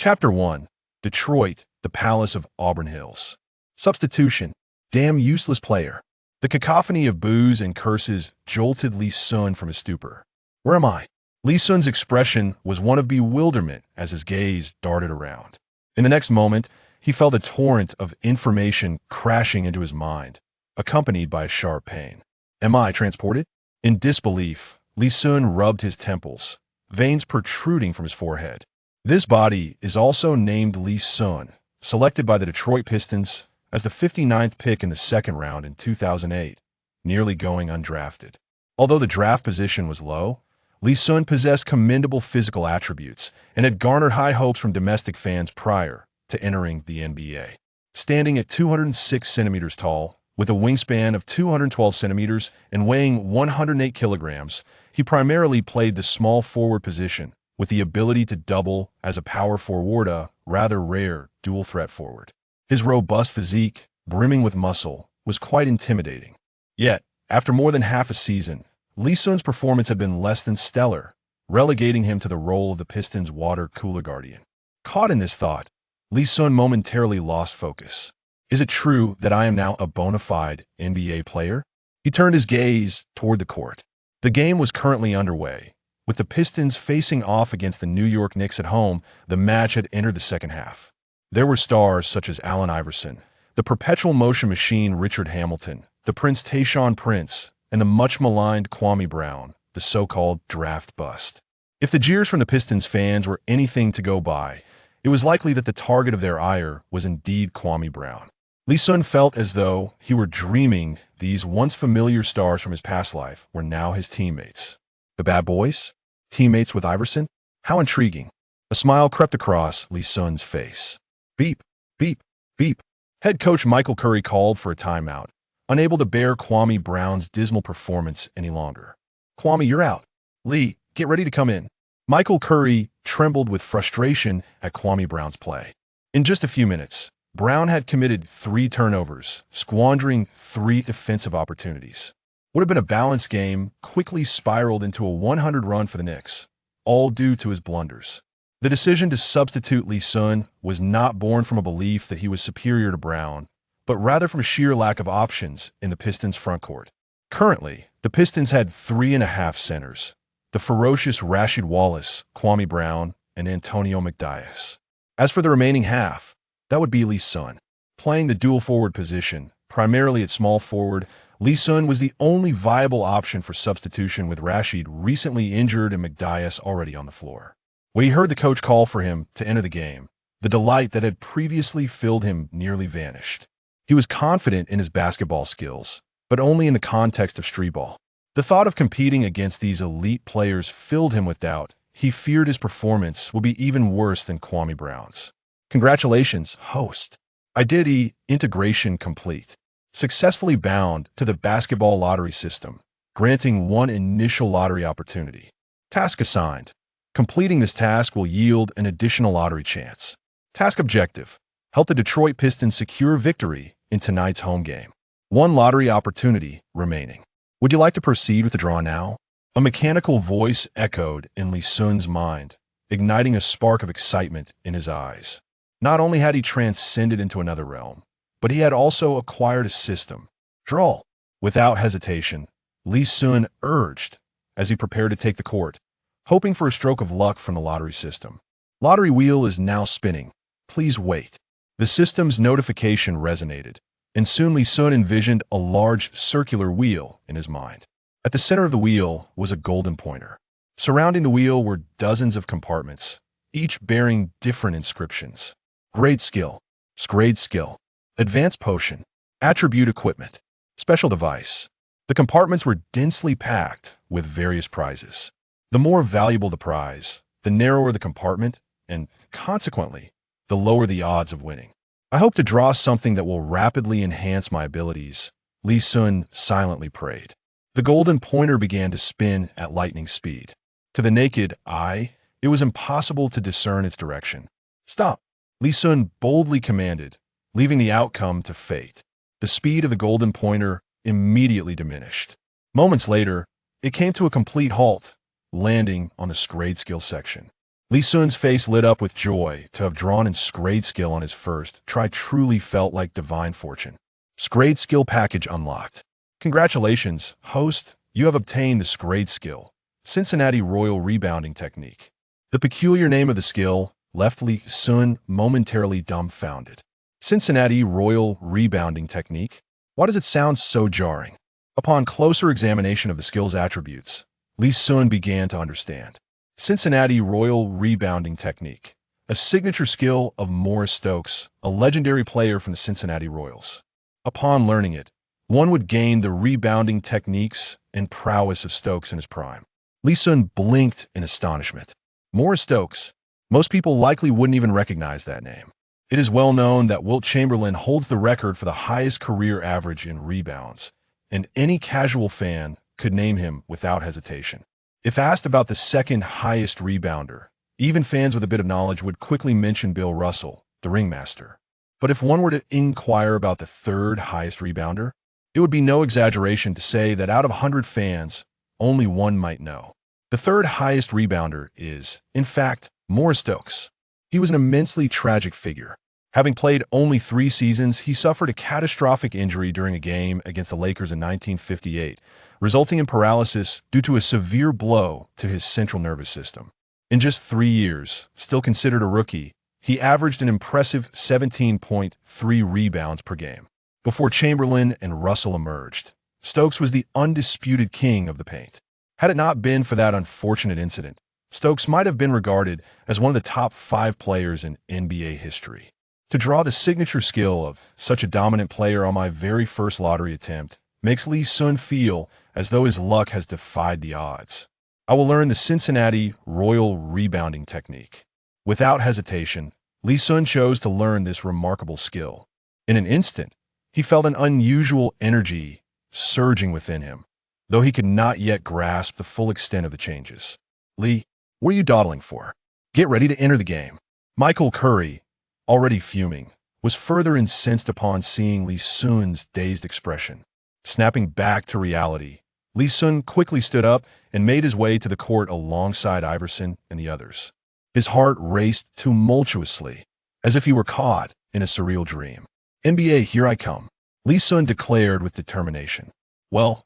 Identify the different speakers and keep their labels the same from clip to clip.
Speaker 1: Chapter 1. Detroit, the Palace of Auburn Hills. Substitution. Damn useless player. The cacophony of boos and curses jolted Lee Sun from his stupor. Where am I? Lee Sun's expression was one of bewilderment as his gaze darted around. In the next moment, he felt a torrent of information crashing into his mind, accompanied by a sharp pain. Am I transported? In disbelief, Lee Sun rubbed his temples, veins protruding from his forehead. This body is also named Lee Sun, selected by the Detroit Pistons as the 59th pick in the second round in 2008, nearly going undrafted. Although the draft position was low, Lee Sun possessed commendable physical attributes and had garnered high hopes from domestic fans prior to entering the NBA. Standing at 206 centimeters tall, with a wingspan of 212 centimeters and weighing 108 kilograms, he primarily played the small forward position, with the ability to double as a power forward, a rather rare dual-threat forward. His robust physique, brimming with muscle, was quite intimidating. Yet, after more than half a season, Lee Sun's performance had been less than stellar, relegating him to the role of the Pistons' water cooler guardian. Caught in this thought, Lee Sun momentarily lost focus. Is it true that I am now a bona fide NBA player? He turned his gaze toward the court. The game was currently underway. With the Pistons facing off against the New York Knicks at home, the match had entered the second half. There were stars such as Allen Iverson, the perpetual motion machine Richard Hamilton, the Prince Tayshaun Prince, and the much-maligned Kwame Brown, the so-called draft bust. If the jeers from the Pistons fans were anything to go by, it was likely that the target of their ire was indeed Kwame Brown. Lee Sun felt as though he were dreaming these once familiar stars from his past life were now his teammates. The bad boys? Teammates with Iverson? How intriguing. A smile crept across Lee Sun's face. Beep, beep, beep. Head coach Michael Curry called for a timeout, unable to bear Kwame Brown's dismal performance any longer. Kwame, you're out. Lee, get ready to come in. Michael Curry trembled with frustration at Kwame Brown's play. In just a few minutes, Brown had committed 3 turnovers, squandering 3 defensive opportunities. Would have been a balanced game quickly spiraled into a 100 run for the Knicks, all due to his blunders. The decision to substitute Lee Sun was not born from a belief that he was superior to Brown, but rather from sheer lack of options in the Pistons' frontcourt. Currently, the Pistons had 3.5 centers: the ferocious Rasheed Wallace, Kwame Brown, and Antonio McDyess. As for the remaining half, that would be Lee Sun. Playing the dual forward position, primarily at small forward, Lee Sun was the only viable option for substitution, with Rasheed recently injured and McDyess already on the floor. When he heard the coach call for him to enter the game, the delight that had previously filled him nearly vanished. He was confident in his basketball skills, but only in the context of street ball. The thought of competing against these elite players filled him with doubt. He feared his performance would be even worse than Kwame Brown's. Congratulations, host. Identity integration complete. Successfully bound to the basketball lottery system, granting 1 initial lottery opportunity. Task assigned. Completing this task will yield an additional lottery chance. Task objective. Help the Detroit Pistons secure victory in tonight's home game. 1 lottery opportunity remaining. Would you like to proceed with the draw now? A mechanical voice echoed in Lee Sun's mind, igniting a spark of excitement in his eyes. Not only had he transcended into another realm, but he had also acquired a system. Draw. Without hesitation, Lee Sun urged as he prepared to take the court, hoping for a stroke of luck from the lottery system. Lottery wheel is now spinning. Please wait. The system's notification resonated, and soon Lee Sun envisioned a large circular wheel in his mind. At the center of the wheel was a golden pointer. Surrounding the wheel were dozens of compartments, each bearing different inscriptions. Grade skill, grade skill, advanced potion, attribute equipment, special device. The compartments were densely packed with various prizes. The more valuable the prize, the narrower the compartment, and consequently, the lower the odds of winning. I hope to draw something that will rapidly enhance my abilities, Lee Sun silently prayed. The golden pointer began to spin at lightning speed. To the naked eye, it was impossible to discern its direction. Stop, Lee Sun boldly commanded, leaving the outcome to fate. The speed of the golden pointer immediately diminished. Moments later, it came to a complete halt, landing on the grade skill section. Lee Sun's face lit up with joy. To have drawn in Scrade skill on his first try truly felt like divine fortune. Scrade skill package unlocked. Congratulations, host. You have obtained the Scrade skill, Cincinnati Royal Rebounding Technique. The peculiar name of the skill left Lee Sun momentarily dumbfounded. Cincinnati Royal Rebounding Technique? Why does it sound so jarring? Upon closer examination of the skill's attributes, Lee Sun began to understand. Cincinnati Royal Rebounding Technique, a signature skill of Morris Stokes, a legendary player from the Cincinnati Royals. Upon learning it, one would gain the rebounding techniques and prowess of Stokes in his prime. Lee Sun blinked in astonishment. Morris Stokes. Most people likely wouldn't even recognize that name. It is well known that Wilt Chamberlain holds the record for the highest career average in rebounds, and any casual fan could name him without hesitation. If asked about the second highest rebounder, even fans with a bit of knowledge would quickly mention Bill Russell, the ringmaster. But if one were to inquire about the third highest rebounder, it would be no exaggeration to say that out of 100 fans, only one might know. The third highest rebounder is, in fact, Morris Stokes. He was an immensely tragic figure. Having played only 3 seasons, he suffered a catastrophic injury during a game against the Lakers in 1958, resulting in paralysis due to a severe blow to his central nervous system. In just 3 years, still considered a rookie, he averaged an impressive 17.3 rebounds per game. Before Chamberlain and Russell emerged, Stokes was the undisputed king of the paint. Had it not been for that unfortunate incident, Stokes might have been regarded as one of the top 5 players in NBA history. To draw the signature skill of such a dominant player on my very first lottery attempt makes Lee Sun feel as though his luck has defied the odds. I will learn the Cincinnati Royal Rebounding Technique. Without hesitation, Lee Sun chose to learn this remarkable skill. In an instant, he felt an unusual energy surging within him, though he could not yet grasp the full extent of the changes. Lee, what are you dawdling for? Get ready to enter the game. Michael Curry, already fuming, was further incensed upon seeing Lee Sun's dazed expression. Snapping back to reality, Lee Sun quickly stood up and made his way to the court alongside Iverson and the others. His heart raced tumultuously, as if he were caught in a surreal dream. NBA, here I come, Lee Sun declared with determination. Well,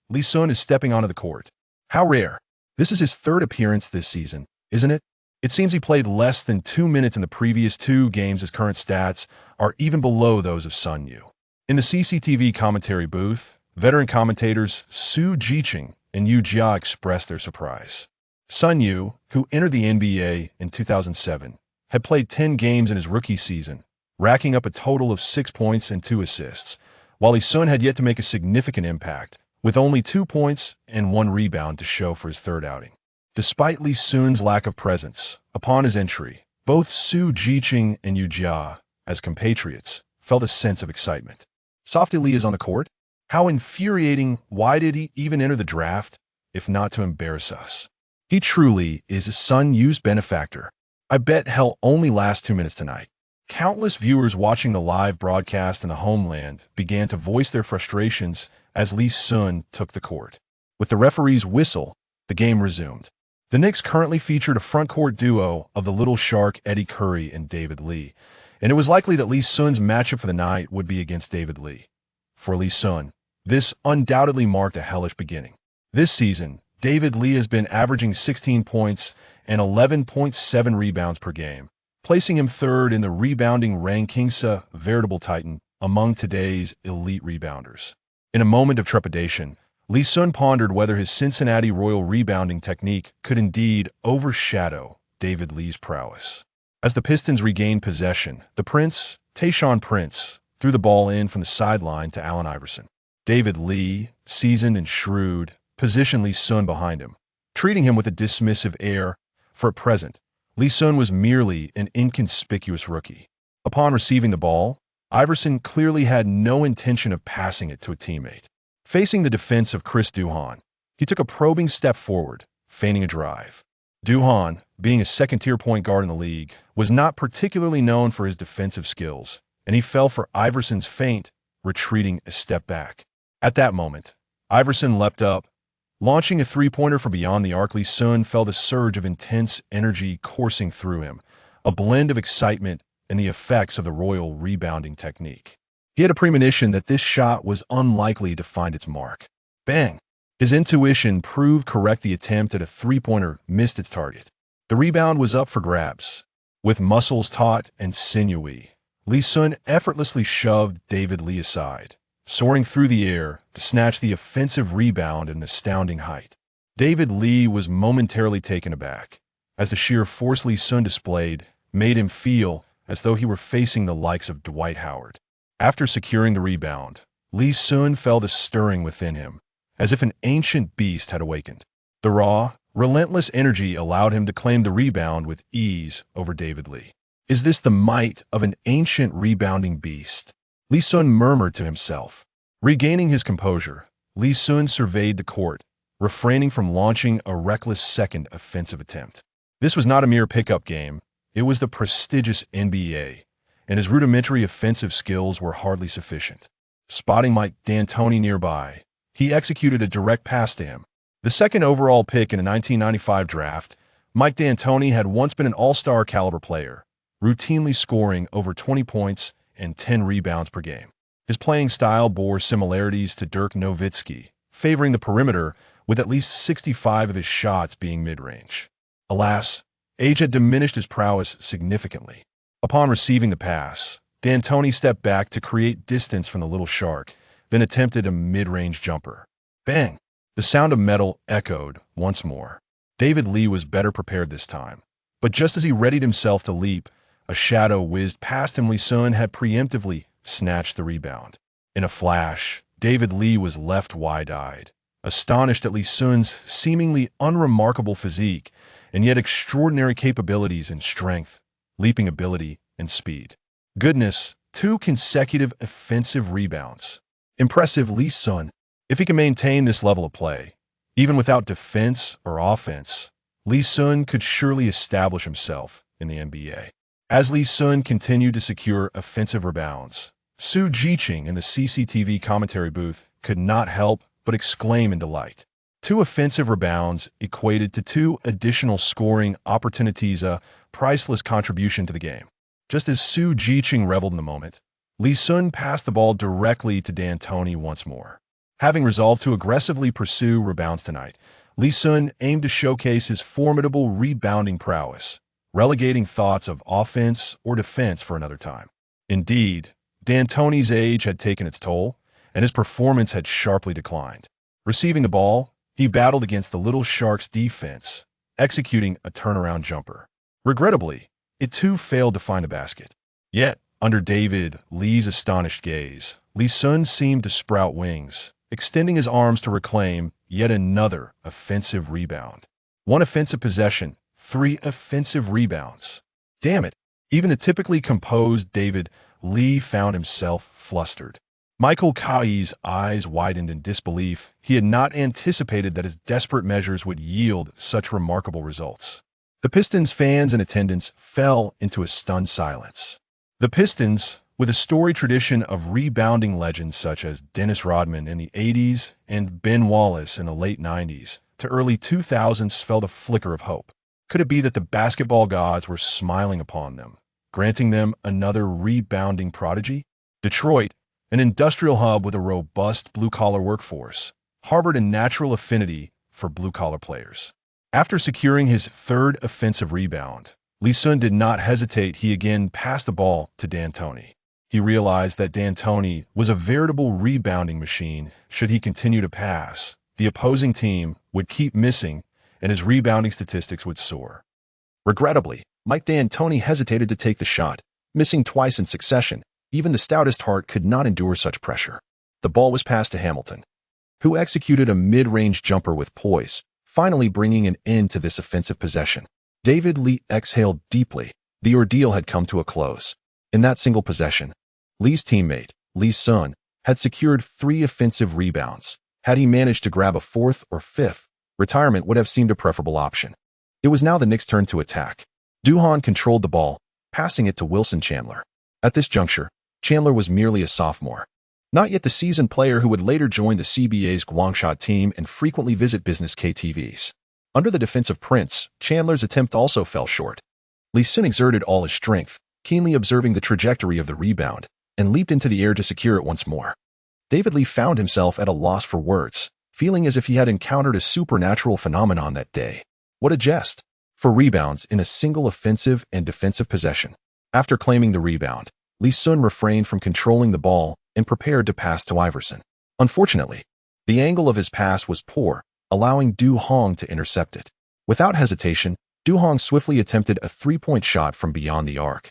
Speaker 1: Lee Sun is stepping onto the court. How rare. This is his 3rd appearance this season, isn't it? It seems he played less than 2 minutes in the previous 2 games. His current stats are even below those of Sun Yu. In the CCTV commentary booth, veteran commentators Su Jiqing and Yu Jia expressed their surprise. Sun Yu, who entered the NBA in 2007, had played 10 games in his rookie season, racking up a total of 6 points and 2 assists, while Lee Sun had yet to make a significant impact, with only 2 points and 1 rebound to show for his 3rd outing. Despite Lee Sun's lack of presence, upon his entry, both Su Jiqing and Yu Jia, as compatriots, felt a sense of excitement. Softy Lee is on the court? How infuriating! Why did he even enter the draft, if not to embarrass us? He truly is Sun Yu's benefactor. I bet hell only lasts 2 minutes tonight. Countless viewers watching the live broadcast in the homeland began to voice their frustrations as Lee Sun took the court. With the referee's whistle, the game resumed. The Knicks currently featured a front-court duo of the Little Shark Eddie Curry and David Lee, and it was likely that Lee Sun's matchup for the night would be against David Lee. For Lee Sun, this undoubtedly marked a hellish beginning. This season, David Lee has been averaging 16 points and 11.7 rebounds per game, placing him 3rd in the rebounding rankings, a veritable titan among today's elite rebounders. In a moment of trepidation, Lee Sun pondered whether his Cincinnati Royal Rebounding Technique could indeed overshadow David Lee's prowess. As the Pistons regained possession, the Prince, Tayshaun Prince, threw the ball in from the sideline to Allen Iverson. David Lee, seasoned and shrewd, positioned Lee Sun behind him, treating him with a dismissive air. For at present, Lee Sun was merely an inconspicuous rookie. Upon receiving the ball, Iverson clearly had no intention of passing it to a teammate. Facing the defense of Chris Duhon, he took a probing step forward, feigning a drive. Duhon, being a second-tier point guard in the league, was not particularly known for his defensive skills, and he fell for Iverson's feint, retreating a step back. At that moment, Iverson leapt up, Launching a three-pointer from beyond the arc, Lee Sun felt a surge of intense energy coursing through him, a blend of excitement and the effects of the royal rebounding technique. He had a premonition that this shot was unlikely to find its mark. Bang! His intuition proved correct. The attempt at a three-pointer missed its target. The rebound was up for grabs. With muscles taut and sinewy, Lee Sun effortlessly shoved David Lee aside, soaring through the air to snatch the offensive rebound at an astounding height. David Lee was momentarily taken aback, as the sheer force Lee Sun displayed made him feel as though he were facing the likes of Dwight Howard. After securing the rebound, Lee Sun felt a stirring within him, as if an ancient beast had awakened. The raw, relentless energy allowed him to claim the rebound with ease over David Lee. Is this the might of an ancient rebounding beast? Lee Sun murmured to himself. Regaining his composure, Lee Sun surveyed the court, refraining from launching a reckless second offensive attempt. This was not a mere pickup game. It was the prestigious NBA, and his rudimentary offensive skills were hardly sufficient. Spotting Mike D'Antoni nearby, he executed a direct pass to him. The second overall pick in the 1995 draft, Mike D'Antoni had once been an all-star caliber player, routinely scoring over 20 points and 10 rebounds per game. His playing style bore similarities to Dirk Nowitzki, favoring the perimeter with at least 65 of his shots being mid-range. Alas, age had diminished his prowess significantly. Upon receiving the pass, D'Antoni stepped back to create distance from the little shark, then attempted a mid-range jumper. Bang! The sound of metal echoed once more. David Lee was better prepared this time, but just as he readied himself to leap, a shadow whizzed past him. Lee Sun had preemptively snatched the rebound. In a flash, David Lee was left wide-eyed, astonished at Lee Sun's seemingly unremarkable physique and yet extraordinary capabilities in strength, leaping ability, and speed. Goodness, 2 consecutive offensive rebounds. Impressive. Lee Sun. If he can maintain this level of play, even without defense or offense, Lee Sun could surely establish himself in the NBA. As Lee Sun continued to secure offensive rebounds, Su Jiqing in the CCTV commentary booth could not help but exclaim in delight. 2 offensive rebounds equated to 2 additional scoring opportunities, a priceless contribution to the game. Just as Su Jiqing reveled in the moment, Lee Sun passed the ball directly to D'Antoni once more. Having resolved to aggressively pursue rebounds tonight, Lee Sun aimed to showcase his formidable rebounding prowess, relegating thoughts of offense or defense for another time. Indeed, D'Antoni's age had taken its toll, and his performance had sharply declined. Receiving the ball, he battled against the Little Sharks' defense, executing a turnaround jumper. Regrettably, it too failed to find a basket. Yet, under David Lee's astonished gaze, Lee Sun seemed to sprout wings, extending his arms to reclaim yet another offensive rebound. 1 offensive possession, 3 offensive rebounds. Damn it, even the typically composed David Lee found himself flustered. Michael Kai's eyes widened in disbelief. He had not anticipated that his desperate measures would yield such remarkable results. The Pistons fans in attendance fell into a stunned silence. The Pistons, with a storied tradition of rebounding legends such as Dennis Rodman in the 80s and Ben Wallace in the late 90s to early 2000s, felt a flicker of hope. Could it be that the basketball gods were smiling upon them, granting them another rebounding prodigy? Detroit, an industrial hub with a robust blue-collar workforce, harbored a natural affinity for blue-collar players. After securing his 3rd offensive rebound, Lee Sun did not hesitate. He again passed the ball to D'Antoni. He realized that D'Antoni was a veritable rebounding machine. Should he continue to pass, the opposing team would keep missing and his rebounding statistics would soar. Regrettably, Mike D'Antoni hesitated to take the shot, missing twice in succession. Even the stoutest heart could not endure such pressure. The ball was passed to Hamilton, who executed a mid-range jumper with poise, finally bringing an end to this offensive possession. David Lee exhaled deeply. The ordeal had come to a close. In that single possession, Lee's teammate, Lee Sun, had secured 3 offensive rebounds. Had he managed to grab a 4th or 5th, retirement would have seemed a preferable option. It was now the Knicks' turn to attack. Duhon controlled the ball, passing it to Wilson Chandler. At this juncture, Chandler was merely a sophomore. Not yet the seasoned player who would later join the CBA's Guangzhou team and frequently visit business KTVs. Under the defensive Prince, Chandler's attempt also fell short. Lee Sun exerted all his strength, keenly observing the trajectory of the rebound, and leaped into the air to secure it once more. David Lee found himself at a loss for words, feeling as if he had encountered a supernatural phenomenon that day. What a jest! For rebounds in a single offensive and defensive possession. After claiming the rebound, Lee Sun refrained from controlling the ball and prepared to pass to Iverson. Unfortunately, the angle of his pass was poor, allowing Du Hong to intercept it. Without hesitation, Du Hong swiftly attempted a three-point shot from beyond the arc.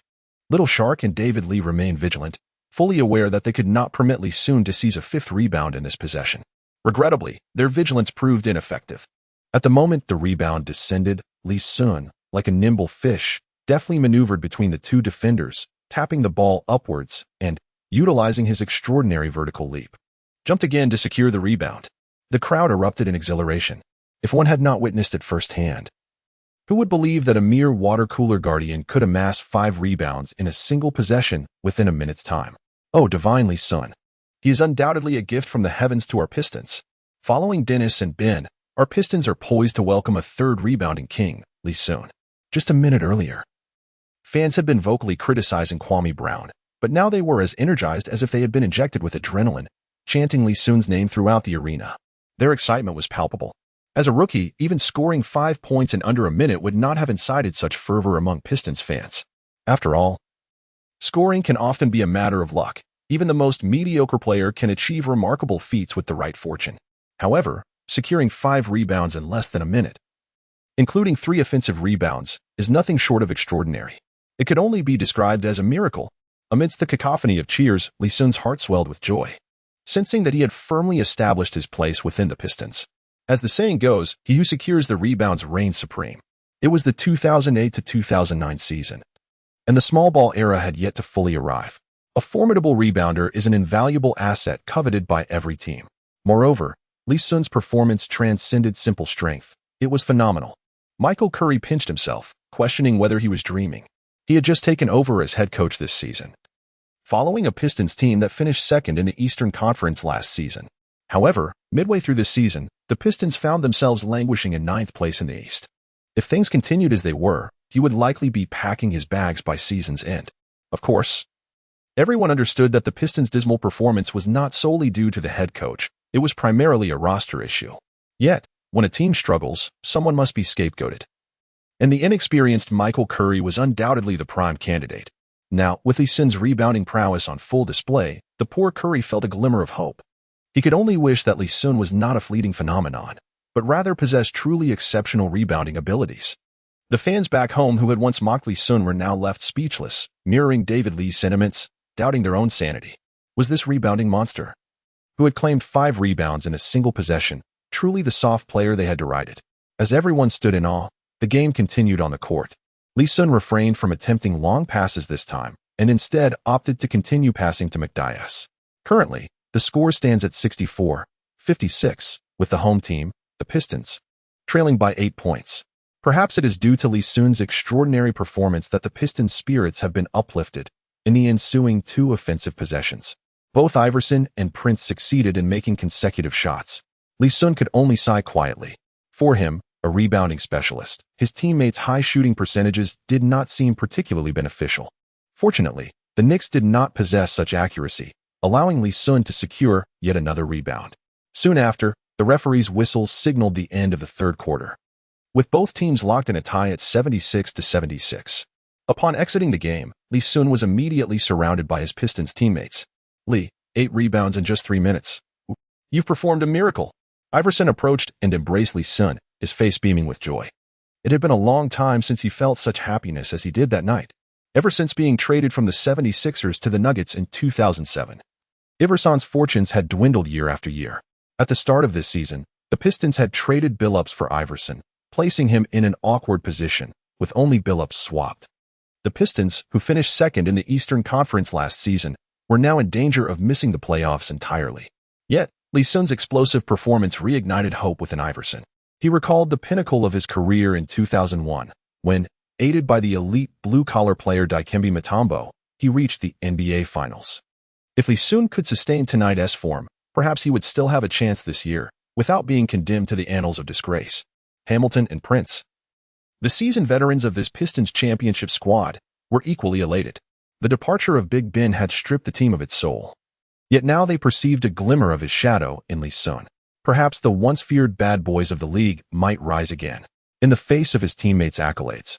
Speaker 1: Little Shark and David Lee remained vigilant, fully aware that they could not permit Lee Sun to seize a fifth rebound in this possession. Regrettably, their vigilance proved ineffective. At the moment the rebound descended, Lee Sun, like a nimble fish, deftly maneuvered between the two defenders, tapping the ball upwards and, utilizing his extraordinary vertical leap, jumped again to secure the rebound. The crowd erupted in exhilaration. If one had not witnessed it firsthand, who would believe that a mere water cooler guardian could amass 5 rebounds in a single possession within a minute's time? Oh, divine Lee Sun. He is undoubtedly a gift from the heavens to our Pistons. Following Dennis and Ben, our Pistons are poised to welcome a third rebounding king, Lee Sun. Just a minute earlier, fans had been vocally criticizing Kwame Brown, but now they were as energized as if they had been injected with adrenaline, chanting Lee Sun's name throughout the arena. Their excitement was palpable. As a rookie, even scoring 5 points in under a minute would not have incited such fervor among Pistons fans. After all, scoring can often be a matter of luck. Even the most mediocre player can achieve remarkable feats with the right fortune. However, securing 5 rebounds in less than a minute, including 3 offensive rebounds, is nothing short of extraordinary. It could only be described as a miracle. Amidst the cacophony of cheers, Lee Sun's heart swelled with joy, sensing that he had firmly established his place within the Pistons. As the saying goes, he who secures the rebounds reigns supreme. It was the 2008 to 2009 season, and the small ball era had yet to fully arrive. A formidable rebounder is an invaluable asset coveted by every team. Moreover, Lee Sun's performance transcended simple strength. It was phenomenal. Michael Curry pinched himself, questioning whether he was dreaming. He had just taken over as head coach this season, following a Pistons team that finished second in the Eastern Conference last season. However, midway through this season, the Pistons found themselves languishing in 9th place in the East. If things continued as they were, he would likely be packing his bags by season's end. Of course, everyone understood that the Pistons' dismal performance was not solely due to the head coach. It was primarily a roster issue. Yet, when a team struggles, someone must be scapegoated. And the inexperienced Michael Curry was undoubtedly the prime candidate. Now, with Lee Sun's rebounding prowess on full display, the poor Curry felt a glimmer of hope. He could only wish that Lee Sun was not a fleeting phenomenon, but rather possessed truly exceptional rebounding abilities. The fans back home who had once mocked Lee Sun were now left speechless, mirroring David Lee's sentiments, doubting their own sanity. Was this rebounding monster, who had claimed 5 rebounds in a single possession, truly the soft player they had derided? As everyone stood in awe, the game continued on the court. Lee Sun refrained from attempting long passes this time, and instead opted to continue passing to McDyess. Currently, the score stands at 64-56, with the home team, the Pistons, trailing by 8 points. Perhaps it is due to Lee Sun's extraordinary performance that the Pistons' spirits have been uplifted in the ensuing 2 offensive possessions. Both Iverson and Prince succeeded in making consecutive shots. Lee Sun could only sigh quietly. For him, a rebounding specialist, his teammates' high shooting percentages did not seem particularly beneficial. Fortunately, the Knicks did not possess such accuracy, allowing Lee Sun to secure yet another rebound. Soon after, the referee's whistle signaled the end of the third quarter, with both teams locked in a tie at 76-76. Upon exiting the game, Lee Sun was immediately surrounded by his Pistons teammates. "Lee, 8 rebounds in just 3 minutes. You've performed a miracle." Iverson approached and embraced Lee Sun, his face beaming with joy. It had been a long time since he felt such happiness as he did that night, ever since being traded from the 76ers to the Nuggets in 2007. Iverson's fortunes had dwindled year after year. At the start of this season, the Pistons had traded Billups for Iverson, placing him in an awkward position, with only Billups swapped. The Pistons, who finished second in the Eastern Conference last season, were now in danger of missing the playoffs entirely. Yet, Lee Sun's explosive performance reignited hope within Iverson. He recalled the pinnacle of his career in 2001, when, aided by the elite blue-collar player Dikembe Mutombo, he reached the NBA Finals. If Lee Sun could sustain tonight's form, perhaps he would still have a chance this year, without being condemned to the annals of disgrace. Hamilton and Prince, the seasoned veterans of this Pistons championship squad, were equally elated. The departure of Big Ben had stripped the team of its soul. Yet now they perceived a glimmer of his shadow in Lee Sun. Perhaps the once feared bad boys of the league might rise again. In the face of his teammates' accolades,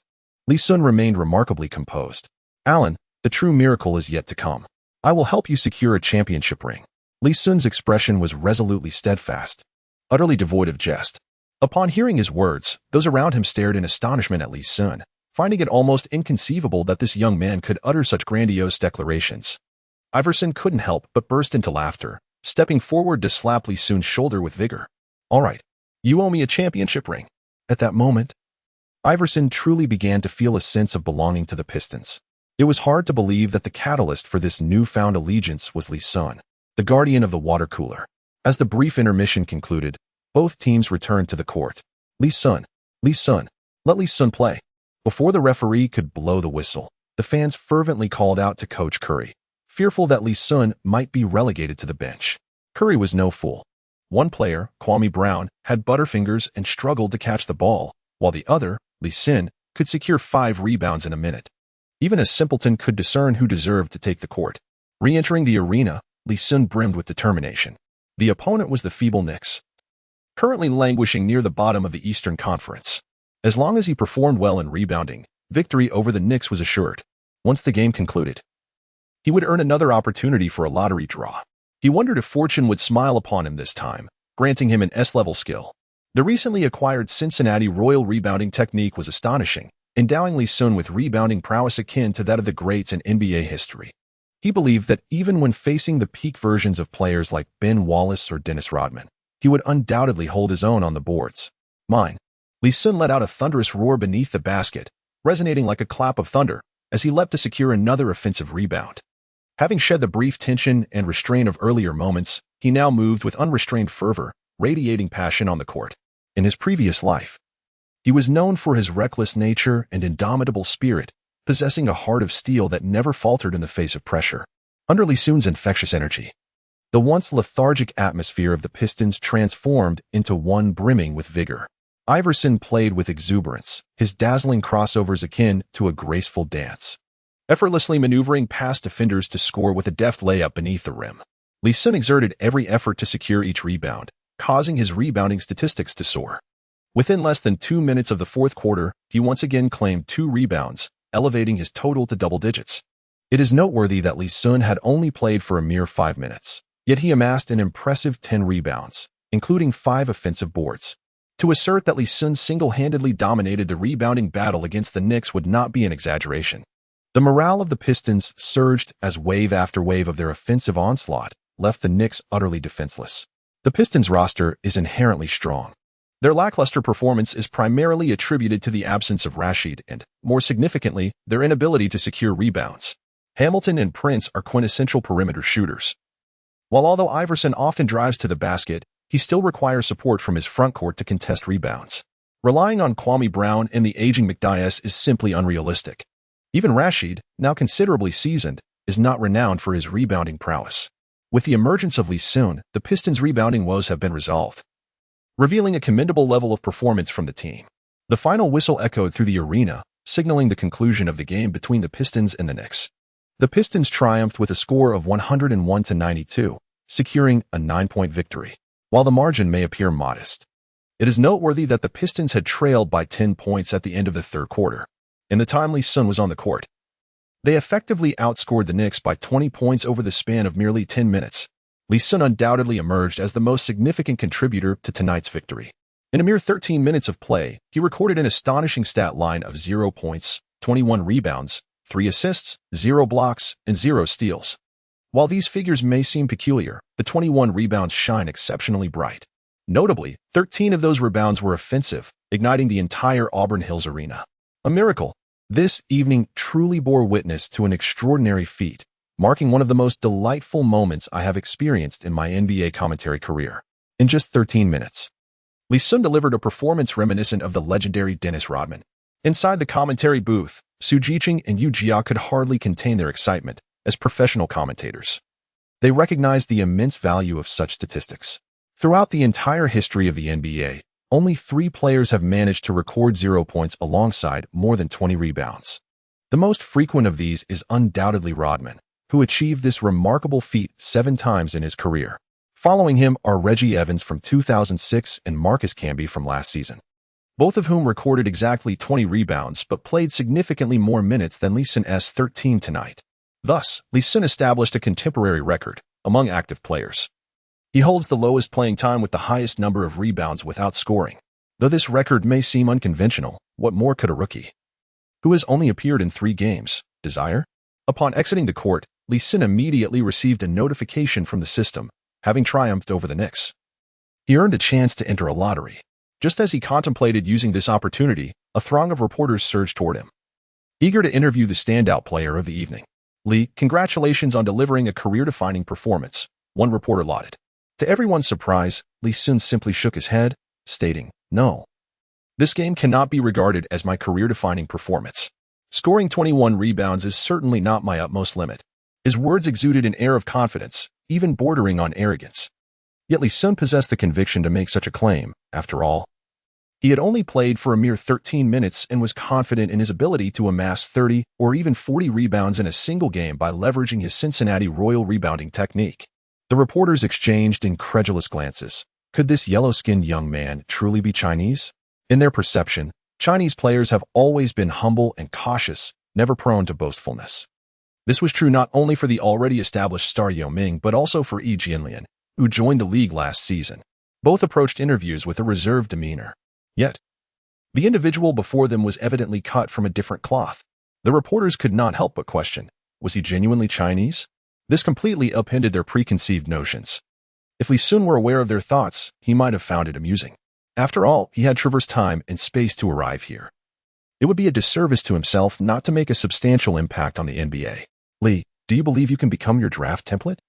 Speaker 1: Lee Sun remained remarkably composed. "Allen, the true miracle is yet to come. I will help you secure a championship ring." Lee Sun's expression was resolutely steadfast, utterly devoid of jest. Upon hearing his words, those around him stared in astonishment at Lee Sun, finding it almost inconceivable that this young man could utter such grandiose declarations. Iverson couldn't help but burst into laughter, stepping forward to slap Lee Sun's shoulder with vigor. "All right, you owe me a championship ring." At that moment, Iverson truly began to feel a sense of belonging to the Pistons. It was hard to believe that the catalyst for this newfound allegiance was Lee Sun, the guardian of the water cooler. As the brief intermission concluded, both teams returned to the court. Lee Sun, let Lee Sun play." Before the referee could blow the whistle, the fans fervently called out to Coach Curry, fearful that Lee Sun might be relegated to the bench. Curry was no fool. One player, Kwame Brown, had butterfingers and struggled to catch the ball, while the other, Lee Sun, could secure 5 rebounds in a minute. Even a simpleton could discern who deserved to take the court. Re-entering the arena, Lee Sun brimmed with determination. The opponent was the feeble Knicks, currently languishing near the bottom of the Eastern Conference. As long as he performed well in rebounding, victory over the Knicks was assured. Once the game concluded, he would earn another opportunity for a lottery draw. He wondered if fortune would smile upon him this time, granting him an S-level skill. The recently acquired Cincinnati Royal rebounding technique was astonishing, endowing Lee Sun with rebounding prowess akin to that of the greats in NBA history. He believed that even when facing the peak versions of players like Ben Wallace or Dennis Rodman, he would undoubtedly hold his own on the boards. Lee Sun let out a thunderous roar beneath the basket, resonating like a clap of thunder, as he leapt to secure another offensive rebound. Having shed the brief tension and restraint of earlier moments, he now moved with unrestrained fervor, radiating passion on the court. In his previous life, he was known for his reckless nature and indomitable spirit, possessing a heart of steel that never faltered in the face of pressure. Under Lee Sun's infectious energy, the once lethargic atmosphere of the Pistons transformed into one brimming with vigor. Iverson played with exuberance, his dazzling crossovers akin to a graceful dance, effortlessly maneuvering past defenders to score with a deft layup beneath the rim. Lee Sun exerted every effort to secure each rebound, causing his rebounding statistics to soar. Within less than 2 minutes of the fourth quarter, he once again claimed 2 rebounds, elevating his total to double digits. It is noteworthy that Lee Sun had only played for a mere 5 minutes, yet he amassed an impressive 10 rebounds, including 5 offensive boards. To assert that Lee Sun single-handedly dominated the rebounding battle against the Knicks would not be an exaggeration. The morale of the Pistons surged as wave after wave of their offensive onslaught left the Knicks utterly defenseless. The Pistons roster is inherently strong. Their lackluster performance is primarily attributed to the absence of Rashid and, more significantly, their inability to secure rebounds. Hamilton and Prince are quintessential perimeter shooters. Although Iverson often drives to the basket, he still requires support from his front court to contest rebounds. Relying on Kwame Brown and the aging McDyess is simply unrealistic. Even Rashid, now considerably seasoned, is not renowned for his rebounding prowess. With the emergence of Lee Sun, the Pistons' rebounding woes have been resolved, revealing a commendable level of performance from the team. The final whistle echoed through the arena, signaling the conclusion of the game between the Pistons and the Knicks. The Pistons triumphed with a score of 101-92, securing a 9-point victory. While the margin may appear modest, it is noteworthy that the Pistons had trailed by 10 points at the end of the third quarter. In the time Lee Sun was on the court, they effectively outscored the Knicks by 20 points over the span of merely 10 minutes. Lee Sun undoubtedly emerged as the most significant contributor to tonight's victory. In a mere 13 minutes of play, he recorded an astonishing stat line of 0 points, 21 rebounds, 3 assists, 0 blocks, and 0 steals. While these figures may seem peculiar, the 21 rebounds shine exceptionally bright. Notably, 13 of those rebounds were offensive, igniting the entire Auburn Hills arena. A miracle. This evening truly bore witness to an extraordinary feat, marking one of the most delightful moments I have experienced in my NBA commentary career. In just 13 minutes, Lee Sun delivered a performance reminiscent of the legendary Dennis Rodman. Inside the commentary booth, Su Jiqing and Yu Jia could hardly contain their excitement as professional commentators. They recognized the immense value of such statistics. Throughout the entire history of the NBA, only 3 players have managed to record 0 points alongside more than 20 rebounds. The most frequent of these is undoubtedly Rodman, who achieved this remarkable feat 7 times in his career. Following him are Reggie Evans from 2006 and Marcus Camby from last season, both of whom recorded exactly 20 rebounds but played significantly more minutes than Lee Sun's 13 tonight. Thus, Lee Sun established a contemporary record among active players. He holds the lowest playing time with the highest number of rebounds without scoring. Though this record may seem unconventional, what more could a rookie, who has only appeared in 3 games, desire? Upon exiting the court, Lee Sun immediately received a notification from the system, having triumphed over the Knicks. He earned a chance to enter a lottery. Just as he contemplated using this opportunity, a throng of reporters surged toward him, eager to interview the standout player of the evening. "Lee, congratulations on delivering a career-defining performance," one reporter lauded. To everyone's surprise, Lee Sun simply shook his head, stating, "No. This game cannot be regarded as my career-defining performance. Scoring 21 rebounds is certainly not my utmost limit." His words exuded an air of confidence, even bordering on arrogance. Yet Lee Sun possessed the conviction to make such a claim. After all, he had only played for a mere 13 minutes and was confident in his ability to amass 30 or even 40 rebounds in a single game by leveraging his Cincinnati Royal rebounding technique. The reporters exchanged incredulous glances. Could this yellow-skinned young man truly be Chinese? In their perception, Chinese players have always been humble and cautious, never prone to boastfulness. This was true not only for the already established star Yao Ming but also for Yi Jianlian, who joined the league last season. Both approached interviews with a reserved demeanor. Yet, the individual before them was evidently cut from a different cloth. The reporters could not help but question, was he genuinely Chinese? This completely upended their preconceived notions. If Lee Sun were aware of their thoughts, he might have found it amusing. After all, he had traversed time and space to arrive here. It would be a disservice to himself not to make a substantial impact on the NBA. "Lee, do you believe you can become your draft template?"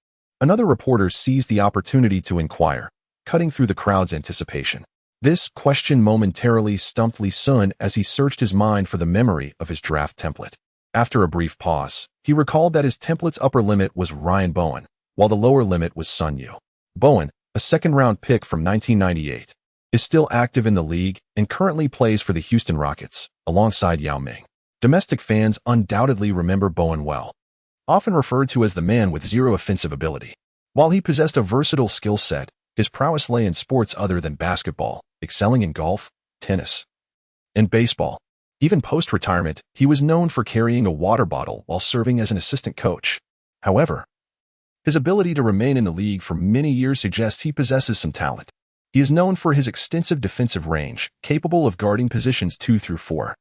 Speaker 1: Another reporter seized the opportunity to inquire, cutting through the crowd's anticipation. This question momentarily stumped Lee Sun as he searched his mind for the memory of his draft template. After a brief pause, he recalled that his template's upper limit was Ryan Bowen, while the lower limit was Sun Yu. Bowen, a second-round pick from 1998, is still active in the league and currently plays for the Houston Rockets, alongside Yao Ming. Domestic fans undoubtedly remember Bowen well, often referred to as the man with zero offensive ability. While he possessed a versatile skill set, his prowess lay in sports other than basketball, excelling in golf, tennis, and baseball. Even post-retirement, he was known for carrying a water bottle while serving as an assistant coach. However, his ability to remain in the league for many years suggests he possesses some talent. He is known for his extensive defensive range, capable of guarding positions 2 through 4,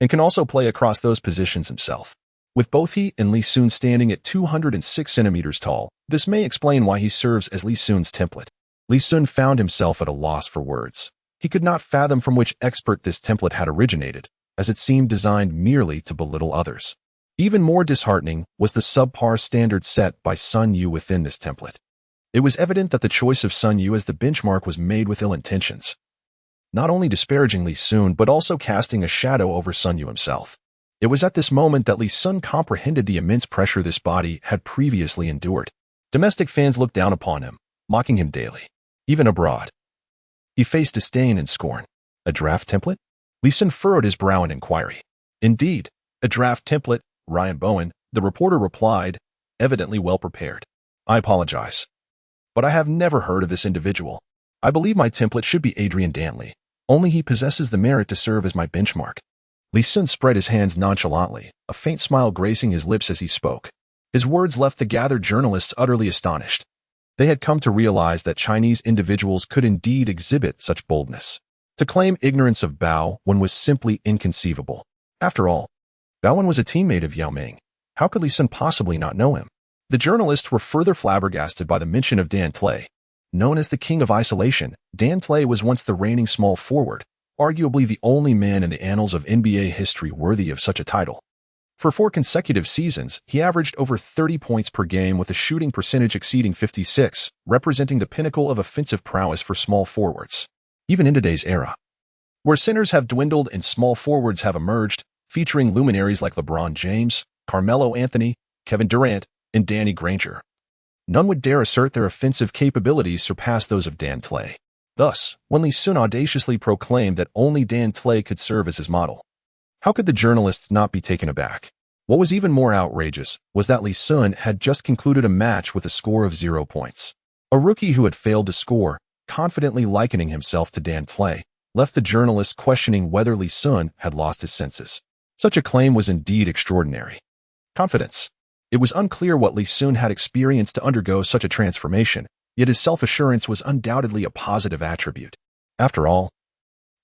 Speaker 1: and can also play across those positions himself. With both he and Lee Sun standing at 206 centimeters tall, this may explain why he serves as Lee Sun's template. Lee Sun found himself at a loss for words. He could not fathom from which expert this template had originated, as it seemed designed merely to belittle others. Even more disheartening was the subpar standard set by Sun Yu within this template. It was evident that the choice of Sun Yu as the benchmark was made with ill intentions, not only disparaging Lee Sun but also casting a shadow over Sun Yu himself. It was at this moment that Lee Sun comprehended the immense pressure this body had previously endured. Domestic fans looked down upon him, mocking him daily, even abroad. He faced disdain and scorn. A draft template? Lee Sun furrowed his brow in inquiry. "Indeed, a draft template, Ryan Bowen," the reporter replied, evidently well prepared. "I apologize, but I have never heard of this individual. I believe my template should be Adrian Dantley. Only he possesses the merit to serve as my benchmark." Lee Sun spread his hands nonchalantly, a faint smile gracing his lips as he spoke. His words left the gathered journalists utterly astonished. They had come to realize that Chinese individuals could indeed exhibit such boldness. To claim ignorance of Bao Wen was simply inconceivable. After all, Bao Wen was a teammate of Yao Ming. How could Lee Sun possibly not know him? The journalists were further flabbergasted by the mention of Dantley. Known as the King of Isolation, Dantley was once the reigning small forward, arguably the only man in the annals of NBA history worthy of such a title. For 4 consecutive seasons, he averaged over 30 points per game with a shooting percentage exceeding 56, representing the pinnacle of offensive prowess for small forwards. Even in today's era, where centers have dwindled and small forwards have emerged, featuring luminaries like LeBron James, Carmelo Anthony, Kevin Durant, and Danny Granger, none would dare assert their offensive capabilities surpassed those of Dan Tley. Thus, when Lee Sun audaciously proclaimed that only Dan Tley could serve as his model, how could the journalists not be taken aback? What was even more outrageous was that Lee Sun had just concluded a match with a score of 0 points. A rookie who had failed to score, confidently likening himself to Dan Tley, left the journalists questioning whether Lee Sun had lost his senses. Such a claim was indeed extraordinary. Confidence. It was unclear what Lee Sun had experienced to undergo such a transformation, yet his self-assurance was undoubtedly a positive attribute. After all,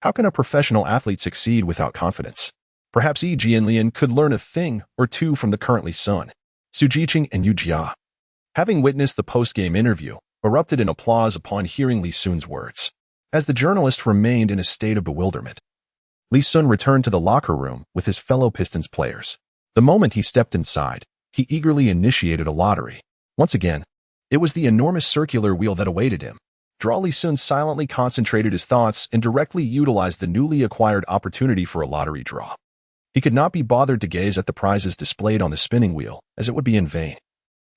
Speaker 1: how can a professional athlete succeed without confidence? Perhaps Yi Jianlian could learn a thing or two from the current Lee Sun. Su Jiqing and Yu Jia, having witnessed the post-game interview, erupted in applause upon hearing Lee Sun's words. As the journalist remained in a state of bewilderment, Lee Sun returned to the locker room with his fellow Pistons players. The moment he stepped inside, he eagerly initiated a lottery. Once again, it was the enormous circular wheel that awaited him. Lee Sun silently concentrated his thoughts and directly utilized the newly acquired opportunity for a lottery draw. He could not be bothered to gaze at the prizes displayed on the spinning wheel, as it would be in vain.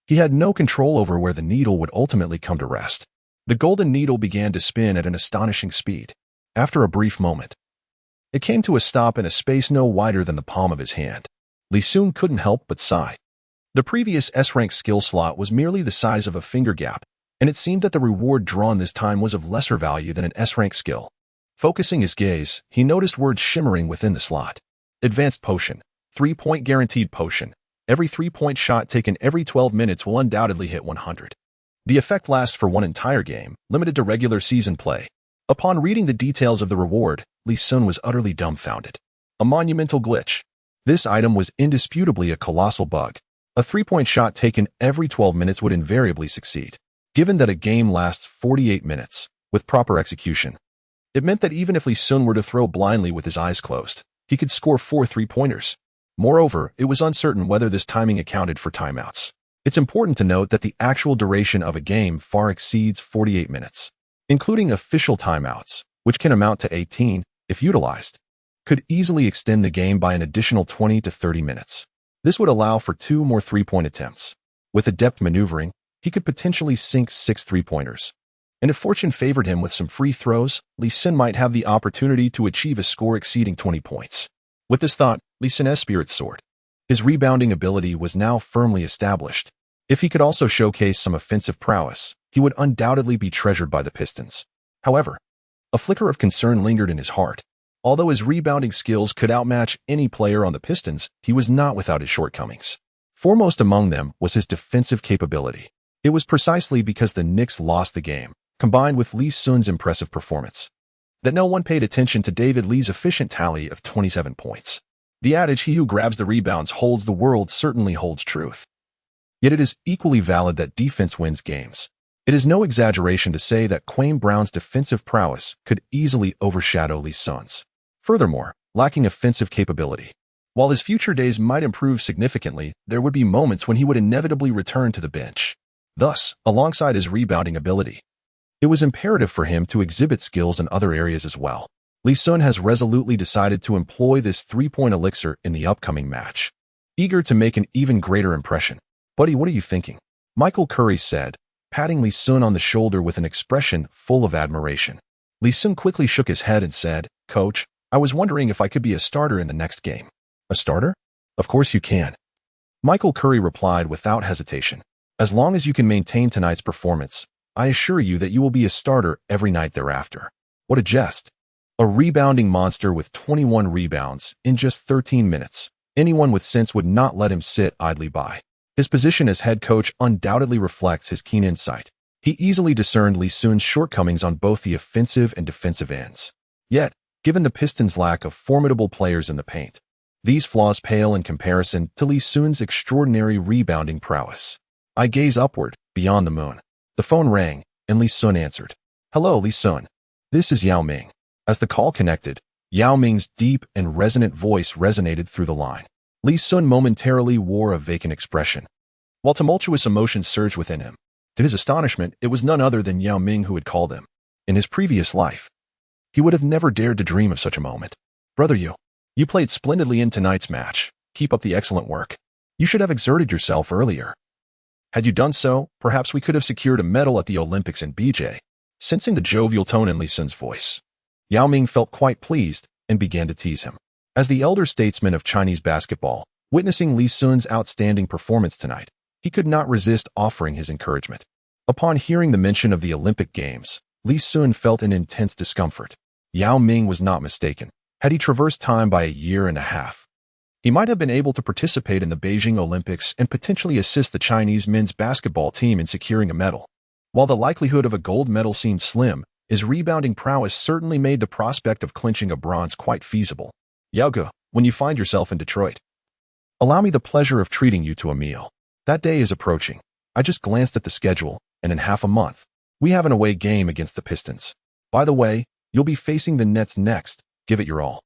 Speaker 1: He had no control over where the needle would ultimately come to rest. The golden needle began to spin at an astonishing speed. After a brief moment, it came to a stop in a space no wider than the palm of his hand. Lee Sun couldn't help but sigh. The previous S-rank skill slot was merely the size of a finger gap, and it seemed that the reward drawn this time was of lesser value than an S-rank skill. Focusing his gaze, he noticed words shimmering within the slot. Advanced potion. 3-point guaranteed potion. Every 3-point shot taken every 12 minutes will undoubtedly hit 100. The effect lasts for one entire game, limited to regular season play. Upon reading the details of the reward, Lee Sun was utterly dumbfounded. A monumental glitch. This item was indisputably a colossal bug. A 3-point shot taken every 12 minutes would invariably succeed. Given that a game lasts 48 minutes, with proper execution, it meant that even if Lee Sun were to throw blindly with his eyes closed, he could score 4 3-pointers. Moreover, it was uncertain whether this timing accounted for timeouts. It's important to note that the actual duration of a game far exceeds 48 minutes, including official timeouts, which can amount to 18, if utilized, could easily extend the game by an additional 20 to 30 minutes. This would allow for 2 more 3-point attempts. With adept maneuvering, he could potentially sink 6 3-pointers. And if fortune favored him with some free throws, Lee Sun might have the opportunity to achieve a score exceeding 20 points. With this thought, Lee Sun's spirits soared. His rebounding ability was now firmly established. If he could also showcase some offensive prowess, he would undoubtedly be treasured by the Pistons. However, a flicker of concern lingered in his heart. Although his rebounding skills could outmatch any player on the Pistons, he was not without his shortcomings. Foremost among them was his defensive capability. It was precisely because the Knicks lost the game, combined with Lee Sun's impressive performance, that no one paid attention to David Lee's efficient tally of 27 points. The adage, "He who grabs the rebounds holds the world," certainly holds truth. Yet it is equally valid that defense wins games. It is no exaggeration to say that Kwame Brown's defensive prowess could easily overshadow Lee Sun's. Furthermore, lacking offensive capability, while his future days might improve significantly, there would be moments when he would inevitably return to the bench. Thus, alongside his rebounding ability, it was imperative for him to exhibit skills in other areas as well. Lee Sun has resolutely decided to employ this 3-point elixir in the upcoming match, eager to make an even greater impression. "Buddy, what are you thinking?" Michael Curry said, patting Lee Sun on the shoulder with an expression full of admiration. Lee Sun quickly shook his head and said, "Coach, I was wondering if I could be a starter in the next game." "A starter? Of course you can." Michael Curry replied without hesitation. "As long as you can maintain tonight's performance, I assure you that you will be a starter every night thereafter." What a jest. A rebounding monster with 21 rebounds in just 13 minutes. Anyone with sense would not let him sit idly by. His position as head coach undoubtedly reflects his keen insight. He easily discerned Lee Sun's shortcomings on both the offensive and defensive ends. Yet, given the Pistons' lack of formidable players in the paint, these flaws pale in comparison to Lee Sun's extraordinary rebounding prowess. "I gaze upward, beyond the moon." The phone rang, and Lee Sun answered. "Hello, Lee Sun. This is Yao Ming." As the call connected, Yao Ming's deep and resonant voice resonated through the line. Lee Sun momentarily wore a vacant expression, while tumultuous emotions surged within him. To his astonishment, it was none other than Yao Ming who had called him. In his previous life, he would have never dared to dream of such a moment. "Brother, you played splendidly in tonight's match. Keep up the excellent work. You should have exerted yourself earlier." Had you done so, perhaps we could have secured a medal at the Olympics in BJ. Sensing the jovial tone in Lee Sun's voice, Yao Ming felt quite pleased and began to tease him. As the elder statesman of Chinese basketball, witnessing Lee Sun's outstanding performance tonight, he could not resist offering his encouragement. Upon hearing the mention of the Olympic Games, Lee Sun felt an intense discomfort. Yao Ming was not mistaken. Had he traversed time by a year and a half, he might have been able to participate in the Beijing Olympics and potentially assist the Chinese men's basketball team in securing a medal. While the likelihood of a gold medal seemed slim, his rebounding prowess certainly made the prospect of clinching a bronze quite feasible. Yaoge, when you find yourself in Detroit, allow me the pleasure of treating you to a meal. That day is approaching. I just glanced at the schedule, and in half a month, we have an away game against the Pistons. By the way, you'll be facing the Nets next. Give it your all.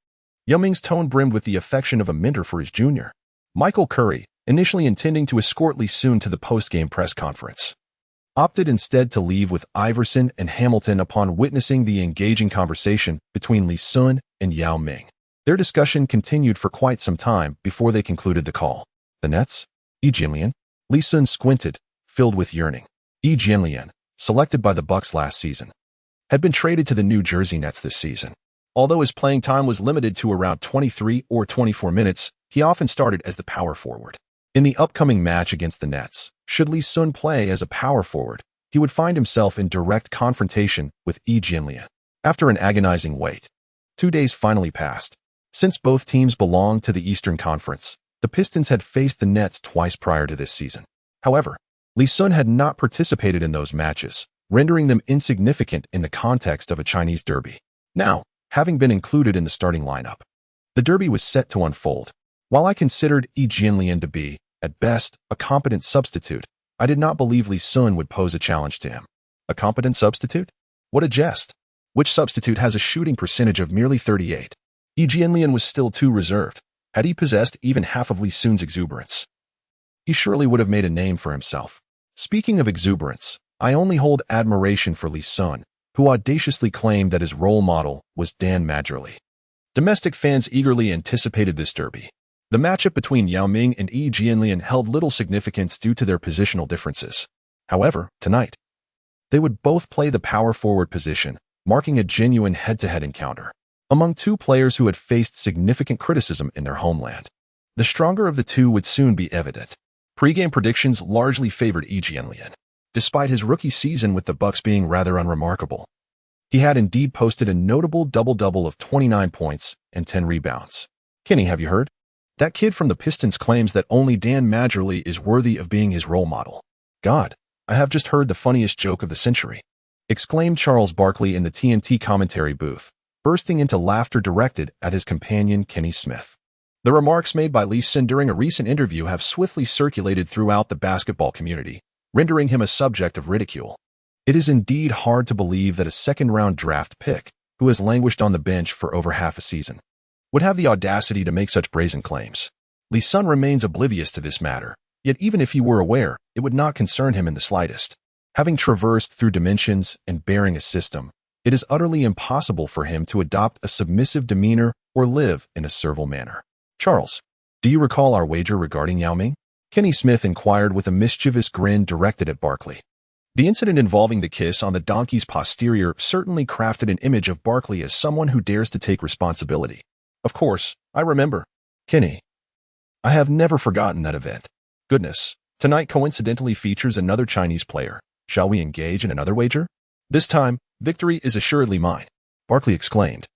Speaker 1: Yao Ming's tone brimmed with the affection of a mentor for his junior. Michael Curry, initially intending to escort Lee Sun to the post-game press conference, opted instead to leave with Iverson and Hamilton upon witnessing the engaging conversation between Lee Sun and Yao Ming. Their discussion continued for quite some time before they concluded the call. The Nets? Yi Jianlian? Lee Sun squinted, filled with yearning. Yi Jianlian, selected by the Bucks last season, had been traded to the New Jersey Nets this season. Although his playing time was limited to around 23 or 24 minutes, he often started as the power forward. In the upcoming match against the Nets, should Lee Sun play as a power forward, he would find himself in direct confrontation with Yi Jianlian. After an agonizing wait, 2 days finally passed. Since both teams belonged to the Eastern Conference, the Pistons had faced the Nets twice prior to this season. However, Lee Sun had not participated in those matches, rendering them insignificant in the context of a Chinese derby. Now, having been included in the starting lineup, the derby was set to unfold. While I considered Yi Jianlian to be, at best, a competent substitute, I did not believe Lee Sun would pose a challenge to him. A competent substitute? What a jest! Which substitute has a shooting percentage of merely 38? Yi Jianlian was still too reserved. Had he possessed even half of Lee Sun's exuberance, he surely would have made a name for himself. Speaking of exuberance, I only hold admiration for Lee Sun, who audaciously claimed that his role model was Dan Majerle. Domestic fans eagerly anticipated this derby. The matchup between Yao Ming and Yi Jianlian held little significance due to their positional differences. However, tonight, they would both play the power forward position, marking a genuine head-to-head encounter among two players who had faced significant criticism in their homeland. The stronger of the two would soon be evident. Pre-game predictions largely favored Yi Jianlian, despite his rookie season with the Bucks being rather unremarkable. He had indeed posted a notable double-double of 29 points and 10 rebounds. Kenny, have you heard? That kid from the Pistons claims that only Dan Majerle is worthy of being his role model. God, I have just heard the funniest joke of the century, exclaimed Charles Barkley in the TNT commentary booth, bursting into laughter directed at his companion Kenny Smith. The remarks made by Lee Sun during a recent interview have swiftly circulated throughout the basketball community, rendering him a subject of ridicule. It is indeed hard to believe that a second-round draft pick, who has languished on the bench for over half a season, would have the audacity to make such brazen claims. Lee Sun remains oblivious to this matter, yet even if he were aware, it would not concern him in the slightest. Having traversed through dimensions and bearing a system, it is utterly impossible for him to adopt a submissive demeanor or live in a servile manner. Charles, do you recall our wager regarding Yao Ming? Kenny Smith inquired with a mischievous grin directed at Barkley. The incident involving the kiss on the donkey's posterior certainly crafted an image of Barkley as someone who dares to take responsibility. Of course, I remember. Kenny, I have never forgotten that event. Goodness, tonight coincidentally features another Chinese player. Shall we engage in another wager? This time, victory is assuredly mine, Barkley exclaimed,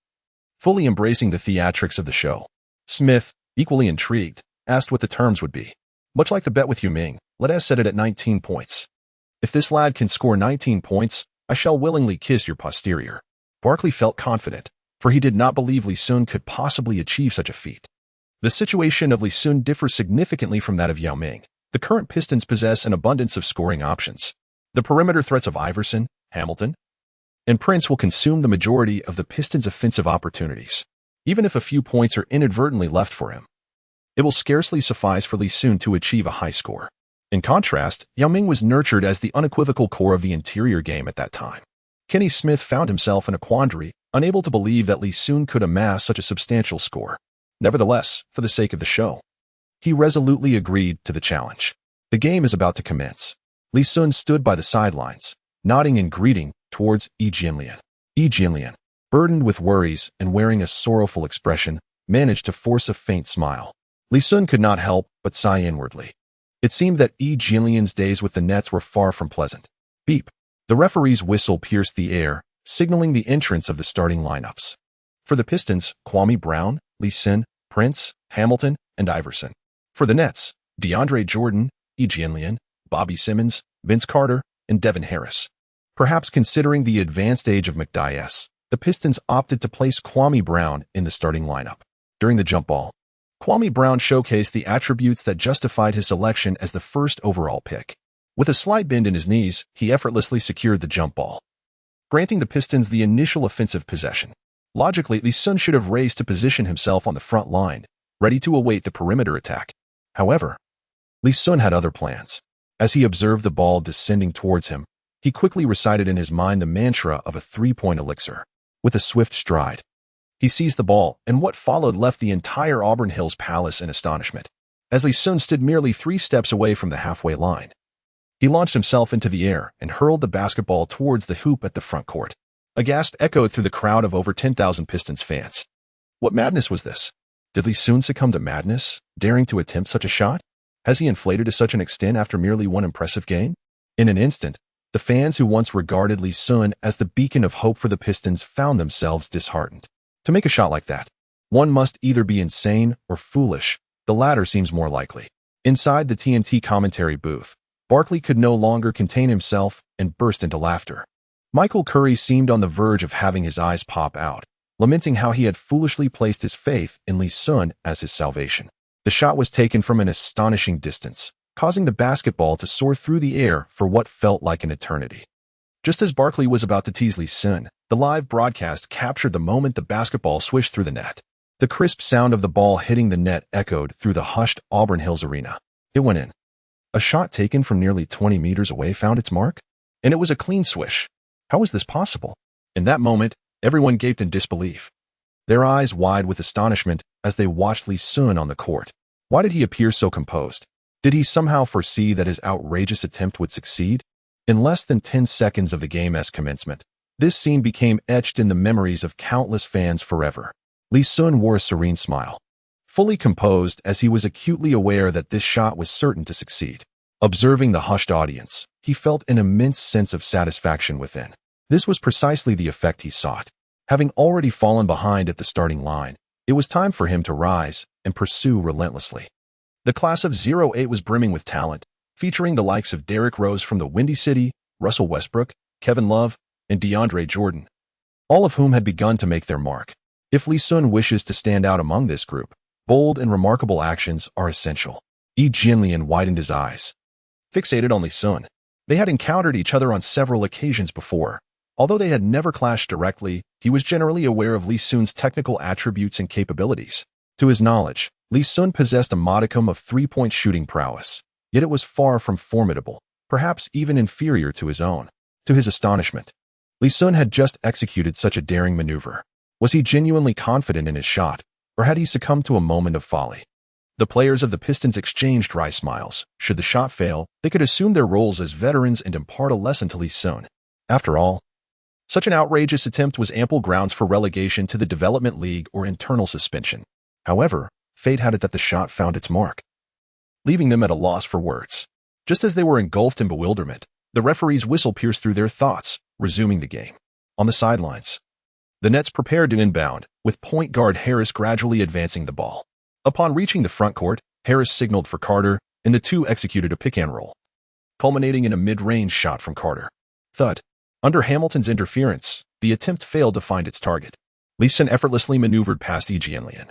Speaker 1: fully embracing the theatrics of the show. Smith, equally intrigued, asked what the terms would be. Much like the bet with Yao Ming, let us set it at 19 points. If this lad can score 19 points, I shall willingly kiss your posterior. Barkley felt confident, for he did not believe Lee Sun could possibly achieve such a feat. The situation of Lee Sun differs significantly from that of Yao Ming. The current Pistons possess an abundance of scoring options. The perimeter threats of Iverson, Hamilton, and Prince will consume the majority of the Pistons' offensive opportunities. Even if a few points are inadvertently left for him, it will scarcely suffice for Lee Sun to achieve a high score. In contrast, Yao Ming was nurtured as the unequivocal core of the interior game at that time. Kenny Smith found himself in a quandary, unable to believe that Lee Sun could amass such a substantial score. Nevertheless, for the sake of the show, he resolutely agreed to the challenge. The game is about to commence. Li Sun stood by the sidelines, nodding in greeting towards Yi Jianlian. Yi Jianlian, burdened with worries and wearing a sorrowful expression, managed to force a faint smile. Li Sun could not help but sigh inwardly. It seemed that Yi Jianlian's days with the Nets were far from pleasant. Beep. The referee's whistle pierced the air, signaling the entrance of the starting lineups. For the Pistons, Kwame Brown, Lee Sin, Prince, Hamilton, and Iverson. For the Nets, DeAndre Jordan, Yi Jianlian, Bobby Simmons, Vince Carter, and Devin Harris. Perhaps considering the advanced age of McDyess, the Pistons opted to place Kwame Brown in the starting lineup. During the jump ball, Kwame Brown showcased the attributes that justified his selection as the first overall pick. With a slight bend in his knees, he effortlessly secured the jump ball, granting the Pistons the initial offensive possession. Logically, Lee Sun should have raced to position himself on the front line, ready to await the perimeter attack. However, Lee Sun had other plans. As he observed the ball descending towards him, he quickly recited in his mind the mantra of a three-point elixir. With a swift stride, he seized the ball, and what followed left the entire Auburn Hills Palace in astonishment. As Lee Sun stood merely 3 steps away from the halfway line, he launched himself into the air and hurled the basketball towards the hoop at the front court. A gasp echoed through the crowd of over 10,000 Pistons fans. What madness was this? Did Lee Sun succumb to madness, daring to attempt such a shot? Has he inflated to such an extent after merely one impressive game? In an instant, the fans who once regarded Lee Sun as the beacon of hope for the Pistons found themselves disheartened. To make a shot like that, one must either be insane or foolish. The latter seems more likely. Inside the TNT commentary booth, Barkley could no longer contain himself and burst into laughter. Michael Curry seemed on the verge of having his eyes pop out, lamenting how he had foolishly placed his faith in Lee Sun as his salvation. The shot was taken from an astonishing distance, causing the basketball to soar through the air for what felt like an eternity. Just as Barkley was about to tease Lee Sun, the live broadcast captured the moment the basketball swished through the net. The crisp sound of the ball hitting the net echoed through the hushed Auburn Hills arena. It went in. A shot taken from nearly 20 meters away found its mark, and it was a clean swish. How was this possible? In that moment, everyone gaped in disbelief, their eyes wide with astonishment as they watched Lee Sun on the court. Why did he appear so composed? Did he somehow foresee that his outrageous attempt would succeed? In less than 10 seconds of the game's commencement, this scene became etched in the memories of countless fans forever. Lee Sun wore a serene smile, fully composed as he was acutely aware that this shot was certain to succeed. Observing the hushed audience, he felt an immense sense of satisfaction within. This was precisely the effect he sought. Having already fallen behind at the starting line, it was time for him to rise and pursue relentlessly. The class of '08 was brimming with talent, featuring the likes of Derrick Rose from the Windy City, Russell Westbrook, Kevin Love, and DeAndre Jordan, all of whom had begun to make their mark. If Lee Sun wishes to stand out among this group, bold and remarkable actions are essential. Yi Jianlian widened his eyes, fixated on Lee Sun. They had encountered each other on several occasions before. Although they had never clashed directly, he was generally aware of Lee Sun's technical attributes and capabilities. To his knowledge, Lee Sun possessed a modicum of three-point shooting prowess, yet it was far from formidable, perhaps even inferior to his own. To his astonishment, Lee Sun had just executed such a daring maneuver. Was he genuinely confident in his shot, or had he succumbed to a moment of folly? The players of the Pistons exchanged dry smiles. Should the shot fail, they could assume their roles as veterans and impart a lesson to Lee Sun. After all, such an outrageous attempt was ample grounds for relegation to the Development League or internal suspension. However, fate had it that the shot found its mark, leaving them at a loss for words. Just as they were engulfed in bewilderment, the referee's whistle pierced through their thoughts, resuming the game. On the sidelines, the Nets prepared to inbound, with point guard Harris gradually advancing the ball. Upon reaching the front court, Harris signaled for Carter, and the two executed a pick-and-roll, culminating in a mid-range shot from Carter. Thud. Under Hamilton's interference, the attempt failed to find its target. Lee Sun effortlessly maneuvered past Yi Jianlian,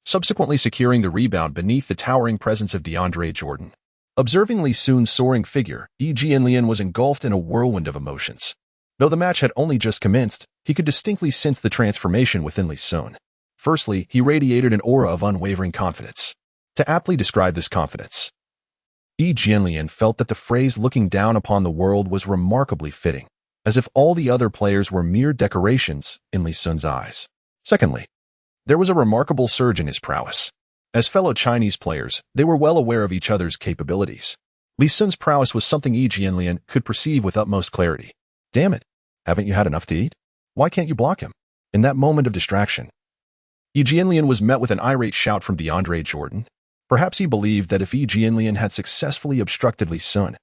Speaker 1: subsequently securing the rebound beneath the towering presence of DeAndre Jordan. Observing Lee Sun's soaring figure, Yi Jianlian was engulfed in a whirlwind of emotions. Though the match had only just commenced, he could distinctly sense the transformation within Lee Sun. Firstly, he radiated an aura of unwavering confidence. To aptly describe this confidence, Yi Jianlian felt that the phrase "looking down upon the world" was remarkably fitting, as if all the other players were mere decorations in Lee Sun's eyes. Secondly, there was a remarkable surge in his prowess. As fellow Chinese players, they were well aware of each other's capabilities. Li Sun's prowess was something Yi Jianlian could perceive with utmost clarity. Damn it, haven't you had enough to eat? Why can't you block him? In that moment of distraction, Yi Jianlian was met with an irate shout from DeAndre Jordan. Perhaps he believed that if Yi Jianlian had successfully obstructed Li Sun,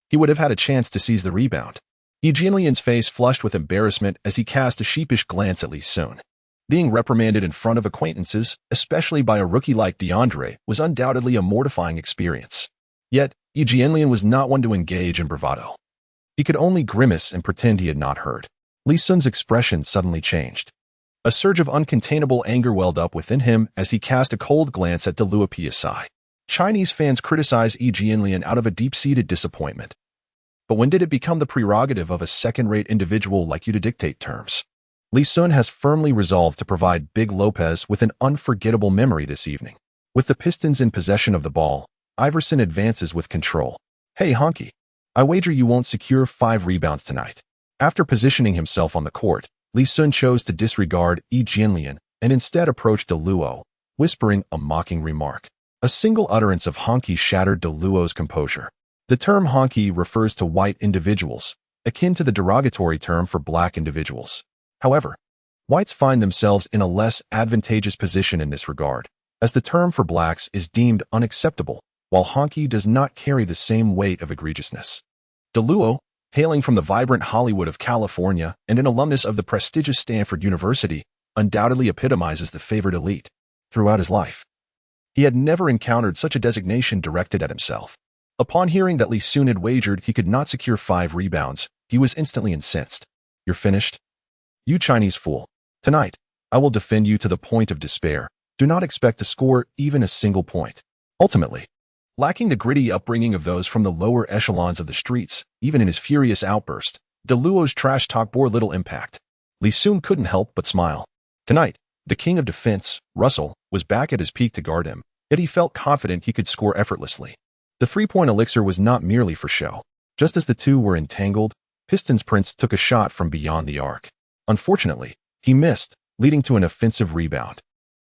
Speaker 1: he would have had a chance to seize the rebound. Yi Jianlian's face flushed with embarrassment as he cast a sheepish glance at Li Sun. Being reprimanded in front of acquaintances, especially by a rookie like DeAndre, was undoubtedly a mortifying experience. Yet, Yi Jianlian was not one to engage in bravado. He could only grimace and pretend he had not heard. Li Sun's expression suddenly changed. A surge of uncontainable anger welled up within him as he cast a cold glance at Luo Psi. Chinese fans criticize Yi Jianlian out of a deep-seated disappointment. But when did it become the prerogative of a second-rate individual like you to dictate terms? Li Sun has firmly resolved to provide Big Lopez with an unforgettable memory this evening. With the Pistons in possession of the ball, Iverson advances with control. Hey, Honky, I wager you won't secure 5 rebounds tonight. After positioning himself on the court, Li Sun chose to disregard Yi Jianlian and instead approached Luo, whispering a mocking remark. A single utterance of honky shattered Luo's composure. The term honky refers to white individuals, akin to the derogatory term for black individuals. However, whites find themselves in a less advantageous position in this regard, as the term for blacks is deemed unacceptable, while honky does not carry the same weight of egregiousness. Luo, hailing from the vibrant Hollywood of California and an alumnus of the prestigious Stanford University, undoubtedly epitomizes the favored elite. Throughout his life, he had never encountered such a designation directed at himself. Upon hearing that Li Sun had wagered he could not secure 5 rebounds, he was instantly incensed. You're finished? You Chinese fool. Tonight, I will defend you to the point of despair. Do not expect to score even a single point. Ultimately, lacking the gritty upbringing of those from the lower echelons of the streets, even in his furious outburst, Luo's trash talk bore little impact. Li Sun couldn't help but smile. Tonight, the king of defense, Russell, was back at his peak to guard him, yet he felt confident he could score effortlessly. The three-point elixir was not merely for show. Just as the two were entangled, Pistons Prince took a shot from beyond the arc. Unfortunately, he missed, leading to an offensive rebound.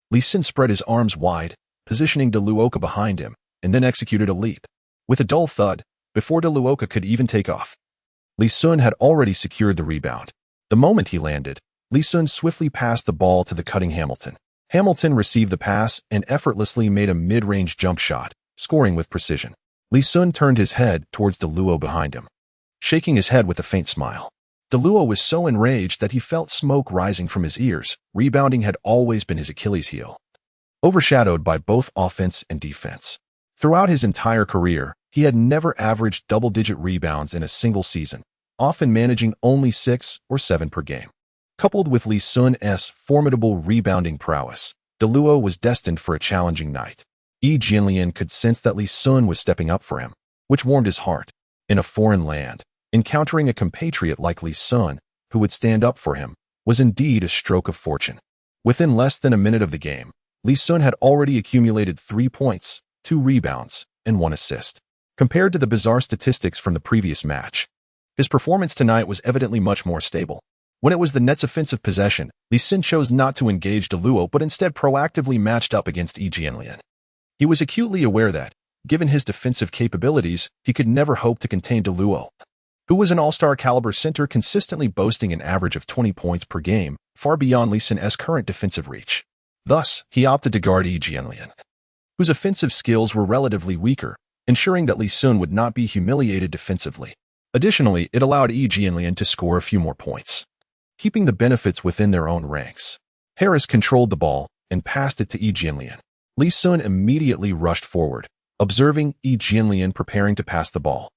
Speaker 1: Li Sun spread his arms wide, positioning Luoka behind him, and then executed a leap. With a dull thud, before Luoka could even take off, Li Sun had already secured the rebound. The moment he landed, Li Sun swiftly passed the ball to the cutting Hamilton. Hamilton received the pass and effortlessly made a mid-range jump shot, scoring with precision. Li Sun turned his head towards Luo behind him, shaking his head with a faint smile. Luo was so enraged that he felt smoke rising from his ears. Rebounding had always been his Achilles heel, overshadowed by both offense and defense. Throughout his entire career, he had never averaged double-digit rebounds in a single season, often managing only 6 or 7 per game. Coupled with Li Sun's formidable rebounding prowess, Luo was destined for a challenging night. Yi Jianlian could sense that Li Sun was stepping up for him, which warmed his heart. In a foreign land, encountering a compatriot like Li Sun, who would stand up for him, was indeed a stroke of fortune. Within less than a minute of the game, Li Sun had already accumulated 3 points, 2 rebounds, and 1 assist. Compared to the bizarre statistics from the previous match, his performance tonight was evidently much more stable. When it was the Nets' offensive possession, Li Sun chose not to engage Luo but instead proactively matched up against Yi Jianlian. He was acutely aware that, given his defensive capabilities, he could never hope to contain Luo, who was an all-star caliber center consistently boasting an average of 20 points per game, far beyond Li Sun's current defensive reach. Thus, he opted to guard Yi Jianlian, whose offensive skills were relatively weaker, ensuring that Li Sun would not be humiliated defensively. Additionally, it allowed Yi Jianlian to score a few more points, keeping the benefits within their own ranks. Harris controlled the ball and passed it to Yi Jianlian. Li Sun immediately rushed forward, observing Yi Jianlian preparing to pass the ball,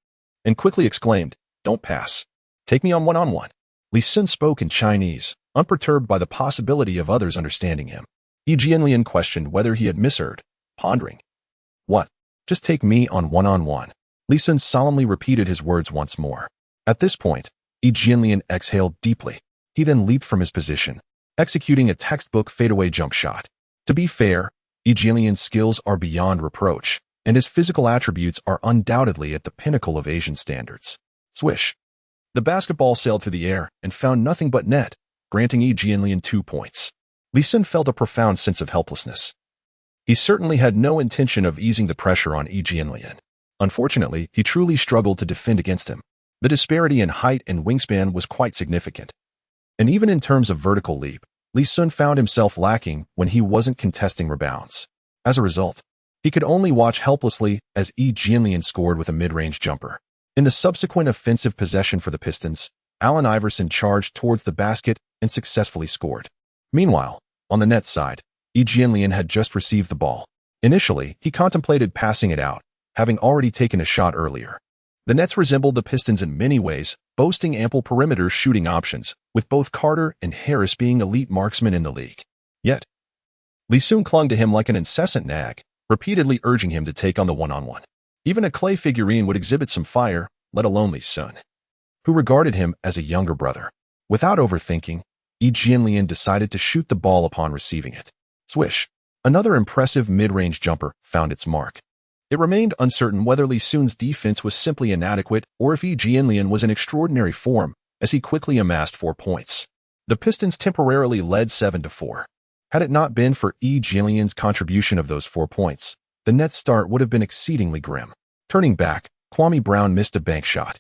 Speaker 1: and quickly exclaimed, "Don't pass. Take me on one-on-one." Li Sun spoke in Chinese, unperturbed by the possibility of others understanding him. Yi Jianlian questioned whether he had misheard, pondering. "What? Just take me on one-on-one." Li Sun solemnly repeated his words once more. At this point, Yi Jianlian exhaled deeply. He then leaped from his position, executing a textbook fadeaway jump shot. To be fair, Yi Jianlian's skills are beyond reproach, and his physical attributes are undoubtedly at the pinnacle of Asian standards. Swish. The basketball sailed through the air and found nothing but net, granting Yi Jianlian 2 points. Li Sun felt a profound sense of helplessness. He certainly had no intention of easing the pressure on Yi Jianlian. Unfortunately, he truly struggled to defend against him. The disparity in height and wingspan was quite significant. And even in terms of vertical leap, Lee Sun found himself lacking when he wasn't contesting rebounds. As a result, he could only watch helplessly as Yi Jianlian scored with a mid-range jumper. In the subsequent offensive possession for the Pistons, Allen Iverson charged towards the basket and successfully scored. Meanwhile, on the Nets side, Yi Jianlian had just received the ball. Initially, he contemplated passing it out, having already taken a shot earlier. The Nets resembled the Pistons in many ways, boasting ample perimeter shooting options, with both Carter and Harris being elite marksmen in the league. Yet, Lee Sun clung to him like an incessant nag, repeatedly urging him to take on the one-on-one. Even a clay figurine would exhibit some fire, let alone Lee Sun, who regarded him as a younger brother. Without overthinking, Yi Jianlian decided to shoot the ball upon receiving it. Swish! Another impressive mid-range jumper found its mark. It remained uncertain whether Lee Sun's defense was simply inadequate or if Yi Jianlian was in extraordinary form, as he quickly amassed 4 points. The Pistons temporarily led 7-4. Had it not been for Yi Jianlian's contribution of those 4 points, the Nets' start would have been exceedingly grim. Turning back, Kwame Brown missed a bank shot.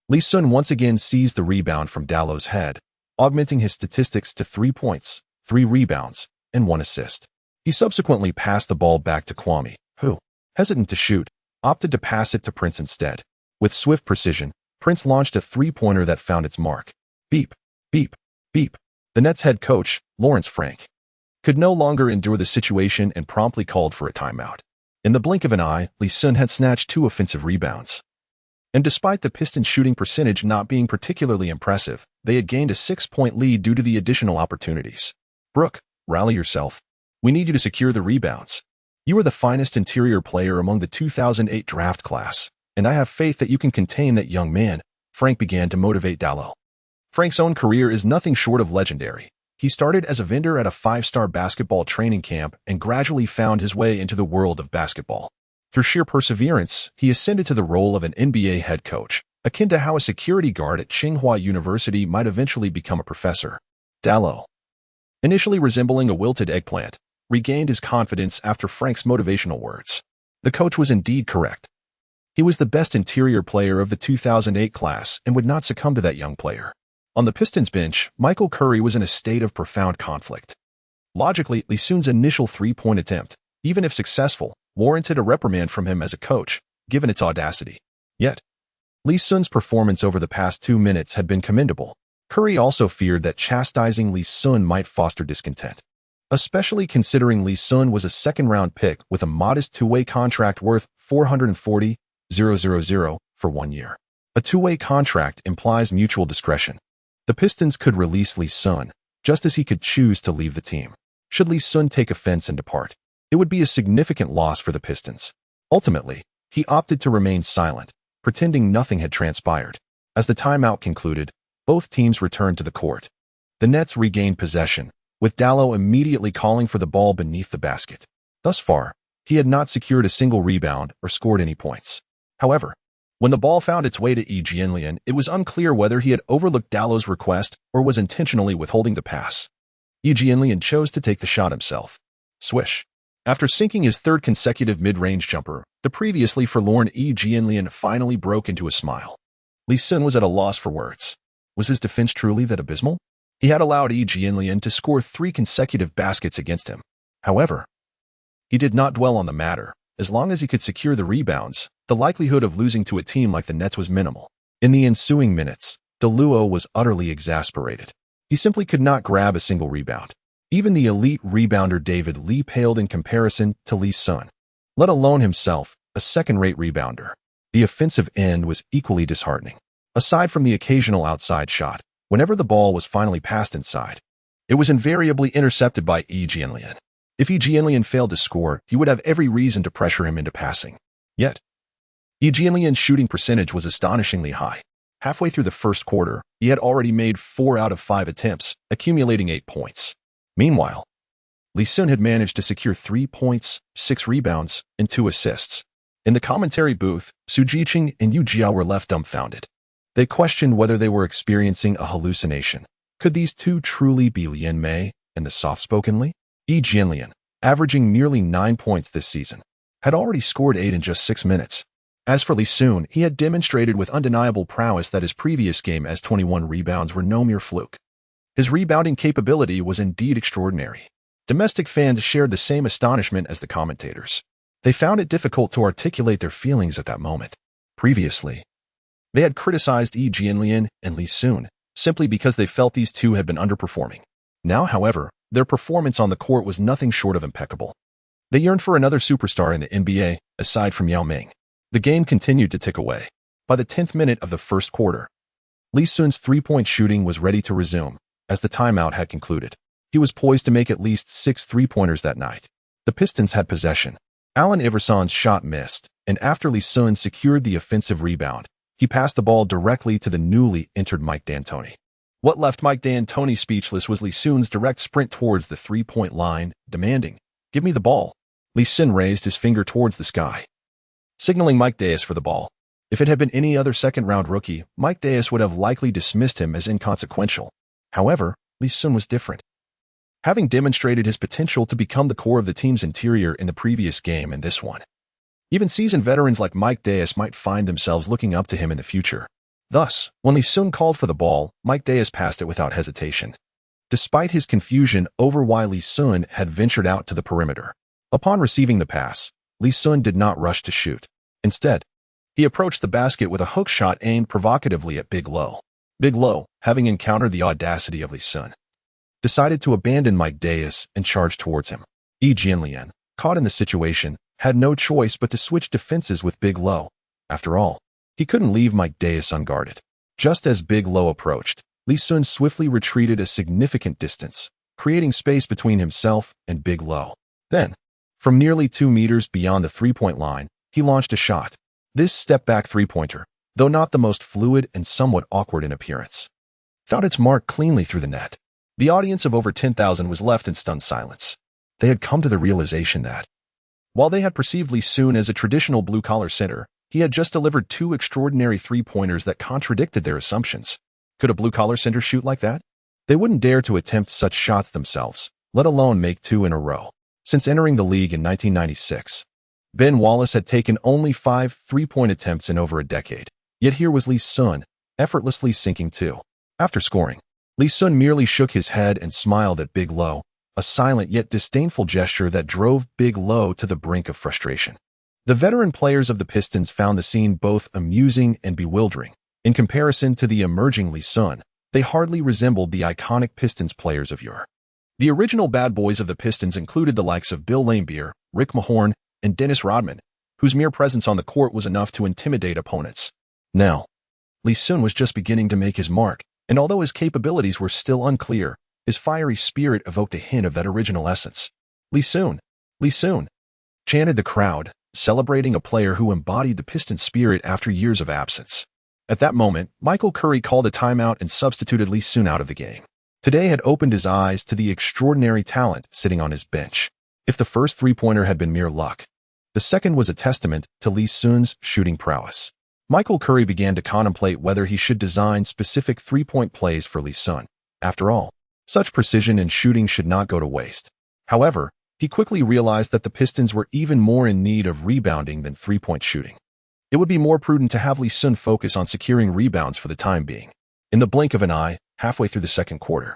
Speaker 1: Lee Sun once again seized the rebound from Dallow's head, augmenting his statistics to 3 points, 3 rebounds, and 1 assist. He subsequently passed the ball back to Kwame, who, hesitant to shoot, opted to pass it to Prince instead. With swift precision, Prince launched a three-pointer that found its mark. Beep, beep, beep. The Nets head coach, Lawrence Frank, could no longer endure the situation and promptly called for a timeout. In the blink of an eye, Lee Sun had snatched 2 offensive rebounds. And despite the Pistons' shooting percentage not being particularly impressive, they had gained a 6-point lead due to the additional opportunities. Brooke, rally yourself. We need you to secure the rebounds. You are the finest interior player among the 2008 draft class, and I have faith that you can contain that young man, Frank began to motivate Dallow. Frank's own career is nothing short of legendary. He started as a vendor at a 5-star basketball training camp and gradually found his way into the world of basketball. Through sheer perseverance, he ascended to the role of an NBA head coach, akin to how a security guard at Tsinghua University might eventually become a professor. Dallow, initially resembling a wilted eggplant, regained his confidence after Frank's motivational words. The coach was indeed correct. He was the best interior player of the 2008 class and would not succumb to that young player. On the Pistons bench, Michael Curry was in a state of profound conflict. Logically, Lee Sun's initial 3-point attempt, even if successful, warranted a reprimand from him as a coach, given its audacity. Yet, Lee Sun's performance over the past 2 minutes had been commendable. Curry also feared that chastising Lee Sun might foster discontent, especially considering Lee Sun was a second-round pick with a modest 2-way contract worth $440,000 for 1 year. A 2-way contract implies mutual discretion. The Pistons could release Lee Sun, just as he could choose to leave the team. Should Lee Sun take offense and depart, it would be a significant loss for the Pistons. Ultimately, he opted to remain silent, pretending nothing had transpired. As the timeout concluded, both teams returned to the court. The Nets regained possession, with Dallow immediately calling for the ball beneath the basket. Thus far, he had not secured a single rebound or scored any points. However, when the ball found its way to Yi Jianlian, it was unclear whether he had overlooked Dallow's request or was intentionally withholding the pass. Yi Jianlian chose to take the shot himself. Swish. After sinking his 3rd consecutive mid-range jumper, the previously forlorn Yi Jianlian finally broke into a smile. Lee Sun was at a loss for words. Was his defense truly that abysmal? He had allowed Yi Jianlian to score 3 consecutive baskets against him. However, he did not dwell on the matter. As long as he could secure the rebounds, the likelihood of losing to a team like the Nets was minimal. In the ensuing minutes, Dallow was utterly exasperated. He simply could not grab a single rebound. Even the elite rebounder David Lee paled in comparison to Lee Sun, let alone himself, a second-rate rebounder. The offensive end was equally disheartening. Aside from the occasional outside shot, whenever the ball was finally passed inside, it was invariably intercepted by Yi Jianlian. If Yi Jianlian failed to score, he would have every reason to pressure him into passing. Yet, Yi Jianlian's shooting percentage was astonishingly high. Halfway through the first quarter, he had already made 4 out of 5 attempts, accumulating 8 points. Meanwhile, Lee Sun had managed to secure 3 points, 6 rebounds, and 2 assists. In the commentary booth, Su Jiqing and Yu Jiao were left dumbfounded. They questioned whether they were experiencing a hallucination. Could these two truly be Lian Mei and the soft-spoken Lee? Yi Jianlian, averaging nearly 9 points this season, had already scored 8 in just 6 minutes. As for Lee Sun, he had demonstrated with undeniable prowess that his previous game as 21 rebounds were no mere fluke. His rebounding capability was indeed extraordinary. Domestic fans shared the same astonishment as the commentators. They found it difficult to articulate their feelings at that moment. Previously, they had criticized Yi Jianlian and Lee Sun simply because they felt these two had been underperforming. Now, however, their performance on the court was nothing short of impeccable. They yearned for another superstar in the NBA, aside from Yao Ming. The game continued to tick away. By the 10th minute of the first quarter, Lee Sun's three-point shooting was ready to resume, as the timeout had concluded. He was poised to make at least 6 three-pointers that night. The Pistons had possession. Allen Iverson's shot missed, and after Lee Sun secured the offensive rebound, he passed the ball directly to the newly entered Mike D'Antoni. What left Mike D'Antoni speechless was Lee Sun's direct sprint towards the three-point line, demanding, "Give me the ball." Lee Sun raised his finger towards the sky, signaling Mike Deas for the ball. If it had been any other second-round rookie, Mike Deas would have likely dismissed him as inconsequential. However, Lee Sun was different. Having demonstrated his potential to become the core of the team's interior in the previous game and this one, even seasoned veterans like Mike Deas might find themselves looking up to him in the future. Thus, when Lee Sun called for the ball, Mike Deas passed it without hesitation. Despite his confusion over why Lee Sun had ventured out to the perimeter, upon receiving the pass, Lee Sun did not rush to shoot. Instead, he approached the basket with a hook shot aimed provocatively at Big Lo. Big Lo, having encountered the audacity of Lee Sun, decided to abandon Mike Deas and charge towards him. Yi Jianlian, caught in the situation, had no choice but to switch defenses with Big Lo. After all, he couldn't leave Mike Deas unguarded. Just as Big Lo approached, Lee Sun swiftly retreated a significant distance, creating space between himself and Big Lo. Then, from nearly 2 meters beyond the three-point line, he launched a shot. This step-back three-pointer, though not the most fluid and somewhat awkward in appearance, found its mark cleanly through the net. The audience of over 10,000 was left in stunned silence. They had come to the realization that, while they had perceived Lee Sun as a traditional blue-collar center, he had just delivered 2 extraordinary three-pointers that contradicted their assumptions. Could a blue-collar center shoot like that? They wouldn't dare to attempt such shots themselves, let alone make 2 in a row. Since entering the league in 1996, Ben Wallace had taken only 5 three-point attempts in over a decade. Yet here was Lee Sun, effortlessly sinking 2. After scoring, Lee Sun merely shook his head and smiled at Big Lo, a silent yet disdainful gesture that drove Big Lo to the brink of frustration. The veteran players of the Pistons found the scene both amusing and bewildering. In comparison to the emerging Lee Sun, they hardly resembled the iconic Pistons players of yore. The original bad boys of the Pistons included the likes of Bill Laimbeer, Rick Mahorn, and Dennis Rodman, whose mere presence on the court was enough to intimidate opponents. Now, Lee Sun was just beginning to make his mark, and although his capabilities were still unclear, his fiery spirit evoked a hint of that original essence. "Lee Sun! Lee Sun!" chanted the crowd, celebrating a player who embodied the Pistons' spirit after years of absence. At that moment, Michael Curry called a timeout and substituted Lee Sun out of the game. Today had opened his eyes to the extraordinary talent sitting on his bench. If the first three-pointer had been mere luck, the second was a testament to Lee Sun's shooting prowess. Michael Curry began to contemplate whether he should design specific three-point plays for Lee Sun. After all, such precision in shooting should not go to waste. However, he quickly realized that the Pistons were even more in need of rebounding than three-point shooting. It would be more prudent to have Lee Sun focus on securing rebounds for the time being. In the blink of an eye, halfway through the second quarter,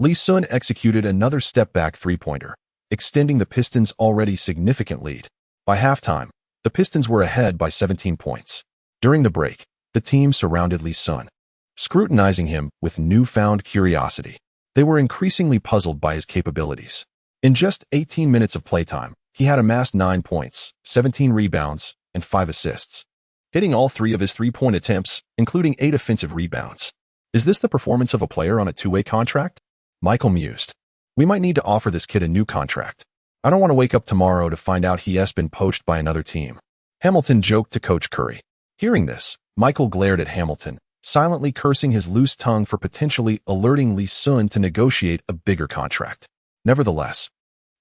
Speaker 1: Lee Sun executed another step-back three-pointer, extending the Pistons' already significant lead. By halftime, the Pistons were ahead by 17 points. During the break, the team surrounded Lee Sun, scrutinizing him with newfound curiosity. They were increasingly puzzled by his capabilities. In just 18 minutes of playtime, he had amassed 9 points, 17 rebounds, and 5 assists, hitting all 3 of his three-point attempts, including 8 offensive rebounds. Is this the performance of a player on a two-way contract? Michael mused. We might need to offer this kid a new contract. I don't want to wake up tomorrow to find out he has been poached by another team. Hamilton joked to Coach Curry. Hearing this, Michael glared at Hamilton, silently cursing his loose tongue for potentially alerting Lee Sun to negotiate a bigger contract. Nevertheless,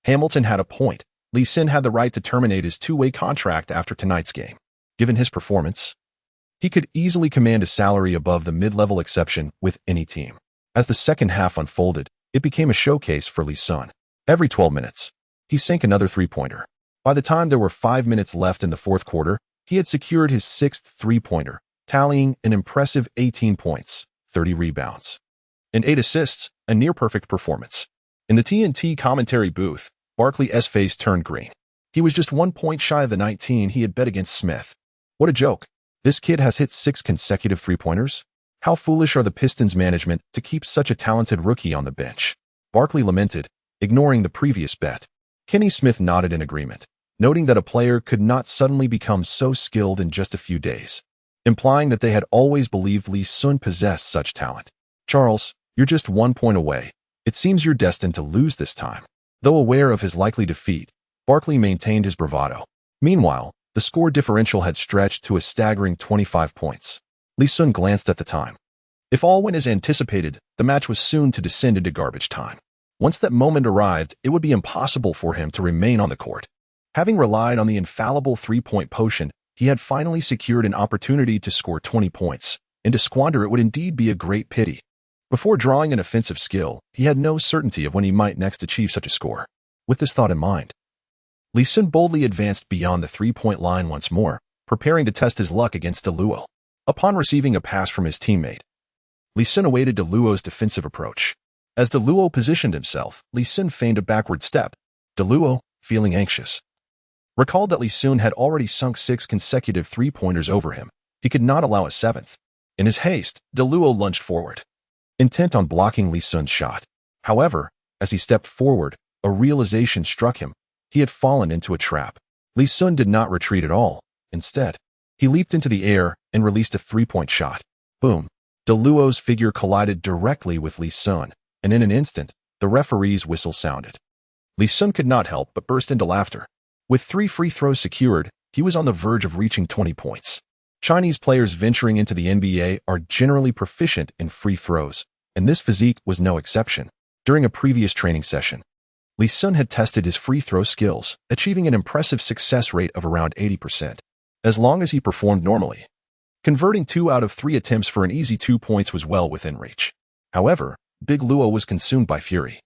Speaker 1: Hamilton had a point. Lee Sun had the right to terminate his two-way contract after tonight's game. Given his performance, he could easily command a salary above the mid-level exception with any team. As the second half unfolded, it became a showcase for Lee Sun. Every 12 minutes, he sank another three-pointer. By the time there were 5 minutes left in the fourth quarter, He had secured his sixth three-pointer, tallying an impressive 18 points, 30 rebounds, and 8 assists, a near-perfect performance. In the TNT commentary booth, Barkley's face turned green. He was just 1 point shy of the 19 he had bet against Smith. What a joke. This kid has hit 6 consecutive three-pointers? How foolish are the Pistons management to keep such a talented rookie on the bench? Barkley lamented, ignoring the previous bet. Kenny Smith nodded in agreement, noting that a player could not suddenly become so skilled in just a few days, implying that they had always believed Lee Sun possessed such talent. Charles, you're just 1 point away. It seems you're destined to lose this time. Though aware of his likely defeat, Barkley maintained his bravado. Meanwhile, the score differential had stretched to a staggering 25 points. Lee Sun glanced at the time. If all went as anticipated, the match was soon to descend into garbage time. Once that moment arrived, it would be impossible for him to remain on the court. Having relied on the infallible three-point potion, he had finally secured an opportunity to score 20 points, and to squander it would indeed be a great pity. Before drawing an offensive skill, he had no certainty of when he might next achieve such a score. With this thought in mind, Lee Sun boldly advanced beyond the three-point line once more, preparing to test his luck against DeLuo. Upon receiving a pass from his teammate, Lee Sun awaited DeLuo's defensive approach. As DeLuo positioned himself, Lee Sun feigned a backward step. DeLuo, feeling anxious, recalled that Lee Sun had already sunk 6 consecutive three-pointers over him. He could not allow a 7th. In his haste, DeLuo lunged forward, intent on blocking Lee Sun's shot. However, as he stepped forward, a realization struck him. He had fallen into a trap. Lee Sun did not retreat at all. Instead, he leaped into the air and released a three-point shot. Boom. DeLuo's figure collided directly with Lee Sun, and in an instant, the referee's whistle sounded. Lee Sun could not help but burst into laughter. With 3 free throws secured, he was on the verge of reaching 20 points. Chinese players venturing into the NBA are generally proficient in free throws, and this physique was no exception. During a previous training session, Lee Sun had tested his free throw skills, achieving an impressive success rate of around 80%. As long as he performed normally, converting 2 out of 3 attempts for an easy 2 points was well within reach. However, Big Luo was consumed by fury.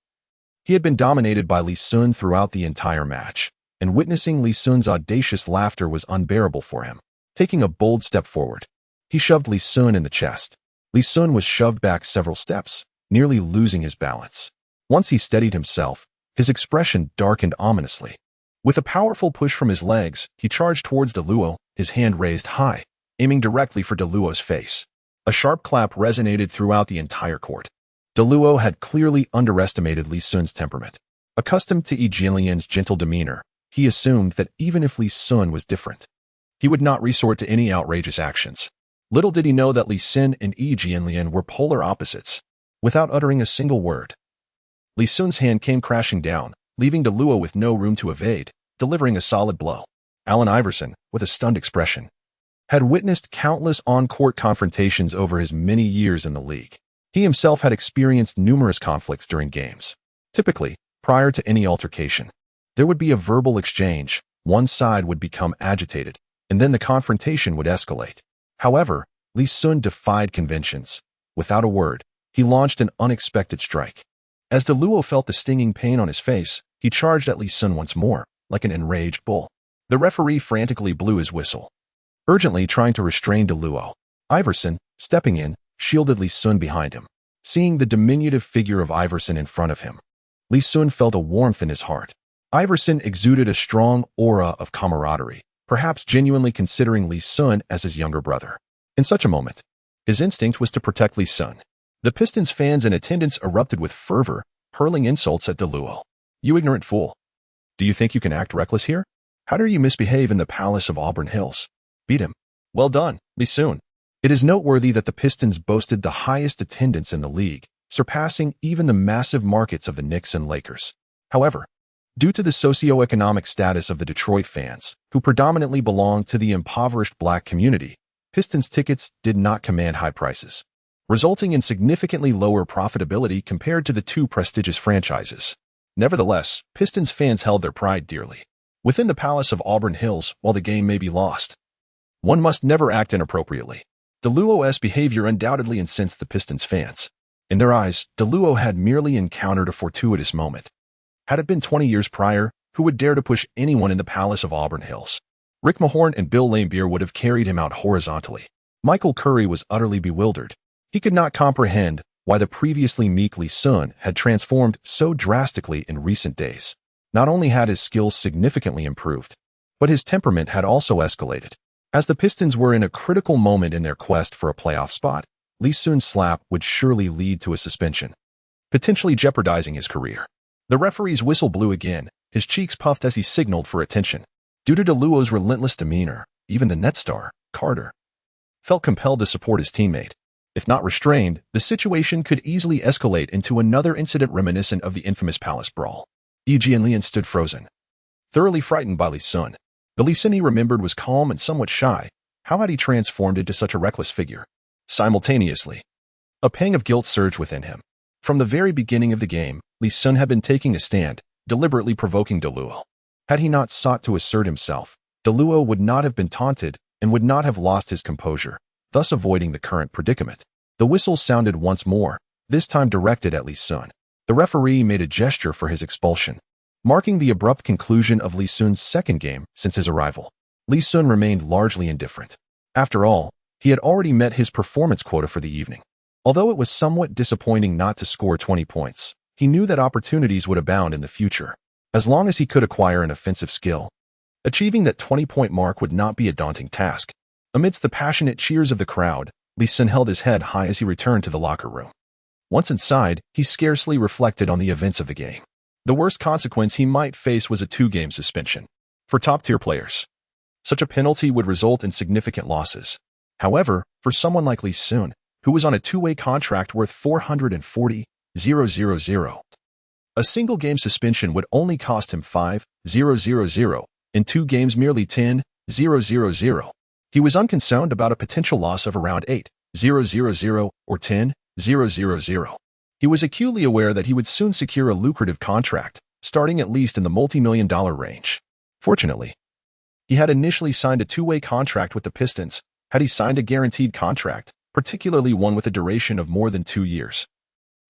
Speaker 1: He had been dominated by Lee Sun throughout the entire match, and witnessing Lee Sun's audacious laughter was unbearable for him. Taking a bold step forward, he shoved Lee Sun in the chest. Lee Sun was shoved back several steps, nearly losing his balance. Once he steadied himself, his expression darkened ominously. With a powerful push from his legs, he charged towards DeLuo, his hand raised high, aiming directly for DeLuo's face. A sharp clap resonated throughout the entire court. DeLuo had clearly underestimated Lee Sun's temperament. Accustomed to Yi Jianlian's gentle demeanor, he assumed that even if Lee Sun was different, he would not resort to any outrageous actions. Little did he know that Lee Sun and Yi Jianlian were polar opposites. Without uttering a single word, Lee Sun's hand came crashing down, leaving DeLuo with no room to evade, delivering a solid blow. Allen Iverson, with a stunned expression, had witnessed countless on-court confrontations over his many years in the league. He himself had experienced numerous conflicts during games. Typically, prior to any altercation, there would be a verbal exchange, one side would become agitated, and then the confrontation would escalate. However, Lee Sun defied conventions. Without a word, he launched an unexpected strike. As DeLuo felt the stinging pain on his face, he charged at Lee Sun once more, like an enraged bull. The referee frantically blew his whistle, urgently trying to restrain DeLuo. Iverson, stepping in, shielded Lee Sun behind him. Seeing the diminutive figure of Iverson in front of him, Lee Sun felt a warmth in his heart. Iverson exuded a strong aura of camaraderie, perhaps genuinely considering Lee Sun as his younger brother. In such a moment, his instinct was to protect Lee Sun. The Pistons fans in attendance erupted with fervor, hurling insults at DeLuo. "You ignorant fool. Do you think you can act reckless here? How dare you misbehave in the palace of Auburn Hills? Beat him. Well done, Lee Sun." It is noteworthy that the Pistons boasted the highest attendance in the league, surpassing even the massive markets of the Knicks and Lakers. However, due to the socioeconomic status of the Detroit fans, who predominantly belong to the impoverished black community, Pistons tickets did not command high prices, resulting in significantly lower profitability compared to the 2 prestigious franchises. Nevertheless, Pistons fans held their pride dearly. Within the palace of Auburn Hills, while the game may be lost, one must never act inappropriately. DeLuo's behavior undoubtedly incensed the Pistons fans. In their eyes, DeLuo had merely encountered a fortuitous moment. Had it been 20 years prior, who would dare to push anyone in the palace of Auburn Hills? Rick Mahorn and Bill Laimbeer would have carried him out horizontally. Michael Curry was utterly bewildered. He could not comprehend why the previously meek Lee Sun had transformed so drastically in recent days. Not only had his skills significantly improved, but his temperament had also escalated. As the Pistons were in a critical moment in their quest for a playoff spot, Lee Sun's slap would surely lead to a suspension, potentially jeopardizing his career. The referee's whistle blew again, his cheeks puffed as he signaled for attention. Due to DeLuo's relentless demeanor, even the net star, Carter, felt compelled to support his teammate. If not restrained, the situation could easily escalate into another incident reminiscent of the infamous Palace Brawl. Yi Jianlian stood frozen, thoroughly frightened by Lee Sun. The Lee Sun he remembered was calm and somewhat shy. How had he transformed into such a reckless figure? Simultaneously, a pang of guilt surged within him. From the very beginning of the game, Lee Sun had been taking a stand, deliberately provoking DeLuo. Had he not sought to assert himself, DeLuo would not have been taunted and would not have lost his composure, thus avoiding the current predicament. The whistle sounded once more, this time directed at Lee Sun. The referee made a gesture for his expulsion, marking the abrupt conclusion of Lee Sun's second game since his arrival. Lee Sun remained largely indifferent. After all, he had already met his performance quota for the evening. Although it was somewhat disappointing not to score 20 points, he knew that opportunities would abound in the future, as long as he could acquire an offensive skill. Achieving that 20-point mark would not be a daunting task. Amidst the passionate cheers of the crowd, Lee Sun held his head high as he returned to the locker room. Once inside, he scarcely reflected on the events of the game. The worst consequence he might face was a 2-game suspension. For top-tier players, such a penalty would result in significant losses. However, for someone like Lee Sun, who was on a 2-way contract worth $440,000, a single-game suspension would only cost him $5,000, in 2 games merely $10,000. He was unconcerned about a potential loss of around $8,000 or $10,000. He was acutely aware that he would soon secure a lucrative contract, starting at least in the multi-million-dollar range. Fortunately, he had initially signed a 2-way contract with the Pistons. Had he signed a guaranteed contract, particularly one with a duration of more than 2 years,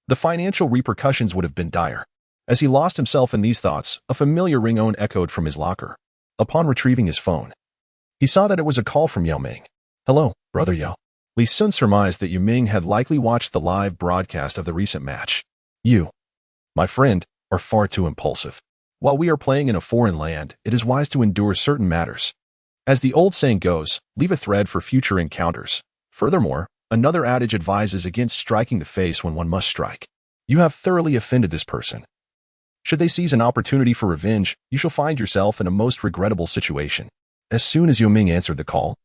Speaker 1: the financial repercussions would have been dire. As he lost himself in these thoughts, a familiar ringtone echoed from his locker. Upon retrieving his phone, he saw that it was a call from Yao Ming. "Hello, brother Yao." Lee Sun surmised that Yao Ming had likely watched the live broadcast of the recent match. "You, my friend, are far too impulsive. While we are playing in a foreign land, it is wise to endure certain matters. As the old saying goes, leave a thread for future encounters. Furthermore, another adage advises against striking the face when one must strike. You have thoroughly offended this person. Should they seize an opportunity for revenge, you shall find yourself in a most regrettable situation." As soon as Yao Ming answered the call,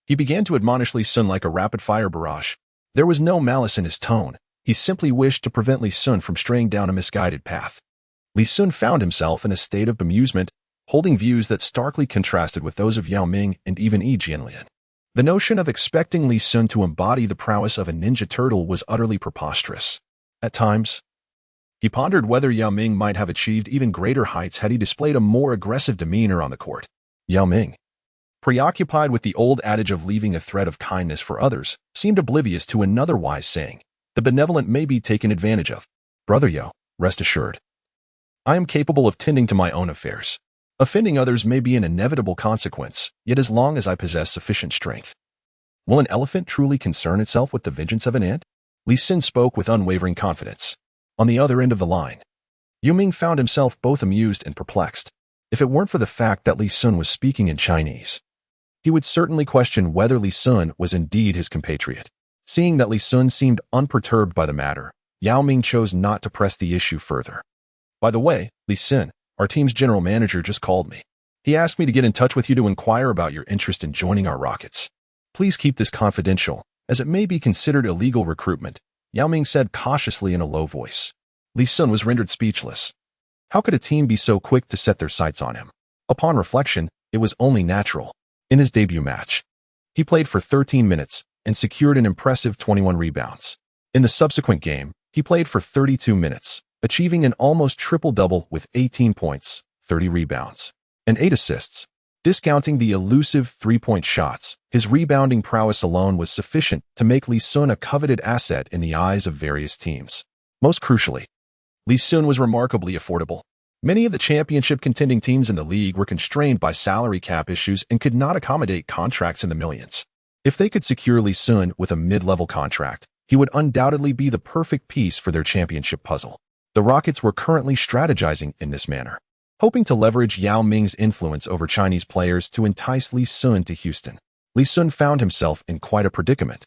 Speaker 1: he began to admonish Lee Sun like a rapid-fire barrage. There was no malice in his tone. He simply wished to prevent Lee Sun from straying down a misguided path. Lee Sun found himself in a state of bemusement, holding views that starkly contrasted with those of Yao Ming and even Yi Jianlian. The notion of expecting Lee Sun to embody the prowess of a ninja turtle was utterly preposterous. At times, he pondered whether Yao Ming might have achieved even greater heights had he displayed a more aggressive demeanor on the court. Yao Ming, preoccupied with the old adage of leaving a thread of kindness for others, seemed oblivious to another wise saying: "The benevolent may be taken advantage of." "Brother Yao, rest assured, I am capable of tending to my own affairs. Offending others may be an inevitable consequence, yet as long as I possess sufficient strength. Will an elephant truly concern itself with the vengeance of an ant?" Lee Sun spoke with unwavering confidence. On the other end of the line, Yao Ming found himself both amused and perplexed. If it weren't for the fact that Lee Sun was speaking in Chinese, he would certainly question whether Lee Sun was indeed his compatriot. Seeing that Lee Sun seemed unperturbed by the matter, Yao Ming chose not to press the issue further. "By the way, Lee Sun, our team's general manager just called me. He asked me to get in touch with you to inquire about your interest in joining our Rockets. Please keep this confidential, as it may be considered illegal recruitment," Yao Ming said cautiously in a low voice. Lee Sun was rendered speechless. How could a team be so quick to set their sights on him? Upon reflection, it was only natural. In his debut match, he played for 13 minutes and secured an impressive 21 rebounds. In the subsequent game, he played for 32 minutes, achieving an almost triple-double with 18 points, 30 rebounds, and 8 assists. Discounting the elusive three-point shots, his rebounding prowess alone was sufficient to make Lee Sun a coveted asset in the eyes of various teams. Most crucially, Lee Sun was remarkably affordable. Many of the championship contending teams in the league were constrained by salary cap issues and could not accommodate contracts in the millions. If they could secure Lee Sun with a mid-level contract, he would undoubtedly be the perfect piece for their championship puzzle. The Rockets were currently strategizing in this manner, hoping to leverage Yao Ming's influence over Chinese players to entice Lee Sun to Houston. Lee Sun found himself in quite a predicament.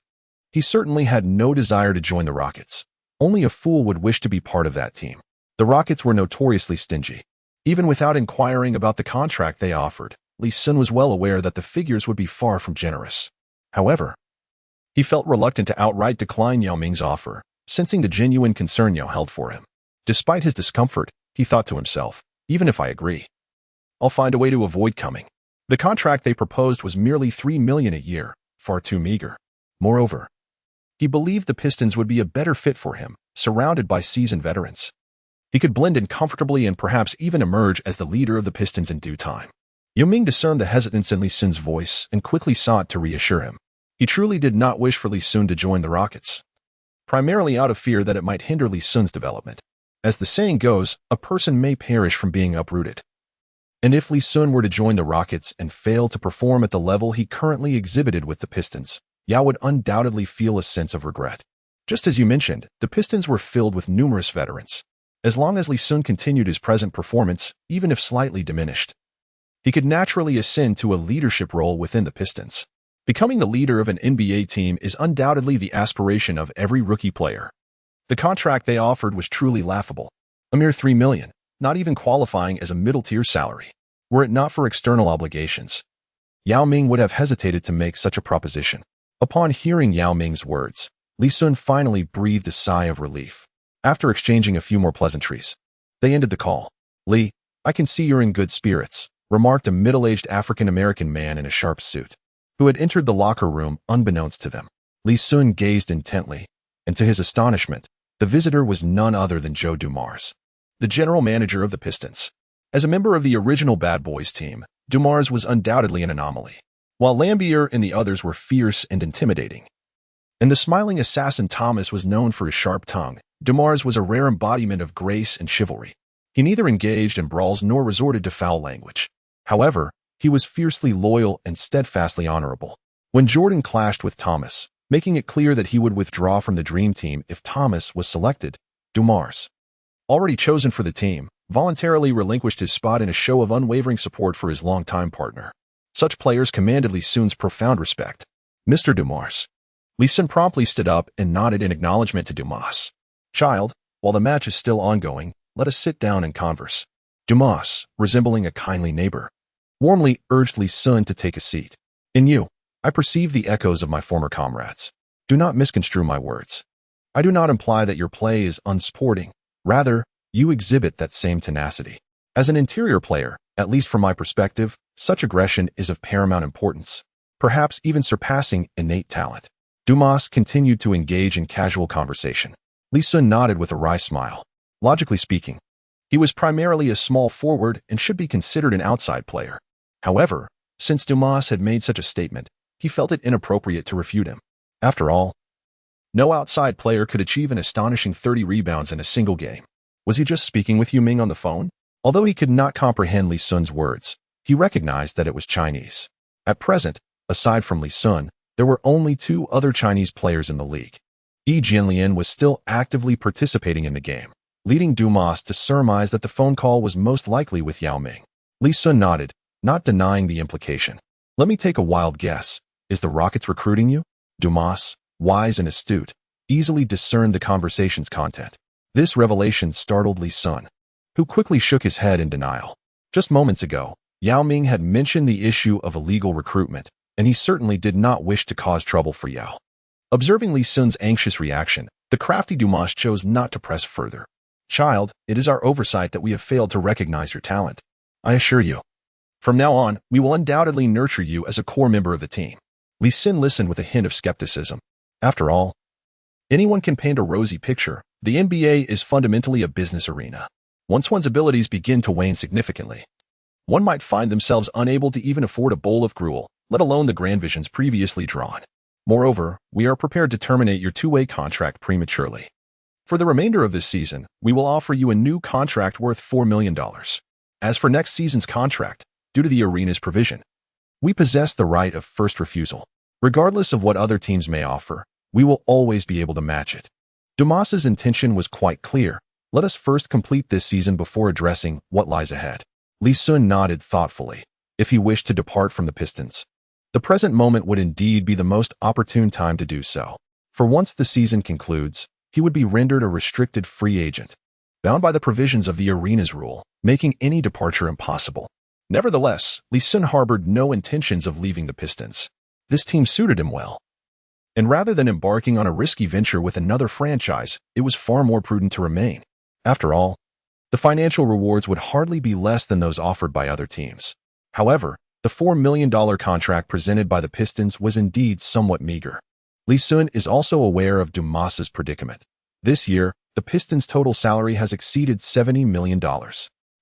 Speaker 1: He certainly had no desire to join the Rockets. Only a fool would wish to be part of that team. The Rockets were notoriously stingy. Even without inquiring about the contract they offered, Lee Sun was well aware that the figures would be far from generous. However, he felt reluctant to outright decline Yao Ming's offer, sensing the genuine concern Yao held for him. Despite his discomfort, he thought to himself, even if I agree, I'll find a way to avoid coming. The contract they proposed was merely $3 million a year, far too meager. Moreover, he believed the Pistons would be a better fit for him, surrounded by seasoned veterans. He could blend in comfortably and perhaps even emerge as the leader of the Pistons in due time. Yao Ming discerned the hesitance in Lee Sun's voice and quickly sought to reassure him. He truly did not wish for Lee Sun to join the Rockets, primarily out of fear that it might hinder Lee Sun's development. As the saying goes, a person may perish from being uprooted. And if Lee Sun were to join the Rockets and fail to perform at the level he currently exhibited with the Pistons, Yao would undoubtedly feel a sense of regret. Just as you mentioned, the Pistons were filled with numerous veterans. As long as Lee Sun continued his present performance, even if slightly diminished, he could naturally ascend to a leadership role within the Pistons. Becoming the leader of an NBA team is undoubtedly the aspiration of every rookie player. The contract they offered was truly laughable. A mere $3 million, not even qualifying as a middle-tier salary. Were it not for external obligations, Yao Ming would have hesitated to make such a proposition. Upon hearing Yao Ming's words, Lee Sun finally breathed a sigh of relief. After exchanging a few more pleasantries, they ended the call. "Lee, I can see you're in good spirits," remarked a middle-aged African-American man in a sharp suit, who had entered the locker room unbeknownst to them. Lee Sun gazed intently, and to his astonishment, the visitor was none other than Joe Dumars, the general manager of the Pistons. As a member of the original Bad Boys team, Dumars was undoubtedly an anomaly. While Lambier and the others were fierce and intimidating, and the smiling assassin Thomas was known for his sharp tongue, Dumars was a rare embodiment of grace and chivalry. He neither engaged in brawls nor resorted to foul language. However, he was fiercely loyal and steadfastly honorable. When Jordan clashed with Thomas, making it clear that he would withdraw from the Dream Team if Thomas was selected, Dumars, already chosen for the team, voluntarily relinquished his spot in a show of unwavering support for his longtime partner. Such players commanded Lee Sun's profound respect. "Mr. Dumars." Lee Sun promptly stood up and nodded in acknowledgement to Dumas. "Child, while the match is still ongoing, let us sit down and converse." Dumas, resembling a kindly neighbor, warmly urged Lee Sun to take a seat. "In you, I perceive the echoes of my former comrades. Do not misconstrue my words. I do not imply that your play is unsporting. Rather, you exhibit that same tenacity. As an interior player, at least from my perspective, such aggression is of paramount importance, perhaps even surpassing innate talent." Dumas continued to engage in casual conversation. Lee Sun nodded with a wry smile. Logically speaking, he was primarily a small forward and should be considered an outside player. However, since Dumas had made such a statement, he felt it inappropriate to refute him. After all, no outside player could achieve an astonishing 30 rebounds in a single game. Was he just speaking with Yao Ming on the phone? Although he could not comprehend Lee Sun's words, he recognized that it was Chinese. At present, aside from Lee Sun, there were only 2 other Chinese players in the league. Yi Jianlian was still actively participating in the game, leading Dumas to surmise that the phone call was most likely with Yao Ming. Lee Sun nodded, not denying the implication. "Let me take a wild guess. Is the Rockets recruiting you?" Dumas, wise and astute, easily discerned the conversation's content. This revelation startled Lee Sun, who quickly shook his head in denial. Just moments ago, Yao Ming had mentioned the issue of illegal recruitment, and he certainly did not wish to cause trouble for Yao. Observing Lee Sun's anxious reaction, the crafty Dumas chose not to press further. "Child, it is our oversight that we have failed to recognize your talent. I assure you, from now on, we will undoubtedly nurture you as a core member of the team." Lee Sun listened with a hint of skepticism. After all, anyone can paint a rosy picture. The NBA is fundamentally a business arena. Once one's abilities begin to wane significantly, one might find themselves unable to even afford a bowl of gruel, let alone the grand visions previously drawn. Moreover, we are prepared to terminate your 2-way contract prematurely. For the remainder of this season, we will offer you a new contract worth $4 million. As for next season's contract, due to the arena's provision, we possess the right of first refusal. Regardless of what other teams may offer, we will always be able to match it. Dumas's intention was quite clear. Let us first complete this season before addressing what lies ahead. Lee Sun nodded thoughtfully. If he wished to depart from the Pistons, the present moment would indeed be the most opportune time to do so. For once the season concludes, he would be rendered a restricted free agent, bound by the provisions of the arena's rule, making any departure impossible. Nevertheless, Lee Sun harbored no intentions of leaving the Pistons. This team suited him well. And rather than embarking on a risky venture with another franchise, it was far more prudent to remain. After all, the financial rewards would hardly be less than those offered by other teams. However, the $4 million contract presented by the Pistons was indeed somewhat meager. Lee Sun is also aware of Dumas's predicament. This year, the Pistons' total salary has exceeded $70 million.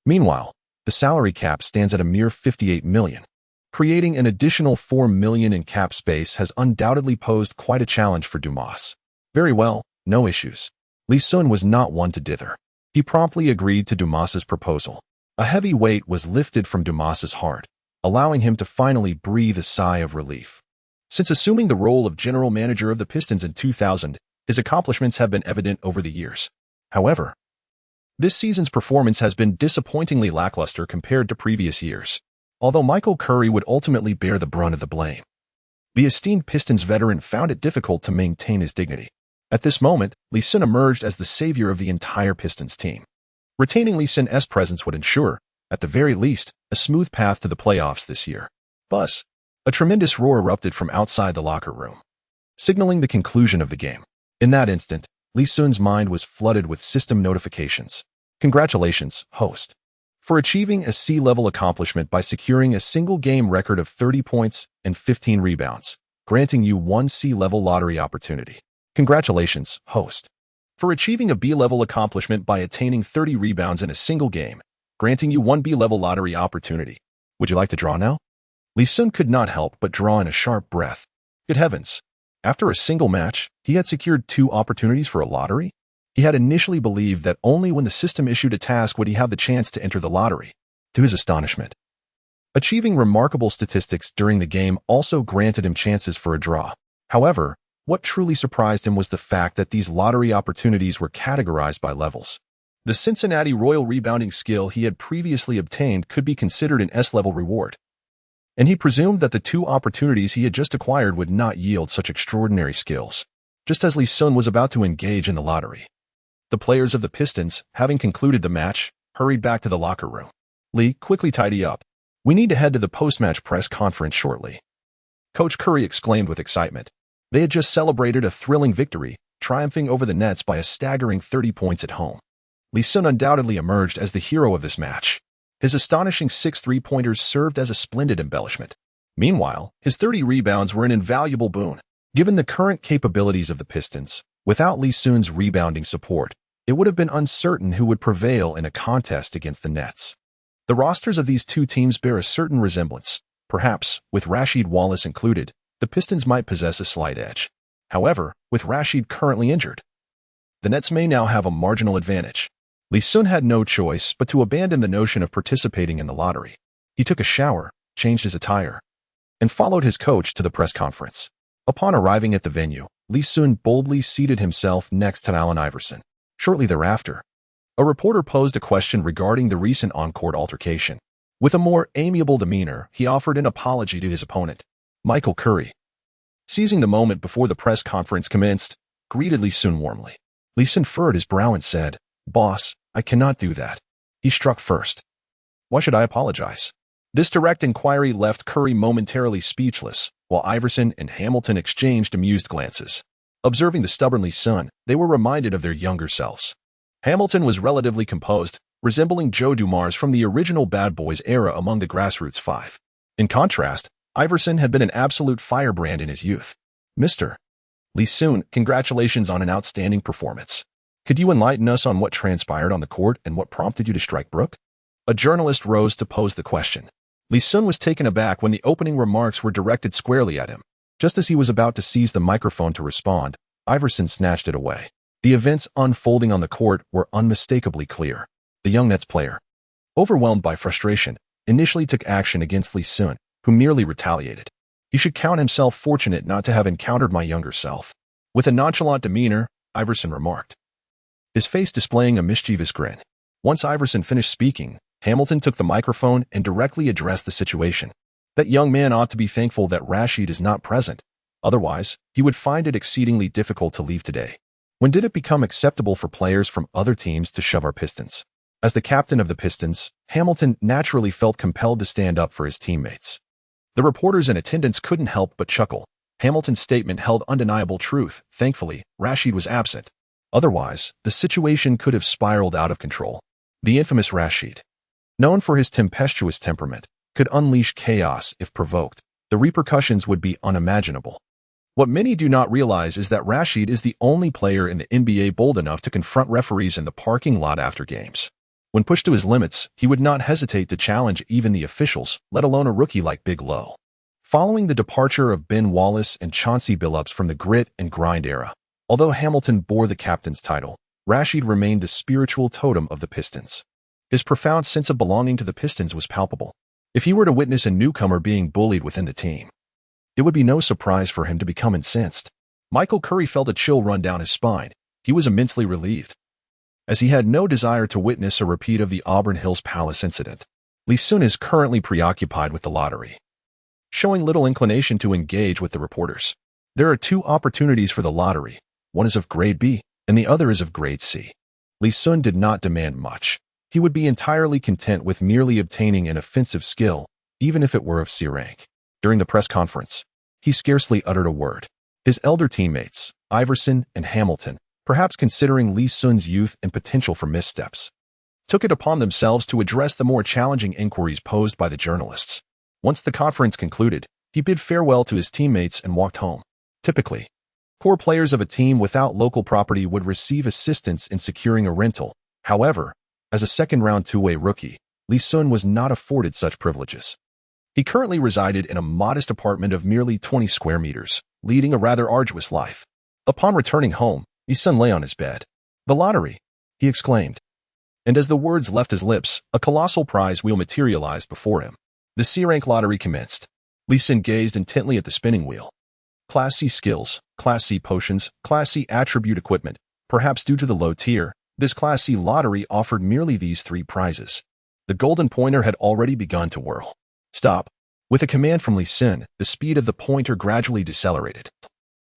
Speaker 1: Meanwhile, the salary cap stands at a mere $58 million. Creating an additional $4 million in cap space has undoubtedly posed quite a challenge for Dumas. Very well, no issues. Lee Sun was not one to dither. He promptly agreed to Dumas's proposal. A heavy weight was lifted from Dumas's heart, allowing him to finally breathe a sigh of relief. Since assuming the role of general manager of the Pistons in 2000, his accomplishments have been evident over the years. However, this season's performance has been disappointingly lackluster compared to previous years, although Michael Curry would ultimately bear the brunt of the blame. The esteemed Pistons veteran found it difficult to maintain his dignity. At this moment, Lee Sun emerged as the savior of the entire Pistons team. Retaining Lee Sun's presence would ensure, at the very least, a smooth path to the playoffs this year. Buzz. A tremendous roar erupted from outside the locker room, signaling the conclusion of the game. In that instant, Lee Sun's mind was flooded with system notifications. Congratulations, host, for achieving a C-level accomplishment by securing a single-game record of 30 points and 15 rebounds, granting you one C-level lottery opportunity. Congratulations, host, for achieving a B-level accomplishment by attaining 30 rebounds in a single game, granting you one B-level lottery opportunity. Would you like to draw now? Lee Sun could not help but draw in a sharp breath. Good heavens! After a single match, he had secured 2 opportunities for a lottery? He had initially believed that only when the system issued a task would he have the chance to enter the lottery. To his astonishment, achieving remarkable statistics during the game also granted him chances for a draw. However, what truly surprised him was the fact that these lottery opportunities were categorized by levels. The Cincinnati Royal rebounding skill he had previously obtained could be considered an S-level reward, and he presumed that the 2 opportunities he had just acquired would not yield such extraordinary skills. Just as Lee Sun was about to engage in the lottery, the players of the Pistons, having concluded the match, hurried back to the locker room. Lee, quickly tidy up. We need to head to the post-match press conference shortly. Coach Curry exclaimed with excitement. They had just celebrated a thrilling victory, triumphing over the Nets by a staggering 30 points at home. Lee Sun undoubtedly emerged as the hero of this match. His astonishing 6 three-pointers served as a splendid embellishment. Meanwhile, his 30 rebounds were an invaluable boon. Given the current capabilities of the Pistons, without Lee Sun's rebounding support, it would have been uncertain who would prevail in a contest against the Nets. The rosters of these 2 teams bear a certain resemblance. Perhaps, with Rasheed Wallace included, the Pistons might possess a slight edge. However, with Rasheed currently injured, the Nets may now have a marginal advantage. Lee Sun had no choice but to abandon the notion of participating in the lottery. He took a shower, changed his attire, and followed his coach to the press conference. Upon arriving at the venue, Lee Sun boldly seated himself next to Allen Iverson. Shortly thereafter, a reporter posed a question regarding the recent on-court altercation. With a more amiable demeanor, he offered an apology to his opponent, Michael Curry. Seizing the moment before the press conference commenced, greeted Lee Sun warmly. Lee Sun furrowed his brow and said, "Boss, I cannot do that." He struck first. Why should I apologize? This direct inquiry left Curry momentarily speechless, while Iverson and Hamilton exchanged amused glances. Observing the stubborn Lee Sun, they were reminded of their younger selves. Hamilton was relatively composed, resembling Joe Dumars from the original Bad Boys era among the Grassroots Five. In contrast, Iverson had been an absolute firebrand in his youth. Mr. Lee Sun, congratulations on an outstanding performance. Could you enlighten us on what transpired on the court and what prompted you to strike Brooke? A journalist rose to pose the question. Lee Sun was taken aback when the opening remarks were directed squarely at him. Just as he was about to seize the microphone to respond, Iverson snatched it away. The events unfolding on the court were unmistakably clear. The young Nets player, overwhelmed by frustration, initially took action against Lee Sun, who merely retaliated. He should count himself fortunate not to have encountered my younger self. With a nonchalant demeanor, Iverson remarked, his face displaying a mischievous grin. Once Iverson finished speaking, Hamilton took the microphone and directly addressed the situation. That young man ought to be thankful that Rashid is not present. Otherwise, he would find it exceedingly difficult to leave today. When did it become acceptable for players from other teams to shove our Pistons? As the captain of the Pistons, Hamilton naturally felt compelled to stand up for his teammates. The reporters in attendance couldn't help but chuckle. Hamilton's statement held undeniable truth. Thankfully, Rashid was absent. Otherwise, the situation could have spiraled out of control. The infamous Rashid, known for his tempestuous temperament, could unleash chaos if provoked. The repercussions would be unimaginable. What many do not realize is that Rashid is the only player in the NBA bold enough to confront referees in the parking lot after games. When pushed to his limits, he would not hesitate to challenge even the officials, let alone a rookie like Big Low. Following the departure of Ben Wallace and Chauncey Billups from the grit and grind era, although Hamilton bore the captain's title, Rashid remained the spiritual totem of the Pistons. His profound sense of belonging to the Pistons was palpable. If he were to witness a newcomer being bullied within the team, it would be no surprise for him to become incensed. Michael Curry felt a chill run down his spine. He was immensely relieved, as he had no desire to witness a repeat of the Auburn Hills Palace incident. Lee Sun is currently preoccupied with the lottery, showing little inclination to engage with the reporters. There are two opportunities for the lottery. One is of grade B, and the other is of grade C. Lee Sun did not demand much. He would be entirely content with merely obtaining an offensive skill, even if it were of C rank. During the press conference, he scarcely uttered a word. His elder teammates, Iverson and Hamilton, perhaps considering Lee Sun's youth and potential for missteps, took it upon themselves to address the more challenging inquiries posed by the journalists. Once the conference concluded, he bid farewell to his teammates and walked home. Typically, core players of a team without local property would receive assistance in securing a rental. However, as a second-round two-way rookie, Lee Sun was not afforded such privileges. He currently resided in a modest apartment of merely 20 square meters, leading a rather arduous life. Upon returning home, Lee Sun lay on his bed. "The lottery," he exclaimed. And as the words left his lips, a colossal prize wheel materialized before him. The C-rank lottery commenced. Lee Sun gazed intently at the spinning wheel. Class C skills, Class C potions, Class C attribute equipment. Perhaps due to the low tier, this Class C lottery offered merely these three prizes. The golden pointer had already begun to whirl. "Stop." With a command from Lee Sun, the speed of the pointer gradually decelerated,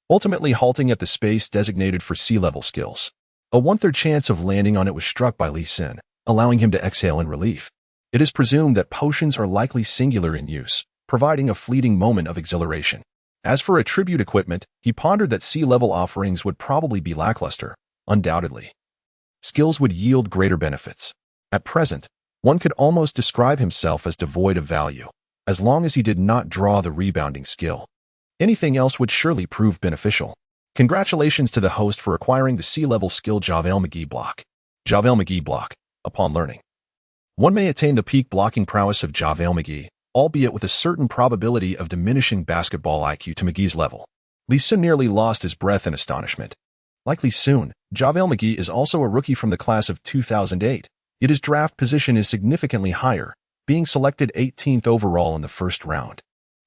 Speaker 1: ultimately halting at the space designated for C-level skills. A one-third chance of landing on it was struck by Lee Sun, allowing him to exhale in relief. It is presumed that potions are likely singular in use, providing a fleeting moment of exhilaration. As for attribute equipment, he pondered that C-level offerings would probably be lackluster. Undoubtedly, skills would yield greater benefits. At present, one could almost describe himself as devoid of value, as long as he did not draw the rebounding skill. Anything else would surely prove beneficial. Congratulations to the host for acquiring the C-level skill JaVale McGee block. JaVale McGee block. Upon learning, one may attain the peak blocking prowess of JaVale McGee, albeit with a certain probability of diminishing basketball IQ to McGee's level. Lee Sun nearly lost his breath in astonishment. Like Lee Sun, JaVale McGee is also a rookie from the class of 2008. Yet his draft position is significantly higher, being selected 18th overall in the first round.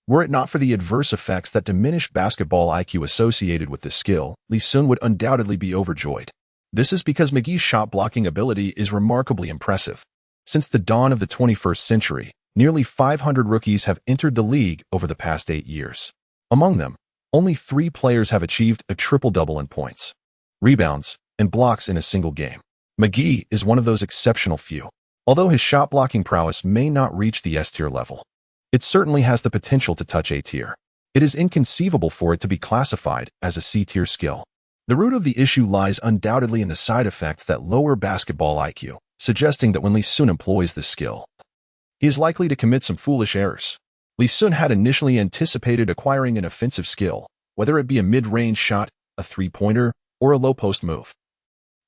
Speaker 1: Were it not for the adverse effects that diminished basketball IQ associated with this skill, Lee Sun would undoubtedly be overjoyed. This is because McGee's shot-blocking ability is remarkably impressive. Since the dawn of the 21st century, nearly 500 rookies have entered the league over the past 8 years. Among them, only 3 players have achieved a triple-double in points, rebounds, and blocks in a single game. McGee is one of those exceptional few. Although his shot-blocking prowess may not reach the S-tier level, it certainly has the potential to touch A-tier. It is inconceivable for it to be classified as a C-tier skill. The root of the issue lies undoubtedly in the side effects that lower basketball IQ, suggesting that when Lee Sun employs this skill, he is likely to commit some foolish errors. Lee Sun had initially anticipated acquiring an offensive skill, whether it be a mid-range shot, a three-pointer, or a low-post move.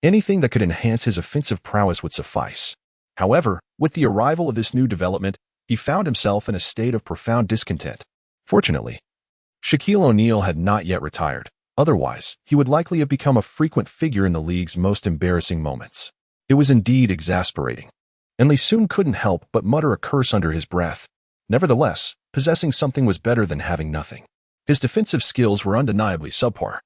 Speaker 1: Anything that could enhance his offensive prowess would suffice. However, with the arrival of this new development, he found himself in a state of profound discontent. Fortunately, Shaquille O'Neal had not yet retired. Otherwise, he would likely have become a frequent figure in the league's most embarrassing moments. It was indeed exasperating, and Lee Sun couldn't help but mutter a curse under his breath. Nevertheless, possessing something was better than having nothing. His defensive skills were undeniably subpar,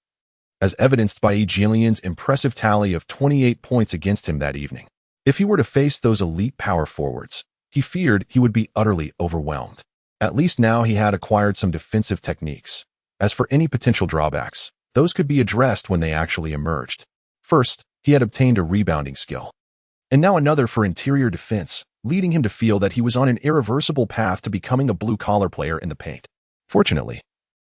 Speaker 1: as evidenced by Jillian's impressive tally of 28 points against him that evening. If he were to face those elite power forwards, he feared he would be utterly overwhelmed. At least now he had acquired some defensive techniques. As for any potential drawbacks, those could be addressed when they actually emerged. First, he had obtained a rebounding skill, and now another for interior defense, leading him to feel that he was on an irreversible path to becoming a blue-collar player in the paint. Fortunately,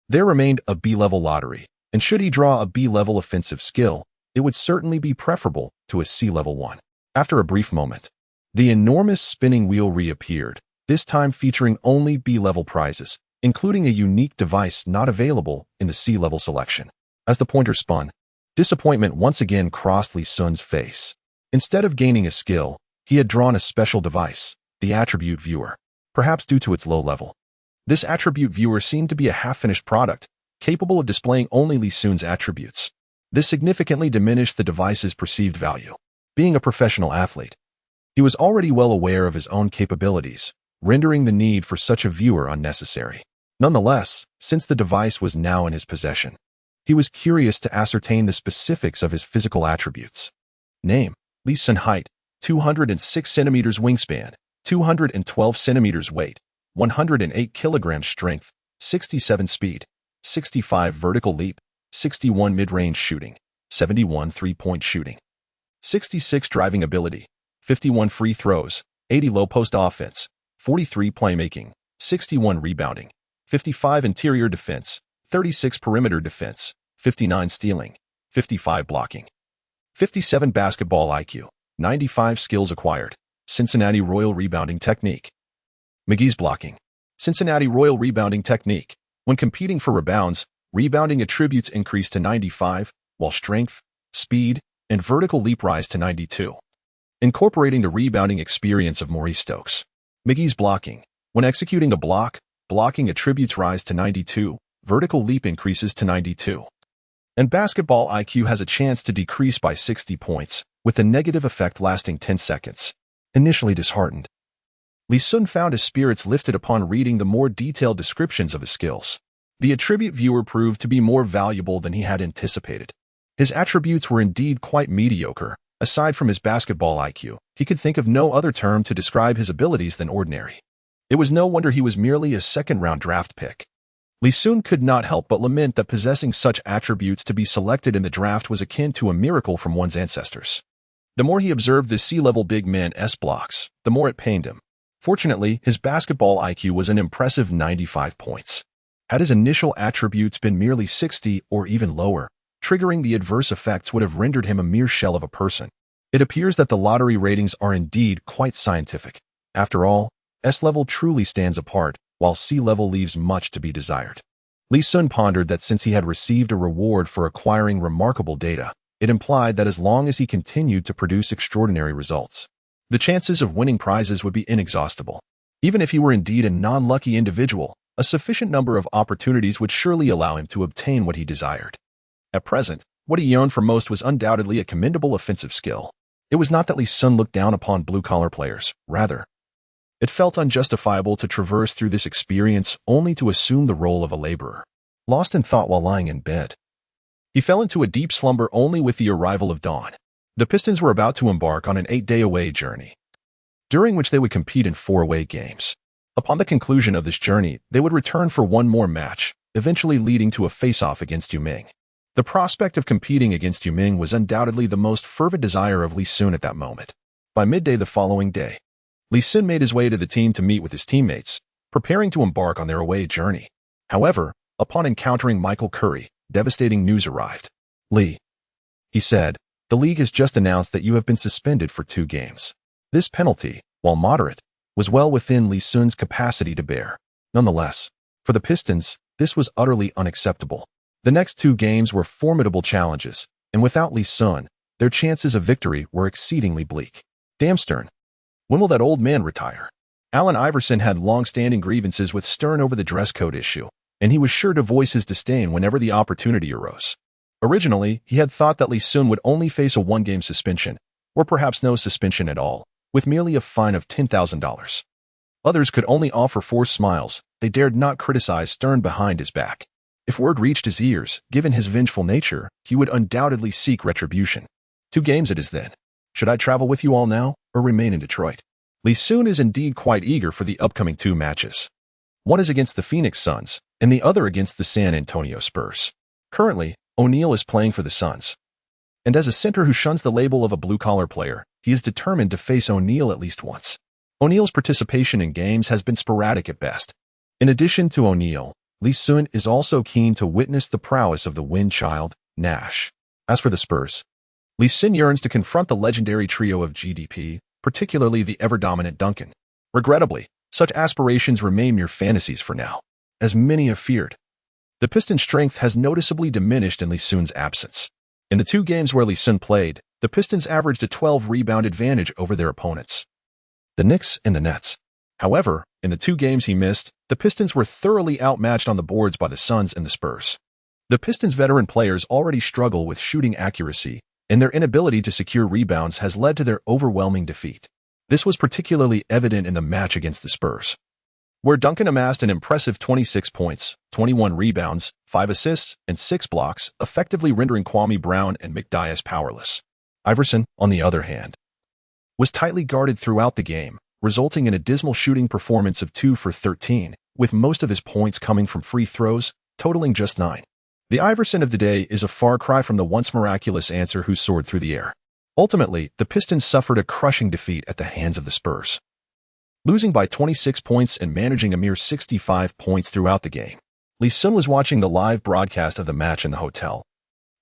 Speaker 1: there remained a B-level lottery, and should he draw a B-level offensive skill, it would certainly be preferable to a C-level one. After a brief moment, the enormous spinning wheel reappeared, this time featuring only B-level prizes, including a unique device not available in the C-level selection. As the pointer spun, disappointment once again crossed Lee Sun's face. Instead of gaining a skill, he had drawn a special device, the attribute viewer, perhaps due to its low level. This attribute viewer seemed to be a half-finished product, capable of displaying only Lee Sun's attributes. This significantly diminished the device's perceived value. Being a professional athlete, he was already well aware of his own capabilities, rendering the need for such a viewer unnecessary. Nonetheless, since the device was now in his possession, he was curious to ascertain the specifics of his physical attributes. Name: Lee Sun. Height: 206 centimeters. Wingspan: 212 centimeters. Weight: 108 kilograms. Strength: 67. Speed: 65. Vertical leap: 61. Mid-range shooting: 71. Three-point shooting: 66. Driving ability: 51. Free throws: 80. Low post offense: 43. Playmaking: 61. Rebounding: 55. Interior defense: 36. Perimeter defense: 59. Stealing: 55. Blocking: 57. Basketball IQ: 95. Skills acquired: Cincinnati Royal rebounding technique. McGee's blocking. Cincinnati Royal rebounding technique. When competing for rebounds, rebounding attributes increase to 95, while strength, speed, and vertical leap rise to 92. Incorporating the rebounding experience of Maurice Stokes. McGee's blocking. When executing a block, blocking attributes rise to 92, vertical leap increases to 92. And basketball IQ has a chance to decrease by 60 points, with the negative effect lasting 10 seconds. Initially disheartened, Lee Sun found his spirits lifted upon reading the more detailed descriptions of his skills. The attribute viewer proved to be more valuable than he had anticipated. His attributes were indeed quite mediocre. Aside from his basketball IQ, he could think of no other term to describe his abilities than ordinary. It was no wonder he was merely a second-round draft pick. Lee Sun could not help but lament that possessing such attributes to be selected in the draft was akin to a miracle from one's ancestors. The more he observed the C-level big men's blocks, the more it pained him. Fortunately, his basketball IQ was an impressive 95 points. Had his initial attributes been merely 60 or even lower, triggering the adverse effects would have rendered him a mere shell of a person. It appears that the lottery ratings are indeed quite scientific. After all, S-level truly stands apart, while C-level leaves much to be desired. Lee Sun pondered that since he had received a reward for acquiring remarkable data, it implied that as long as he continued to produce extraordinary results, the chances of winning prizes would be inexhaustible. Even if he were indeed a non-lucky individual, a sufficient number of opportunities would surely allow him to obtain what he desired. At present, what he yearned for most was undoubtedly a commendable offensive skill. It was not that Lee Sun looked down upon blue-collar players. Rather, it felt unjustifiable to traverse through this experience only to assume the role of a laborer. Lost in thought while lying in bed, he fell into a deep slumber only with the arrival of dawn. The Pistons were about to embark on an 8-day away journey, during which they would compete in 4 away games. Upon the conclusion of this journey, they would return for one more match, eventually leading to a face-off against Yuming. The prospect of competing against Yuming was undoubtedly the most fervent desire of Lee Sun at that moment. By midday the following day, Lee Sun made his way to the team to meet with his teammates, preparing to embark on their away journey. However, upon encountering Michael Curry, devastating news arrived. "Lee," he said, "the league has just announced that you have been suspended for 2 games. This penalty, while moderate, was well within Lee Sun's capacity to bear. Nonetheless, for the Pistons, this was utterly unacceptable. The next 2 games were formidable challenges, and without Lee Sun, their chances of victory were exceedingly bleak. Damn Stern. When will that old man retire?" Allen Iverson had long-standing grievances with Stern over the dress code issue, and he was sure to voice his disdain whenever the opportunity arose. Originally, he had thought that Lee Sun would only face a one-game suspension, or perhaps no suspension at all, with merely a fine of $10,000. Others could only offer forced smiles. They dared not criticize Stern behind his back. If word reached his ears, given his vengeful nature, he would undoubtedly seek retribution. 2 games it is then. Should I travel with you all now, or remain in Detroit? Lee Sun is indeed quite eager for the upcoming 2 matches. One is against the Phoenix Suns, and the other against the San Antonio Spurs. Currently, O'Neal is playing for the Suns. And as a center who shuns the label of a blue-collar player, he is determined to face O'Neal at least once. O'Neal's participation in games has been sporadic at best. In addition to O'Neal, Lee Sun is also keen to witness the prowess of the wind child, Nash. As for the Spurs, Lee Sun yearns to confront the legendary trio of GDP, particularly the ever-dominant Duncan. Regrettably, such aspirations remain mere fantasies for now, as many have feared. The Pistons' strength has noticeably diminished in Lee Sun's absence. In the 2 games where Lee Sun played, the Pistons averaged a 12-rebound advantage over their opponents, the Knicks and the Nets. However, in the 2 games he missed, the Pistons were thoroughly outmatched on the boards by the Suns and the Spurs. The Pistons' veteran players already struggle with shooting accuracy, and their inability to secure rebounds has led to their overwhelming defeat. This was particularly evident in the match against the Spurs, where Duncan amassed an impressive 26 points, 21 rebounds, 5 assists, and 6 blocks, effectively rendering Kwame Brown and McDyess powerless. Iverson, on the other hand, was tightly guarded throughout the game, resulting in a dismal shooting performance of 2 for 13, with most of his points coming from free throws, totaling just 9. The Iverson of today is a far cry from the once miraculous answer who soared through the air. Ultimately, the Pistons suffered a crushing defeat at the hands of the Spurs, losing by 26 points and managing a mere 65 points throughout the game. Lee Sun was watching the live broadcast of the match in the hotel,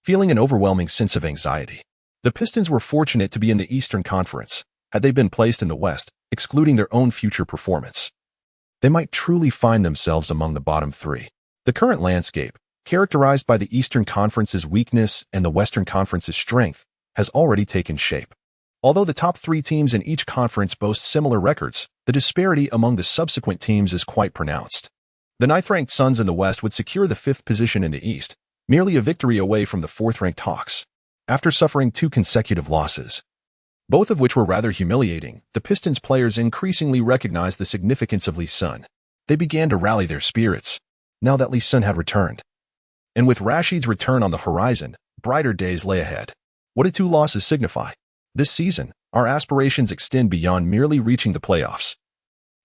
Speaker 1: feeling an overwhelming sense of anxiety. The Pistons were fortunate to be in the Eastern Conference. Had they been placed in the West, excluding their own future performance, they might truly find themselves among the bottom 3. The current landscape, characterized by the Eastern Conference's weakness and the Western Conference's strength, has already taken shape. Although the top 3 teams in each conference boast similar records, the disparity among the subsequent teams is quite pronounced. The 9th-ranked Suns in the West would secure the 5th position in the East, merely a victory away from the 4th-ranked Hawks. After suffering 2 consecutive losses, both of which were rather humiliating, the Pistons players increasingly recognized the significance of Lee Sun. They began to rally their spirits, now that Lee Sun had returned. And with Rashid's return on the horizon, brighter days lay ahead. What did 2 losses signify? This season, our aspirations extend beyond merely reaching the playoffs.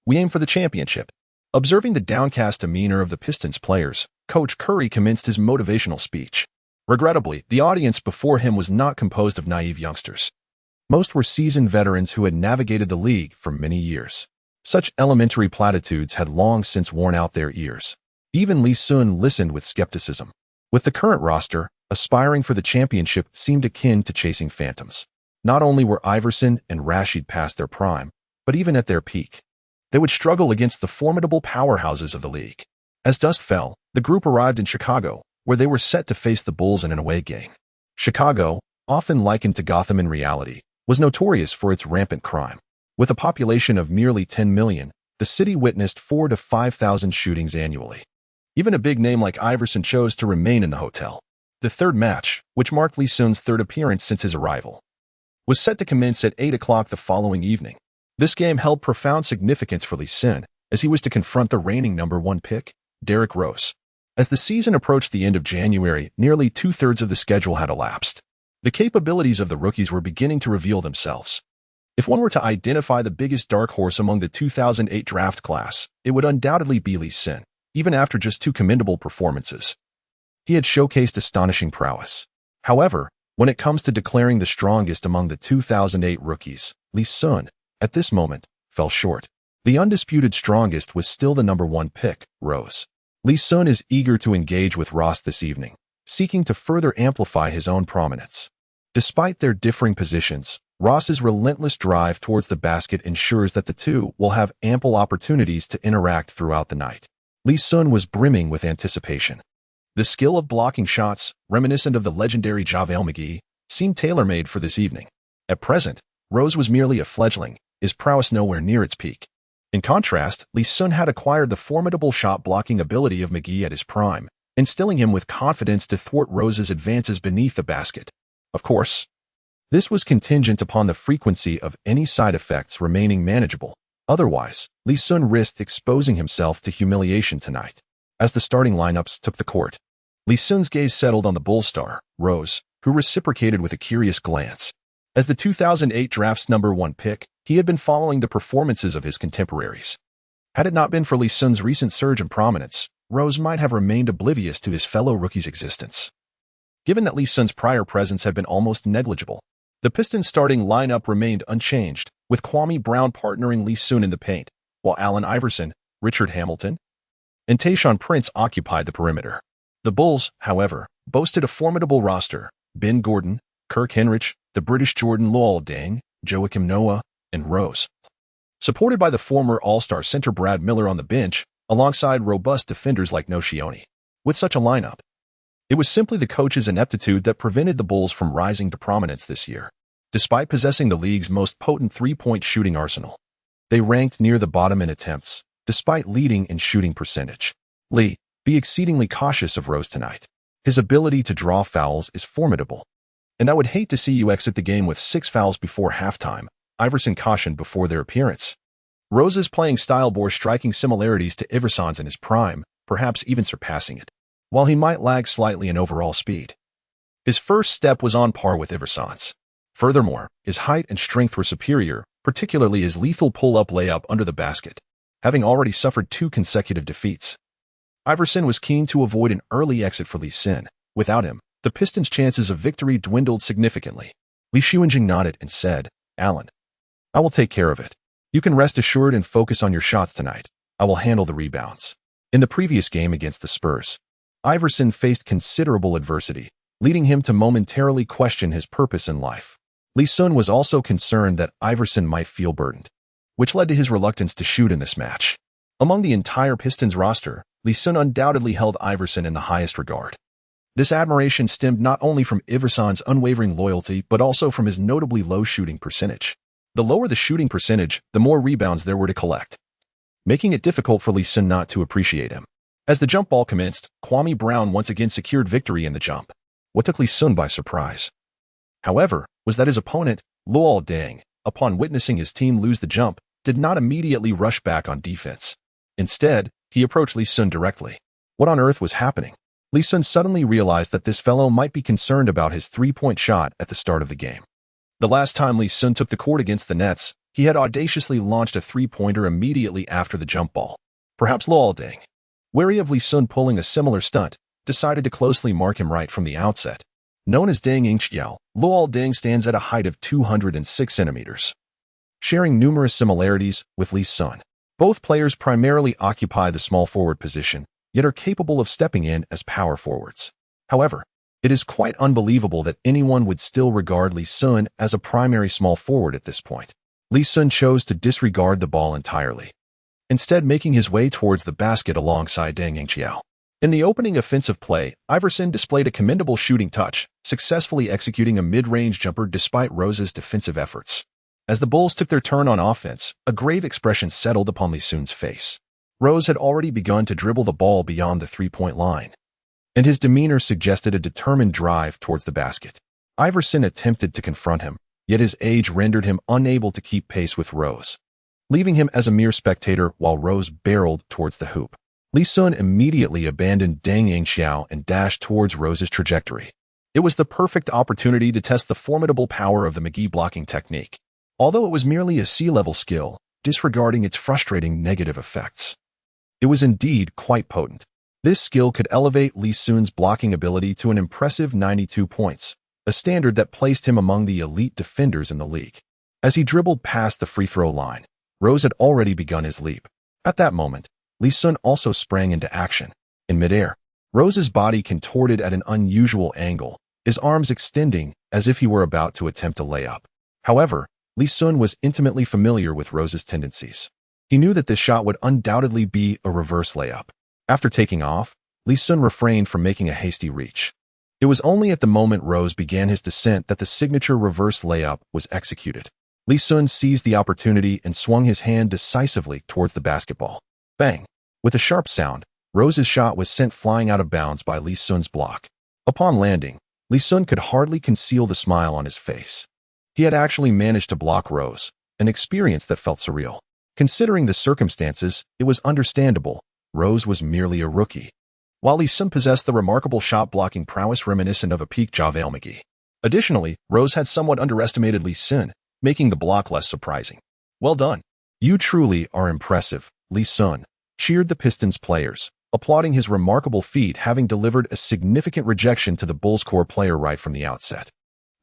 Speaker 1: We aim for the championship. Observing the downcast demeanor of the Pistons players, Coach Curry commenced his motivational speech. Regrettably, the audience before him was not composed of naive youngsters. Most were seasoned veterans who had navigated the league for many years. Such elementary platitudes had long since worn out their ears. Even Lee Sun listened with skepticism. With the current roster, aspiring for the championship seemed akin to chasing phantoms. Not only were Iverson and Rashid past their prime, but even at their peak, they would struggle against the formidable powerhouses of the league. As dusk fell, the group arrived in Chicago, where they were set to face the Bulls in an away game. Chicago, often likened to Gotham in reality, was notorious for its rampant crime. With a population of merely 10 million, the city witnessed 4,000 to 5,000 shootings annually. Even a big name like Iverson chose to remain in the hotel. The third match, which marked Lee Sun's 3rd appearance since his arrival, was set to commence at 8 o'clock the following evening. This game held profound significance for Lee Sun, as he was to confront the reigning number 1 pick, Derrick Rose. As the season approached the end of January, nearly 2/3 of the schedule had elapsed. The capabilities of the rookies were beginning to reveal themselves. If one were to identify the biggest dark horse among the 2008 draft class, it would undoubtedly be Lee Sun, even after just 2 commendable performances. He had showcased astonishing prowess. However, when it comes to declaring the strongest among the 2008 rookies, Lee Sun, at this moment, fell short. The undisputed strongest was still the number 1 pick, Rose. Lee Sun is eager to engage with Ross this evening, seeking to further amplify his own prominence. Despite their differing positions, Ross's relentless drive towards the basket ensures that the two will have ample opportunities to interact throughout the night. Lee Sun was brimming with anticipation. The skill of blocking shots, reminiscent of the legendary JaVale McGee, seemed tailor-made for this evening. At present, Rose was merely a fledgling, his prowess nowhere near its peak. In contrast, Lee Sun had acquired the formidable shot-blocking ability of McGee at his prime, instilling him with confidence to thwart Rose's advances beneath the basket. Of course, this was contingent upon the frequency of any side effects remaining manageable. Otherwise, Lee Sun risked exposing himself to humiliation tonight. As the starting lineups took the court, Lee Sun's gaze settled on the Bulls star, Rose, who reciprocated with a curious glance. As the 2008 draft's #1 pick, he had been following the performances of his contemporaries. Had it not been for Lee Sun's recent surge in prominence, Rose might have remained oblivious to his fellow rookie's existence. Given that Lee Sun's prior presence had been almost negligible, the Pistons' starting lineup remained unchanged, with Kwame Brown partnering Lee Sun in the paint, while Allen Iverson, Richard Hamilton, and Tayshaun Prince occupied the perimeter. The Bulls, however, boasted a formidable roster: Ben Gordon, Kirk Henrich, the British Jordan Luol Deng, Joakim Noah, and Rose. Supported by the former All-Star center Brad Miller on the bench, alongside robust defenders like Nocioni. With such a lineup, it was simply the coach's ineptitude that prevented the Bulls from rising to prominence this year. Despite possessing the league's most potent three-point shooting arsenal, they ranked near the bottom in attempts, despite leading in shooting percentage. Lee, be exceedingly cautious of Rose tonight. His ability to draw fouls is formidable, and I would hate to see you exit the game with 6 fouls before halftime, Iverson cautioned before their appearance. Rose's playing style bore striking similarities to Iverson's in his prime, perhaps even surpassing it, while he might lag slightly in overall speed. His first step was on par with Iverson's. Furthermore, his height and strength were superior, particularly his lethal pull-up layup under the basket, having already suffered 2 consecutive defeats. Iverson was keen to avoid an early exit for Lee Sun. Without him, the Pistons' chances of victory dwindled significantly. Lee Shuanjing nodded and said, "Allen, I will take care of it. You can rest assured and focus on your shots tonight. I will handle the rebounds." In the previous game against the Spurs, Iverson faced considerable adversity, leading him to momentarily question his purpose in life. Lee Sun was also concerned that Iverson might feel burdened, which led to his reluctance to shoot in this match. Among the entire Pistons roster, Lee Sun undoubtedly held Iverson in the highest regard. This admiration stemmed not only from Iverson's unwavering loyalty but also from his notably low shooting percentage. The lower the shooting percentage, the more rebounds there were to collect, making it difficult for Lee Sun not to appreciate him. As the jump ball commenced, Kwame Brown once again secured victory in the jump. What took Lee Sun by surprise, however, was that his opponent, Luol Deng, upon witnessing his team lose the jump, did not immediately rush back on defense. Instead, he approached Lee Sun directly. What on earth was happening? Lee Sun suddenly realized that this fellow might be concerned about his three-point shot at the start of the game. The last time Lee Sun took the court against the Nets, he had audaciously launched a three-pointer immediately after the jump ball. Perhaps Luol Deng, wary of Lee Sun pulling a similar stunt, decided to closely mark him right from the outset. Known as Deng Ingxiao, Luol Deng stands at a height of 206 centimeters, sharing numerous similarities with Lee Sun. Both players primarily occupy the small forward position, yet are capable of stepping in as power forwards. However, it is quite unbelievable that anyone would still regard Lee Sun as a primary small forward at this point. Lee Sun chose to disregard the ball entirely, instead making his way towards the basket alongside Deng Ingxiao. In the opening offensive play, Iverson displayed a commendable shooting touch, successfully executing a mid-range jumper despite Rose's defensive efforts. As the Bulls took their turn on offense, a grave expression settled upon Lee Sun's face. Rose had already begun to dribble the ball beyond the three-point line, and his demeanor suggested a determined drive towards the basket. Iverson attempted to confront him, yet his age rendered him unable to keep pace with Rose, leaving him as a mere spectator while Rose barreled towards the hoop. Lee Sun immediately abandoned Deng Ingxiao and dashed towards Rose's trajectory. It was the perfect opportunity to test the formidable power of the McGee blocking technique, although it was merely a sea-level skill, disregarding its frustrating negative effects. It was indeed quite potent. This skill could elevate Lee Sun's blocking ability to an impressive 92 points, a standard that placed him among the elite defenders in the league. As he dribbled past the free throw line, Rose had already begun his leap. At that moment, Lee Sun also sprang into action. In midair, Rose's body contorted at an unusual angle, his arms extending as if he were about to attempt a layup. However, Lee Sun was intimately familiar with Rose's tendencies. He knew that this shot would undoubtedly be a reverse layup. After taking off, Lee Sun refrained from making a hasty reach. It was only at the moment Rose began his descent that the signature reverse layup was executed. Lee Sun seized the opportunity and swung his hand decisively towards the basketball. Bang! With a sharp sound, Rose's shot was sent flying out of bounds by Lee Sun's block. Upon landing, Lee Sun could hardly conceal the smile on his face. He had actually managed to block Rose, an experience that felt surreal. Considering the circumstances, it was understandable. Rose was merely a rookie, while Lee Sun possessed the remarkable shot-blocking prowess reminiscent of a peak JaVale McGee. Additionally, Rose had somewhat underestimated Lee Sun, making the block less surprising. "Well done. You truly are impressive, Lee Sun," cheered the Pistons players, applauding his remarkable feat, having delivered a significant rejection to the Bulls core player right from the outset.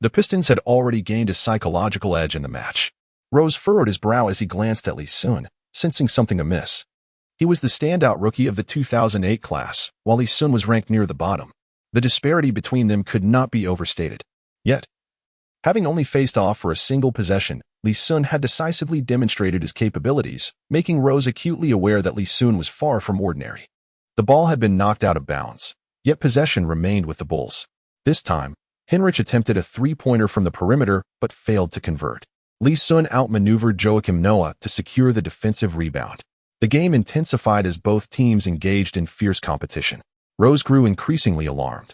Speaker 1: The Pistons had already gained a psychological edge in the match. Rose furrowed his brow as he glanced at Lee Sun, sensing something amiss. He was the standout rookie of the 2008 class, while Lee Sun was ranked near the bottom. The disparity between them could not be overstated. Yet, having only faced off for a single possession, Lee Sun had decisively demonstrated his capabilities, making Rose acutely aware that Lee Sun was far from ordinary. The ball had been knocked out of bounds, yet possession remained with the Bulls. This time, Henrich attempted a three-pointer from the perimeter but failed to convert. Lee Sun outmaneuvered Joakim Noah to secure the defensive rebound. The game intensified as both teams engaged in fierce competition. Rose grew increasingly alarmed.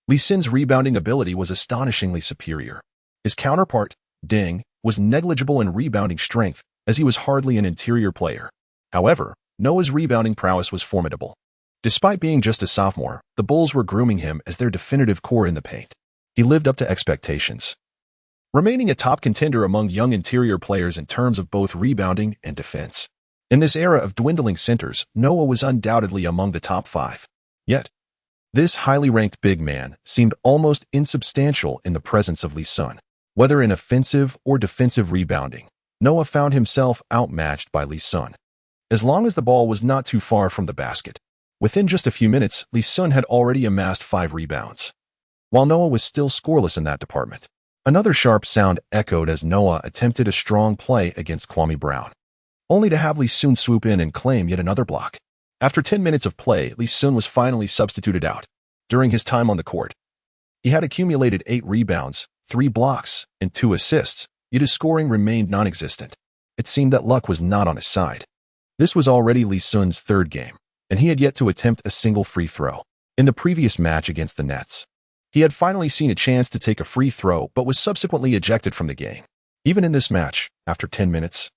Speaker 1: Lee Sun's rebounding ability was astonishingly superior. His counterpart, Deng, was negligible in rebounding strength, as he was hardly an interior player. However, Noah's rebounding prowess was formidable. Despite being just a sophomore, the Bulls were grooming him as their definitive core in the paint. He lived up to expectations, remaining a top contender among young interior players in terms of both rebounding and defense. In this era of dwindling centers, Noah was undoubtedly among the top 5. Yet, this highly ranked big man seemed almost insubstantial in the presence of Lee Sun. Whether in offensive or defensive rebounding, Noah found himself outmatched by Lee Sun. As long as the ball was not too far from the basket. Within just a few minutes, Lee Sun had already amassed 5 rebounds, while Noah was still scoreless in that department. Another sharp sound echoed as Noah attempted a strong play against Kwame Brown, only to have Lee Sun swoop in and claim yet another block. After 10 minutes of play, Lee Sun was finally substituted out. During his time on the court, he had accumulated 8 rebounds, 3 blocks, and 2 assists, yet his scoring remained non-existent. It seemed that luck was not on his side. This was already Lee Sun's 3rd game, and he had yet to attempt a single free throw. In the previous match against the Nets, he had finally seen a chance to take a free throw but was subsequently ejected from the game. Even in this match, after 10 minutes,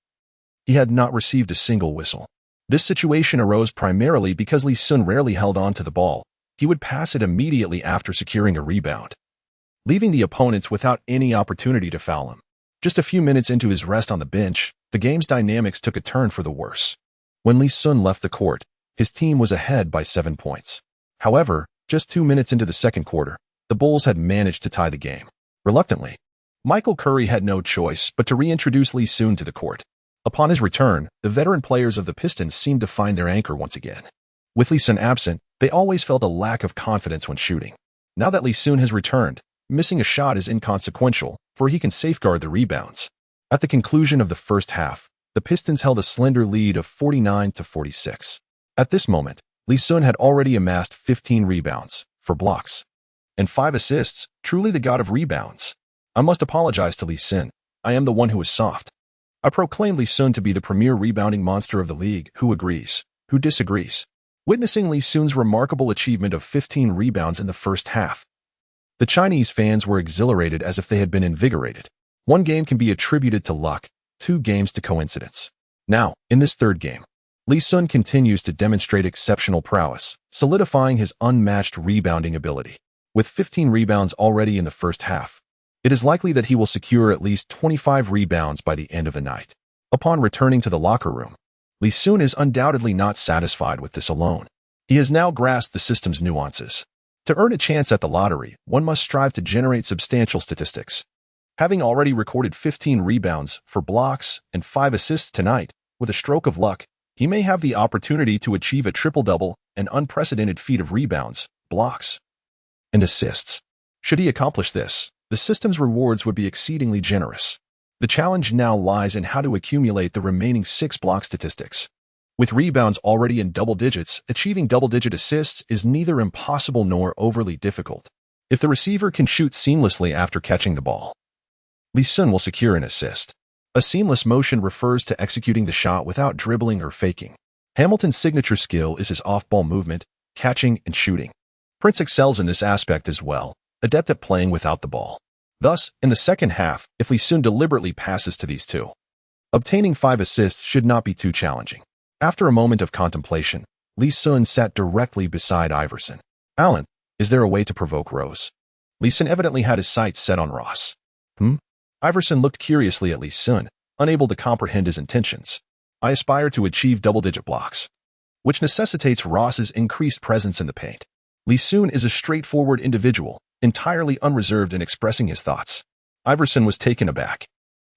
Speaker 1: he had not received a single whistle. This situation arose primarily because Lee Sun rarely held on to the ball. He would pass it immediately after securing a rebound, leaving the opponents without any opportunity to foul him. Just a few minutes into his rest on the bench, the game's dynamics took a turn for the worse. When Lee Sun left the court, his team was ahead by 7 points. However, just 2 minutes into the second quarter, the Bulls had managed to tie the game. Reluctantly, Michael Curry had no choice but to reintroduce Lee Sun to the court. Upon his return, the veteran players of the Pistons seemed to find their anchor once again. With Lee Sun absent, they always felt a lack of confidence when shooting. Now that Lee Sun has returned, missing a shot is inconsequential, for he can safeguard the rebounds. At the conclusion of the first half, the Pistons held a slender lead of 49-46. At this moment, Lee Sun had already amassed 15 rebounds, 4 blocks, and 5 assists, truly the god of rebounds. I must apologize to Lee Sun. I am the one who is soft. I proclaim Lee Sun to be the premier rebounding monster of the league. Who agrees? Who disagrees? Witnessing Lee Sun's remarkable achievement of 15 rebounds in the first half, the Chinese fans were exhilarated as if they had been invigorated. 1 game can be attributed to luck, 2 games to coincidence. Now, in this 3rd game, Lee Sun continues to demonstrate exceptional prowess, solidifying his unmatched rebounding ability. With 15 rebounds already in the first half, it is likely that he will secure at least 25 rebounds by the end of the night. Upon returning to the locker room, Lee Sun is undoubtedly not satisfied with this alone. He has now grasped the system's nuances. To earn a chance at the lottery, one must strive to generate substantial statistics. Having already recorded 15 rebounds, 4 blocks, and 5 assists tonight, with a stroke of luck, he may have the opportunity to achieve a triple-double, an unprecedented feat of rebounds, blocks, and assists. Should he accomplish this, the system's rewards would be exceedingly generous. The challenge now lies in how to accumulate the remaining 6 block statistics. With rebounds already in double digits, achieving double-digit assists is neither impossible nor overly difficult. If the receiver can shoot seamlessly after catching the ball, Lee Sun will secure an assist. A seamless motion refers to executing the shot without dribbling or faking. Hamilton's signature skill is his off-ball movement, catching, and shooting. Prince excels in this aspect as well, adept at playing without the ball. Thus, in the second half, if Lee Sun deliberately passes to these two, obtaining 5 assists should not be too challenging. After a moment of contemplation, Lee Sun sat directly beside Iverson. "Alan, is there a way to provoke Rose?" Lee Sun evidently had his sights set on Ross. Iverson looked curiously at Lee Sun, unable to comprehend his intentions. "I aspire to achieve double-digit blocks, which necessitates Ross's increased presence in the paint." Lee Sun is a straightforward individual, entirely unreserved in expressing his thoughts. Iverson was taken aback.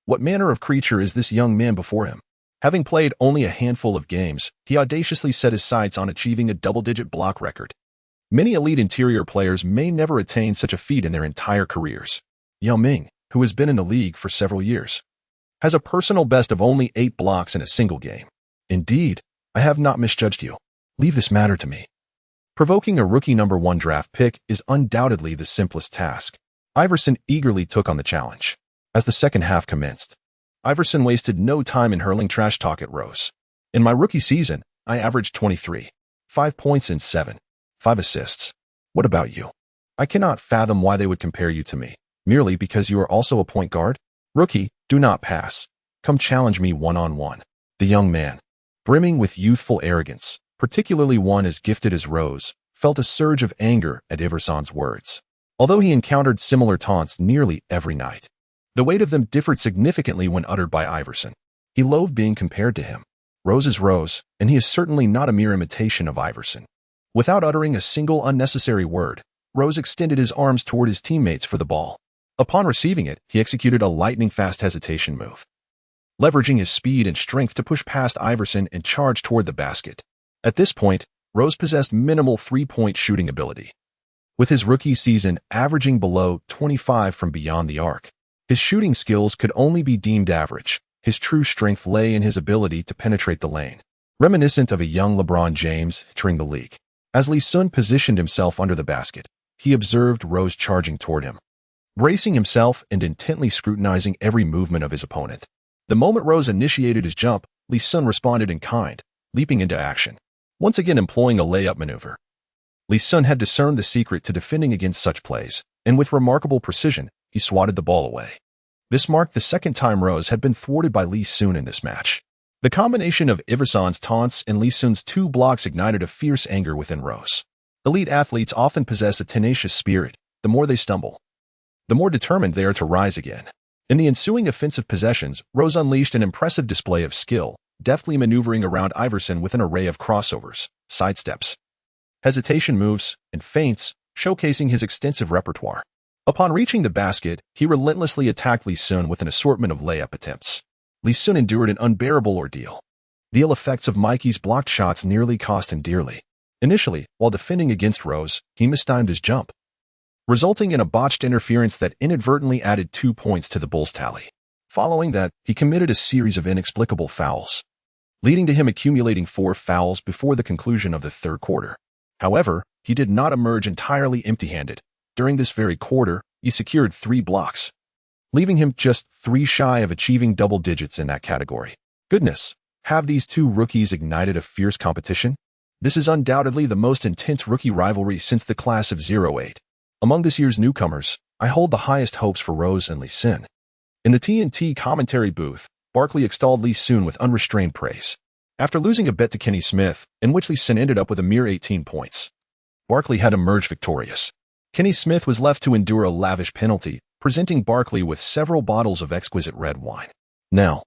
Speaker 1: What manner of creature is this young man before him? Having played only a handful of games, he audaciously set his sights on achieving a double-digit block record. Many elite interior players may never attain such a feat in their entire careers. Yao Ming, who has been in the league for several years, has a personal best of only 8 blocks in a single game. Indeed, I have not misjudged you. Leave this matter to me. Provoking a rookie number 1 draft pick is undoubtedly the simplest task. Iverson eagerly took on the challenge. As the second half commenced, Iverson wasted no time in hurling trash talk at Rose. "In my rookie season, I averaged 23, 5 points and 5 assists. What about you? I cannot fathom why they would compare you to me, merely because you are also a point guard. Rookie, do not pass. Come challenge me one-on-one." The young man, brimming with youthful arrogance, particularly one as gifted as Rose, felt a surge of anger at Iverson's words. Although he encountered similar taunts nearly every night, the weight of them differed significantly when uttered by Iverson. He loathed being compared to him. Rose is Rose, and he is certainly not a mere imitation of Iverson. Without uttering a single unnecessary word, Rose extended his arms toward his teammates for the ball. Upon receiving it, he executed a lightning-fast hesitation move, leveraging his speed and strength to push past Iverson and charge toward the basket. At this point, Rose possessed minimal 3-point shooting ability. With his rookie season averaging below 25 from beyond the arc, his shooting skills could only be deemed average. His true strength lay in his ability to penetrate the lane, reminiscent of a young LeBron James entering the league. As Lee Sun positioned himself under the basket, he observed Rose charging toward him, bracing himself and intently scrutinizing every movement of his opponent. The moment Rose initiated his jump, Lee Sun responded in kind, leaping into action, once again employing a layup maneuver. Lee Sun had discerned the secret to defending against such plays, and with remarkable precision, he swatted the ball away. This marked the second time Rose had been thwarted by Lee Sun in this match. The combination of Iverson's taunts and Lee Sun's 2 blocks ignited a fierce anger within Rose. Elite athletes often possess a tenacious spirit. The more they stumble, the more determined they are to rise again. In the ensuing offensive possessions, Rose unleashed an impressive display of skill, deftly maneuvering around Iverson with an array of crossovers, sidesteps, hesitation moves, and feints, showcasing his extensive repertoire. Upon reaching the basket, he relentlessly attacked Lee Sun with an assortment of layup attempts. Lee Sun endured an unbearable ordeal. The ill effects of Mikey's blocked shots nearly cost him dearly. Initially, while defending against Rose, he mistimed his jump, resulting in a botched interference that inadvertently added 2 points to the Bulls' tally. Following that, he committed a series of inexplicable fouls, leading to him accumulating 4 fouls before the conclusion of the third quarter. However, he did not emerge entirely empty-handed. During this very quarter, he secured 3 blocks, leaving him just 3 shy of achieving double digits in that category. Goodness, have these 2 rookies ignited a fierce competition? This is undoubtedly the most intense rookie rivalry since the class of '08. Among this year's newcomers, I hold the highest hopes for Rose and Lee Sun. In the TNT commentary booth, Barkley extolled Lee Sun with unrestrained praise. After losing a bet to Kenny Smith, in which Lee Sun ended up with a mere 18 points, Barkley had emerged victorious. Kenny Smith was left to endure a lavish penalty, presenting Barkley with several bottles of exquisite red wine. Now,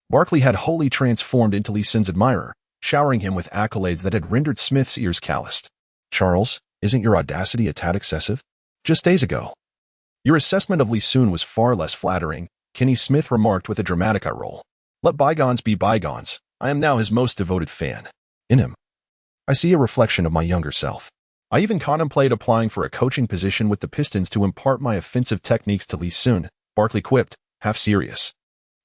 Speaker 1: Barkley had wholly transformed into Lee Sun's admirer, showering him with accolades that had rendered Smith's ears calloused. "Charles, isn't your audacity a tad excessive? Just days ago, your assessment of Lee Sun was far less flattering," Kenny Smith remarked with a dramatic eye roll. "Let bygones be bygones. I am now his most devoted fan. In him, I see a reflection of my younger self. I even contemplate applying for a coaching position with the Pistons to impart my offensive techniques to Lee Sun," Barkley quipped, half serious.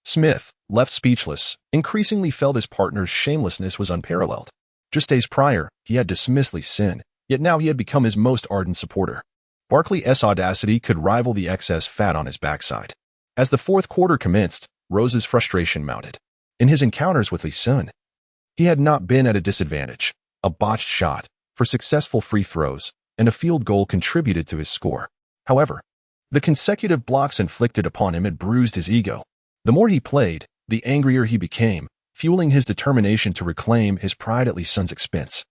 Speaker 1: Smith, left speechless, increasingly felt his partner's shamelessness was unparalleled. Just days prior, he had dismissed Lee Sun, yet now he had become his most ardent supporter. Barkley's audacity could rival the excess fat on his backside. As the fourth quarter commenced, Rose's frustration mounted. In his encounters with Lee Sun, He had not been at a disadvantage. A botched shot, for successful free throws, and a field goal contributed to his score. However, the consecutive blocks inflicted upon him had bruised his ego. The more he played, the angrier he became, fueling his determination to reclaim his pride at Lee Sun's expense.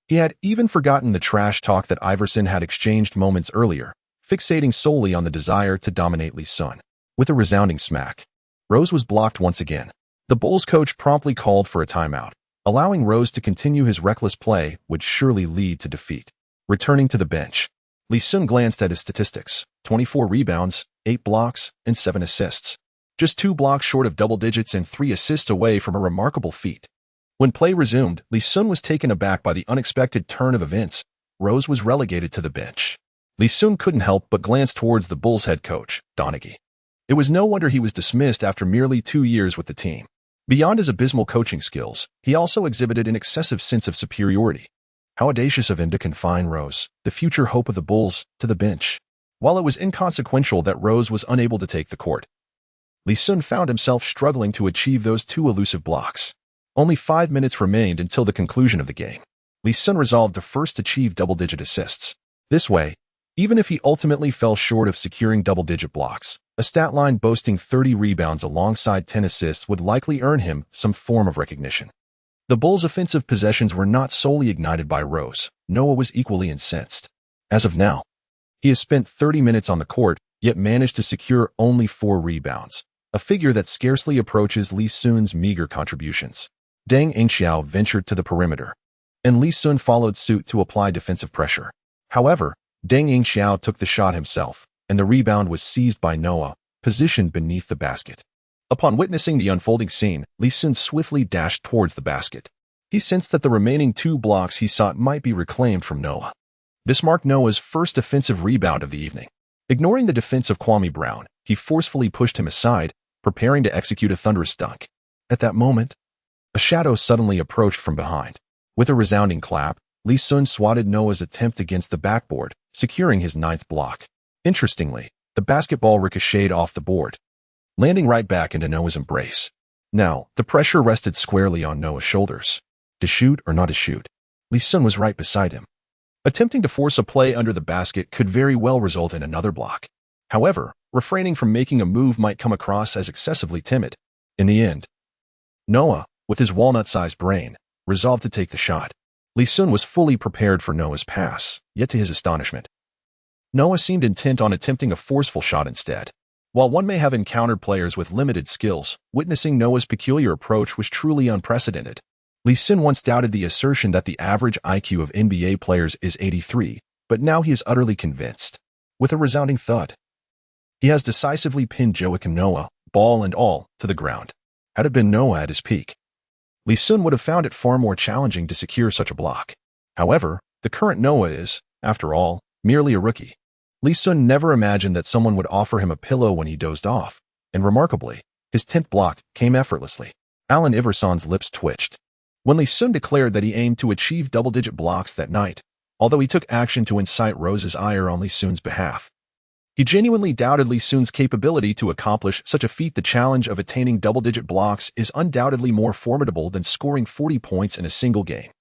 Speaker 1: He had even forgotten the trash talk that Iverson had exchanged moments earlier, fixating solely on the desire to dominate Lee Sun. With a resounding smack, Rose was blocked once again. The Bulls coach promptly called for a timeout. Allowing Rose to continue his reckless play would surely lead to defeat. Returning to the bench, Lee Sun glanced at his statistics: 24 rebounds, 8 blocks, and 7 assists. Just 2 blocks short of double digits and 3 assists away from a remarkable feat. When play resumed, Lee Sun was taken aback by the unexpected turn of events. Rose was relegated to the bench. Lee Sun couldn't help but glance towards the Bulls head coach, Donaghy. It was no wonder he was dismissed after merely 2 years with the team. Beyond his abysmal coaching skills, he also exhibited an excessive sense of superiority. How audacious of him to confine Rose, the future hope of the Bulls, to the bench. While it was inconsequential that Rose was unable to take the court, Lee Sun found himself struggling to achieve those 2 elusive blocks. Only 5 minutes remained until the conclusion of the game. Lee Sun resolved to first achieve double-digit assists. This way, even if he ultimately fell short of securing double-digit blocks, a stat line boasting 30 rebounds alongside 10 assists would likely earn him some form of recognition. The Bulls' offensive possessions were not solely ignited by Rose. Noah was equally incensed. As of now, he has spent 30 minutes on the court, yet managed to secure only 4 rebounds, a figure that scarcely approaches Lee Sun's meager contributions. Deng Xiao ventured to the perimeter, and Lee Sun followed suit to apply defensive pressure. However, Deng Xiao took the shot himself, and the rebound was seized by Noah, positioned beneath the basket. Upon witnessing the unfolding scene, Lee Sun swiftly dashed towards the basket. He sensed that the remaining 2 blocks he sought might be reclaimed from Noah. This marked Noah's first offensive rebound of the evening. Ignoring the defense of Kwame Brown, he forcefully pushed him aside, preparing to execute a thunderous dunk. At that moment, a shadow suddenly approached from behind. With a resounding clap, Lee Sun swatted Noah's attempt against the backboard, securing his 9th block. Interestingly, the basketball ricocheted off the board, landing right back into Noah's embrace. Now, the pressure rested squarely on Noah's shoulders. To shoot or not to shoot? Lee Sun was right beside him. Attempting to force a play under the basket could very well result in another block. However, refraining from making a move might come across as excessively timid. In the end, Noah, with his walnut-sized brain, resolved to take the shot. Lee Sun was fully prepared for Noah's pass, yet to his astonishment, Noah seemed intent on attempting a forceful shot instead. While one may have encountered players with limited skills, witnessing Noah's peculiar approach was truly unprecedented. Lee Sun once doubted the assertion that the average IQ of NBA players is 83, but now he is utterly convinced. With a resounding thud, he has decisively pinned Joakim Noah, ball and all, to the ground. Had it been Noah at his peak, Lee Sun would have found it far more challenging to secure such a block. However, the current Noah is, after all, merely a rookie. Lee Sun never imagined that someone would offer him a pillow when he dozed off, and remarkably, his 10th block came effortlessly. Allen Iverson's lips twitched when Lee Sun declared that he aimed to achieve double-digit blocks that night, although he took action to incite Rose's ire on Lee Sun's behalf. He genuinely doubted Lee Sun's capability to accomplish such a feat. The challenge of attaining double-digit blocks is undoubtedly more formidable than scoring 40 points in a single game.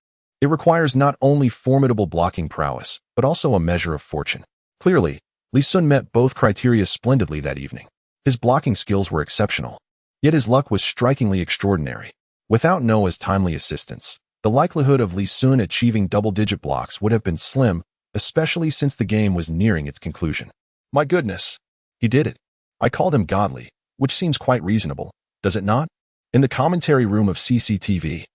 Speaker 1: It requires not only formidable blocking prowess, but also a measure of fortune. Clearly, Lee Sun met both criteria splendidly that evening. His blocking skills were exceptional, yet his luck was strikingly extraordinary. Without Noah's timely assistance, the likelihood of Lee Sun achieving double-digit blocks would have been slim, especially since the game was nearing its conclusion. My goodness, he did it. I called him godly, which seems quite reasonable, does it not? In the commentary room of CCTV,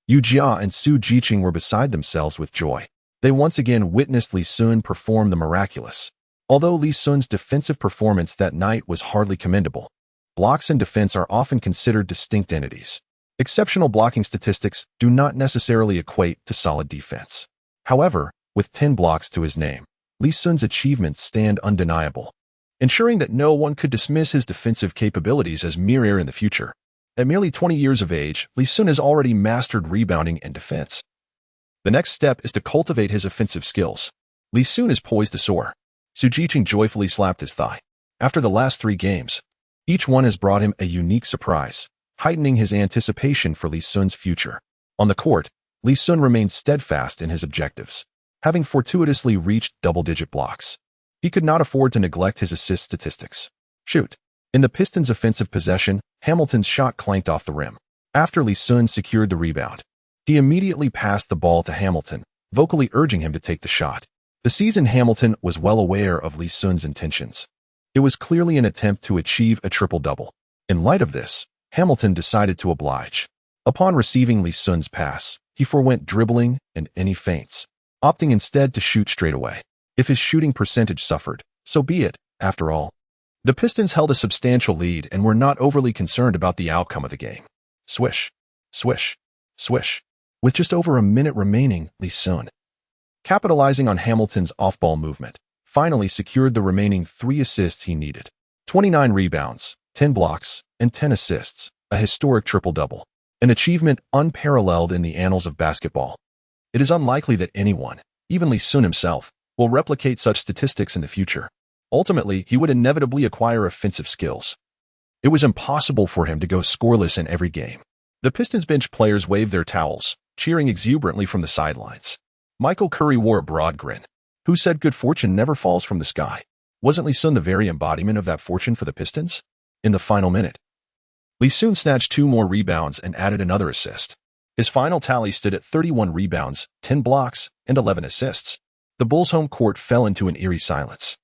Speaker 1: Yu Jia and Su Jiqing were beside themselves with joy. They once again witnessed Lee Sun perform the miraculous. Although Lee Sun's defensive performance that night was hardly commendable, blocks and defense are often considered distinct entities. Exceptional blocking statistics do not necessarily equate to solid defense. However, with 10 blocks to his name, Lee Sun's achievements stand undeniable, ensuring that no one could dismiss his defensive capabilities as mere air in the future. At merely 20 years of age, Lee Sun has already mastered rebounding and defense. The next step is to cultivate his offensive skills. Lee Sun is poised to soar. Su Jiqing joyfully slapped his thigh. After the last 3 games, each one has brought him a unique surprise, heightening his anticipation for Lee Sun's future. On the court, Lee Sun remained steadfast in his objectives, having fortuitously reached double-digit blocks. He could not afford to neglect his assist statistics. Shoot. In the Pistons' offensive possession, Hamilton's shot clanked off the rim. After Lee Sun secured the rebound, he immediately passed the ball to Hamilton, vocally urging him to take the shot. The seasoned Hamilton was well aware of Lee Sun's intentions. It was clearly an attempt to achieve a triple-double. In light of this, Hamilton decided to oblige. Upon receiving Lee Sun's pass, he forwent dribbling and any feints, opting instead to shoot straight away. If his shooting percentage suffered, so be it, after all. The Pistons held a substantial lead and were not overly concerned about the outcome of the game. Swish, swish, swish. With just over a minute remaining, Lee Sun, capitalizing on Hamilton's off-ball movement, finally secured the remaining 3 assists he needed. 29 rebounds, 10 blocks, and 10 assists, a historic triple-double, an achievement unparalleled in the annals of basketball. It is unlikely that anyone, even Lee Sun himself, will replicate such statistics in the future. Ultimately, he would inevitably acquire offensive skills. It was impossible for him to go scoreless in every game. The Pistons bench players waved their towels, cheering exuberantly from the sidelines. Michael Curry wore a broad grin. Who said good fortune never falls from the sky? Wasn't Lee Sun the very embodiment of that fortune for the Pistons? In the final minute, Lee Sun snatched 2 more rebounds and added another assist. His final tally stood at 31 rebounds, 10 blocks, and 11 assists. The Bulls' home court fell into an eerie silence.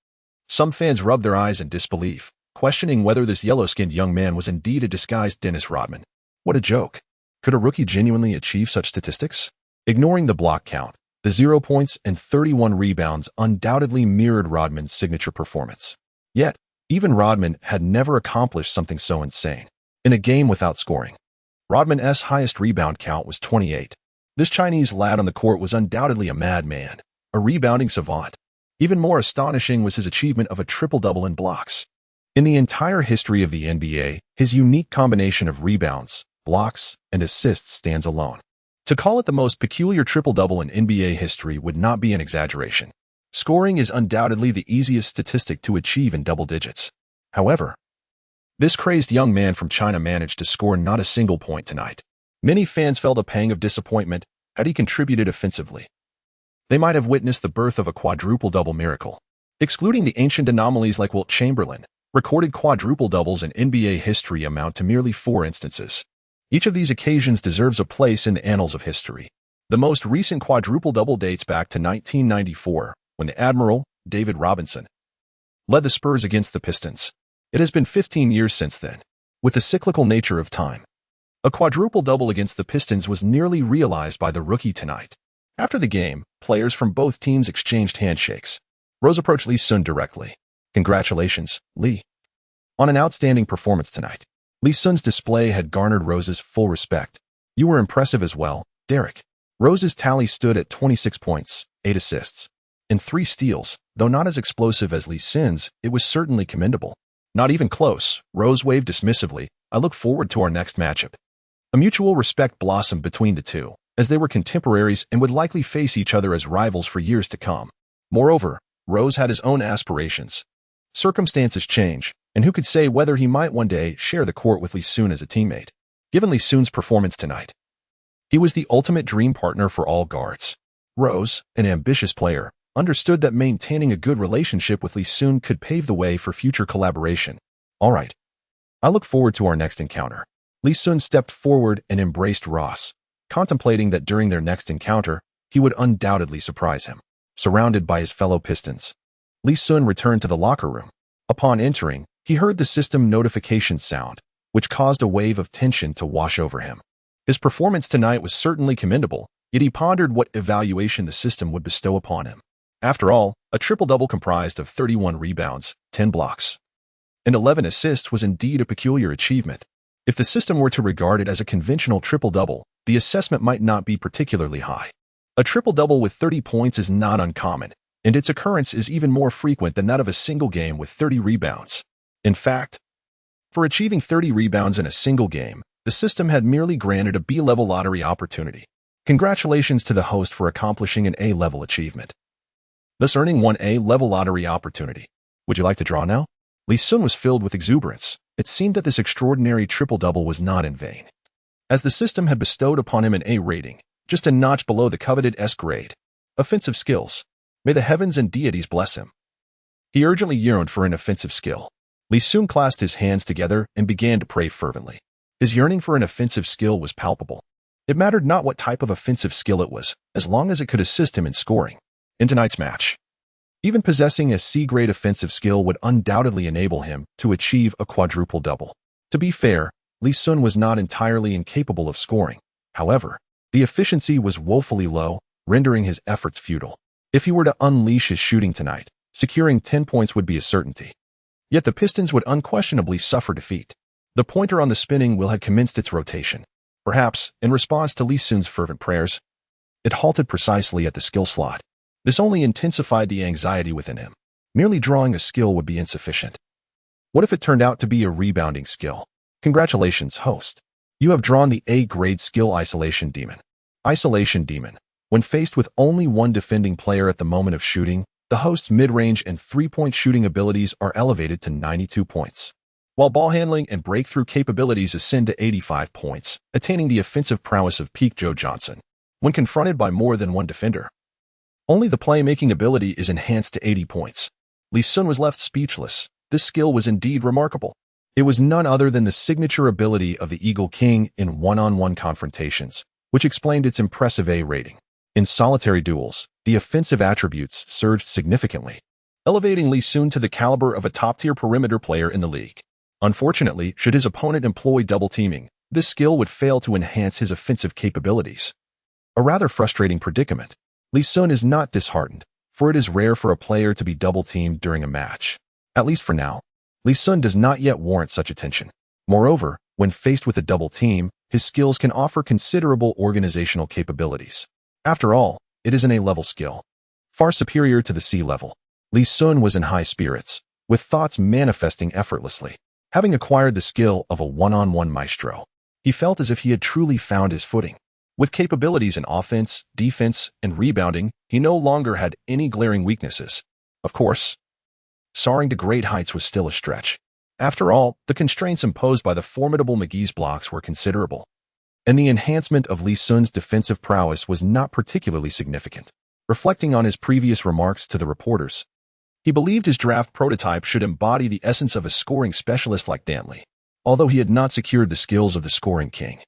Speaker 1: Some fans rubbed their eyes in disbelief, questioning whether this yellow-skinned young man was indeed a disguised Dennis Rodman. What a joke. Could a rookie genuinely achieve such statistics? Ignoring the block count, the 0 points and 31 rebounds undoubtedly mirrored Rodman's signature performance. Yet, even Rodman had never accomplished something so insane. In a game without scoring, Rodman's highest rebound count was 28. This Chinese lad on the court was undoubtedly a madman, a rebounding savant. Even more astonishing was his achievement of a triple-double in blocks. In the entire history of the NBA, his unique combination of rebounds, blocks, and assists stands alone. To call it the most peculiar triple-double in NBA history would not be an exaggeration. Scoring is undoubtedly the easiest statistic to achieve in double digits. However, this crazed young man from China managed to score not a single point tonight. Many fans felt a pang of disappointment had he contributed offensively. They might have witnessed the birth of a quadruple-double miracle. Excluding the ancient anomalies like Wilt Chamberlain, recorded quadruple-doubles in NBA history amount to merely 4 instances. Each of these occasions deserves a place in the annals of history. The most recent quadruple-double dates back to 1994, when the Admiral, David Robinson, led the Spurs against the Pistons. It has been 15 years since then. With the cyclical nature of time, a quadruple-double against the Pistons was nearly realized by the rookie tonight. After the game, players from both teams exchanged handshakes. Rose approached Lee Sun directly. Congratulations, Lee, on an outstanding performance tonight. Lee Sun's display had garnered Rose's full respect. You were impressive as well, Derek. Rose's tally stood at 26 points, 8 assists, and 3 steals. Though not as explosive as Lee Sun's, it was certainly commendable. Not even close, Rose waved dismissively. I look forward to our next matchup. A mutual respect blossomed between the two, as they were contemporaries and would likely face each other as rivals for years to come. Moreover, Rose had his own aspirations. Circumstances change, and who could say whether he might one day share the court with Lee Sun as a teammate. Given Lee Sun's performance tonight, he was the ultimate dream partner for all guards. Rose, an ambitious player, understood that maintaining a good relationship with Lee Sun could pave the way for future collaboration. All right. I look forward to our next encounter. Lee Sun stepped forward and embraced Ross, contemplating that during their next encounter, he would undoubtedly surprise him. Surrounded by his fellow Pistons, Lee Sun returned to the locker room. Upon entering, he heard the system notification sound, which caused a wave of tension to wash over him. His performance tonight was certainly commendable, yet he pondered what evaluation the system would bestow upon him. After all, a triple-double comprised of 31 rebounds, 10 blocks, and 11 assists was indeed a peculiar achievement. If the system were to regard it as a conventional triple-double, the assessment might not be particularly high. A triple-double with 30 points is not uncommon, and its occurrence is even more frequent than that of a single game with 30 rebounds. In fact, for achieving 30 rebounds in a single game, the system had merely granted a B-level lottery opportunity. Congratulations to the host for accomplishing an A-level achievement, thus earning one A-level lottery opportunity. Would you like to draw now? Lee Sun was filled with exuberance. It seemed that this extraordinary triple-double was not in vain. as the system had bestowed upon him an A rating, just a notch below the coveted S grade. Offensive skills. May the heavens and deities bless him. He urgently yearned for an offensive skill. Lee soon clasped his hands together and began to pray fervently. His yearning for an offensive skill was palpable. It mattered not what type of offensive skill it was, as long as it could assist him in scoring. In tonight's match, even possessing a C-grade offensive skill would undoubtedly enable him to achieve a quadruple double. To be fair, Lee Sun was not entirely incapable of scoring. However, the efficiency was woefully low, rendering his efforts futile. If he were to unleash his shooting tonight, securing 10 points would be a certainty. Yet the Pistons would unquestionably suffer defeat. The pointer on the spinning wheel had commenced its rotation. Perhaps, in response to Lee Sun's fervent prayers, it halted precisely at the skill slot. This only intensified the anxiety within him. Merely drawing a skill would be insufficient. What if it turned out to be a rebounding skill? Congratulations, host. You have drawn the A-grade skill Isolation Demon. Isolation Demon. When faced with only one defending player at the moment of shooting, the host's mid-range and three-point shooting abilities are elevated to 92 points, while ball handling and breakthrough capabilities ascend to 85 points, attaining the offensive prowess of peak Joe Johnson. When confronted by more than one defender, only the playmaking ability is enhanced to 80 points. Lee Sun was left speechless. This skill was indeed remarkable. It was none other than the signature ability of the Eagle King in one-on-one confrontations, which explained its impressive A rating. In solitary duels, the offensive attributes surged significantly, elevating Lee Sun to the caliber of a top-tier perimeter player in the league. Unfortunately, should his opponent employ double teaming, this skill would fail to enhance his offensive capabilities. A rather frustrating predicament. Lee Sun is not disheartened, for it is rare for a player to be double-teamed during a match. At least for now, Lee Sun does not yet warrant such attention. Moreover, when faced with a double team, his skills can offer considerable organizational capabilities. After all, it is an A-level skill, far superior to the C-level. Lee Sun was in high spirits, with thoughts manifesting effortlessly. Having acquired the skill of a one-on-one maestro, he felt as if he had truly found his footing. With capabilities in offense, defense, and rebounding, he no longer had any glaring weaknesses. Of course, soaring to great heights was still a stretch. After all, the constraints imposed by the formidable McGee's blocks were considerable, and the enhancement of Lee Sun's defensive prowess was not particularly significant. Reflecting on his previous remarks to the reporters, he believed his draft prototype should embody the essence of a scoring specialist like Dantley. Although he had not secured the skills of the scoring king,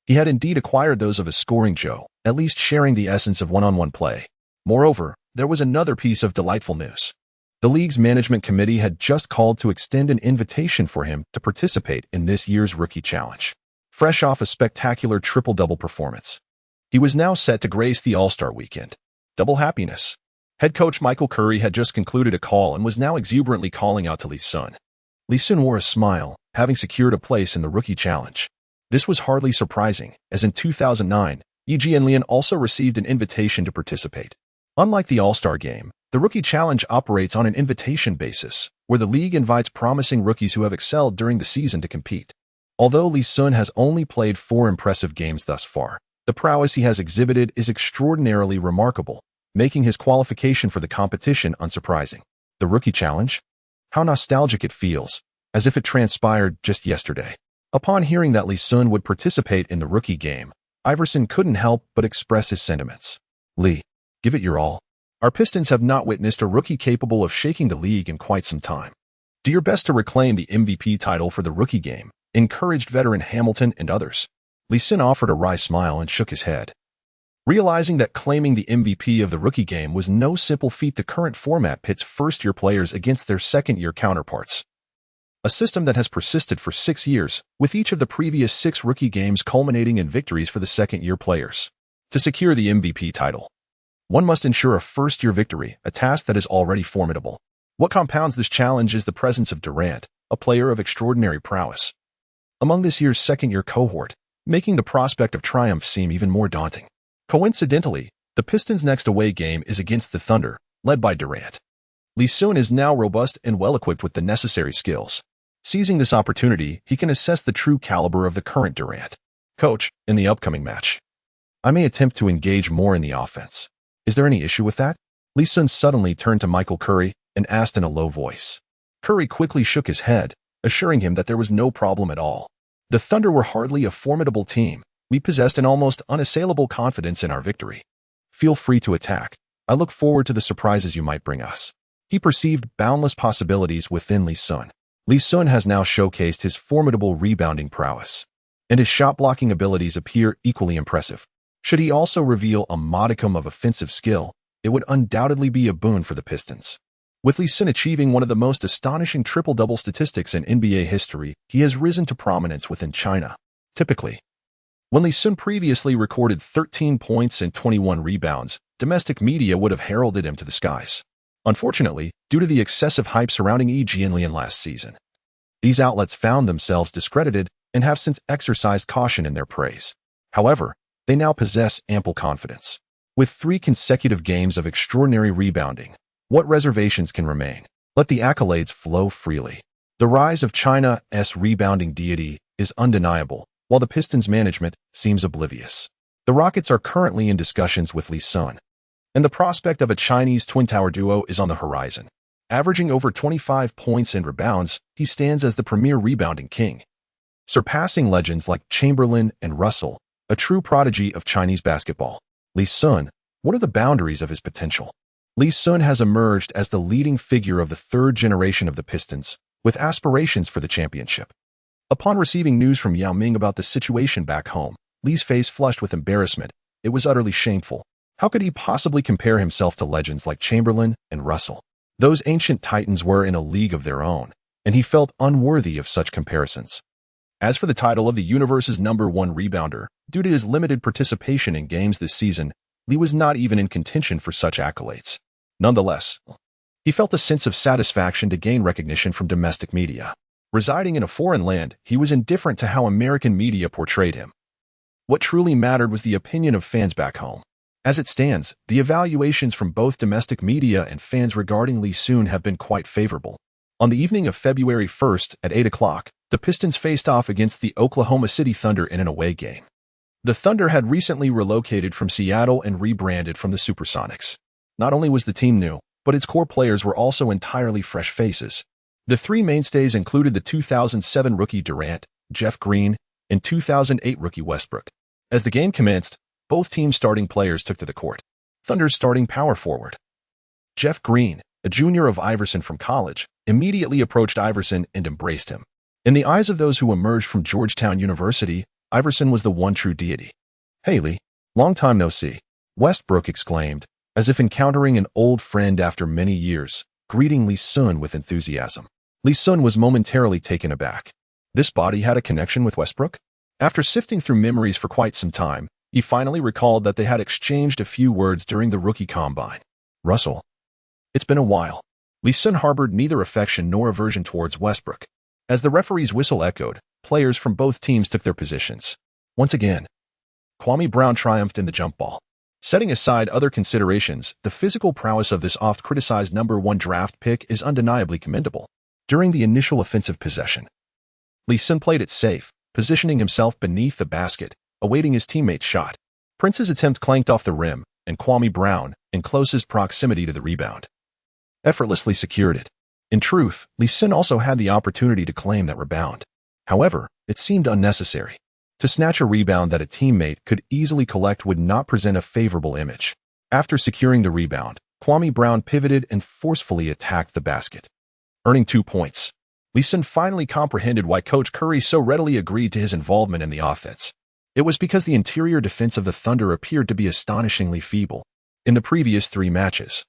Speaker 1: he had indeed acquired those of a scoring Joe, at least sharing the essence of one-on-one play. Moreover, there was another piece of delightful news. The league's management committee had just called to extend an invitation for him to participate in this year's Rookie Challenge. Fresh off a spectacular triple-double performance, he was now set to grace the All-Star weekend. Double happiness. Head coach Michael Curry had just concluded a call and was now exuberantly calling out to Lee Sun. Lee Sun wore a smile, having secured a place in the Rookie Challenge. This was hardly surprising, as in 2009, Yi and Lian also received an invitation to participate. Unlike the All-Star game, the Rookie Challenge operates on an invitation basis, where the league invites promising rookies who have excelled during the season to compete. Although Lee Sun has only played 4 impressive games thus far, the prowess he has exhibited is extraordinarily remarkable, making his qualification for the competition unsurprising. The Rookie Challenge? How nostalgic it feels, as if it transpired just yesterday. Upon hearing that Lee Sun would participate in the rookie game, Iverson couldn't help but express his sentiments. Lee, give it your all. Our Pistons have not witnessed a rookie capable of shaking the league in quite some time. Do your best to reclaim the MVP title for the rookie game, encouraged veteran Hamilton and others. Lee Sun offered a wry smile and shook his head. Realizing that claiming the MVP of the rookie game was no simple feat, the current format pits first-year players against their second-year counterparts. A system that has persisted for 6 years, with each of the previous 6 rookie games culminating in victories for the second-year players. To secure the MVP title, one must ensure a first-year victory, a task that is already formidable. What compounds this challenge is the presence of Durant, a player of extraordinary prowess, among this year's second-year cohort, making the prospect of triumph seem even more daunting. Coincidentally, the Pistons' next away game is against the Thunder, led by Durant. Lee Sun is now robust and well-equipped with the necessary skills. Seizing this opportunity, he can assess the true caliber of the current Durant. Coach, in the upcoming match, I may attempt to engage more in the offense. Is there any issue with that? Lee Sun suddenly turned to Michael Curry and asked in a low voice. Curry quickly shook his head, assuring him that there was no problem at all. The Thunder were hardly a formidable team. We possessed an almost unassailable confidence in our victory. Feel free to attack. I look forward to the surprises you might bring us. He perceived boundless possibilities within Lee Sun. Lee Sun has now showcased his formidable rebounding prowess, and his shot-blocking abilities appear equally impressive. Should he also reveal a modicum of offensive skill, it would undoubtedly be a boon for the Pistons. With Lee Sun achieving one of the most astonishing triple-double statistics in NBA history, he has risen to prominence within China. Typically, when Lee Sun previously recorded 13 points and 21 rebounds, domestic media would have heralded him to the skies. Unfortunately, due to the excessive hype surrounding Yi Jianlian last season, these outlets found themselves discredited and have since exercised caution in their praise. However, they now possess ample confidence. With 3 consecutive games of extraordinary rebounding, what reservations can remain? Let the accolades flow freely. The rise of China's rebounding deity is undeniable, while the Pistons management seems oblivious. The Rockets are currently in discussions with Lee Sun, and the prospect of a Chinese twin tower duo is on the horizon. Averaging over 25 points and rebounds, he stands as the premier rebounding king, surpassing legends like Chamberlain and Russell, a true prodigy of Chinese basketball. Lee Sun, what are the boundaries of his potential? Lee Sun has emerged as the leading figure of the third generation of the Pistons, with aspirations for the championship. Upon receiving news from Yao Ming about the situation back home, Lee's face flushed with embarrassment. It was utterly shameful. How could he possibly compare himself to legends like Chamberlain and Russell? Those ancient titans were in a league of their own, and he felt unworthy of such comparisons. As for the title of the universe's #1 rebounder, due to his limited participation in games this season, Lee was not even in contention for such accolades. Nonetheless, he felt a sense of satisfaction to gain recognition from domestic media. Residing in a foreign land, he was indifferent to how American media portrayed him. What truly mattered was the opinion of fans back home. As it stands, the evaluations from both domestic media and fans regarding Lee Sun have been quite favorable. On the evening of February 1st at 8 o'clock, the Pistons faced off against the Oklahoma City Thunder in an away game. The Thunder had recently relocated from Seattle and rebranded from the Supersonics. Not only was the team new, but its core players were also entirely fresh faces. The 3 mainstays included the 2007 rookie Durant, Jeff Green, and 2008 rookie Westbrook. As the game commenced, both teams' starting players took to the court. Thunder's starting power forward, Jeff Green, a junior of Iverson from college, immediately approached Iverson and embraced him. In the eyes of those who emerged from Georgetown University, Iverson was the one true deity. "Hey Lee, long time no see," Westbrook exclaimed, as if encountering an old friend after many years, greeting Lee Sun with enthusiasm. Lee Sun was momentarily taken aback. This body had a connection with Westbrook? After sifting through memories for quite some time, he finally recalled that they had exchanged a few words during the rookie combine. "Russell, it's been a while." Lee Sun harbored neither affection nor aversion towards Westbrook. As the referee's whistle echoed, players from both teams took their positions. Once again, Kwame Brown triumphed in the jump ball. Setting aside other considerations, the physical prowess of this oft-criticized #1 draft pick is undeniably commendable. During the initial offensive possession, Lee Sun played it safe, positioning himself beneath the basket, awaiting his teammate's shot. Prince's attempt clanked off the rim, and Kwame Brown, in closest proximity to the rebound, effortlessly secured it. In truth, Lee Sun also had the opportunity to claim that rebound. However, it seemed unnecessary. To snatch a rebound that a teammate could easily collect would not present a favorable image. After securing the rebound, Kwame Brown pivoted and forcefully attacked the basket, earning 2 points. Lee Sun finally comprehended why Coach Curry so readily agreed to his involvement in the offense. It was because the interior defense of the Thunder appeared to be astonishingly feeble. In the previous 3 matches,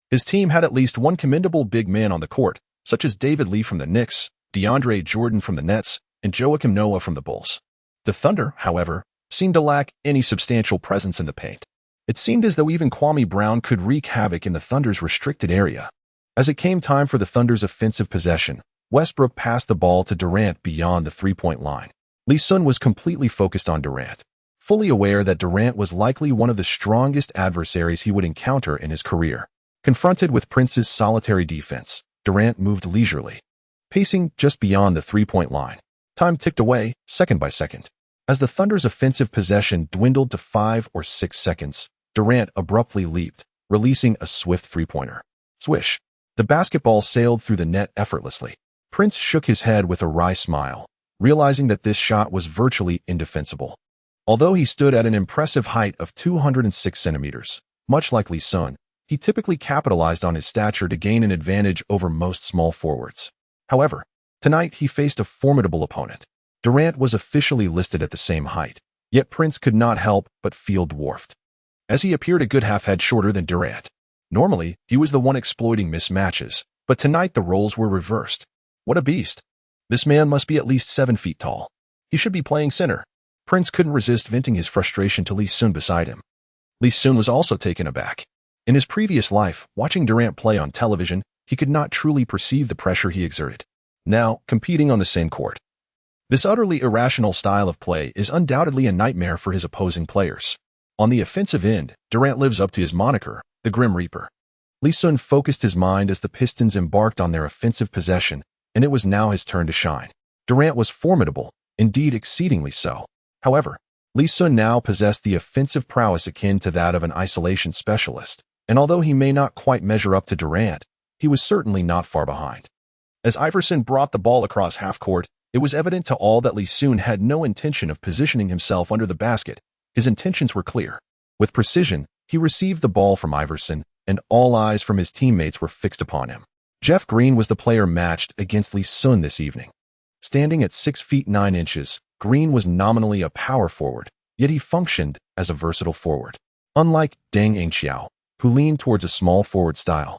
Speaker 1: his team had at least one commendable big man on the court, such as David Lee from the Knicks, DeAndre Jordan from the Nets, and Joakim Noah from the Bulls. The Thunder, however, seemed to lack any substantial presence in the paint. It seemed as though even Kwame Brown could wreak havoc in the Thunder's restricted area. As it came time for the Thunder's offensive possession, Westbrook passed the ball to Durant beyond the three-point line. Lee Sun was completely focused on Durant, fully aware that Durant was likely one of the strongest adversaries he would encounter in his career. Confronted with Prince's solitary defense, Durant moved leisurely, pacing just beyond the three-point line. Time ticked away, second by second. As the Thunder's offensive possession dwindled to 5 or 6 seconds, Durant abruptly leaped, releasing a swift three-pointer. Swish! The basketball sailed through the net effortlessly. Prince shook his head with a wry smile, realizing that this shot was virtually indefensible. Although he stood at an impressive height of 206 centimeters, much like Lee Sun, he typically capitalized on his stature to gain an advantage over most small forwards. However, tonight he faced a formidable opponent. Durant was officially listed at the same height, yet Prince could not help but feel dwarfed, as he appeared a good half head shorter than Durant. Normally, he was the one exploiting mismatches, but tonight the roles were reversed. What a beast! This man must be at least 7 feet tall. He should be playing center. Prince couldn't resist venting his frustration to Lee Sun beside him. Lee Sun was also taken aback. In his previous life, watching Durant play on television, he could not truly perceive the pressure he exerted. Now, competing on the same court. This utterly irrational style of play is undoubtedly a nightmare for his opposing players. On the offensive end, Durant lives up to his moniker, the Grim Reaper. Lee Sun focused his mind as the Pistons embarked on their offensive possession, and it was now his turn to shine. Durant was formidable, indeed exceedingly so. However, Lee Sun now possessed the offensive prowess akin to that of an isolation specialist, and although he may not quite measure up to Durant, he was certainly not far behind. As Iverson brought the ball across half-court, it was evident to all that Lee Sun had no intention of positioning himself under the basket. His intentions were clear. With precision, he received the ball from Iverson, and all eyes from his teammates were fixed upon him. Jeff Green was the player matched against Lee Sun this evening. Standing at 6 feet 9 inches, Green was nominally a power forward, yet he functioned as a versatile forward. Unlike Deng Ainxiao, who leaned towards a small forward style,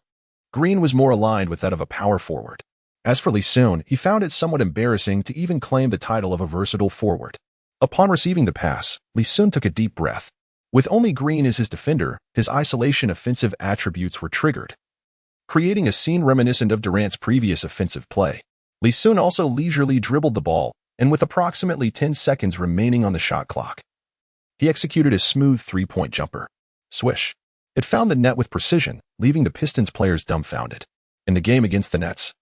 Speaker 1: Green was more aligned with that of a power forward. As for Lee Sun, he found it somewhat embarrassing to even claim the title of a versatile forward. Upon receiving the pass, Lee Sun took a deep breath. With only Green as his defender, his isolation offensive attributes were triggered, creating a scene reminiscent of Durant's previous offensive play. Lee Sun also leisurely dribbled the ball, and with approximately 10 seconds remaining on the shot clock, he executed a smooth three-point jumper. Swish. It found the net with precision, leaving the Pistons players dumbfounded. In the game against the Nets,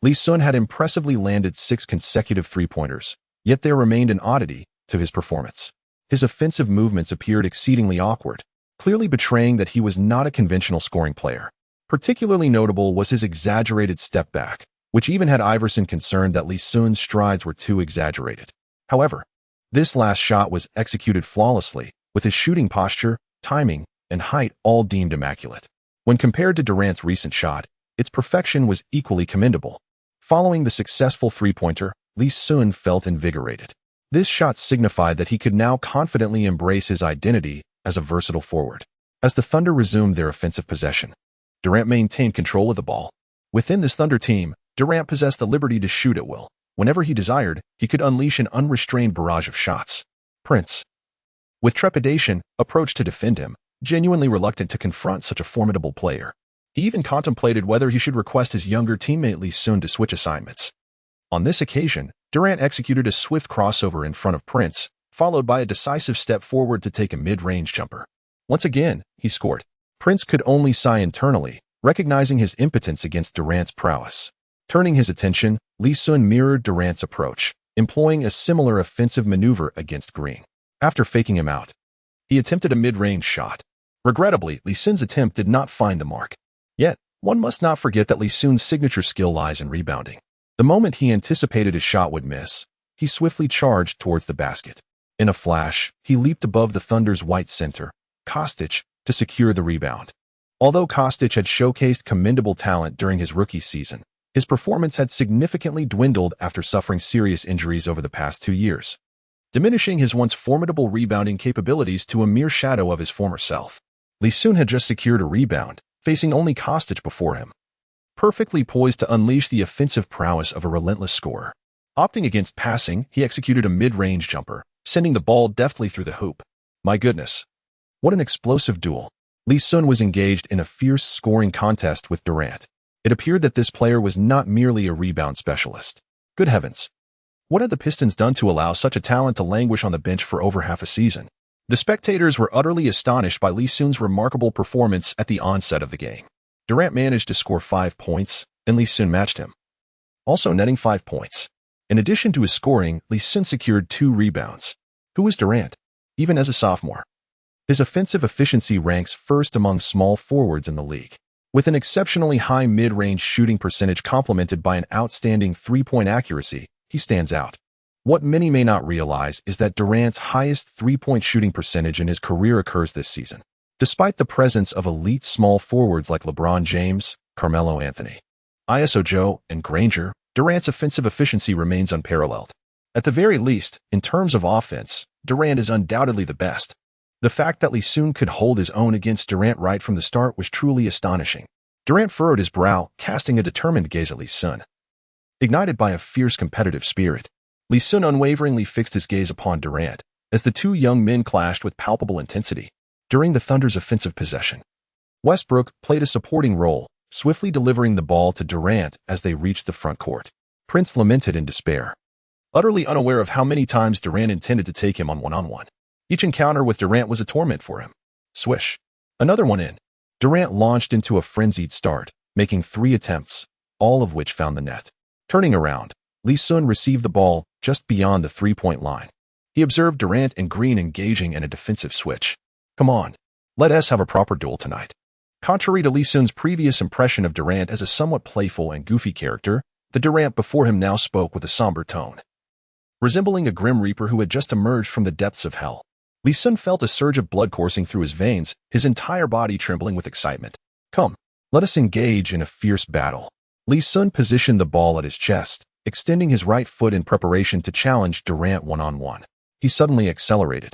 Speaker 1: Lee Sun had impressively landed 6 consecutive three-pointers, yet there remained an oddity to his performance. His offensive movements appeared exceedingly awkward, clearly betraying that he was not a conventional scoring player. Particularly notable was his exaggerated step back, which even had Iverson concerned that Lee Sun's strides were too exaggerated. However, this last shot was executed flawlessly, with his shooting posture, timing, and height all deemed immaculate. When compared to Durant's recent shot, its perfection was equally commendable. Following the successful three-pointer, Lee Sun felt invigorated. This shot signified that he could now confidently embrace his identity as a versatile forward. As the Thunder resumed their offensive possession, Durant maintained control of the ball. Within this Thunder team, Durant possessed the liberty to shoot at will. Whenever he desired, he could unleash an unrestrained barrage of shots. Prince, with trepidation, approached to defend him, genuinely reluctant to confront such a formidable player. He even contemplated whether he should request his younger teammate Lee Sun to switch assignments. On this occasion, Durant executed a swift crossover in front of Prince, followed by a decisive step forward to take a mid-range jumper. Once again, he scored. Prince could only sigh internally, recognizing his impotence against Durant's prowess. Turning his attention, Lee Sun mirrored Durant's approach, employing a similar offensive maneuver against Green. After faking him out, he attempted a mid-range shot. Regrettably, Lee Sun's attempt did not find the mark. Yet, one must not forget that Lee Sun's signature skill lies in rebounding. The moment he anticipated his shot would miss, he swiftly charged towards the basket. In a flash, he leaped above the Thunder's white center, Kostic, to secure the rebound. Although Kostic had showcased commendable talent during his rookie season, his performance had significantly dwindled after suffering serious injuries over the past 2 years, diminishing his once formidable rebounding capabilities to a mere shadow of his former self. Lee Sun had just secured a rebound, facing only Kostic before him, perfectly poised to unleash the offensive prowess of a relentless scorer. Opting against passing, he executed a mid-range jumper, sending the ball deftly through the hoop. My goodness, what an explosive duel. Lee Sun was engaged in a fierce scoring contest with Durant. It appeared that this player was not merely a rebound specialist. Good heavens, what had the Pistons done to allow such a talent to languish on the bench for over half a season? The spectators were utterly astonished by Lee Sun's remarkable performance at the onset of the game. Durant managed to score 5 points, and Lee Sun matched him, also netting 5 points. In addition to his scoring, Lee Sun secured 2 rebounds. Who was Durant, even as a sophomore? His offensive efficiency ranks first among small forwards in the league. With an exceptionally high mid-range shooting percentage complemented by an outstanding three-point accuracy, he stands out. What many may not realize is that Durant's highest three-point shooting percentage in his career occurs this season, despite the presence of elite small forwards like LeBron James, Carmelo Anthony, ISO Joe, and Granger. Durant's offensive efficiency remains unparalleled. At the very least, in terms of offense, Durant is undoubtedly the best. The fact that Lee Sun could hold his own against Durant right from the start was truly astonishing. Durant furrowed his brow, casting a determined gaze at Lee Sun. Ignited by a fierce competitive spirit, Lee Sun unwaveringly fixed his gaze upon Durant as the two young men clashed with palpable intensity. During the Thunder's offensive possession, Westbrook played a supporting role, swiftly delivering the ball to Durant as they reached the front court. Prince lamented in despair, utterly unaware of how many times Durant intended to take him on one-on-one. Each encounter with Durant was a torment for him. Swish. Another one in. Durant launched into a frenzied start, making 3 attempts, all of which found the net. Turning around, Lee Sun received the ball just beyond the three-point line. He observed Durant and Green engaging in a defensive switch. Come on, let us have a proper duel tonight. Contrary to Lee Sun's previous impression of Durant as a somewhat playful and goofy character, the Durant before him now spoke with a somber tone. Resembling a grim reaper who had just emerged from the depths of hell, Lee Sun felt a surge of blood coursing through his veins, his entire body trembling with excitement. Come, let us engage in a fierce battle. Lee Sun positioned the ball at his chest, extending his right foot in preparation to challenge Durant one-on-one. He suddenly accelerated,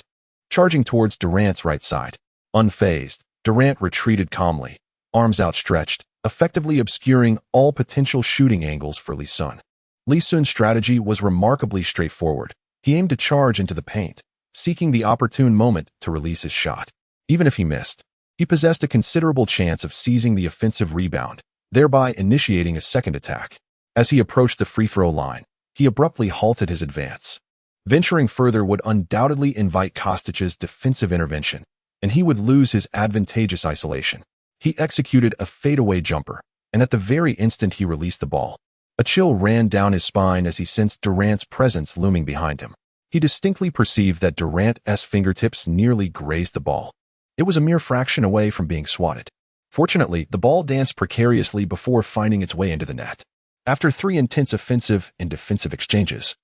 Speaker 1: charging towards Durant's right side. Unfazed, Durant retreated calmly, arms outstretched, effectively obscuring all potential shooting angles for Lee Sun. Lee Sun's strategy was remarkably straightforward. He aimed to charge into the paint, seeking the opportune moment to release his shot. Even if he missed, he possessed a considerable chance of seizing the offensive rebound, thereby initiating a second attack. As he approached the free-throw line, he abruptly halted his advance. Venturing further would undoubtedly invite Kostic's defensive intervention, and he would lose his advantageous isolation. He executed a fadeaway jumper, and at the very instant he released the ball, a chill ran down his spine as he sensed Durant's presence looming behind him. He distinctly perceived that Durant's fingertips nearly grazed the ball. It was a mere fraction away from being swatted. Fortunately, the ball danced precariously before finding its way into the net. After 3 intense offensive and defensive exchanges,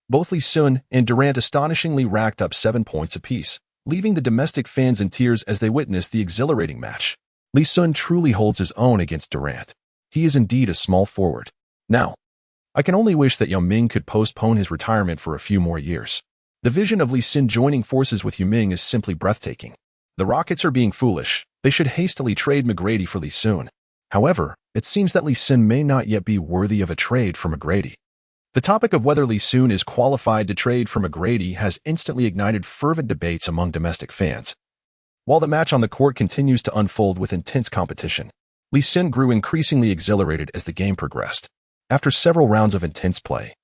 Speaker 1: both Lee Sun and Durant astonishingly racked up 7 points apiece, leaving the domestic fans in tears as they witnessed the exhilarating match. Lee Sun truly holds his own against Durant. He is indeed a small forward. Now, I can only wish that Yao Ming could postpone his retirement for a few more years. The vision of Lee Sun joining forces with Yao Ming is simply breathtaking. The Rockets are being foolish. They should hastily trade McGrady for Lee Sun. However, it seems that Lee Sun may not yet be worthy of a trade for McGrady. The topic of whether Lee Sun is qualified to trade for McGrady has instantly ignited fervent debates among domestic fans. While the match on the court continues to unfold with intense competition, Lee Sun grew increasingly exhilarated as the game progressed. After several rounds of intense play,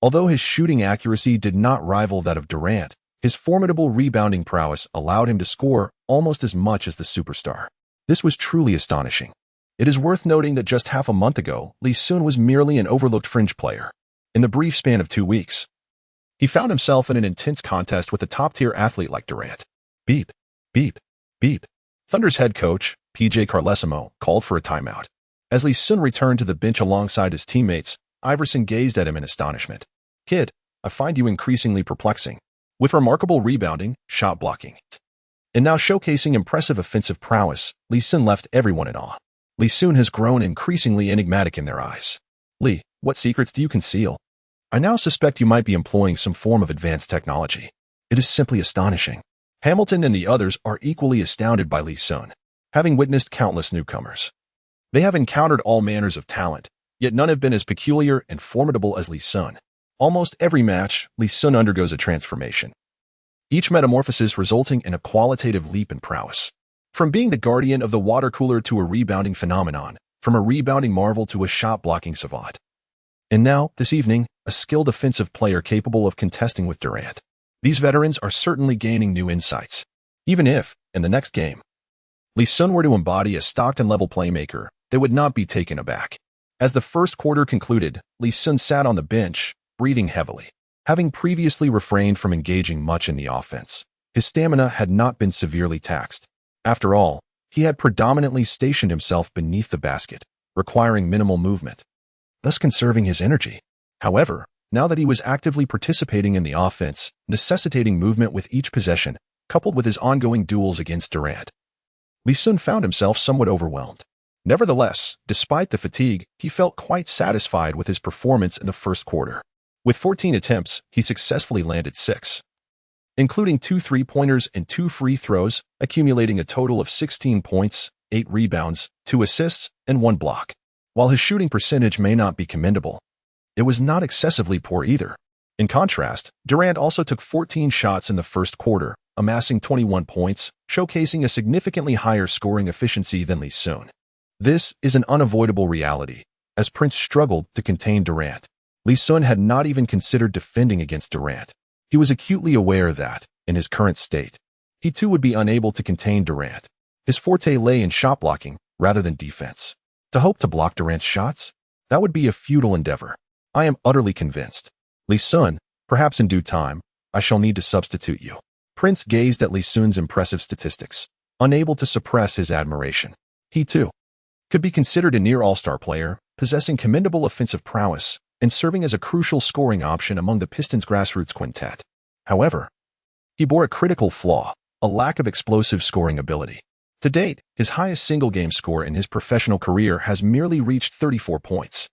Speaker 1: although his shooting accuracy did not rival that of Durant, his formidable rebounding prowess allowed him to score almost as much as the superstar. This was truly astonishing. It is worth noting that just half a month ago, Lee Sun was merely an overlooked fringe player. In the brief span of 2 weeks, he found himself in an intense contest with a top-tier athlete like Durant. Beep, beep, beep. Thunder's head coach, PJ Carlesimo, called for a timeout. As Lee Sun returned to the bench alongside his teammates, Iverson gazed at him in astonishment. Kid, I find you increasingly perplexing. With remarkable rebounding, shot blocking, and now showcasing impressive offensive prowess, Lee Sun left everyone in awe. Lee Sun has grown increasingly enigmatic in their eyes. Lee, what secrets do you conceal? I now suspect you might be employing some form of advanced technology. It is simply astonishing. Hamilton and the others are equally astounded by Lee Sun, having witnessed countless newcomers. They have encountered all manners of talent, yet none have been as peculiar and formidable as Lee Sun. Almost every match, Lee Sun undergoes a transformation, each metamorphosis resulting in a qualitative leap in prowess. From being the guardian of the water cooler to a rebounding phenomenon, from a rebounding marvel to a shot-blocking savant. And now, this evening, a skilled offensive player capable of contesting with Durant. These veterans are certainly gaining new insights. Even if, in the next game, Lee Sun were to embody a Stockton-level playmaker, they would not be taken aback. As the first quarter concluded, Lee Sun sat on the bench, breathing heavily. Having previously refrained from engaging much in the offense, his stamina had not been severely taxed. After all, he had predominantly stationed himself beneath the basket, requiring minimal movement, thus conserving his energy. However, now that he was actively participating in the offense, necessitating movement with each possession, coupled with his ongoing duels against Durant. Lee Sun found himself somewhat overwhelmed. Nevertheless, despite the fatigue, he felt quite satisfied with his performance in the first quarter. With 14 attempts, he successfully landed 6, including 2 three-pointers and 2 free throws, accumulating a total of 16 points, 8 rebounds, 2 assists, and 1 block. While his shooting percentage may not be commendable, it was not excessively poor either. In contrast, Durant also took 14 shots in the first quarter, amassing 21 points, showcasing a significantly higher scoring efficiency than Lee Sun. This is an unavoidable reality, as Prince struggled to contain Durant. Lee Sun had not even considered defending against Durant. He was acutely aware that, in his current state, he too would be unable to contain Durant. His forte lay in shot blocking rather than defense. To hope to block Durant's shots? That would be a futile endeavor. I am utterly convinced. Lee Sun, perhaps in due time, I shall need to substitute you. Prince gazed at Lee Sun's impressive statistics, unable to suppress his admiration. He, too, could be considered a near all-star player, possessing commendable offensive prowess and serving as a crucial scoring option among the Pistons' grassroots quintet. However, he bore a critical flaw, a lack of explosive scoring ability. To date, his highest single-game score in his professional career has merely reached 34 points.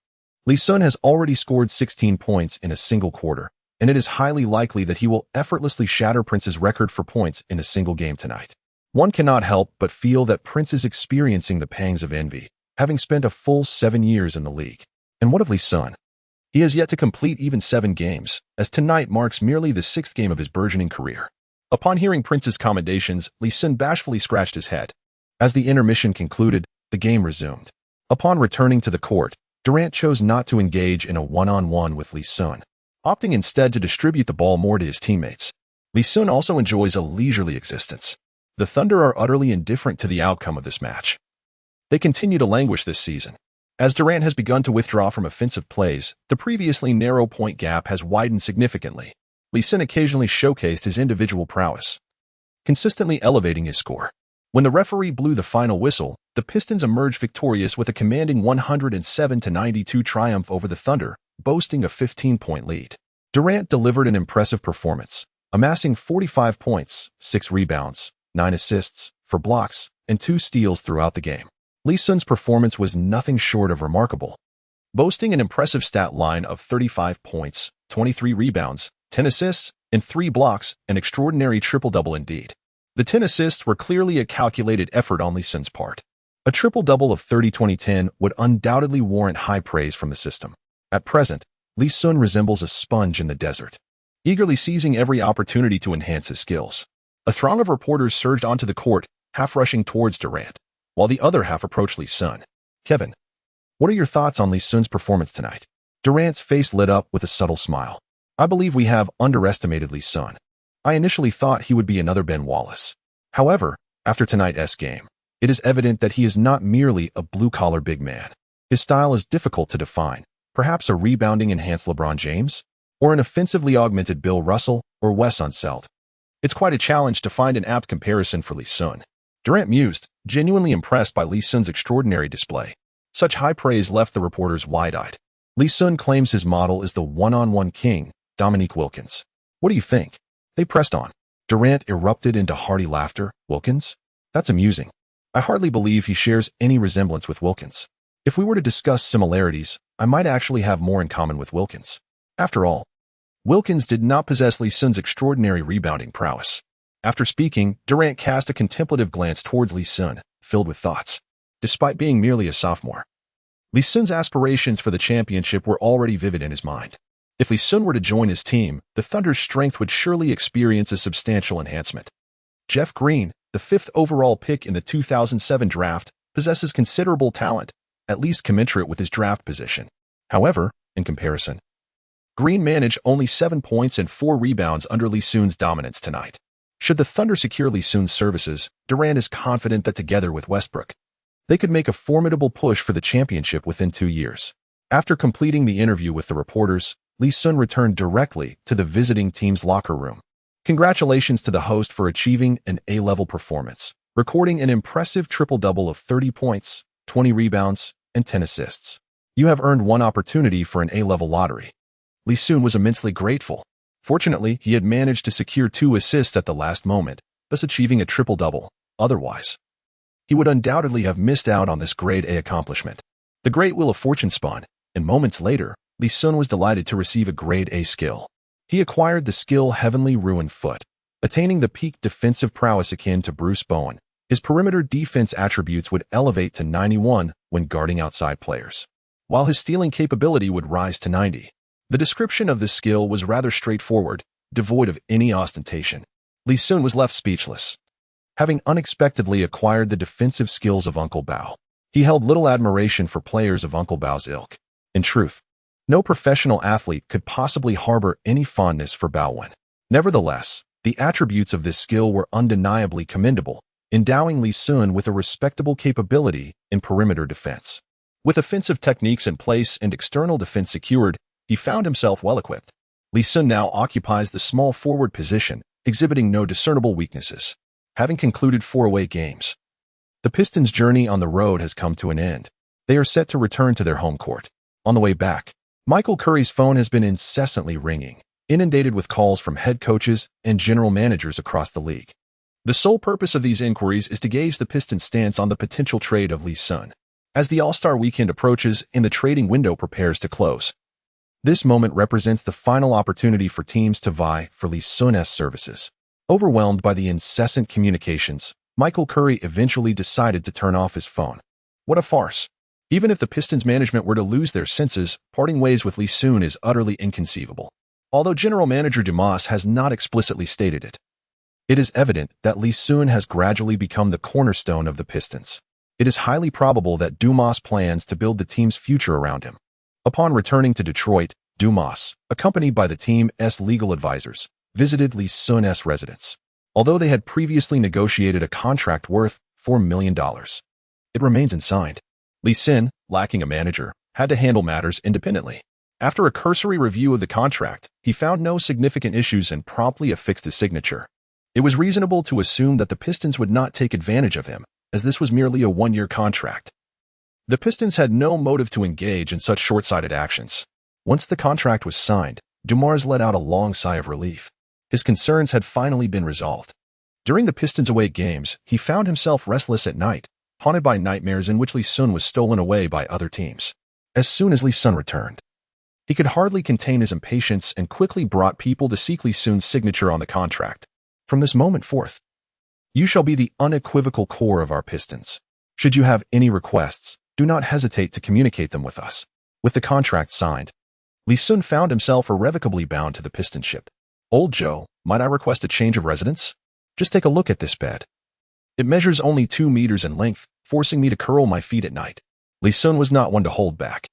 Speaker 1: Lee Sun has already scored 16 points in a single quarter, and it is highly likely that he will effortlessly shatter Prince's record for points in a single game tonight. One cannot help but feel that Prince is experiencing the pangs of envy, having spent a full 7 years in the league. And what of Lee Sun? He has yet to complete even 7 games, as tonight marks merely the 6th game of his burgeoning career. Upon hearing Prince's commendations, Lee Sun bashfully scratched his head. As the intermission concluded, the game resumed. Upon returning to the court, Durant chose not to engage in a one-on-one with Lee Sun, opting instead to distribute the ball more to his teammates. Lee Sun also enjoys a leisurely existence. The Thunder are utterly indifferent to the outcome of this match. They continue to languish this season. As Durant has begun to withdraw from offensive plays, the previously narrow point gap has widened significantly. Lee Sun occasionally showcased his individual prowess, consistently elevating his score. When the referee blew the final whistle, the Pistons emerged victorious with a commanding 107-92 triumph over the Thunder, boasting a 15-point lead. Durant delivered an impressive performance, amassing 45 points, 6 rebounds, 9 assists, 4 blocks, and 2 steals throughout the game. Lee Sun's performance was nothing short of remarkable, boasting an impressive stat line of 35 points, 23 rebounds, 10 assists, and 3 blocks, an extraordinary triple-double indeed. The 10 assists were clearly a calculated effort on Lee Sun's part. A triple-double of 30-20-10 would undoubtedly warrant high praise from the system. At present, Lee Sun resembles a sponge in the desert, eagerly seizing every opportunity to enhance his skills. A throng of reporters surged onto the court, half rushing towards Durant, while the other half approached Lee Sun. Kevin, what are your thoughts on Lee Sun's performance tonight? Durant's face lit up with a subtle smile. I believe we have underestimated Lee Sun. I initially thought he would be another Ben Wallace. However, after tonight's game, it is evident that he is not merely a blue-collar big man. His style is difficult to define, perhaps a rebounding-enhanced LeBron James, or an offensively augmented Bill Russell or Wes Unseld. It's quite a challenge to find an apt comparison for Lee Sun. Durant mused, genuinely impressed by Lee Sun's extraordinary display. Such high praise left the reporters wide-eyed. Lee Sun claims his model is the one-on-one king, Dominique Wilkins. What do you think? They pressed on. Durant erupted into hearty laughter. Wilkins? That's amusing. I hardly believe he shares any resemblance with Wilkins. If we were to discuss similarities, I might actually have more in common with Wilkins. After all, Wilkins did not possess Lee Sun's extraordinary rebounding prowess. After speaking, Durant cast a contemplative glance towards Lee Sun, filled with thoughts. Despite being merely a sophomore, Lee Sun's aspirations for the championship were already vivid in his mind. If Lee Sun were to join his team, the Thunder's strength would surely experience a substantial enhancement. Jeff Green, the 5th overall pick in the 2007 draft, possesses considerable talent, at least commensurate with his draft position. However, in comparison, Green managed only 7 points and 4 rebounds under Lee Sun's dominance tonight. Should the Thunder secure Lee Sun's services, Durant is confident that together with Westbrook, they could make a formidable push for the championship within 2 years. After completing the interview with the reporters, Lee Sun returned directly to the visiting team's locker room. Congratulations to the host for achieving an A-level performance, recording an impressive triple-double of 30 points, 20 rebounds, and 10 assists. You have earned one opportunity for an A-level lottery. Lee Sun was immensely grateful. Fortunately, he had managed to secure 2 assists at the last moment, thus achieving a triple-double. Otherwise, he would undoubtedly have missed out on this grade A accomplishment. The great wheel of fortune spun, and moments later, Lee Sun was delighted to receive a grade A skill. He acquired the skill Heavenly Ruined Foot, attaining the peak defensive prowess akin to Bruce Bowen. His perimeter defense attributes would elevate to 91 when guarding outside players, while his stealing capability would rise to 90. The description of this skill was rather straightforward, devoid of any ostentation. Lee Sun was left speechless. Having unexpectedly acquired the defensive skills of Uncle Bao, he held little admiration for players of Uncle Bao's ilk. In truth, no professional athlete could possibly harbor any fondness for Bao Wen. Nevertheless, the attributes of this skill were undeniably commendable, endowing Lee Sun with a respectable capability in perimeter defense. With offensive techniques in place and external defense secured, he found himself well-equipped. Lee Sun now occupies the small forward position, exhibiting no discernible weaknesses. Having concluded 4 away games, the Pistons' journey on the road has come to an end. They are set to return to their home court. On the way back, Michael Curry's phone has been incessantly ringing, inundated with calls from head coaches and general managers across the league. The sole purpose of these inquiries is to gauge the Pistons' stance on the potential trade of Lee Sun. As the All-Star weekend approaches and the trading window prepares to close, this moment represents the final opportunity for teams to vie for Lee Sun's services. Overwhelmed by the incessant communications, Michael Curry eventually decided to turn off his phone. What a farce! Even if the Pistons management were to lose their senses, parting ways with Lee Sun is utterly inconceivable. Although General Manager Dumas has not explicitly stated it, it is evident that Lee Sun has gradually become the cornerstone of the Pistons. It is highly probable that Dumas plans to build the team's future around him. Upon returning to Detroit, Dumas, accompanied by the team's legal advisors, visited Lee Sun's residence. Although they had previously negotiated a contract worth $4 million, it remains unsigned. Lee Sun, lacking a manager, had to handle matters independently. After a cursory review of the contract, he found no significant issues and promptly affixed his signature. It was reasonable to assume that the Pistons would not take advantage of him, as this was merely a 1-year contract. The Pistons had no motive to engage in such short-sighted actions. Once the contract was signed, Dumas let out a long sigh of relief. His concerns had finally been resolved. During the Pistons' away games, he found himself restless at night, haunted by nightmares in which Lee Sun was stolen away by other teams. As soon as Lee Sun returned, he could hardly contain his impatience and quickly brought people to seek Lee Sun's signature on the contract. From this moment forth, you shall be the unequivocal core of our Pistons. Should you have any requests, do not hesitate to communicate them with us. With the contract signed, Lee Sun found himself irrevocably bound to the Piston ship. Old Joe, might I request a change of residence? Just take a look at this bed. It measures only 2 meters in length, forcing me to curl my feet at night. Lee Sun was not one to hold back.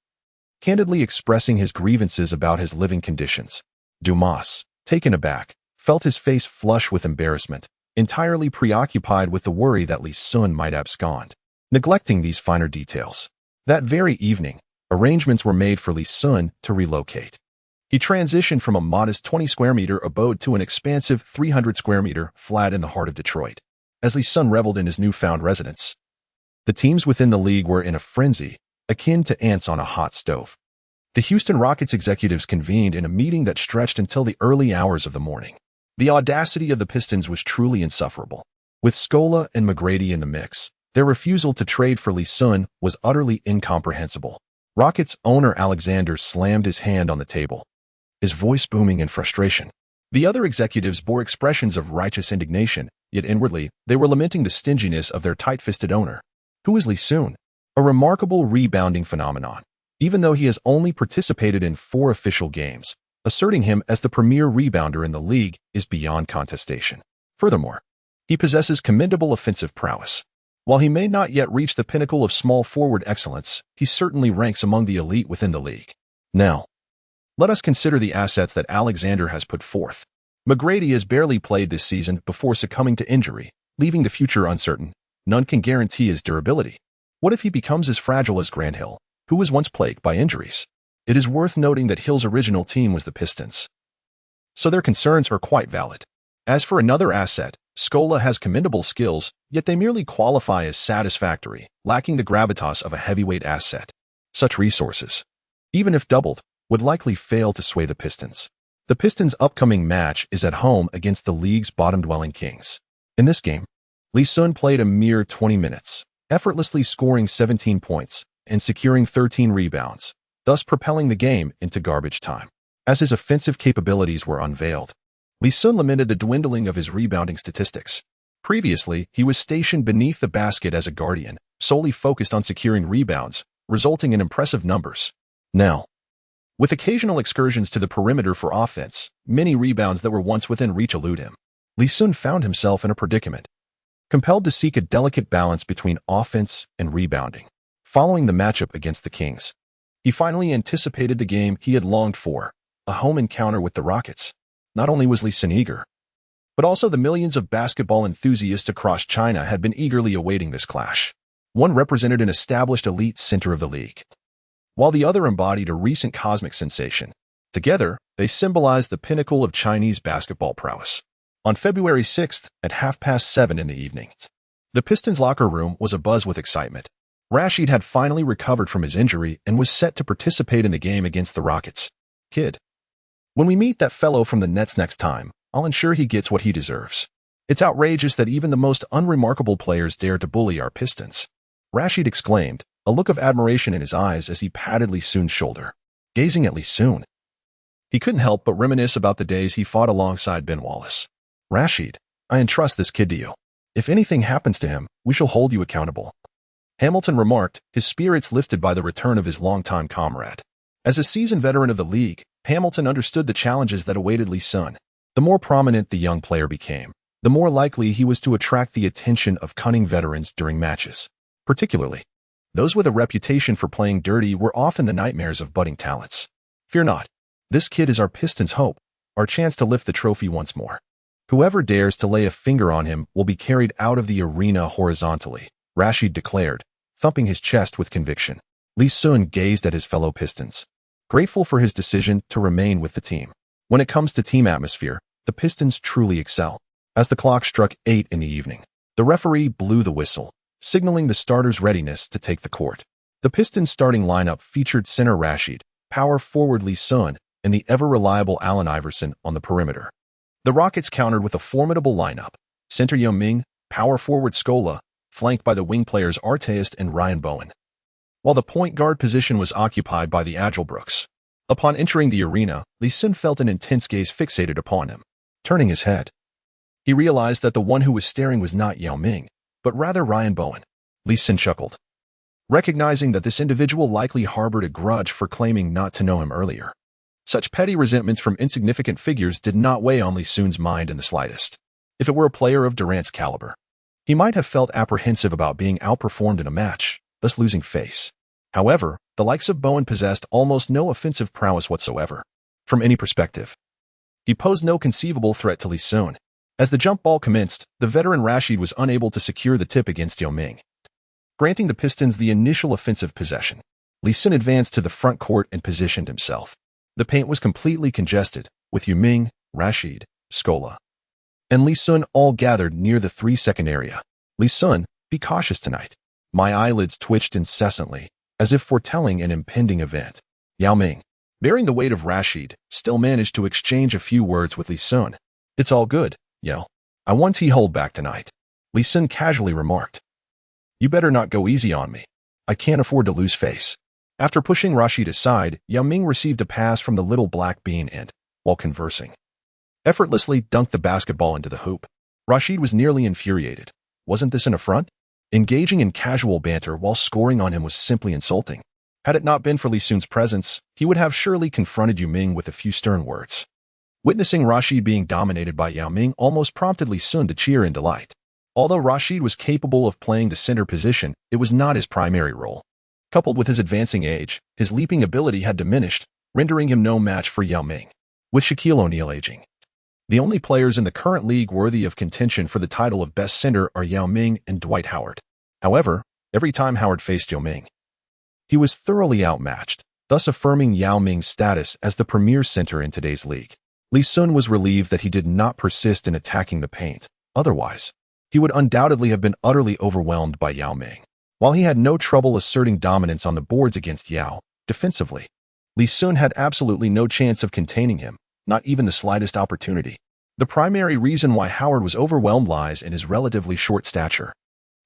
Speaker 1: Candidly expressing his grievances about his living conditions, Dumas, taken aback, felt his face flush with embarrassment, entirely preoccupied with the worry that Lee Sun might abscond. Neglecting these finer details, that very evening, arrangements were made for Lee Sun to relocate. He transitioned from a modest 20-square-meter abode to an expansive 300-square-meter flat in the heart of Detroit. As Lee Sun reveled in his newfound residence, the teams within the league were in a frenzy, akin to ants on a hot stove. The Houston Rockets executives convened in a meeting that stretched until the early hours of the morning. The audacity of the Pistons was truly insufferable. With Scola and McGrady in the mix, their refusal to trade for Lee Sun was utterly incomprehensible. Rockets owner Alexander slammed his hand on the table, his voice booming in frustration. The other executives bore expressions of righteous indignation, yet inwardly, they were lamenting the stinginess of their tight-fisted owner. Who is Lee Sun? A remarkable rebounding phenomenon, even though he has only participated in 4 official games. Asserting him as the premier rebounder in the league is beyond contestation. Furthermore, he possesses commendable offensive prowess. While he may not yet reach the pinnacle of small forward excellence, he certainly ranks among the elite within the league. Now, let us consider the assets that Alexander has put forth. McGrady has barely played this season before succumbing to injury, leaving the future uncertain. None can guarantee his durability. What if he becomes as fragile as Grant Hill, who was once plagued by injuries? It is worth noting that Hill's original team was the Pistons, so their concerns are quite valid. As for another asset, Scola has commendable skills, yet they merely qualify as satisfactory, lacking the gravitas of a heavyweight asset. Such resources, even if doubled, would likely fail to sway the Pistons. The Pistons' upcoming match is at home against the league's bottom-dwelling Kings. In this game, Lee Sun played a mere 20 minutes, effortlessly scoring 17 points and securing 13 rebounds, thus propelling the game into garbage time. As his offensive capabilities were unveiled, Lee Sun lamented the dwindling of his rebounding statistics. Previously, he was stationed beneath the basket as a guardian, solely focused on securing rebounds, resulting in impressive numbers. Now, with occasional excursions to the perimeter for offense, many rebounds that were once within reach elude him. Lee Sun found himself in a predicament, compelled to seek a delicate balance between offense and rebounding. Following the matchup against the Kings, he finally anticipated the game he had longed for, a home encounter with the Rockets. Not only was Lee Sun eager, but also the millions of basketball enthusiasts across China had been eagerly awaiting this clash. One represented an established elite center of the league, while the other embodied a recent cosmic sensation. Together, they symbolized the pinnacle of Chinese basketball prowess. On February 6th at 7:30 in the evening, the Pistons' locker room was abuzz with excitement. Rashid had finally recovered from his injury and was set to participate in the game against the Rockets. "Kid, when we meet that fellow from the Nets next time, I'll ensure he gets what he deserves. It's outrageous that even the most unremarkable players dare to bully our Pistons," Rashid exclaimed, a look of admiration in his eyes as he patted Lee Sun's shoulder. Gazing at Lee Sun, he couldn't help but reminisce about the days he fought alongside Ben Wallace. "Rashid, I entrust this kid to you. If anything happens to him, we shall hold you accountable," Hamilton remarked, his spirits lifted by the return of his longtime comrade. As a seasoned veteran of the league, Hamilton understood the challenges that awaited Lee Sun. The more prominent the young player became, the more likely he was to attract the attention of cunning veterans during matches. Particularly, those with a reputation for playing dirty were often the nightmares of budding talents. "Fear not. This kid is our Pistons' hope, our chance to lift the trophy once more. Whoever dares to lay a finger on him will be carried out of the arena horizontally," Rashid declared, thumping his chest with conviction. Lee Sun gazed at his fellow Pistons, grateful for his decision to remain with the team. When it comes to team atmosphere, the Pistons truly excel. As the clock struck 8 in the evening, the referee blew the whistle, signaling the starters' readiness to take the court. The Pistons' starting lineup featured center Rashid, power forward Lee Sun, and the ever-reliable Allen Iverson on the perimeter. The Rockets countered with a formidable lineup: center Yao Ming, power forward Scola, flanked by the wing players Artest and Ryan Bowen, while the point guard position was occupied by the agile Brooks. Upon entering the arena, Lee Sun felt an intense gaze fixated upon him. Turning his head, he realized that the one who was staring was not Yao Ming, but rather Ryan Bowen. Lee Sun chuckled, recognizing that this individual likely harbored a grudge for claiming not to know him earlier. Such petty resentments from insignificant figures did not weigh on Lee Sun's mind in the slightest. If it were a player of Durant's caliber, he might have felt apprehensive about being outperformed in a match, thus losing face. However, the likes of Bowen possessed almost no offensive prowess whatsoever. From any perspective, he posed no conceivable threat to Lee Sun. As the jump ball commenced, the veteran Rashid was unable to secure the tip against Yao Ming, granting the Pistons the initial offensive possession. Lee Sun advanced to the front court and positioned himself. The paint was completely congested, with Yao Ming, Rashid, Scola, and Lee Sun all gathered near the 3-second area. "Lee Sun, be cautious tonight." My eyelids twitched incessantly, as if foretelling an impending event. Yao Ming, bearing the weight of Rashid, still managed to exchange a few words with Lee Sun. "It's all good, Yao. I want to hold back tonight," Lee Sun casually remarked. "You better not go easy on me. I can't afford to lose face." After pushing Rashid aside, Yao Ming received a pass from the little black bean and, while conversing, effortlessly dunked the basketball into the hoop. Rashid was nearly infuriated. Wasn't this an affront? Engaging in casual banter while scoring on him was simply insulting. Had it not been for Lee Sun's presence, he would have surely confronted Yao Ming with a few stern words. Witnessing Rashid being dominated by Yao Ming almost prompted Lee Sun to cheer in delight. Although Rashid was capable of playing the center position, it was not his primary role. Coupled with his advancing age, his leaping ability had diminished, rendering him no match for Yao Ming. With Shaquille O'Neal aging, the only players in the current league worthy of contention for the title of best center are Yao Ming and Dwight Howard. However, every time Howard faced Yao Ming, he was thoroughly outmatched, thus affirming Yao Ming's status as the premier center in today's league. Lee Sun was relieved that he did not persist in attacking the paint. Otherwise, he would undoubtedly have been utterly overwhelmed by Yao Ming. While he had no trouble asserting dominance on the boards against Yao, defensively, Li Sun had absolutely no chance of containing him, not even the slightest opportunity. The primary reason why Howard was overwhelmed lies in his relatively short stature.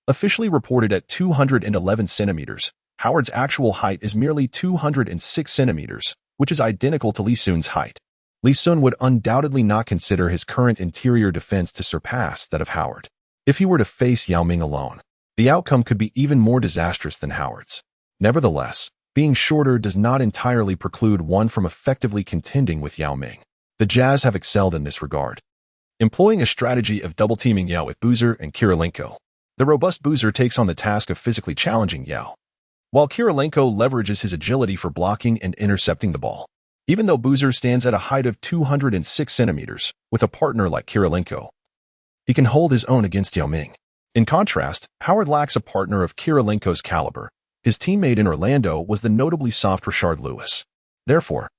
Speaker 1: Officially reported at 211 centimeters, Howard's actual height is merely 206 centimeters, which is identical to Li Sun's height. Li Sun would undoubtedly not consider his current interior defense to surpass that of Howard. If he were to face Yao Ming alone, the outcome could be even more disastrous than Howard's. Nevertheless, being shorter does not entirely preclude one from effectively contending with Yao Ming. The Jazz have excelled in this regard, employing a strategy of double-teaming Yao with Boozer and Kirilenko. The robust Boozer takes on the task of physically challenging Yao, while Kirilenko leverages his agility for blocking and intercepting the ball. Even though Boozer stands at a height of 206 centimeters, with a partner like Kirilenko, he can hold his own against Yao Ming. In contrast, Howard lacks a partner of Kirilenko's caliber. His teammate in Orlando was the notably soft Rashard Lewis. Therefore,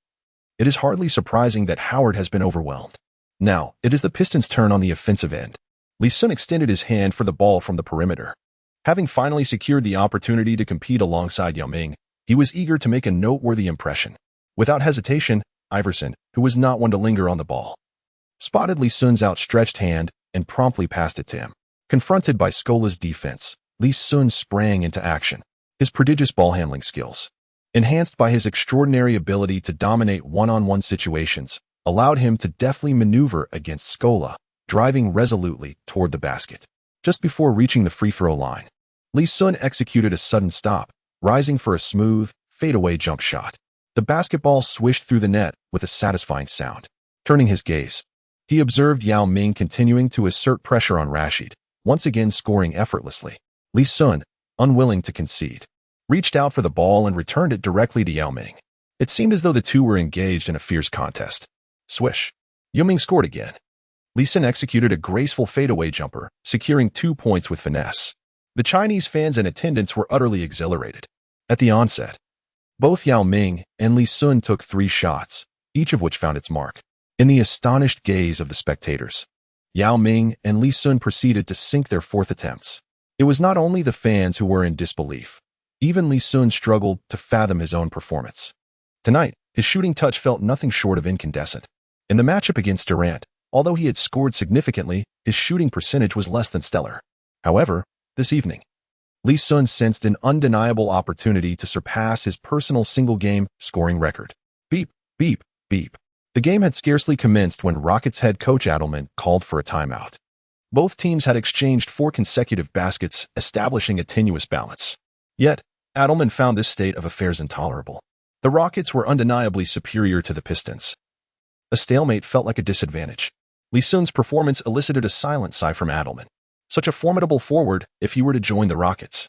Speaker 1: it is hardly surprising that Howard has been overwhelmed. Now, it is the Pistons' turn on the offensive end. Li Sun extended his hand for the ball from the perimeter. Having finally secured the opportunity to compete alongside Yao Ming, he was eager to make a noteworthy impression. Without hesitation, Iverson, who was not one to linger on the ball, spotted Li Sun's outstretched hand and promptly passed it to him. Confronted by Scola's defense, Li Sun sprang into action. His prodigious ball-handling skills, enhanced by his extraordinary ability to dominate one-on-one situations, allowed him to deftly maneuver against Scola, driving resolutely toward the basket. Just before reaching the free-throw line, Li Sun executed a sudden stop, rising for a smooth, fadeaway jump shot. The basketball swished through the net with a satisfying sound. Turning his gaze, he observed Yao Ming continuing to assert pressure on Rashid, once again scoring effortlessly. Li Sun, unwilling to concede, reached out for the ball and returned it directly to Yao Ming. It seemed as though the two were engaged in a fierce contest. Swish. Yao Ming scored again. Li Sun executed a graceful fadeaway jumper, securing 2 points with finesse. The Chinese fans in attendance were utterly exhilarated. At the onset, both Yao Ming and Li Sun took 3 shots, each of which found its mark. In the astonished gaze of the spectators, Yao Ming and Li Sun proceeded to sink their 4th attempts. It was not only the fans who were in disbelief. Even Li Sun struggled to fathom his own performance. Tonight, his shooting touch felt nothing short of incandescent. In the matchup against Durant, although he had scored significantly, his shooting percentage was less than stellar. However, this evening, Li Sun sensed an undeniable opportunity to surpass his personal single-game scoring record. Beep, beep, beep. The game had scarcely commenced when Rockets head coach Adelman called for a timeout. Both teams had exchanged 4 consecutive baskets, establishing a tenuous balance. Yet, Adelman found this state of affairs intolerable. The Rockets were undeniably superior to the Pistons. A stalemate felt like a disadvantage. Li Sun's performance elicited a silent sigh from Adelman. Such a formidable forward if he were to join the Rockets.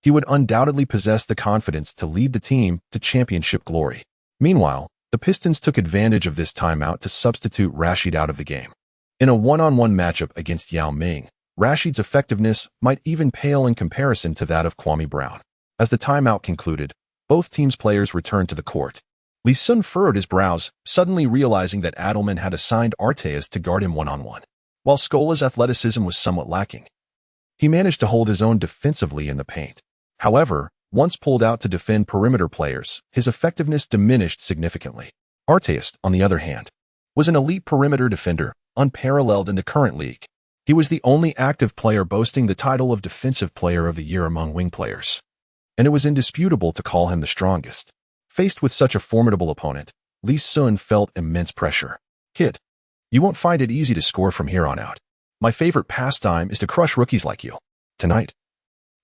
Speaker 1: He would undoubtedly possess the confidence to lead the team to championship glory. Meanwhile, the Pistons took advantage of this timeout to substitute Rashid out of the game. In a one-on-one matchup against Yao Ming, Rashid's effectiveness might even pale in comparison to that of Kwame Brown. As the timeout concluded, both teams' players returned to the court. Li Sun furrowed his brows, suddenly realizing that Adelman had assigned Arteas to guard him one-on-one. While Scola's athleticism was somewhat lacking, he managed to hold his own defensively in the paint. However, once pulled out to defend perimeter players, his effectiveness diminished significantly. Arteas, on the other hand, was an elite perimeter defender, unparalleled in the current league. He was the only active player boasting the title of Defensive Player of the Year among wing players, and it was indisputable to call him the strongest. Faced with such a formidable opponent, Li Sun felt immense pressure. "Kid, you won't find it easy to score from here on out. My favorite pastime is to crush rookies like you. Tonight,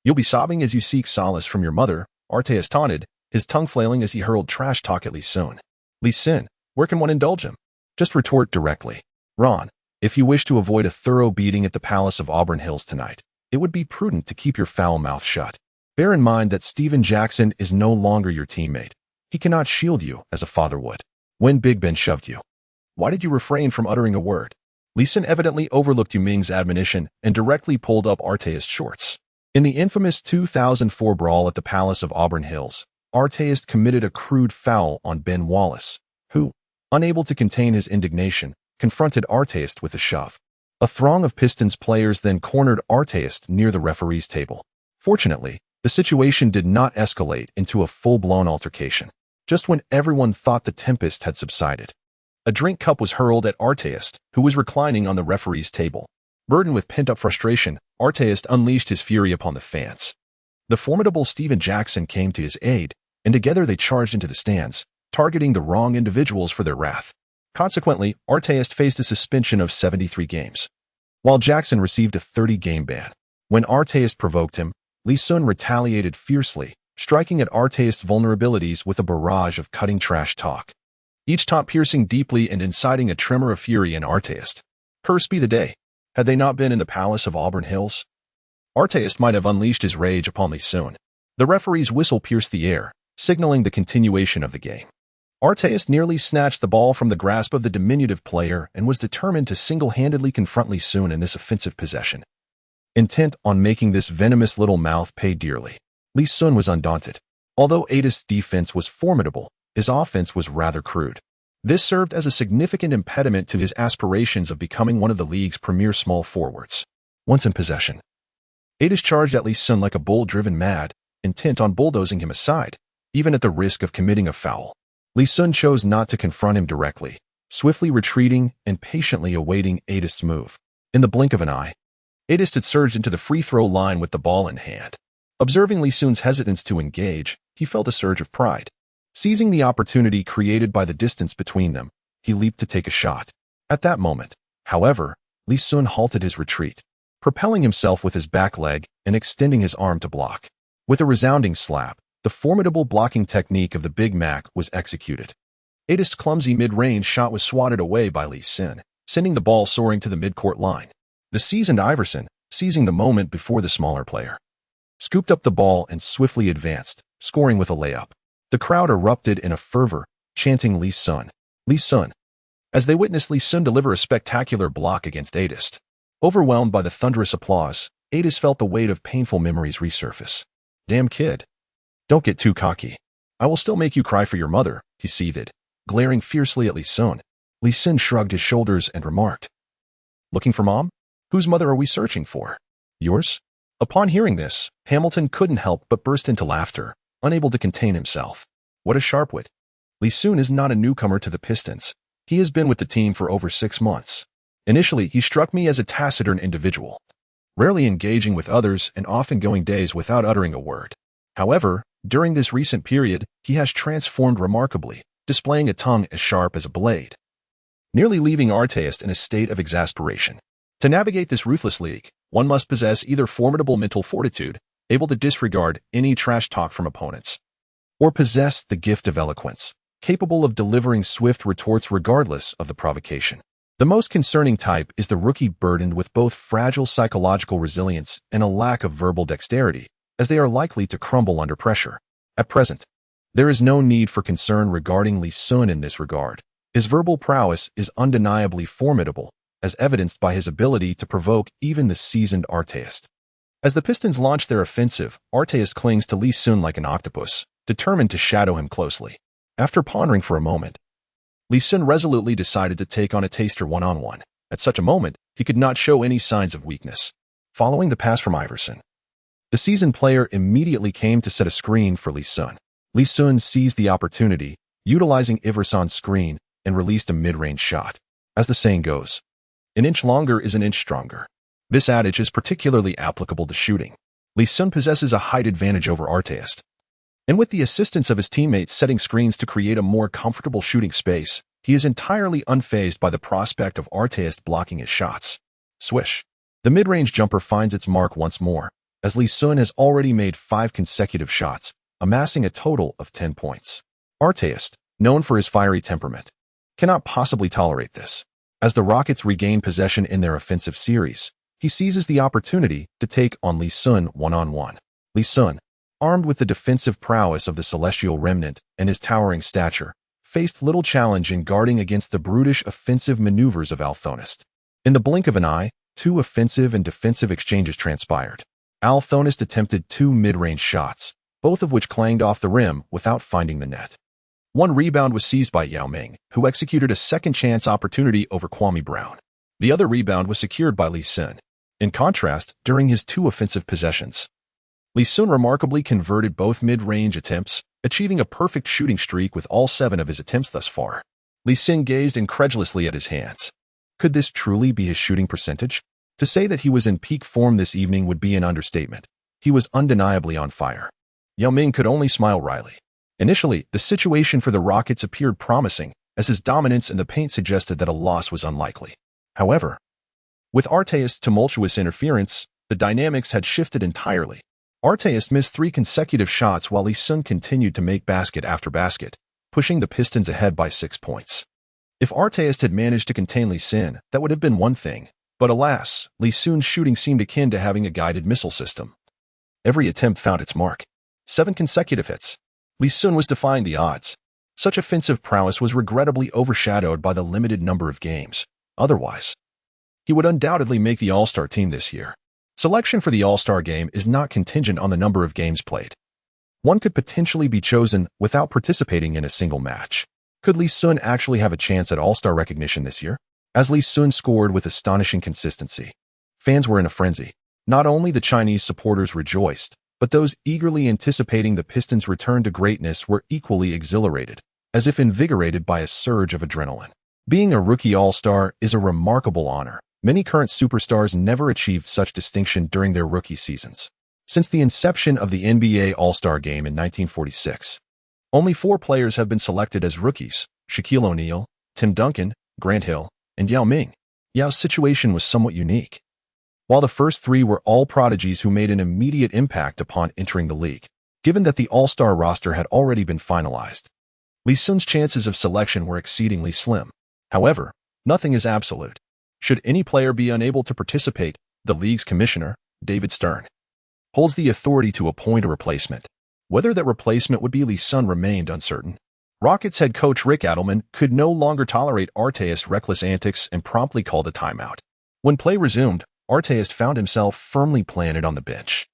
Speaker 1: you'll be sobbing as you seek solace from your mother," Arteas taunted, his tongue flailing as he hurled trash talk at Li Sun. "Li Sun, where can one indulge him? Just retort directly. Ron, if you wish to avoid a thorough beating at the Palace of Auburn Hills tonight, it would be prudent to keep your foul mouth shut. Bear in mind that Steven Jackson is no longer your teammate. He cannot shield you as a father would. When Big Ben shoved you, why did you refrain from uttering a word?" Li Sun evidently overlooked Yao Ming's admonition and directly pulled up Arteas' shorts. In the infamous 2004 brawl at the Palace of Auburn Hills, Arteas committed a crude foul on Ben Wallace, who, unable to contain his indignation, confronted Arteas with a shove. A throng of Pistons players then cornered Arteas near the referee's table. Fortunately, the situation did not escalate into a full-blown altercation. just when everyone thought the tempest had subsided. A drink cup was hurled at Arteist, who was reclining on the referee's table. Burdened with pent-up frustration, Arteist unleashed his fury upon the fans. The formidable Steven Jackson came to his aid, and together they charged into the stands, targeting the wrong individuals for their wrath. Consequently, Arteist faced a suspension of 73 games, while Jackson received a 30-game ban. When Arteist provoked him, Lee Sun retaliated fiercely, striking at Arteist's vulnerabilities with a barrage of cutting trash talk, each taunt piercing deeply and inciting a tremor of fury in Arteist. Cursed be the day. Had they not been in the palace of Auburn Hills, Arteist might have unleashed his rage upon Lee Sun. The referee's whistle pierced the air, signaling the continuation of the game. Arteist nearly snatched the ball from the grasp of the diminutive player and was determined to single-handedly confront Lee Sun in this offensive possession. Intent on making this venomous little mouth pay dearly, Lee Sun was undaunted. Although Aidist's defense was formidable, his offense was rather crude. This served as a significant impediment to his aspirations of becoming one of the league's premier small forwards. Once in possession, Aidist charged at Lee Sun like a bull driven mad, intent on bulldozing him aside, even at the risk of committing a foul. Lee Sun chose not to confront him directly, swiftly retreating and patiently awaiting Aidist's move. In the blink of an eye, Aidist had surged into the free throw line with the ball in hand. Observing Lee Sun's hesitance to engage, he felt a surge of pride. Seizing the opportunity created by the distance between them, he leaped to take a shot. At that moment, however, Lee Sun halted his retreat, propelling himself with his back leg and extending his arm to block. With a resounding slap, the formidable blocking technique of the Big Mac was executed. Aidist's clumsy mid-range shot was swatted away by Lee Sun, sending the ball soaring to the midcourt line. The seasoned Iverson, seizing the moment before the smaller player, scooped up the ball and swiftly advanced, scoring with a layup. The crowd erupted in a fervor, chanting Lee Sun, Lee Sun, as they witnessed Lee Sun deliver a spectacular block against Aidist. Overwhelmed by the thunderous applause, Aidist felt the weight of painful memories resurface. Damn kid. Don't get too cocky. I will still make you cry for your mother, he seethed, glaring fiercely at Lee Sun. Lee Sun shrugged his shoulders and remarked, Looking for mom? Whose mother are we searching for? Yours? Upon hearing this, Hamilton couldn't help but burst into laughter, unable to contain himself. What a sharp wit. Lee Sun is not a newcomer to the Pistons. He has been with the team for over 6 months. Initially, he struck me as a taciturn individual, rarely engaging with others and often going days without uttering a word. However, during this recent period, he has transformed remarkably, displaying a tongue as sharp as a blade, nearly leaving Arteist in a state of exasperation. To navigate this ruthless league, one must possess either formidable mental fortitude, able to disregard any trash talk from opponents, or possess the gift of eloquence, capable of delivering swift retorts regardless of the provocation. The most concerning type is the rookie burdened with both fragile psychological resilience and a lack of verbal dexterity, as they are likely to crumble under pressure. At present, there is no need for concern regarding Lee Sun in this regard. His verbal prowess is undeniably formidable, as evidenced by his ability to provoke even the seasoned Arteist. As the Pistons launch their offensive, Arteist clings to Lee Sun like an octopus, determined to shadow him closely. After pondering for a moment, Lee Sun resolutely decided to take on a taster one-on-one. At such a moment, he could not show any signs of weakness. Following the pass from Iverson, the seasoned player immediately came to set a screen for Lee Sun. Lee Sun seized the opportunity, utilizing Iverson's screen, and released a mid-range shot. As the saying goes, an inch longer is an inch stronger. This adage is particularly applicable to shooting. Lee Sun possesses a height advantage over Arteist, and with the assistance of his teammates setting screens to create a more comfortable shooting space, he is entirely unfazed by the prospect of Arteist blocking his shots. Swish. The mid-range jumper finds its mark once more, as Lee Sun has already made 5 consecutive shots, amassing a total of 10 points. Arteist, known for his fiery temperament, cannot possibly tolerate this. As the Rockets regain possession in their offensive series, he seizes the opportunity to take on Lee Sun one-on-one. Lee Sun, armed with the defensive prowess of the Celestial Remnant and his towering stature, faced little challenge in guarding against the brutish offensive maneuvers of Althonist. In the blink of an eye, 2 offensive and defensive exchanges transpired. Althonist attempted 2 mid-range shots, both of which clanged off the rim without finding the net. One rebound was seized by Yao Ming, who executed a second-chance opportunity over Kwame Brown. The other rebound was secured by Lee Sun. In contrast, during his 2 offensive possessions, Lee Sun remarkably converted both mid-range attempts, achieving a perfect shooting streak with all 7 of his attempts thus far. Lee Sin gazed incredulously at his hands. Could this truly be his shooting percentage? To say that he was in peak form this evening would be an understatement. He was undeniably on fire. Yao Ming could only smile wryly. Initially, the situation for the Rockets appeared promising, as his dominance in the paint suggested that a loss was unlikely. However, with Arteas' tumultuous interference, the dynamics had shifted entirely. Arteas missed 3 consecutive shots while Lee Sun continued to make basket after basket, pushing the Pistons ahead by 6 points. If Arteas had managed to contain Lee Sun, that would have been one thing, but alas, Lee Sun's shooting seemed akin to having a guided missile system. Every attempt found its mark. 7 consecutive hits. Lee Sun was defying the odds. Such offensive prowess was regrettably overshadowed by the limited number of games. Otherwise, he would undoubtedly make the All-Star team this year. Selection for the All-Star game is not contingent on the number of games played. One could potentially be chosen without participating in a single match. Could Lee Sun actually have a chance at All-Star recognition this year? As Lee Sun scored with astonishing consistency, fans were in a frenzy. Not only the Chinese supporters rejoiced, but those eagerly anticipating the Pistons' return to greatness were equally exhilarated, as if invigorated by a surge of adrenaline. Being a rookie All-Star is a remarkable honor. Many current superstars never achieved such distinction during their rookie seasons. Since the inception of the NBA All-Star Game in 1946, only 4 players have been selected as rookies: Shaquille O'Neal, Tim Duncan, Grant Hill, and Yao Ming. Yao's situation was somewhat unique. While the first 3 were all prodigies who made an immediate impact upon entering the league, given that the All-Star roster had already been finalized, Lee Sun's chances of selection were exceedingly slim. However, nothing is absolute. Should any player be unable to participate, the league's commissioner, David Stern, holds the authority to appoint a replacement. Whether that replacement would be Lee Sun remained uncertain. Rockets head coach Rick Adelman could no longer tolerate Arteas' reckless antics and promptly called a timeout. When play resumed, Arteas found himself firmly planted on the bench.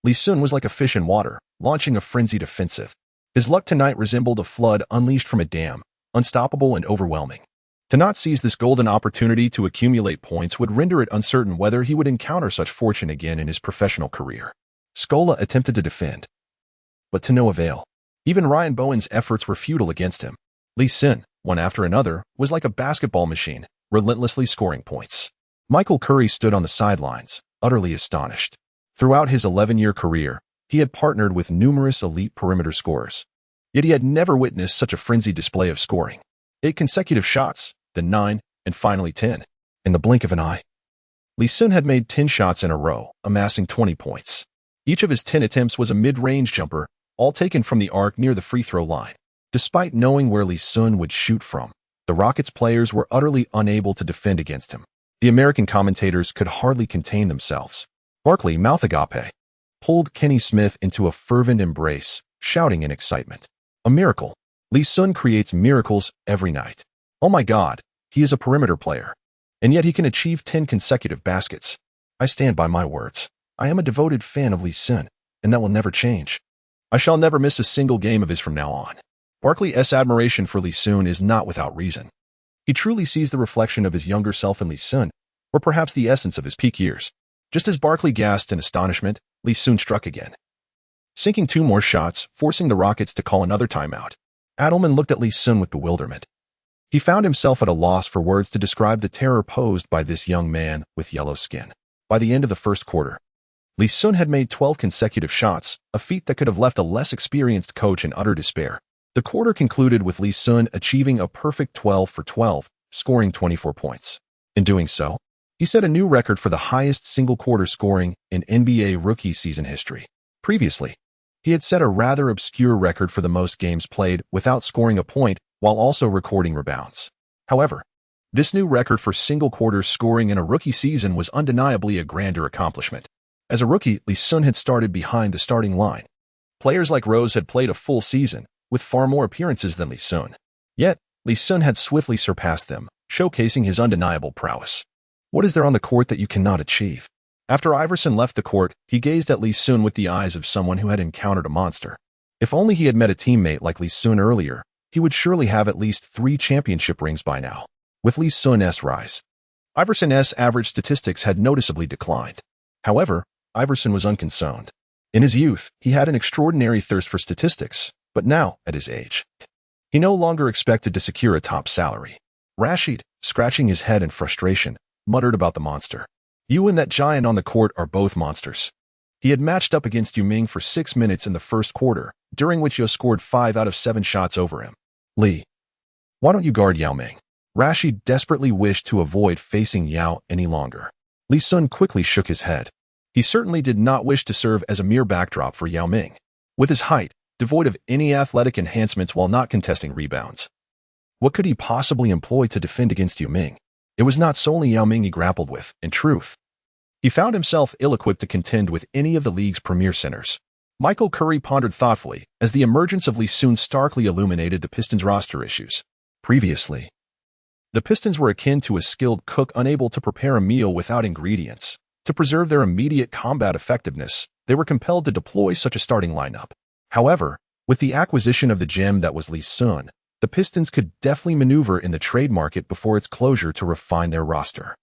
Speaker 1: Lee Sun was like a fish in water, launching a frenzied offensive. His luck tonight resembled a flood unleashed from a dam, unstoppable and overwhelming. To not seize this golden opportunity to accumulate points would render it uncertain whether he would encounter such fortune again in his professional career. Scola attempted to defend, but to no avail. Even Ryan Bowen's efforts were futile against him. Lee Sun, one after another, was like a basketball machine, relentlessly scoring points. Michael Curry stood on the sidelines, utterly astonished. Throughout his 11-year career, he had partnered with numerous elite perimeter scorers. Yet he had never witnessed such a frenzied display of scoring. 8 consecutive shots, then 9, and finally 10. In the blink of an eye, Lee Sun had made 10 shots in a row, amassing 20 points. Each of his 10 attempts was a mid-range jumper, all taken from the arc near the free throw line. Despite knowing where Lee Sun would shoot from, the Rockets players were utterly unable to defend against him. The American commentators could hardly contain themselves. Barkley, mouth agape, pulled Kenny Smith into a fervent embrace, shouting in excitement, "A miracle! Lee Sun creates miracles every night. Oh my God, he is a perimeter player. And yet he can achieve 10 consecutive baskets. I stand by my words. I am a devoted fan of Lee Sun, and that will never change. I shall never miss a single game of his from now on." Barkley's admiration for Lee Sun is not without reason. He truly sees the reflection of his younger self in Lee Sun, or perhaps the essence of his peak years. Just as Barkley gasped in astonishment, Lee Sun struck again, sinking 2 more shots, forcing the Rockets to call another timeout. Adelman looked at Lee Sun with bewilderment. He found himself at a loss for words to describe the terror posed by this young man with yellow skin. By the end of the first quarter, Lee Sun had made 12 consecutive shots, a feat that could have left a less experienced coach in utter despair. The quarter concluded with Lee Sun achieving a perfect 12 for 12, scoring 24 points. In doing so, he set a new record for the highest single-quarter scoring in NBA rookie season history. Previously, he had set a rather obscure record for the most games played without scoring a point while also recording rebounds. However, this new record for single-quarter scoring in a rookie season was undeniably a grander accomplishment. As a rookie, Lee Sun had started behind the starting line. Players like Rose had played a full season, with far more appearances than Lee Sun. Yet, Lee Sun had swiftly surpassed them, showcasing his undeniable prowess. What is there on the court that you cannot achieve? After Iverson left the court, he gazed at Lee Sun with the eyes of someone who had encountered a monster. If only he had met a teammate like Lee Sun earlier, he would surely have at least 3 championship rings by now. With Lee Sun's rise, Iverson's average statistics had noticeably declined. However, Iverson was unconcerned. In his youth, he had an extraordinary thirst for statistics, But now, at his age, he no longer expected to secure a top salary. Rashid, scratching his head in frustration, muttered about the monster. You and that giant on the court are both monsters. He had matched up against Yao Ming for 6 minutes in the first quarter, during which Yao scored 5 out of 7 shots over him. Li, why don't you guard Yao Ming? Rashid desperately wished to avoid facing Yao any longer. Li Sun quickly shook his head. He certainly did not wish to serve as a mere backdrop for Yao Ming. With his height, devoid of any athletic enhancements while not contesting rebounds, what could he possibly employ to defend against Yao Ming? It was not solely Yao Ming he grappled with, in truth. He found himself ill-equipped to contend with any of the league's premier centers. Michael Curry pondered thoughtfully as the emergence of Li Sun starkly illuminated the Pistons' roster issues. Previously, the Pistons were akin to a skilled cook unable to prepare a meal without ingredients. To preserve their immediate combat effectiveness, they were compelled to deploy such a starting lineup. However, with the acquisition of the gem that was Li Sun, the Pistons could deftly maneuver in the trade market before its closure to refine their roster.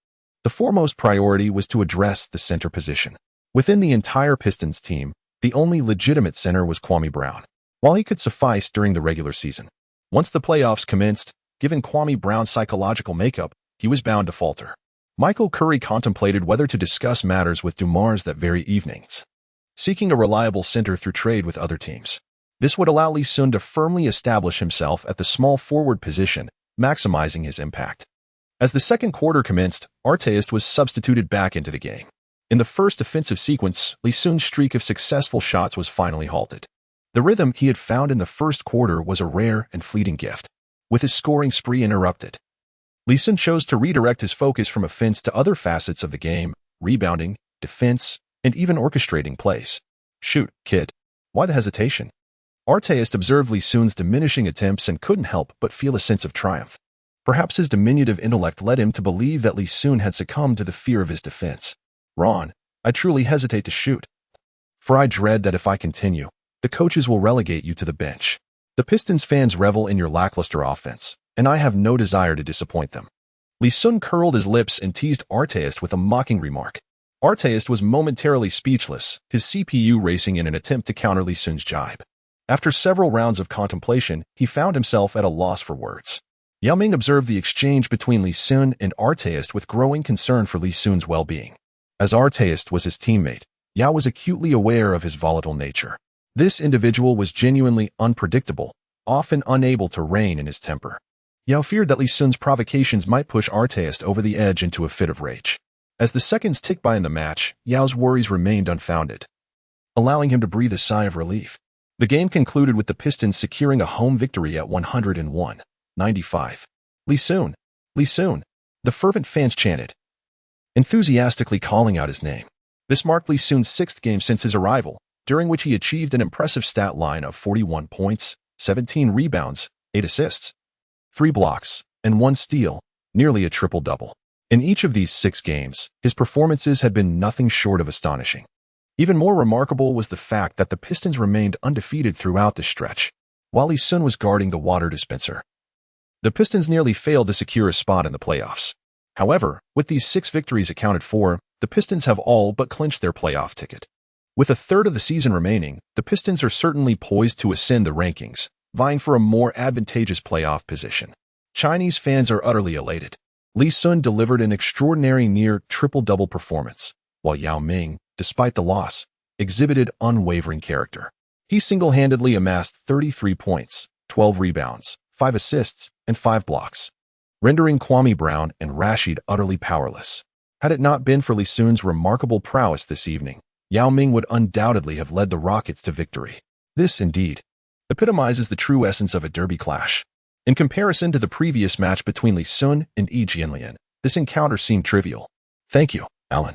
Speaker 1: The foremost priority was to address the center position. Within the entire Pistons team, the only legitimate center was Kwame Brown. While he could suffice during the regular season, once the playoffs commenced, given Kwame Brown's psychological makeup, he was bound to falter. Michael Curry contemplated whether to discuss matters with Dumars that very evening, seeking a reliable center through trade with other teams. This would allow Li Sun to firmly establish himself at the small forward position, maximizing his impact. As the second quarter commenced, Arteist was substituted back into the game. In the first offensive sequence, Li Sun's streak of successful shots was finally halted. The rhythm he had found in the first quarter was a rare and fleeting gift. With his scoring spree interrupted, Li Sun chose to redirect his focus from offense to other facets of the game: rebounding, defense, and even orchestrating plays. Shoot, kid. Why the hesitation? Arteist observed Li Sun's diminishing attempts and couldn't help but feel a sense of triumph. Perhaps his diminutive intellect led him to believe that Li Sun had succumbed to the fear of his defense. Ron, I truly hesitate to shoot. For I dread that if I continue, the coaches will relegate you to the bench. The Pistons fans revel in your lackluster offense, and I have no desire to disappoint them. Li Sun curled his lips and teased Arteist with a mocking remark. Arteist was momentarily speechless, his CPU racing in an attempt to counter Li Sun's jibe. After several rounds of contemplation, he found himself at a loss for words. Yao Ming observed the exchange between Li Sun and Arteist with growing concern for Li Sun's well-being. As Arteist was his teammate, Yao was acutely aware of his volatile nature. This individual was genuinely unpredictable, often unable to rein in his temper. Yao feared that Li Sun's provocations might push Arteist over the edge into a fit of rage. As the seconds ticked by in the match, Yao's worries remained unfounded, allowing him to breathe a sigh of relief. The game concluded with the Pistons securing a home victory at 101-95. Li Sun, Li Sun, the fervent fans chanted, enthusiastically calling out his name. This marked Li Sun's 6th game since his arrival, during which he achieved an impressive stat line of 41 points, 17 rebounds, 8 assists, 3 blocks, and 1 steal, nearly a triple-double. In each of these 6 games, his performances had been nothing short of astonishing. Even more remarkable was the fact that the Pistons remained undefeated throughout this stretch, while Li Sun was guarding the water dispenser. The Pistons nearly failed to secure a spot in the playoffs. However, with these 6 victories accounted for, the Pistons have all but clinched their playoff ticket. With a third of the season remaining, the Pistons are certainly poised to ascend the rankings, vying for a more advantageous playoff position. Chinese fans are utterly elated. Li Sun delivered an extraordinary near triple-double performance, while Yao Ming, despite the loss, exhibited unwavering character. He single-handedly amassed 33 points, 12 rebounds, 5 assists, and 5 blocks, rendering Kwame Brown and Rashid utterly powerless. Had it not been for Li Sun's remarkable prowess this evening, Yao Ming would undoubtedly have led the Rockets to victory. This, indeed, epitomizes the true essence of a derby clash. In comparison to the previous match between Li Sun and Yi Jianlian, this encounter seemed trivial. Thank you, Alan.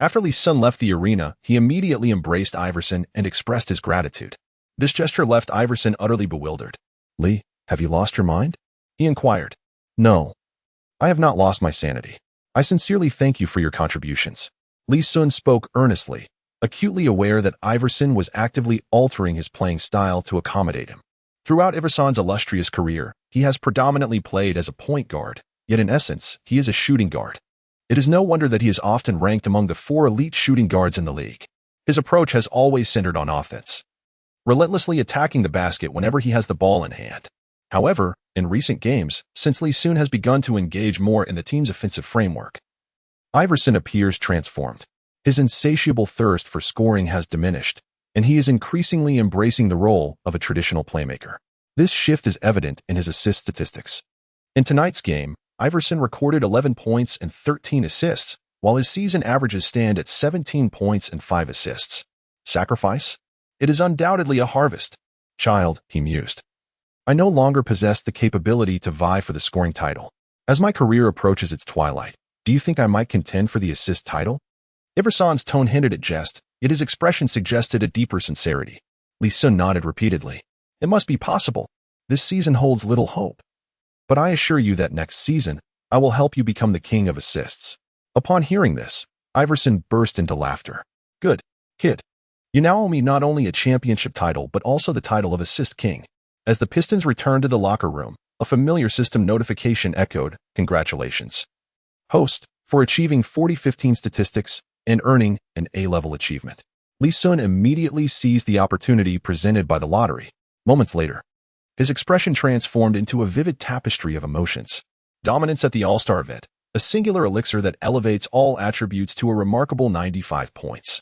Speaker 1: After Li Sun left the arena, he immediately embraced Iverson and expressed his gratitude. This gesture left Iverson utterly bewildered. Li, have you lost your mind? He inquired. No, I have not lost my sanity. I sincerely thank you for your contributions. Li Sun spoke earnestly, acutely aware that Iverson was actively altering his playing style to accommodate him. Throughout Iverson's illustrious career, he has predominantly played as a point guard, yet in essence, he is a shooting guard. It is no wonder that he is often ranked among the 4 elite shooting guards in the league. His approach has always centered on offense. relentlessly attacking the basket whenever he has the ball in hand. However, in recent games, since Lee Sun has begun to engage more in the team's offensive framework, Iverson appears transformed. His insatiable thirst for scoring has diminished, and he is increasingly embracing the role of a traditional playmaker. This shift is evident in his assist statistics. In tonight's game, Iverson recorded 11 points and 13 assists, while his season averages stand at 17 points and 5 assists. Sacrifice? It is undoubtedly a harvest. Child, he mused. I no longer possess the capability to vie for the scoring title. As my career approaches its twilight, do you think I might contend for the assist title? Iverson's tone hinted at jest, yet his expression suggested a deeper sincerity. Lee Sun nodded repeatedly. It must be possible. This season holds little hope. But I assure you that next season, I will help you become the king of assists. Upon hearing this, Iverson burst into laughter. Good, kid. You now owe me not only a championship title but also the title of Assist King. As the Pistons returned to the locker room, a familiar system notification echoed, congratulations, host, for achieving 40-15 statistics and earning an A-level achievement. Lee Sun immediately seized the opportunity presented by the lottery. Moments later, his expression transformed into a vivid tapestry of emotions. Dominance at the All-Star event, a singular elixir that elevates all attributes to a remarkable 95 points.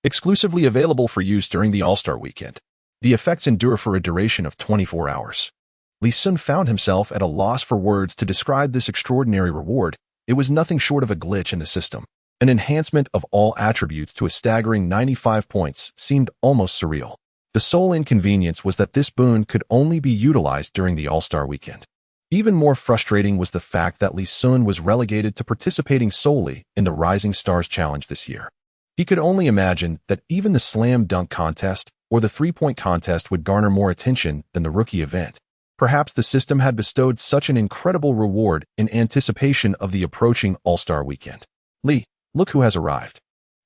Speaker 1: Exclusively available for use during the All-Star weekend. The effects endure for a duration of 24 hours. Lee Sun found himself at a loss for words to describe this extraordinary reward. It was nothing short of a glitch in the system. An enhancement of all attributes to a staggering 95 points seemed almost surreal. The sole inconvenience was that this boon could only be utilized during the All-Star weekend. Even more frustrating was the fact that Lee Sun was relegated to participating solely in the Rising Stars Challenge this year. He could only imagine that even the slam dunk contest or the three-point contest would garner more attention than the rookie event. Perhaps the system had bestowed such an incredible reward in anticipation of the approaching All-Star weekend. Lee, look who has arrived.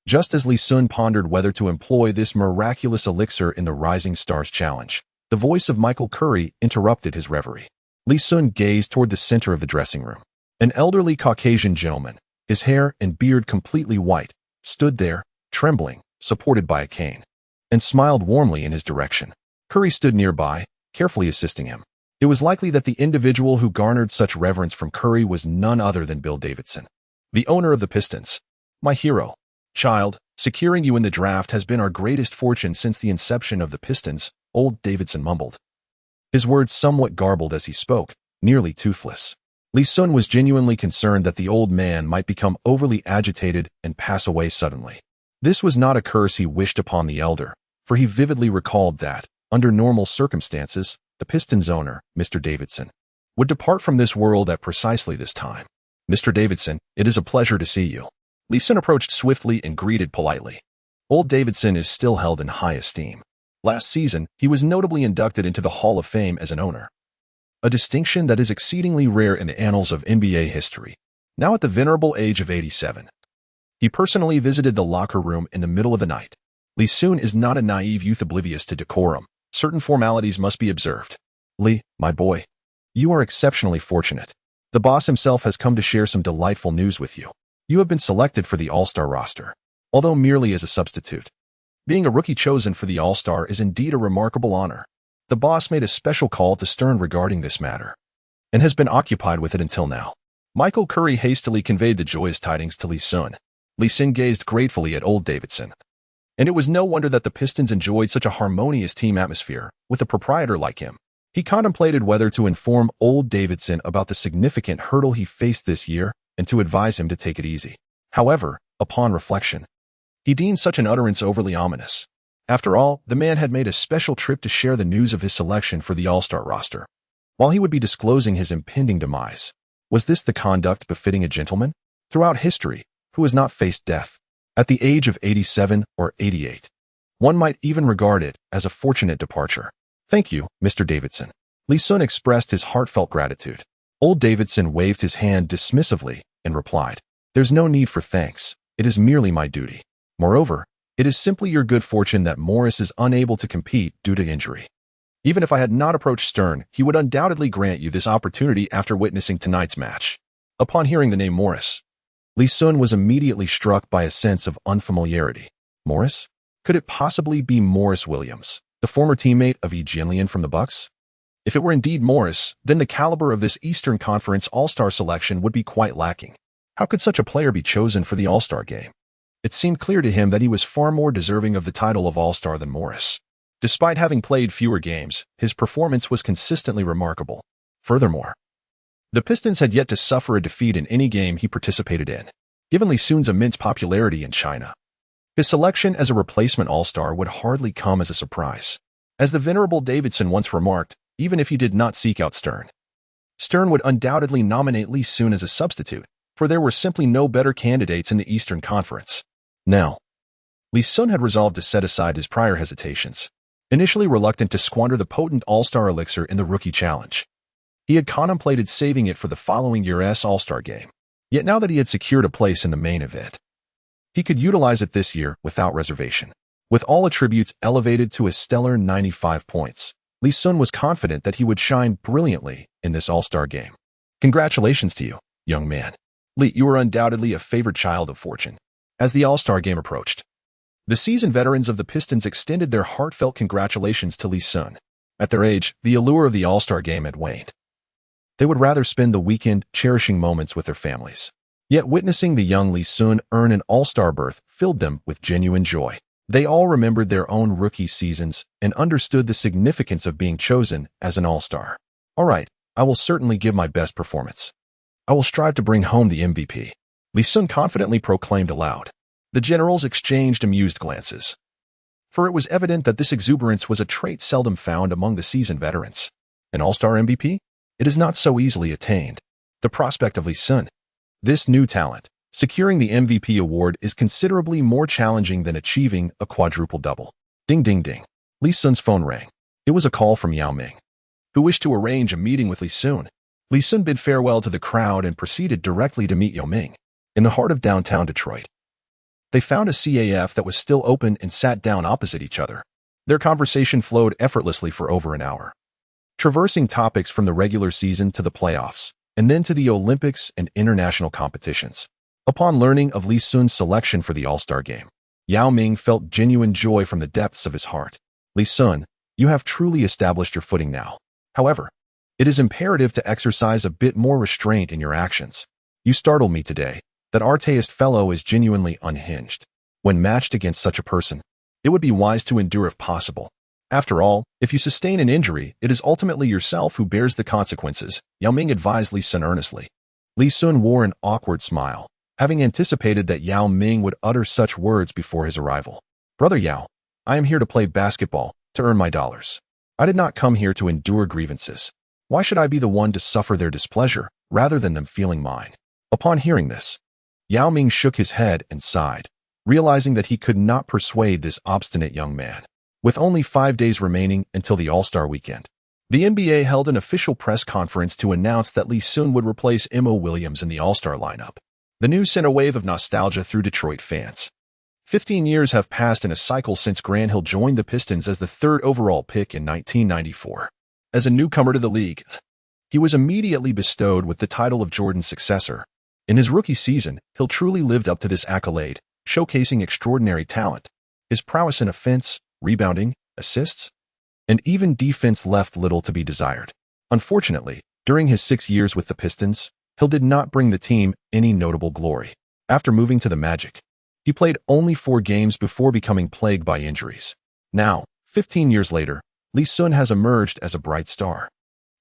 Speaker 1: Just as Lee Sun pondered whether to employ this miraculous elixir in the Rising Stars Challenge, the voice of Michael Curry interrupted his reverie. Lee Sun gazed toward the center of the dressing room. An elderly Caucasian gentleman, his hair and beard completely white, stood there, trembling, supported by a cane, and smiled warmly in his direction. Curry stood nearby, carefully assisting him. It was likely that the individual who garnered such reverence from Curry was none other than Bill Davidson, the owner of the Pistons. My hero. Child, securing you in the draft has been our greatest fortune since the inception of the Pistons, old Davidson mumbled. His words somewhat garbled as he spoke, nearly toothless. Lee Sun was genuinely concerned that the old man might become overly agitated and pass away suddenly. This was not a curse he wished upon the elder, for he vividly recalled that, under normal circumstances, the Pistons owner, Mr. Davidson, would depart from this world at precisely this time. Mr. Davidson, it is a pleasure to see you. Lee Sun approached swiftly and greeted politely. Old Davidson is still held in high esteem. Last season, he was notably inducted into the Hall of Fame as an owner, a distinction that is exceedingly rare in the annals of NBA history. Now at the venerable age of 87, he personally visited the locker room in the middle of the night. Lee Sun is not a naive youth oblivious to decorum. Certain formalities must be observed. Lee, my boy, you are exceptionally fortunate. The boss himself has come to share some delightful news with you. You have been selected for the All-Star roster, although merely as a substitute. Being a rookie chosen for the All-Star is indeed a remarkable honor. The boss made a special call to Stern regarding this matter, and has been occupied with it until now. Michael Curry hastily conveyed the joyous tidings to Lee Sun. Lee Sun gazed gratefully at old Davidson. And it was no wonder that the Pistons enjoyed such a harmonious team atmosphere with a proprietor like him. He contemplated whether to inform old Davidson about the significant hurdle he faced this year and to advise him to take it easy. However, upon reflection, he deemed such an utterance overly ominous. After all, the man had made a special trip to share the news of his selection for the All-Star roster. While he would be disclosing his impending demise, was this the conduct befitting a gentleman? Throughout history, who has not faced death? At the age of 87 or 88, one might even regard it as a fortunate departure. Thank you, Mr. Davidson. Lee Sun expressed his heartfelt gratitude. Old Davidson waved his hand dismissively and replied, There's no need for thanks. It is merely my duty. Moreover, it is simply your good fortune that Morris is unable to compete due to injury. Even if I had not approached Stern, he would undoubtedly grant you this opportunity after witnessing tonight's match. Upon hearing the name Morris, Lee Sun was immediately struck by a sense of unfamiliarity. Morris? Could it possibly be Morris Williams, the former teammate of Jillian from the Bucks? If it were indeed Morris, then the caliber of this Eastern Conference All-Star selection would be quite lacking. How could such a player be chosen for the All-Star game? It seemed clear to him that he was far more deserving of the title of All-Star than Morris. Despite having played fewer games, his performance was consistently remarkable. Furthermore, the Pistons had yet to suffer a defeat in any game he participated in, given Lee Sun's immense popularity in China. His selection as a replacement All-Star would hardly come as a surprise. As the venerable Davidson once remarked, even if he did not seek out Stern, Stern would undoubtedly nominate Lee Sun as a substitute, for there were simply no better candidates in the Eastern Conference. Now, Lee Sun had resolved to set aside his prior hesitations, initially reluctant to squander the potent All-Star elixir in the Rookie Challenge. He had contemplated saving it for the following year's All-Star game. Yet now that he had secured a place in the main event, he could utilize it this year without reservation. With all attributes elevated to a stellar 95 points, Lee Sun was confident that he would shine brilliantly in this All-Star game. Congratulations to you, young man. Lee, you are undoubtedly a favored child of fortune. As the All-Star game approached, the seasoned veterans of the Pistons extended their heartfelt congratulations to Lee Sun. At their age, the allure of the All-Star game had waned. They would rather spend the weekend cherishing moments with their families. Yet witnessing the young Lee Sun earn an All-Star berth filled them with genuine joy. They all remembered their own rookie seasons and understood the significance of being chosen as an All-Star. All right, I will certainly give my best performance. I will strive to bring home the MVP, Lee Sun confidently proclaimed aloud. The generals exchanged amused glances, for it was evident that this exuberance was a trait seldom found among the seasoned veterans. An All-Star MVP? It is not so easily attained. The prospect of Lee Sun, this new talent, securing the MVP award is considerably more challenging than achieving a quadruple-double. Ding ding ding. Lee Sun's phone rang. It was a call from Yao Ming, who wished to arrange a meeting with Lee Sun. Lee Sun bid farewell to the crowd and proceeded directly to meet Yao Ming in the heart of downtown Detroit. They found a CAF that was still open and sat down opposite each other. Their conversation flowed effortlessly for over an hour, traversing topics from the regular season to the playoffs, and then to the Olympics and international competitions. Upon learning of Lee Sun's selection for the All-Star game, Yao Ming felt genuine joy from the depths of his heart. Lee Sun, you have truly established your footing now. However, it is imperative to exercise a bit more restraint in your actions. You startled me today. That artist fellow is genuinely unhinged. When matched against such a person, it would be wise to endure if possible. After all, if you sustain an injury, it is ultimately yourself who bears the consequences, Yao Ming advised Lee Sun earnestly. Lee Sun wore an awkward smile, having anticipated that Yao Ming would utter such words before his arrival. Brother Yao, I am here to play basketball, to earn my dollars. I did not come here to endure grievances. Why should I be the one to suffer their displeasure, rather than them feeling mine? Upon hearing this, Yao Ming shook his head and sighed, realizing that he could not persuade this obstinate young man. With only 5 days remaining until the All-Star weekend, the NBA held an official press conference to announce that Lee Sun would replace Mo Williams in the All-Star lineup. The news sent a wave of nostalgia through Detroit fans. 15 years have passed in a cycle since Grant Hill joined the Pistons as the third overall pick in 1994. As a newcomer to the league, he was immediately bestowed with the title of Jordan's successor. In his rookie season, Hill truly lived up to this accolade, showcasing extraordinary talent. His prowess in offense, rebounding, assists, and even defense left little to be desired. Unfortunately, during his 6 years with the Pistons, Hill did not bring the team any notable glory. After moving to the Magic, he played only 4 games before becoming plagued by injuries. Now, 15 years later, Lee Sun has emerged as a bright star,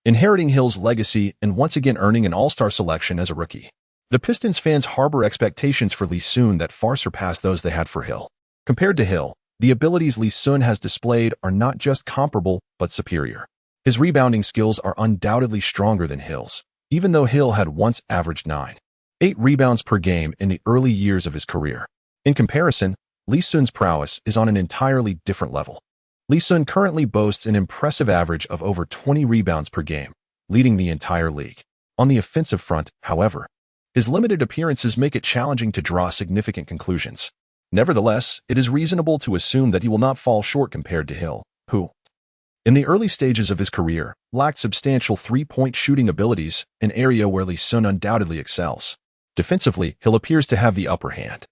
Speaker 1: inheriting Hill's legacy and once again earning an All-Star selection as a rookie. The Pistons fans harbor expectations for Lee Sun that far surpass those they had for Hill. Compared to Hill, the abilities Lee Sun has displayed are not just comparable, but superior. His rebounding skills are undoubtedly stronger than Hill's, even though Hill had once averaged 9.8 rebounds per game in the early years of his career. In comparison, Lee Sun's prowess is on an entirely different level. Lee Sun currently boasts an impressive average of over 20 rebounds per game, leading the entire league. On the offensive front, however, his limited appearances make it challenging to draw significant conclusions. Nevertheless, it is reasonable to assume that he will not fall short compared to Hill, who, in the early stages of his career, lacked substantial three-point shooting abilities, an area where Lee Sun undoubtedly excels. Defensively, Hill appears to have the upper hand.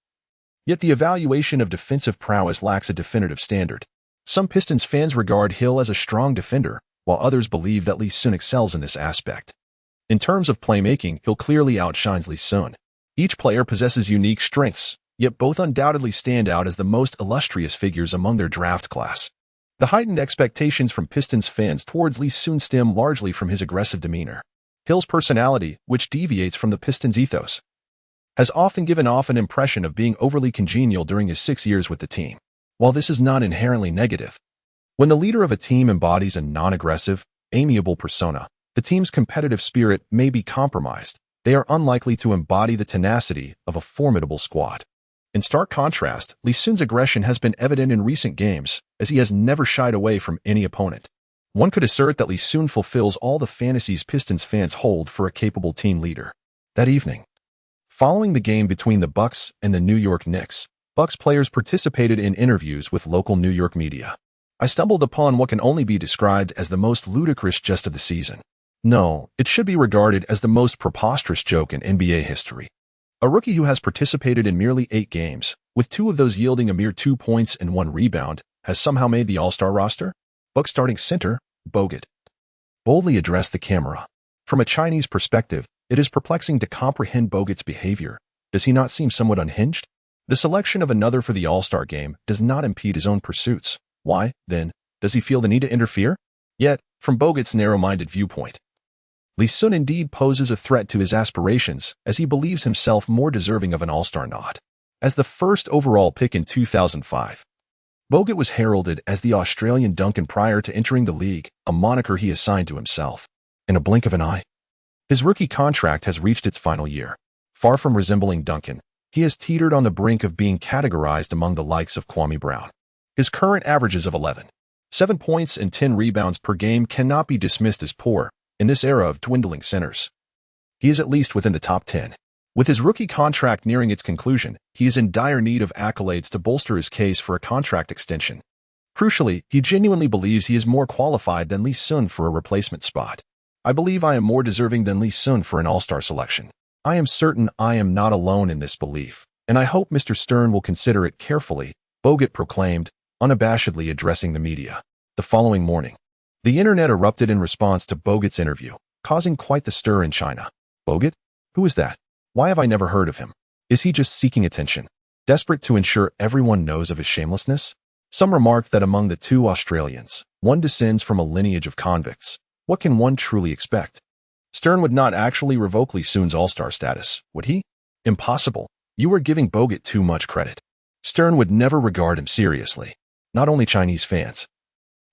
Speaker 1: Yet the evaluation of defensive prowess lacks a definitive standard. Some Pistons fans regard Hill as a strong defender, while others believe that Lee Sun excels in this aspect. In terms of playmaking, Hill clearly outshines Lee Sun. Each player possesses unique strengths, yet both undoubtedly stand out as the most illustrious figures among their draft class. The heightened expectations from Pistons fans towards Lee Sun stem largely from his aggressive demeanor. Hill's personality, which deviates from the Pistons' ethos, has often given off an impression of being overly congenial during his 6 years with the team. While this is not inherently negative, when the leader of a team embodies a non-aggressive, amiable persona, the team's competitive spirit may be compromised. They are unlikely to embody the tenacity of a formidable squad. In stark contrast, Lee Sun's aggression has been evident in recent games, as he has never shied away from any opponent. One could assert that Lee Sun fulfills all the fantasies Pistons fans hold for a capable team leader. That evening, following the game between the Bucks and the New York Knicks, Bucks players participated in interviews with local New York media. I stumbled upon what can only be described as the most ludicrous jest of the season. No, it should be regarded as the most preposterous joke in NBA history. A rookie who has participated in merely 8 games, with 2 of those yielding a mere 2 points and 1 rebound, has somehow made the All-Star roster? Bucks starting center, Bogut, boldly addressed the camera. From a Chinese perspective, it is perplexing to comprehend Bogut's behavior. Does he not seem somewhat unhinged? The selection of another for the All-Star game does not impede his own pursuits. Why, then, does he feel the need to interfere? Yet, from Bogut's narrow-minded viewpoint, Lee Sun indeed poses a threat to his aspirations, as he believes himself more deserving of an All-Star nod. As the first overall pick in 2005, Bogut was heralded as the Australian Duncan prior to entering the league, a moniker he assigned to himself. In a blink of an eye, his rookie contract has reached its final year. Far from resembling Duncan, he has teetered on the brink of being categorized among the likes of Kwame Brown. His current averages of 11.7 points and 10 rebounds per game cannot be dismissed as poor in this era of dwindling centers. He is at least within the top 10. With his rookie contract nearing its conclusion, he is in dire need of accolades to bolster his case for a contract extension. Crucially, he genuinely believes he is more qualified than Lee Sun for a replacement spot. I believe I am more deserving than Lee Sun for an All-Star selection. I am certain I am not alone in this belief, and I hope Mr. Stern will consider it carefully, Bogut proclaimed, unabashedly addressing the media. The following morning, the internet erupted in response to Bogut's interview, causing quite the stir in China. Bogut? Who is that? Why have I never heard of him? Is he just seeking attention, desperate to ensure everyone knows of his shamelessness? Some remarked that among the 2 Australians, one descends from a lineage of convicts. What can one truly expect? Stern would not actually revoke Lee Sun's All-Star status, would he? Impossible. You are giving Bogut too much credit. Stern would never regard him seriously. Not only Chinese fans,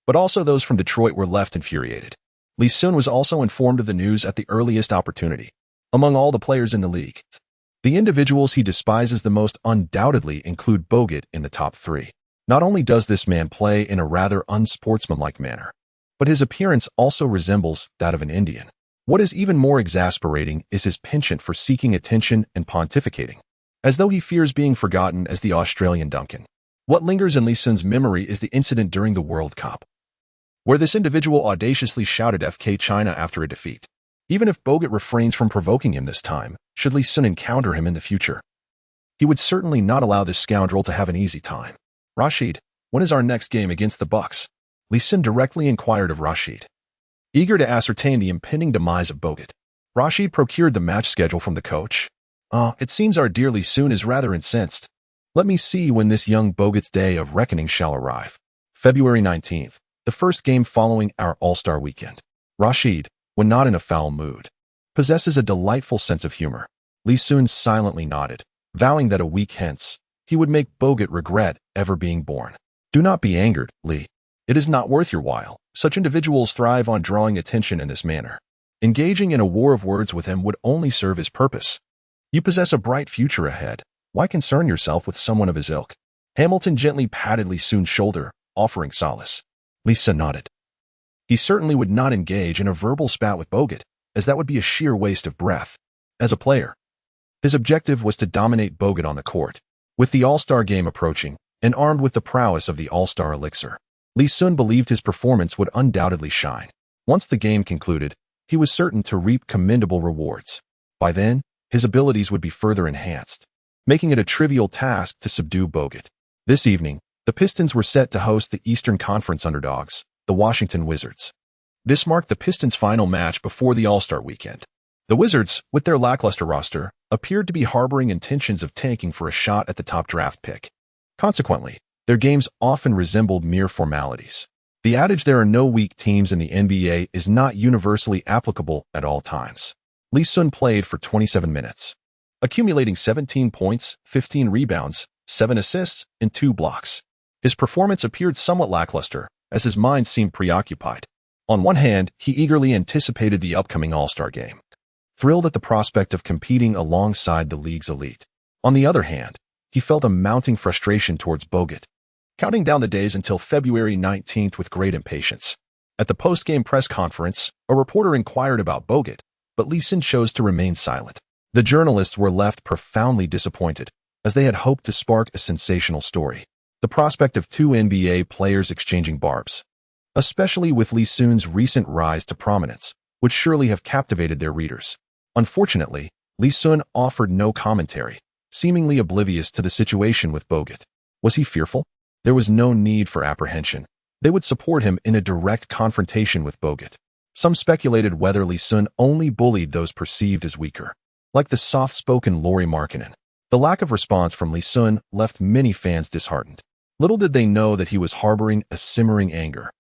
Speaker 1: but also those from Detroit were left infuriated. Lee Sun was also informed of the news at the earliest opportunity. Among all the players in the league, the individuals he despises the most undoubtedly include Bogut in the top 3. Not only does this man play in a rather unsportsmanlike manner, but his appearance also resembles that of an Indian. What is even more exasperating is his penchant for seeking attention and pontificating, as though he fears being forgotten as the Australian Duncan. What lingers in Lee Sun's memory is the incident during the World Cup, where this individual audaciously shouted FK China after a defeat. Even if Bogut refrains from provoking him this time, should Lee Sun encounter him in the future, he would certainly not allow this scoundrel to have an easy time. Rashid, when is our next game against the Bucks? Lee Sun directly inquired of Rashid, eager to ascertain the impending demise of Bogut. Rashid procured the match schedule from the coach. It seems our dear Lee Sun is rather incensed. Let me see when this young Bogut's day of reckoning shall arrive. February 19th, the first game following our All-Star weekend. Rashid, when not in a foul mood, possesses a delightful sense of humor. Lee Sun silently nodded, vowing that a week hence, he would make Bogut regret ever being born. Do not be angered, Lee. It is not worth your while. Such individuals thrive on drawing attention in this manner. Engaging in a war of words with him would only serve his purpose. You possess a bright future ahead. Why concern yourself with someone of his ilk? Hamilton gently patted Lee Sun's shoulder, offering solace. Lee Sun nodded. He certainly would not engage in a verbal spat with Bogut, as that would be a sheer waste of breath. As a player, his objective was to dominate Bogut on the court. With the All-Star game approaching, and armed with the prowess of the All-Star elixir, Lee Sun believed his performance would undoubtedly shine. Once the game concluded, he was certain to reap commendable rewards. By then, his abilities would be further enhanced, making it a trivial task to subdue Bogut. This evening, the The Pistons were set to host the Eastern Conference underdogs, the Washington Wizards. This marked the Pistons' final match before the All-Star weekend. The Wizards, with their lackluster roster, appeared to be harboring intentions of tanking for a shot at the top draft pick. Consequently, their games often resembled mere formalities. The adage "there are no weak teams in the NBA" is not universally applicable at all times. Lee Sun played for 27 minutes, accumulating 17 points, 15 rebounds, 7 assists, and 2 blocks. His performance appeared somewhat lackluster, as his mind seemed preoccupied. On one hand, he eagerly anticipated the upcoming All-Star game, thrilled at the prospect of competing alongside the league's elite. On the other hand, he felt a mounting frustration towards Bogut, counting down the days until February 19th with great impatience. At the post-game press conference, a reporter inquired about Bogut, but Lee Sun chose to remain silent. The journalists were left profoundly disappointed, as they had hoped to spark a sensational story. The prospect of two NBA players exchanging barbs, especially with Lee Sun's recent rise to prominence, would surely have captivated their readers. Unfortunately, Lee Sun offered no commentary, seemingly oblivious to the situation with Bogut. Was he fearful? There was no need for apprehension. They would support him in a direct confrontation with Bogut. Some speculated whether Lee Sun only bullied those perceived as weaker, like the soft-spoken Lauri Markkanen. The lack of response from Lee Sun left many fans disheartened. Little did they know that he was harboring a simmering anger,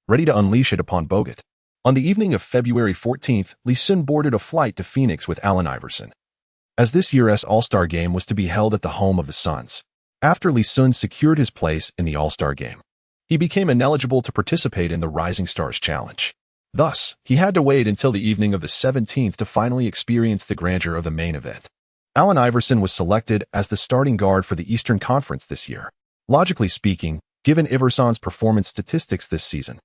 Speaker 1: ready to unleash it upon Bogut. On the evening of February 14th, Lee Sun boarded a flight to Phoenix with Allen Iverson, as this year's All-Star game was to be held at the home of the Suns. After Lee Sun secured his place in the All-Star game, he became ineligible to participate in the Rising Stars Challenge. Thus, he had to wait until the evening of the 17th to finally experience the grandeur of the main event. Allen Iverson was selected as the starting guard for the Eastern Conference this year. Logically speaking, given Iverson's performance statistics this season,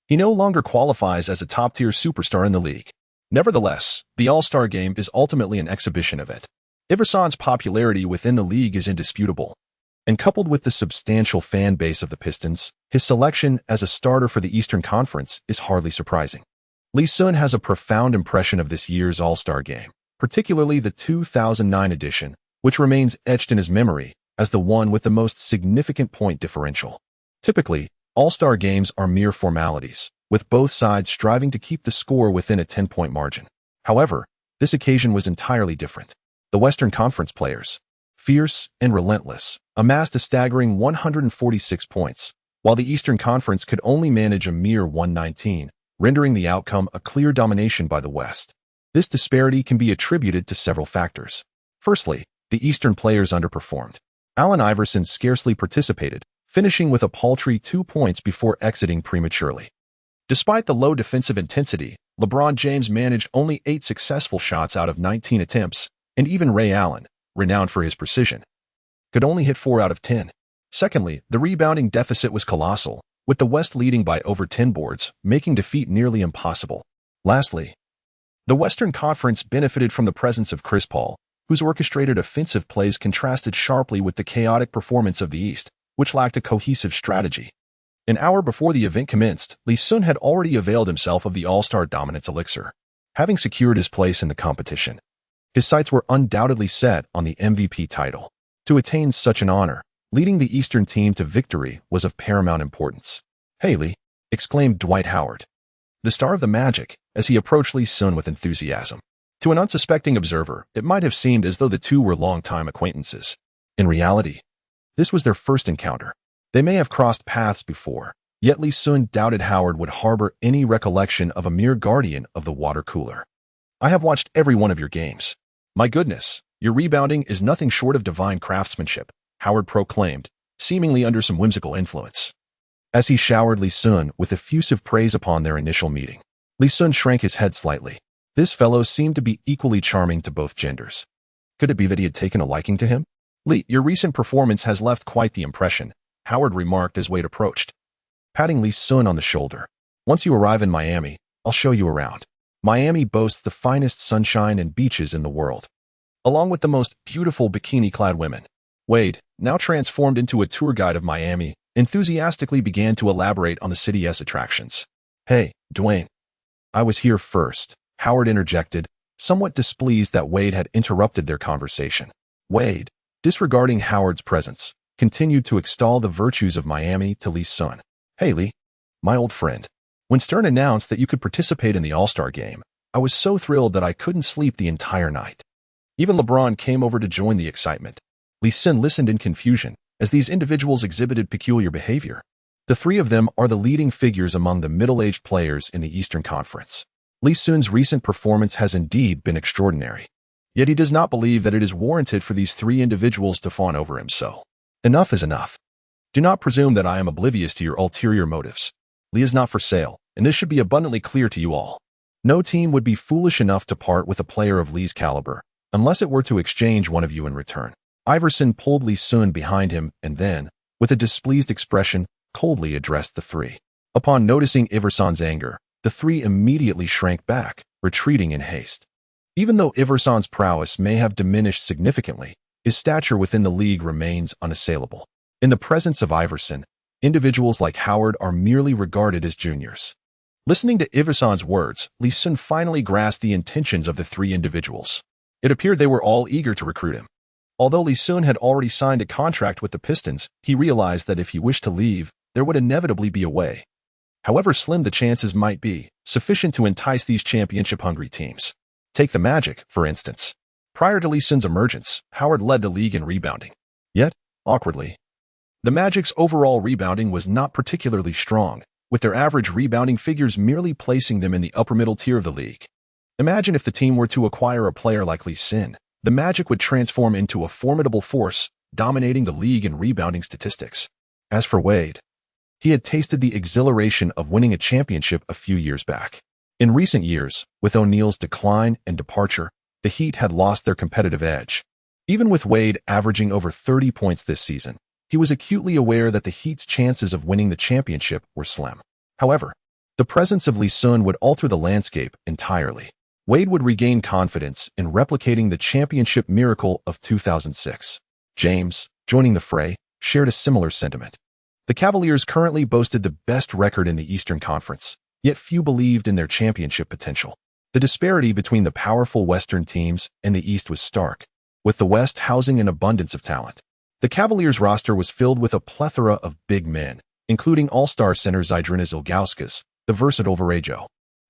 Speaker 1: he no longer qualifies as a top-tier superstar in the league. Nevertheless, the All-Star Game is ultimately an exhibition event. Iverson's popularity within the league is indisputable, and coupled with the substantial fan base of the Pistons, his selection as a starter for the Eastern Conference is hardly surprising. Lee Sun has a profound impression of this year's All-Star Game, particularly the 2009 edition, which remains etched in his memory as the one with the most significant point differential. Typically, All-Star games are mere formalities, with both sides striving to keep the score within a 10-point margin. However, this occasion was entirely different. The Western Conference players, fierce and relentless, amassed a staggering 146 points, while the Eastern Conference could only manage a mere 119, rendering the outcome a clear domination by the West. This disparity can be attributed to several factors. Firstly, the Eastern players underperformed. Allen Iverson scarcely participated, finishing with a paltry 2 points before exiting prematurely. Despite the low defensive intensity, LeBron James managed only 8 successful shots out of 19 attempts, and even Ray Allen, renowned for his precision, could only hit 4 out of 10. Secondly, the rebounding deficit was colossal, with the West leading by over 10 boards, making defeat nearly impossible. Lastly, the Western Conference benefited from the presence of Chris Paul, whose orchestrated offensive plays contrasted sharply with the chaotic performance of the East, which lacked a cohesive strategy. An hour before the event commenced, Lee Sun had already availed himself of the All-Star dominance elixir, having secured his place in the competition. His sights were undoubtedly set on the MVP title. To attain such an honor, leading the Eastern team to victory was of paramount importance. "Hey, Lee," exclaimed Dwight Howard, the star of the Magic, as he approached Lee Sun with enthusiasm. To an unsuspecting observer, it might have seemed as though the two were longtime acquaintances. In reality, this was their first encounter. They may have crossed paths before, yet Lee Sun doubted Howard would harbor any recollection of a mere guardian of the water cooler. "I have watched every one of your games. My goodness, your rebounding is nothing short of divine craftsmanship," Howard proclaimed, seemingly under some whimsical influence. As he showered Lee Sun with effusive praise upon their initial meeting, Lee Sun shrank his head slightly. This fellow seemed to be equally charming to both genders. Could it be that he had taken a liking to him? "Lee, your recent performance has left quite the impression," Howard remarked as Wade approached, patting Lee Sun on the shoulder. "Once you arrive in Miami, I'll show you around. Miami boasts the finest sunshine and beaches in the world, along with the most beautiful bikini-clad women." Wade, now transformed into a tour guide of Miami, enthusiastically began to elaborate on the city's attractions. "Hey, Dwayne. I was here first," Howard interjected, somewhat displeased that Wade had interrupted their conversation. Wade, disregarding Howard's presence, continued to extol the virtues of Miami to Lee Sun. "Hey Lee, my old friend. When Stern announced that you could participate in the All-Star game, I was so thrilled that I couldn't sleep the entire night. Even LeBron came over to join the excitement." Lee Sun listened in confusion, as these individuals exhibited peculiar behavior. The three of them are the leading figures among the middle-aged players in the Eastern Conference. Lee Sun's recent performance has indeed been extraordinary. Yet he does not believe that it is warranted for these three individuals to fawn over him so. "Enough is enough. Do not presume that I am oblivious to your ulterior motives. Lee is not for sale, and this should be abundantly clear to you all. No team would be foolish enough to part with a player of Lee's caliber, unless it were to exchange one of you in return." Iverson pulled Lee Sun behind him and then, with a displeased expression, coldly addressed the three. Upon noticing Iverson's anger, the three immediately shrank back, retreating in haste. Even though Iverson's prowess may have diminished significantly, his stature within the league remains unassailable. In the presence of Iverson, individuals like Howard are merely regarded as juniors. Listening to Iverson's words, Lee Sun finally grasped the intentions of the three individuals. It appeared they were all eager to recruit him. Although Lee Sun had already signed a contract with the Pistons, he realized that if he wished to leave, there would inevitably be a way. However slim the chances might be, sufficient to entice these championship-hungry teams. Take the Magic, for instance. Prior to Lee Sun's emergence, Howard led the league in rebounding. Yet, awkwardly, the Magic's overall rebounding was not particularly strong, with their average rebounding figures merely placing them in the upper-middle tier of the league. Imagine if the team were to acquire a player like Lee Sun. The Magic would transform into a formidable force, dominating the league in rebounding statistics. As for Wade, he had tasted the exhilaration of winning a championship a few years back. In recent years, with O'Neal's decline and departure, the Heat had lost their competitive edge. Even with Wade averaging over 30 points this season, he was acutely aware that the Heat's chances of winning the championship were slim. However, the presence of Lee Sun would alter the landscape entirely. Wade would regain confidence in replicating the championship miracle of 2006. James, joining the fray, shared a similar sentiment. The Cavaliers currently boasted the best record in the Eastern Conference, yet few believed in their championship potential. The disparity between the powerful Western teams and the East was stark, with the West housing an abundance of talent. The Cavaliers' roster was filled with a plethora of big men, including all-star center Zydrunas Ilgauskas, the versatile Varejao,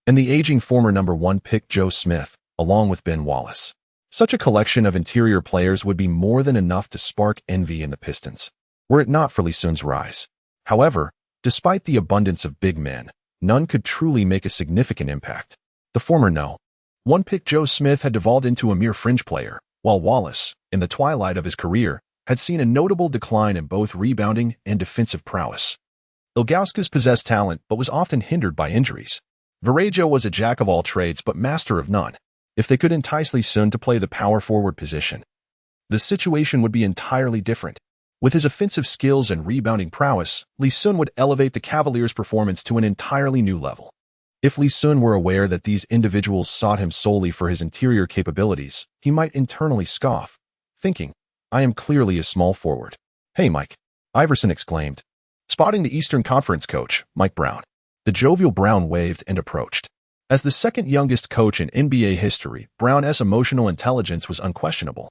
Speaker 1: and the aging former #1 pick Joe Smith, along with Ben Wallace. Such a collection of interior players would be more than enough to spark envy in the Pistons, were it not for Lee Sun's rise. However, despite the abundance of big men, none could truly make a significant impact. The former #1 pick Joe Smith had devolved into a mere fringe player, while Wallace, in the twilight of his career, had seen a notable decline in both rebounding and defensive prowess. Ilgauskas possessed talent but was often hindered by injuries. Varejao was a jack of all trades but master of none. If they could entice Lee Sun to play the power forward position, the situation would be entirely different. With his offensive skills and rebounding prowess, Lee Sun would elevate the Cavaliers' performance to an entirely new level. If Lee Sun were aware that these individuals sought him solely for his interior capabilities, he might internally scoff, thinking, "I am clearly a small forward." "Hey, Mike," Iverson exclaimed, spotting the Eastern Conference coach, Mike Brown. The jovial Brown waved and approached. As the second youngest coach in NBA history, Brown's emotional intelligence was unquestionable.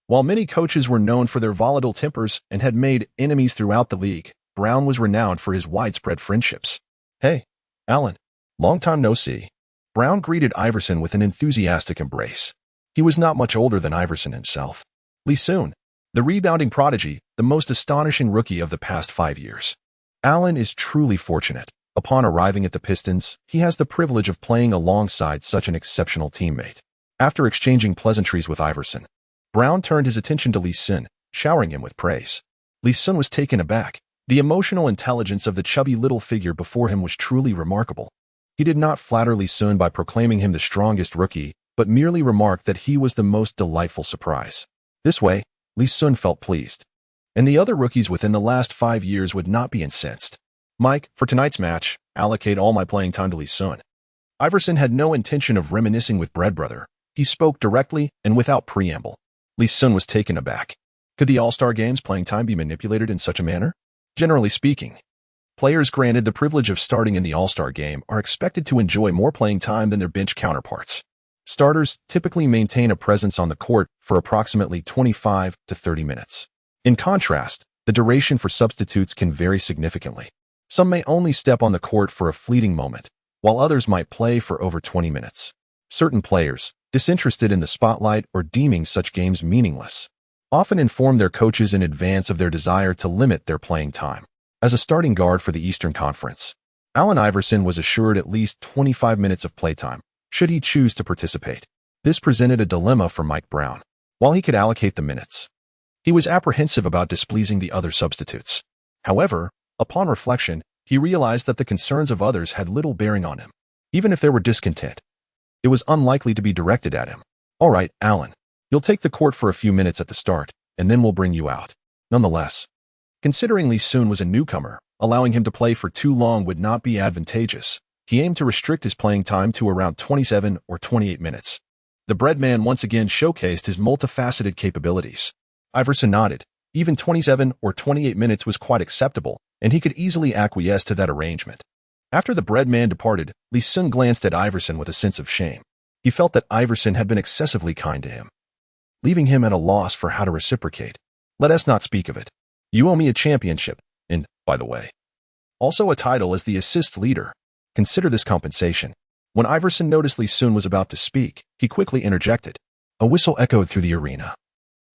Speaker 1: While many coaches were known for their volatile tempers and had made enemies throughout the league, Brown was renowned for his widespread friendships. "Hey, Allen, long time no see." Brown greeted Iverson with an enthusiastic embrace. He was not much older than Iverson himself. Lee Sun, the rebounding prodigy, the most astonishing rookie of the past 5 years. Allen is truly fortunate. Upon arriving at the Pistons, he has the privilege of playing alongside such an exceptional teammate. After exchanging pleasantries with Iverson, Brown turned his attention to Lee Sun, showering him with praise. Lee Sun was taken aback. The emotional intelligence of the chubby little figure before him was truly remarkable. He did not flatter Lee Sun by proclaiming him the strongest rookie, but merely remarked that he was the most delightful surprise. This way, Lee Sun felt pleased. And the other rookies within the last 5 years would not be incensed. "Mike, for tonight's match, allocate all my playing time to Lee Sun." Iverson had no intention of reminiscing with Bread Brother. He spoke directly and without preamble. Lee Sun was taken aback. Could the All-Star Game's playing time be manipulated in such a manner? Generally speaking, players granted the privilege of starting in the All-Star Game are expected to enjoy more playing time than their bench counterparts. Starters typically maintain a presence on the court for approximately 25 to 30 minutes. In contrast, The duration for substitutes can vary significantly. Some may only step on the court for a fleeting moment, while others might play for over 20 minutes. Certain players, disinterested in the spotlight or deeming such games meaningless, often inform their coaches in advance of their desire to limit their playing time. As a starting guard for the Eastern Conference, Allen Iverson was assured at least 25 minutes of playtime, should he choose to participate. This presented a dilemma for Mike Brown. While he could allocate the minutes, he was apprehensive about displeasing the other substitutes. However, upon reflection, he realized that the concerns of others had little bearing on him. Even if there were discontent, it was unlikely to be directed at him. "All right, Allen, you'll take the court for a few minutes at the start, and then we'll bring you out." Nonetheless, considering Lee Sun was a newcomer, allowing him to play for too long would not be advantageous. He aimed to restrict his playing time to around 27 or 28 minutes. The Breadman once again showcased his multifaceted capabilities. Iverson nodded. Even 27 or 28 minutes was quite acceptable, and he could easily acquiesce to that arrangement. After the Breadman departed, Lee Sun glanced at Iverson with a sense of shame. He felt that Iverson had been excessively kind to him, leaving him at a loss for how to reciprocate. "Let us not speak of it. You owe me a championship, and, by the way, also a title as the assist leader. Consider this compensation." When Iverson noticed Lee Sun was about to speak, he quickly interjected. A whistle echoed through the arena,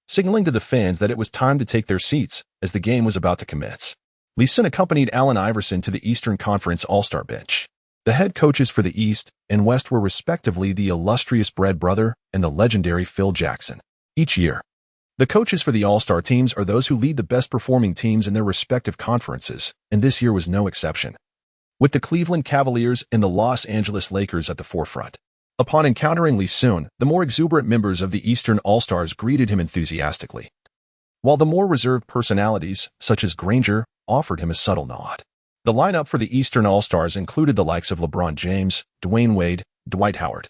Speaker 1: signaling to the fans that it was time to take their seats as the game was about to commence. Lee Sun accompanied Allen Iverson to the Eastern Conference All-Star bench. The head coaches for the East and West were respectively the illustrious Bread brother and the legendary Phil Jackson. Each year, the coaches for the All-Star teams are those who lead the best-performing teams in their respective conferences, and this year was no exception, with the Cleveland Cavaliers and the Los Angeles Lakers at the forefront. Upon encountering Lee Sun, the more exuberant members of the Eastern All-Stars greeted him enthusiastically, while the more reserved personalities, such as Granger, offered him a subtle nod. The lineup for the Eastern All-Stars included the likes of LeBron James, Dwayne Wade, Dwight Howard,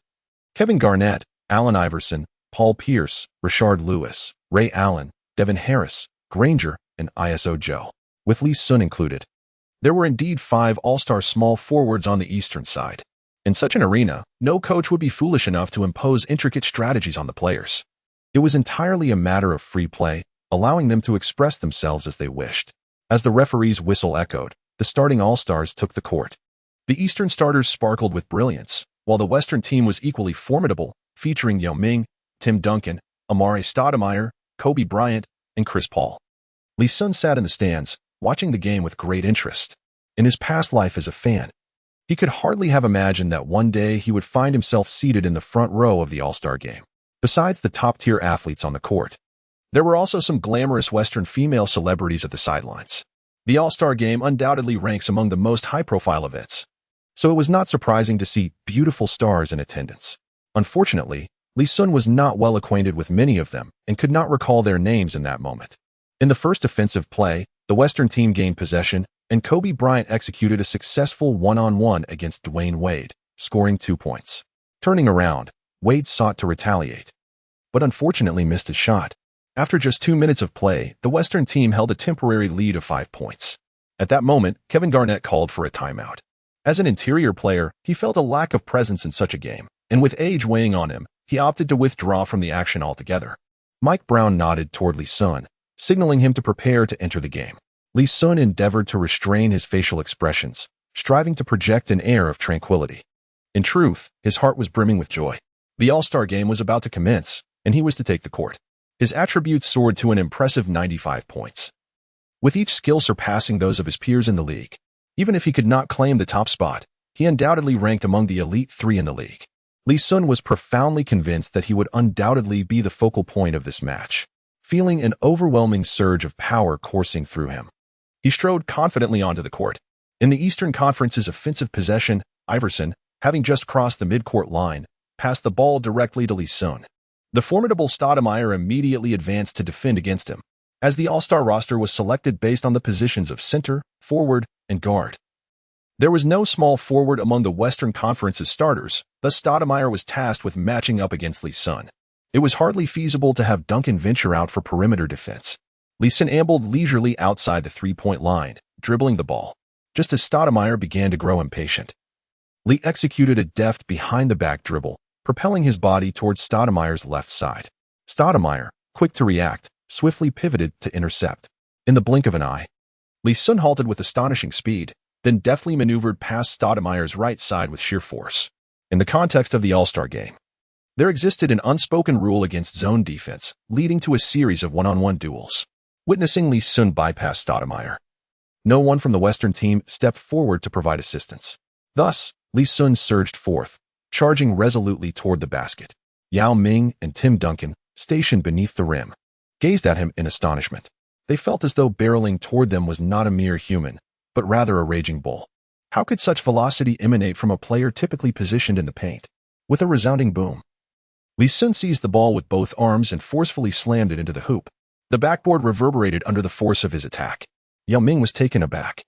Speaker 1: Kevin Garnett, Allen Iverson, Paul Pierce, Rashard Lewis, Ray Allen, Devin Harris, Granger, and ISO Joe, with Lee Sun included. There were indeed 5 all-star small forwards on the Eastern side. In such an arena, no coach would be foolish enough to impose intricate strategies on the players. It was entirely a matter of free play, allowing them to express themselves as they wished. As the referee's whistle echoed, the starting all-stars took the court. The Eastern starters sparkled with brilliance, while the Western team was equally formidable, featuring Yao Ming, Tim Duncan, Amare Stoudemire, Kobe Bryant, and Chris Paul. Lee Sun sat in the stands, watching the game with great interest. In his past life as a fan, he could hardly have imagined that one day he would find himself seated in the front row of the All-Star game. Besides the top-tier athletes on the court, there were also some glamorous Western female celebrities at the sidelines. The All-Star game undoubtedly ranks among the most high-profile events, so it was not surprising to see beautiful stars in attendance. Unfortunately, Lee Sun was not well acquainted with many of them and could not recall their names in that moment. In the first offensive play, the Western team gained possession, and Kobe Bryant executed a successful one-on-one against Dwayne Wade, scoring 2 points. Turning around, Wade sought to retaliate, but unfortunately missed his shot. After just 2 minutes of play, the Western team held a temporary lead of 5 points. At that moment, Kevin Garnett called for a timeout. As an interior player, he felt a lack of presence in such a game, and with age weighing on him, he opted to withdraw from the action altogether. Mike Brown nodded toward Lee Sun, signaling him to prepare to enter the game. Lee Sun endeavored to restrain his facial expressions, striving to project an air of tranquility. In truth, his heart was brimming with joy. The All-Star game was about to commence, and he was to take the court. His attributes soared to an impressive 95 points, with each skill surpassing those of his peers in the league. Even if he could not claim the top spot, he undoubtedly ranked among the elite 3 in the league. Lee Sun was profoundly convinced that he would undoubtedly be the focal point of this match, feeling an overwhelming surge of power coursing through him. He strode confidently onto the court. In the Eastern Conference's offensive possession, Iverson, having just crossed the midcourt line, passed the ball directly to Lee Sun. The formidable Stoudemire immediately advanced to defend against him, as the All-Star roster was selected based on the positions of center, forward, and guard. There was no small forward among the Western Conference's starters, thus Stoudemire was tasked with matching up against Lee Sun. It was hardly feasible to have Duncan venture out for perimeter defense. Lee Sun ambled leisurely outside the three-point line, dribbling the ball, just as Stoudemire began to grow impatient. Lee executed a deft behind-the-back dribble, propelling his body towards Stoudemire's left side. Stoudemire, quick to react, swiftly pivoted to intercept. In the blink of an eye, Lee Sun halted with astonishing speed, then deftly maneuvered past Stoudemire's right side with sheer force. In the context of the All-Star game, there existed an unspoken rule against zone defense, leading to a series of one-on-one duels. Witnessing Lee Sun bypass Stoudemire, no one from the Western team stepped forward to provide assistance. Thus, Lee Sun surged forth, charging resolutely toward the basket. Yao Ming and Tim Duncan, stationed beneath the rim, gazed at him in astonishment. They felt as though barreling toward them was not a mere human, but rather a raging bull. How could such velocity emanate from a player typically positioned in the paint? With a resounding boom, Lee Sun seized the ball with both arms and forcefully slammed it into the hoop. The backboard reverberated under the force of his attack. Yao Ming was taken aback.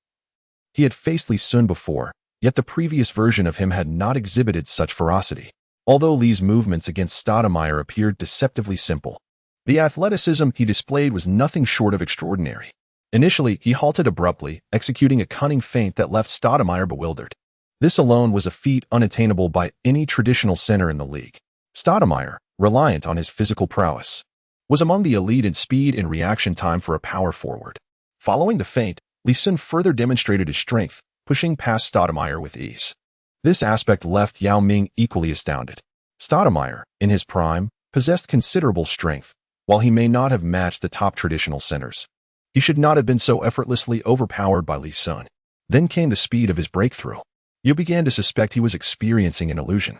Speaker 1: He had faced Lee Sun before, yet the previous version of him had not exhibited such ferocity. Although Lee's movements against Stoudemire appeared deceptively simple, the athleticism he displayed was nothing short of extraordinary. Initially, he halted abruptly, executing a cunning feint that left Stoudemire bewildered. This alone was a feat unattainable by any traditional center in the league. Stoudemire, reliant on his physical prowess, was among the elite in speed and reaction time for a power forward. Following the feint, Lee Sun further demonstrated his strength, pushing past Stoudemire with ease. This aspect left Yao Ming equally astounded. Stoudemire, in his prime, possessed considerable strength, while he may not have matched the top traditional centers. He should not have been so effortlessly overpowered by Lee Sun. Then came the speed of his breakthrough. You began to suspect he was experiencing an illusion.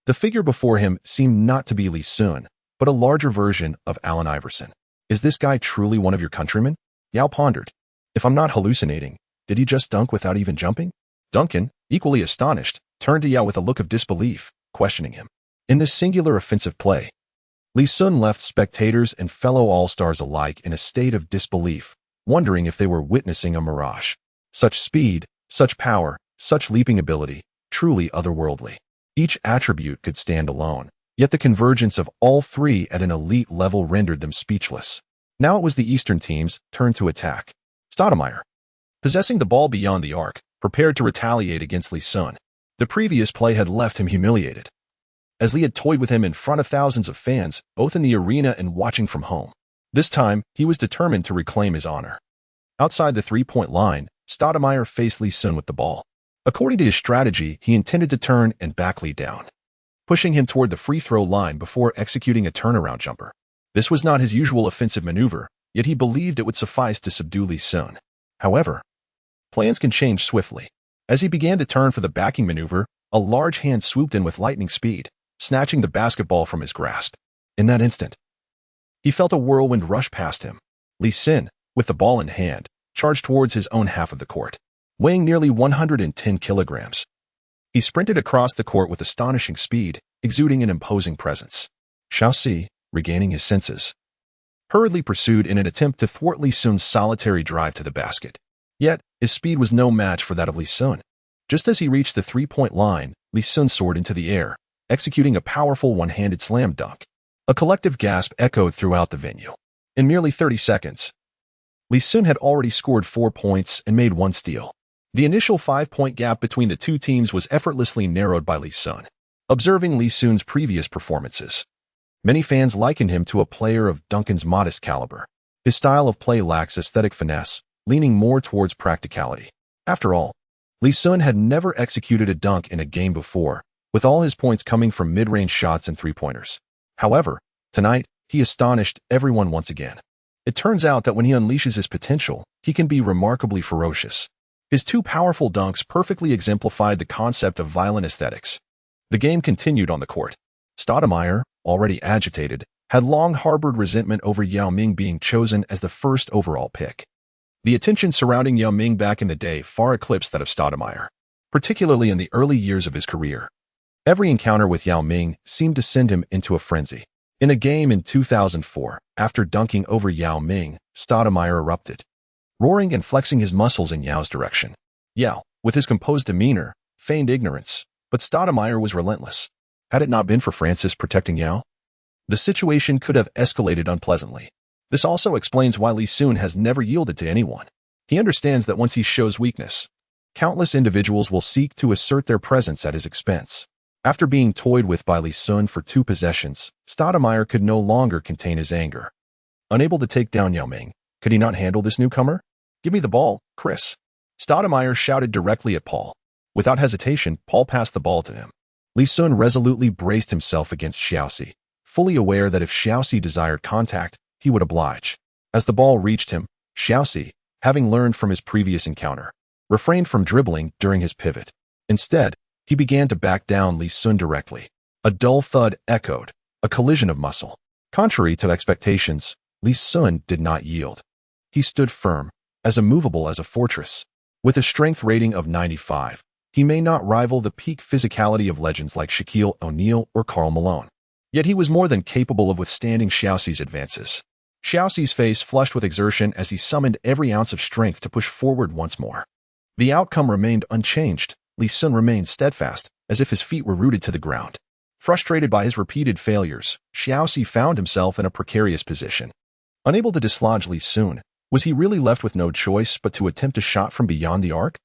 Speaker 1: The figure before him seemed not to be Lee Sun, but a larger version of Allen Iverson. Is this guy truly one of your countrymen? Yao pondered. If I'm not hallucinating, did he just dunk without even jumping? Duncan, equally astonished, turned to Yao with a look of disbelief, questioning him. In this singular offensive play, Lee Sun left spectators and fellow All-Stars alike in a state of disbelief, wondering if they were witnessing a mirage. Such speed, such power, such leaping ability, truly otherworldly. Each attribute could stand alone, yet the convergence of all three at an elite level rendered them speechless. Now it was the Eastern team's turn to attack. Stoudemire, possessing the ball beyond the arc, prepared to retaliate against Lee Sun. The previous play had left him humiliated, as Lee had toyed with him in front of thousands of fans, both in the arena and watching from home. This time, he was determined to reclaim his honor. Outside the three-point line, Stoudemire faced Lee Sun with the ball. According to his strategy, he intended to turn and back Lee down, pushing him toward the free throw line before executing a turnaround jumper. This was not his usual offensive maneuver, yet he believed it would suffice to subdue Lee Sun. However, plans can change swiftly. As he began to turn for the backing maneuver, a large hand swooped in with lightning speed, snatching the basketball from his grasp. In that instant, he felt a whirlwind rush past him. Lee Sun, with the ball in hand, charged towards his own half of the court. Weighing nearly 110 kilograms, he sprinted across the court with astonishing speed, exuding an imposing presence. Xiaoxi, regaining his senses, hurriedly pursued in an attempt to thwart Lee Sun's solitary drive to the basket. Yet, his speed was no match for that of Lee Sun. Just as he reached the three-point line, Lee Sun soared into the air, executing a powerful one-handed slam dunk. A collective gasp echoed throughout the venue. In merely 30 seconds, Lee Sun had already scored 4 points and made 1 steal. The initial 5-point gap between the two teams was effortlessly narrowed by Lee Sun. Observing Lee Sun's previous performances, many fans likened him to a player of Duncan's modest caliber. His style of play lacks aesthetic finesse, leaning more towards practicality. After all, Lee Sun had never executed a dunk in a game before, with all his points coming from mid-range shots and three-pointers. However, tonight, he astonished everyone once again. It turns out that when he unleashes his potential, he can be remarkably ferocious. His 2 powerful dunks perfectly exemplified the concept of violent aesthetics. The game continued on the court. Stoudemire, already agitated, had long harbored resentment over Yao Ming being chosen as the first overall pick. The attention surrounding Yao Ming back in the day far eclipsed that of Stoudemire, particularly in the early years of his career. Every encounter with Yao Ming seemed to send him into a frenzy. In a game in 2004, after dunking over Yao Ming, Stoudemire erupted, roaring and flexing his muscles in Yao's direction. Yao, with his composed demeanor, feigned ignorance, but Stoudemire was relentless. Had it not been for Francis protecting Yao, the situation could have escalated unpleasantly. This also explains why Lee Sun has never yielded to anyone. He understands that once he shows weakness, countless individuals will seek to assert their presence at his expense. After being toyed with by Lee Sun for 2 possessions, Stoudemire could no longer contain his anger. Unable to take down Yao Ming, Could he not handle this newcomer? Give me the ball, Chris. Stoudemire shouted directly at Paul. Without hesitation, Paul passed the ball to him. Li Sun resolutely braced himself against Xiaoxi, fully aware that if Xiaoxi desired contact, he would oblige. As the ball reached him, Xiaoxi, having learned from his previous encounter, refrained from dribbling during his pivot. Instead, he began to back down Li Sun directly. A dull thud echoed, a collision of muscle. Contrary to expectations, Li Sun did not yield. He stood firm, as immovable as a fortress. With a strength rating of 95, he may not rival the peak physicality of legends like Shaquille O'Neal or Karl Malone. Yet he was more than capable of withstanding Xiaoxi's advances. Xiaoxi's face flushed with exertion as he summoned every ounce of strength to push forward once more. The outcome remained unchanged. Li Sun remained steadfast, as if his feet were rooted to the ground. Frustrated by his repeated failures, Xiaoxi found himself in a precarious position. Unable to dislodge Li Sun, was he really left with no choice but to attempt a shot from beyond the arc?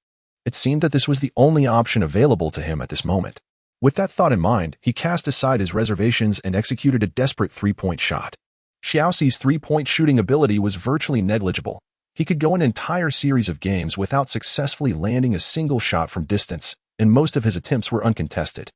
Speaker 1: It seemed that this was the only option available to him at this moment. With that thought in mind, he cast aside his reservations and executed a desperate three-point shot. Xiaoxi's three-point shooting ability was virtually negligible. He could go an entire series of games without successfully landing a single shot from distance, and most of his attempts were uncontested.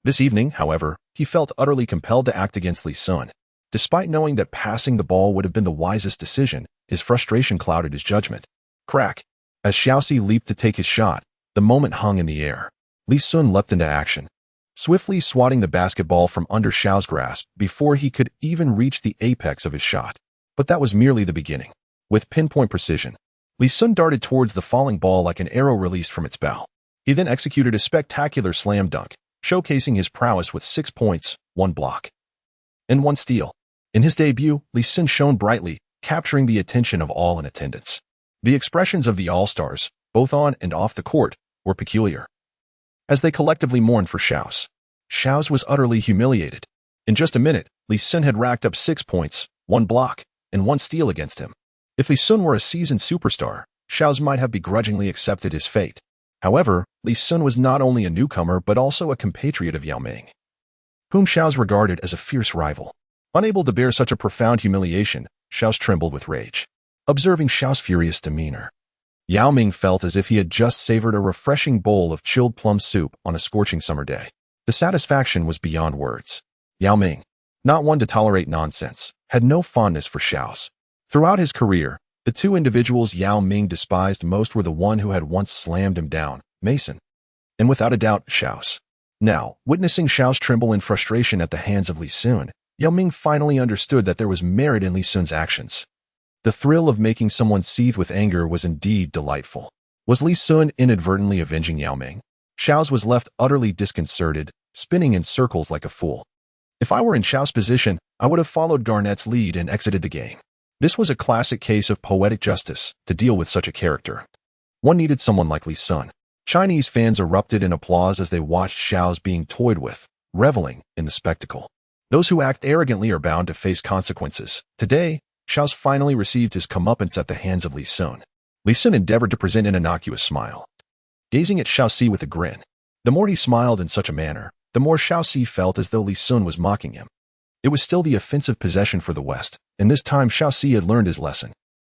Speaker 1: This evening, however, he felt utterly compelled to act against Li Sun. Despite knowing that passing the ball would have been the wisest decision, his frustration clouded his judgment. Crack! As Xiaoxi leaped to take his shot, the moment hung in the air. Li Sun leapt into action, swiftly swatting the basketball from under Xiao's grasp before he could even reach the apex of his shot. But that was merely the beginning. With pinpoint precision, Li Sun darted towards the falling ball like an arrow released from its bow. He then executed a spectacular slam dunk, showcasing his prowess with 6 points, 1 block, and 1 steal. In his debut, Li Sun shone brightly, capturing the attention of all in attendance. The expressions of the All-Stars, both on and off the court, were peculiar. As they collectively mourned for Xiao's. Xiao's was utterly humiliated. In just a minute, Li Sun had racked up 6 points, 1 block, and 1 steal against him. If Li Sun were a seasoned superstar, Xiao's might have begrudgingly accepted his fate. However, Li Sun was not only a newcomer but also a compatriot of Yao Ming, whom Xiao's regarded as a fierce rival. Unable to bear such a profound humiliation, Xiao's trembled with rage. Observing Xiao's furious demeanor, Yao Ming felt as if he had just savored a refreshing bowl of chilled plum soup on a scorching summer day. The satisfaction was beyond words. Yao Ming, not one to tolerate nonsense, had no fondness for Xiao's. Throughout his career, the two individuals Yao Ming despised most were the one who had once slammed him down, Mason, and without a doubt, Xiao's. Now, witnessing Xiao's tremble in frustration at the hands of Li Sun, Yao Ming finally understood that there was merit in Li Sun's actions. The thrill of making someone seethe with anger was indeed delightful. Was Li Sun inadvertently avenging Yao Ming? Xiao's was left utterly disconcerted, spinning in circles like a fool. If I were in Xiao's position, I would have followed Garnett's lead and exited the game. This was a classic case of poetic justice to deal with such a character. One needed someone like Li Sun. Chinese fans erupted in applause as they watched Xiao's being toyed with, reveling in the spectacle. Those who act arrogantly are bound to face consequences. Today, Xiao's finally received his comeuppance at the hands of Li Sun. Li Sun endeavored to present an innocuous smile, gazing at Xiaoxi with a grin. The more he smiled in such a manner, the more Xiaoxi felt as though Li Sun was mocking him. It was still the offensive possession for the West, and this time Xiaoxi had learned his lesson.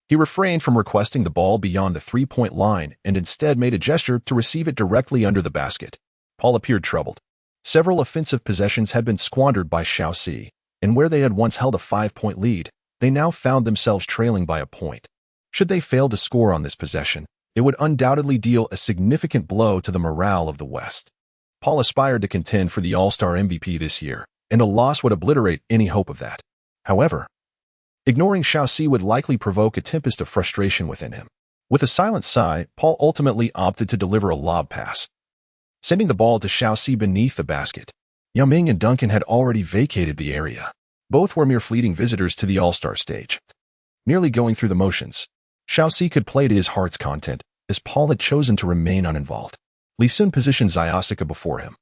Speaker 1: He refrained from requesting the ball beyond the three-point line and instead made a gesture to receive it directly under the basket. Paul appeared troubled. Several offensive possessions had been squandered by Xiaoxi, and where they had once held a 5-point lead, they now found themselves trailing by a point. Should they fail to score on this possession, it would undoubtedly deal a significant blow to the morale of the West. Paul aspired to contend for the All-Star MVP this year, and a loss would obliterate any hope of that. However, ignoring Xiaoxi would likely provoke a tempest of frustration within him. With a silent sigh, Paul ultimately opted to deliver a lob pass, sending the ball to Xiaoxi beneath the basket. Yao Ming and Duncan had already vacated the area. Both were mere fleeting visitors to the All-Star stage, merely going through the motions. Xiaoxi could play to his heart's content, as Paul had chosen to remain uninvolved. Li Sun positioned Xiaoxi before him,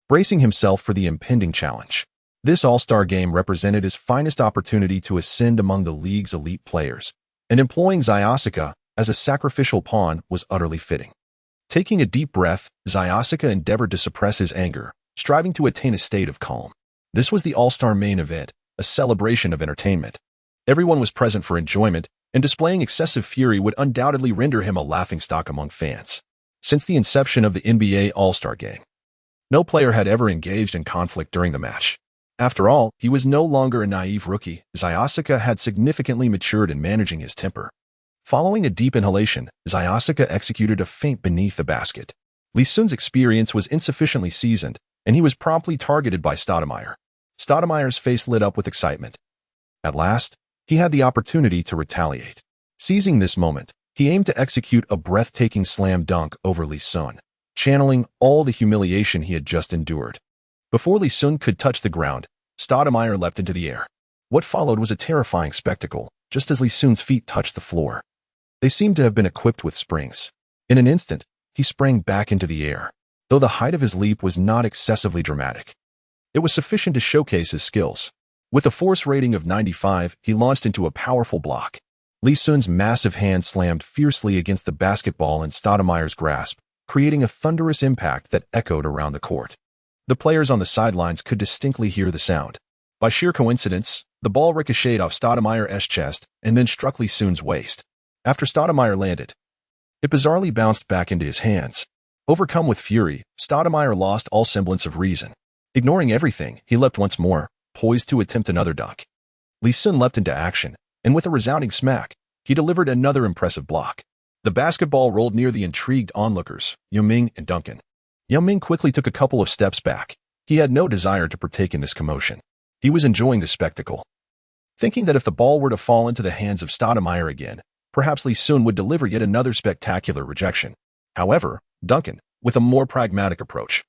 Speaker 1: bracing himself for the impending challenge. This All-Star game represented his finest opportunity to ascend among the league's elite players, and employing Xiaoxi as a sacrificial pawn was utterly fitting. Taking a deep breath, Xiaoxi endeavored to suppress his anger, striving to attain a state of calm. This was the All-Star main event, a celebration of entertainment. Everyone was present for enjoyment, and displaying excessive fury would undoubtedly render him a laughingstock among fans. Since the inception of the NBA All-Star Game, no player had ever engaged in conflict during the match. After all, he was no longer a naive rookie, as Iyashika had significantly matured in managing his temper. Following a deep inhalation, Iyashika executed a feint beneath the basket. Lee Sun's experience was insufficiently seasoned, and he was promptly targeted by Stoudemire. Stoudemire's face lit up with excitement. At last, he had the opportunity to retaliate. Seizing this moment, he aimed to execute a breathtaking slam dunk over Lee Sun, channeling all the humiliation he had just endured. Before Lee Sun could touch the ground, Stoudemire leapt into the air. What followed was a terrifying spectacle, just as Lee Sun's feet touched the floor. They seemed to have been equipped with springs. In an instant, he sprang back into the air, though the height of his leap was not excessively dramatic. It was sufficient to showcase his skills. With a force rating of 95, he launched into a powerful block. Lee Sun's massive hand slammed fiercely against the basketball in Stoudemire's grasp, creating a thunderous impact that echoed around the court. The players on the sidelines could distinctly hear the sound. By sheer coincidence, the ball ricocheted off Stoudemire's chest and then struck Lee Sun's waist. After Stoudemire landed, it bizarrely bounced back into his hands. Overcome with fury, Stoudemire lost all semblance of reason. Ignoring everything, he leapt once more, poised to attempt another dunk. Lee Sun leapt into action, and with a resounding smack, he delivered another impressive block. The basketball rolled near the intrigued onlookers, Yao-Ming and Duncan. Yao-Ming quickly took a couple of steps back. He had no desire to partake in this commotion. He was enjoying the spectacle, thinking that if the ball were to fall into the hands of Stoudemire again, perhaps Lee Sun would deliver yet another spectacular rejection. However, Duncan, with a more pragmatic approach,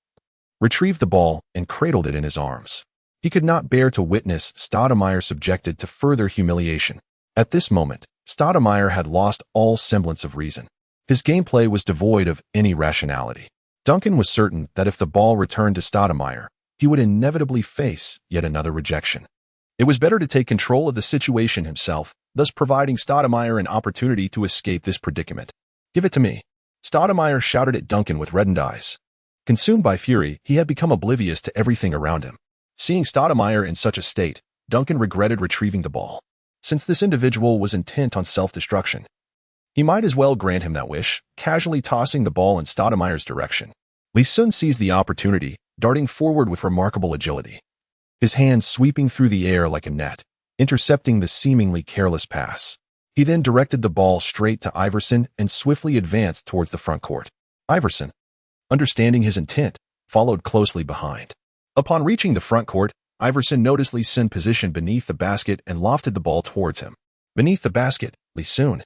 Speaker 1: retrieved the ball and cradled it in his arms. He could not bear to witness Stoudemire subjected to further humiliation. At this moment, Stoudemire had lost all semblance of reason. His gameplay was devoid of any rationality. Duncan was certain that if the ball returned to Stoudemire, he would inevitably face yet another rejection. It was better to take control of the situation himself, thus providing Stoudemire an opportunity to escape this predicament. "Give it to me," Stoudemire shouted at Duncan with reddened eyes. Consumed by fury, he had become oblivious to everything around him. Seeing Stoudemire in such a state, Duncan regretted retrieving the ball. Since this individual was intent on self-destruction, he might as well grant him that wish, casually tossing the ball in Stoudemire's direction. Lee Sun seized the opportunity, darting forward with remarkable agility, his hands sweeping through the air like a net, intercepting the seemingly careless pass. He then directed the ball straight to Iverson and swiftly advanced towards the front court. Iverson, understanding his intent, followed closely behind. Upon reaching the front court, Iverson noticed Lee Sun positioned beneath the basket and lofted the ball towards him. Beneath the basket, Lee Sun,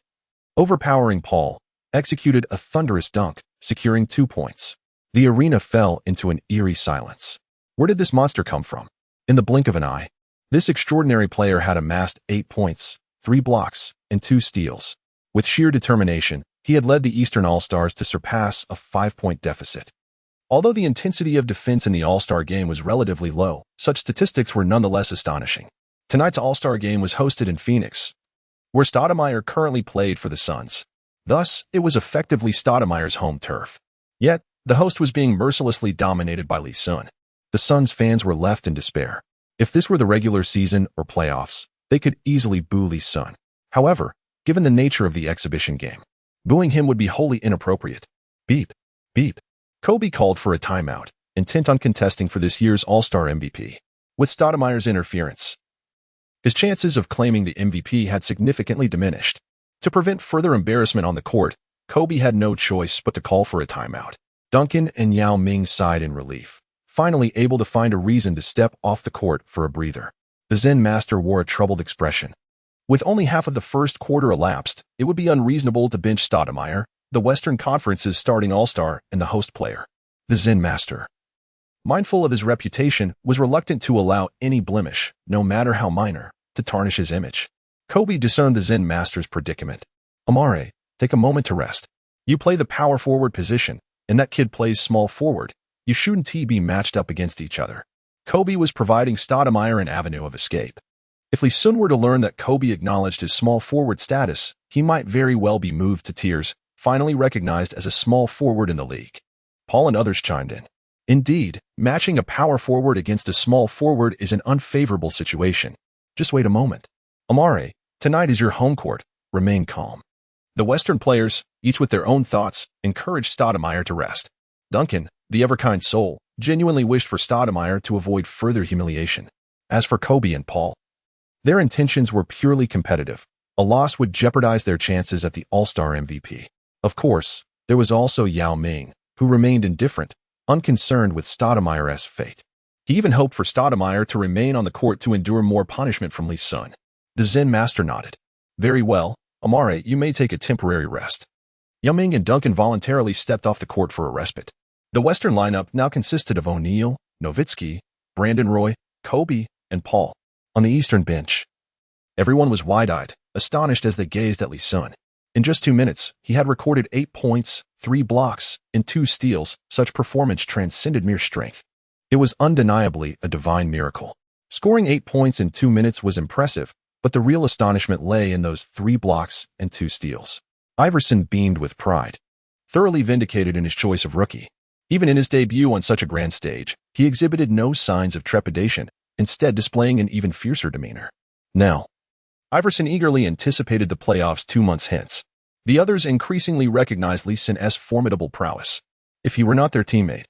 Speaker 1: overpowering Paul, executed a thunderous dunk, securing 2 points. The arena fell into an eerie silence. Where did this monster come from? In the blink of an eye, this extraordinary player had amassed 8 points, 3 blocks, and 2 steals. With sheer determination, he had led the Eastern All-Stars to surpass a 5-point deficit. Although the intensity of defense in the All-Star Game was relatively low, such statistics were nonetheless astonishing. Tonight's All-Star Game was hosted in Phoenix, where Stoudemire currently played for the Suns. Thus, it was effectively Stoudemire's home turf. Yet, the host was being mercilessly dominated by Lee Sun. The Suns fans were left in despair. If this were the regular season or playoffs, they could easily boo Lee Sun. However, given the nature of the exhibition game, booing him would be wholly inappropriate. Beep, beep. Kobe called for a timeout, intent on contesting for this year's All-Star MVP. With Stoudemire's interference, his chances of claiming the MVP had significantly diminished. To prevent further embarrassment on the court, Kobe had no choice but to call for a timeout. Duncan and Yao-Ming sighed in relief, finally able to find a reason to step off the court for a breather. The Zen master wore a troubled expression. With only half of the first quarter elapsed, it would be unreasonable to bench Stoudemire, the Western Conference's starting All-Star and the host player. The Zen master, mindful of his reputation, was reluctant to allow any blemish, no matter how minor, to tarnish his image. Kobe discerned the Zen master's predicament. "Amare, take a moment to rest. You play the power forward position, and that kid plays small forward. You shouldn't be matched up against each other." Kobe was providing Stoudemire an avenue of escape. If Lee Sun were to learn that Kobe acknowledged his small forward status, he might very well be moved to tears, finally recognized as a small forward in the league. Paul and others chimed in. Indeed, matching a power forward against a small forward is an unfavorable situation. Just wait a moment. "Amare, tonight is your home court. remained calm. The Western players, each with their own thoughts, encouraged Stoudemire to rest. Duncan, the ever-kind soul, genuinely wished for Stoudemire to avoid further humiliation. As for Kobe and Paul, their intentions were purely competitive. A loss would jeopardize their chances at the All-Star MVP. Of course, there was also Yao Ming, who remained indifferent, unconcerned with Stoudemire's fate. He even hoped for Stoudemire to remain on the court to endure more punishment from Lee Sun. The Zen master nodded. Very well, Amare, you may take a temporary rest. Yao Ming and Duncan voluntarily stepped off the court for a respite. The Western lineup now consisted of O'Neal, Nowitzki, Brandon Roy, Kobe, and Paul. On the Eastern bench, everyone was wide-eyed, astonished as they gazed at Lee Sun. In just 2 minutes, he had recorded 8 points, 3 blocks, and 2 steals. Such performance transcended mere strength. It was undeniably a divine miracle. Scoring 8 points in 2 minutes was impressive, but the real astonishment lay in those 3 blocks and 2 steals. Iverson beamed with pride, thoroughly vindicated in his choice of rookie. Even in his debut on such a grand stage, he exhibited no signs of trepidation, instead displaying an even fiercer demeanor. Now, Iverson eagerly anticipated the playoffs 2 months hence. The others increasingly recognized Lee Sun's formidable prowess. If he were not their teammate,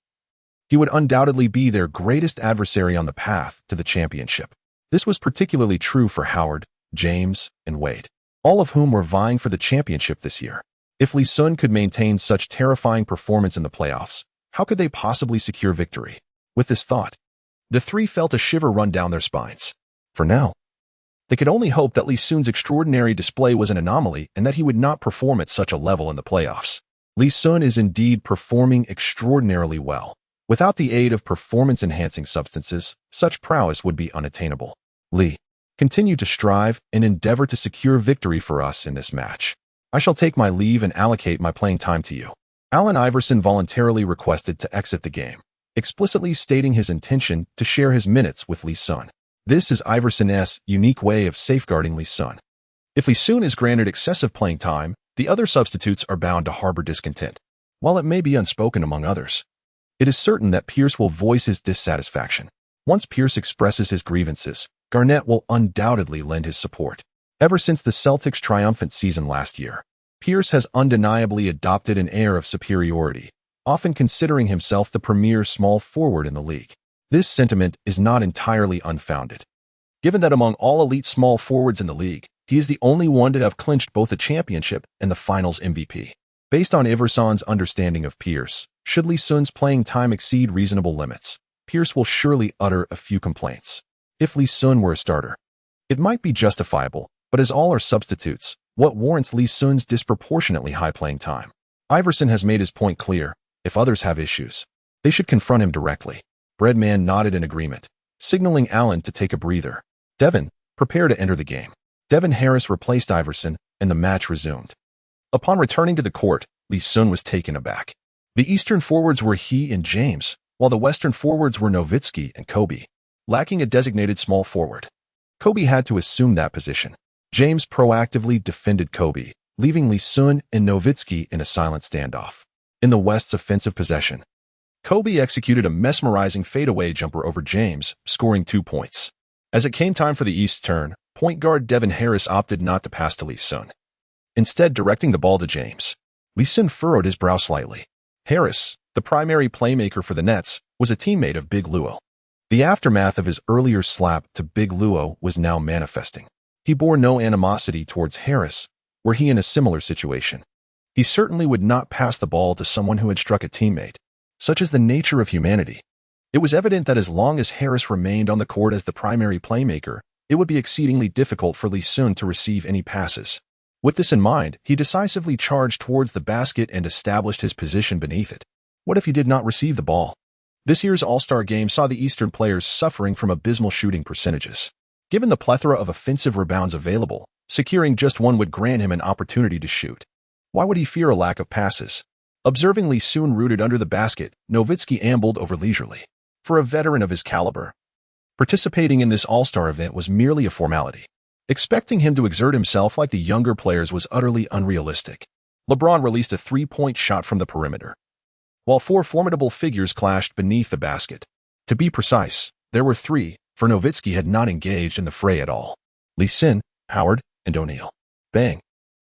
Speaker 1: he would undoubtedly be their greatest adversary on the path to the championship. This was particularly true for Howard, James, and Wade, all of whom were vying for the championship this year. If Lee Sun could maintain such terrifying performance in the playoffs, how could they possibly secure victory? With this thought, the three felt a shiver run down their spines. For now, they could only hope that Lee Sun's extraordinary display was an anomaly and that he would not perform at such a level in the playoffs. Lee Sun is indeed performing extraordinarily well. Without the aid of performance-enhancing substances, such prowess would be unattainable. Lee, continue to strive and endeavor to secure victory for us in this match. I shall take my leave and allocate my playing time to you. Allen Iverson voluntarily requested to exit the game, explicitly stating his intention to share his minutes with Lee Sun. This is Iverson's unique way of safeguarding Lee Sun. If Lee Sun is granted excessive playing time, the other substitutes are bound to harbor discontent. While it may be unspoken among others, it is certain that Pierce will voice his dissatisfaction. Once Pierce expresses his grievances, Garnett will undoubtedly lend his support. Ever since the Celtics' triumphant season last year, Pierce has undeniably adopted an air of superiority, often considering himself the premier small forward in the league. This sentiment is not entirely unfounded, given that among all elite small forwards in the league, he is the only one to have clinched both the championship and the Finals MVP. Based on Iverson's understanding of Pierce, should Lee Sun's playing time exceed reasonable limits, Pierce will surely utter a few complaints. If Lee Sun were a starter, it might be justifiable, but as all are substitutes, what warrants Lee Sun's disproportionately high playing time? Iverson has made his point clear. If others have issues, they should confront him directly. Breadman nodded in agreement, signaling Allen to take a breather. Devin, prepare to enter the game. Devin Harris replaced Iverson, and the match resumed. Upon returning to the court, Lee Sun was taken aback. The Eastern forwards were he and James, while the Western forwards were Nowitzki and Kobe. Lacking a designated small forward, Kobe had to assume that position. James proactively defended Kobe, leaving Lee Sun and Nowitzki in a silent standoff. In the West's offensive possession, Kobe executed a mesmerizing fadeaway jumper over James, scoring 2 points. As it came time for the East's turn, point guard Devin Harris opted not to pass to Lee Sun, instead directing the ball to James. Lee Sun furrowed his brow slightly. Harris, the primary playmaker for the Nets, was a teammate of Big Luo. The aftermath of his earlier slap to Big Luo was now manifesting. He bore no animosity towards Harris, were he in a similar situation. He certainly would not pass the ball to someone who had struck a teammate. Such is the nature of humanity. It was evident that as long as Harris remained on the court as the primary playmaker, it would be exceedingly difficult for Lee Sun to receive any passes. With this in mind, he decisively charged towards the basket and established his position beneath it. What if he did not receive the ball? This year's All-Star game saw the Eastern players suffering from abysmal shooting percentages. Given the plethora of offensive rebounds available, securing just one would grant him an opportunity to shoot. Why would he fear a lack of passes? Observing Lee Sun rooted under the basket, Nowitzki ambled over leisurely. For a veteran of his caliber, participating in this All-Star event was merely a formality. Expecting him to exert himself like the younger players was utterly unrealistic. LeBron released a three-point shot from the perimeter, while 4 formidable figures clashed beneath the basket. To be precise, there were 3, for Nowitzki had not engaged in the fray at all. Lee Sun, Howard, and O'Neal. Bang!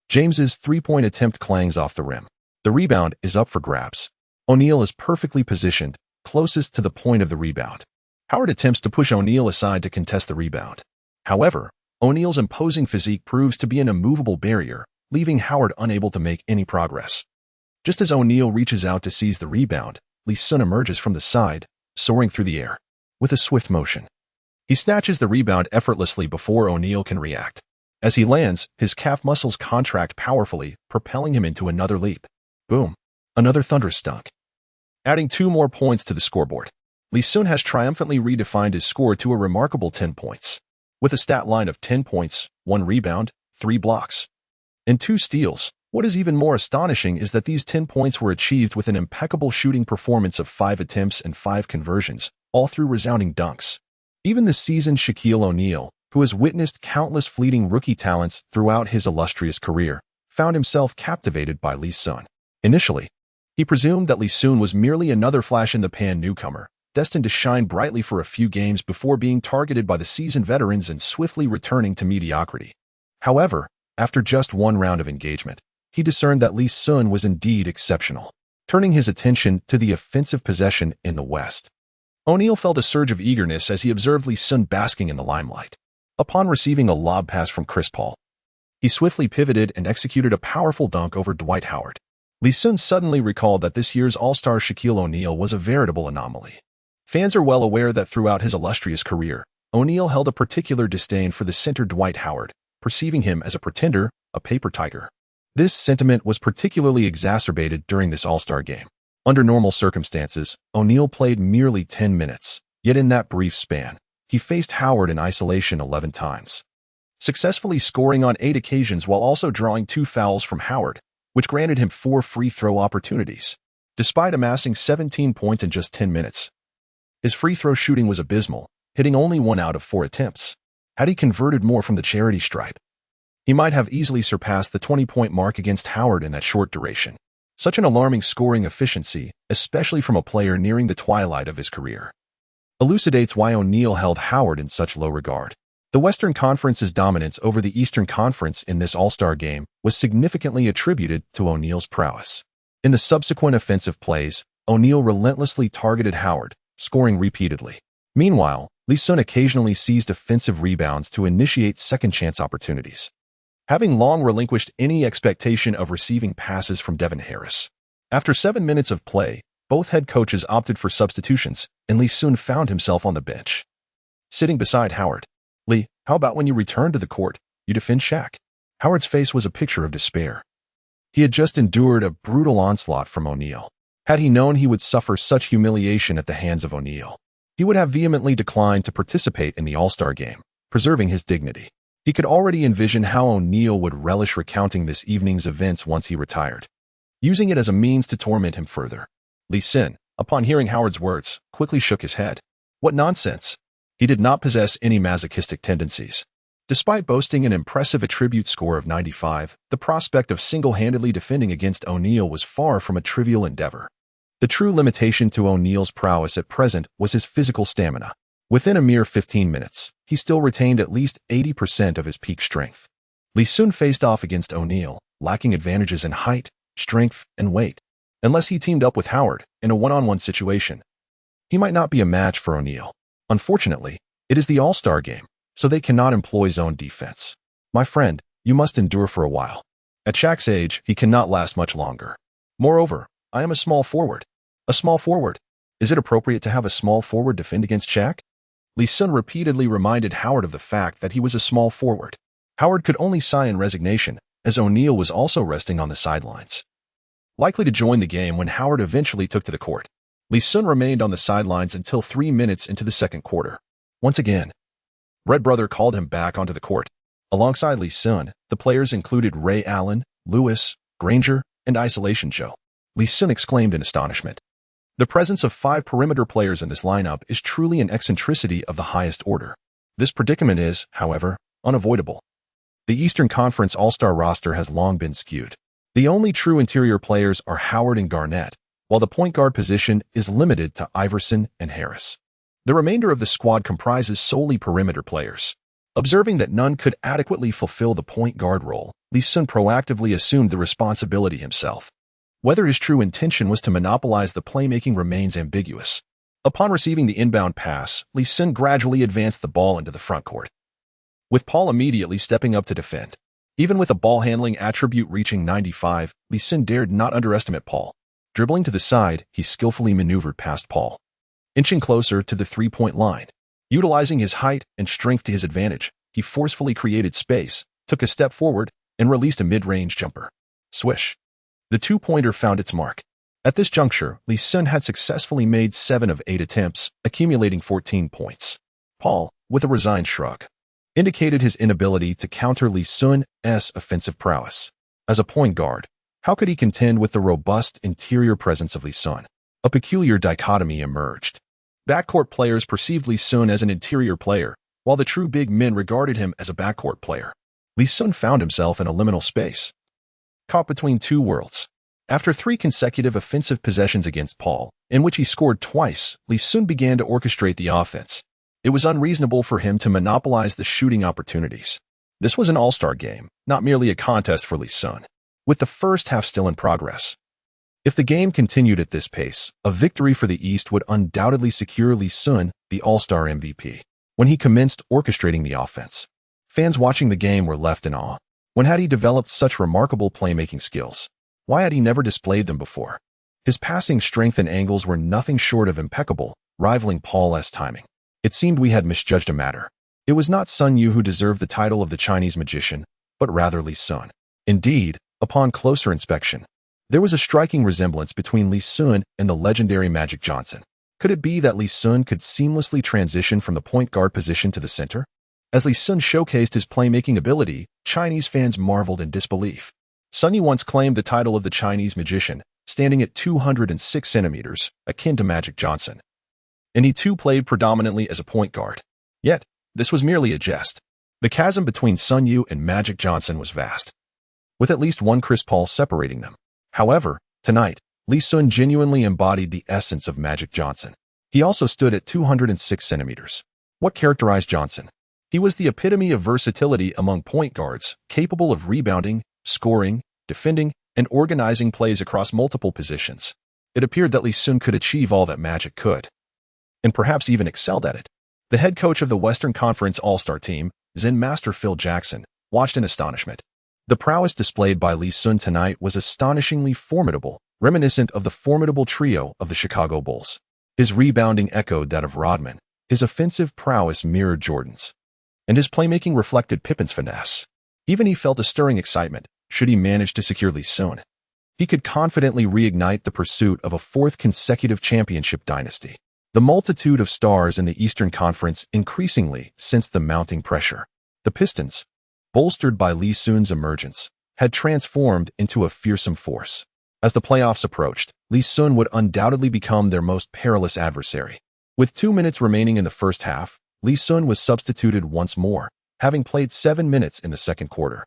Speaker 1: James's three-point attempt clangs off the rim. The rebound is up for grabs. O'Neal is perfectly positioned, closest to the point of the rebound. Howard attempts to push O'Neal aside to contest the rebound. However, O'Neal's imposing physique proves to be an immovable barrier, leaving Howard unable to make any progress. Just as O'Neal reaches out to seize the rebound, Lee Sun emerges from the side, soaring through the air. With a swift motion, he snatches the rebound effortlessly before O'Neal can react. As he lands, his calf muscles contract powerfully, propelling him into another leap. Boom. Another thunderous dunk. Adding 2 more points to the scoreboard. Lee Sun has triumphantly redefined his score to a remarkable 10 points. With a stat line of 10 points, 1 rebound, 3 blocks, and 2 steals. What is even more astonishing is that these 10 points were achieved with an impeccable shooting performance of 5 attempts and 5 conversions, all through resounding dunks. Even the seasoned Shaquille O'Neal, who has witnessed countless fleeting rookie talents throughout his illustrious career, found himself captivated by Lee Sun. Initially, he presumed that Lee Sun was merely another flash-in-the-pan newcomer, destined to shine brightly for a few games before being targeted by the seasoned veterans and swiftly returning to mediocrity. However, after just 1 round of engagement, he discerned that Lee Sun was indeed exceptional. Turning his attention to the offensive possession in the West, O'Neal felt a surge of eagerness as he observed Lee Sun basking in the limelight. Upon receiving a lob pass from Chris Paul, he swiftly pivoted and executed a powerful dunk over Dwight Howard. Lee Sun suddenly recalled that this year's All-Star Shaquille O'Neal was a veritable anomaly. Fans are well aware that throughout his illustrious career, O'Neal held a particular disdain for the center Dwight Howard, perceiving him as a pretender, a paper tiger. This sentiment was particularly exacerbated during this All-Star game. Under normal circumstances, O'Neal played merely 10 minutes, yet in that brief span, he faced Howard in isolation 11 times, successfully scoring on 8 occasions while also drawing 2 fouls from Howard, which granted him 4 free throw opportunities. Despite amassing 17 points in just 10 minutes, his free throw shooting was abysmal, hitting only 1 out of 4 attempts. Had he converted more from the charity stripe, he might have easily surpassed the 20-point mark against Howard in that short duration. Such an alarming scoring efficiency, especially from a player nearing the twilight of his career, elucidates why O'Neal held Howard in such low regard. The Western Conference's dominance over the Eastern Conference in this All-Star game was significantly attributed to O'Neal's prowess. In the subsequent offensive plays, O'Neal relentlessly targeted Howard, scoring repeatedly. Meanwhile, Lee Sun occasionally seized offensive rebounds to initiate second-chance opportunities, having long relinquished any expectation of receiving passes from Devin Harris. After 7 minutes of play, both head coaches opted for substitutions, and Lee Sun found himself on the bench, sitting beside Howard. "Lee, how about when you return to the court, you defend Shaq?" Howard's face was a picture of despair. He had just endured a brutal onslaught from O'Neal. Had he known he would suffer such humiliation at the hands of O'Neal, he would have vehemently declined to participate in the All-Star game, preserving his dignity. He could already envision how O'Neal would relish recounting this evening's events once he retired, using it as a means to torment him further. Lee Sun, upon hearing Howard's words, quickly shook his head. What nonsense! He did not possess any masochistic tendencies. Despite boasting an impressive attribute score of 95, the prospect of single-handedly defending against O'Neal was far from a trivial endeavor. The true limitation to O'Neal's prowess at present was his physical stamina. Within a mere 15 minutes, he still retained at least 80% of his peak strength. Lee Sun faced off against O'Neal, lacking advantages in height, strength, and weight. Unless he teamed up with Howard in a one-on-one situation, he might not be a match for O'Neal. Unfortunately, it is the All-Star game, so they cannot employ zone defense. My friend, you must endure for a while. At Shaq's age, he cannot last much longer. Moreover, I am a small forward. A small forward? Is it appropriate to have a small forward defend against Shaq? Lee Sun repeatedly reminded Howard of the fact that he was a small forward. Howard could only sigh in resignation, as O'Neal was also resting on the sidelines, likely to join the game when Howard eventually took to the court. Lee Sun remained on the sidelines until 3 minutes into the second quarter. Once again, Red Brother called him back onto the court. Alongside Lee Sun, the players included Ray Allen, Lewis, Granger, and Isolation Joe. Lee Sun exclaimed in astonishment. The presence of 5 perimeter players in this lineup is truly an eccentricity of the highest order. This predicament is, however, unavoidable. The Eastern Conference All-Star roster has long been skewed. The only true interior players are Howard and Garnett, while the point guard position is limited to Iverson and Harris. The remainder of the squad comprises solely perimeter players. Observing that none could adequately fulfill the point guard role, Lee Sun proactively assumed the responsibility himself. Whether his true intention was to monopolize the playmaking remains ambiguous. Upon receiving the inbound pass, Lee Sun gradually advanced the ball into the front court, with Paul immediately stepping up to defend. Even with a ball-handling attribute reaching 95, Lee Sun dared not underestimate Paul. Dribbling to the side, he skillfully maneuvered past Paul, inching closer to the three-point line. Utilizing his height and strength to his advantage, he forcefully created space, took a step forward, and released a mid-range jumper. Swish. The two-pointer found its mark. At this juncture, Lee Sun had successfully made 7 of 8 attempts, accumulating 14 points. Paul, with a resigned shrug, indicated his inability to counter Lee Sun's offensive prowess. As a point guard, how could he contend with the robust interior presence of Lee Sun? A peculiar dichotomy emerged. Backcourt players perceived Lee Sun as an interior player, while the true big men regarded him as a backcourt player. Lee Sun found himself in a liminal space, caught between two worlds. After 3 consecutive offensive possessions against Paul, in which he scored twice, Lee Sun began to orchestrate the offense. It was unreasonable for him to monopolize the shooting opportunities. This was an all-star game, not merely a contest for Lee Sun. With the first half still in progress, if the game continued at this pace, a victory for the East would undoubtedly secure Lee Sun the All-Star MVP. When he commenced orchestrating the offense, fans watching the game were left in awe. When had he developed such remarkable playmaking skills? Why had he never displayed them before? His passing strength and angles were nothing short of impeccable, rivaling Paul's timing. It seemed we had misjudged a matter. It was not Sun Yu who deserved the title of the Chinese magician, but rather Lee Sun. Indeed, upon closer inspection, there was a striking resemblance between Lee Sun and the legendary Magic Johnson. Could it be that Lee Sun could seamlessly transition from the point guard position to the center? As Lee Sun showcased his playmaking ability, Chinese fans marveled in disbelief. Sun Yu once claimed the title of the Chinese magician, standing at 206 centimeters, akin to Magic Johnson. And he too played predominantly as a point guard. Yet, this was merely a jest. The chasm between Sun Yu and Magic Johnson was vast, with at least one Chris Paul separating them. However, tonight, Lee Sun genuinely embodied the essence of Magic Johnson. He also stood at 206 centimeters. What characterized Johnson? He was the epitome of versatility among point guards, capable of rebounding, scoring, defending, and organizing plays across multiple positions. It appeared that Lee Sun could achieve all that Magic could, and perhaps even excelled at it. The head coach of the Western Conference All-Star team, Zen Master Phil Jackson, watched in astonishment. The prowess displayed by Lee Sun tonight was astonishingly formidable, reminiscent of the formidable trio of the Chicago Bulls. His rebounding echoed that of Rodman, his offensive prowess mirrored Jordan's, and his playmaking reflected Pippen's finesse. Even he felt a stirring excitement, should he manage to secure Lee Sun. He could confidently reignite the pursuit of a 4th consecutive championship dynasty. The multitude of stars in the Eastern Conference increasingly sensed the mounting pressure. The Pistons, bolstered by Lee Sun's emergence, had transformed into a fearsome force. As the playoffs approached, Lee Sun would undoubtedly become their most perilous adversary. With 2 minutes remaining in the first half, Lee Sun was substituted once more, having played 7 minutes in the second quarter.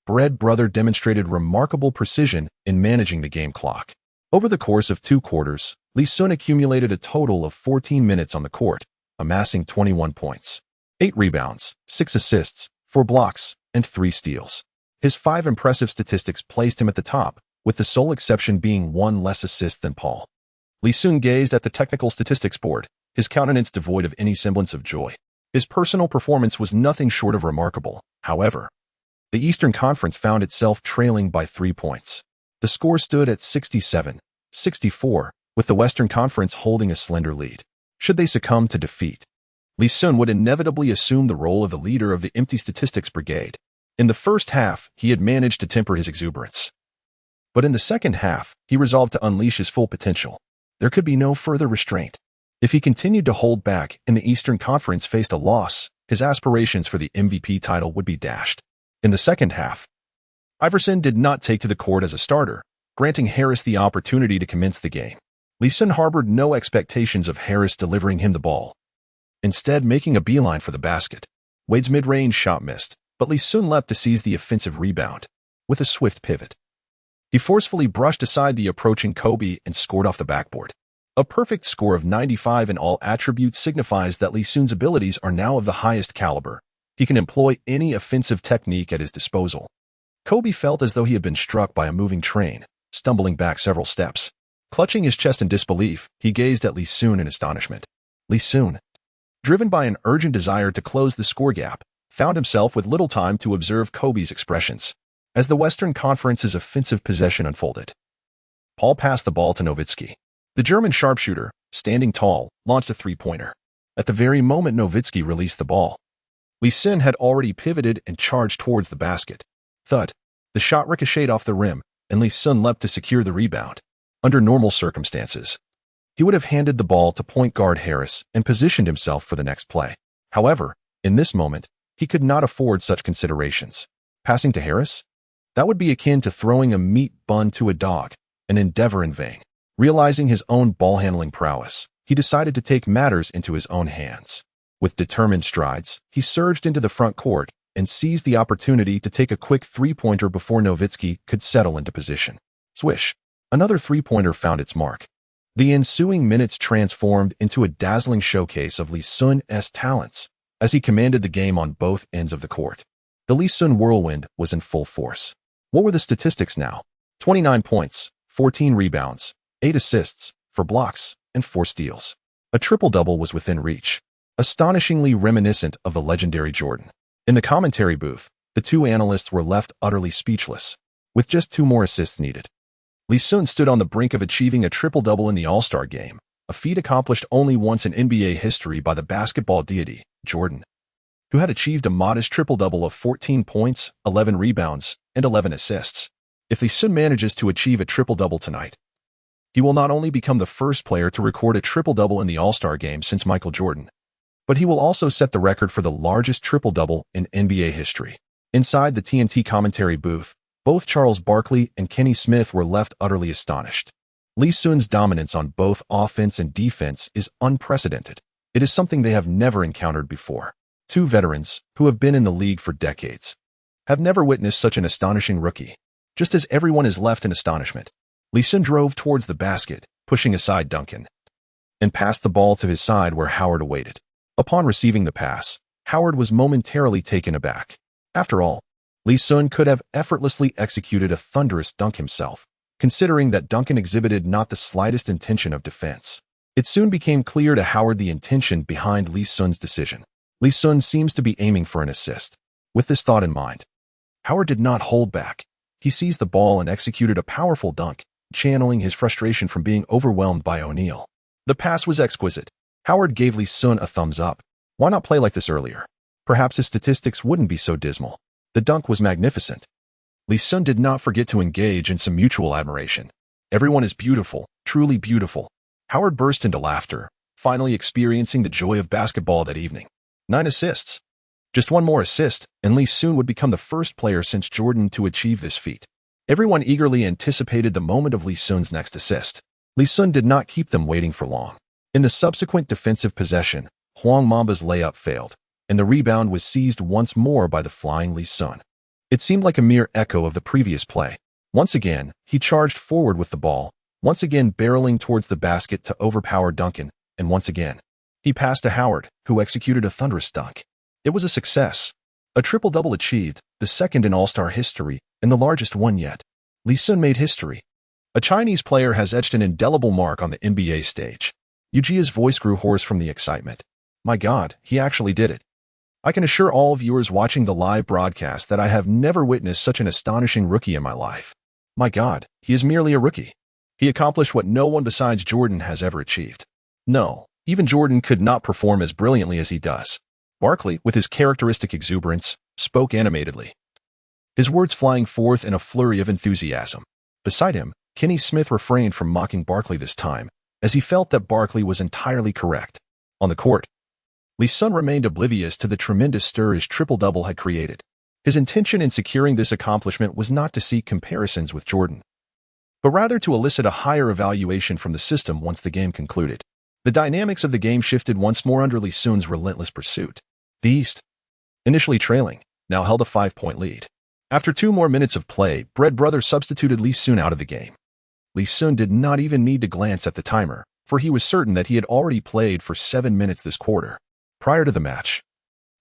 Speaker 1: Bread Brother demonstrated remarkable precision in managing the game clock. Over the course of 2 quarters, Lee Sun accumulated a total of 14 minutes on the court, amassing 21 points, 8 rebounds, 6 assists, 4 blocks, and 3 steals. His 5 impressive statistics placed him at the top, with the sole exception being 1 less assist than Paul. Lee Sun gazed at the technical statistics board, his countenance devoid of any semblance of joy. His personal performance was nothing short of remarkable. However, the Eastern Conference found itself trailing by 3 points. The score stood at 67-64, with the Western Conference holding a slender lead. Should they succumb to defeat, Lee Sun would inevitably assume the role of the leader of the empty statistics brigade. In the first half, he had managed to temper his exuberance. But in the second half, he resolved to unleash his full potential. There could be no further restraint. If he continued to hold back and the Eastern Conference faced a loss, his aspirations for the MVP title would be dashed. In the second half, Iverson did not take to the court as a starter, granting Harris the opportunity to commence the game. Lee Sun harbored no expectations of Harris delivering him the ball, instead making a beeline for the basket. Wade's mid-range shot missed, but Lee Sun leapt to seize the offensive rebound. With a swift pivot, he forcefully brushed aside the approaching Kobe and scored off the backboard. A perfect score of 95 in all attributes signifies that Lee Sun's abilities are now of the highest caliber. He can employ any offensive technique at his disposal. Kobe felt as though he had been struck by a moving train, stumbling back several steps. Clutching his chest in disbelief, he gazed at Lee Sun in astonishment. Lee Sun, driven by an urgent desire to close the score gap, found himself with little time to observe Kobe's expressions as the Western Conference's offensive possession unfolded. Paul passed the ball to Nowitzki. The German sharpshooter, standing tall, launched a three-pointer. At the very moment Nowitzki released the ball, Lee Sun had already pivoted and charged towards the basket. Thud. The shot ricocheted off the rim, and Lee Sun leapt to secure the rebound. Under normal circumstances, he would have handed the ball to point guard Harris and positioned himself for the next play. However, in this moment, he could not afford such considerations. Passing to Harris? That would be akin to throwing a meat bun to a dog, an endeavor in vain. Realizing his own ball-handling prowess, he decided to take matters into his own hands. With determined strides, he surged into the front court and seized the opportunity to take a quick three-pointer before Nowitzki could settle into position. Swish! Another three-pointer found its mark. The ensuing minutes transformed into a dazzling showcase of Lee Sun's talents as he commanded the game on both ends of the court. The Lee Sun whirlwind was in full force. What were the statistics now? 29 points, 14 rebounds, 8 assists, 4 blocks, and 4 steals. A triple-double was within reach, astonishingly reminiscent of the legendary Jordan. In the commentary booth, the two analysts were left utterly speechless, with just 2 more assists needed. Lee Sun stood on the brink of achieving a triple-double in the All-Star game, a feat accomplished only once in NBA history by the basketball deity, Jordan, who had achieved a modest triple-double of 14 points, 11 rebounds, and 11 assists. If Lee Sun manages to achieve a triple-double tonight, he will not only become the first player to record a triple-double in the All-Star game since Michael Jordan, but he will also set the record for the largest triple-double in NBA history. Inside the TNT commentary booth, both Charles Barkley and Kenny Smith were left utterly astonished. Lee Sun's dominance on both offense and defense is unprecedented. It is something they have never encountered before. Two veterans, who have been in the league for decades, have never witnessed such an astonishing rookie. Just as everyone is left in astonishment, Lee Sun drove towards the basket, pushing aside Duncan, and passed the ball to his side where Howard awaited. Upon receiving the pass, Howard was momentarily taken aback. After all, Lee Sun could have effortlessly executed a thunderous dunk himself, considering that Duncan exhibited not the slightest intention of defense. It soon became clear to Howard the intention behind Lee Sun's decision. Lee Sun seems to be aiming for an assist. With this thought in mind, Howard did not hold back. He seized the ball and executed a powerful dunk, channeling his frustration from being overwhelmed by O'Neal. The pass was exquisite. Howard gave Lee Sun a thumbs up. Why not play like this earlier? Perhaps his statistics wouldn't be so dismal. The dunk was magnificent. Lee Sun did not forget to engage in some mutual admiration. Everyone is beautiful, truly beautiful. Howard burst into laughter, finally experiencing the joy of basketball that evening. 9 assists. Just 1 more assist, and Lee Sun would become the first player since Jordan to achieve this feat. Everyone eagerly anticipated the moment of Lee Sun's next assist. Lee Sun did not keep them waiting for long. In the subsequent defensive possession, Huang Mamba's layup failed, and the rebound was seized once more by the flying Lee Sun. It seemed like a mere echo of the previous play. Once again, he charged forward with the ball, once again barreling towards the basket to overpower Duncan, and once again, he passed to Howard, who executed a thunderous dunk. It was a success. A triple-double achieved, the second in All-Star history, and the largest one yet. Lee Sun made history. A Chinese player has etched an indelible mark on the NBA stage. Yujia's voice grew hoarse from the excitement. My God, he actually did it. I can assure all viewers watching the live broadcast that I have never witnessed such an astonishing rookie in my life. My God, he is merely a rookie. He accomplished what no one besides Jordan has ever achieved. No, even Jordan could not perform as brilliantly as he does. Barkley, with his characteristic exuberance, spoke animatedly, his words flying forth in a flurry of enthusiasm. Beside him, Kenny Smith refrained from mocking Barkley this time, as he felt that Barkley was entirely correct. On the court, Lee Sun remained oblivious to the tremendous stir his triple-double had created. His intention in securing this accomplishment was not to seek comparisons with Jordan, but rather to elicit a higher evaluation from the system once the game concluded. The dynamics of the game shifted once more under Lee Sun's relentless pursuit. The East, initially trailing, now held a 5-point lead. After 2 more minutes of play, Bread Brothers substituted Lee Sun out of the game. Lee Sun did not even need to glance at the timer, for he was certain that he had already played for 7 minutes this quarter. Prior to the match,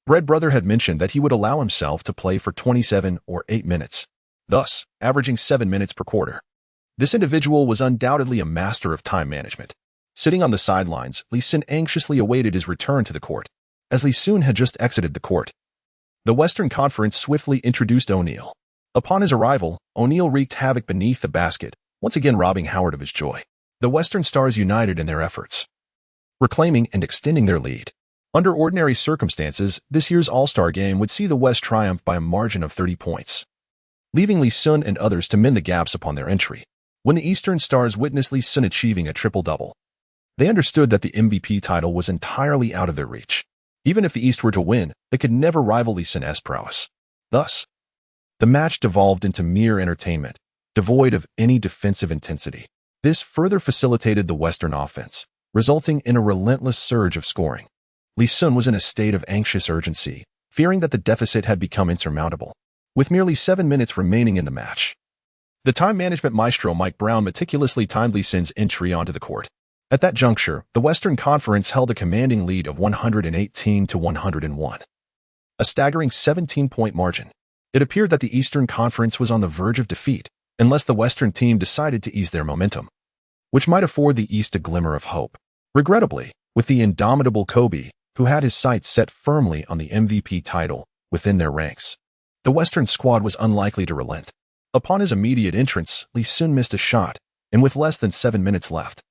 Speaker 1: Bread Brother had mentioned that he would allow himself to play for 27 or 8 minutes, thus averaging 7 minutes per quarter. This individual was undoubtedly a master of time management. Sitting on the sidelines, Lee Sun anxiously awaited his return to the court. As Lee Sun had just exited the court, the Western Conference swiftly introduced O'Neal. Upon his arrival, O'Neal wreaked havoc beneath the basket, once again robbing Howard of his joy. The Western Stars united in their efforts, reclaiming and extending their lead. Under ordinary circumstances, this year's All-Star game would see the West triumph by a margin of 30 points, leaving Lee Sun and others to mend the gaps upon their entry. When the Eastern Stars witnessed Lee Sun achieving a triple-double, they understood that the MVP title was entirely out of their reach. Even if the East were to win, they could never rival Lee Sun's prowess. Thus, the match devolved into mere entertainment, devoid of any defensive intensity. This further facilitated the Western offense, resulting in a relentless surge of scoring. Lee Sun was in a state of anxious urgency, fearing that the deficit had become insurmountable. With merely 7 minutes remaining in the match, the time management maestro Mike Brown meticulously timed Lee Sun's entry onto the court. At that juncture, the Western Conference held a commanding lead of 118 to 101, a staggering 17-point margin. It appeared that the Eastern Conference was on the verge of defeat, unless the Western team decided to ease their momentum, which might afford the East a glimmer of hope. Regrettably, with the indomitable Kobe, who had his sights set firmly on the MVP title, within their ranks, the Western squad was unlikely to relent. Upon his immediate entrance, Lee Sun missed a shot, and with less than 7 minutes left,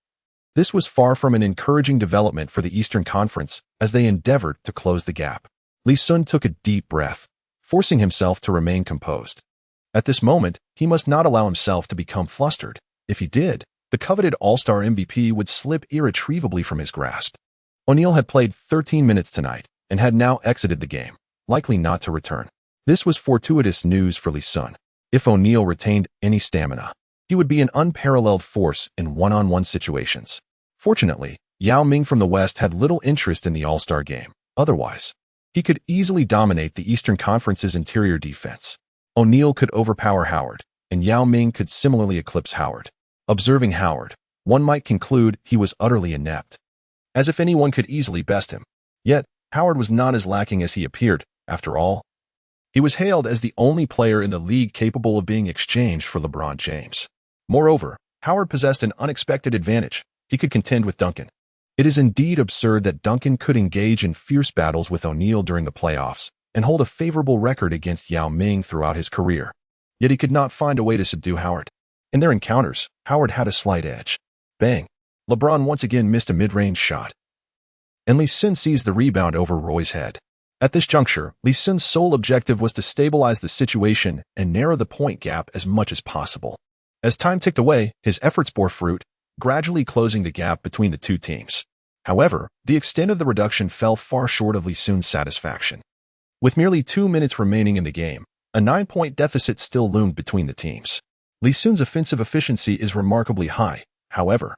Speaker 1: this was far from an encouraging development for the Eastern Conference as they endeavored to close the gap. Lee Sun took a deep breath, forcing himself to remain composed. At this moment, he must not allow himself to become flustered. If he did, the coveted All-Star MVP would slip irretrievably from his grasp. O'Neal had played 13 minutes tonight and had now exited the game, likely not to return. This was fortuitous news for Lee Sun. If O'Neal retained any stamina, he would be an unparalleled force in one-on-one situations. Fortunately, Yao Ming from the West had little interest in the All-Star game. Otherwise, he could easily dominate the Eastern Conference's interior defense. O'Neal could overpower Howard, and Yao Ming could similarly eclipse Howard. Observing Howard, one might conclude he was utterly inept, as if anyone could easily best him. Yet, Howard was not as lacking as he appeared. After all, he was hailed as the only player in the league capable of being exchanged for LeBron James. Moreover, Howard possessed an unexpected advantage. He could contend with Duncan. It is indeed absurd that Duncan could engage in fierce battles with O'Neal during the playoffs and hold a favorable record against Yao Ming throughout his career. Yet he could not find a way to subdue Howard. In their encounters, Howard had a slight edge. Bang! LeBron once again missed a mid-range shot, and Lee Sun seized the rebound over Roy's head. At this juncture, Lee Sun's sole objective was to stabilize the situation and narrow the point gap as much as possible. As time ticked away, his efforts bore fruit, gradually closing the gap between the two teams. However, the extent of the reduction fell far short of Lee Sun's satisfaction. With merely 2 minutes remaining in the game, a 9-point deficit still loomed between the teams. Lee Sun's offensive efficiency is remarkably high. However,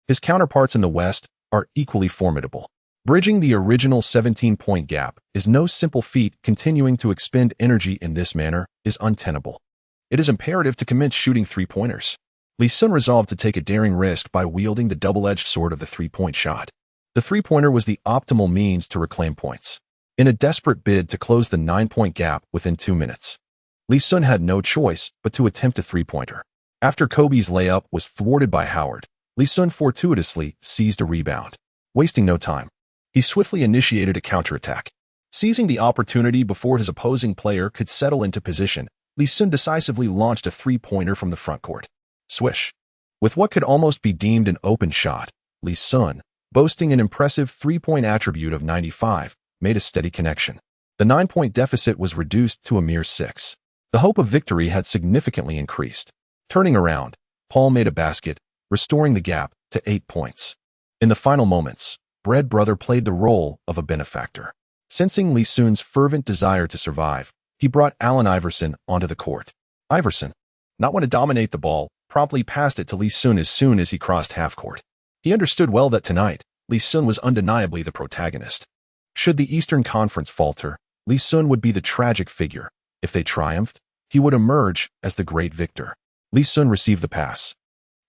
Speaker 1: his counterparts in the West are equally formidable. Bridging the original 17-point gap is no simple feat. Continuing to expend energy in this manner is untenable. It is imperative to commence shooting three-pointers. Lee Sun resolved to take a daring risk by wielding the double-edged sword of the three-point shot. The three-pointer was the optimal means to reclaim points. In a desperate bid to close the 9-point gap within 2 minutes, Lee Sun had no choice but to attempt a three-pointer. After Kobe's layup was thwarted by Howard, Lee Sun fortuitously seized a rebound. Wasting no time, he swiftly initiated a counterattack. Seizing the opportunity before his opposing player could settle into position, Lee Sun decisively launched a three-pointer from the frontcourt. Swish! With what could almost be deemed an open shot, Lee Sun, boasting an impressive three-point attribute of 95, made a steady connection. The 9-point deficit was reduced to a mere 6. The hope of victory had significantly increased. Turning around, Paul made a basket, restoring the gap to 8 points. In the final moments, Bread Brother played the role of a benefactor. Sensing Lee Sun's fervent desire to survive, he brought Allen Iverson onto the court. Iverson, not one to dominate the ball, promptly passed it to Lee Sun as soon as he crossed half-court. He understood well that tonight, Lee Sun was undeniably the protagonist. Should the Eastern Conference falter, Lee Sun would be the tragic figure. If they triumphed, he would emerge as the great victor. Lee Sun received the pass,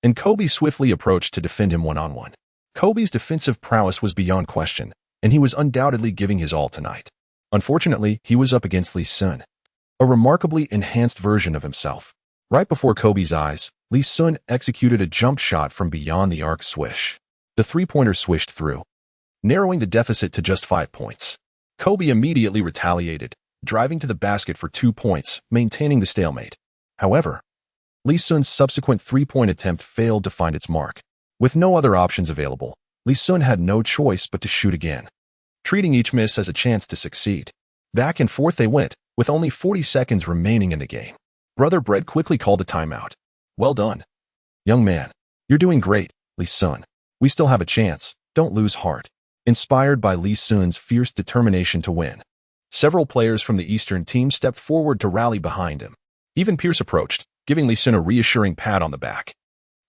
Speaker 1: and Kobe swiftly approached to defend him one-on-one. Kobe's defensive prowess was beyond question, and he was undoubtedly giving his all tonight. Unfortunately, he was up against Lee Sun, a remarkably enhanced version of himself. Right before Kobe's eyes, Lee Sun executed a jump shot from beyond the arc swish. The three-pointer swished through, narrowing the deficit to just 5 points. Kobe immediately retaliated, driving to the basket for 2 points, maintaining the stalemate. However, Lee Sun's subsequent three-point attempt failed to find its mark. With no other options available, Lee Sun had no choice but to shoot again, treating each miss as a chance to succeed. Back and forth they went, with only 40 seconds remaining in the game. Brother Brett quickly called a timeout. "Well done, young man. You're doing great, Lee Sun. We still have a chance. Don't lose heart." Inspired by Lee Sun's fierce determination to win, several players from the Eastern team stepped forward to rally behind him. Even Pierce approached, giving Lee Sun a reassuring pat on the back.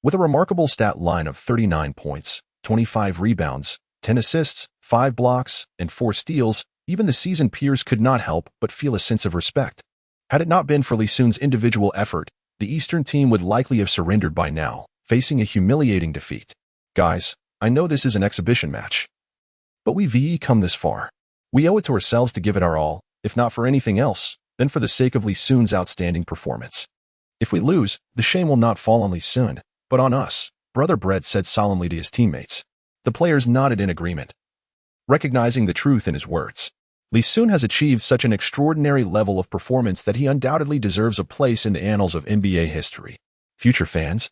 Speaker 1: With a remarkable stat line of 39 points, 25 rebounds, 10 assists, 5 blocks, and 4 steals, even the seasoned Pierce could not help but feel a sense of respect. Had it not been for Lee Sun's individual effort, the Eastern team would likely have surrendered by now, facing a humiliating defeat. "Guys, I know this is an exhibition match, but we've come this far. We owe it to ourselves to give it our all, if not for anything else, then for the sake of Lee Sun's outstanding performance. If we lose, the shame will not fall on Lee Sun, but on us," Brother Brett said solemnly to his teammates. The players nodded in agreement, recognizing the truth in his words. Lee Sun has achieved such an extraordinary level of performance that he undoubtedly deserves a place in the annals of NBA history. Future fans,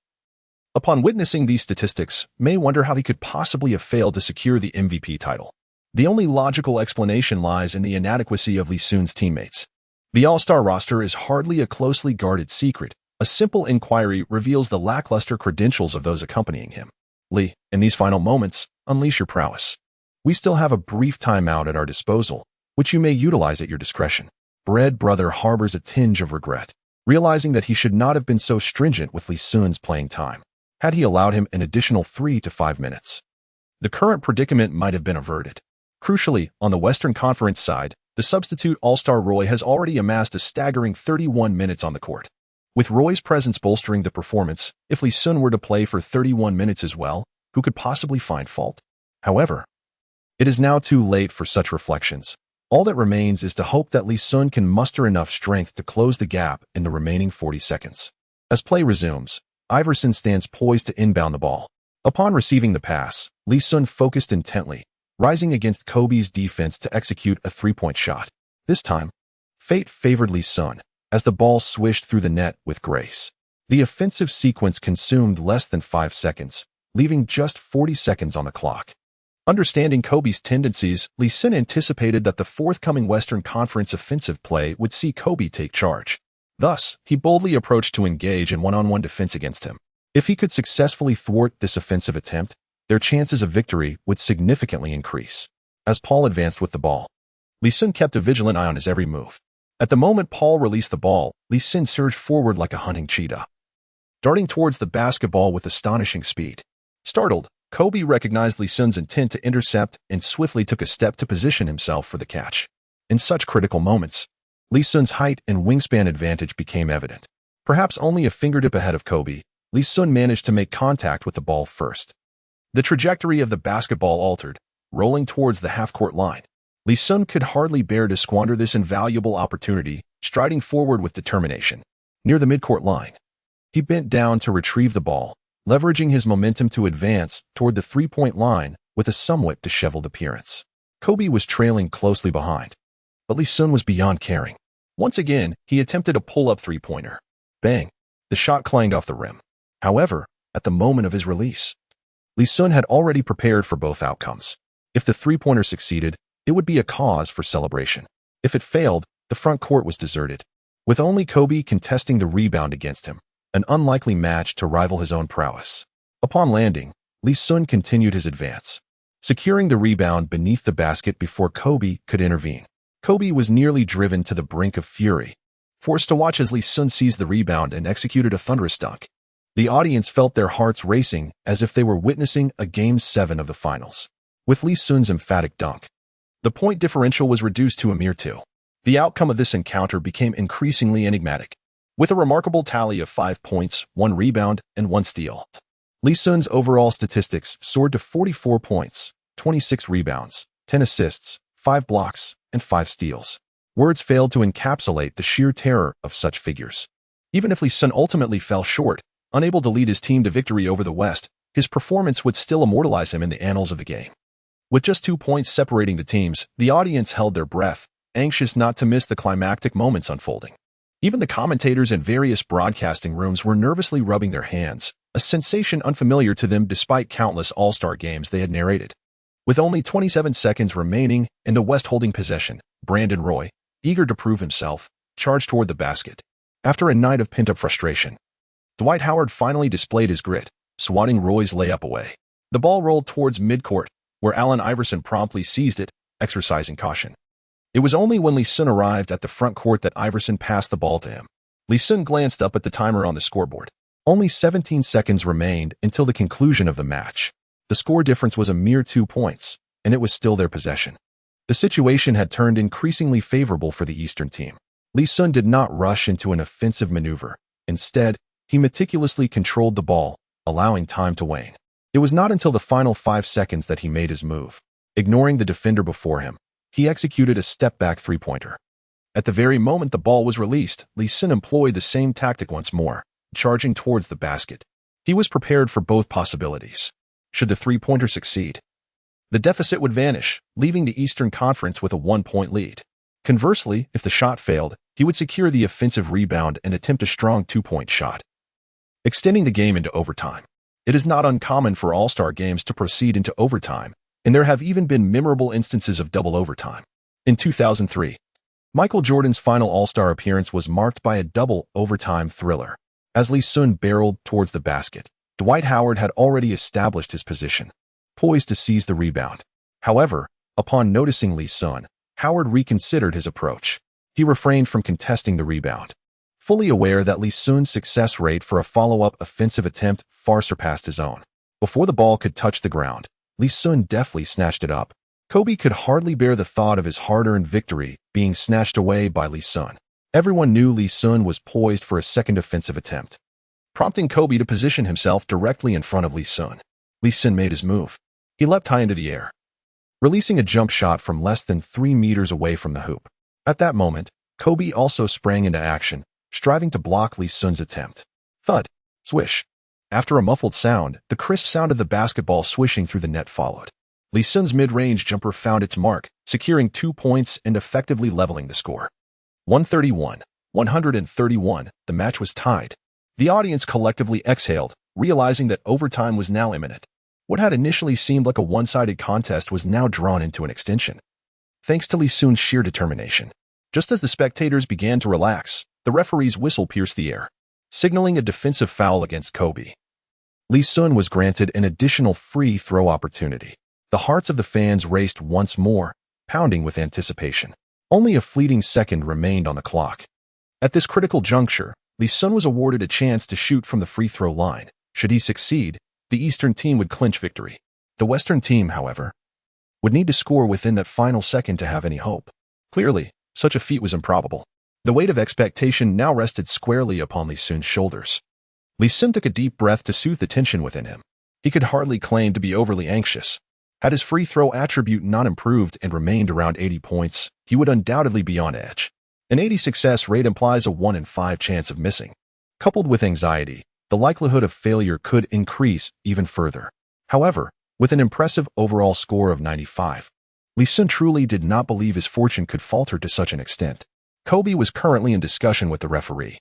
Speaker 1: upon witnessing these statistics, may wonder how he could possibly have failed to secure the MVP title. The only logical explanation lies in the inadequacy of Lee Sun's teammates. The All-Star roster is hardly a closely guarded secret. A simple inquiry reveals the lackluster credentials of those accompanying him. Lee, in these final moments, unleash your prowess. We still have a brief timeout at our disposal, which you may utilize at your discretion. Bread Brother harbors a tinge of regret, realizing that he should not have been so stringent with Lee Sun's playing time. Had he allowed him an additional 3 to 5 minutes, the current predicament might have been averted. Crucially, on the Western Conference side, the substitute All-Star Roy has already amassed a staggering 31 minutes on the court. With Roy's presence bolstering the performance, if Lee Sun were to play for 31 minutes as well, who could possibly find fault? However, it is now too late for such reflections. All that remains is to hope that Lee Sun can muster enough strength to close the gap in the remaining 40 seconds. As play resumes, Iverson stands poised to inbound the ball. Upon receiving the pass, Lee Sun focused intently, rising against Kobe's defense to execute a three-point shot. This time, fate favored Lee Sun, as the ball swished through the net with grace. The offensive sequence consumed less than 5 seconds, leaving just 40 seconds on the clock. Understanding Kobe's tendencies, Lee Sun anticipated that the forthcoming Western Conference offensive play would see Kobe take charge. Thus, he boldly approached to engage in one-on-one defense against him. If he could successfully thwart this offensive attempt, their chances of victory would significantly increase. As Paul advanced with the ball, Lee Sun kept a vigilant eye on his every move. At the moment Paul released the ball, Lee Sun surged forward like a hunting cheetah, darting towards the basketball with astonishing speed. Startled, Kobe recognized Lee Sun's intent to intercept and swiftly took a step to position himself for the catch. In such critical moments, Lee Sun's height and wingspan advantage became evident. Perhaps only a fingertip ahead of Kobe, Lee Sun managed to make contact with the ball first. The trajectory of the basketball altered, rolling towards the half-court line. Lee Sun could hardly bear to squander this invaluable opportunity, striding forward with determination. Near the midcourt line, he bent down to retrieve the ball, leveraging his momentum to advance toward the three-point line with a somewhat disheveled appearance. Kobe was trailing closely behind, but Lee Sun was beyond caring. Once again, he attempted a pull-up three-pointer. Bang! The shot clanged off the rim. However, at the moment of his release, Lee Sun had already prepared for both outcomes. If the three-pointer succeeded, it would be a cause for celebration. If it failed, the front court was deserted, with only Kobe contesting the rebound against him, an unlikely match to rival his own prowess. Upon landing, Lee Sun continued his advance, securing the rebound beneath the basket before Kobe could intervene. Kobe was nearly driven to the brink of fury, forced to watch as Lee Sun seized the rebound and executed a thunderous dunk. The audience felt their hearts racing as if they were witnessing a Game 7 of the finals. With Lee Sun's emphatic dunk, the point differential was reduced to a mere 2. The outcome of this encounter became increasingly enigmatic. With a remarkable tally of 5 points, 1 rebound, and 1 steal, Lee Sun's overall statistics soared to 44 points, 26 rebounds, 10 assists, 5 blocks, and 5 steals. Words failed to encapsulate the sheer terror of such figures. Even if Lee Sun ultimately fell short, unable to lead his team to victory over the West, his performance would still immortalize him in the annals of the game. With just 2 points separating the teams, the audience held their breath, anxious not to miss the climactic moments unfolding. Even the commentators in various broadcasting rooms were nervously rubbing their hands, a sensation unfamiliar to them despite countless All-Star games they had narrated. With only 27 seconds remaining and the West holding possession, Brandon Roy, eager to prove himself, charged toward the basket. After a night of pent-up frustration, Dwight Howard finally displayed his grit, swatting Roy's layup away. The ball rolled towards midcourt, where Allen Iverson promptly seized it, exercising caution. It was only when Lee Sun arrived at the front court that Iverson passed the ball to him. Lee Sun glanced up at the timer on the scoreboard. Only 17 seconds remained until the conclusion of the match. The score difference was a mere 2 points, and it was still their possession. The situation had turned increasingly favorable for the Eastern team. Lee Sun did not rush into an offensive maneuver. Instead, he meticulously controlled the ball, allowing time to wane. It was not until the final 5 seconds that he made his move. Ignoring the defender before him, he executed a step-back three-pointer. At the very moment the ball was released, Lee Sun employed the same tactic once more, charging towards the basket. He was prepared for both possibilities. Should the three-pointer succeed, the deficit would vanish, leaving the Eastern Conference with a 1-point lead. Conversely, if the shot failed, he would secure the offensive rebound and attempt a strong 2-point shot, extending the game into overtime. It is not uncommon for All-Star games to proceed into overtime, and there have even been memorable instances of double overtime. In 2003, Michael Jordan's final All-Star appearance was marked by a double overtime thriller. As Lee Sun barreled towards the basket, Dwight Howard had already established his position, poised to seize the rebound. However, upon noticing Lee Sun, Howard reconsidered his approach. He refrained from contesting the rebound, fully aware that Lee Sun's success rate for a follow-up offensive attempt far surpassed his own. Before the ball could touch the ground, Lee Sun deftly snatched it up. Kobe could hardly bear the thought of his hard-earned victory being snatched away by Lee Sun. Everyone knew Lee Sun was poised for a second offensive attempt, prompting Kobe to position himself directly in front of Lee Sun. Lee Sun made his move. He leapt high into the air, releasing a jump shot from less than 3 meters away from the hoop. At that moment, Kobe also sprang into action, striving to block Lee Sun's attempt. Thud. Swish. After a muffled sound, the crisp sound of the basketball swishing through the net followed. Lee Sun's mid-range jumper found its mark, securing 2 points and effectively leveling the score. 131-131, the match was tied. The audience collectively exhaled, realizing that overtime was now imminent. What had initially seemed like a one-sided contest was now drawn into an extension, thanks to Lee Sun's sheer determination. Just as the spectators began to relax, the referee's whistle pierced the air, signaling a defensive foul against Kobe. Lee Sun was granted an additional free throw opportunity. The hearts of the fans raced once more, pounding with anticipation. Only a fleeting second remained on the clock. At this critical juncture, Lee Sun was awarded a chance to shoot from the free throw line. Should he succeed, the Eastern team would clinch victory. The Western team, however, would need to score within that final second to have any hope. Clearly, such a feat was improbable. The weight of expectation now rested squarely upon Lee Sun's shoulders. Lee Sun took a deep breath to soothe the tension within him. He could hardly claim to be overly anxious. Had his free throw attribute not improved and remained around 80 points, he would undoubtedly be on edge. An 80 success rate implies a 1 in 5 chance of missing. Coupled with anxiety, the likelihood of failure could increase even further. However, with an impressive overall score of 95, Lee Sun truly did not believe his fortune could falter to such an extent. Kobe was currently in discussion with the referee,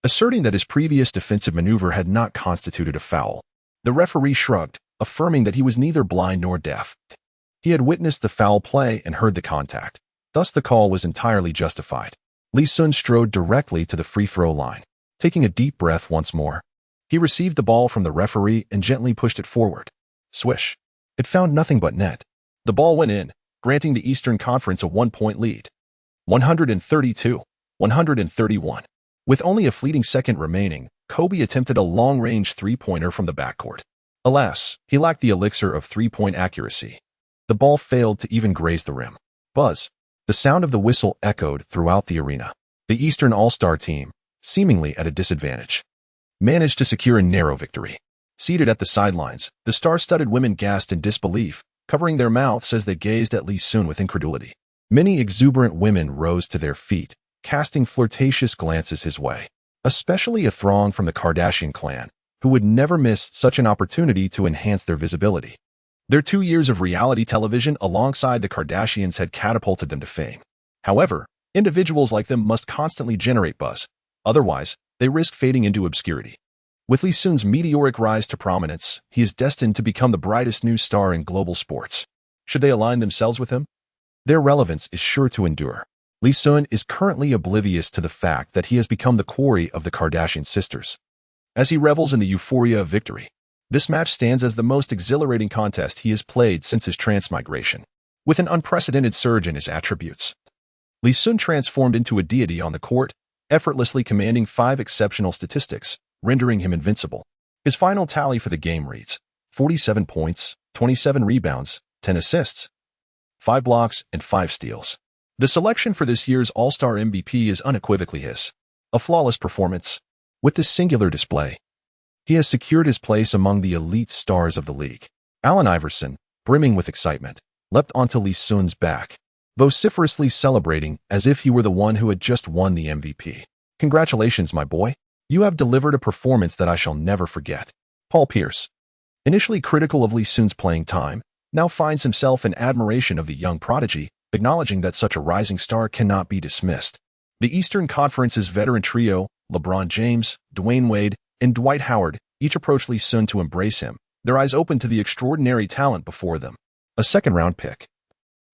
Speaker 1: asserting that his previous defensive maneuver had not constituted a foul. The referee shrugged, affirming that he was neither blind nor deaf. He had witnessed the foul play and heard the contact. Thus the call was entirely justified. Lee Sun strode directly to the free throw line. Taking a deep breath once more, he received the ball from the referee and gently pushed it forward. Swish. It found nothing but net. The ball went in, granting the Eastern Conference a 1-point lead. 132-131. With only a fleeting second remaining, Kobe attempted a long-range three-pointer from the backcourt. Alas, he lacked the elixir of three-point accuracy. The ball failed to even graze the rim. Buzz. The sound of the whistle echoed throughout the arena. The Eastern All-Star team, seemingly at a disadvantage, managed to secure a narrow victory. Seated at the sidelines, the star-studded women gasped in disbelief, covering their mouths as they gazed at Lee Sun with incredulity. Many exuberant women rose to their feet, casting flirtatious glances his way, especially a throng from the Kardashian clan, who would never miss such an opportunity to enhance their visibility. Their 2 years of reality television alongside the Kardashians had catapulted them to fame. However, individuals like them must constantly generate buzz, otherwise, they risk fading into obscurity. With Lee Sun's meteoric rise to prominence, he is destined to become the brightest new star in global sports. Should they align themselves with him? Their relevance is sure to endure. Lee Sun is currently oblivious to the fact that he has become the quarry of the Kardashian sisters. As he revels in the euphoria of victory, this match stands as the most exhilarating contest he has played since his transmigration. With an unprecedented surge in his attributes, Lee Sun transformed into a deity on the court, effortlessly commanding 5 exceptional statistics, rendering him invincible. His final tally for the game reads 47 points, 27 rebounds, 10 assists, 5 blocks, and 5 steals. The selection for this year's All-Star MVP is unequivocally his. A flawless performance. With this singular display, he has secured his place among the elite stars of the league. Allen Iverson, brimming with excitement, leapt onto Lee Sun's back, vociferously celebrating as if he were the one who had just won the MVP. Congratulations, my boy. You have delivered a performance that I shall never forget. Paul Pierce, initially critical of Lee Sun's playing time, now finds himself in admiration of the young prodigy, acknowledging that such a rising star cannot be dismissed. The Eastern Conference's veteran trio, LeBron James, Dwayne Wade, and Dwight Howard, each approached Lee Sun to embrace him, their eyes open to the extraordinary talent before them. A second-round pick,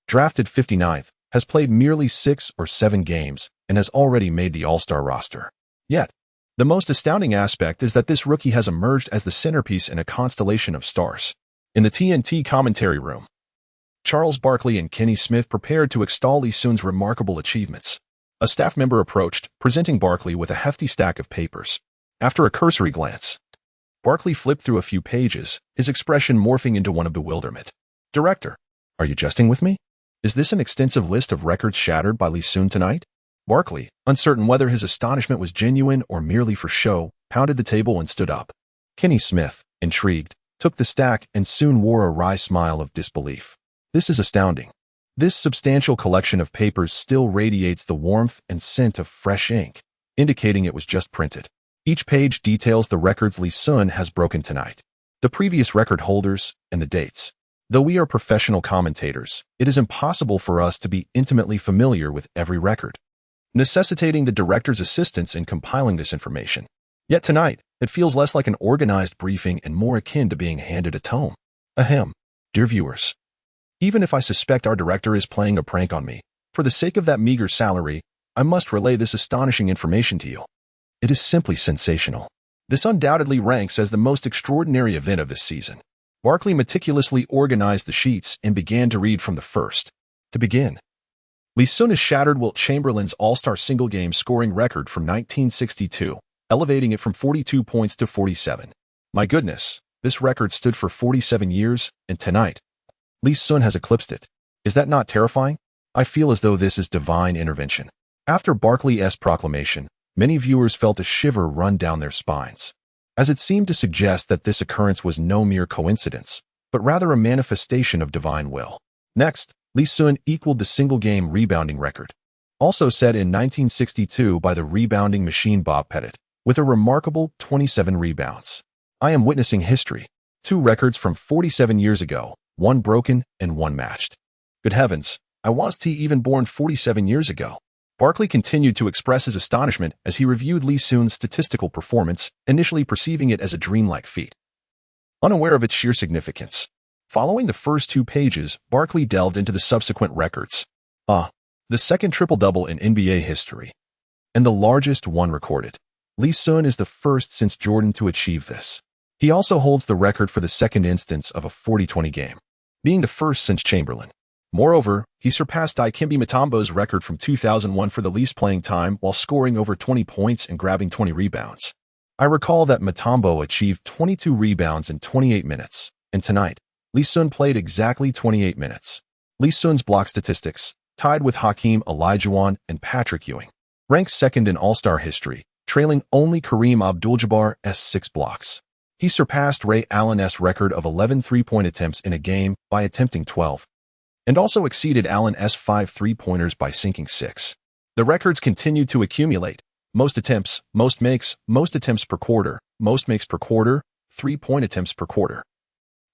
Speaker 1: drafted 59th, has played merely 6 or 7 games and has already made the All-Star roster. Yet, the most astounding aspect is that this rookie has emerged as the centerpiece in a constellation of stars. In the TNT commentary room, Charles Barkley and Kenny Smith prepared to extol Lee Sun's remarkable achievements. A staff member approached, presenting Barkley with a hefty stack of papers. After a cursory glance, Barkley flipped through a few pages, his expression morphing into one of bewilderment. "Director, are you jesting with me? Is this an extensive list of records shattered by Lee Sun tonight?" Barkley, uncertain whether his astonishment was genuine or merely for show, pounded the table and stood up. Kenny Smith, intrigued, took the stack and soon wore a wry smile of disbelief. "This is astounding. This substantial collection of papers still radiates the warmth and scent of fresh ink, indicating it was just printed. Each page details the records Lee Sun has broken tonight, the previous record holders, and the dates. Though we are professional commentators, it is impossible for us to be intimately familiar with every record, necessitating the director's assistance in compiling this information. Yet tonight, it feels less like an organized briefing and more akin to being handed a tome. Ahem. Dear viewers, even if I suspect our director is playing a prank on me, for the sake of that meager salary, I must relay this astonishing information to you. It is simply sensational. This undoubtedly ranks as the most extraordinary event of this season." Barkley meticulously organized the sheets and began to read from the first. To begin, Lee Sun has shattered Wilt Chamberlain's All-Star single-game scoring record from 1962, elevating it from 42 points to 47. My goodness, this record stood for 47 years, and tonight, Lee Sun has eclipsed it. Is that not terrifying? I feel as though this is divine intervention. After Barkley's proclamation, many viewers felt a shiver run down their spines, as it seemed to suggest that this occurrence was no mere coincidence, but rather a manifestation of divine will. Next, Lee Sun equaled the single-game rebounding record, also set in 1962 by the rebounding machine Bob Pettit, with a remarkable 27 rebounds. I am witnessing history. 2 records from 47 years ago, 1 broken and 1 matched. Good heavens, I was even born 47 years ago. Barkley continued to express his astonishment as he reviewed Lee Sun's statistical performance, initially perceiving it as a dreamlike feat, unaware of its sheer significance. Following the first 2 pages, Barkley delved into the subsequent records. The second triple-double in NBA history, and the largest one recorded. Lee Sun is the first since Jordan to achieve this. He also holds the record for the second instance of a 40-20 game, being the first since Chamberlain. Moreover, he surpassed Dikembe Mutombo's record from 2001 for the least playing time while scoring over 20 points and grabbing 20 rebounds. I recall that Mutombo achieved 22 rebounds in 28 minutes, and tonight, Lee Sun played exactly 28 minutes. Lee Sun's block statistics, tied with Hakeem Olajuwon and Patrick Ewing, ranks second in All-Star history, trailing only Kareem Abdul-Jabbar's 6 blocks. He surpassed Ray Allen's record of 11 three-point attempts in a game by attempting 12, and also exceeded Allen's 5 three-pointers by sinking 6. The records continued to accumulate: most attempts, most makes, most attempts per quarter, most makes per quarter, three-point attempts per quarter,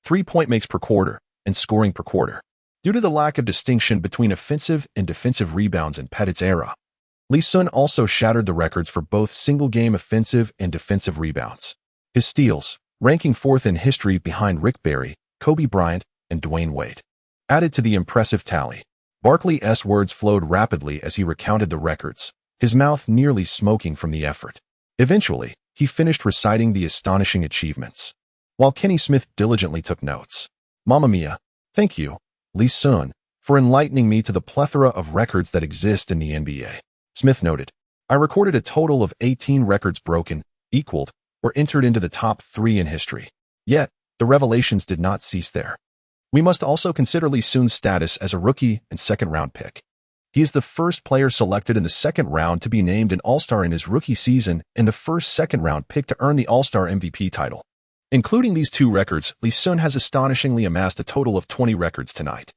Speaker 1: three-point makes per quarter, and scoring per quarter. Due to the lack of distinction between offensive and defensive rebounds in Petit's era, Lee Sun also shattered the records for both single-game offensive and defensive rebounds. His steals, ranking 4th in history behind Rick Barry, Kobe Bryant, and Dwayne Wade, added to the impressive tally. Barkley's words flowed rapidly as he recounted the records, his mouth nearly smoking from the effort. Eventually, he finished reciting the astonishing achievements, while Kenny Smith diligently took notes. Mamma mia, thank you, Lee Sun, for enlightening me to the plethora of records that exist in the NBA. Smith noted, I recorded a total of 18 records broken, equaled, or entered into the top 3 in history. Yet, the revelations did not cease there. We must also consider Lee Sun's status as a rookie and second-round pick. He is the first player selected in the second round to be named an All-Star in his rookie season and the first second-round pick to earn the All-Star MVP title. Including these 2 records, Lee Sun has astonishingly amassed a total of 20 records tonight.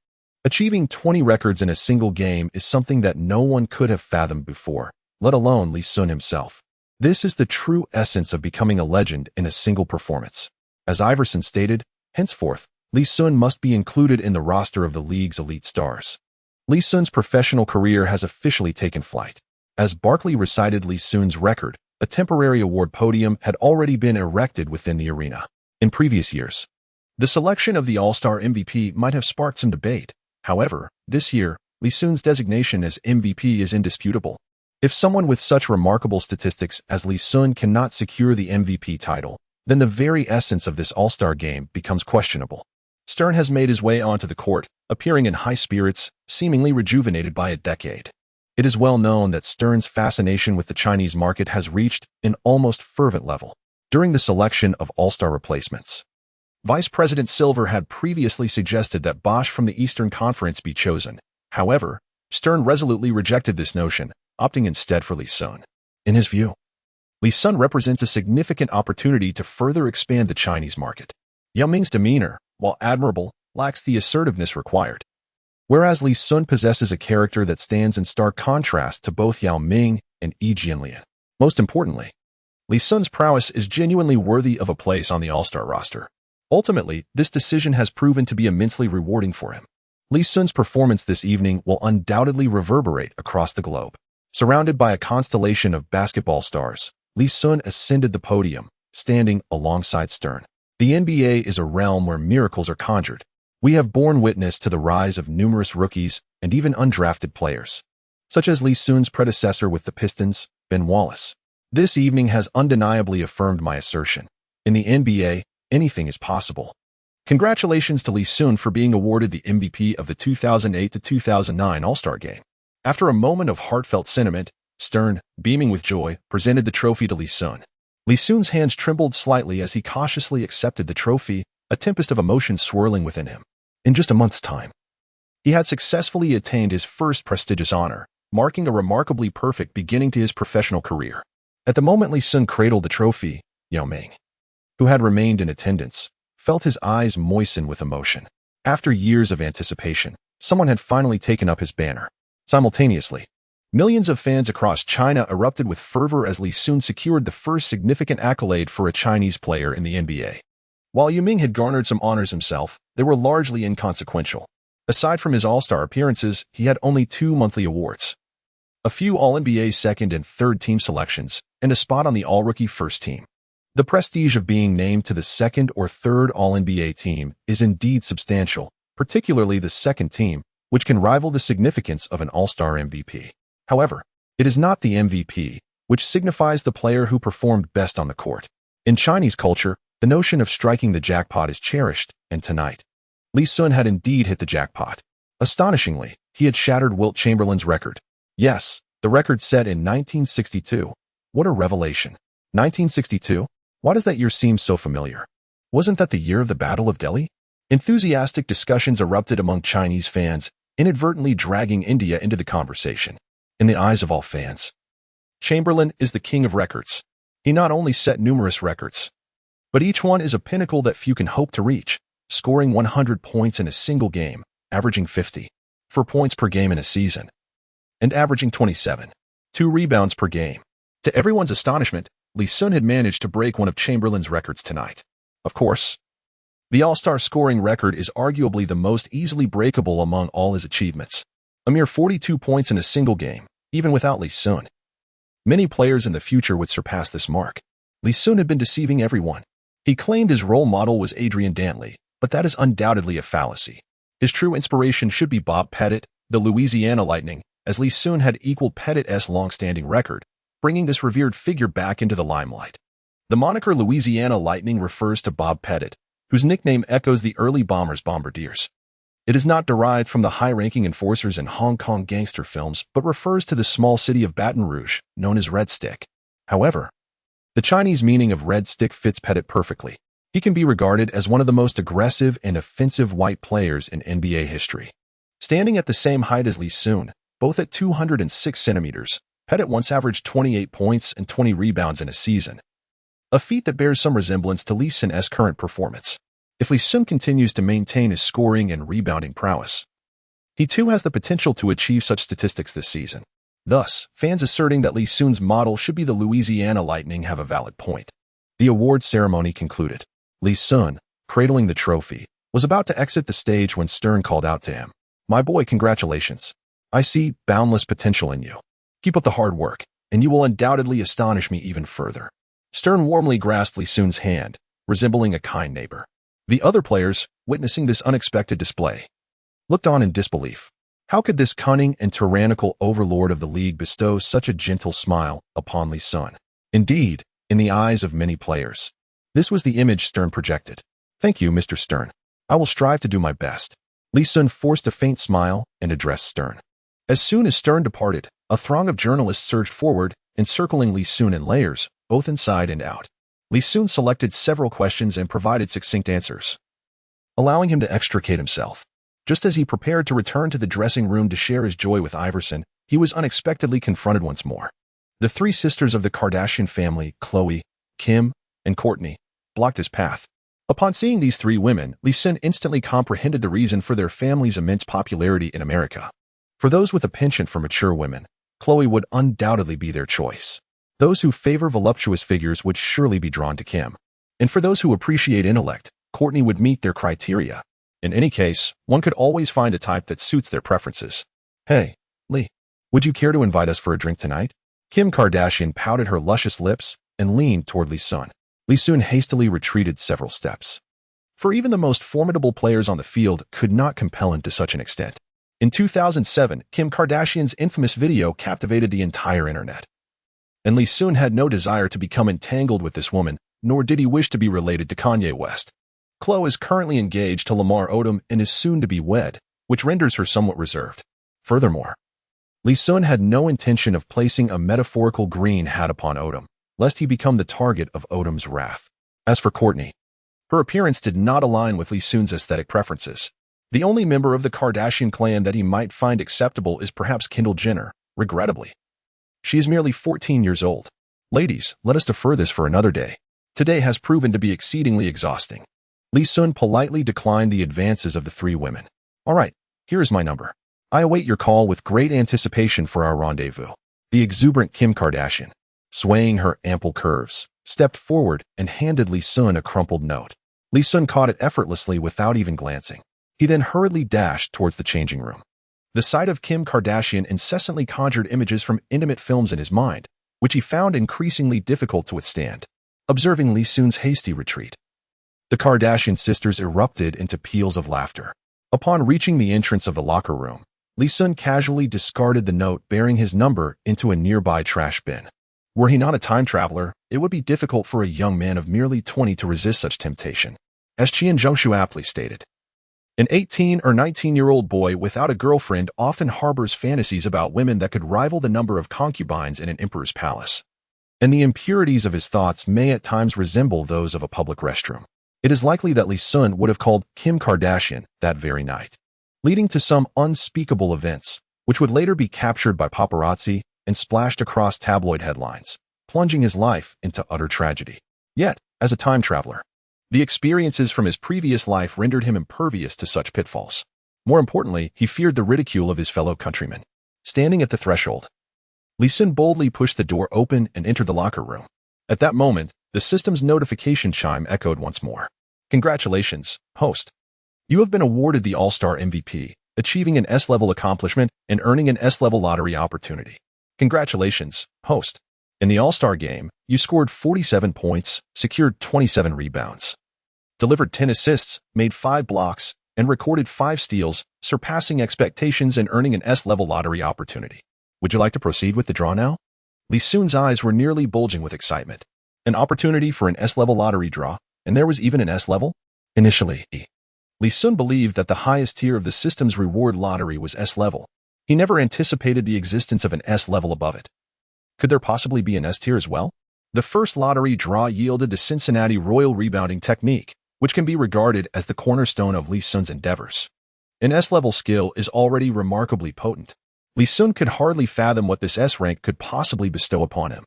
Speaker 1: Achieving 20 records in a single game is something that no one could have fathomed before, let alone Lee Sun himself. This is the true essence of becoming a legend in a single performance. As Iverson stated, henceforth, Lee Sun must be included in the roster of the league's elite stars. Lee Sun's professional career has officially taken flight. As Barkley recited Lee Sun's record, a temporary award podium had already been erected within the arena. In previous years, the selection of the All-Star MVP might have sparked some debate. However, this year, Lee Sun's designation as MVP is indisputable. If someone with such remarkable statistics as Lee Sun cannot secure the MVP title, then the very essence of this All-Star game becomes questionable. Stern has made his way onto the court, appearing in high spirits, seemingly rejuvenated by a decade. It is well known that Stern's fascination with the Chinese market has reached an almost fervent level. During the selection of All-Star replacements, Vice President Silver had previously suggested that Bosch from the Eastern Conference be chosen. However, Stern resolutely rejected this notion, opting instead for Lee Sun. In his view, Lee Sun represents a significant opportunity to further expand the Chinese market. Yao Ming's demeanor, while admirable, lacks the assertiveness required, whereas Lee Sun possesses a character that stands in stark contrast to both Yao Ming and Yi Jianlian. Most importantly, Lee Sun's prowess is genuinely worthy of a place on the All-Star roster. Ultimately, this decision has proven to be immensely rewarding for him. Lee Sun's performance this evening will undoubtedly reverberate across the globe. Surrounded by a constellation of basketball stars, Lee Sun ascended the podium, standing alongside Stern. The NBA is a realm where miracles are conjured. We have borne witness to the rise of numerous rookies and even undrafted players, such as Lee Sun's predecessor with the Pistons, Ben Wallace. This evening has undeniably affirmed my assertion. In the NBA, anything is possible. Congratulations to Lee Sun for being awarded the MVP of the 2008-2009 All-Star Game. After a moment of heartfelt sentiment, Stern, beaming with joy, presented the trophy to Lee Sun. Lee Sun's hands trembled slightly as he cautiously accepted the trophy, a tempest of emotion swirling within him. In just a month's time, he had successfully attained his first prestigious honor, marking a remarkably perfect beginning to his professional career. At the moment Lee Sun cradled the trophy, Yao Ming, who had remained in attendance, felt his eyes moisten with emotion. After years of anticipation, someone had finally taken up his banner. Simultaneously, millions of fans across China erupted with fervor as Lee Sun secured the first significant accolade for a Chinese player in the NBA. While Yao Ming had garnered some honors himself, they were largely inconsequential. Aside from his All-Star appearances, he had only 2 monthly awards, a few All-NBA second and third team selections, and a spot on the All-Rookie first team. The prestige of being named to the second or third All-NBA team is indeed substantial, particularly the second team, which can rival the significance of an All-Star MVP. However, it is not the MVP, which signifies the player who performed best on the court. In Chinese culture, the notion of striking the jackpot is cherished, and tonight, Lee Sun had indeed hit the jackpot. Astonishingly, he had shattered Wilt Chamberlain's record. Yes, the record set in 1962. What a revelation. 1962? Why does that year seem so familiar? Wasn't that the year of the Battle of Delhi? Enthusiastic discussions erupted among Chinese fans, inadvertently dragging India into the conversation. In the eyes of all fans, Chamberlain is the king of records. He not only set numerous records, But each one is a pinnacle that few can hope to reach, scoring 100 points in a single game, averaging 54 points per game in a season, and averaging 27.2 rebounds per game. To everyone's astonishment, Lee Sun had managed to break one of Chamberlain's records tonight. Of course, the All-Star scoring record is arguably the most easily breakable among all his achievements. A mere 42 points in a single game, even without Lee Sun. Many players in the future would surpass this mark. Lee Sun had been deceiving everyone. He claimed his role model was Adrian Dantley, but that is undoubtedly a fallacy. His true inspiration should be Bob Pettit, the Louisiana Lightning, as Lee Sun had equaled Pettit's long-standing record, bringing this revered figure back into the limelight. The moniker Louisiana Lightning refers to Bob Pettit, whose nickname echoes the early Bombers' Bombardiers. It is not derived from the high-ranking enforcers in Hong Kong gangster films, but refers to the small city of Baton Rouge, known as Red Stick. However, the Chinese meaning of Red Stick fits Pettit perfectly. He can be regarded as one of the most aggressive and offensive white players in NBA history. Standing at the same height as Lee Sun, both at 206 centimeters, Pettit once averaged 28 points and 20 rebounds in a season, a feat that bears some resemblance to Lee Sun's current performance. If Lee Sun continues to maintain his scoring and rebounding prowess, he too has the potential to achieve such statistics this season. Thus, fans asserting that Lee Sun's model should be the Louisiana Lightning have a valid point. The award ceremony concluded. Lee Sun, cradling the trophy, was about to exit the stage when Stern called out to him, "My boy, congratulations. I see boundless potential in you. Keep up the hard work, and you will undoubtedly astonish me even further." Stern warmly grasped Lee Sun's hand, resembling a kind neighbor. The other players, witnessing this unexpected display, looked on in disbelief. How could this cunning and tyrannical overlord of the league bestow such a gentle smile upon Lee Sun? Indeed, in the eyes of many players, this was the image Stern projected. "Thank you, Mr. Stern. I will strive to do my best." Lee Sun forced a faint smile and addressed Stern. As soon as Stern departed, a throng of journalists surged forward, encircling Lee Sun in layers, both inside and out. Lee Sun selected several questions and provided succinct answers, allowing him to extricate himself. Just as he prepared to return to the dressing room to share his joy with Iverson, he was unexpectedly confronted once more. The three sisters of the Kardashian family, Khloe, Kim, and Kourtney, blocked his path. Upon seeing these three women, Lee Sun instantly comprehended the reason for their family's immense popularity in America. For those with a penchant for mature women, Khloe would undoubtedly be their choice. Those who favor voluptuous figures would surely be drawn to Kim. And for those who appreciate intellect, Kourtney would meet their criteria. In any case, one could always find a type that suits their preferences. "Hey, Lee, would you care to invite us for a drink tonight?" Kim Kardashian pouted her luscious lips and leaned toward Lee Sun. Lee Sun hastily retreated several steps. For even the most formidable players on the field could not compel him to such an extent. In 2007, Kim Kardashian's infamous video captivated the entire internet. And Lee Sun had no desire to become entangled with this woman, nor did he wish to be related to Kanye West. Khloe is currently engaged to Lamar Odom and is soon to be wed, which renders her somewhat reserved. Furthermore, Lee Sun had no intention of placing a metaphorical green hat upon Odom, lest he become the target of Odom's wrath. As for Kourtney, her appearance did not align with Lee Sun's aesthetic preferences. The only member of the Kardashian clan that he might find acceptable is perhaps Kendall Jenner, regrettably. She is merely 14 years old. Ladies, let us defer this for another day. Today has proven to be exceedingly exhausting. Lee Sun politely declined the advances of the three women. "All right, here is my number. I await your call with great anticipation for our rendezvous." The exuberant Kim Kardashian, swaying her ample curves, stepped forward and handed Lee Sun a crumpled note. Lee Sun caught it effortlessly without even glancing. He then hurriedly dashed towards the changing room. The sight of Kim Kardashian incessantly conjured images from intimate films in his mind, which he found increasingly difficult to withstand. Observing Lee Sun's hasty retreat, the Kardashian sisters erupted into peals of laughter. Upon reaching the entrance of the locker room, Lee Sun casually discarded the note bearing his number into a nearby trash bin. Were he not a time traveler, it would be difficult for a young man of merely 20 to resist such temptation. As Qian Zhengshu aptly stated, an 18 or 19-year-old boy without a girlfriend often harbors fantasies about women that could rival the number of concubines in an emperor's palace. And the impurities of his thoughts may at times resemble those of a public restroom. It is likely that Lee Sun would have called Kim Kardashian that very night, leading to some unspeakable events, which would later be captured by paparazzi and splashed across tabloid headlines, plunging his life into utter tragedy. Yet, as a time traveler. The experiences from his previous life rendered him impervious to such pitfalls. More importantly, he feared the ridicule of his fellow countrymen. Standing at the threshold, Lee Sun boldly pushed the door open and entered the locker room. At that moment, the system's notification chime echoed once more. Congratulations, host. You have been awarded the All-Star MVP, achieving an S-level accomplishment and earning an S-level lottery opportunity. Congratulations, host. In the All-Star game, you scored 47 points, secured 27 rebounds, delivered 10 assists, made 5 blocks, and recorded 5 steals, surpassing expectations and earning an S-level lottery opportunity. Would you like to proceed with the draw now? Lee Sun's eyes were nearly bulging with excitement. An opportunity for an S-level lottery draw, and there was even an S-level? Initially, Lee Sun believed that the highest tier of the system's reward lottery was S-level. He never anticipated the existence of an S-level above it. Could there possibly be an S-tier as well? The first lottery draw yielded the Cincinnati Royal rebounding technique, which can be regarded as the cornerstone of Lee Sun's endeavors. An S-level skill is already remarkably potent. Lee Sun could hardly fathom what this S rank could possibly bestow upon him.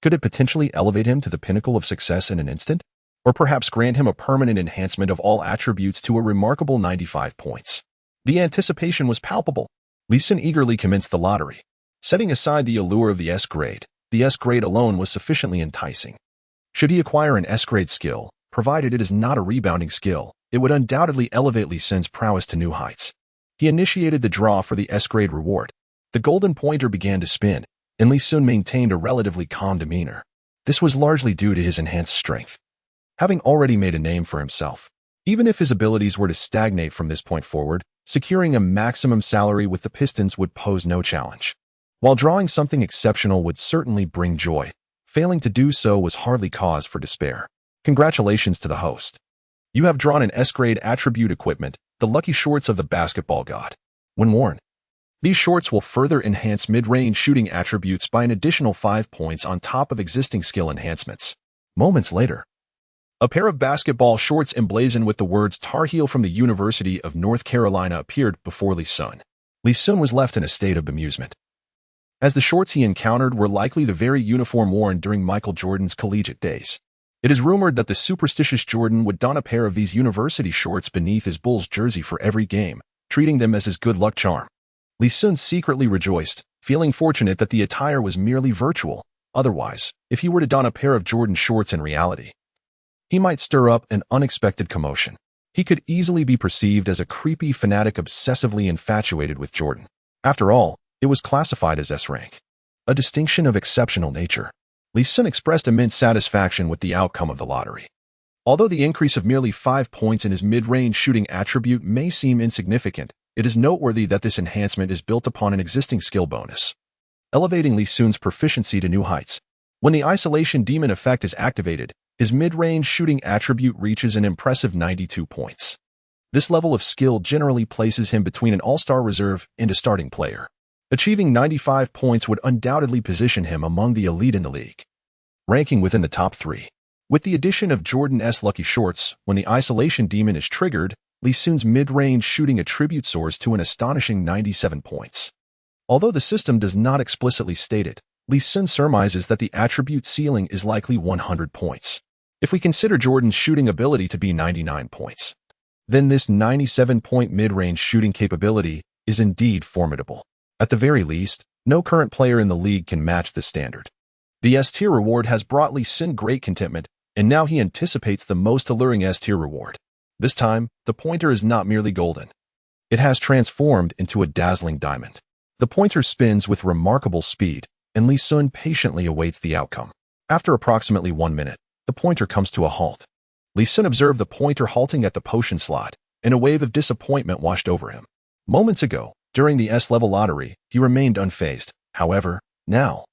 Speaker 1: Could it potentially elevate him to the pinnacle of success in an instant? Or perhaps grant him a permanent enhancement of all attributes to a remarkable 95 points? The anticipation was palpable. Lee Sun eagerly commenced the lottery. Setting aside the allure of the S grade, the S grade alone was sufficiently enticing. Should he acquire an S grade skill, provided it is not a rebounding skill, it would undoubtedly elevate Lee Sun's prowess to new heights. He initiated the draw for the S grade reward. The golden pointer began to spin, and Lee Sun maintained a relatively calm demeanor. This was largely due to his enhanced strength. Having already made a name for himself, even if his abilities were to stagnate from this point forward, securing a maximum salary with the Pistons would pose no challenge. While drawing something exceptional would certainly bring joy, failing to do so was hardly cause for despair. Congratulations to the host. You have drawn an S-grade attribute equipment, the lucky shorts of the basketball god. When worn, these shorts will further enhance mid-range shooting attributes by an additional 5 points on top of existing skill enhancements. Moments later, a pair of basketball shorts emblazoned with the words Tar Heel from the University of North Carolina appeared before Lee Sun. Lee Sun was left in a state of bemusement, as the shorts he encountered were likely the very uniform worn during Michael Jordan's collegiate days. It is rumored that the superstitious Jordan would don a pair of these university shorts beneath his Bulls jersey for every game, treating them as his good luck charm. Lee Sun secretly rejoiced, feeling fortunate that the attire was merely virtual. Otherwise, if he were to don a pair of Jordan shorts in reality, he might stir up an unexpected commotion. He could easily be perceived as a creepy fanatic obsessively infatuated with Jordan. After all, it was classified as S-rank, a distinction of exceptional nature. Lee Sun expressed immense satisfaction with the outcome of the lottery. Although the increase of merely 5 points in his mid-range shooting attribute may seem insignificant, it is noteworthy that this enhancement is built upon an existing skill bonus, elevating Lee Sun's proficiency to new heights. When the Isolation Demon effect is activated, his mid-range shooting attribute reaches an impressive 92 points. This level of skill generally places him between an all-star reserve and a starting player. Achieving 95 points would undoubtedly position him among the elite in the league, ranking within the top 3. With the addition of Jordan S. Lucky Shorts, when the Isolation Demon is triggered, Lee Sun's mid-range shooting attribute soars to an astonishing 97 points. Although the system does not explicitly state it, Lee Sun surmises that the attribute ceiling is likely 100 points. If we consider Jordan's shooting ability to be 99 points, then this 97-point mid-range shooting capability is indeed formidable. At the very least, no current player in the league can match this standard. The S-tier reward has brought Lee Sun great contentment, and now he anticipates the most alluring S-tier reward. This time, the pointer is not merely golden. It has transformed into a dazzling diamond. The pointer spins with remarkable speed, and Lee Sun patiently awaits the outcome. After approximately 1 minute, the pointer comes to a halt. Lee Sun observed the pointer halting at the potion slot, and a wave of disappointment washed over him. Moments ago, during the S-level lottery, he remained unfazed. However, now,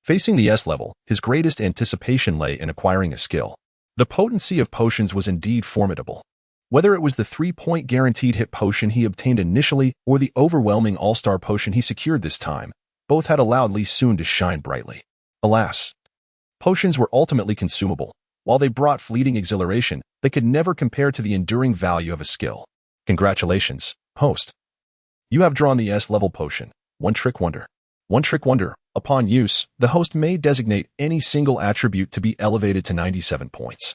Speaker 1: facing the S-level, his greatest anticipation lay in acquiring a skill. The potency of potions was indeed formidable. Whether it was the 3-point guaranteed hit potion he obtained initially or the overwhelming all-star potion he secured this time, both had allowed Lee Sun to shine brightly. Alas, potions were ultimately consumable. While they brought fleeting exhilaration, they could never compare to the enduring value of a skill. Congratulations, host. You have drawn the S-level potion, One Trick Wonder. One Trick Wonder, Upon use, the host may designate any single attribute to be elevated to 97 points,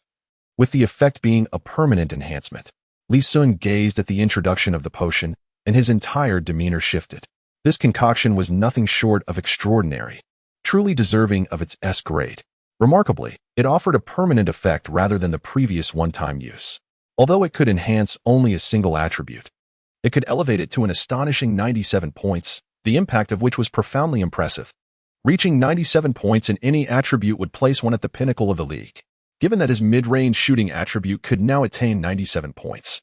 Speaker 1: with the effect being a permanent enhancement. Lee Sun gazed at the introduction of the potion, and his entire demeanor shifted. This concoction was nothing short of extraordinary, truly deserving of its S grade. Remarkably, it offered a permanent effect rather than the previous one-time use. Although it could enhance only a single attribute, it could elevate it to an astonishing 97 points, the impact of which was profoundly impressive. Reaching 97 points in any attribute would place one at the pinnacle of the league. Given that his mid-range shooting attribute could now attain 97 points,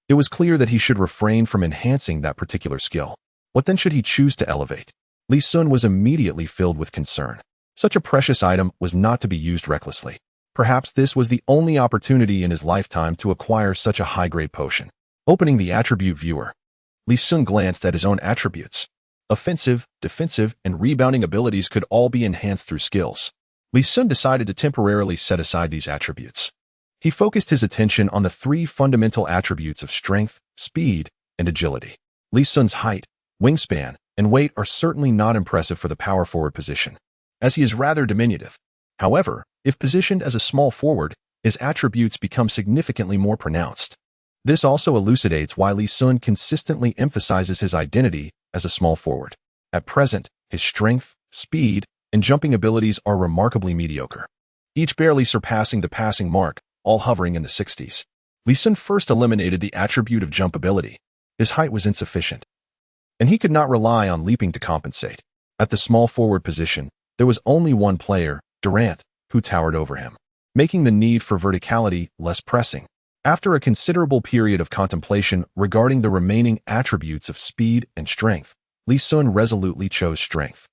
Speaker 1: it was clear that he should refrain from enhancing that particular skill. What then should he choose to elevate? Lee Sun was immediately filled with concern. Such a precious item was not to be used recklessly. Perhaps this was the only opportunity in his lifetime to acquire such a high-grade potion. Opening the attribute viewer, Lee Sun glanced at his own attributes. Offensive, defensive, and rebounding abilities could all be enhanced through skills. Lee Sun decided to temporarily set aside these attributes. He focused his attention on the three fundamental attributes of strength, speed, and agility. Lee Sun's height, wingspan, and weight are certainly not impressive for the power forward position, as he is rather diminutive. However, if positioned as a small forward, his attributes become significantly more pronounced. This also elucidates why Lee Sun consistently emphasizes his identity as a small forward. At present, his strength, speed, and jumping abilities are remarkably mediocre, each barely surpassing the passing mark, all hovering in the 60s. Lee Sun first eliminated the attribute of jump ability. His height was insufficient, and he could not rely on leaping to compensate. At the small forward position, there was only one player, Durant, who towered over him, making the need for verticality less pressing. After a considerable period of contemplation regarding the remaining attributes of speed and strength, Lee Sun resolutely chose strength.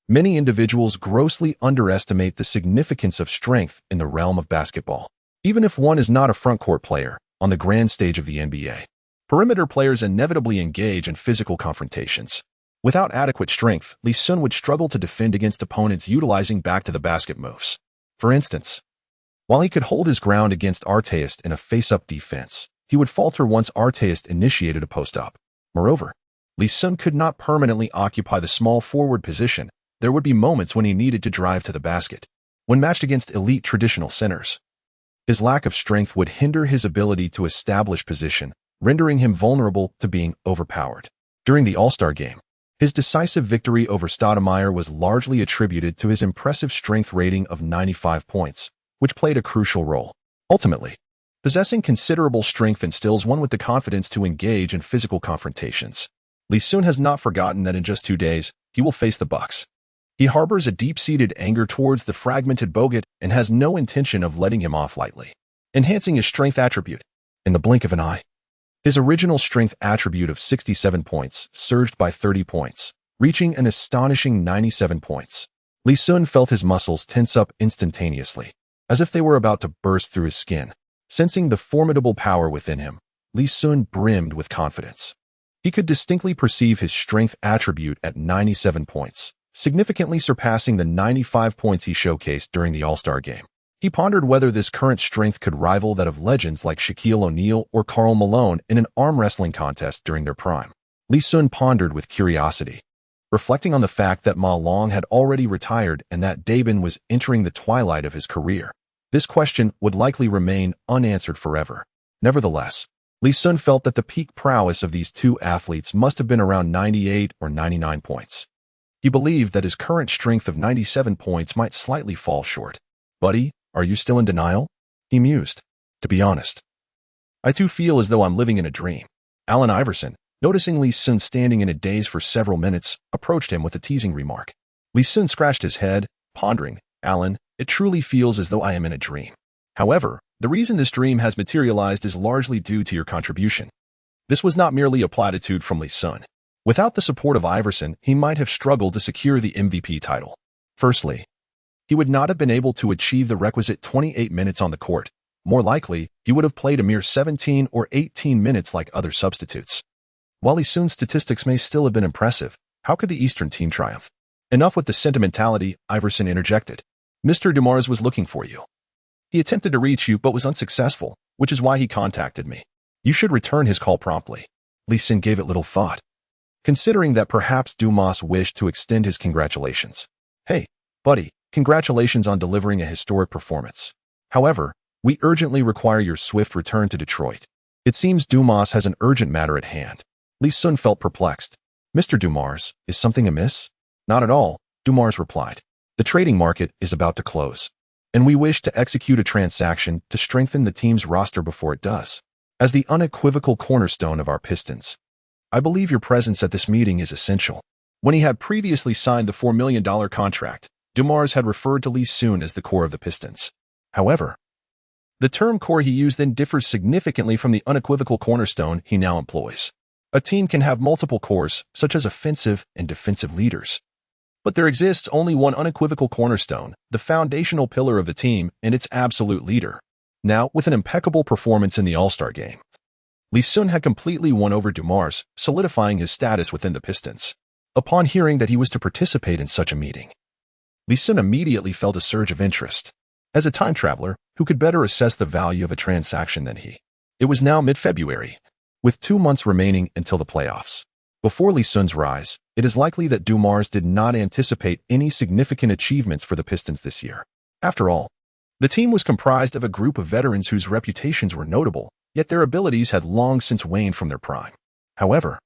Speaker 1: Many individuals grossly underestimate the significance of strength in the realm of basketball. Even if one is not a front-court player, on the grand stage of the NBA, perimeter players inevitably engage in physical confrontations. Without adequate strength, Lee Sun would struggle to defend against opponents utilizing back-to-the-basket moves. For instance, while he could hold his ground against Arteist in a face-up defense, he would falter once Arteist initiated a post-up. Moreover, Lee Sun could not permanently occupy the small forward position. There would be moments when he needed to drive to the basket. When matched against elite traditional centers, his lack of strength would hinder his ability to establish position, rendering him vulnerable to being overpowered. During the All-Star game, his decisive victory over Stoudemire was largely attributed to his impressive strength rating of 95 points, which played a crucial role. Ultimately, possessing considerable strength instills one with the confidence to engage in physical confrontations. Lee Sun has not forgotten that in just 2 days, he will face the Bucks. He harbors a deep-seated anger towards the fragmented Bogut and has no intention of letting him off lightly. Enhancing his strength attribute. In the blink of an eye, his original strength attribute of 67 points surged by 30 points, reaching an astonishing 97 points. Lee Sun felt his muscles tense up instantaneously, as if they were about to burst through his skin. Sensing the formidable power within him, Lee Sun brimmed with confidence. He could distinctly perceive his strength attribute at 97 points, significantly surpassing the 95 points he showcased during the All-Star game. He pondered whether this current strength could rival that of legends like Shaquille O'Neal or Karl Malone in an arm wrestling contest during their prime. Lee Sun pondered with curiosity, reflecting on the fact that Ma Long had already retired and that Dabin was entering the twilight of his career. This question would likely remain unanswered forever. Nevertheless, Lee Sun felt that the peak prowess of these two athletes must have been around 98 or 99 points. He believed that his current strength of 97 points might slightly fall short. "Buddy, are you still in denial?" he mused. "To be honest, I too feel as though I'm living in a dream." Allen Iverson, noticing Lee Sun standing in a daze for several minutes, approached him with a teasing remark. Lee Sun scratched his head, pondering. "Allen, it truly feels as though I am in a dream. However, the reason this dream has materialized is largely due to your contribution." This was not merely a platitude from Lee Sun. Without the support of Iverson, he might have struggled to secure the MVP title. Firstly, he would not have been able to achieve the requisite 28 minutes on the court. More likely, he would have played a mere 17 or 18 minutes like other substitutes. While Lee Sun's statistics may still have been impressive, how could the Eastern team triumph? "Enough with the sentimentality," Iverson interjected. "Mr. Dumars was looking for you. He attempted to reach you but was unsuccessful, which is why he contacted me. You should return his call promptly." Lee Sun gave it little thought, considering that perhaps Dumas wished to extend his congratulations. Hey, buddy, congratulations on delivering a historic performance. However, we urgently require your swift return to Detroit. It seems Dumas has an urgent matter at hand. Lee Sun felt perplexed. Mr. Dumas, is something amiss? Not at all, Dumas replied. The trading market is about to close, and we wish to execute a transaction to strengthen the team's roster before it does. As the unequivocal cornerstone of our Pistons, I believe your presence at this meeting is essential. When he had previously signed the $4 million contract, Dumas had referred to Lee Sun as the core of the Pistons. However, the term core he used then differs significantly from the unequivocal cornerstone he now employs. A team can have multiple cores, such as offensive and defensive leaders. But there exists only one unequivocal cornerstone, the foundational pillar of the team and its absolute leader. Now, with an impeccable performance in the All-Star game, Lee Sun had completely won over Dumas, solidifying his status within the Pistons. Upon hearing that he was to participate in such a meeting, Lee Sun immediately felt a surge of interest. As a time traveler, who could better assess the value of a transaction than he? It was now mid-February, with 2 months remaining until the playoffs. Before Lee Sun's rise, it is likely that Dumas did not anticipate any significant achievements for the Pistons this year. After all, the team was comprised of a group of veterans whose reputations were notable, yet their abilities had long since waned from their prime. However,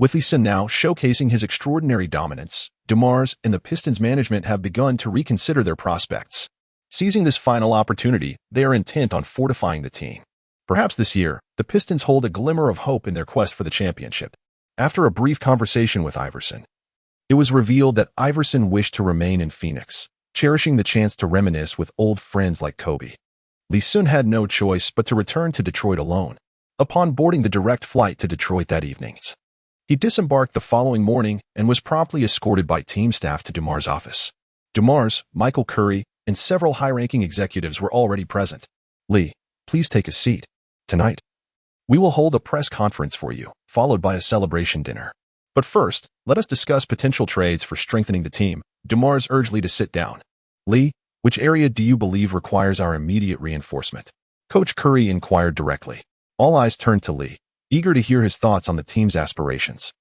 Speaker 1: with Lee Sun now showcasing his extraordinary dominance, Dumas and the Pistons management have begun to reconsider their prospects. Seizing this final opportunity, they are intent on fortifying the team. Perhaps this year, the Pistons hold a glimmer of hope in their quest for the championship. After a brief conversation with Iverson, it was revealed that Iverson wished to remain in Phoenix, cherishing the chance to reminisce with old friends like Kobe. Lee Sun had no choice but to return to Detroit alone. Upon boarding the direct flight to Detroit that evening, he disembarked the following morning and was promptly escorted by team staff to Dumas' office. Dumas, Michael Curry, and several high-ranking executives were already present. Lee, please take a seat. Tonight, we will hold a press conference for you, followed by a celebration dinner. But first, let us discuss potential trades for strengthening the team. Dumas urged Lee to sit down. Lee, which area do you believe requires our immediate reinforcement? Coach Curry inquired directly. All eyes turned to Lee, eager to hear his thoughts on the team's aspirations.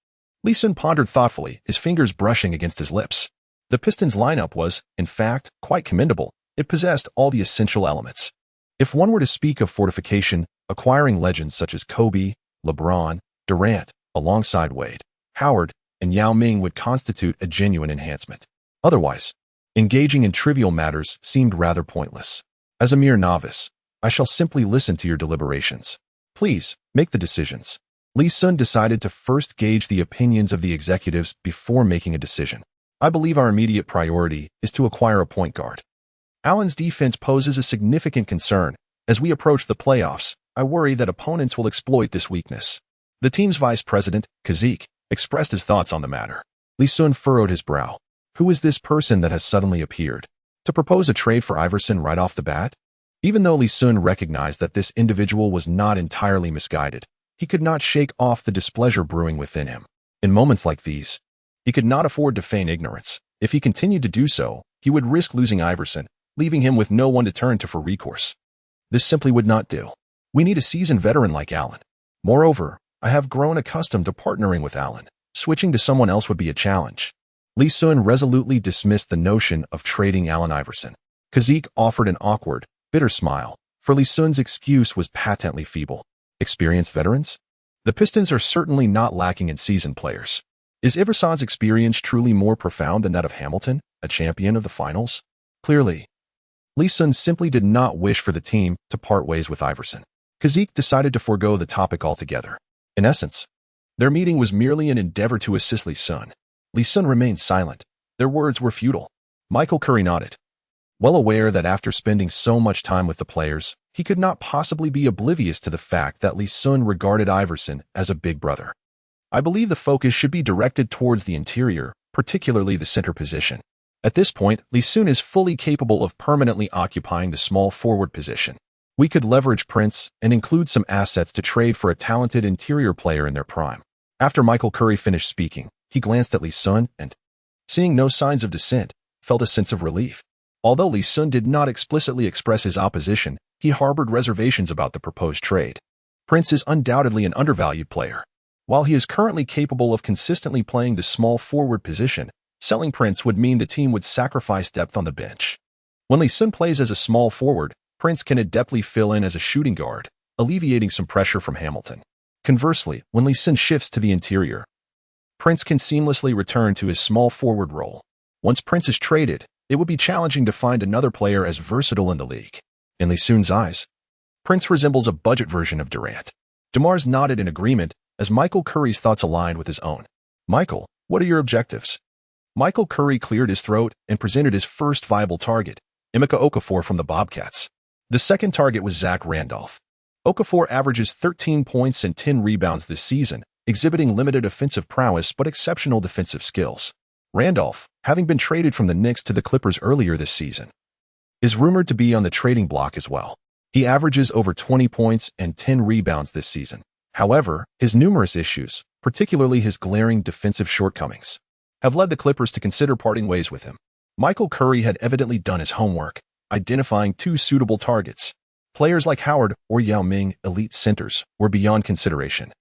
Speaker 1: Lee Sun pondered thoughtfully, his fingers brushing against his lips. The Pistons' lineup was, in fact, quite commendable. It possessed all the essential elements. If one were to speak of fortification, acquiring legends such as Kobe, LeBron, Durant, alongside Wade, Howard, and Yao Ming would constitute a genuine enhancement. Otherwise, engaging in trivial matters seemed rather pointless. As a mere novice, I shall simply listen to your deliberations. Please, make the decisions. Lee Sun decided to first gauge the opinions of the executives before making a decision. I believe our immediate priority is to acquire a point guard. Allen's defense poses a significant concern. As we approach the playoffs, I worry that opponents will exploit this weakness. The team's vice president, Kazik, expressed his thoughts on the matter. Lee Sun furrowed his brow. Who is this person that has suddenly appeared to propose a trade for Iverson right off the bat? Even though Lee Sun recognized that this individual was not entirely misguided, he could not shake off the displeasure brewing within him. In moments like these, he could not afford to feign ignorance. If he continued to do so, he would risk losing Iverson, leaving him with no one to turn to for recourse. This simply would not do. We need a seasoned veteran like Allen. Moreover, I have grown accustomed to partnering with Allen. Switching to someone else would be a challenge. Lee Sun resolutely dismissed the notion of trading Allen Iverson. Kazik offered an awkward, bitter smile, for Lee Sun's excuse was patently feeble. Experienced veterans? The Pistons are certainly not lacking in seasoned players. Is Iverson's experience truly more profound than that of Hamilton, a champion of the finals? Clearly, Lee Sun simply did not wish for the team to part ways with Iverson. Kazik decided to forego the topic altogether. In essence, their meeting was merely an endeavor to assist Lee Sun. Lee Sun remained silent. Their words were futile. Michael Curry nodded, well aware that after spending so much time with the players, he could not possibly be oblivious to the fact that Lee Sun regarded Iverson as a big brother. I believe the focus should be directed towards the interior, particularly the center position. At this point, Lee Sun is fully capable of permanently occupying the small forward position. We could leverage Prince and include some assets to trade for a talented interior player in their prime. After Michael Curry finished speaking, he glanced at Lee Sun and, seeing no signs of dissent, felt a sense of relief. Although Lee Sun did not explicitly express his opposition, he harbored reservations about the proposed trade. Prince is undoubtedly an undervalued player. While he is currently capable of consistently playing the small forward position, Selling Prince would mean the team would sacrifice depth on the bench. When Lee Sun plays as a small forward, Prince can adeptly fill in as a shooting guard, alleviating some pressure from Hamilton. Conversely, when Lee Sun shifts to the interior, Prince can seamlessly return to his small forward role. Once Prince is traded, it would be challenging to find another player as versatile in the league. In Lee Sun's eyes, Prince resembles a budget version of Durant. DeMars nodded in agreement as Michael Curry's thoughts aligned with his own. Michael, what are your objectives? Michael Curry cleared his throat and presented his first viable target, Emeka Okafor from the Bobcats. The second target was Zach Randolph. Okafor averages 13 points and 10 rebounds this season, exhibiting limited offensive prowess but exceptional defensive skills. Randolph, having been traded from the Knicks to the Clippers earlier this season, is rumored to be on the trading block as well. He averages over 20 points and 10 rebounds this season. However, his numerous issues, particularly his glaring defensive shortcomings, have led the Clippers to consider parting ways with him. Michael Curry had evidently done his homework, identifying two suitable targets. Players like Howard or Yao Ming, elite centers, were beyond consideration,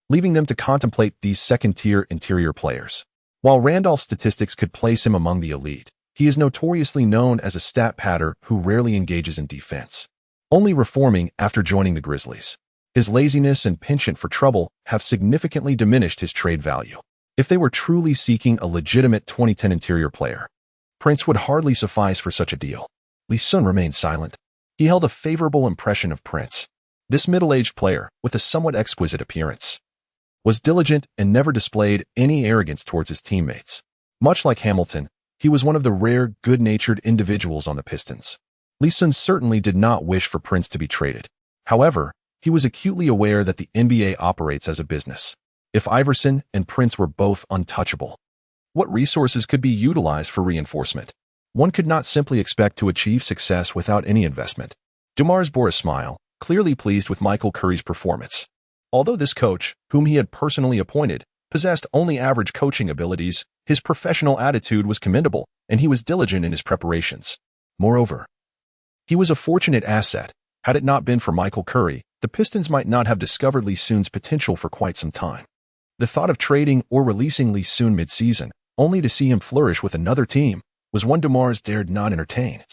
Speaker 1: leaving them to contemplate these second-tier interior players. While Randolph's statistics could place him among the elite, he is notoriously known as a stat padder who rarely engages in defense, only reforming after joining the Grizzlies. His laziness and penchant for trouble have significantly diminished his trade value. If they were truly seeking a legitimate 2010 interior player, Prince would hardly suffice for such a deal. Lee Sun remained silent. He held a favorable impression of Prince. This middle-aged player, with a somewhat exquisite appearance, was diligent and never displayed any arrogance towards his teammates. Much like Hamilton, he was one of the rare, good-natured individuals on the Pistons. Lee Sun certainly did not wish for Prince to be traded. However, he was acutely aware that the NBA operates as a business. If Iverson and Prince were both untouchable, what resources could be utilized for reinforcement? One could not simply expect to achieve success without any investment. DeMars bore a smile, clearly pleased with Michael Curry's performance. Although this coach, whom he had personally appointed, possessed only average coaching abilities, his professional attitude was commendable, and he was diligent in his preparations. Moreover, he was a fortunate asset. Had it not been for Michael Curry, the Pistons might not have discovered Lee Sun's potential for quite some time. The thought of trading or releasing Lee Sun mid-season, only to see him flourish with another team, was one DeMars dared not entertain,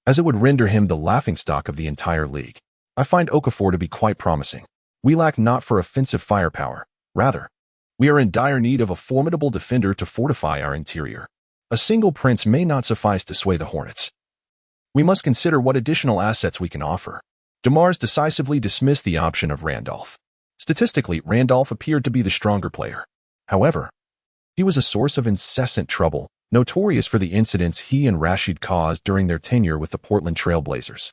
Speaker 1: as it would render him the laughingstock of the entire league. I find Okafor to be quite promising. We lack not for offensive firepower. Rather, we are in dire need of a formidable defender to fortify our interior. A single Prince may not suffice to sway the Hornets. We must consider what additional assets we can offer. DeMars decisively dismissed the option of Randolph. Statistically, Randolph appeared to be the stronger player. However, he was a source of incessant trouble, notorious for the incidents he and Rashid caused during their tenure with the Portland Trail Blazers,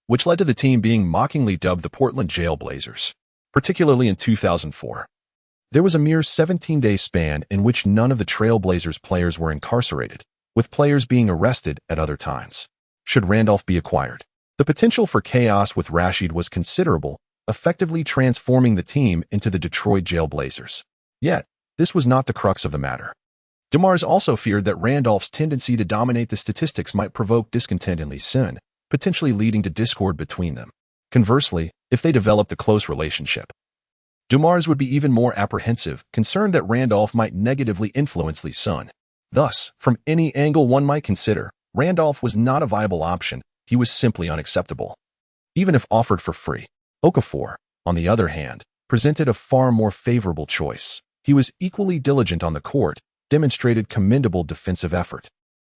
Speaker 1: which led to the team being mockingly dubbed the Portland Jail Blazers, particularly in 2004. There was a mere 17-day span in which none of the Trail Blazers players were incarcerated, with players being arrested at other times. Should Randolph be acquired, the potential for chaos with Rashid was considerable, effectively transforming the team into the Detroit Jail Blazers. Yet, this was not the crux of the matter. DeMars also feared that Randolph's tendency to dominate the statistics might provoke discontent in Lee Sun, potentially leading to discord between them. Conversely, if they developed a close relationship, DeMars would be even more apprehensive, concerned that Randolph might negatively influence Lee Sun. Thus, from any angle one might consider, Randolph was not a viable option. He was simply unacceptable, even if offered for free. Okafor, on the other hand, presented a far more favorable choice. He was equally diligent on the court, demonstrated commendable defensive effort,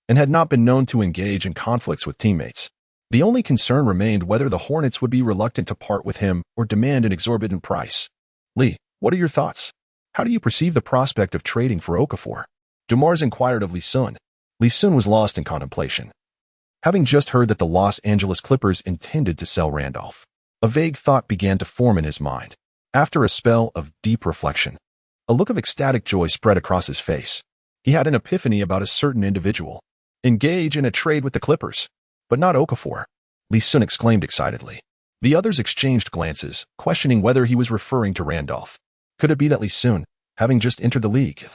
Speaker 1: and had not been known to engage in conflicts with teammates. The only concern remained whether the Hornets would be reluctant to part with him or demand an exorbitant price. Lee, what are your thoughts? How do you perceive the prospect of trading for Okafor? DeMars inquired of Lee Sun. Lee Sun was lost in contemplation. Having just heard that the Los Angeles Clippers intended to sell Randolph, a vague thought began to form in his mind. After a spell of deep reflection, a look of ecstatic joy spread across his face. He had an epiphany about a certain individual. Engage in a trade with the Clippers, but not Okafor, Lee Sun exclaimed excitedly. The others exchanged glances, questioning whether he was referring to Randolph. Could it be that Lee Sun, having just entered the league,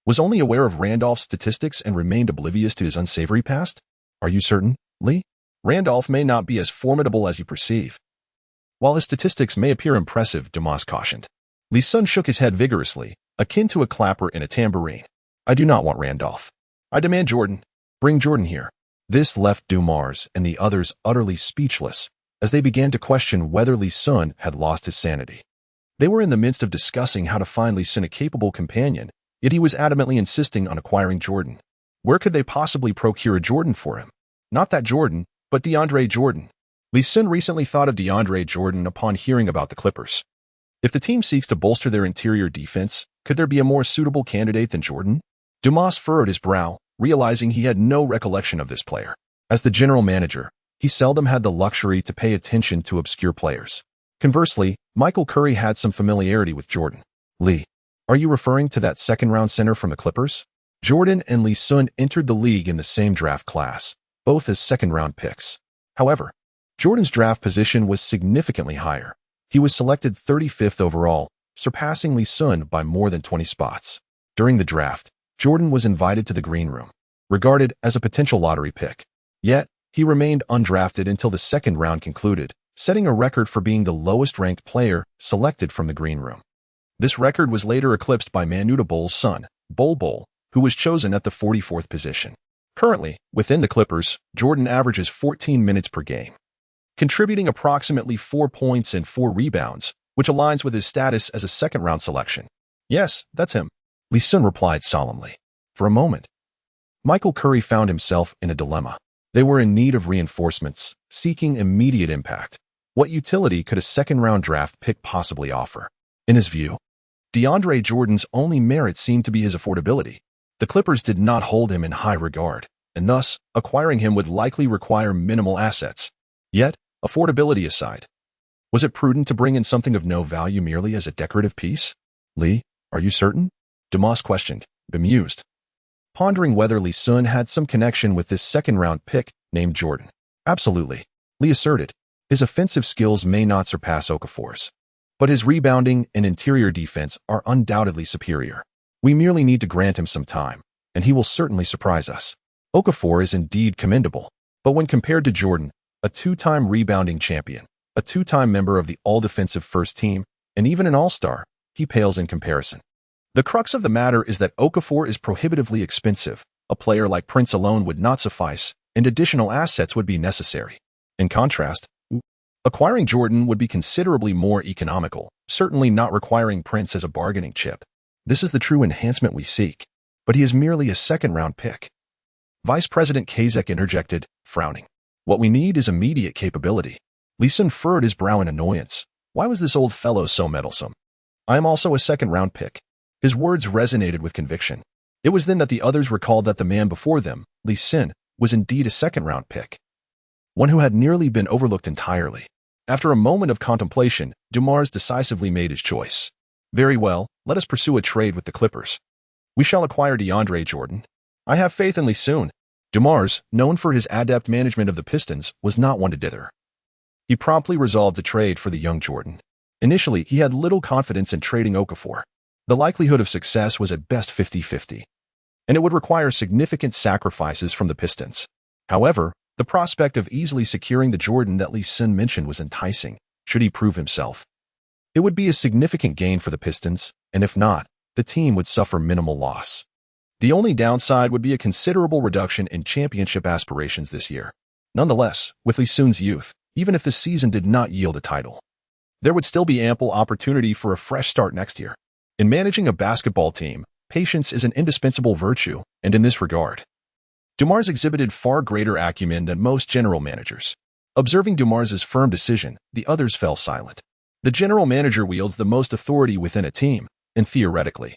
Speaker 1: was only aware of Randolph's statistics and remained oblivious to his unsavory past? Are you certain, Lee? Randolph may not be as formidable as you perceive. While his statistics may appear impressive, DeMars cautioned. Lee Sun shook his head vigorously, akin to a clapper in a tambourine. I do not want Randolph. I demand Jordan. Bring Jordan here. This left Dumars and the others utterly speechless as they began to question whether Lee Sun had lost his sanity. They were in the midst of discussing how to find Lee Sun a capable companion, yet he was adamantly insisting on acquiring Jordan. Where could they possibly procure a Jordan for him? Not that Jordan, but DeAndre Jordan. Lee Sun recently thought of DeAndre Jordan upon hearing about the Clippers. If the team seeks to bolster their interior defense, could there be a more suitable candidate than Jordan? Dumas furrowed his brow, realizing he had no recollection of this player. As the general manager, he seldom had the luxury to pay attention to obscure players. Conversely, Michael Curry had some familiarity with Jordan. Lee, are you referring to that second-round center from the Clippers? Jordan and Lee Sun entered the league in the same draft class, both as second-round picks. However, Jordan's draft position was significantly higher. He was selected 35th overall, surpassing Lee Sun by more than 20 spots. During the draft, Jordan was invited to the green room, regarded as a potential lottery pick. Yet, he remained undrafted until the second round concluded, setting a record for being the lowest-ranked player selected from the green room. This record was later eclipsed by Manu Bol's son, Bol, who was chosen at the 44th position. Currently, within the Clippers, Jordan averages 14 minutes per game, contributing approximately 4 points and 4 rebounds, which aligns with his status as a second-round selection. Yes, that's him, Lee Sun replied solemnly. For a moment, Michael Curry found himself in a dilemma. They were in need of reinforcements, seeking immediate impact. What utility could a second-round draft pick possibly offer? In his view, DeAndre Jordan's only merit seemed to be his affordability. The Clippers did not hold him in high regard, and thus, acquiring him would likely require minimal assets. Yet, affordability aside, was it prudent to bring in something of no value merely as a decorative piece? Lee, are you certain? Dumas questioned, bemused, pondering whether Lee Sun had some connection with this second-round pick named Jordan. Absolutely, Lee asserted. His offensive skills may not surpass Okafor's, but his rebounding and interior defense are undoubtedly superior. We merely need to grant him some time, and he will certainly surprise us. Okafor is indeed commendable, but when compared to Jordan, a two-time rebounding champion, a two-time member of the all-defensive first team, and even an all-star, he pales in comparison. The crux of the matter is that Okafor is prohibitively expensive. A player like Prince alone would not suffice, and additional assets would be necessary. In contrast, acquiring Jordan would be considerably more economical, certainly not requiring Prince as a bargaining chip. This is the true enhancement we seek, but he is merely a second-round pick. Vice President Kazek interjected, frowning. What we need is immediate capability. Lee Sun furrowed his brow in annoyance. Why was this old fellow so meddlesome? I am also a second-round pick. His words resonated with conviction. It was then that the others recalled that the man before them, Lee Sun, was indeed a second-round pick, one who had nearly been overlooked entirely. After a moment of contemplation, Dumars decisively made his choice. Very well, let us pursue a trade with the Clippers. We shall acquire DeAndre Jordan. I have faith in Lee Sun. Dumars, known for his adept management of the Pistons, was not one to dither. He promptly resolved to trade for the young Jordan. Initially, he had little confidence in trading Okafor. The likelihood of success was at best 50-50, and it would require significant sacrifices from the Pistons. However, the prospect of easily securing the Jordan that Lee Sun mentioned was enticing, should he prove himself. It would be a significant gain for the Pistons, and if not, the team would suffer minimal loss. The only downside would be a considerable reduction in championship aspirations this year. Nonetheless, with Lee Sun's youth, even if this season did not yield a title, there would still be ample opportunity for a fresh start next year. In managing a basketball team, patience is an indispensable virtue, and in this regard, Dumars exhibited far greater acumen than most general managers. Observing Dumars's firm decision, the others fell silent. The general manager wields the most authority within a team, and theoretically,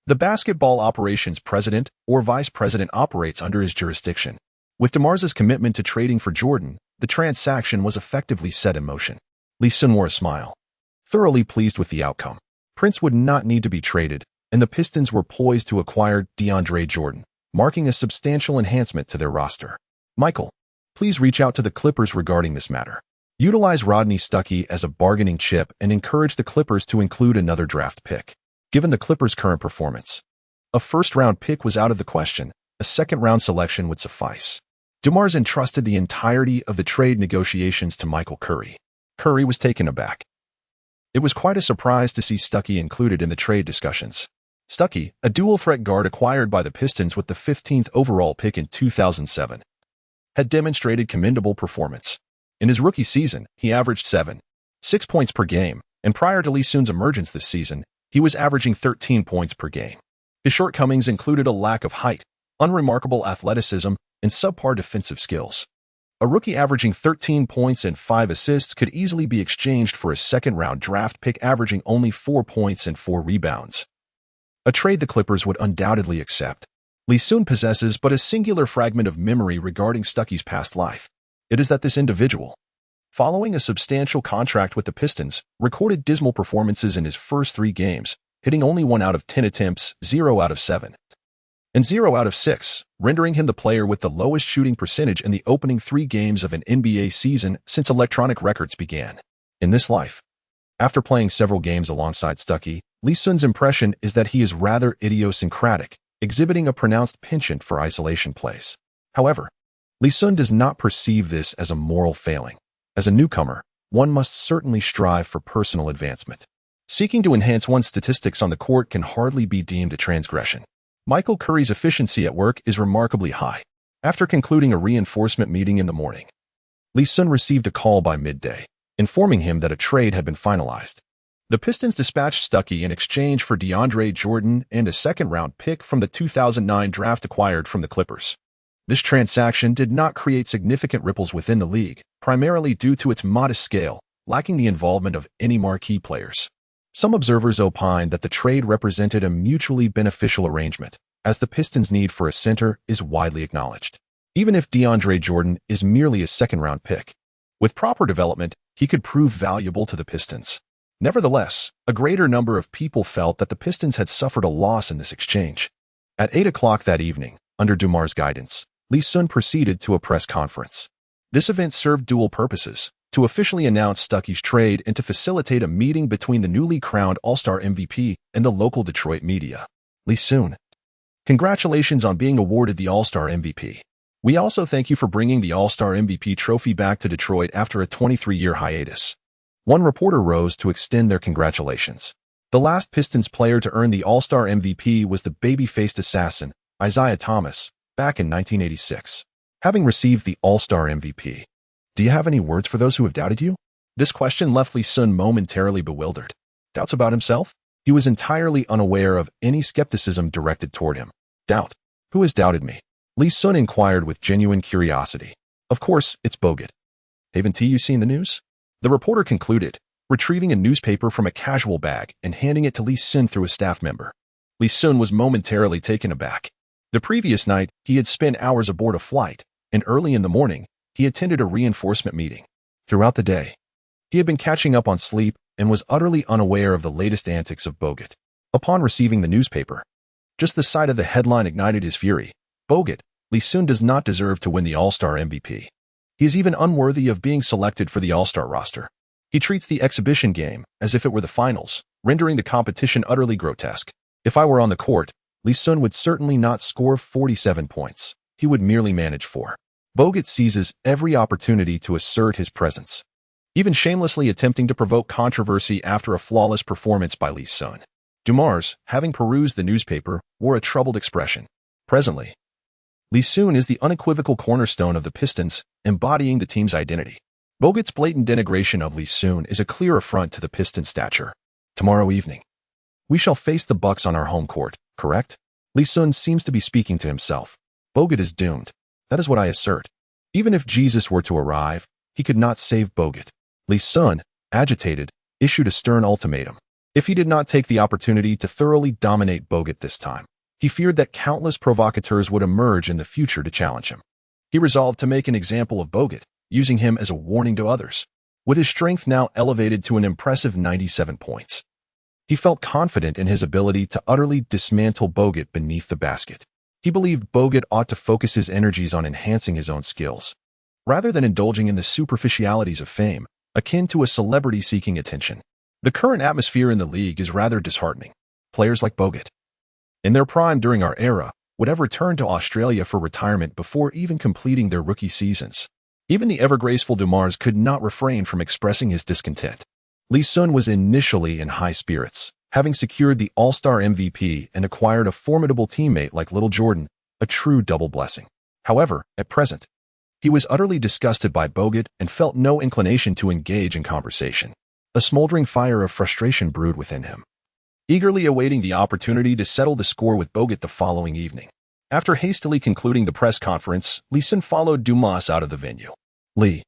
Speaker 1: the basketball operations president or vice president operates under his jurisdiction. With Dumars's commitment to trading for Jordan, the transaction was effectively set in motion. Lee Sun wore a smile, thoroughly pleased with the outcome. Prince would not need to be traded, and the Pistons were poised to acquire DeAndre Jordan, marking a substantial enhancement to their roster. Michael, please reach out to the Clippers regarding this matter. Utilize Rodney Stuckey as a bargaining chip and encourage the Clippers to include another draft pick. Given the Clippers' current performance, a first-round pick was out of the question. A second-round selection would suffice. Dumars entrusted the entirety of the trade negotiations to Michael Curry. Curry was taken aback. It was quite a surprise to see Stuckey included in the trade discussions. Stuckey, a dual-threat guard acquired by the Pistons with the 15th overall pick in 2007, had demonstrated commendable performance. In his rookie season, he averaged 7.6 points per game, and prior to Lee Sun's emergence this season, he was averaging 13 points per game. His shortcomings included a lack of height, unremarkable athleticism, and subpar defensive skills. A rookie averaging 13 points and 5 assists could easily be exchanged for a second-round draft pick averaging only 4 points and 4 rebounds. A trade the Clippers would undoubtedly accept. Lee Sun possesses but a singular fragment of memory regarding Stuckey's past life. It is that this individual, following a substantial contract with the Pistons, recorded dismal performances in his first 3 games, hitting only 1 out of 10 attempts, 0 out of 7, and 0 out of 6, rendering him the player with the lowest shooting percentage in the opening 3 games of an NBA season since electronic records began. In this life, after playing several games alongside Stuckey, Lee Sun's impression is that he is rather idiosyncratic, exhibiting a pronounced penchant for isolation plays. However, Lee Sun does not perceive this as a moral failing. As a newcomer, one must certainly strive for personal advancement. Seeking to enhance one's statistics on the court can hardly be deemed a transgression. Michael Curry's efficiency at work is remarkably high. After concluding a reinforcement meeting in the morning, Lee Sun received a call by midday, informing him that a trade had been finalized. The Pistons dispatched Stuckey in exchange for DeAndre Jordan and a second-round pick from the 2009 draft acquired from the Clippers. This transaction did not create significant ripples within the league, primarily due to its modest scale, lacking the involvement of any marquee players. Some observers opined that the trade represented a mutually beneficial arrangement, as the Pistons' need for a center is widely acknowledged. Even if DeAndre Jordan is merely a second-round pick, with proper development, he could prove valuable to the Pistons. Nevertheless, a greater number of people felt that the Pistons had suffered a loss in this exchange. At 8 o'clock that evening, under Dumar's guidance, Lee Sun proceeded to a press conference. This event served dual purposes: to officially announce Stuckey's trade and to facilitate a meeting between the newly crowned All-Star MVP and the local Detroit media. Lee Sun, congratulations on being awarded the All-Star MVP. We also thank you for bringing the All-Star MVP trophy back to Detroit after a 23-year hiatus. One reporter rose to extend their congratulations. The last Pistons player to earn the All-Star MVP was the baby-faced assassin, Isaiah Thomas, back in 1986. Having received the All-Star MVP, do you have any words for those who have doubted you? This question left Lee Sun momentarily bewildered. Doubts about himself? He was entirely unaware of any skepticism directed toward him. Doubt? Who has doubted me? Lee Sun inquired with genuine curiosity. Of course, it's Bogut. Haven't you seen the news? The reporter concluded, retrieving a newspaper from a casual bag and handing it to Lee Sun through a staff member. Lee Sun was momentarily taken aback. The previous night, he had spent hours aboard a flight, and early in the morning, he attended a reinforcement meeting. Throughout the day, he had been catching up on sleep and was utterly unaware of the latest antics of Bogut. Upon receiving the newspaper, just the sight of the headline ignited his fury. Bogut, Lee Sun does not deserve to win the All-Star MVP. He is even unworthy of being selected for the All-Star roster. He treats the exhibition game as if it were the finals, rendering the competition utterly grotesque. If I were on the court, Lee Sun would certainly not score 47 points. He would merely manage 4. Bogut seizes every opportunity to assert his presence, even shamelessly attempting to provoke controversy after a flawless performance by Lee Sun. Dumars, having perused the newspaper, wore a troubled expression. Presently, Lee Sun is the unequivocal cornerstone of the Pistons, embodying the team's identity. Bogut's blatant denigration of Lee Sun is a clear affront to the Pistons' stature. Tomorrow evening, we shall face the Bucks on our home court, correct? Lee Sun seems to be speaking to himself. Bogut is doomed. That is what I assert. Even if Jesus were to arrive, he could not save Bogut. Lee Sun, agitated, issued a stern ultimatum. If he did not take the opportunity to thoroughly dominate Bogut this time, he feared that countless provocateurs would emerge in the future to challenge him. He resolved to make an example of Bogut, using him as a warning to others. With his strength now elevated to an impressive 97 points, he felt confident in his ability to utterly dismantle Bogut beneath the basket. He believed Bogut ought to focus his energies on enhancing his own skills, rather than indulging in the superficialities of fame, akin to a celebrity seeking attention. The current atmosphere in the league is rather disheartening. Players like Bogut, in their prime during our era, would have returned to Australia for retirement before even completing their rookie seasons. Even the ever-graceful Dumars could not refrain from expressing his discontent. Lee Sun was initially in high spirits, having secured the All-Star MVP and acquired a formidable teammate like Little Jordan, a true double blessing. However, at present, he was utterly disgusted by Bogut and felt no inclination to engage in conversation. A smoldering fire of frustration brewed within him, eagerly awaiting the opportunity to settle the score with Bogut the following evening. After hastily concluding the press conference, Lee Sun followed Dumas out of the venue. Lee,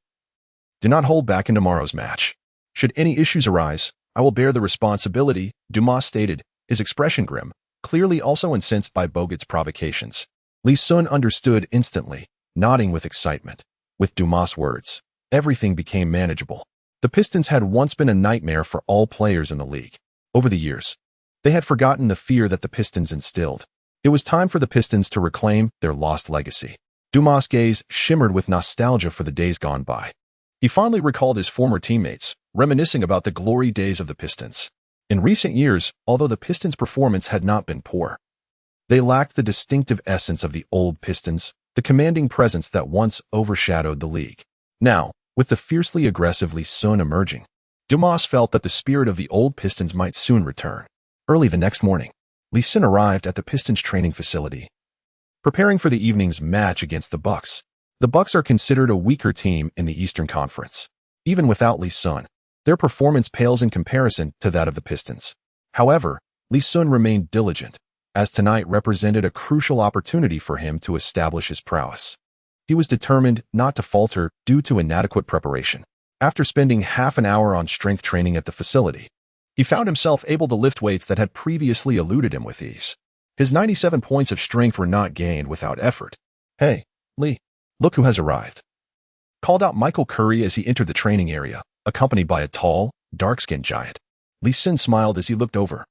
Speaker 1: do not hold back in tomorrow's match. Should any issues arise, I will bear the responsibility, Dumas stated, his expression grim, clearly also incensed by Bogut's provocations. Lee Sun understood instantly, nodding with excitement. With Dumas' words, everything became manageable. The Pistons had once been a nightmare for all players in the league. Over the years, they had forgotten the fear that the Pistons instilled. It was time for the Pistons to reclaim their lost legacy. Dumas' gaze shimmered with nostalgia for the days gone by. He fondly recalled his former teammates, reminiscing about the glory days of the Pistons. In recent years, although the Pistons' performance had not been poor, they lacked the distinctive essence of the old Pistons, the commanding presence that once overshadowed the league. Now, with the fiercely aggressive Lee Sun emerging, Dumas felt that the spirit of the old Pistons might soon return. Early the next morning, Lee Sun arrived at the Pistons training facility, preparing for the evening's match against the Bucks. The Bucks are considered a weaker team in the Eastern Conference. Even without Lee Sun, their performance pales in comparison to that of the Pistons. However, Lee Sun remained diligent, as tonight represented a crucial opportunity for him to establish his prowess. He was determined not to falter due to inadequate preparation. After spending half an hour on strength training at the facility, he found himself able to lift weights that had previously eluded him with ease. His 97 points of strength were not gained without effort. "Hey, Lee, look who has arrived," called out Michael Curry as he entered the training area, accompanied by a tall, dark-skinned giant. Lee Sun smiled as he looked over.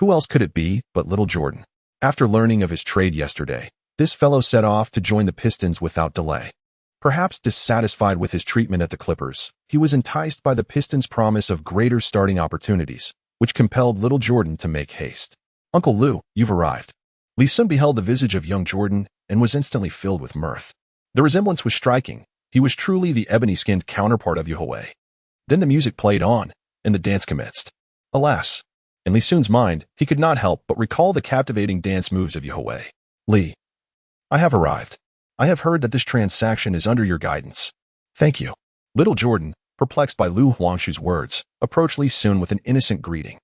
Speaker 1: Who else could it be but Little Jordan? After learning of his trade yesterday, this fellow set off to join the Pistons without delay. Perhaps dissatisfied with his treatment at the Clippers, he was enticed by the Pistons' promise of greater starting opportunities, which compelled Little Jordan to make haste. "Uncle Lou, you've arrived." Lee Sun beheld the visage of young Jordan and was instantly filled with mirth. The resemblance was striking. He was truly the ebony-skinned counterpart of Yahweh. Then the music played on, and the dance commenced. Alas, in Lee Sun's mind, he could not help but recall the captivating dance moves of Yahweh. "Lee, I have arrived. I have heard that this transaction is under your guidance." "Thank you." Little Jordan, perplexed by Lu Huangshu's words, approached Lee Sun with an innocent greeting.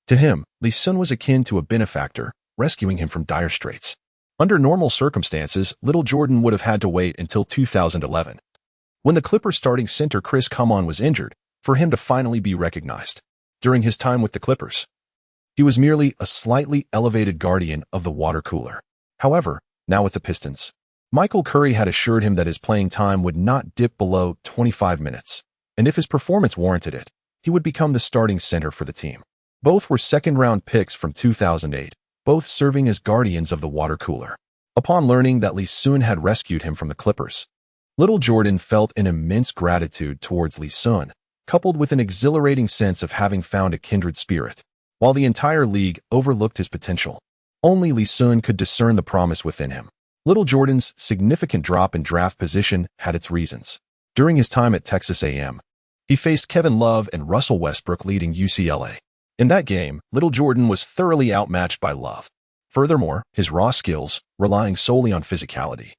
Speaker 1: To him, Lee Sun was akin to a benefactor, rescuing him from dire straits. Under normal circumstances, Little Jordan would have had to wait until 2011, when the Clippers starting center Chris Common was injured, for him to finally be recognized. During his time with the Clippers, he was merely a slightly elevated guardian of the water cooler. However, now with the Pistons, Michael Curry had assured him that his playing time would not dip below 25 minutes, and if his performance warranted it, he would become the starting center for the team. Both were second-round picks from 2008, both serving as guardians of the water cooler. Upon learning that Lee Sun had rescued him from the Clippers, Little Jordan felt an immense gratitude towards Lee Sun, coupled with an exhilarating sense of having found a kindred spirit. While the entire league overlooked his potential, only Lee Sun could discern the promise within him. Little Jordan's significant drop in draft position had its reasons. During his time at Texas A&M, he faced Kevin Love and Russell Westbrook leading UCLA. In that game, Little Jordan was thoroughly outmatched by Love. Furthermore, his raw skills, relying solely on physicality,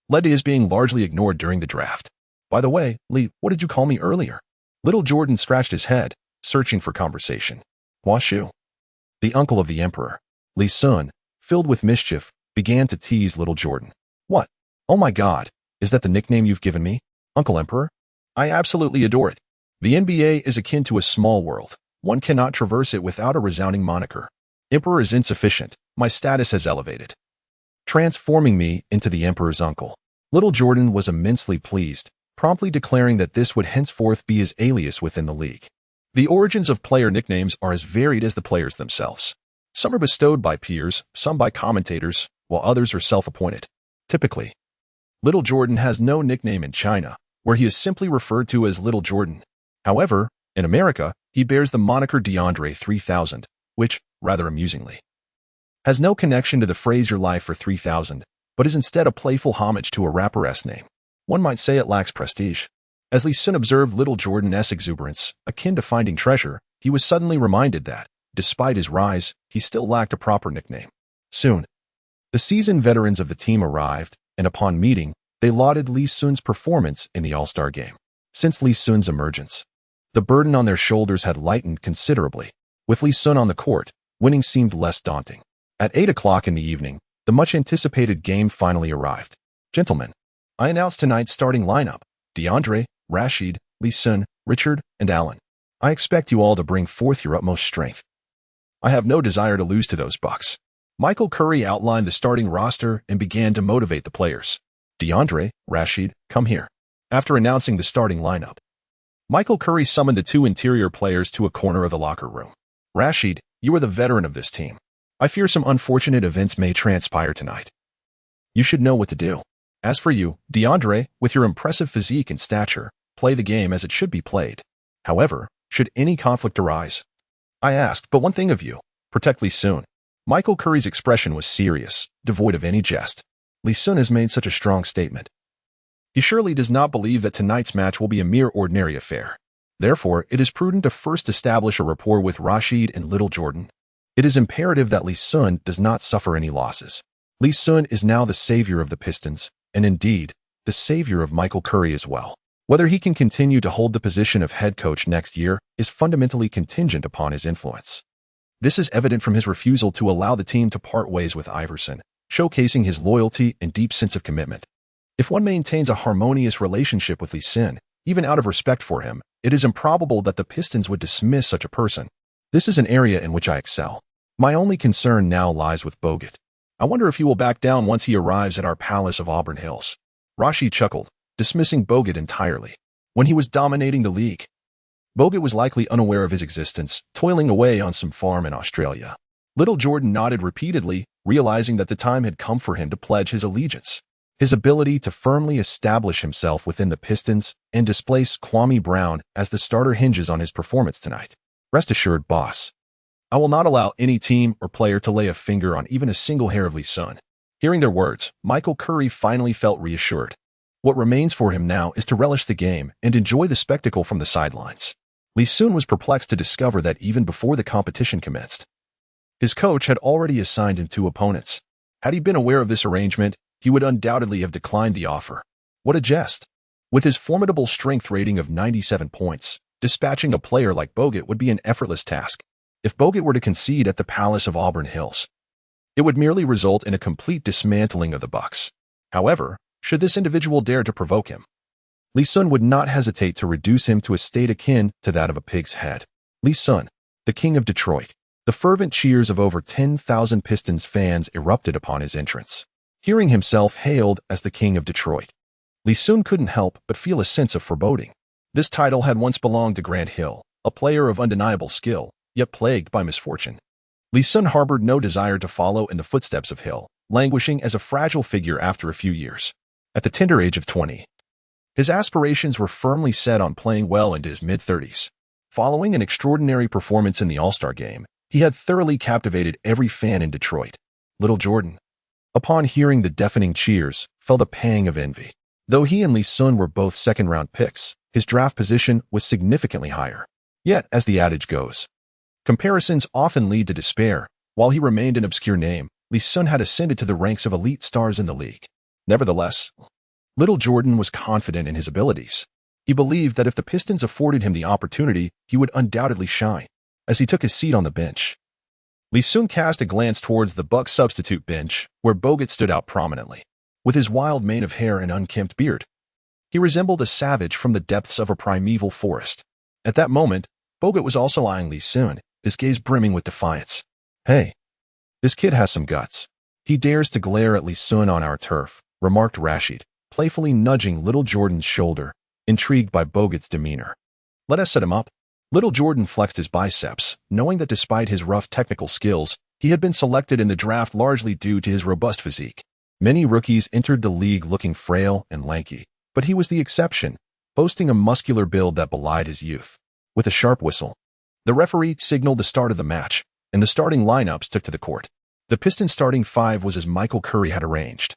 Speaker 1: led to his being largely ignored during the draft. "By the way, Lee, what did you call me earlier?" Little Jordan scratched his head, searching for conversation. "Washu." The uncle of the emperor, Lee Sun, filled with mischief, began to tease Little Jordan. "What? Oh my God, is that the nickname you've given me, Uncle Emperor? I absolutely adore it. The NBA is akin to a small world. One cannot traverse it without a resounding moniker. Emperor is insufficient. My status has elevated, transforming me into the Emperor's uncle." Little Jordan was immensely pleased, promptly declaring that this would henceforth be his alias within the league. The origins of player nicknames are as varied as the players themselves. Some are bestowed by peers, some by commentators, while others are self-appointed. Typically, Little Jordan has no nickname in China, where he is simply referred to as Little Jordan. However, in America, he bears the moniker DeAndre 3000, which, rather amusingly, has no connection to the phrase "your life for 3000, but is instead a playful homage to a rapper-esque name. One might say it lacks prestige. As Lee Sun observed Little Jordan's exuberance, akin to finding treasure, he was suddenly reminded that, despite his rise, he still lacked a proper nickname. Soon, the seasoned veterans of the team arrived, and upon meeting, they lauded Lee Sun's performance in the All-Star game. Since Lee Sun's emergence, the burden on their shoulders had lightened considerably. With Lee Sun on the court, winning seemed less daunting. At 8 o'clock in the evening, the much-anticipated game finally arrived. Gentlemen, I announce tonight's starting lineup: DeAndre, Rashid, Lee Sun, Richard, and Allen. I expect you all to bring forth your utmost strength. I have no desire to lose to those Bucks. Michael Curry outlined the starting roster and began to motivate the players. DeAndre, Rashid, come here. After announcing the starting lineup, Michael Curry summoned the two interior players to a corner of the locker room. Rashid, you are the veteran of this team. I fear some unfortunate events may transpire tonight. You should know what to do. As for you, DeAndre, with your impressive physique and stature, play the game as it should be played. However, should any conflict arise, I ask but one thing of you: protect Lee Sun. Michael Curry's expression was serious, devoid of any jest. Lee Sun has made such a strong statement. He surely does not believe that tonight's match will be a mere ordinary affair. Therefore, it is prudent to first establish a rapport with Rashid and Little Jordan. It is imperative that Lee Sun does not suffer any losses. Lee Sun is now the savior of the Pistons, and indeed, the savior of Michael Curry as well. Whether he can continue to hold the position of head coach next year is fundamentally contingent upon his influence. This is evident from his refusal to allow the team to part ways with Iverson, showcasing his loyalty and deep sense of commitment. If one maintains a harmonious relationship with Lee Sun, even out of respect for him, it is improbable that the Pistons would dismiss such a person. This is an area in which I excel. My only concern now lies with Bogut. I wonder if he will back down once he arrives at our palace of Auburn Hills. Rashid chuckled, dismissing Bogut entirely. When he was dominating the league, Bogut was likely unaware of his existence, toiling away on some farm in Australia. Little Jordan nodded repeatedly, realizing that the time had come for him to pledge his allegiance. His ability to firmly establish himself within the Pistons and displace Kwame Brown as the starter hinges on his performance tonight. Rest assured, boss, I will not allow any team or player to lay a finger on even a single hair of Lee Sun. Hearing their words, Michael Curry finally felt reassured. What remains for him now is to relish the game and enjoy the spectacle from the sidelines. Lee Sun was perplexed to discover that even before the competition commenced, his coach had already assigned him two opponents. Had he been aware of this arrangement, he would undoubtedly have declined the offer. What a jest! With his formidable strength rating of 97 points, dispatching a player like Bogut would be an effortless task. If Bogut were to concede at the Palace of Auburn Hills, it would merely result in a complete dismantling of the Bucks. However, should this individual dare to provoke him, Lee Sun would not hesitate to reduce him to a state akin to that of a pig's head. Lee Sun, the king of Detroit. The fervent cheers of over 10,000 Pistons fans erupted upon his entrance. Hearing himself hailed as the king of Detroit, Lee Sun couldn't help but feel a sense of foreboding. This title had once belonged to Grant Hill, a player of undeniable skill, yet plagued by misfortune. Lee Sun harbored no desire to follow in the footsteps of Hill, languishing as a fragile figure after a few years. At the tender age of 20, his aspirations were firmly set on playing well into his mid-30s. Following an extraordinary performance in the All-Star game, he had thoroughly captivated every fan in Detroit. Little Jordan, upon hearing the deafening cheers, felt a pang of envy. Though he and Lee Sun were both second-round picks, his draft position was significantly higher. Yet, as the adage goes, comparisons often lead to despair. While he remained an obscure name, Lee Sun had ascended to the ranks of elite stars in the league. Nevertheless, Little Jordan was confident in his abilities. He believed that if the Pistons afforded him the opportunity, he would undoubtedly shine. As he took his seat on the bench, Lee Sun cast a glance towards the Bucks substitute bench, where Bogut stood out prominently. With his wild mane of hair and unkempt beard, he resembled a savage from the depths of a primeval forest. At that moment, Bogut was also eyeing Lee Sun, his gaze brimming with defiance. Hey, this kid has some guts. He dares to glare at Lee Sun on our turf, remarked Rashid, playfully nudging Little Jordan's shoulder, intrigued by Bogut's demeanor. Let us set him up. Little Jordan flexed his biceps, knowing that despite his rough technical skills, he had been selected in the draft largely due to his robust physique. Many rookies entered the league looking frail and lanky, but he was the exception, boasting a muscular build that belied his youth. With a sharp whistle, the referee signaled the start of the match, and the starting lineups took to the court. The Pistons' starting five was as Michael Curry had arranged,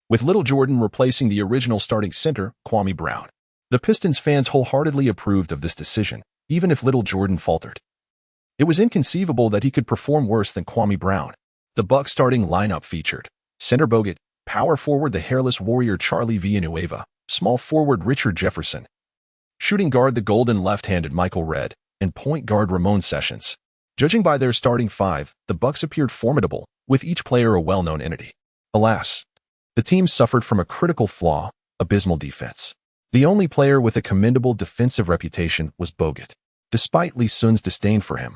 Speaker 1: with Little Jordan replacing the original starting center, Kwame Brown. The Pistons fans wholeheartedly approved of this decision, even if Little Jordan faltered. It was inconceivable that he could perform worse than Kwame Brown. The Bucks starting lineup featured center Bogut, power forward the hairless warrior Charlie Villanueva, small forward Richard Jefferson, shooting guard the golden left-handed Michael Redd, and point guard Ramon Sessions. Judging by their starting five, the Bucks appeared formidable, with each player a well-known entity. Alas, the team suffered from a critical flaw: abysmal defense. The only player with a commendable defensive reputation was Bogut. Despite Lee Sun's disdain for him,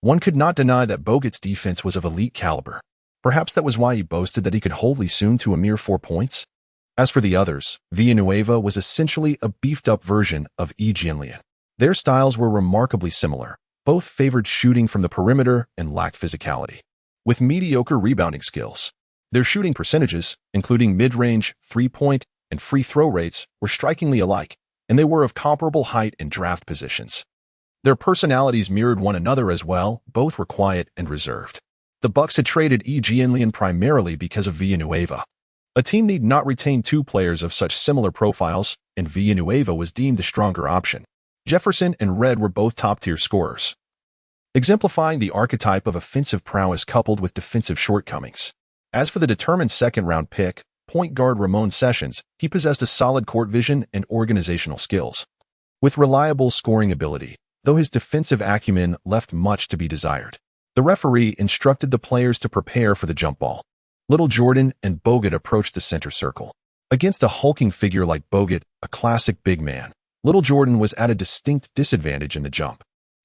Speaker 1: one could not deny that Bogut's defense was of elite caliber. Perhaps that was why he boasted that he could hold Lee Sun to a mere 4 points. As for the others, Villanueva was essentially a beefed-up version of Yi Jianlian. Their styles were remarkably similar. Both favored shooting from the perimeter and lacked physicality. With mediocre rebounding skills, their shooting percentages, including mid-range, three-point, and free throw rates, were strikingly alike, and they were of comparable height and draft positions. Their personalities mirrored one another as well. Both were quiet and reserved. The Bucks had traded Yi Jianlian primarily because of Villanueva. A team need not retain two players of such similar profiles, and Villanueva was deemed the stronger option. Jefferson and Redd were both top-tier scorers, exemplifying the archetype of offensive prowess coupled with defensive shortcomings. As for the determined second-round pick, point guard Ramon Sessions, he possessed a solid court vision and organizational skills, with reliable scoring ability, though his defensive acumen left much to be desired. The referee instructed the players to prepare for the jump ball. Little Jordan and Bogut approached the center circle. Against a hulking figure like Bogut, a classic big man, Little Jordan was at a distinct disadvantage in the jump.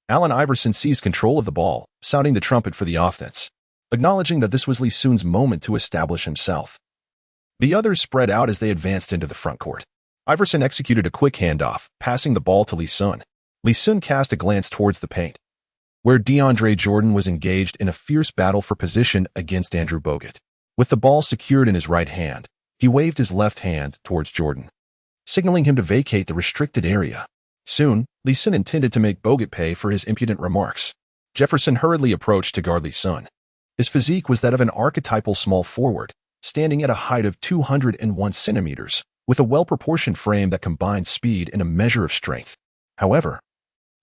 Speaker 1: Allen Iverson seized control of the ball, sounding the trumpet for the offense, acknowledging that this was Lee Sun's moment to establish himself. The others spread out as they advanced into the front court. Iverson executed a quick handoff, passing the ball to Lee Sun. Lee Sun cast a glance towards the paint, where DeAndre Jordan was engaged in a fierce battle for position against Andrew Bogut. With the ball secured in his right hand, he waved his left hand towards Jordan, signaling him to vacate the restricted area. Soon, Lee Sun intended to make Bogut pay for his impudent remarks. Jefferson hurriedly approached to guard Lee Sun. His physique was that of an archetypal small forward, standing at a height of 201 centimeters, with a well-proportioned frame that combined speed and a measure of strength. However,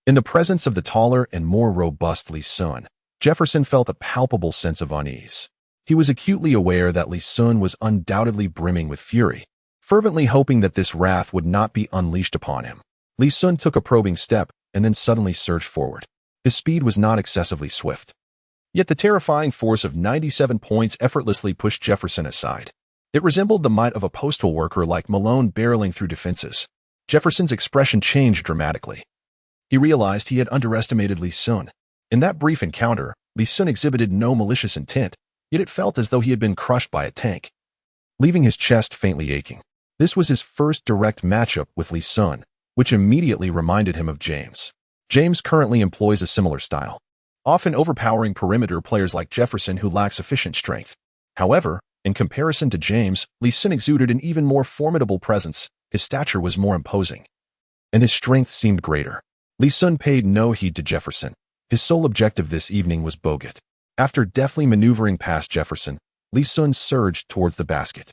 Speaker 1: in the presence of the taller and more robust Lee Sun, Jefferson felt a palpable sense of unease. He was acutely aware that Lee Sun was undoubtedly brimming with fury, fervently hoping that this wrath would not be unleashed upon him. Lee Sun took a probing step and then suddenly surged forward. His speed was not excessively swift, yet the terrifying force of 97 points effortlessly pushed Jefferson aside. It resembled the might of a postal worker like Malone barreling through defenses. Jefferson's expression changed dramatically. He realized he had underestimated Lee Sun. In that brief encounter, Lee Sun exhibited no malicious intent, yet it felt as though he had been crushed by a tank, leaving his chest faintly aching. This was his first direct matchup with Lee Sun, which immediately reminded him of James. James currently employs a similar style, often overpowering perimeter players like Jefferson who lack sufficient strength. However, in comparison to James, Lee Sun exuded an even more formidable presence. His stature was more imposing, and his strength seemed greater. Lee Sun paid no heed to Jefferson. His sole objective this evening was Bogut. After deftly maneuvering past Jefferson, Lee Sun surged towards the basket.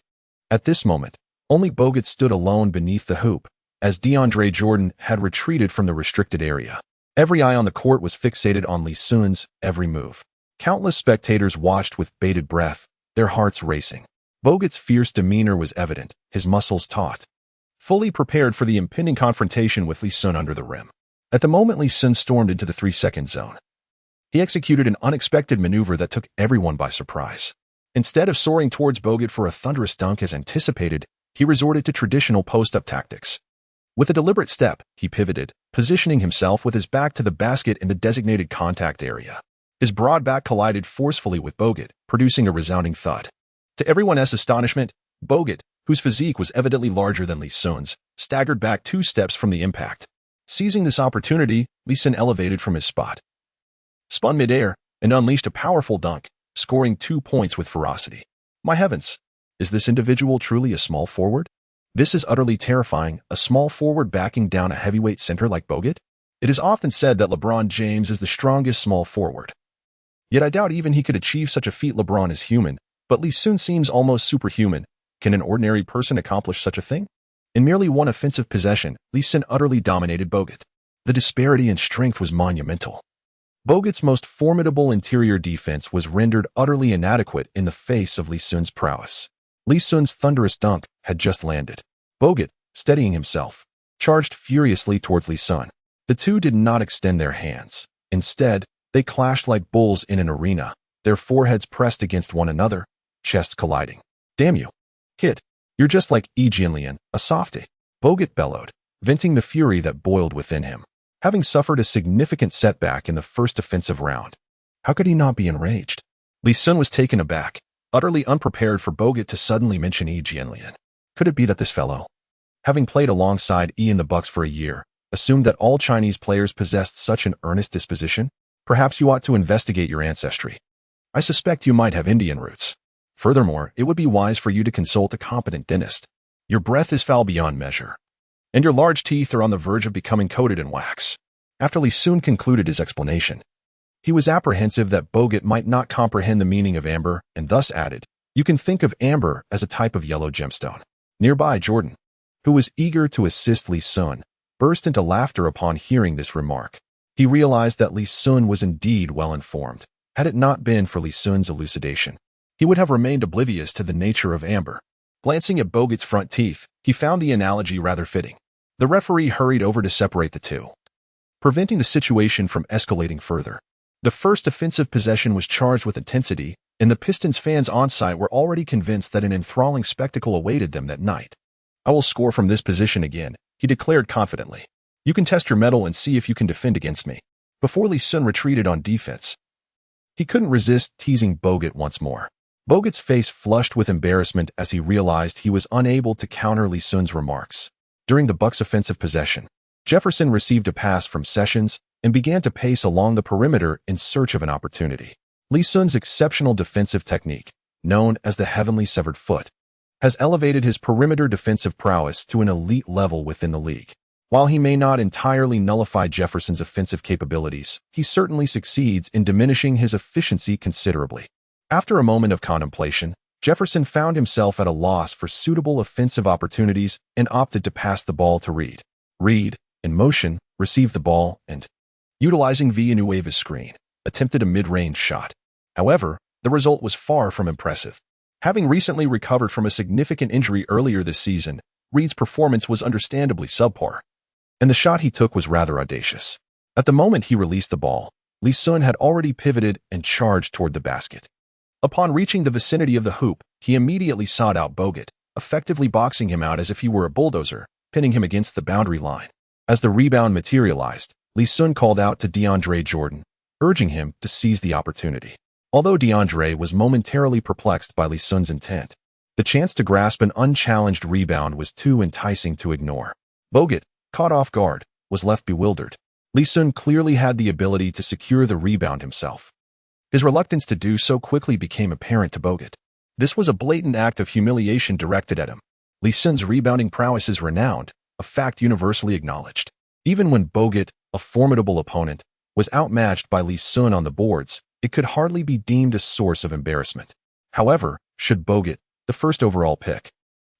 Speaker 1: At this moment, only Bogut stood alone beneath the hoop, as DeAndre Jordan had retreated from the restricted area. Every eye on the court was fixated on Lee Sun's every move. Countless spectators watched with bated breath, their hearts racing. Bogut's fierce demeanor was evident, his muscles taut, fully prepared for the impending confrontation with Lee Sun under the rim. At the moment Lee Sun stormed into the 3-second zone, he executed an unexpected maneuver that took everyone by surprise. Instead of soaring towards Bogut for a thunderous dunk as anticipated, he resorted to traditional post-up tactics. With a deliberate step, he pivoted, positioning himself with his back to the basket in the designated contact area. His broad back collided forcefully with Bogut, producing a resounding thud. To everyone else's astonishment, Bogut, whose physique was evidently larger than Lee Sun's, staggered back 2 steps from the impact. Seizing this opportunity, Lee Sun elevated from his spot, spun midair, and unleashed a powerful dunk, scoring 2 points with ferocity. My heavens! Is this individual truly a small forward? This is utterly terrifying, a small forward backing down a heavyweight center like Bogut? It is often said that LeBron James is the strongest small forward. Yet I doubt even he could achieve such a feat. LeBron is human, but Lee Sun seems almost superhuman. Can an ordinary person accomplish such a thing? In merely one offensive possession, Lee Sun utterly dominated Bogut. The disparity in strength was monumental. Bogut's most formidable interior defense was rendered utterly inadequate in the face of Lee Sun's prowess. Lee Sun's thunderous dunk had just landed. Bogut, steadying himself, charged furiously towards Lee Sun. The two did not extend their hands. Instead, they clashed like bulls in an arena, their foreheads pressed against one another, chests colliding. "Damn you, kid. You're just like Yi Jianlian, a softie," Bogut bellowed, venting the fury that boiled within him. Having suffered a significant setback in the first offensive round, how could he not be enraged? Lee Sun was taken aback, utterly unprepared for Bogut to suddenly mention Yi Jianlian. Could it be that this fellow, having played alongside Yi in the Bucks for a year, assumed that all Chinese players possessed such an earnest disposition? Perhaps you ought to investigate your ancestry. I suspect you might have Indian roots. Furthermore, it would be wise for you to consult a competent dentist. Your breath is foul beyond measure, and your large teeth are on the verge of becoming coated in wax. After Lee Sun concluded his explanation, he was apprehensive that Bogut might not comprehend the meaning of amber and thus added, "You can think of amber as a type of yellow gemstone." Nearby, Jordan, who was eager to assist Lee Sun, burst into laughter upon hearing this remark. He realized that Lee Sun was indeed well informed. Had it not been for Lee Sun's elucidation, he would have remained oblivious to the nature of amber. Glancing at Bogut's front teeth, he found the analogy rather fitting. The referee hurried over to separate the two, preventing the situation from escalating further. The first offensive possession was charged with intensity, and the Pistons fans on-site were already convinced that an enthralling spectacle awaited them that night. "I will score from this position again," he declared confidently. "You can test your mettle and see if you can defend against me." Before Lee Sun retreated on defense, he couldn't resist teasing Bogut once more. Bogut's face flushed with embarrassment as he realized he was unable to counter Lee Sun's remarks. During the Bucks' offensive possession, Jefferson received a pass from Sessions and began to pace along the perimeter in search of an opportunity. Lee Sun's exceptional defensive technique, known as the Heavenly Severed Foot, has elevated his perimeter defensive prowess to an elite level within the league. While he may not entirely nullify Jefferson's offensive capabilities, he certainly succeeds in diminishing his efficiency considerably. After a moment of contemplation, Jefferson found himself at a loss for suitable offensive opportunities and opted to pass the ball to Reed. Reed, in motion, received the ball and, utilizing Villanueva's screen, attempted a mid-range shot. However, the result was far from impressive. Having recently recovered from a significant injury earlier this season, Reed's performance was understandably subpar, and the shot he took was rather audacious. At the moment he released the ball, Lee Sun had already pivoted and charged toward the basket. Upon reaching the vicinity of the hoop, he immediately sought out Bogut, effectively boxing him out as if he were a bulldozer, pinning him against the boundary line. As the rebound materialized, Lee Sun called out to DeAndre Jordan, urging him to seize the opportunity. Although DeAndre was momentarily perplexed by Lee Sun's intent, the chance to grasp an unchallenged rebound was too enticing to ignore. Bogut, caught off guard, was left bewildered. Lee Sun clearly had the ability to secure the rebound himself. His reluctance to do so quickly became apparent to Bogut. This was a blatant act of humiliation directed at him. Lee Sun's rebounding prowess is renowned, a fact universally acknowledged. Even when Bogut, a formidable opponent, was outmatched by Lee Sun on the boards, it could hardly be deemed a source of embarrassment. However, should Bogut, the first overall pick,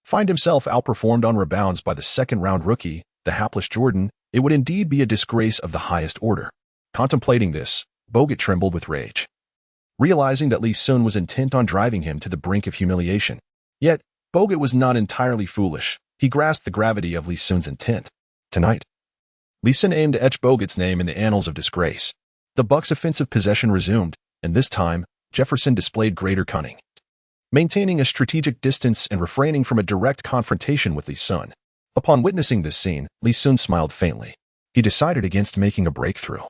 Speaker 1: find himself outperformed on rebounds by the second-round rookie, the hapless Jordan, it would indeed be a disgrace of the highest order. Contemplating this, Bogut trembled with rage, realizing that Lee Sun was intent on driving him to the brink of humiliation. Yet, Bogut was not entirely foolish. He grasped the gravity of Lee Sun's intent. Tonight, Lee Sun aimed to etch Bogut's name in the annals of disgrace. The Bucks' offensive possession resumed, and this time, Jefferson displayed greater cunning, maintaining a strategic distance and refraining from a direct confrontation with Lee Sun. Upon witnessing this scene, Lee Sun smiled faintly. He decided against making a breakthrough,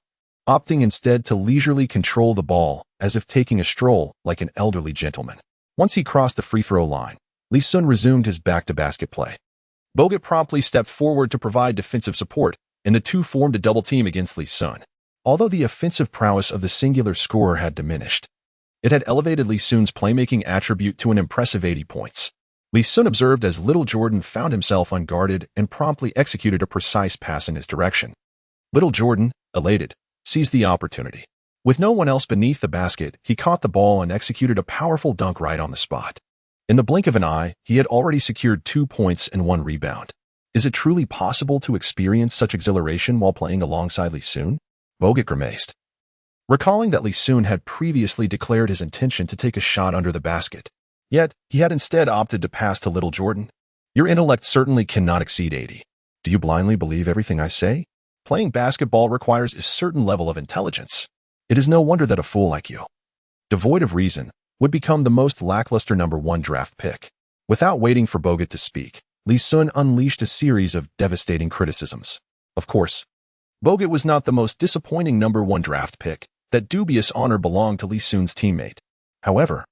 Speaker 1: opting instead to leisurely control the ball as if taking a stroll like an elderly gentleman. Once he crossed the free-throw line, Lee Sun resumed his back-to-basket play. Bogut promptly stepped forward to provide defensive support, and the two formed a double team against Lee Sun. Although the offensive prowess of the singular scorer had diminished, it had elevated Lee Sun's playmaking attribute to an impressive 80 points. Lee Sun observed as Little Jordan found himself unguarded and promptly executed a precise pass in his direction. Little Jordan, elated, seized the opportunity. With no one else beneath the basket, he caught the ball and executed a powerful dunk right on the spot. In the blink of an eye, he had already secured 2 points and 1 rebound. Is it truly possible to experience such exhilaration while playing alongside Lee Sun? Bogut grimaced. recalling that Lee Sun had previously declared his intention to take a shot under the basket. Yet, he had instead opted to pass to little Jordan. Your intellect certainly cannot exceed 80. Do you blindly believe everything I say? Playing basketball requires a certain level of intelligence. It is no wonder that a fool like you, devoid of reason, would become the most lackluster #1 draft pick. Without waiting for Bogut to speak, Lee Sun unleashed a series of devastating criticisms. Of course, Bogut was not the most disappointing #1 draft pick. That dubious honor belonged to Lee Sun's teammate. However,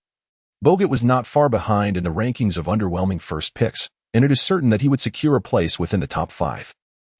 Speaker 1: Bogut was not far behind in the rankings of underwhelming first picks, and it is certain that he would secure a place within the top 5.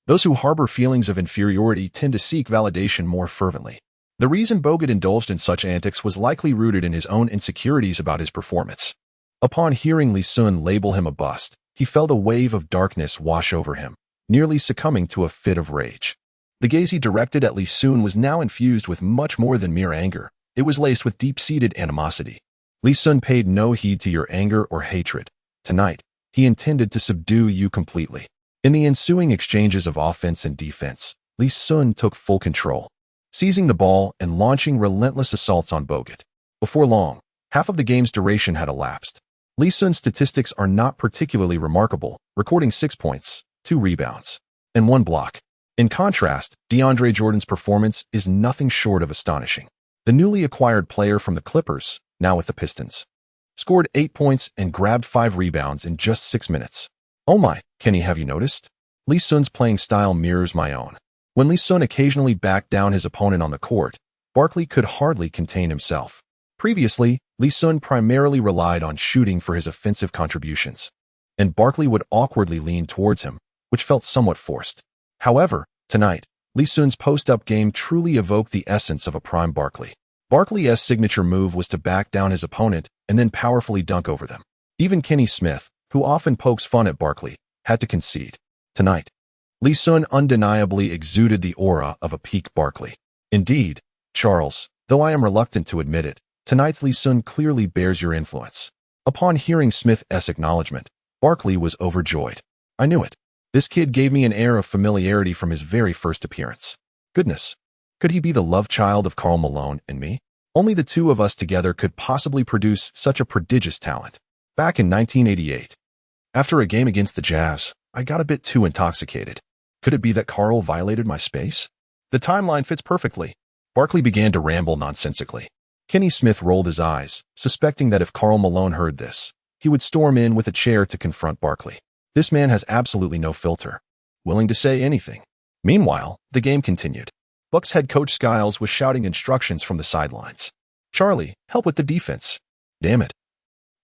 Speaker 1: Those who harbor feelings of inferiority tend to seek validation more fervently. The reason Bogut indulged in such antics was likely rooted in his own insecurities about his performance. Upon hearing Lee Sun label him a bust, he felt a wave of darkness wash over him, nearly succumbing to a fit of rage. The gaze he directed at Lee Sun was now infused with much more than mere anger. It was laced with deep-seated animosity. Lee Sun paid no heed to your anger or hatred. Tonight, he intended to subdue you completely. In the ensuing exchanges of offense and defense, Lee Sun took full control, seizing the ball and launching relentless assaults on Bogut. Before long, half of the game's duration had elapsed. Lee Sun's statistics are not particularly remarkable, recording 6 points, 2 rebounds, and 1 block. In contrast, DeAndre Jordan's performance is nothing short of astonishing. The newly acquired player from the Clippers, now with the Pistons, scored 8 points and grabbed 5 rebounds in just 6 minutes. Oh my, Kenny, have you noticed? Lee Sun's playing style mirrors my own. When Lee Sun occasionally backed down his opponent on the court, Barkley could hardly contain himself. Previously, Lee Sun primarily relied on shooting for his offensive contributions, and Barkley would awkwardly lean towards him, which felt somewhat forced. However, tonight, Lee Sun's post-up game truly evoked the essence of a prime Barkley. Barkley's signature move was to back down his opponent and then powerfully dunk over them. Even Kenny Smith, who often pokes fun at Barkley, had to concede. Tonight, Lee Sun undeniably exuded the aura of a peak Barkley. Indeed, Charles, though I am reluctant to admit it, tonight's Lee Sun clearly bears your influence. Upon hearing Smith's acknowledgement, Barkley was overjoyed. I knew it. This kid gave me an air of familiarity from his very first appearance. Goodness, could he be the love child of Karl Malone and me? Only the two of us together could possibly produce such a prodigious talent. Back in 1988, after a game against the Jazz, I got a bit too intoxicated. Could it be that Karl violated my space? The timeline fits perfectly. Barkley began to ramble nonsensically. Kenny Smith rolled his eyes, suspecting that if Karl Malone heard this, he would storm in with a chair to confront Barkley. This man has absolutely no filter, willing to say anything. Meanwhile, the game continued. Bucks head coach Skiles was shouting instructions from the sidelines. Charlie, help with the defense. Damn it.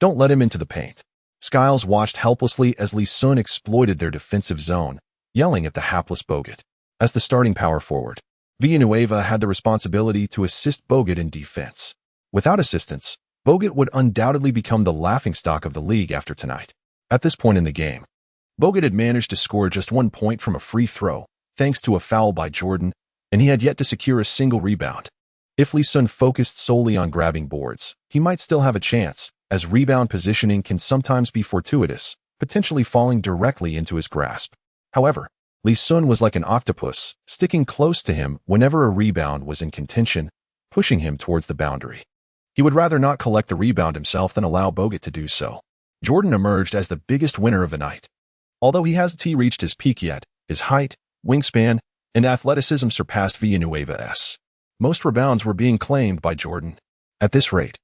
Speaker 1: Don't let him into the paint. Skiles watched helplessly as Lee Sun exploited their defensive zone, yelling at the hapless Bogut. As the starting power forward, Villanueva had the responsibility to assist Bogut in defense. Without assistance, Bogut would undoubtedly become the laughingstock of the league after tonight. At this point in the game, Bogut had managed to score just 1 point from a free throw, thanks to a foul by Jordan, and he had yet to secure a single rebound. If Lee Sun focused solely on grabbing boards, he might still have a chance, as rebound positioning can sometimes be fortuitous, potentially falling directly into his grasp. However, Lee Sun was like an octopus, sticking close to him whenever a rebound was in contention, pushing him towards the boundary. He would rather not collect the rebound himself than allow Bogut to do so. Jordan emerged as the biggest winner of the night. Although he hasn't reached his peak yet, his height, wingspan, and athleticism surpassed Villanueva's. Most rebounds were being claimed by Jordan. At this rate,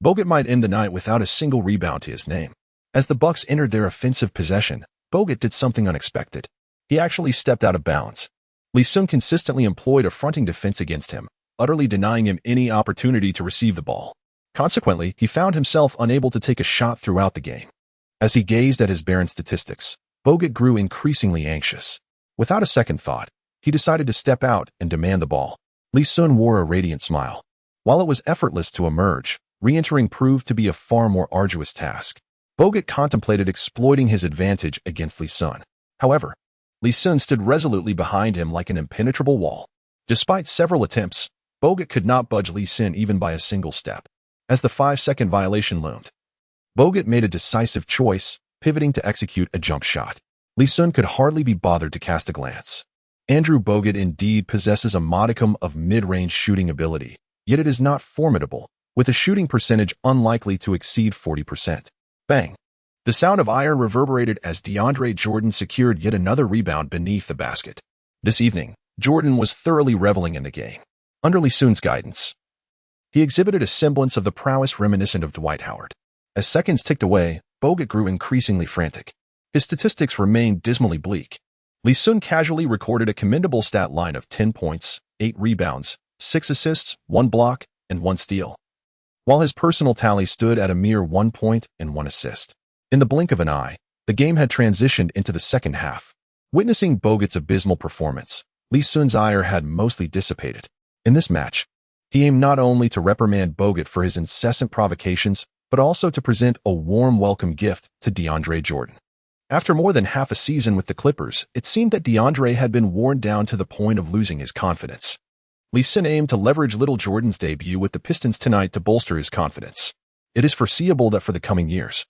Speaker 1: Bogut might end the night without a single rebound to his name. As the Bucks entered their offensive possession, Bogut did something unexpected. He actually stepped out of bounds. Lee Sun consistently employed a fronting defense against him, utterly denying him any opportunity to receive the ball. Consequently, he found himself unable to take a shot throughout the game. As he gazed at his barren statistics, Bogut grew increasingly anxious. Without a second thought, he decided to step out and demand the ball. Lee Sun wore a radiant smile. While it was effortless to emerge, re-entering proved to be a far more arduous task. Bogut contemplated exploiting his advantage against Lee Sun. However, Lee Sun stood resolutely behind him like an impenetrable wall. Despite several attempts, Bogut could not budge Lee Sun even by a single step. As the 5-second violation loomed, Bogut made a decisive choice, pivoting to execute a jump shot. Lee Sun could hardly be bothered to cast a glance. Andrew Bogut indeed possesses a modicum of mid-range shooting ability, yet it is not formidable, with a shooting percentage unlikely to exceed 40%. Bang! The sound of iron reverberated as DeAndre Jordan secured yet another rebound beneath the basket. This evening, Jordan was thoroughly reveling in the game. Under Lee Sun's guidance, he exhibited a semblance of the prowess reminiscent of Dwight Howard. As seconds ticked away, Bogut grew increasingly frantic. His statistics remained dismally bleak. Lee Sun casually recorded a commendable stat line of 10 points, 8 rebounds, 6 assists, 1 block, and 1 steal, while his personal tally stood at a mere 1 point and 1 assist. In the blink of an eye, the game had transitioned into the second half. Witnessing Bogut's abysmal performance, Lee Sun's ire had mostly dissipated. In this match, he aimed not only to reprimand Bogut for his incessant provocations, but also to present a warm welcome gift to DeAndre Jordan. After more than half a season with the Clippers, it seemed that DeAndre had been worn down to the point of losing his confidence. Lee Sun aimed to leverage Little Jordan's debut with the Pistons tonight to bolster his confidence. It is foreseeable that for the coming years,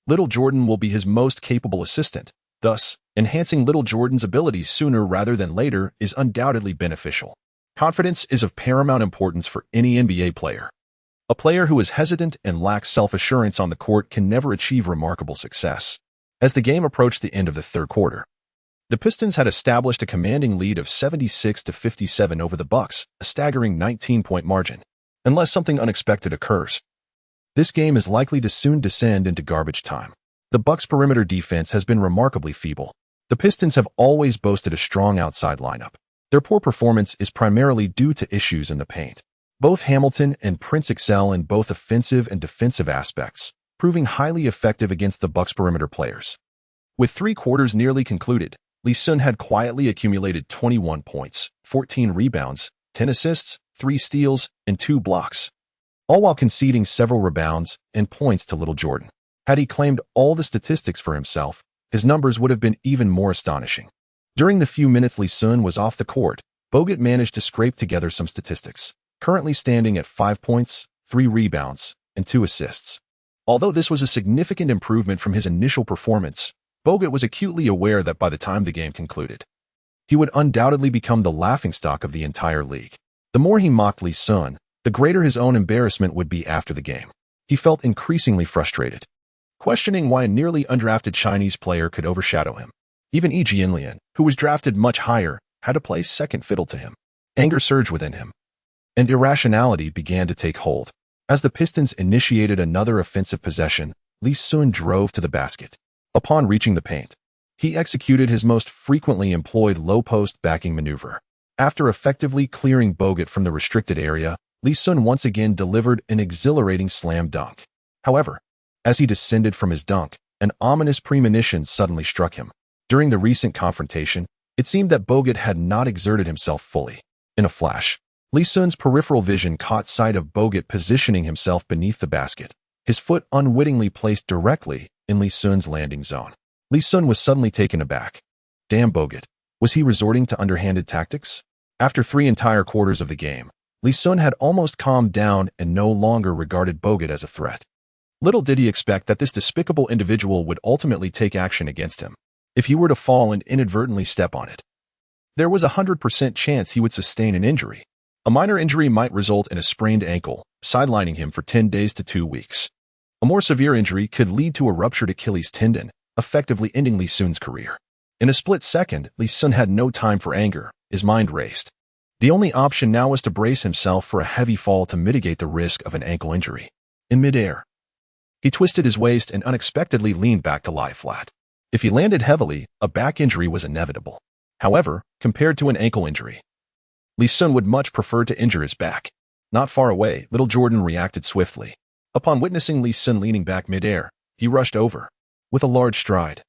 Speaker 1: Little Jordan will be his most capable assistant. Thus, enhancing Little Jordan's abilities sooner rather than later is undoubtedly beneficial. Confidence is of paramount importance for any NBA player. A player who is hesitant and lacks self-assurance on the court can never achieve remarkable success. As the game approached the end of the third quarter, the Pistons had established a commanding lead of 76-57 over the Bucks, a staggering 19-point margin. Unless something unexpected occurs, this game is likely to soon descend into garbage time. The Bucks' perimeter defense has been remarkably feeble. The Pistons have always boasted a strong outside lineup. Their poor performance is primarily due to issues in the paint. Both Hamilton and Prince excel in both offensive and defensive aspects, proving highly effective against the Bucks' perimeter players. With 3 quarters nearly concluded, Lee Sun had quietly accumulated 21 points, 14 rebounds, 10 assists, 3 steals, and 2 blocks, all while conceding several rebounds and points to Little Jordan. Had he claimed all the statistics for himself, his numbers would have been even more astonishing. During the few minutes Lee Sun was off the court, Bogut managed to scrape together some statistics, currently standing at 5 points, 3 rebounds, and 2 assists. Although this was a significant improvement from his initial performance, Bogut was acutely aware that by the time the game concluded, he would undoubtedly become the laughingstock of the entire league. The more he mocked Lee Sun, the greater his own embarrassment would be after the game. He felt increasingly frustrated, questioning why a nearly undrafted Chinese player could overshadow him. Even Yi Jianlian, who was drafted much higher, had to play second fiddle to him. Anger surged within him, and irrationality began to take hold. As the Pistons initiated another offensive possession, Lee Sun drove to the basket. Upon reaching the paint, he executed his most frequently employed low-post backing maneuver. After effectively clearing Bogut from the restricted area, Lee Sun once again delivered an exhilarating slam dunk. However, as he descended from his dunk, an ominous premonition suddenly struck him. During the recent confrontation, it seemed that Bogut had not exerted himself fully. In a flash, Lee Sun's peripheral vision caught sight of Bogut positioning himself beneath the basket, his foot unwittingly placed directly in Lee Sun's landing zone. Lee Sun was suddenly taken aback. Damn Bogut. Was he resorting to underhanded tactics? After 3 entire quarters of the game, Lee Sun had almost calmed down and no longer regarded Bogut as a threat. Little did he expect that this despicable individual would ultimately take action against him. If he were to fall and inadvertently step on it, there was a 100% chance he would sustain an injury. A minor injury might result in a sprained ankle, sidelining him for 10 days to 2 weeks. A more severe injury could lead to a ruptured Achilles tendon, effectively ending Lee Sun's career. In a split second, Lee Sun had no time for anger. His mind raced. The only option now was to brace himself for a heavy fall to mitigate the risk of an ankle injury. In midair, he twisted his waist and unexpectedly leaned back to lie flat. If he landed heavily, a back injury was inevitable. However, compared to an ankle injury, Lee Sun would much prefer to injure his back. Not far away, Little Jordan reacted swiftly. Upon witnessing Lee Sun leaning back midair, he rushed over. With a large stride,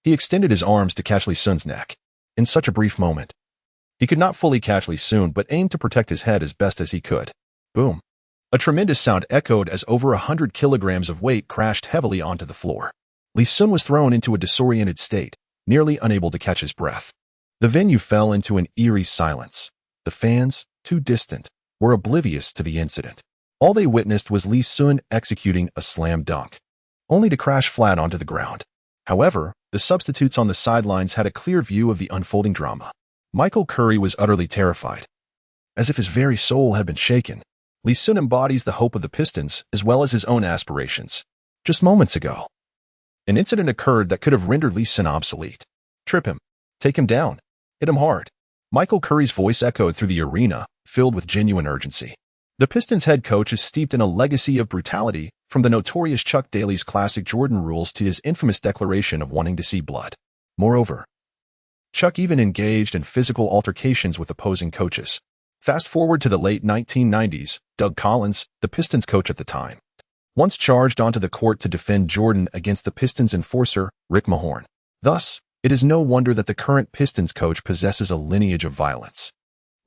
Speaker 1: he extended his arms to catch Lee Sun's neck. In such a brief moment, he could not fully catch Lee Sun but aimed to protect his head as best as he could. Boom. A tremendous sound echoed as over 100 kilograms of weight crashed heavily onto the floor. Lee Sun was thrown into a disoriented state, nearly unable to catch his breath. The venue fell into an eerie silence. The fans, too distant, were oblivious to the incident. All they witnessed was Lee Sun executing a slam dunk, only to crash flat onto the ground. However, the substitutes on the sidelines had a clear view of the unfolding drama. Michael Curry was utterly terrified. As if his very soul had been shaken, Lee Sun embodies the hope of the Pistons as well as his own aspirations. Just moments ago, an incident occurred that could have rendered Lee Sun obsolete. Trip him. Take him down. Hit him hard. Michael Curry's voice echoed through the arena, filled with genuine urgency. The Pistons head coach is steeped in a legacy of brutality, from the notorious Chuck Daly's classic Jordan rules to his infamous declaration of wanting to see blood. Moreover, Chuck even engaged in physical altercations with opposing coaches. Fast forward to the late 1990s, Doug Collins, the Pistons coach at the time, once charged onto the court to defend Jordan against the Pistons enforcer, Rick Mahorn. Thus, it is no wonder that the current Pistons coach possesses a lineage of violence,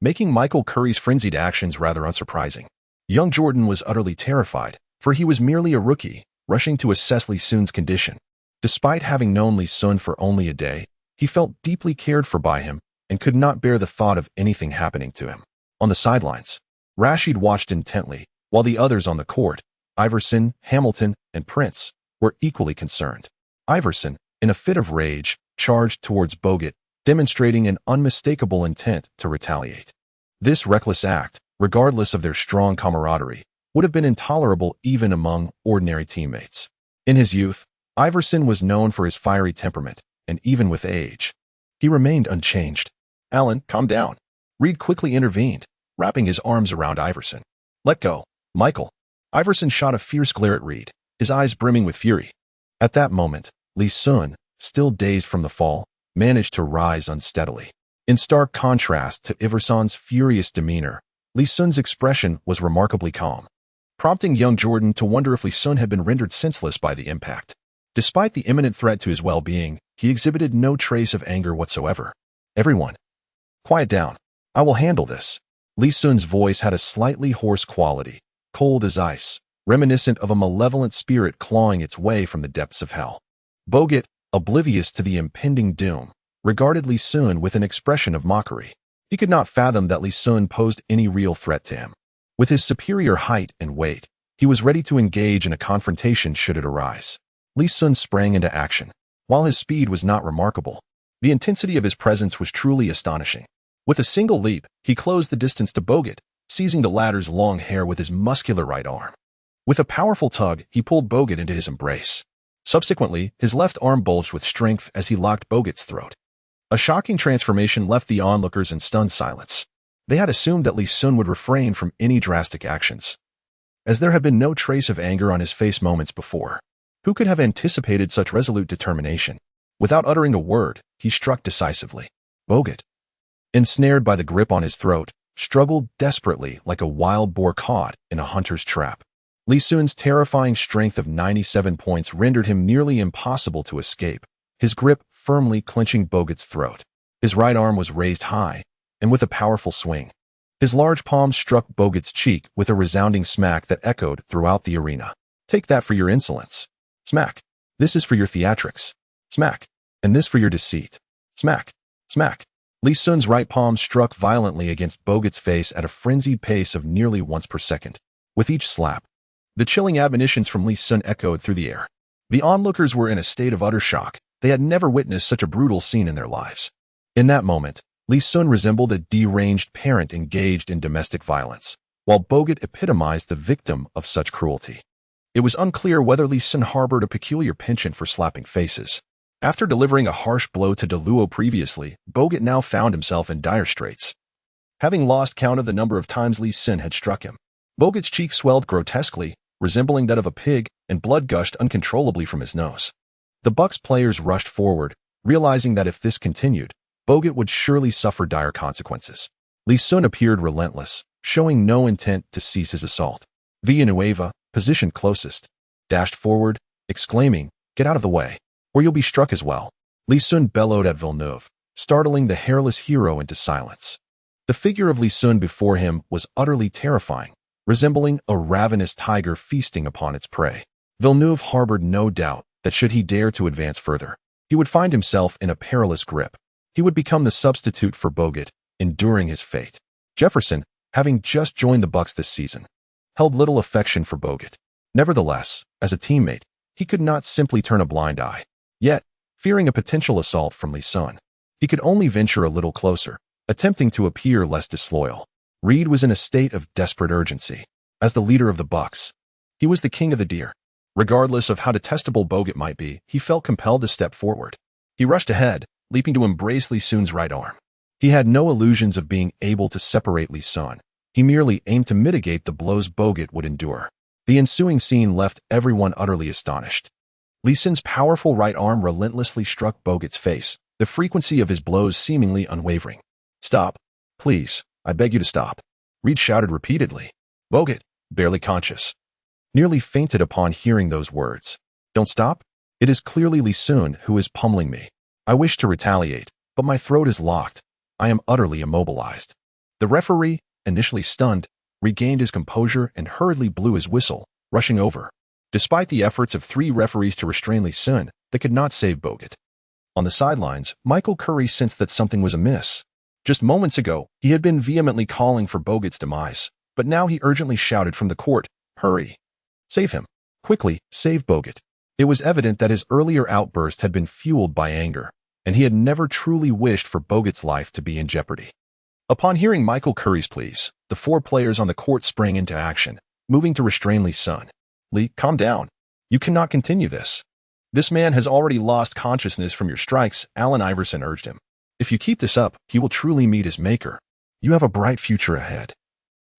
Speaker 1: making Michael Curry's frenzied actions rather unsurprising. Young Jordan was utterly terrified, for he was merely a rookie, rushing to assess Lee Sun's condition. Despite having known Lee Sun for only a day, he felt deeply cared for by him and could not bear the thought of anything happening to him. On the sidelines, Rashid watched intently, while the others on the court, Iverson, Hamilton, and Prince, were equally concerned. Iverson, in a fit of rage, charged towards Bogut, demonstrating an unmistakable intent to retaliate. This reckless act, regardless of their strong camaraderie, would have been intolerable even among ordinary teammates. In his youth, Iverson was known for his fiery temperament, and even with age, he remained unchanged. "Alan, calm down." Reed quickly intervened, wrapping his arms around Iverson. "Let go, Michael." Iverson shot a fierce glare at Reed, his eyes brimming with fury. At that moment, Lee Sun, still dazed from the fall, managed to rise unsteadily. In stark contrast to Iverson's furious demeanor, Lee Sun's expression was remarkably calm, prompting young Jordan to wonder if Lee Sun had been rendered senseless by the impact. Despite the imminent threat to his well-being, he exhibited no trace of anger whatsoever. "Everyone, quiet down. I will handle this." Lee Sun's voice had a slightly hoarse quality, cold as ice, reminiscent of a malevolent spirit clawing its way from the depths of hell. Bogut, oblivious to the impending doom, regarded Lee Sun with an expression of mockery. He could not fathom that Lee Sun posed any real threat to him. With his superior height and weight, he was ready to engage in a confrontation should it arise. Lee Sun sprang into action. While his speed was not remarkable, the intensity of his presence was truly astonishing. With a single leap, he closed the distance to Bogut, seizing the latter's long hair with his muscular right arm. With a powerful tug, he pulled Bogut into his embrace. Subsequently, his left arm bulged with strength as he locked Bogut's throat. A shocking transformation left the onlookers in stunned silence. They had assumed that Lee Sun would refrain from any drastic actions, as there had been no trace of anger on his face moments before. Who could have anticipated such resolute determination? Without uttering a word, he struck decisively. Bogut, ensnared by the grip on his throat, struggled desperately like a wild boar caught in a hunter's trap. Lee Sun's terrifying strength of 97 points rendered him nearly impossible to escape, his grip firmly clenching Bogut's throat. His right arm was raised high, and with a powerful swing, his large palm struck Bogut's cheek with a resounding smack that echoed throughout the arena. "Take that for your insolence." Smack. "This is for your theatrics." Smack. "And this for your deceit." Smack. Smack. Lee Sun's right palm struck violently against Bogut's face at a frenzied pace of nearly once per second. With each slap, the chilling admonitions from Lee Sun echoed through the air. The onlookers were in a state of utter shock. They had never witnessed such a brutal scene in their lives. In that moment, Lee Sun resembled a deranged parent engaged in domestic violence, while Bogut epitomized the victim of such cruelty. It was unclear whether Lee Sun harbored a peculiar penchant for slapping faces. After delivering a harsh blow to DeLuo previously, Bogut now found himself in dire straits, having lost count of the number of times Lee Sun had struck him. Bogut's cheek swelled grotesquely, resembling that of a pig, and blood gushed uncontrollably from his nose. The Bucks players rushed forward, realizing that if this continued, Bogut would surely suffer dire consequences. Lee Sun appeared relentless, showing no intent to cease his assault. Villanueva, positioned closest, dashed forward, exclaiming, "Get out of the way, or you'll be struck as well." Lee Sun bellowed at Villeneuve, startling the hairless hero into silence. The figure of Lee Sun before him was utterly terrifying, resembling a ravenous tiger feasting upon its prey. Villeneuve harbored no doubt that should he dare to advance further, he would find himself in a perilous grip. He would become the substitute for Bogut, enduring his fate. Jefferson, having just joined the Bucks this season, held little affection for Bogut. Nevertheless, as a teammate, he could not simply turn a blind eye. Yet, fearing a potential assault from Lee Sun, he could only venture a little closer, attempting to appear less disloyal. Reed was in a state of desperate urgency. As the leader of the Bucks, he was the king of the deer. Regardless of how detestable Bogut might be, he felt compelled to step forward. He rushed ahead, leaping to embrace Lee Sun's right arm. He had no illusions of being able to separate Lee Sun. He merely aimed to mitigate the blows Bogut would endure. The ensuing scene left everyone utterly astonished. Lee Sun's powerful right arm relentlessly struck Bogut's face, the frequency of his blows seemingly unwavering. "Stop. Please, I beg you to stop," Reed shouted repeatedly. Bogut, barely conscious, nearly fainted upon hearing those words. "Don't stop? It is clearly Lee Sun who is pummeling me. I wish to retaliate, but my throat is locked. I am utterly immobilized." The referee, initially stunned, regained his composure and hurriedly blew his whistle, rushing over. Despite the efforts of 3 referees to restrain Lee Sun, they could not save Bogut. On the sidelines, Michael Curry sensed that something was amiss. Just moments ago, he had been vehemently calling for Bogut's demise, but now he urgently shouted from the court, "Hurry! Save him! Quickly, save Bogut!" It was evident that his earlier outburst had been fueled by anger, and he had never truly wished for Bogut's life to be in jeopardy. Upon hearing Michael Curry's pleas, the 4 players on the court sprang into action, moving to restrain Lee Sun. "Lee, calm down. You cannot continue this. This man has already lost consciousness from your strikes," Allen Iverson urged him. "If you keep this up, he will truly meet his maker. You have a bright future ahead."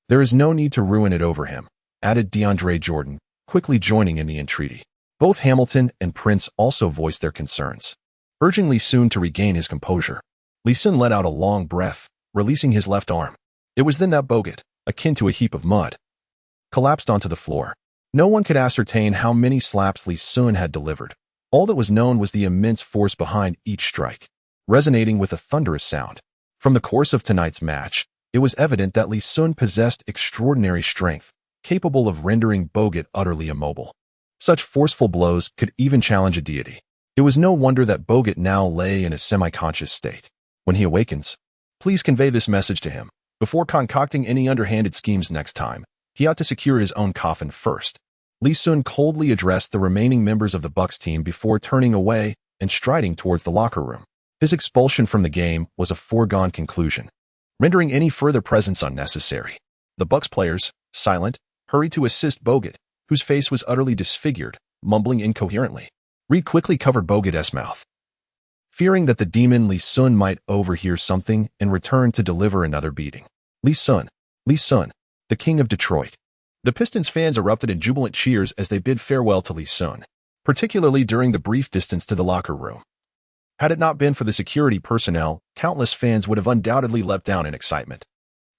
Speaker 1: "There is no need to ruin it over him," added DeAndre Jordan, quickly joining in the entreaty. Both Hamilton and Prince also voiced their concerns, urging Lee Sun to regain his composure. Lee Sun let out a long breath, releasing his left arm. It was then that Bogut, akin to a heap of mud, collapsed onto the floor. No one could ascertain how many slaps Lee Sun had delivered. All that was known was the immense force behind each strike, resonating with a thunderous sound. From the course of tonight's match, it was evident that Lee Sun possessed extraordinary strength, capable of rendering Bogut utterly immobile. Such forceful blows could even challenge a deity. It was no wonder that Bogut now lay in a semi-conscious state. When he awakens, please convey this message to him. Before concocting any underhanded schemes next time, he ought to secure his own coffin first. Lee Sun coldly addressed the remaining members of the Bucks team before turning away and striding towards the locker room. His expulsion from the game was a foregone conclusion, rendering any further presence unnecessary. The Bucks players, silent, hurried to assist Bogut, whose face was utterly disfigured, mumbling incoherently. Reed quickly covered Bogut's mouth, fearing that the demon Lee Sun might overhear something and return to deliver another beating. Lee Sun, the king of Detroit. The Pistons fans erupted in jubilant cheers as they bid farewell to Lee Sun, particularly during the brief distance to the locker room. Had it not been for the security personnel, countless fans would have undoubtedly leapt down in excitement.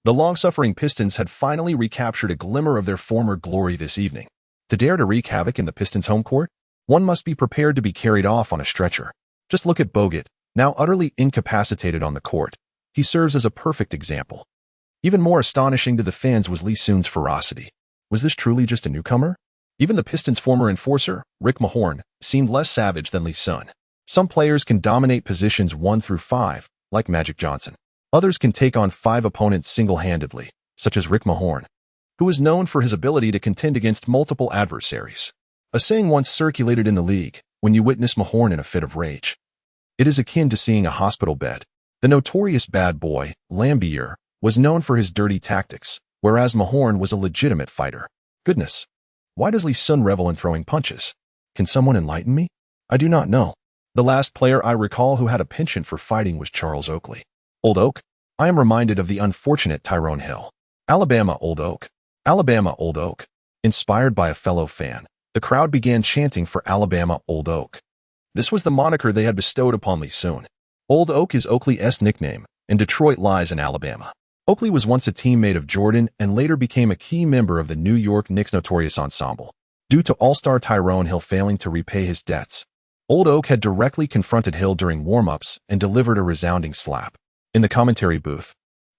Speaker 1: The long-suffering Pistons had finally recaptured a glimmer of their former glory this evening. To dare to wreak havoc in the Pistons' home court, one must be prepared to be carried off on a stretcher. Just look at Bogut, now utterly incapacitated on the court. He serves as a perfect example. Even more astonishing to the fans was Lee Sun's ferocity. Was this truly just a newcomer? Even the Pistons' former enforcer, Rick Mahorn, seemed less savage than Lee Sun. Some players can dominate positions 1 through 5, like Magic Johnson. Others can take on 5 opponents single-handedly, such as Rick Mahorn, who was known for his ability to contend against multiple adversaries. A saying once circulated in the league, when you witness Mahorn in a fit of rage, it is akin to seeing a hospital bed. The notorious bad boy, Lambier, was known for his dirty tactics, whereas Mahorn was a legitimate fighter. Goodness, why does Lee Sun revel in throwing punches? Can someone enlighten me? I do not know. The last player I recall who had a penchant for fighting was Charles Oakley. Old Oak? I am reminded of the unfortunate Tyrone Hill. Alabama, Old Oak. Alabama, Old Oak. Inspired by a fellow fan, the crowd began chanting for Alabama, Old Oak. This was the moniker they had bestowed upon Lee Sun. Old Oak is Oakley's nickname, and Detroit lies in Alabama. Oakley was once a teammate of Jordan and later became a key member of the New York Knicks' notorious ensemble. Due to all-star Tyrone Hill failing to repay his debts, Old Oak had directly confronted Hill during warm-ups and delivered a resounding slap. In the commentary booth,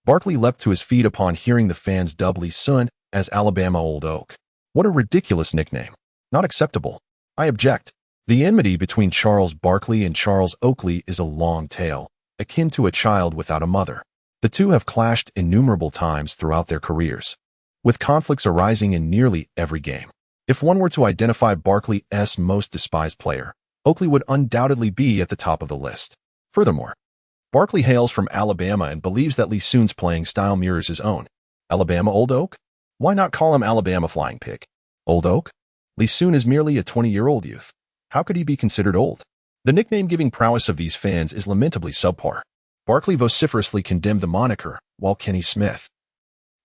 Speaker 1: Barkley leapt to his feet upon hearing the fans dub Lee Sun as Alabama Old Oak. What a ridiculous nickname. Not acceptable. I object. The enmity between Charles Barkley and Charles Oakley is a long tale, akin to a child without a mother. The two have clashed innumerable times throughout their careers, with conflicts arising in nearly every game. If one were to identify Barkley's most despised player, Oakley would undoubtedly be at the top of the list. Furthermore, Barkley hails from Alabama and believes that Lee Sun's playing style mirrors his own. Alabama Old Oak? Why not call him Alabama Flying Pig? Old Oak? Lee Sun is merely a 20-year-old youth. How could he be considered old? The nickname-giving prowess of these fans is lamentably subpar. Barkley vociferously condemned the moniker, while Kenny Smith,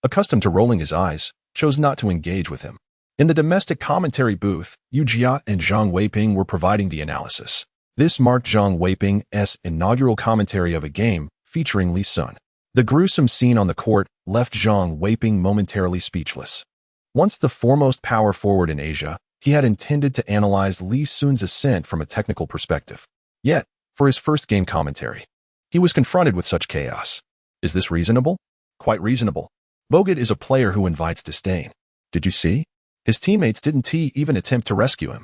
Speaker 1: accustomed to rolling his eyes, chose not to engage with him. In the domestic commentary booth, Yu Jia and Zhang Weiping were providing the analysis. This marked Zhang Weiping's inaugural commentary of a game featuring Lee Sun. The gruesome scene on the court left Zhang Weiping momentarily speechless. Once the foremost power forward in Asia, he had intended to analyze Lee Sun's ascent from a technical perspective. Yet, for his first game commentary, he was confronted with such chaos. Is this reasonable? Quite reasonable. Bogut is a player who invites disdain. Did you see? His teammates didn't even attempt to rescue him.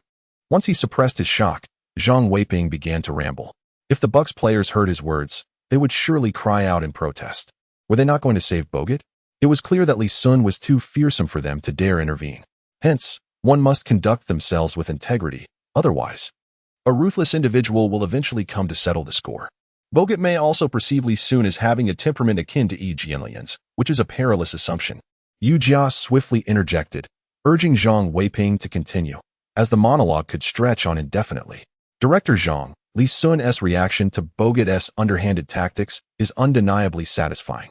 Speaker 1: Once he suppressed his shock, Zhang Weiping began to ramble. If the Bucks players heard his words, they would surely cry out in protest. Were they not going to save Bogut? It was clear that Lee Sun was too fearsome for them to dare intervene. Hence, one must conduct themselves with integrity. Otherwise, a ruthless individual will eventually come to settle the score. Bogut may also perceive Lee Sun as having a temperament akin to Yi Jianlian's, which is a perilous assumption. Yu Jia swiftly interjected, urging Zhang Weiping to continue, as the monologue could stretch on indefinitely. Director Zhang, Lee Sun's reaction to Bogut's underhanded tactics is undeniably satisfying.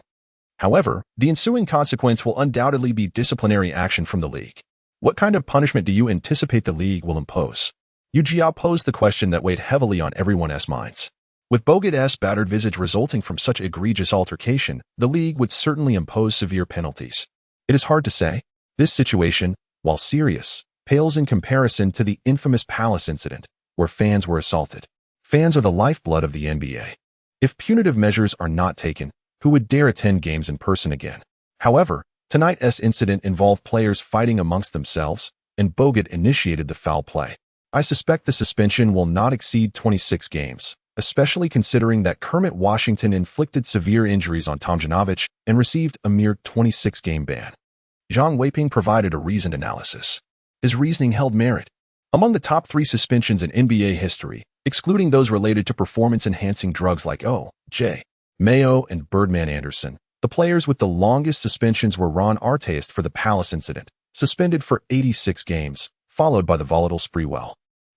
Speaker 1: However, the ensuing consequence will undoubtedly be disciplinary action from the league. What kind of punishment do you anticipate the league will impose? Yu Jia posed the question that weighed heavily on everyone's minds. With Bogut's battered visage resulting from such egregious altercation, the league would certainly impose severe penalties. It is hard to say. This situation, while serious, pales in comparison to the infamous Palace incident, where fans were assaulted. Fans are the lifeblood of the NBA. If punitive measures are not taken, who would dare attend games in person again? However, tonight's incident involved players fighting amongst themselves, and Bogut initiated the foul play. I suspect the suspension will not exceed 26 games, especially considering that Kermit Washington inflicted severe injuries on Tomjanovich and received a mere 26-game ban. Zhang Weiping provided a reasoned analysis. His reasoning held merit. Among the top 3 suspensions in NBA history, excluding those related to performance-enhancing drugs like O.J. Mayo and Birdman Anderson, the players with the longest suspensions were Ron Artest for the Palace incident, suspended for 86 games, followed by the volatile Sprewell,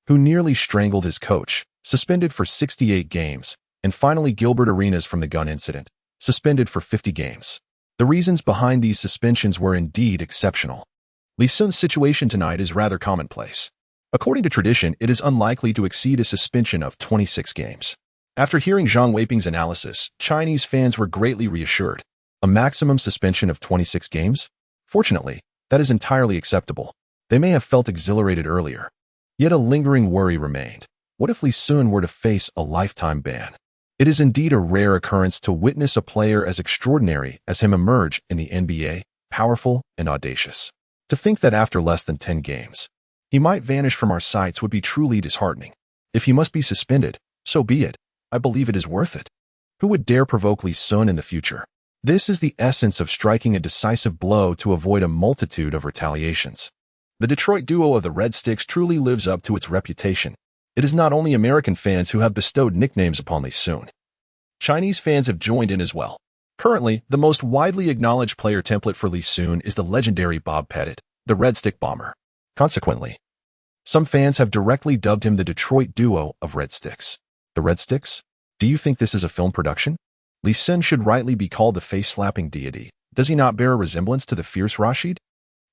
Speaker 1: who nearly strangled his coach, suspended for 68 games, and finally Gilbert Arenas from the gun incident, suspended for 50 games. The reasons behind these suspensions were indeed exceptional. Lee Sun's situation tonight is rather commonplace. According to tradition, it is unlikely to exceed a suspension of 26 games. After hearing Zhang Weiping's analysis, Chinese fans were greatly reassured. A maximum suspension of 26 games? Fortunately, that is entirely acceptable. They may have felt exhilarated earlier. Yet a lingering worry remained. What if Lee Sun were to face a lifetime ban? It is indeed a rare occurrence to witness a player as extraordinary as him emerge in the NBA, powerful and audacious. To think that after less than 10 games, he might vanish from our sights would be truly disheartening. If he must be suspended, so be it. I believe it is worth it. Who would dare provoke Lee Sun in the future? This is the essence of striking a decisive blow to avoid a multitude of retaliations. The Detroit duo of the Red Sticks truly lives up to its reputation. It is not only American fans who have bestowed nicknames upon Lee Sun. Chinese fans have joined in as well. Currently, the most widely acknowledged player template for Lee Sun is the legendary Bob Pettit, the Red Stick Bomber. Consequently, some fans have directly dubbed him the Detroit duo of Red Sticks. The Red Sticks? Do you think this is a film production? Lee Sun should rightly be called the face-slapping deity. Does he not bear a resemblance to the fierce Rashid?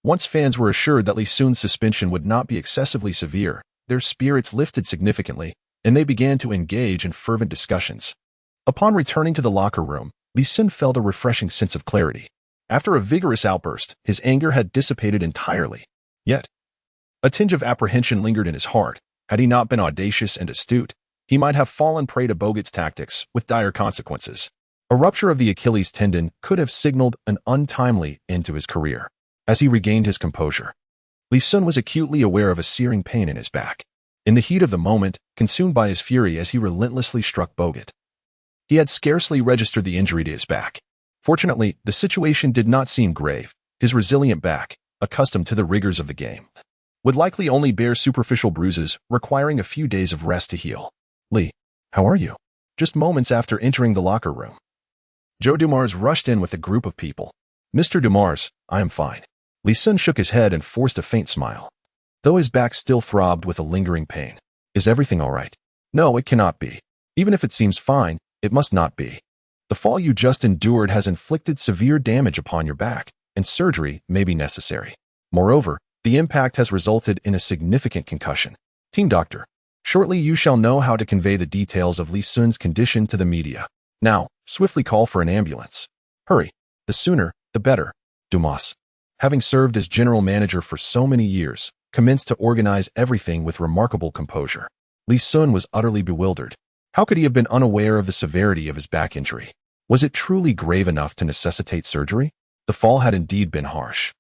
Speaker 1: Once fans were assured that Lee Sun's suspension would not be excessively severe, their spirits lifted significantly, and they began to engage in fervent discussions. Upon returning to the locker room, Lee Sun felt a refreshing sense of clarity. After a vigorous outburst, his anger had dissipated entirely. Yet, a tinge of apprehension lingered in his heart. Had he not been audacious and astute, he might have fallen prey to Bogut's tactics, with dire consequences. A rupture of the Achilles tendon could have signaled an untimely end to his career. As he regained his composure, Lee Sun was acutely aware of a searing pain in his back. In the heat of the moment, consumed by his fury as he relentlessly struck Bogut, he had scarcely registered the injury to his back. Fortunately, the situation did not seem grave. His resilient back, accustomed to the rigors of the game, would likely only bear superficial bruises, requiring a few days of rest to heal. Lee, how are you? just moments after entering the locker room. Joe Dumars rushed in with a group of people. "Mr. Dumars, I am fine." Lee Sun shook his head and forced a faint smile, though his back still throbbed with a lingering pain. "Is everything all right?" "No, it cannot be. Even if it seems fine, it must not be. The fall you just endured has inflicted severe damage upon your back, and surgery may be necessary. Moreover, the impact has resulted in a significant concussion. Team doctor, shortly you shall know how to convey the details of Lee Sun's condition to the media. Now, swiftly call for an ambulance. Hurry. The sooner, the better." Dumas, having served as general manager for so many years, commenced to organize everything with remarkable composure. Lee Sun was utterly bewildered. How could he have been unaware of the severity of his back injury? Was it truly grave enough to necessitate surgery? The fall had indeed been harsh.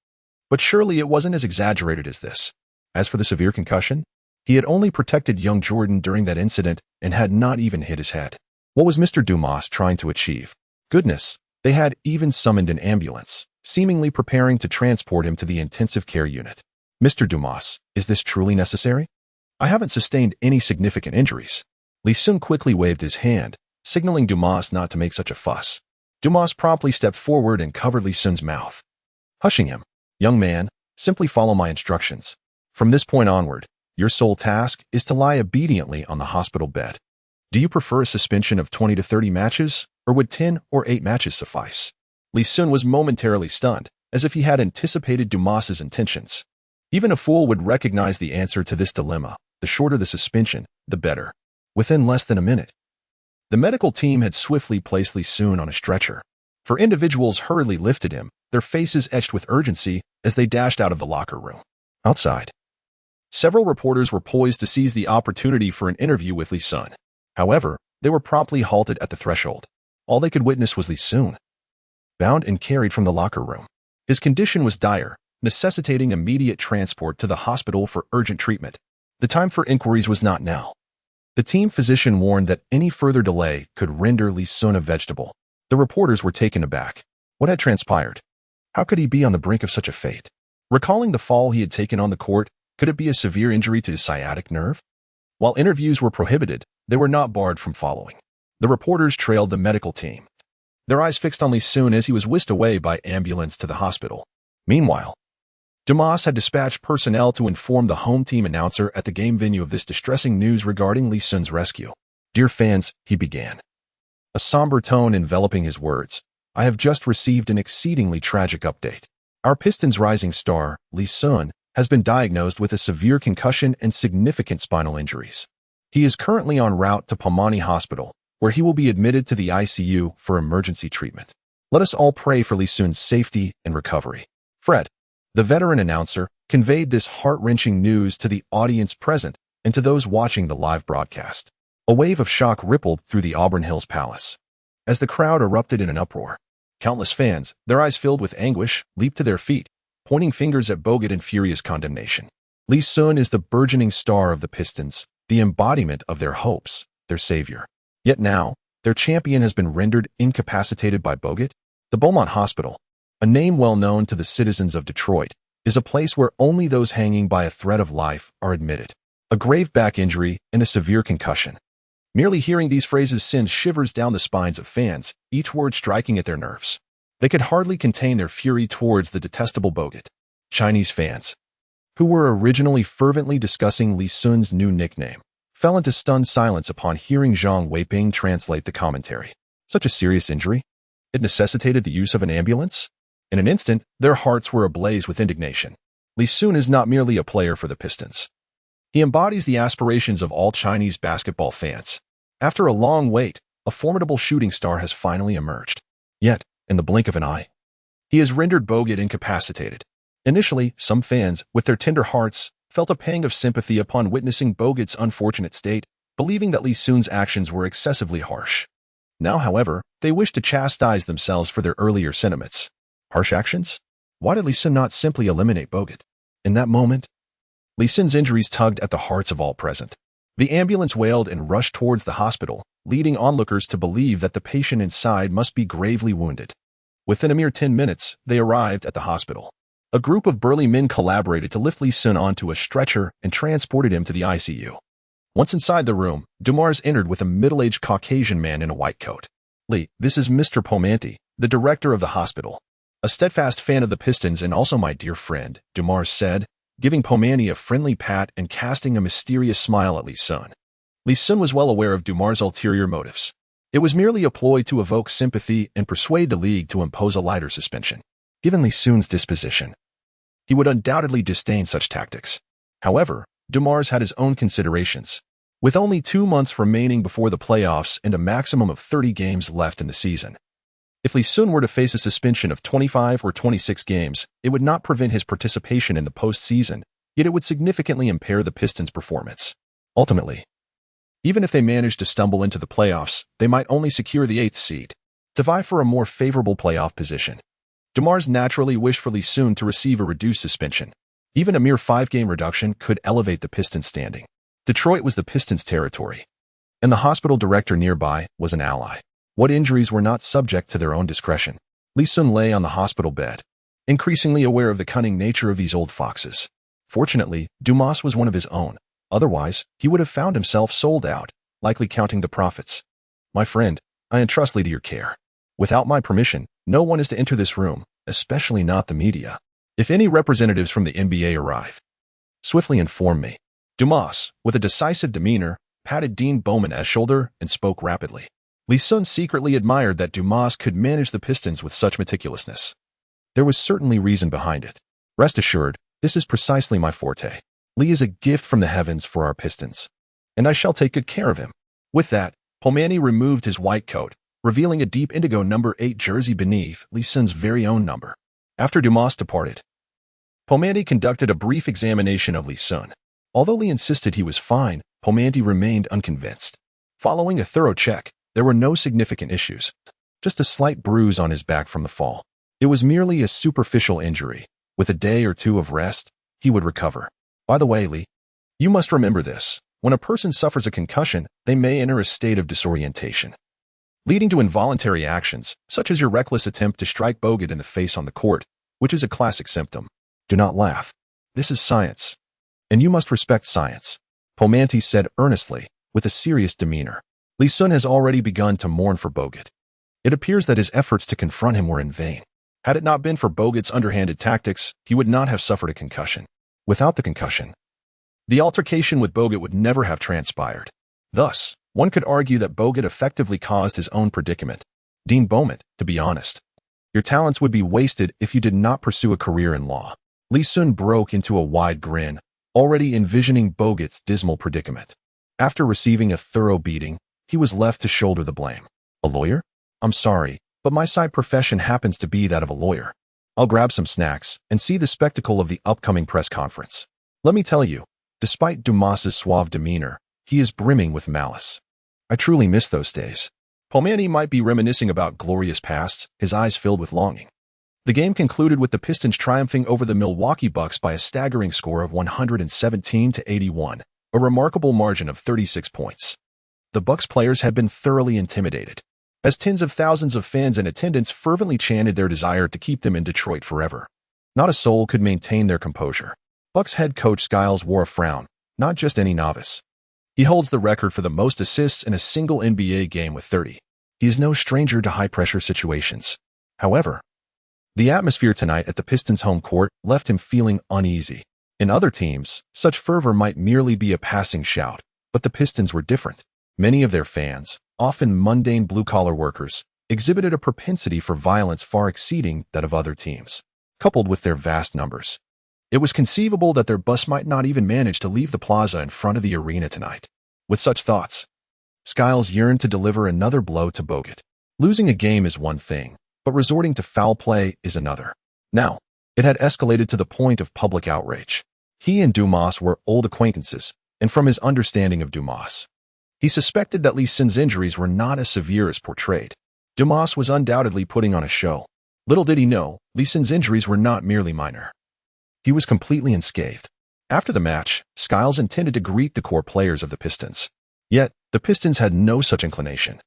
Speaker 1: But surely it wasn't as exaggerated as this. As for the severe concussion, he had only protected young Jordan during that incident and had not even hit his head. What was Mr. Dumas trying to achieve? Goodness, they had even summoned an ambulance, seemingly preparing to transport him to the intensive care unit. "Mr. Dumas, is this truly necessary? I haven't sustained any significant injuries." Lee Sun quickly waved his hand, signaling Dumas not to make such a fuss. Dumas promptly stepped forward and covered Lee Sun's mouth, hushing him. "Young man, simply follow my instructions. From this point onward, your sole task is to lie obediently on the hospital bed. Do you prefer a suspension of 20 to 30 matches, or would 10 or 8 matches suffice?" Lee Sun was momentarily stunned, as if he had anticipated Dumas's intentions. Even a fool would recognize the answer to this dilemma. The shorter the suspension, the better. Within less than a minute, the medical team had swiftly placed Lee Sun on a stretcher. Four individuals hurriedly lifted him, their faces etched with urgency as they dashed out of the locker room. Outside, several reporters were poised to seize the opportunity for an interview with Lee Sun. However, they were promptly halted at the threshold. All they could witness was Lee Sun, bound and carried from the locker room. His condition was dire, necessitating immediate transport to the hospital for urgent treatment. The time for inquiries was not now. The team physician warned that any further delay could render Lee Sun a vegetable. The reporters were taken aback. What had transpired? How could he be on the brink of such a fate? Recalling the fall he had taken on the court, could it be a severe injury to his sciatic nerve? While interviews were prohibited, they were not barred from following. The reporters trailed the medical team, their eyes fixed on Lee Sun as he was whisked away by ambulance to the hospital. Meanwhile, Dumas had dispatched personnel to inform the home team announcer at the game venue of this distressing news regarding Lee Sun's rescue. "Dear fans," he began, a somber tone enveloping his words, "I have just received an exceedingly tragic update. Our Pistons' rising star, Lee Sun, has been diagnosed with a severe concussion and significant spinal injuries. He is currently en route to Palmani Hospital, where he will be admitted to the ICU for emergency treatment. Let us all pray for Lee Sun's safety and recovery." Fred, the veteran announcer, conveyed this heart-wrenching news to the audience present and to those watching the live broadcast. A wave of shock rippled through the Auburn Hills Palace. As the crowd erupted in an uproar, countless fans, their eyes filled with anguish, leaped to their feet, pointing fingers at Bogut in furious condemnation. Lee Sun is the burgeoning star of the Pistons, the embodiment of their hopes, their savior. Yet now, their champion has been rendered incapacitated by Bogut. The Beaumont Hospital, a name well known to the citizens of Detroit, is a place where only those hanging by a thread of life are admitted. A grave back injury and a severe concussion. Merely hearing these phrases sends shivers down the spines of fans, each word striking at their nerves. They could hardly contain their fury towards the detestable Bogut. Chinese fans, who were originally fervently discussing Lee Sun's new nickname, fell into stunned silence upon hearing Zhang Weiping translate the commentary. Such a serious injury? It necessitated the use of an ambulance? In an instant, their hearts were ablaze with indignation. Lee Sun is not merely a player for the Pistons. He embodies the aspirations of all Chinese basketball fans. After a long wait, a formidable shooting star has finally emerged. Yet, in the blink of an eye, he has rendered Bogut incapacitated. Initially, some fans, with their tender hearts, felt a pang of sympathy upon witnessing Bogut's unfortunate state, believing that Lee Sun's actions were excessively harsh. Now, however, they wish to chastise themselves for their earlier sentiments. Harsh actions? Why did Lee Sun not simply eliminate Bogut? In that moment, Lee Sun's injuries tugged at the hearts of all present. The ambulance wailed and rushed towards the hospital, leading onlookers to believe that the patient inside must be gravely wounded. Within a mere 10 minutes, they arrived at the hospital. A group of burly men collaborated to lift Lee Sun onto a stretcher and transported him to the ICU. Once inside the room, Dumars entered with a middle-aged Caucasian man in a white coat. "Lee, this is Mr. Pomanti, the director of the hospital. A steadfast fan of the Pistons and also my dear friend," Dumars said, giving Pomanti a friendly pat and casting a mysterious smile at Lee Sun. Lee Sun was well aware of Dumars' ulterior motives. It was merely a ploy to evoke sympathy and persuade the league to impose a lighter suspension. Given Lee Sun's disposition, he would undoubtedly disdain such tactics. However, Dumars had his own considerations. With only 2 months remaining before the playoffs and a maximum of 30 games left in the season, if Lee Sun were to face a suspension of 25 or 26 games, it would not prevent his participation in the postseason, yet it would significantly impair the Pistons' performance. Ultimately, even if they managed to stumble into the playoffs, they might only secure the 8th seed, to vie for a more favorable playoff position. Dumars naturally wished for Lee Sun to receive a reduced suspension. Even a mere 5-game reduction could elevate the Pistons' standing. Detroit was the Pistons' territory, and the hospital director nearby was an ally. What injuries were not subject to their own discretion? Lee Sun lay on the hospital bed, increasingly aware of the cunning nature of these old foxes. Fortunately, Dumas was one of his own. Otherwise, he would have found himself sold out, likely counting the profits. "My friend, I entrust Lee to your care. Without my permission, no one is to enter this room, especially not the media. If any representatives from the NBA arrive, swiftly inform me." Dumas, with a decisive demeanor, patted Dean Bowman's shoulder and spoke rapidly. Lee Sun secretly admired that Dumas could manage the Pistons with such meticulousness. There was certainly reason behind it. "Rest assured, this is precisely my forte. Lee is a gift from the heavens for our Pistons, and I shall take good care of him." With that, Pomanti removed his white coat, revealing a deep indigo number 8 jersey beneath Lee Sun's very own number. After Dumas departed, Pomanti conducted a brief examination of Lee Sun. Although Lee insisted he was fine, Pomanti remained unconvinced. Following a thorough check, there were no significant issues, just a slight bruise on his back from the fall. It was merely a superficial injury. With a day or 2 of rest, he would recover. By the way, Lee, you must remember this. When a person suffers a concussion, they may enter a state of disorientation, leading to involuntary actions, such as your reckless attempt to strike Bogut in the face on the court, which is a classic symptom. Do not laugh. This is science, and you must respect science, Pomanti said earnestly, with a serious demeanor. Lee Sun has already begun to mourn for Bogut. It appears that his efforts to confront him were in vain. Had it not been for Bogut's underhanded tactics, he would not have suffered a concussion. Without the concussion, the altercation with Bogut would never have transpired. Thus, one could argue that Bogut effectively caused his own predicament. Dean Bowman, to be honest, your talents would be wasted if you did not pursue a career in law. Lee Sun broke into a wide grin, already envisioning Bogut's dismal predicament. After receiving a thorough beating, he was left to shoulder the blame. "A lawyer? I'm sorry, but my side profession happens to be that of a lawyer. I'll grab some snacks and see the spectacle of the upcoming press conference. Let me tell you, despite Dumas's suave demeanor, he is brimming with malice. I truly miss those days." Pomanti might be reminiscing about glorious pasts, his eyes filled with longing. The game concluded with the Pistons triumphing over the Milwaukee Bucks by a staggering score of 117-81, a remarkable margin of 36 points. The Bucks players had been thoroughly intimidated, as tens of thousands of fans in attendance fervently chanted their desire to keep them in Detroit forever. Not a soul could maintain their composure. Bucks head coach Skiles wore a frown, not just any novice. He holds the record for the most assists in a single NBA game with 30. He is no stranger to high-pressure situations. However, the atmosphere tonight at the Pistons' home court left him feeling uneasy. In other teams, such fervor might merely be a passing shout, but the Pistons were different. Many of their fans, often mundane blue-collar workers, exhibited a propensity for violence far exceeding that of other teams. Coupled with their vast numbers, it was conceivable that their bus might not even manage to leave the plaza in front of the arena tonight. With such thoughts, Skiles yearned to deliver another blow to Bogut. Losing a game is one thing, but resorting to foul play is another. Now, it had escalated to the point of public outrage. He and Dumas were old acquaintances, and from his understanding of Dumas, he suspected that Lee Sun's injuries were not as severe as portrayed. Dumas was undoubtedly putting on a show. Little did he know, Lee Sun's injuries were not merely minor. He was completely unscathed. After the match, Skiles intended to greet the core players of the Pistons. Yet, the Pistons had no such inclination.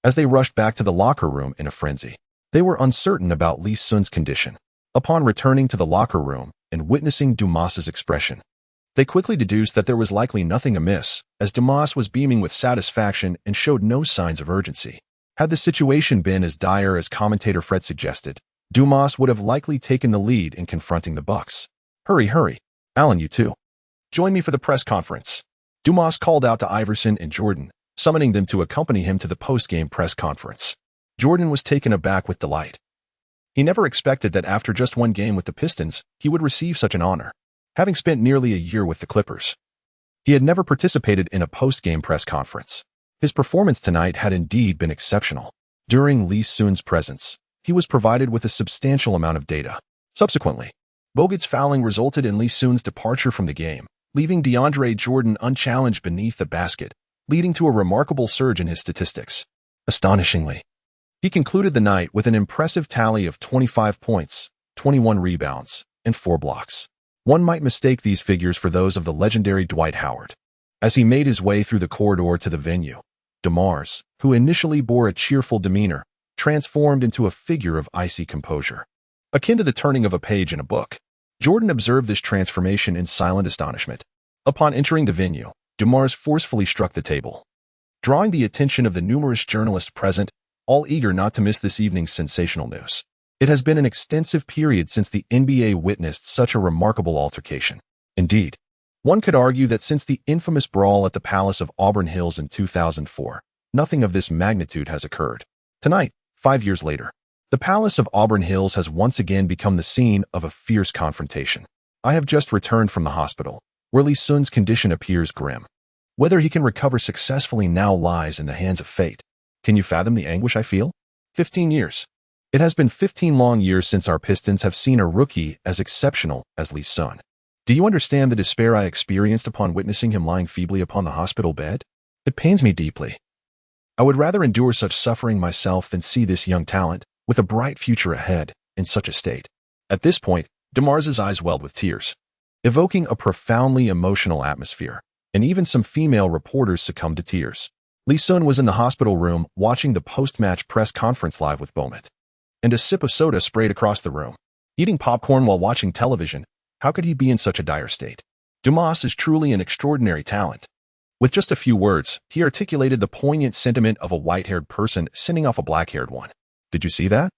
Speaker 1: As they rushed back to the locker room in a frenzy, they were uncertain about Lee Sun's condition. Upon returning to the locker room and witnessing Dumas's expression, They quickly deduced that there was likely nothing amiss, as Dumas was beaming with satisfaction and showed no signs of urgency. Had the situation been as dire as commentator Fred suggested, Dumas would have likely taken the lead in confronting the Bucks. Hurry, hurry. Alan, you too. Join me for the press conference. Dumas called out to Iverson and Jordan, summoning them to accompany him to the post-game press conference. Jordan was taken aback with delight. He never expected that after just one game with the Pistons, he would receive such an honor, having spent nearly a year with the Clippers. He had never participated in a post-game press conference. His performance tonight had indeed been exceptional. During Lee Sun's presence, he was provided with a substantial amount of data. Subsequently, Bogut's fouling resulted in Lee Sun's departure from the game, leaving DeAndre Jordan unchallenged beneath the basket, leading to a remarkable surge in his statistics. Astonishingly, he concluded the night with an impressive tally of 25 points, 21 rebounds, and 4 blocks. One might mistake these figures for those of the legendary Dwight Howard. As he made his way through the corridor to the venue, DeMars, who initially bore a cheerful demeanor, transformed into a figure of icy composure, akin to the turning of a page in a book. Jordan observed this transformation in silent astonishment. Upon entering the venue, DeMars forcefully struck the table, drawing the attention of the numerous journalists present, all eager not to miss this evening's sensational news. It has been an extensive period since the NBA witnessed such a remarkable altercation. Indeed, one could argue that since the infamous brawl at the Palace of Auburn Hills in 2004, nothing of this magnitude has occurred. Tonight, 5 years later, the Palace of Auburn Hills has once again become the scene of a fierce confrontation. I have just returned from the hospital, where Lee Sun's condition appears grim. Whether he can recover successfully now lies in the hands of fate. Can you fathom the anguish I feel? 15 years. It has been 15 long years since our Pistons have seen a rookie as exceptional as Lee Sun. Do you understand the despair I experienced upon witnessing him lying feebly upon the hospital bed? It pains me deeply. I would rather endure such suffering myself than see this young talent, with a bright future ahead, in such a state. At this point, DeMars' eyes welled with tears, evoking a profoundly emotional atmosphere, and even some female reporters succumbed to tears. Lee Sun was in the hospital room watching the post-match press conference live with Beaumont, and a sip of soda sprayed across the room. Eating popcorn while watching television, how could he be in such a dire state? Dumas is truly an extraordinary talent. With just a few words, he articulated the poignant sentiment of a white-haired person sending off a black-haired one. Did you see that?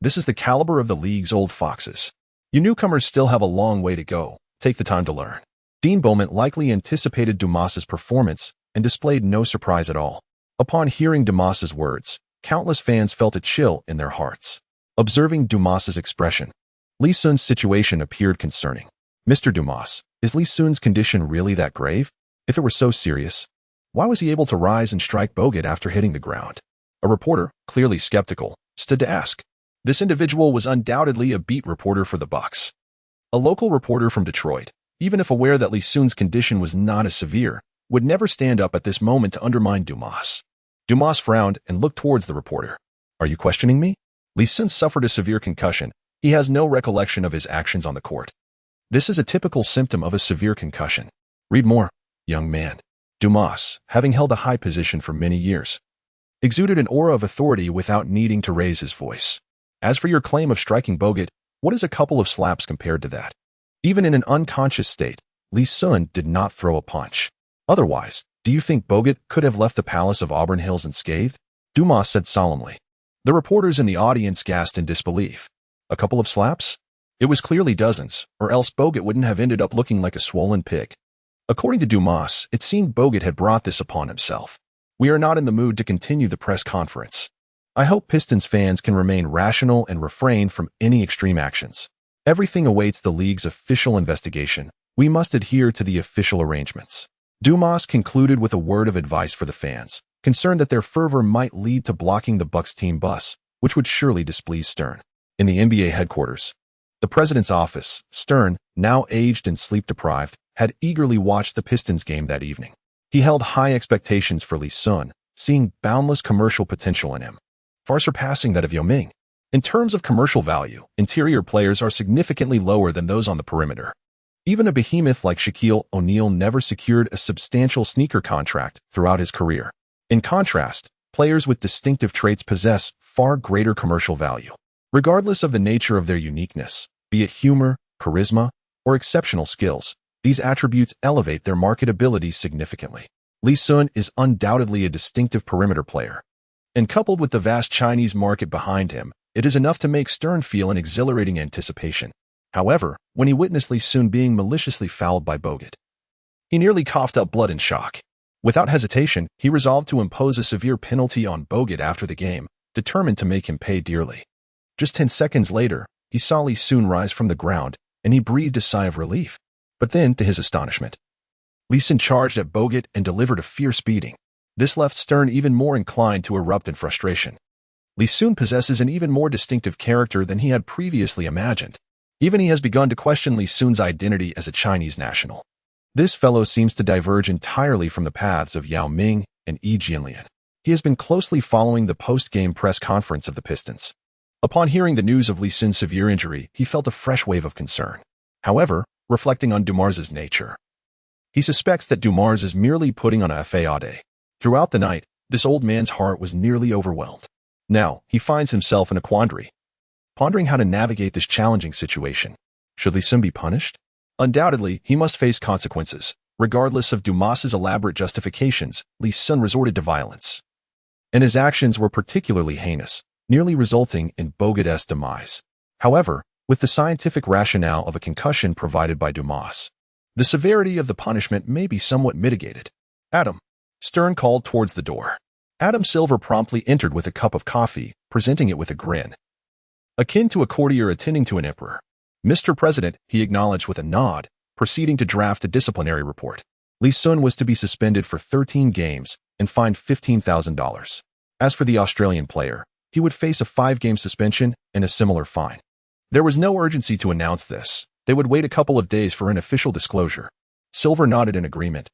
Speaker 1: This is the caliber of the league's old foxes. You newcomers still have a long way to go. Take the time to learn. Dean Beaumont likely anticipated Dumas's performance and displayed no surprise at all. Upon hearing Dumas's words, countless fans felt a chill in their hearts. Observing Dumas's expression, Lee Sun's situation appeared concerning. Mr. Dumas, is Lee Sun's condition really that grave? If it were so serious, why was he able to rise and strike Bogut after hitting the ground? A reporter, clearly skeptical, stood to ask. This individual was undoubtedly a beat reporter for the Bucks. A local reporter from Detroit, even if aware that Lee Sun's condition was not as severe, would never stand up at this moment to undermine Dumas. Dumas frowned and looked towards the reporter. Are you questioning me? Lee Sun suffered a severe concussion. He has no recollection of his actions on the court. This is a typical symptom of a severe concussion. Read more, young man. Dumas, having held a high position for many years, exuded an aura of authority without needing to raise his voice. As for your claim of striking Bogut, what is a couple of slaps compared to that? Even in an unconscious state, Lee Sun did not throw a punch. Otherwise, do you think Bogut could have left the Palace of Auburn Hills unscathed? Dumas said solemnly. The reporters in the audience gasped in disbelief. A couple of slaps? It was clearly dozens, or else Bogut wouldn't have ended up looking like a swollen pig. According to Dumas, it seemed Bogut had brought this upon himself. We are not in the mood to continue the press conference. I hope Pistons fans can remain rational and refrain from any extreme actions. Everything awaits the league's official investigation. We must adhere to the official arrangements. Dumas concluded with a word of advice for the fans, concerned that their fervor might lead to blocking the Bucks team bus, which would surely displease Stern. In the NBA headquarters, the president's office, Stern, now aged and sleep-deprived, had eagerly watched the Pistons game that evening. He held high expectations for Lee Sun, seeing boundless commercial potential in him, far surpassing that of Yao Ming. In terms of commercial value, interior players are significantly lower than those on the perimeter. Even a behemoth like Shaquille O'Neal never secured a substantial sneaker contract throughout his career. In contrast, players with distinctive traits possess far greater commercial value. Regardless of the nature of their uniqueness, be it humor, charisma, or exceptional skills, These attributes elevate their marketability significantly. Lee Sun is undoubtedly a distinctive perimeter player, and coupled with the vast Chinese market behind him, it is enough to make Stern feel an exhilarating anticipation. However, when he witnessed Lee Sun being maliciously fouled by Bogut, he nearly coughed up blood in shock. Without hesitation, he resolved to impose a severe penalty on Bogut after the game, determined to make him pay dearly. Just 10 seconds later, he saw Lee Sun rise from the ground, and he breathed a sigh of relief. But then, to his astonishment, Lee Sun charged at Bogut and delivered a fierce beating. This left Stern even more inclined to erupt in frustration. Lee Sun possesses an even more distinctive character than he had previously imagined. Even he has begun to question Lee Sun's identity as a Chinese national. This fellow seems to diverge entirely from the paths of Yao Ming and Yi Jianlian. He has been closely following the post-game press conference of the Pistons. Upon hearing the news of Lee Sun's severe injury, he felt a fresh wave of concern. However, reflecting on Dumars's nature, he suspects that Dumars is merely putting on a faade. Throughout the night, this old man's heart was nearly overwhelmed. Now, he finds himself in a quandary, pondering how to navigate this challenging situation. Should Lee Sun be punished? Undoubtedly, he must face consequences. Regardless of Dumas's elaborate justifications, Lee Sun resorted to violence, and his actions were particularly heinous, nearly resulting in Bogut's demise. However, with the scientific rationale of a concussion provided by Dumas, the severity of the punishment may be somewhat mitigated. Adam. Stern called towards the door. Adam Silver promptly entered with a cup of coffee, presenting it with a grin, akin to a courtier attending to an emperor. Mr. President, he acknowledged with a nod, proceeding to draft a disciplinary report. Lee Sun was to be suspended for 13 games and fined $15,000. As for the Australian player, he would face a 5-game suspension and a similar fine. There was no urgency to announce this. They would wait a couple of days for an official disclosure. Silver nodded in agreement.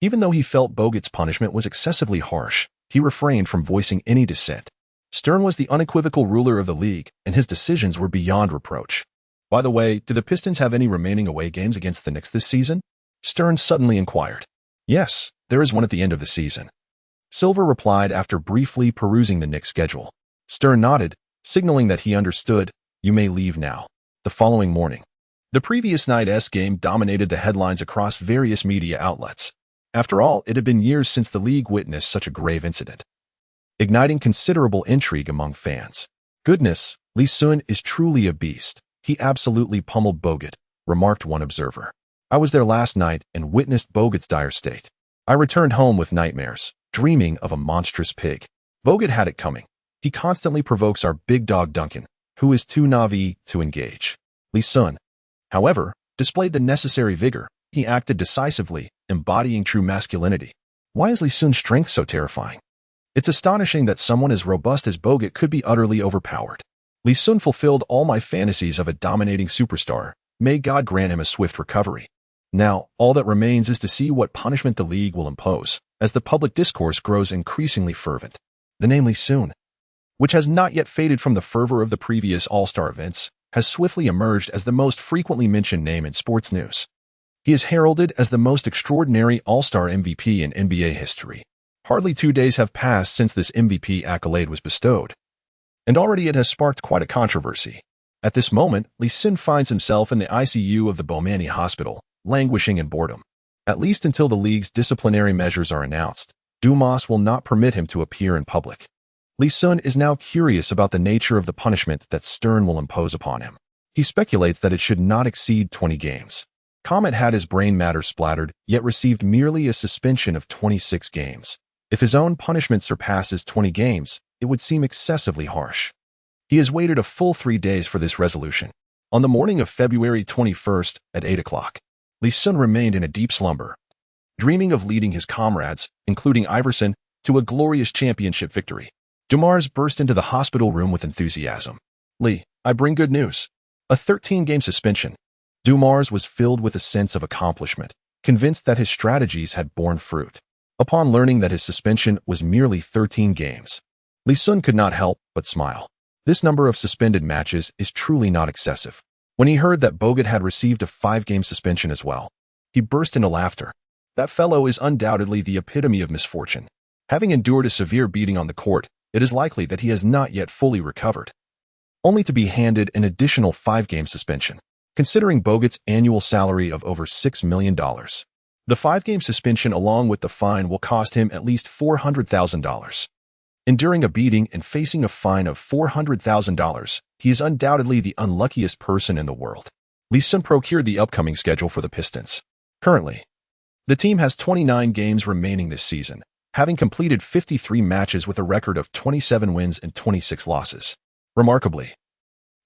Speaker 1: Even though he felt Bogut's punishment was excessively harsh, he refrained from voicing any dissent. Stern was the unequivocal ruler of the league, and his decisions were beyond reproach. By the way, do the Pistons have any remaining away games against the Knicks this season? Stern suddenly inquired. Yes, there is one at the end of the season. Silver replied after briefly perusing the Knicks' schedule. Stern nodded, signaling that he understood. You may leave now. The following morning, the previous night's game dominated the headlines across various media outlets. After all, it had been years since the league witnessed such a grave incident, igniting considerable intrigue among fans. Goodness, Lee Sun is truly a beast. He absolutely pummeled Bogut, remarked one observer. I was there last night and witnessed Bogut's dire state. I returned home with nightmares, dreaming of a monstrous pig. Bogut had it coming. He constantly provokes our big dog Duncan, who is too naive to engage. Lee Sun, however, displayed the necessary vigor. He acted decisively, embodying true masculinity. Why is Lee Sun's strength so terrifying? It's astonishing that someone as robust as Bogut could be utterly overpowered. Lee Sun fulfilled all my fantasies of a dominating superstar. May God grant him a swift recovery. Now, all that remains is to see what punishment the league will impose, as the public discourse grows increasingly fervent. The name Lee Sun, which has not yet faded from the fervor of the previous All-Star events, has swiftly emerged as the most frequently mentioned name in sports news. He is heralded as the most extraordinary All-Star MVP in NBA history. Hardly 2 days have passed since this MVP accolade was bestowed, and already it has sparked quite a controversy. At this moment, Lee Sun finds himself in the ICU of the Bomani Hospital, languishing in boredom. At least until the league's disciplinary measures are announced, Dumas will not permit him to appear in public. Lee Sun is now curious about the nature of the punishment that Stern will impose upon him. He speculates that it should not exceed 20 games. Comet had his brain matter splattered, yet received merely a suspension of 26 games. If his own punishment surpasses 20 games, it would seem excessively harsh. He has waited a full 3 days for this resolution. On the morning of February 21st at 8 o'clock, Lee Sun remained in a deep slumber, dreaming of leading his comrades, including Iverson, to a glorious championship victory. Dumars burst into the hospital room with enthusiasm. Lee, I bring good news. A 13-game suspension. Dumars was filled with a sense of accomplishment, convinced that his strategies had borne fruit. Upon learning that his suspension was merely 13 games, Lee Sun could not help but smile. This number of suspended matches is truly not excessive. When he heard that Bogut had received a 5-game suspension as well, he burst into laughter. That fellow is undoubtedly the epitome of misfortune. Having endured a severe beating on the court, it is likely that he has not yet fully recovered, only to be handed an additional 5-game suspension. considering Bogut's annual salary of over $6 million. The 5-game suspension along with the fine will cost him at least $400,000. Enduring a beating and facing a fine of $400,000, he is undoubtedly the unluckiest person in the world. Lee Sun procured the upcoming schedule for the Pistons. Currently, the team has 29 games remaining this season, having completed 53 matches with a record of 27 wins and 26 losses. Remarkably,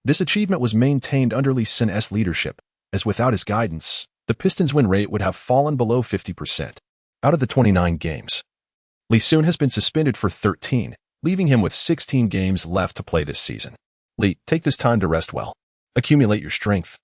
Speaker 1: this achievement was maintained under Lee Sun's leadership, as without his guidance, the Pistons' win rate would have fallen below 50%. Out of the 29 games, Lee Sun has been suspended for 13, leaving him with 16 games left to play this season. Lee, take this time to rest well. Accumulate your strength.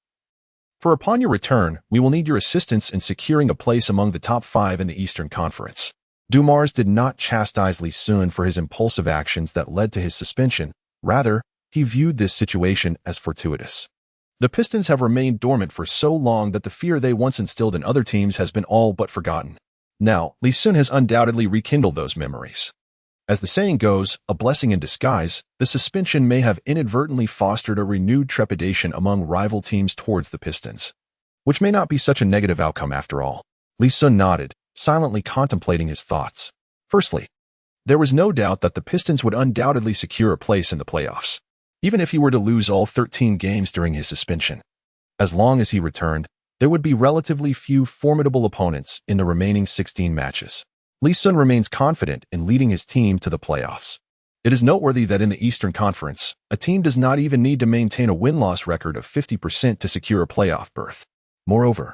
Speaker 1: For upon your return, we will need your assistance in securing a place among the top 5 in the Eastern Conference. Dumars did not chastise Lee Sun for his impulsive actions that led to his suspension. Rather, he viewed this situation as fortuitous. The Pistons have remained dormant for so long that the fear they once instilled in other teams has been all but forgotten. Now, Lee Sun has undoubtedly rekindled those memories. As the saying goes, a blessing in disguise, the suspension may have inadvertently fostered a renewed trepidation among rival teams towards the Pistons, which may not be such a negative outcome after all. Lee Sun nodded, silently contemplating his thoughts. Firstly, there was no doubt that the Pistons would undoubtedly secure a place in the playoffs, even if he were to lose all 13 games during his suspension. As long as he returned, there would be relatively few formidable opponents in the remaining 16 matches. Lee Sun remains confident in leading his team to the playoffs. It is noteworthy that in the Eastern Conference, a team does not even need to maintain a win-loss record of 50% to secure a playoff berth. Moreover,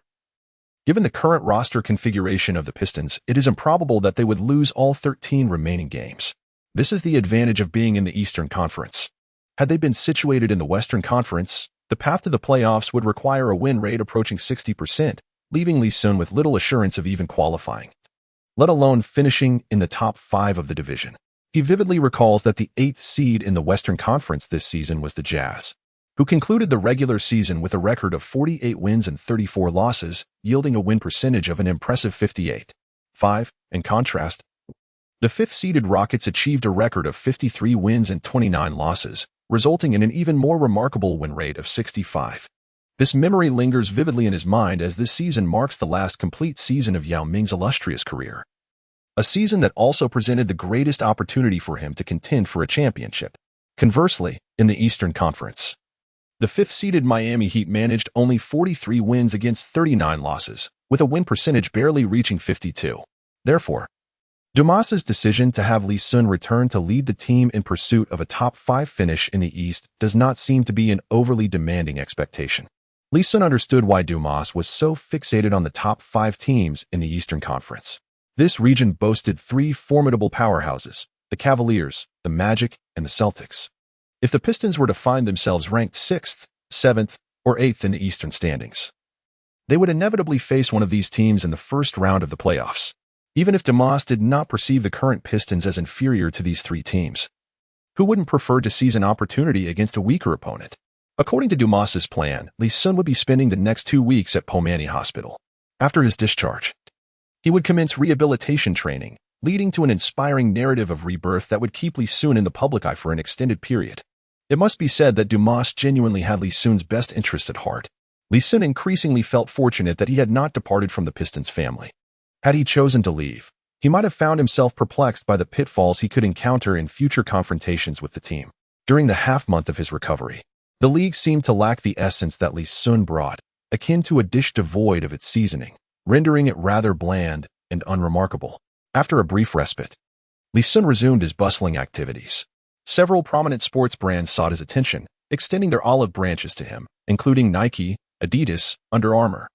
Speaker 1: given the current roster configuration of the Pistons, it is improbable that they would lose all 13 remaining games. This is the advantage of being in the Eastern Conference. Had they been situated in the Western Conference, the path to the playoffs would require a win rate approaching 60%, leaving Lee Sun with little assurance of even qualifying, let alone finishing in the top 5 of the division. He vividly recalls that the 8th seed in the Western Conference this season was the Jazz, who concluded the regular season with a record of 48 wins and 34 losses, yielding a win percentage of an impressive 58.5. In contrast, the 5th-seeded Rockets achieved a record of 53 wins and 29 losses, resulting in an even more remarkable win rate of 65. This memory lingers vividly in his mind as this season marks the last complete season of Yao Ming's illustrious career. A season that also presented the greatest opportunity for him to contend for a championship. Conversely, in the Eastern Conference, the 5th-seeded Miami Heat managed only 43 wins against 39 losses, with a win percentage barely reaching 52. Therefore, Dumas's decision to have Lee Sun return to lead the team in pursuit of a top 5 finish in the East does not seem to be an overly demanding expectation. Lee Sun understood why Dumas was so fixated on the top 5 teams in the Eastern Conference. This region boasted 3 formidable powerhouses, the Cavaliers, the Magic, and the Celtics. If the Pistons were to find themselves ranked 6th, 7th, or 8th in the Eastern standings, they would inevitably face one of these teams in the first round of the playoffs. Even if Dumas did not perceive the current Pistons as inferior to these 3 teams, who wouldn't prefer to seize an opportunity against a weaker opponent? According to Dumas's plan, Lee Sun would be spending the next 2 weeks at Pomani Hospital. After his discharge, he would commence rehabilitation training, leading to an inspiring narrative of rebirth that would keep Lee Sun in the public eye for an extended period. It must be said that Dumas genuinely had Lee Sun's best interest at heart. Lee Sun increasingly felt fortunate that he had not departed from the Pistons family. Had he chosen to leave, he might have found himself perplexed by the pitfalls he could encounter in future confrontations with the team. During the half-month of his recovery, the league seemed to lack the essence that Lee Sun brought, akin to a dish devoid of its seasoning, rendering it rather bland and unremarkable. After a brief respite, Lee Sun resumed his bustling activities. Several prominent sports brands sought his attention, extending their olive branches to him, including Nike, Adidas, Under Armour,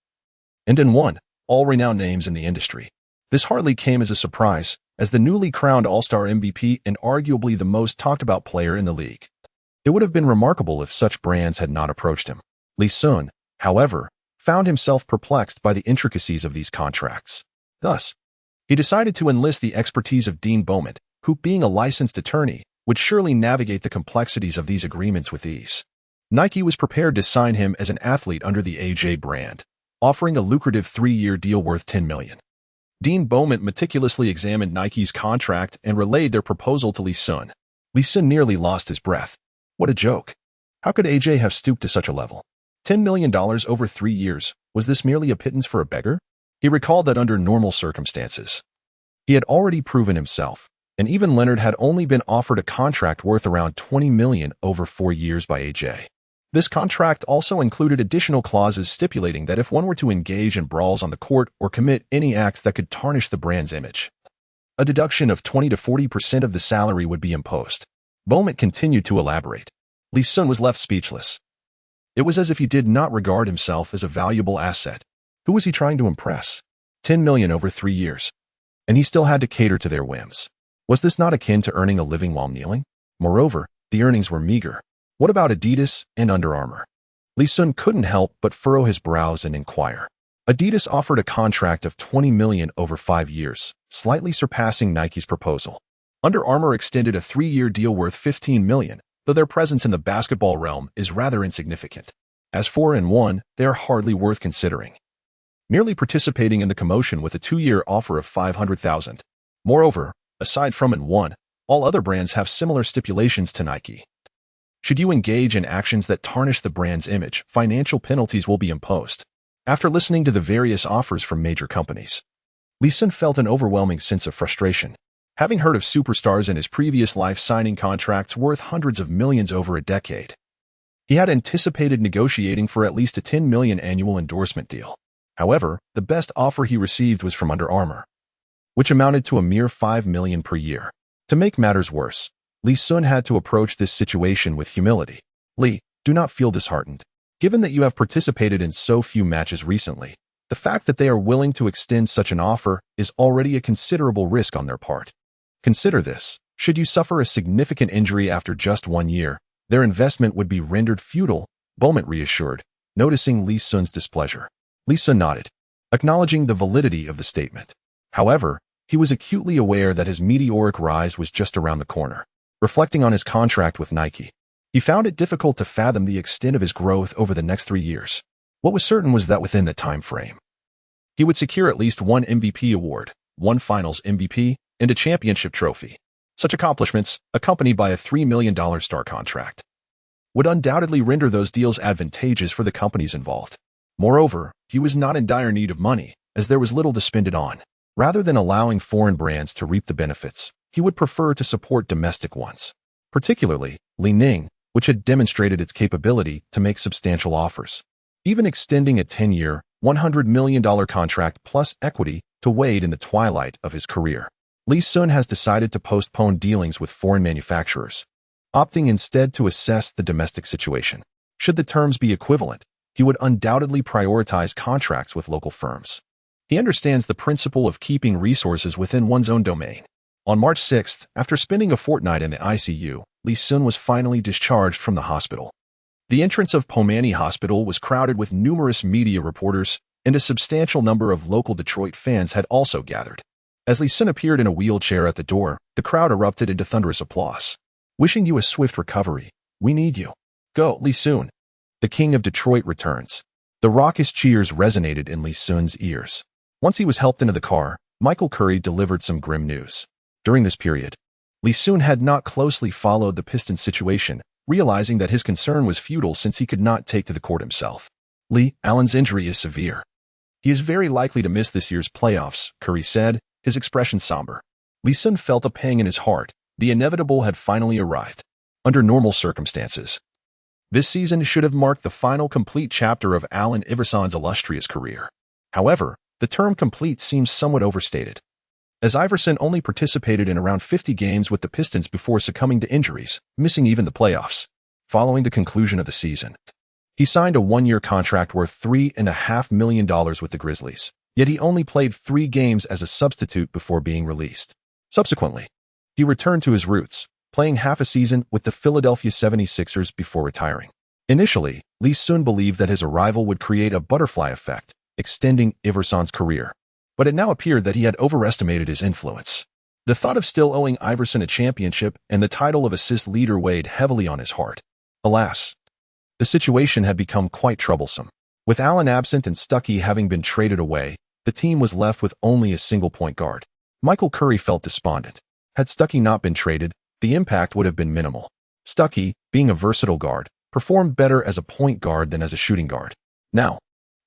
Speaker 1: and N1, all renowned names in the industry. This hardly came as a surprise, as the newly crowned All-Star MVP and arguably the most talked-about player in the league. It would have been remarkable if such brands had not approached him. Lee Sun, however, found himself perplexed by the intricacies of these contracts. Thus, he decided to enlist the expertise of Dean Beaumont, who, being a licensed attorney, would surely navigate the complexities of these agreements with ease. Nike was prepared to sign him as an athlete under the AJ brand, offering a lucrative 3-year deal worth $10 million. Dean Beaumont meticulously examined Nike's contract and relayed their proposal to Lee Sun. Lee Sun nearly lost his breath. What a joke. How could AJ have stooped to such a level? $10 million over 3 years. Was this merely a pittance for a beggar? He recalled that under normal circumstances, he had already proven himself, and even Leonard had only been offered a contract worth around $20 million over 4 years by AJ. This contract also included additional clauses stipulating that if one were to engage in brawls on the court or commit any acts that could tarnish the brand's image, a deduction of 20 to 40% of the salary would be imposed. Bowman continued to elaborate. Lee Sun was left speechless. It was as if he did not regard himself as a valuable asset. Who was he trying to impress? $10 million over 3 years. And he still had to cater to their whims. Was this not akin to earning a living while kneeling? Moreover, the earnings were meager. What about Adidas and Under Armour? Lee Sun couldn't help but furrow his brows and inquire. Adidas offered a contract of $20 million over 5 years, slightly surpassing Nike's proposal. Under Armour extended a 3-year deal worth $15 million, though their presence in the basketball realm is rather insignificant. As 4 and 1, they are hardly worth considering, merely participating in the commotion with a 2-year offer of $500,000. Moreover, aside from and 1, all other brands have similar stipulations to Nike. Should you engage in actions that tarnish the brand's image, financial penalties will be imposed. After listening to the various offers from major companies, Lee Sun felt an overwhelming sense of frustration. Having heard of superstars in his previous life signing contracts worth hundreds of millions over a decade, he had anticipated negotiating for at least a $10 million annual endorsement deal. However, the best offer he received was from Under Armour, which amounted to a mere $5 million per year. To make matters worse, Lee Sun had to approach this situation with humility. Lee, do not feel disheartened. Given that you have participated in so few matches recently, the fact that they are willing to extend such an offer is already a considerable risk on their part. Consider this. Should you suffer a significant injury after just 1 year, their investment would be rendered futile, Bowman reassured, noticing Lee Sun's displeasure. Lee Sun nodded, acknowledging the validity of the statement. However, he was acutely aware that his meteoric rise was just around the corner. Reflecting on his contract with Nike, he found it difficult to fathom the extent of his growth over the next 3 years. What was certain was that within that time frame, he would secure at least 1 MVP award, 1 Finals MVP, and a championship trophy. Such accomplishments, accompanied by a $3 million star contract, would undoubtedly render those deals advantageous for the companies involved. Moreover, he was not in dire need of money, as there was little to spend it on. Rather than allowing foreign brands to reap the benefits, he would prefer to support domestic ones, particularly Li Ning, which had demonstrated its capability to make substantial offers. Even extending a 10-year, $100 million contract plus equity to Wade in the twilight of his career. Lee Sun has decided to postpone dealings with foreign manufacturers, opting instead to assess the domestic situation. Should the terms be equivalent, he would undoubtedly prioritize contracts with local firms. He understands the principle of keeping resources within one's own domain. On March 6th, after spending a fortnight in the ICU, Lee Sun was finally discharged from the hospital. The entrance of Pomani Hospital was crowded with numerous media reporters, and a substantial number of local Detroit fans had also gathered. As Lee Sun appeared in a wheelchair at the door, the crowd erupted into thunderous applause. Wishing you a swift recovery. We need you. Go, Lee Sun. The King of Detroit returns. The raucous cheers resonated in Lee Sun's ears. Once he was helped into the car, Michael Curry delivered some grim news. During this period, Lee Sun had not closely followed the Pistons' situation, realizing that his concern was futile since he could not take to the court himself. Lee, Allen's injury is severe. He is very likely to miss this year's playoffs, Curry said, his expression somber. Lee Sun felt a pang in his heart. The inevitable had finally arrived. Under normal circumstances, this season should have marked the final complete chapter of Allen Iverson's illustrious career. However, the term complete seems somewhat overstated, as Iverson only participated in around 50 games with the Pistons before succumbing to injuries, missing even the playoffs. Following the conclusion of the season, he signed a 1-year contract worth $3.5 million with the Grizzlies, yet he only played 3 games as a substitute before being released. Subsequently, he returned to his roots, playing half a season with the Philadelphia 76ers before retiring. Initially, Lee Sun believed that his arrival would create a butterfly effect, extending Iverson's career. But it now appeared that he had overestimated his influence. The thought of still owing Iverson a championship and the title of assist leader weighed heavily on his heart. Alas, the situation had become quite troublesome. With Allen absent and Stuckey having been traded away, the team was left with only a single point guard. Michael Curry felt despondent. Had Stuckey not been traded, the impact would have been minimal. Stuckey, being a versatile guard, performed better as a point guard than as a shooting guard. Now,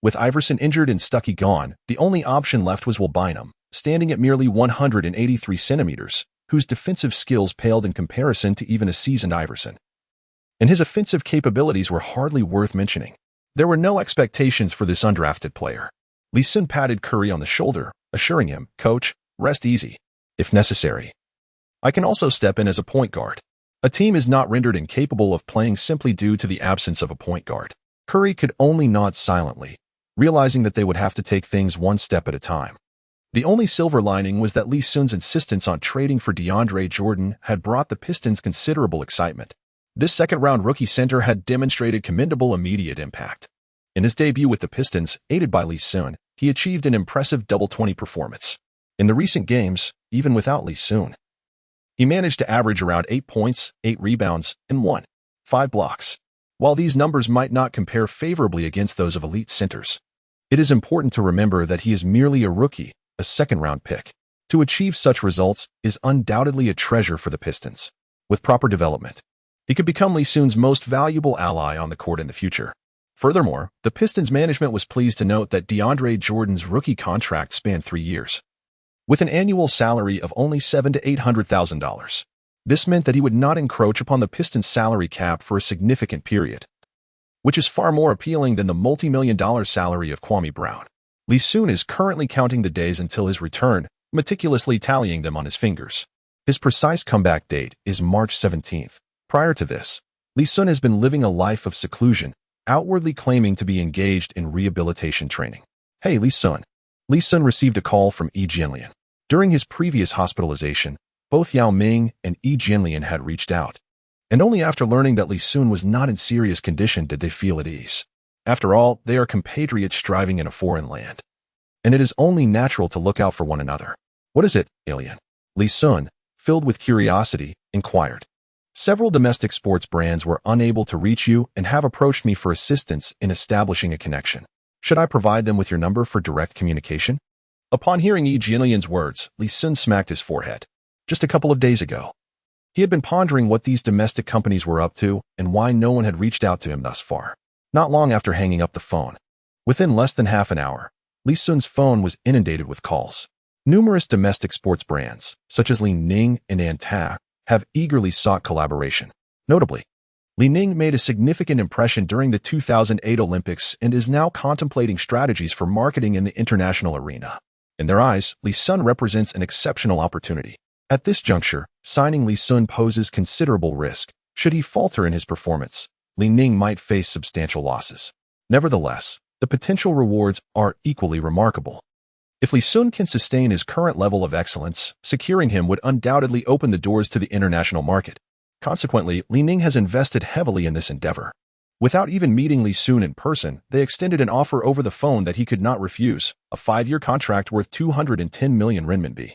Speaker 1: with Iverson injured and Stuckey gone, the only option left was Will Bynum, standing at merely 183 centimeters, whose defensive skills paled in comparison to even a seasoned Iverson. And his offensive capabilities were hardly worth mentioning. There were no expectations for this undrafted player. Lee Sun patted Curry on the shoulder, assuring him, "Coach, rest easy, if necessary. I can also step in as a point guard." A team is not rendered incapable of playing simply due to the absence of a point guard. Curry could only nod silently, realizing that they would have to take things one step at a time. The only silver lining was that Lee Sun's insistence on trading for DeAndre Jordan had brought the Pistons considerable excitement. This second-round rookie center had demonstrated commendable immediate impact. In his debut with the Pistons, aided by Lee Sun, he achieved an impressive double-20 performance. In the recent games, even without Lee Sun, he managed to average around 8 points, 8 rebounds, and 1.5 blocks. While these numbers might not compare favorably against those of elite centers, it is important to remember that he is merely a rookie, a second-round pick. To achieve such results is undoubtedly a treasure for the Pistons. With proper development, he could become Lee Sun's most valuable ally on the court in the future. Furthermore, the Pistons management was pleased to note that DeAndre Jordan's rookie contract spanned 3 years, with an annual salary of only $700,000 to $800,000. This meant that he would not encroach upon the Pistons' salary cap for a significant period, which is far more appealing than the multi-million-dollar salary of Kwame Brown. Lee Sun is currently counting the days until his return, meticulously tallying them on his fingers. His precise comeback date is March 17th. Prior to this, Lee Sun has been living a life of seclusion, outwardly claiming to be engaged in rehabilitation training. "Hey, Lee Sun." Lee Sun received a call from Yi Jianlian. During his previous hospitalization, both Yao Ming and Yi Jianlian had reached out, and only after learning that Lee Sun was not in serious condition did they feel at ease. After all, they are compatriots striving in a foreign land, and it is only natural to look out for one another. "What is it, alien?" Lee Sun, filled with curiosity, inquired. "Several domestic sports brands were unable to reach you and have approached me for assistance in establishing a connection. Should I provide them with your number for direct communication?" Upon hearing Yi Jianlian's words, Lee Sun smacked his forehead. Just a couple of days ago, he had been pondering what these domestic companies were up to and why no one had reached out to him thus far. Not long after hanging up the phone, within less than half an hour, Lee Sun's phone was inundated with calls. Numerous domestic sports brands, such as Li Ning and Anta, have eagerly sought collaboration. Notably, Li Ning made a significant impression during the 2008 Olympics and is now contemplating strategies for marketing in the international arena. In their eyes, Lee Sun represents an exceptional opportunity. At this juncture, signing Lee Sun poses considerable risk. Should he falter in his performance, Li Ning might face substantial losses. Nevertheless, the potential rewards are equally remarkable. If Lee Sun can sustain his current level of excellence, securing him would undoubtedly open the doors to the international market. Consequently, Li Ning has invested heavily in this endeavor. Without even meeting Lee Sun in person, they extended an offer over the phone that he could not refuse, a 5-year contract worth 210 million renminbi,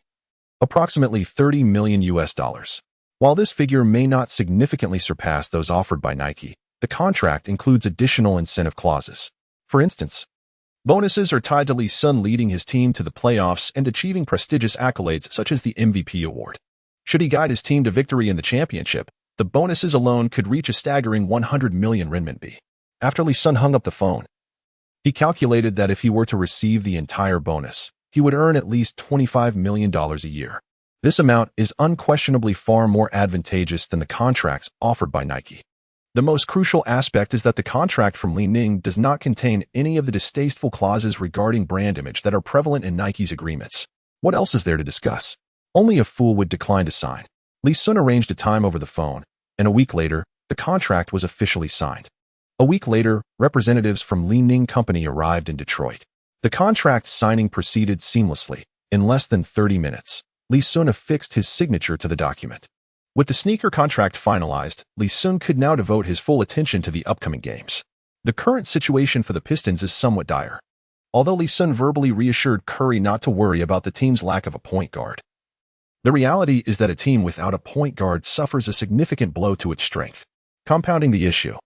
Speaker 1: approximately $30 million. While this figure may not significantly surpass those offered by Nike, the contract includes additional incentive clauses. For instance, bonuses are tied to Lee Sun leading his team to the playoffs and achieving prestigious accolades such as the MVP award. Should he guide his team to victory in the championship, the bonuses alone could reach a staggering 100 million renminbi. After Lee Sun hung up the phone, he calculated that if he were to receive the entire bonus, he would earn at least $25 million a year. This amount is unquestionably far more advantageous than the contracts offered by Nike. The most crucial aspect is that the contract from Li Ning does not contain any of the distasteful clauses regarding brand image that are prevalent in Nike's agreements. What else is there to discuss? Only a fool would decline to sign. Lee Sun arranged a time over the phone, and a week later, the contract was officially signed. A week later, representatives from Li Ning Company arrived in Detroit. The contract signing proceeded seamlessly. In less than 30 minutes, Lee Sun affixed his signature to the document. With the sneaker contract finalized, Lee Sun could now devote his full attention to the upcoming games. The current situation for the Pistons is somewhat dire. Although Lee Sun verbally reassured Curry not to worry about the team's lack of a point guard, the reality is that a team without a point guard suffers a significant blow to its strength. Compounding the issue,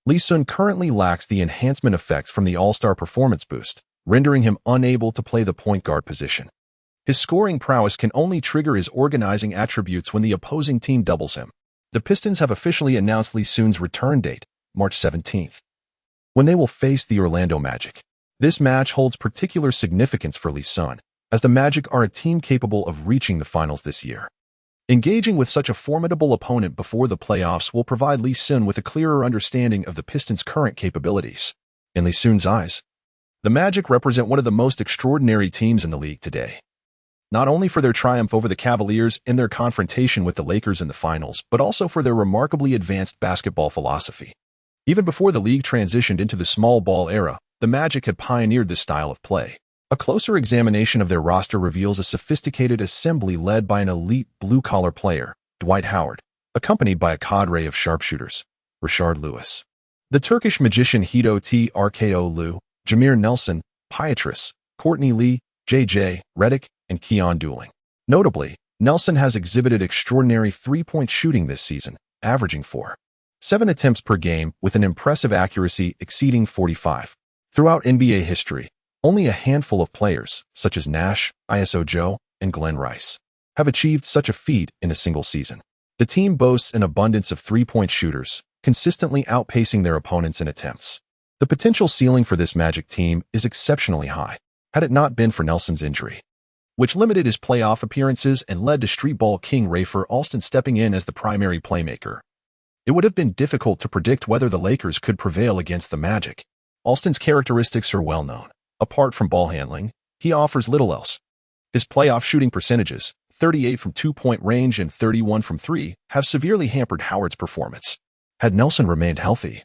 Speaker 1: Lee Sun currently lacks the enhancement effects from the All-Star performance boost, rendering him unable to play the point guard position. His scoring prowess can only trigger his organizing attributes when the opposing team doubles him. The Pistons have officially announced Lee Sun's return date, March 17th, when they will face the Orlando Magic. This match holds particular significance for Lee Sun, as the Magic are a team capable of reaching the finals this year. Engaging with such a formidable opponent before the playoffs will provide Lee Sun with a clearer understanding of the Pistons' current capabilities. In Lee Sun's eyes, the Magic represent one of the most extraordinary teams in the league today. Not only for their triumph over the Cavaliers in their confrontation with the Lakers in the finals, but also for their remarkably advanced basketball philosophy. Even before the league transitioned into the small ball era, the Magic had pioneered this style of play. A closer examination of their roster reveals a sophisticated assembly led by an elite blue-collar player, Dwight Howard, accompanied by a cadre of sharpshooters, Rashard Lewis, the Turkish magician Hito Trko Lu, Jameer Nelson, Pietrus, Courtney Lee, J.J. Redick, and Keon Dooling. Notably, Nelson has exhibited extraordinary three-point shooting this season, averaging 4.7 attempts per game with an impressive accuracy exceeding 45%. Throughout NBA history, only a handful of players, such as Nash, ISO Joe, and Glenn Rice, have achieved such a feat in a single season. The team boasts an abundance of three-point shooters, consistently outpacing their opponents in attempts. The potential ceiling for this Magic team is exceptionally high, had it not been for Nelson's injury, which limited his playoff appearances and led to street ball king Rafer Alston stepping in as the primary playmaker. It would have been difficult to predict whether the Lakers could prevail against the Magic. Alston's characteristics are well known. Apart from ball handling, he offers little else. His playoff shooting percentages, 38 from two-point range and 31 from three, have severely hampered Howard's performance. Had Nelson remained healthy,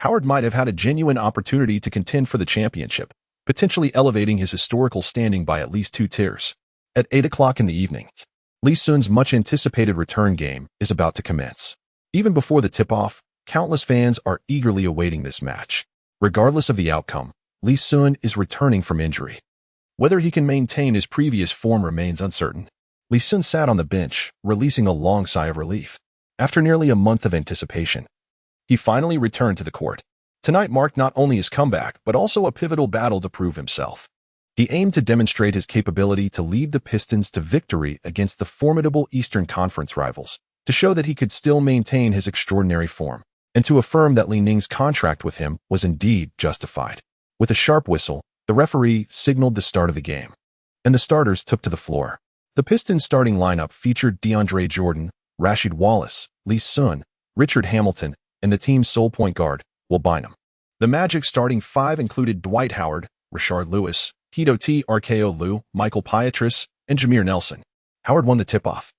Speaker 1: Howard might have had a genuine opportunity to contend for the championship, potentially elevating his historical standing by at least 2 tiers. At 8 o'clock in the evening, Lee Sun's much-anticipated return game is about to commence. Even before the tip-off, countless fans are eagerly awaiting this match. Regardless of the outcome, Lee Sun is returning from injury. Whether he can maintain his previous form remains uncertain. Lee Sun sat on the bench, releasing a long sigh of relief. After nearly a month of anticipation, he finally returned to the court. Tonight marked not only his comeback, but also a pivotal battle to prove himself. He aimed to demonstrate his capability to lead the Pistons to victory against the formidable Eastern Conference rivals, to show that he could still maintain his extraordinary form, and to affirm that Li Ning's contract with him was indeed justified. With a sharp whistle, the referee signaled the start of the game, and the starters took to the floor. The Pistons' starting lineup featured DeAndre Jordan, Rasheed Wallace, Lee Sun, Richard Hamilton, and the team's sole point guard, Will Bynum. The Magic's starting five included Dwight Howard, Rashard Lewis, Hito Trko Lu, Michael Pietrus, and Jameer Nelson. Howard won the tip-off,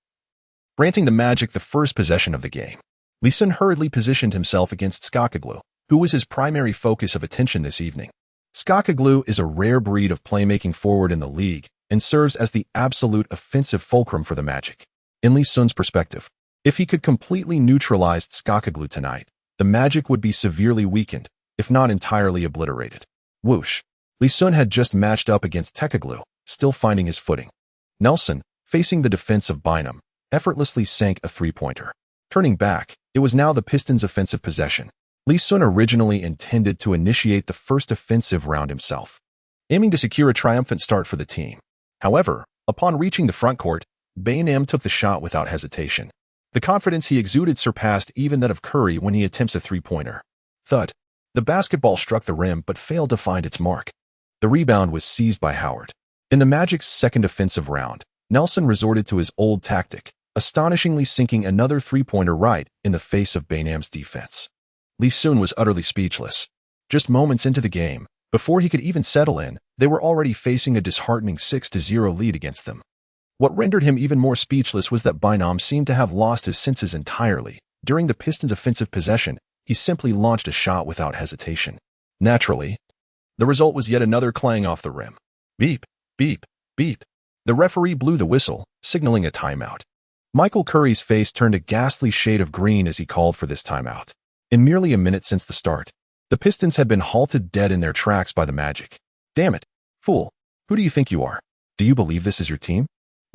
Speaker 1: granting the Magic the first possession of the game. Lee Sun hurriedly positioned himself against Skakaglu, who was his primary focus of attention this evening. Skakaglu is a rare breed of playmaking forward in the league and serves as the absolute offensive fulcrum for the Magic. In Lee Sun's perspective, if he could completely neutralize Skakaglu tonight, the Magic would be severely weakened, if not entirely obliterated. Whoosh! Lee Sun had just matched up against Tekaglu, still finding his footing. Nelson, facing the defense of Bynum, effortlessly sank a three-pointer. Turning back, it was now the Pistons' offensive possession. Lee Sun originally intended to initiate the first offensive round himself, aiming to secure a triumphant start for the team. However, upon reaching the front court, Bynum took the shot without hesitation. The confidence he exuded surpassed even that of Curry when he attempts a three-pointer. Thud. The basketball struck the rim but failed to find its mark. The rebound was seized by Howard. In the Magic's second offensive round, Nelson resorted to his old tactic, astonishingly sinking another three-pointer right in the face of Bynum's defense. Lee Sun was utterly speechless. Just moments into the game, before he could even settle in, they were already facing a disheartening 6-0 lead against them. What rendered him even more speechless was that Bynum seemed to have lost his senses entirely. During the Pistons' offensive possession, he simply launched a shot without hesitation. Naturally, the result was yet another clang off the rim. Beep, beep, beep. The referee blew the whistle, signaling a timeout. Michael Curry's face turned a ghastly shade of green as he called for this timeout. In merely a minute since the start, the Pistons had been halted dead in their tracks by the Magic. Damn it, fool. Who do you think you are? Do you believe this is your team?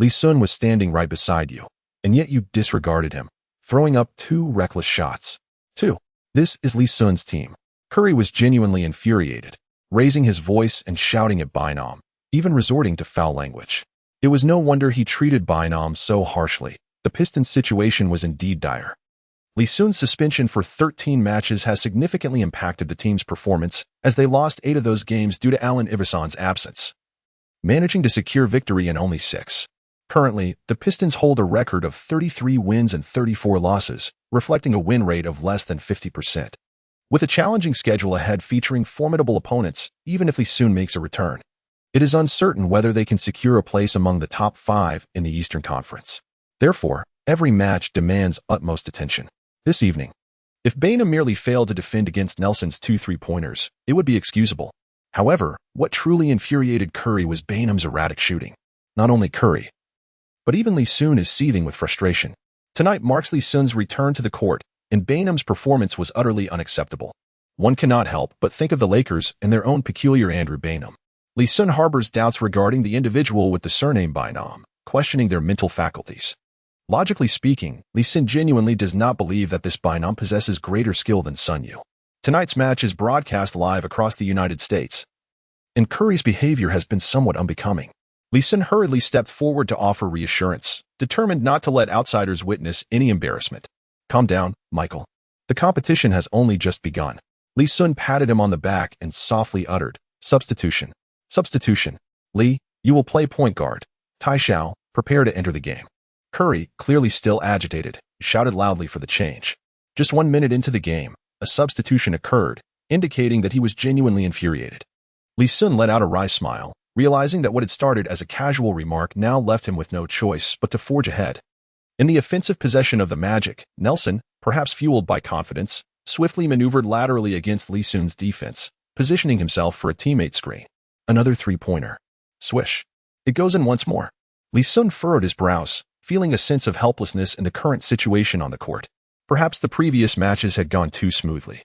Speaker 1: Lee Sun was standing right beside you, and yet you disregarded him, throwing up 2 reckless shots. 2. This is Lee Sun's team. Curry was genuinely infuriated, raising his voice and shouting at Bynum, even resorting to foul language. It was no wonder he treated Bynum so harshly. The Pistons' situation was indeed dire. Lee Sun's suspension for 13 matches has significantly impacted the team's performance as they lost 8 of those games due to Allen Iverson's absence, managing to secure victory in only 6. Currently, the Pistons hold a record of 33 wins and 34 losses, reflecting a win rate of less than 50%. With a challenging schedule ahead featuring formidable opponents, even if Lee Sun makes a return, it is uncertain whether they can secure a place among the top 5 in the Eastern Conference. Therefore, every match demands utmost attention. This evening, if Bainham merely failed to defend against Nelson's 2 3-pointers, it would be excusable. However, what truly infuriated Curry was Bainham's erratic shooting. Not only Curry, but even Lee Sun is seething with frustration. Tonight marks Lee Sun's return to the court, and Bainham's performance was utterly unacceptable. One cannot help but think of the Lakers and their own peculiar Andrew Bainham. Lee Sun harbors doubts regarding the individual with the surname Bainham, questioning their mental faculties. Logically speaking, Lee Sun genuinely does not believe that this Bainham possesses greater skill than Sun Yu. Tonight's match is broadcast live across the United States, and Curry's behavior has been somewhat unbecoming. Lee Sun hurriedly stepped forward to offer reassurance, determined not to let outsiders witness any embarrassment. "Calm down, Michael. The competition has only just begun." Lee Sun patted him on the back and softly uttered, "Substitution. Substitution. Lee, you will play point guard. Tai Xiao, prepare to enter the game." Curry, clearly still agitated, shouted loudly for the change. Just 1 minute into the game, a substitution occurred, indicating that he was genuinely infuriated. Lee Sun let out a wry smile, realizing that what had started as a casual remark now left him with no choice but to forge ahead. In the offensive possession of the Magic, Nelson, perhaps fueled by confidence, swiftly maneuvered laterally against Lee Sun's defense, positioning himself for a teammate screen. Another 3-pointer. Swish. It goes in once more. Lee Sun furrowed his brows, feeling a sense of helplessness in the current situation on the court. Perhaps the previous matches had gone too smoothly,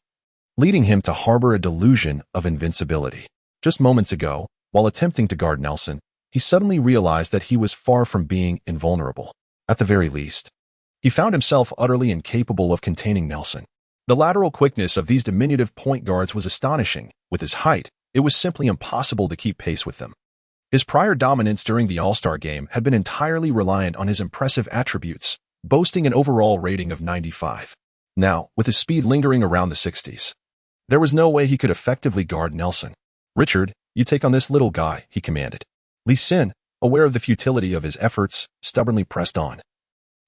Speaker 1: leading him to harbor a delusion of invincibility. Just moments ago, while attempting to guard Nelson, he suddenly realized that he was far from being invulnerable. At the very least, he found himself utterly incapable of containing Nelson. The lateral quickness of these diminutive point guards was astonishing. With his height, it was simply impossible to keep pace with them. His prior dominance during the All-Star game had been entirely reliant on his impressive attributes, boasting an overall rating of 95. Now, with his speed lingering around the 60s, there was no way he could effectively guard Nelson. "Richard, you take on this little guy," he commanded. Lee Sun, aware of the futility of his efforts, stubbornly pressed on,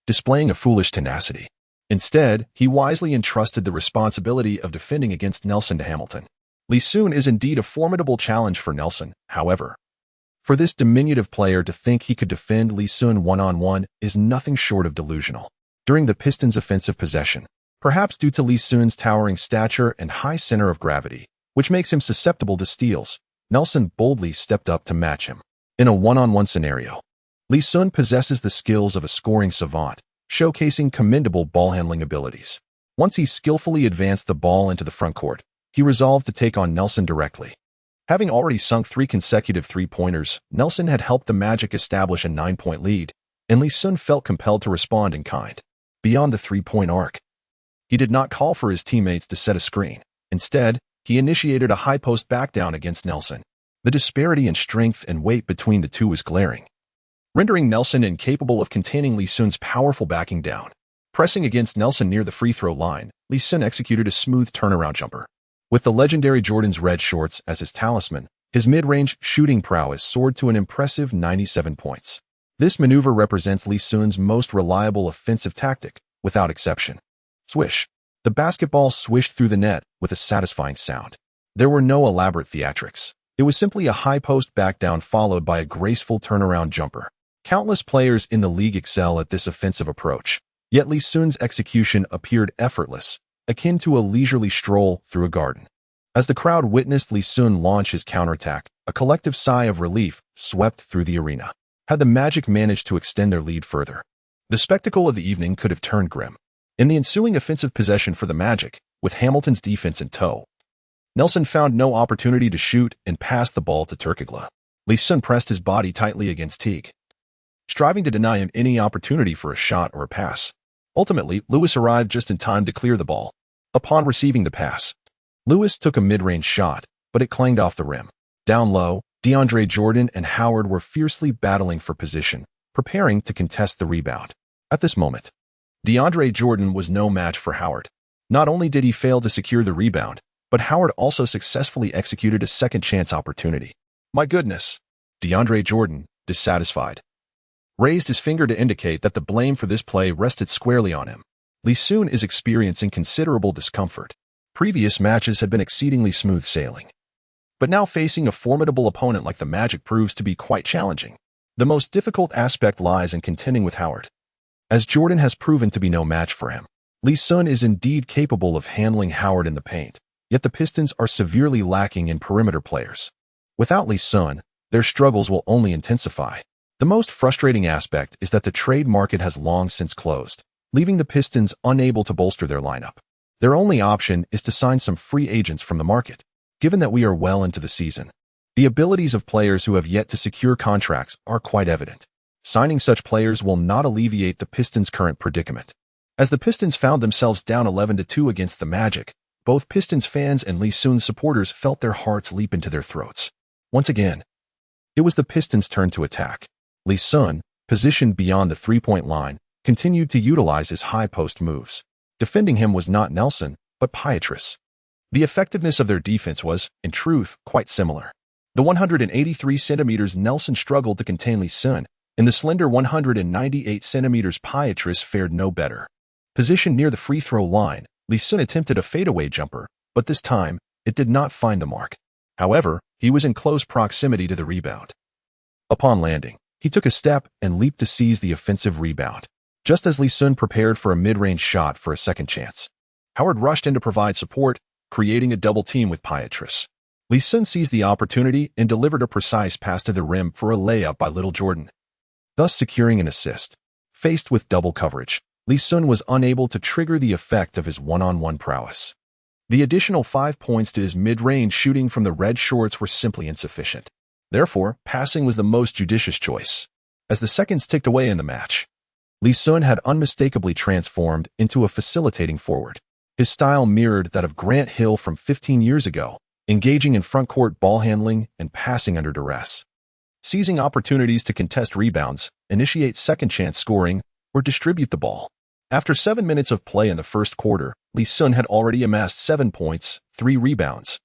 Speaker 1: displaying a foolish tenacity. Instead, he wisely entrusted the responsibility of defending against Nelson to Hamilton. Lee Sun is indeed a formidable challenge for Nelson, however. For this diminutive player to think he could defend Lee Sun one-on-one is nothing short of delusional. During the Pistons' offensive possession, perhaps due to Lee Sun's towering stature and high center of gravity, which makes him susceptible to steals, Nelson boldly stepped up to match him. In a one-on-one scenario, Lee Sun possesses the skills of a scoring savant, showcasing commendable ball-handling abilities. Once he skillfully advanced the ball into the front court, he resolved to take on Nelson directly. Having already sunk 3 consecutive 3-pointers, Nelson had helped the Magic establish a 9-point lead, and Lee Sun felt compelled to respond in kind. Beyond the 3-point arc, he did not call for his teammates to set a screen. Instead, he initiated a high-post backdown against Nelson. The disparity in strength and weight between the two was glaring, rendering Nelson incapable of containing Lee Sun's powerful backing down. Pressing against Nelson near the free-throw line, Lee Sun executed a smooth turnaround jumper. With the legendary Jordan's red shorts as his talisman, his mid-range shooting prowess soared to an impressive 97 points. This maneuver represents Lee Sun's most reliable offensive tactic, without exception. Swish. The basketball swished through the net with a satisfying sound. There were no elaborate theatrics. It was simply a high-post backdown followed by a graceful turnaround jumper. Countless players in the league excel at this offensive approach, yet Lee Sun's execution appeared effortless, akin to a leisurely stroll through a garden. As the crowd witnessed Lee Sun launch his counterattack, a collective sigh of relief swept through the arena. Had the Magic managed to extend their lead further, the spectacle of the evening could have turned grim. In the ensuing offensive possession for the Magic, with Hamilton's defense in tow, Nelson found no opportunity to shoot and passed the ball to Turkoglu. Lee Sun pressed his body tightly against Teague, striving to deny him any opportunity for a shot or a pass. Ultimately, Lewis arrived just in time to clear the ball. Upon receiving the pass, Lewis took a mid-range shot, but it clanged off the rim. Down low, DeAndre Jordan and Howard were fiercely battling for position, preparing to contest the rebound. At this moment, DeAndre Jordan was no match for Howard. Not only did he fail to secure the rebound, but Howard also successfully executed a second-chance opportunity. My goodness! DeAndre Jordan, dissatisfied, raised his finger to indicate that the blame for this play rested squarely on him. Lee Sun is experiencing considerable discomfort. Previous matches had been exceedingly smooth sailing. But now facing a formidable opponent like the Magic proves to be quite challenging. The most difficult aspect lies in contending with Howard. As Jordan has proven to be no match for him, Lee Sun is indeed capable of handling Howard in the paint, yet the Pistons are severely lacking in perimeter players. Without Lee Sun, their struggles will only intensify. The most frustrating aspect is that the trade market has long since closed, leaving the Pistons unable to bolster their lineup. Their only option is to sign some free agents from the market. Given that we are well into the season, the abilities of players who have yet to secure contracts are quite evident. Signing such players will not alleviate the Pistons' current predicament. As the Pistons found themselves down 11-2 against the Magic, both Pistons fans and Lee Sun supporters felt their hearts leap into their throats. Once again, it was the Pistons' turn to attack. Lee Sun, positioned beyond the three-point line, continued to utilize his high-post moves. Defending him was not Nelson, but Pietrus. The effectiveness of their defense was, in truth, quite similar. The 183 centimeters Nelson struggled to contain Lee Sun, and the slender 198 centimeters Pietrus fared no better. Positioned near the free-throw line, Lee Sun attempted a fadeaway jumper, but this time, it did not find the mark. However, he was in close proximity to the rebound. Upon landing, he took a step and leaped to seize the offensive rebound, just as Lee Sun prepared for a mid-range shot for a second chance. Howard rushed in to provide support, creating a double team with Pietrus. Lee Sun seized the opportunity and delivered a precise pass to the rim for a layup by Little Jordan, thus securing an assist. Faced with double coverage, Lee Sun was unable to trigger the effect of his one-on-one prowess. The additional 5 points to his mid-range shooting from the red shorts were simply insufficient. Therefore, passing was the most judicious choice. As the seconds ticked away in the match, Lee Sun had unmistakably transformed into a facilitating forward. His style mirrored that of Grant Hill from 15 years ago, engaging in front-court ball handling and passing under duress. Seizing opportunities to contest rebounds, initiate second-chance scoring, or distribute the ball. After 7 minutes of play in the first quarter, Lee Sun had already amassed 7 points, 3 rebounds,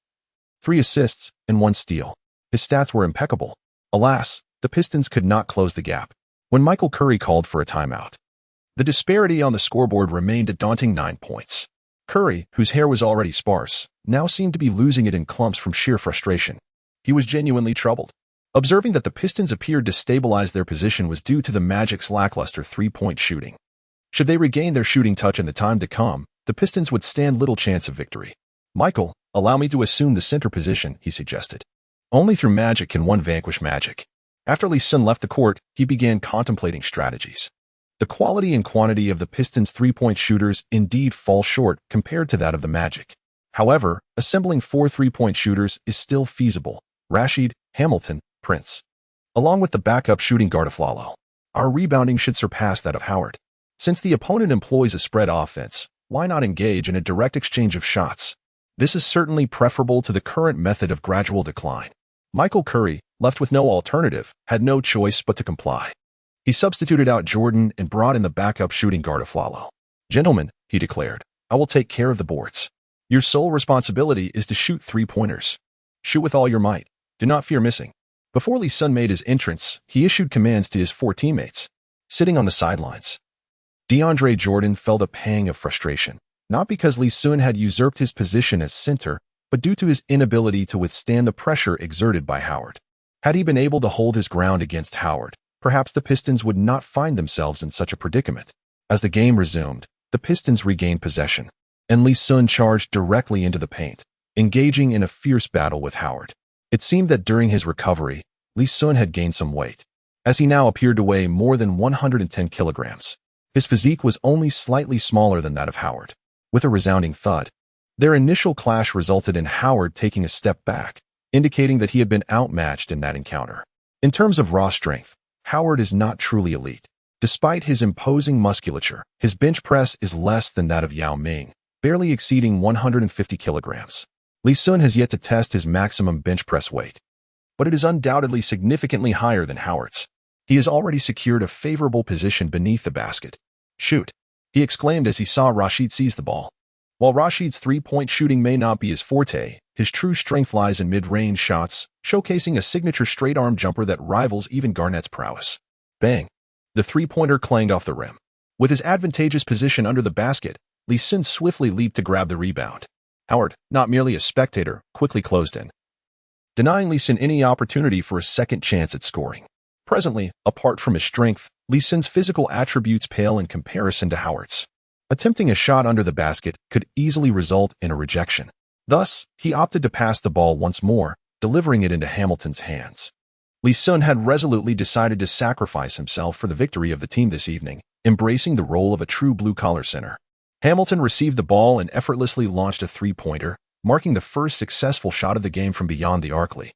Speaker 1: 3 assists, and 1 steal. His stats were impeccable. Alas, the Pistons could not close the gap. When Michael Curry called for a timeout, the disparity on the scoreboard remained a daunting 9 points. Curry, whose hair was already sparse, now seemed to be losing it in clumps from sheer frustration. He was genuinely troubled. Observing that the Pistons appeared to stabilize their position was due to the Magic's lackluster three-point shooting. Should they regain their shooting touch in the time to come, the Pistons would stand little chance of victory. Michael, allow me to assume the center position, he suggested. Only through magic can one vanquish magic. After Lee Sun left the court, he began contemplating strategies. The quality and quantity of the Pistons' three-point shooters indeed fall short compared to that of the Magic. However, assembling 4 three-point shooters is still feasible. Rashid, Hamilton, Prince, along with the backup shooting guard Aflalo. Our rebounding should surpass that of Howard. Since the opponent employs a spread offense, why not engage in a direct exchange of shots? This is certainly preferable to the current method of gradual decline. Michael Curry, left with no alternative, had no choice but to comply. He substituted out Jordan and brought in the backup shooting guard Aflalo. Gentlemen, he declared, I will take care of the boards. Your sole responsibility is to shoot 3-pointers. Shoot with all your might. Do not fear missing. Before Lee Sun made his entrance, he issued commands to his 4 teammates, sitting on the sidelines. DeAndre Jordan felt a pang of frustration, not because Lee Sun had usurped his position as center, but due to his inability to withstand the pressure exerted by Howard. Had he been able to hold his ground against Howard, perhaps the Pistons would not find themselves in such a predicament. As the game resumed, the Pistons regained possession, and Lee Sun charged directly into the paint, engaging in a fierce battle with Howard. It seemed that during his recovery, Lee Sun had gained some weight, as he now appeared to weigh more than 110 kilograms. His physique was only slightly smaller than that of Howard. With a resounding thud, their initial clash resulted in Howard taking a step back, indicating that he had been outmatched in that encounter. In terms of raw strength, Howard is not truly elite. Despite his imposing musculature, his bench press is less than that of Yao Ming, barely exceeding 150 kilograms. Lee Sun has yet to test his maximum bench press weight, but it is undoubtedly significantly higher than Howard's. He has already secured a favorable position beneath the basket. Shoot. he exclaimed as he saw Rashid seize the ball. While Rashid's three-point shooting may not be his forte, his true strength lies in mid-range shots, showcasing a signature straight-arm jumper that rivals even Garnett's prowess. Bang! The three-pointer clanged off the rim. With his advantageous position under the basket, Lee Sun swiftly leaped to grab the rebound. Howard, not merely a spectator, quickly closed in, denying Lee Sun any opportunity for a second chance at scoring. Presently, apart from his strength, Lee Sun's physical attributes pale in comparison to Howard's. Attempting a shot under the basket could easily result in a rejection. Thus, he opted to pass the ball once more, delivering it into Hamilton's hands. Lee Sun had resolutely decided to sacrifice himself for the victory of the team this evening, embracing the role of a true blue-collar center. Hamilton received the ball and effortlessly launched a three-pointer, marking the first successful shot of the game from beyond the arc. Lee,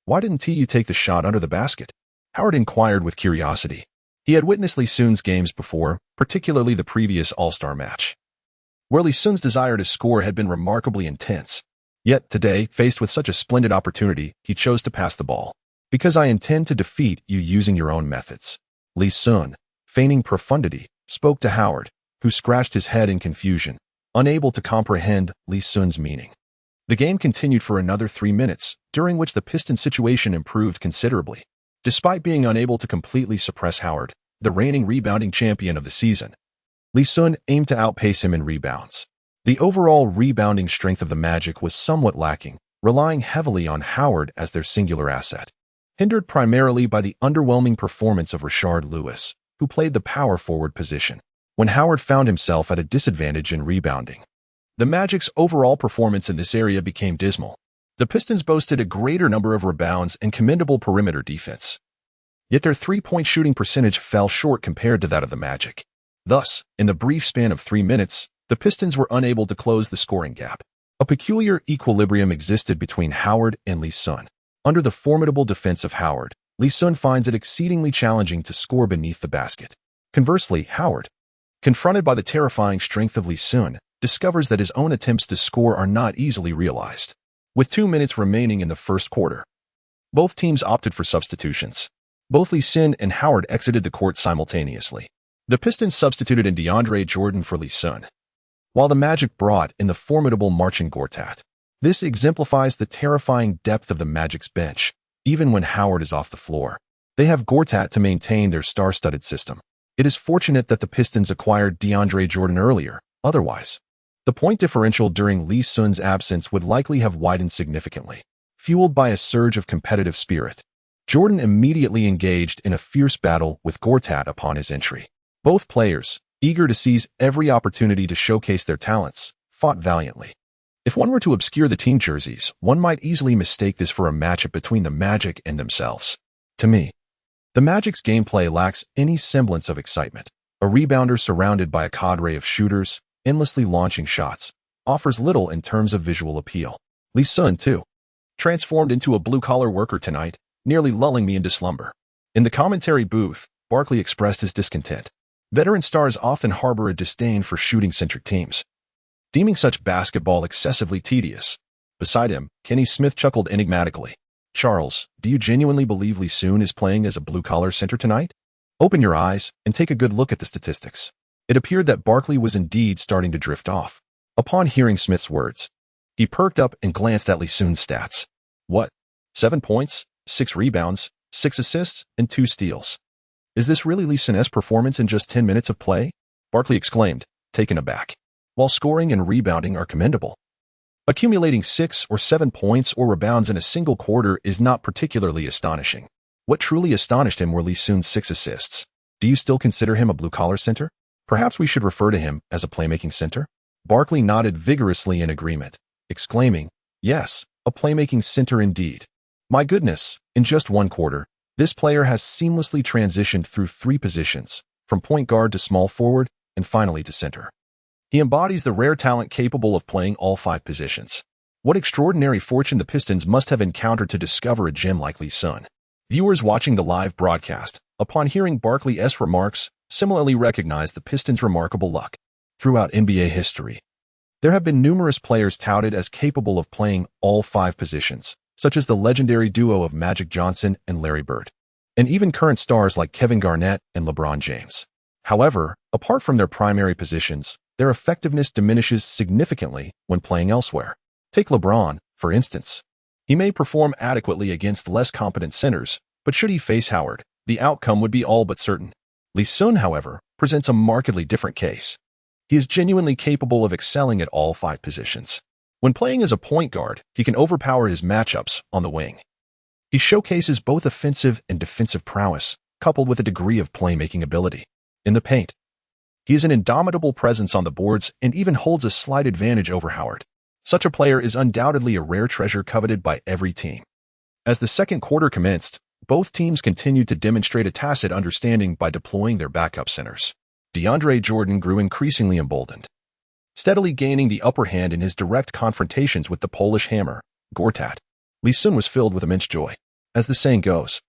Speaker 1: why didn't you take the shot under the basket? Howard inquired with curiosity. He had witnessed Lee Sun's games before, particularly the previous All-Star match, where Lee Sun's desire to score had been remarkably intense. Yet today, faced with such a splendid opportunity, he chose to pass the ball. Because I intend to defeat you using your own methods. Lee Sun, feigning profundity, spoke to Howard, who scratched his head in confusion, unable to comprehend Lee Sun's meaning. The game continued for another 3 minutes, during which the Pistons' situation improved considerably. Despite being unable to completely suppress Howard, the reigning rebounding champion of the season, Lee Sun aimed to outpace him in rebounds. The overall rebounding strength of the Magic was somewhat lacking, relying heavily on Howard as their singular asset, hindered primarily by the underwhelming performance of Rashard Lewis, who played the power forward position, when Howard found himself at a disadvantage in rebounding. The Magic's overall performance in this area became dismal. The Pistons boasted a greater number of rebounds and commendable perimeter defense. Yet their three-point shooting percentage fell short compared to that of the Magic. Thus, in the brief span of 3 minutes, the Pistons were unable to close the scoring gap. A peculiar equilibrium existed between Howard and Lee Sun. Under the formidable defense of Howard, Lee Sun finds it exceedingly challenging to score beneath the basket. Conversely, Howard, confronted by the terrifying strength of Lee Sun, discovers that his own attempts to score are not easily realized. With 2 minutes remaining in the first quarter, both teams opted for substitutions. Both Lee Sun and Howard exited the court simultaneously. The Pistons substituted in DeAndre Jordan for Lee Sun, while the Magic brought in the formidable Marcin Gortat. This exemplifies the terrifying depth of the Magic's bench, even when Howard is off the floor. They have Gortat to maintain their star-studded system. It is fortunate that the Pistons acquired DeAndre Jordan earlier, otherwise, the point differential during Lee Sun's absence would likely have widened significantly. Fueled by a surge of competitive spirit, Jordan immediately engaged in a fierce battle with Gortat upon his entry. Both players, eager to seize every opportunity to showcase their talents, fought valiantly. If one were to obscure the team jerseys, one might easily mistake this for a matchup between the Magic and themselves. To me, the Magic's gameplay lacks any semblance of excitement. A rebounder surrounded by a cadre of shooters, endlessly launching shots, offers little in terms of visual appeal. Lee Sun, too, transformed into a blue-collar worker tonight, nearly lulling me into slumber. In the commentary booth, Barkley expressed his discontent. Veteran stars often harbor a disdain for shooting-centric teams, deeming such basketball excessively tedious. Beside him, Kenny Smith chuckled enigmatically. Charles, do you genuinely believe Lee Sun is playing as a blue-collar center tonight? Open your eyes and take a good look at the statistics. It appeared that Barkley was indeed starting to drift off. Upon hearing Smith's words, he perked up and glanced at Lee Sun's stats. What? 7 points, 6 rebounds, 6 assists, and 2 steals. Is this really Lee Sun's performance in just 10 minutes of play? Barkley exclaimed, taken aback. While scoring and rebounding are commendable, accumulating 6 or 7 points or rebounds in a single quarter is not particularly astonishing. What truly astonished him were Lee Sun's 6 assists. Do you still consider him a blue-collar center? Perhaps we should refer to him as a playmaking center? Barkley nodded vigorously in agreement, exclaiming, yes, a playmaking center indeed. My goodness, in just 1 quarter, this player has seamlessly transitioned through 3 positions, from point guard to small forward, and finally to center. He embodies the rare talent capable of playing all 5 positions. What extraordinary fortune the Pistons must have encountered to discover a gem like Lee Sun. Viewers watching the live broadcast, upon hearing Barkley's remarks, similarly recognized the Pistons' remarkable luck. Throughout NBA history, there have been numerous players touted as capable of playing all 5 positions, such as the legendary duo of Magic Johnson and Larry Bird, and even current stars like Kevin Garnett and LeBron James. However, apart from their primary positions, their effectiveness diminishes significantly when playing elsewhere. Take LeBron, for instance. He may perform adequately against less competent centers, but should he face Howard, the outcome would be all but certain. Lee Sun, however, presents a markedly different case. He is genuinely capable of excelling at all 5 positions. When playing as a point guard, he can overpower his matchups on the wing. He showcases both offensive and defensive prowess, coupled with a degree of playmaking ability. In the paint, he is an indomitable presence on the boards and even holds a slight advantage over Howard. Such a player is undoubtedly a rare treasure coveted by every team. As the second quarter commenced, both teams continued to demonstrate a tacit understanding by deploying their backup centers. DeAndre Jordan grew increasingly emboldened, steadily gaining the upper hand in his direct confrontations with the Polish hammer, Gortat. Lee Sun was filled with immense joy. As the saying goes,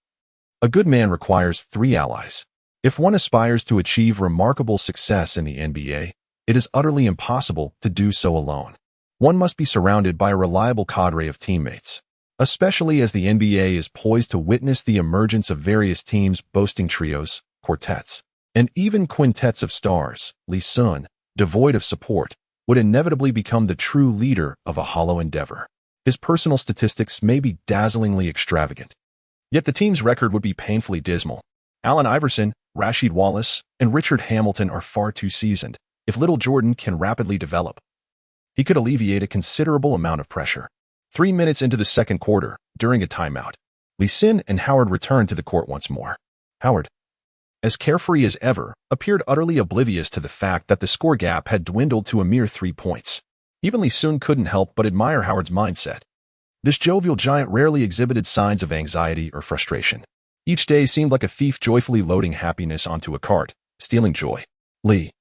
Speaker 1: a good man requires 3 allies. If one aspires to achieve remarkable success in the NBA, it is utterly impossible to do so alone. One must be surrounded by a reliable cadre of teammates, especially as the NBA is poised to witness the emergence of various teams boasting trios, quartets, and even quintets of stars. Lee Sun, devoid of support, would inevitably become the true leader of a hollow endeavor. His personal statistics may be dazzlingly extravagant, yet the team's record would be painfully dismal. Allen Iverson, Rasheed Wallace, and Richard Hamilton are far too seasoned. If little Jordan can rapidly develop, he could alleviate a considerable amount of pressure. 3 minutes into the second quarter, during a timeout, Lee Sun and Howard returned to the court once more. Howard, as carefree as ever, appeared utterly oblivious to the fact that the score gap had dwindled to a mere 3 points. Even Lee Sun couldn't help but admire Howard's mindset. This jovial giant rarely exhibited signs of anxiety or frustration. Each day seemed like a thief joyfully loading happiness onto a cart, stealing joy. Lee,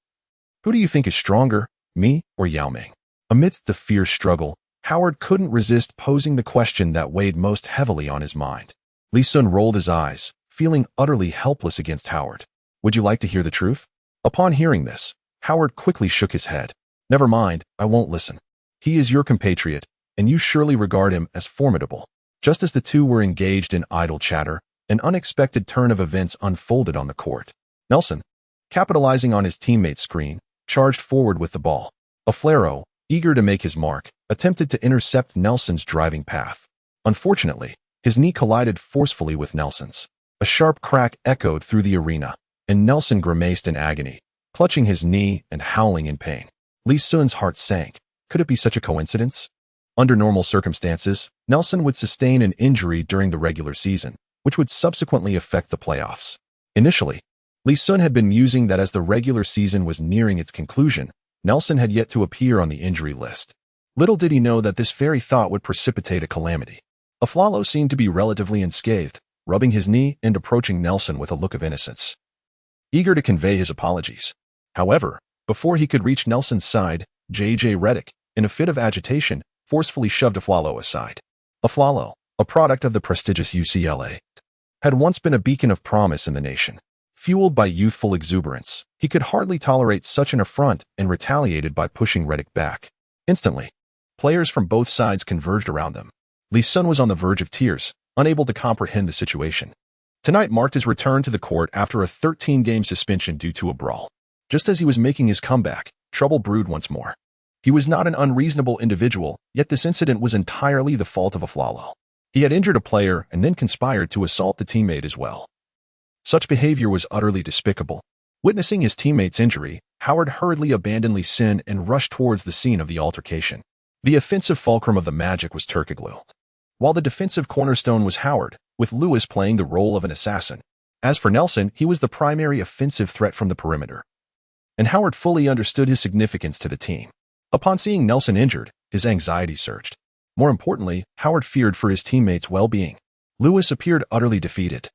Speaker 1: who do you think is stronger, me or Yao Ming? Amidst the fierce struggle, Howard couldn't resist posing the question that weighed most heavily on his mind. Lee Sun rolled his eyes, feeling utterly helpless against Howard. Would you like to hear the truth? Upon hearing this, Howard quickly shook his head. Never mind, I won't listen. He is your compatriot, and you surely regard him as formidable. Just as the two were engaged in idle chatter, an unexpected turn of events unfolded on the court. Nelson, capitalizing on his teammate's screen, charged forward with the ball. Aflaro, eager to make his mark, attempted to intercept Nelson's driving path. Unfortunately, his knee collided forcefully with Nelson's. A sharp crack echoed through the arena, and Nelson grimaced in agony, clutching his knee and howling in pain. Lee Sun's heart sank. Could it be such a coincidence? Under normal circumstances, Nelson would sustain an injury during the regular season, which would subsequently affect the playoffs. Initially, Lee Sun had been musing that as the regular season was nearing its conclusion, Nelson had yet to appear on the injury list. Little did he know that this very thought would precipitate a calamity. Aflalo seemed to be relatively unscathed, rubbing his knee and approaching Nelson with a look of innocence, eager to convey his apologies. However, before he could reach Nelson's side, J.J. Redick, in a fit of agitation, forcefully shoved Aflalo aside. Aflalo, a product of the prestigious UCLA, had once been a beacon of promise in the nation. Fueled by youthful exuberance, he could hardly tolerate such an affront and retaliated by pushing Redick back. Instantly, players from both sides converged around them. Lee Sun was on the verge of tears, unable to comprehend the situation. Tonight marked his return to the court after a 13-game suspension due to a brawl. Just as he was making his comeback, trouble brewed once more. He was not an unreasonable individual, yet this incident was entirely the fault of Aflalo. He had injured a player and then conspired to assault the teammate as well. Such behavior was utterly despicable. Witnessing his teammate's injury, Howard hurriedly abandoned Lee Sun and rushed towards the scene of the altercation. The offensive fulcrum of the Magic was Turkoglu, while the defensive cornerstone was Howard, with Lewis playing the role of an assassin. As for Nelson, he was the primary offensive threat from the perimeter, and Howard fully understood his significance to the team. Upon seeing Nelson injured, his anxiety surged. More importantly, Howard feared for his teammates' well-being. Lewis appeared utterly defeated,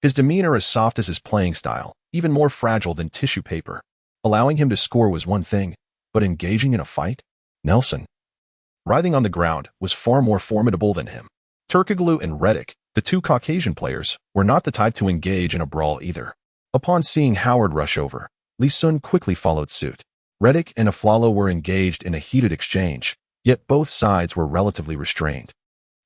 Speaker 1: his demeanor as soft as his playing style, even more fragile than tissue paper. Allowing him to score was one thing, but engaging in a fight? Nelson, writhing on the ground, was far more formidable than him. Turkoglu and Redick, the two Caucasian players, were not the type to engage in a brawl either. Upon seeing Howard rush over, Lee Sun quickly followed suit. Redick and Aflalo were engaged in a heated exchange, yet both sides were relatively restrained,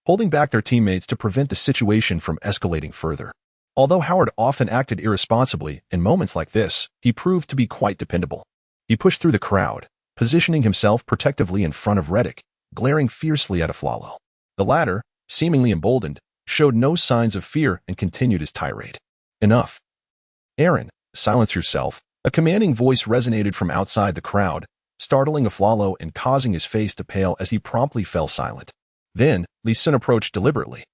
Speaker 1: holding back their teammates to prevent the situation from escalating further. Although Howard often acted irresponsibly in moments like this, he proved to be quite dependable. He pushed through the crowd, positioning himself protectively in front of Reddick, glaring fiercely at Aflalo. The latter, seemingly emboldened, showed no signs of fear and continued his tirade. Enough. Aaron, silence yourself. A commanding voice resonated from outside the crowd, startling Aflalo and causing his face to pale as he promptly fell silent. Then, Lee Sun approached deliberately.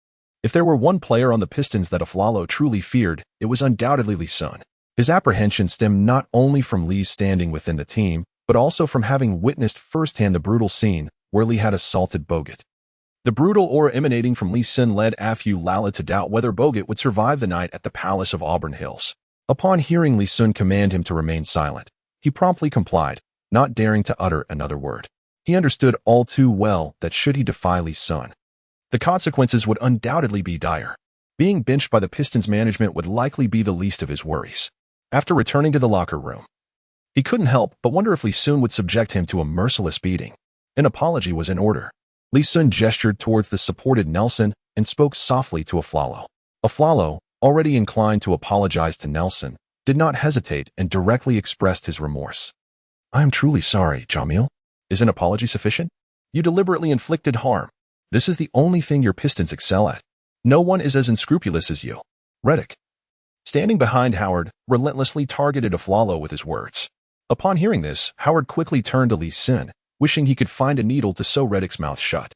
Speaker 1: If there were one player on the Pistons that Aflalo truly feared, it was undoubtedly Lee Sun. His apprehension stemmed not only from Lee's standing within the team, but also from having witnessed firsthand the brutal scene where Lee had assaulted Bogut. The brutal aura emanating from Lee Sun led Afu Lala to doubt whether Bogut would survive the night at the Palace of Auburn Hills. Upon hearing Lee Sun command him to remain silent, he promptly complied, not daring to utter another word. He understood all too well that should he defy Lee Sun, the consequences would undoubtedly be dire. Being benched by the Pistons management would likely be the least of his worries. After returning to the locker room, he couldn't help but wonder if Lee Sun would subject him to a merciless beating. An apology was in order. Lee Sun gestured towards the supported Nelson and spoke softly to Aflalo. Aflalo, already inclined to apologize to Nelson, did not hesitate and directly expressed his remorse. I am truly sorry, Jamil. Is an apology sufficient? You deliberately inflicted harm. This is the only thing your Pistons excel at. No one is as unscrupulous as you. Reddick, standing behind Howard, relentlessly targeted Aflalo with his words. Upon hearing this, Howard quickly turned to Lee Sun, wishing he could find a needle to sew Reddick's mouth shut.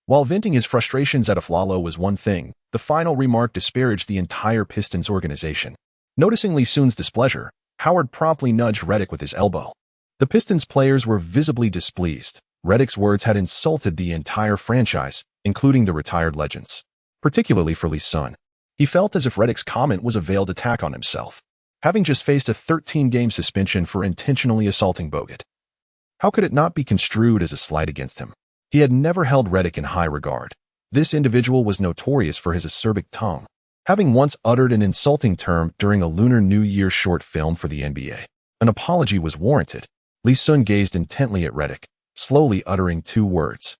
Speaker 1: While venting his frustrations at Aflalo was one thing, the final remark disparaged the entire Pistons organization. Noticing Lee Sun's displeasure, Howard promptly nudged Reddick with his elbow. The Pistons players were visibly displeased. Reddick's words had insulted the entire franchise, including the retired legends. Particularly for Lee Sun. He felt as if Reddick's comment was a veiled attack on himself, having just faced a 13-game suspension for intentionally assaulting Bogut. How could it not be construed as a slight against him? He had never held Reddick in high regard. This individual was notorious for his acerbic tongue, having once uttered an insulting term during a Lunar New Year short film for the NBA. An apology was warranted. Lee Sun gazed intently at Reddick, slowly uttering two words.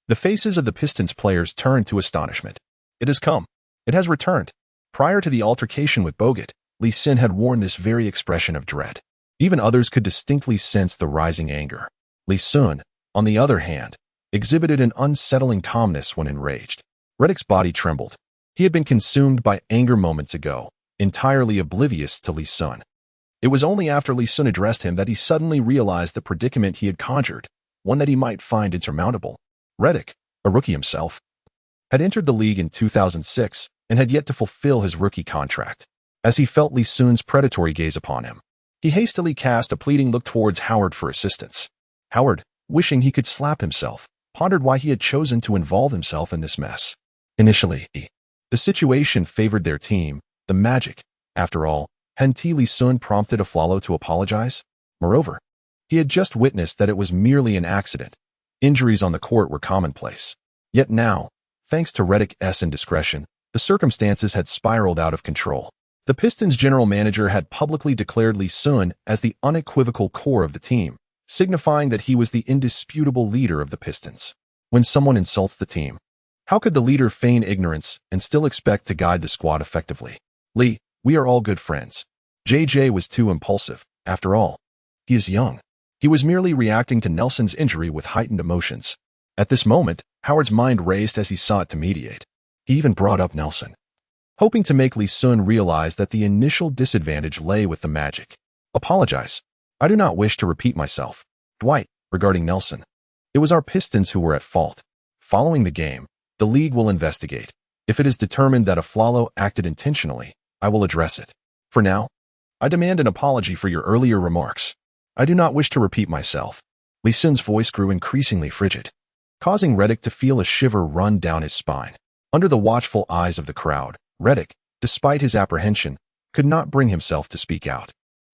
Speaker 1: The faces of the Pistons players turned to astonishment. It has come. It has returned. Prior to the altercation with Bogut, Lee Sun had worn this very expression of dread. Even others could distinctly sense the rising anger. Lee Sun, on the other hand, exhibited an unsettling calmness when enraged. Reddick's body trembled. He had been consumed by anger moments ago, entirely oblivious to Lee Sun. It was only after Lee Sun addressed him that he suddenly realized the predicament he had conjured, one that he might find insurmountable. Reddick, a rookie himself, had entered the league in 2006 and had yet to fulfill his rookie contract. As he felt Lee Sun's predatory gaze upon him, he hastily cast a pleading look towards Howard for assistance. Howard, wishing he could slap himself, pondered why he had chosen to involve himself in this mess. Initially, the situation favored their team, the Magic. After all, hadn't Lee Sun prompted Aflalo to apologize? Moreover, he had just witnessed that it was merely an accident. Injuries on the court were commonplace. Yet now, thanks to Reddick's indiscretion, the circumstances had spiraled out of control. The Pistons' general manager had publicly declared Lee Sun as the unequivocal core of the team, signifying that he was the indisputable leader of the Pistons. When someone insults the team, how could the leader feign ignorance and still expect to guide the squad effectively? Lee, we are all good friends. JJ was too impulsive. After all, he is young. He was merely reacting to Nelson's injury with heightened emotions. At this moment, Howard's mind raced as he sought to mediate. He even brought up Nelson, hoping to make Lee Sun realize that the initial disadvantage lay with the Magic. Apologize. I do not wish to repeat myself. Dwight, regarding Nelson. It was our Pistons who were at fault. Following the game, the league will investigate. If it is determined that Aflalo acted intentionally, I will address it. For now, I demand an apology for your earlier remarks. I do not wish to repeat myself. Lee Sun's voice grew increasingly frigid, causing Reddick to feel a shiver run down his spine. Under the watchful eyes of the crowd, Reddick, despite his apprehension, could not bring himself to speak out.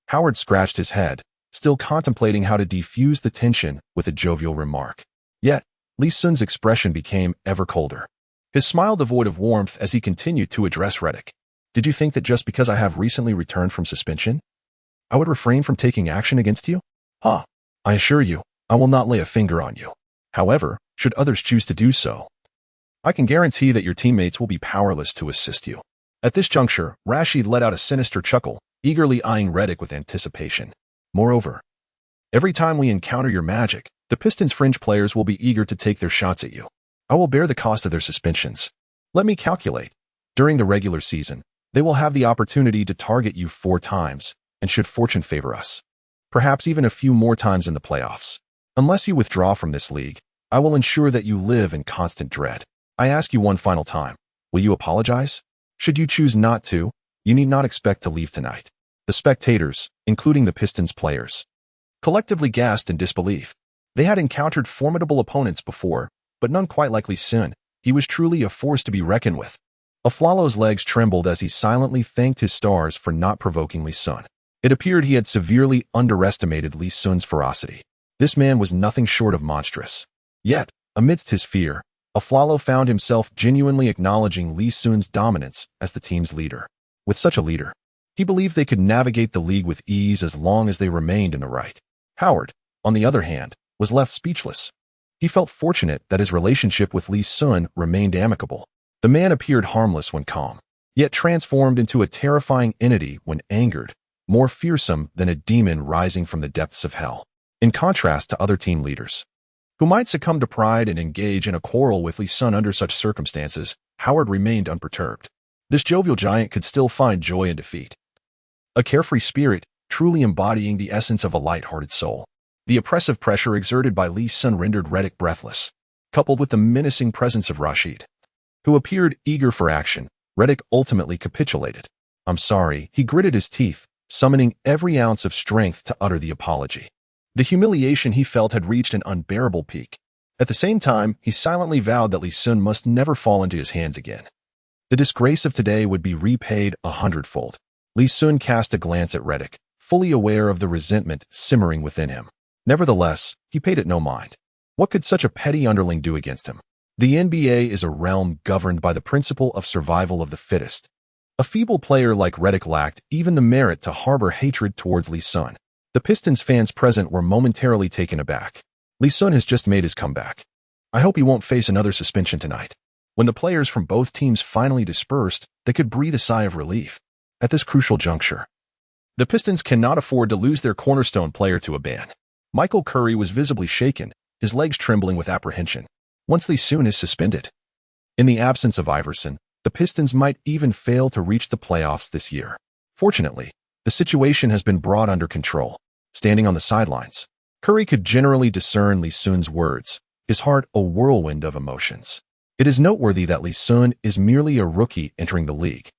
Speaker 1: Howard scratched his head, still contemplating how to defuse the tension with a jovial remark. Yet, Lee Sun's expression became ever colder. His smile devoid of warmth as he continued to address Reddick. Did you think that just because I have recently returned from suspension, I would refrain from taking action against you? I assure you, I will not lay a finger on you. However, should others choose to do so, I can guarantee that your teammates will be powerless to assist you. At this juncture, Rashid let out a sinister chuckle, eagerly eyeing Redick with anticipation. Moreover, every time we encounter your magic, the Pistons' fringe players will be eager to take their shots at you. I will bear the cost of their suspensions. Let me calculate. During the regular season, they will have the opportunity to target you 4 times, and should fortune favor us, perhaps even a few more times in the playoffs. Unless you withdraw from this league, I will ensure that you live in constant dread. I ask you one final time, will you apologize? Should you choose not to, you need not expect to leave tonight. The spectators, including the Pistons players, collectively gasped in disbelief. They had encountered formidable opponents before, but none quite like Lee Sun. He was truly a force to be reckoned with. Aflalo's legs trembled as he silently thanked his stars for not provoking Lee Sun. It appeared he had severely underestimated Lee Sun's ferocity. This man was nothing short of monstrous. Yet, amidst his fear, Aflalo found himself genuinely acknowledging Lee Sun's dominance as the team's leader. With such a leader, he believed they could navigate the league with ease as long as they remained in the right. Howard, on the other hand, was left speechless. He felt fortunate that his relationship with Lee Sun remained amicable. The man appeared harmless when calm, yet transformed into a terrifying entity when angered, more fearsome than a demon rising from the depths of hell. In contrast to other team leaders, who might succumb to pride and engage in a quarrel with Lee Sun under such circumstances, Howard remained unperturbed. This jovial giant could still find joy in defeat. A carefree spirit, truly embodying the essence of a light-hearted soul. The oppressive pressure exerted by Lee Sun rendered Redick breathless. Coupled with the menacing presence of Rashid, who appeared eager for action, Redick ultimately capitulated. I'm sorry, he gritted his teeth, summoning every ounce of strength to utter the apology. The humiliation he felt had reached an unbearable peak. At the same time, he silently vowed that Lee Sun must never fall into his hands again. The disgrace of today would be repaid 100-fold. Lee Sun cast a glance at Redick, fully aware of the resentment simmering within him. Nevertheless, he paid it no mind. What could such a petty underling do against him? The NBA is a realm governed by the principle of survival of the fittest. A feeble player like Redick lacked even the merit to harbor hatred towards Lee Sun. The Pistons fans present were momentarily taken aback. Lee Sun has just made his comeback. I hope he won't face another suspension tonight. When the players from both teams finally dispersed, they could breathe a sigh of relief. At this crucial juncture, the Pistons cannot afford to lose their cornerstone player to a ban. Michael Curry was visibly shaken, his legs trembling with apprehension. Once Lee Sun is suspended, in the absence of Iverson, the Pistons might even fail to reach the playoffs this year. Fortunately, the situation has been brought under control. Standing on the sidelines, Curry could generally discern Lee Sun's words, his heart a whirlwind of emotions. It is noteworthy that Lee Sun is merely a rookie entering the league.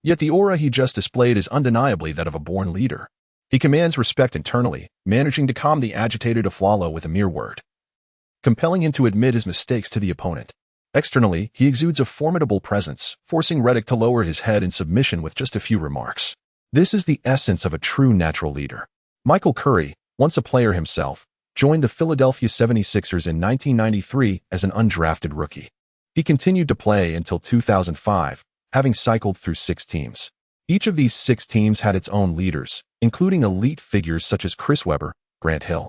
Speaker 1: Yet the aura he just displayed is undeniably that of a born leader. He commands respect internally, managing to calm the agitated Aflalo with a mere word, compelling him to admit his mistakes to the opponent. Externally, he exudes a formidable presence, forcing Redick to lower his head in submission with just a few remarks. This is the essence of a true natural leader. Michael Curry, once a player himself, joined the Philadelphia 76ers in 1993 as an undrafted rookie. He continued to play until 2005, having cycled through 6 teams. Each of these 6 teams had its own leaders, including elite figures such as Chris Webber, Grant Hill,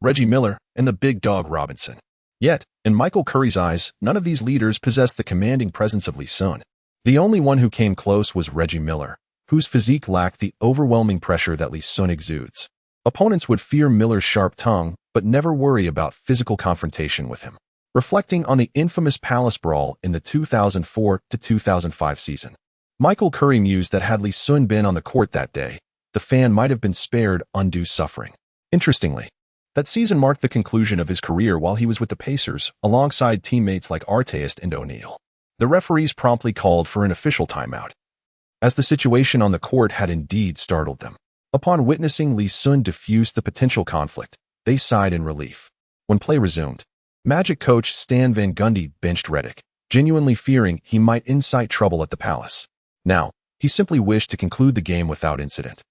Speaker 1: Reggie Miller, and the big dog Robinson. Yet, in Michael Curry's eyes, none of these leaders possessed the commanding presence of Lee Sun. The only one who came close was Reggie Miller, whose physique lacked the overwhelming pressure that Lee Sun exudes. Opponents would fear Miller's sharp tongue, but never worry about physical confrontation with him. Reflecting on the infamous Palace Brawl in the 2004-2005 season, Michael Curry mused that had Lee Sun been on the court that day, the fan might have been spared undue suffering. Interestingly, that season marked the conclusion of his career while he was with the Pacers, alongside teammates like Artest and O'Neal. The referees promptly called for an official timeout, as the situation on the court had indeed startled them. Upon witnessing Lee Sun diffuse the potential conflict, they sighed in relief. When play resumed, Magic coach Stan Van Gundy benched Redick, genuinely fearing he might incite trouble at the Palace. Now, he simply wished to conclude the game without incident,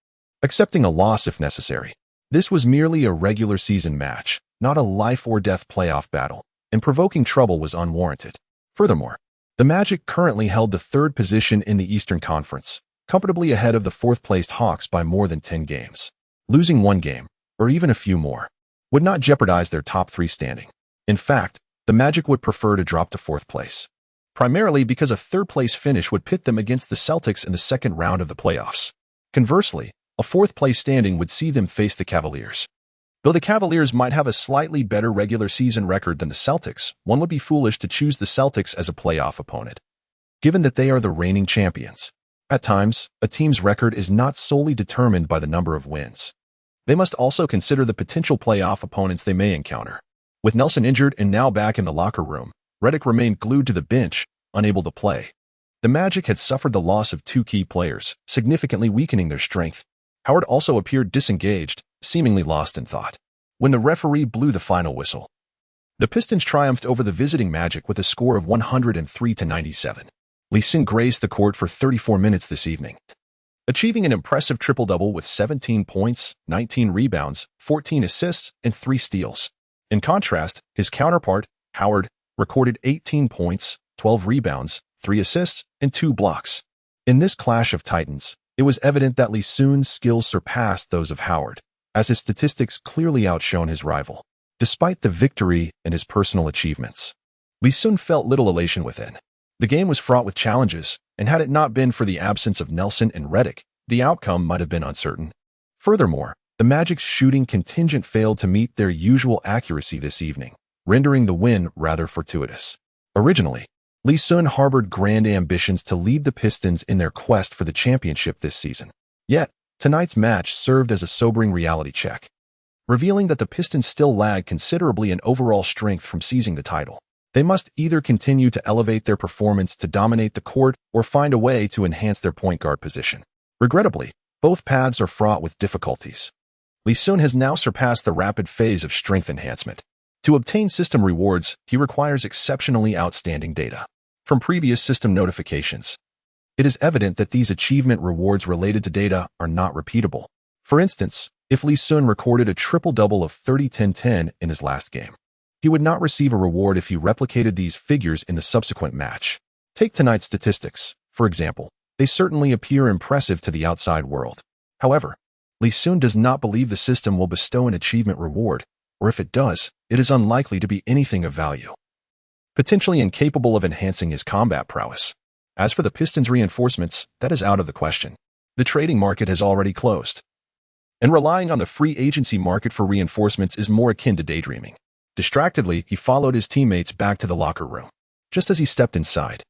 Speaker 1: accepting a loss if necessary. This was merely a regular season match, not a life-or-death playoff battle, and provoking trouble was unwarranted. Furthermore, the Magic currently held the 3rd position in the Eastern Conference, comfortably ahead of the 4th-placed Hawks by more than 10 games. Losing one game, or even a few more, would not jeopardize their top 3 standing. In fact, the Magic would prefer to drop to 4th place. primarily because a third-place finish would pit them against the Celtics in the second round of the playoffs. Conversely, a fourth-place standing would see them face the Cavaliers. Though the Cavaliers might have a slightly better regular season record than the Celtics, one would be foolish to choose the Celtics as a playoff opponent, given that they are the reigning champions. At times, a team's record is not solely determined by the number of wins. They must also consider the potential playoff opponents they may encounter. With Nelson injured and now back in the locker room, Redick remained glued to the bench, unable to play. The Magic had suffered the loss of two key players, significantly weakening their strength. Howard also appeared disengaged, seemingly lost in thought. When the referee blew the final whistle, the Pistons triumphed over the visiting Magic with a score of 103-97. Lee Sun graced the court for 34 minutes this evening, achieving an impressive triple-double with 17 points, 19 rebounds, 14 assists, and 3 steals. In contrast, his counterpart, Howard, recorded 18 points, 12 rebounds, 3 assists, and 2 blocks. In this clash of titans, it was evident that Lee Sun's skills surpassed those of Howard, as his statistics clearly outshone his rival. Despite the victory and his personal achievements, Lee Sun felt little elation within. The game was fraught with challenges, and had it not been for the absence of Nelson and Redick, the outcome might have been uncertain. Furthermore, the Magic's shooting contingent failed to meet their usual accuracy this evening, rendering the win rather fortuitous. Originally, Lee Sun harbored grand ambitions to lead the Pistons in their quest for the championship this season. Yet, tonight's match served as a sobering reality check, revealing that the Pistons still lag considerably in overall strength from seizing the title. They must either continue to elevate their performance to dominate the court or find a way to enhance their point guard position. Regrettably, both paths are fraught with difficulties. Lee Sun has now surpassed the rapid phase of strength enhancement. To obtain system rewards, he requires exceptionally outstanding data from previous system notifications. It is evident that these achievement rewards related to data are not repeatable. For instance, if Lee Sun recorded a triple-double of 30-10-10 in his last game, he would not receive a reward if he replicated these figures in the subsequent match. Take tonight's statistics, for example. They certainly appear impressive to the outside world. However, Lee Sun does not believe the system will bestow an achievement reward, or if it does, it is unlikely to be anything of value, potentially incapable of enhancing his combat prowess. As for the Pistons' reinforcements, that is out of the question. The trading market has already closed, and relying on the free agency market for reinforcements is more akin to daydreaming. Distractedly, he followed his teammates back to the locker room. Just as he stepped inside,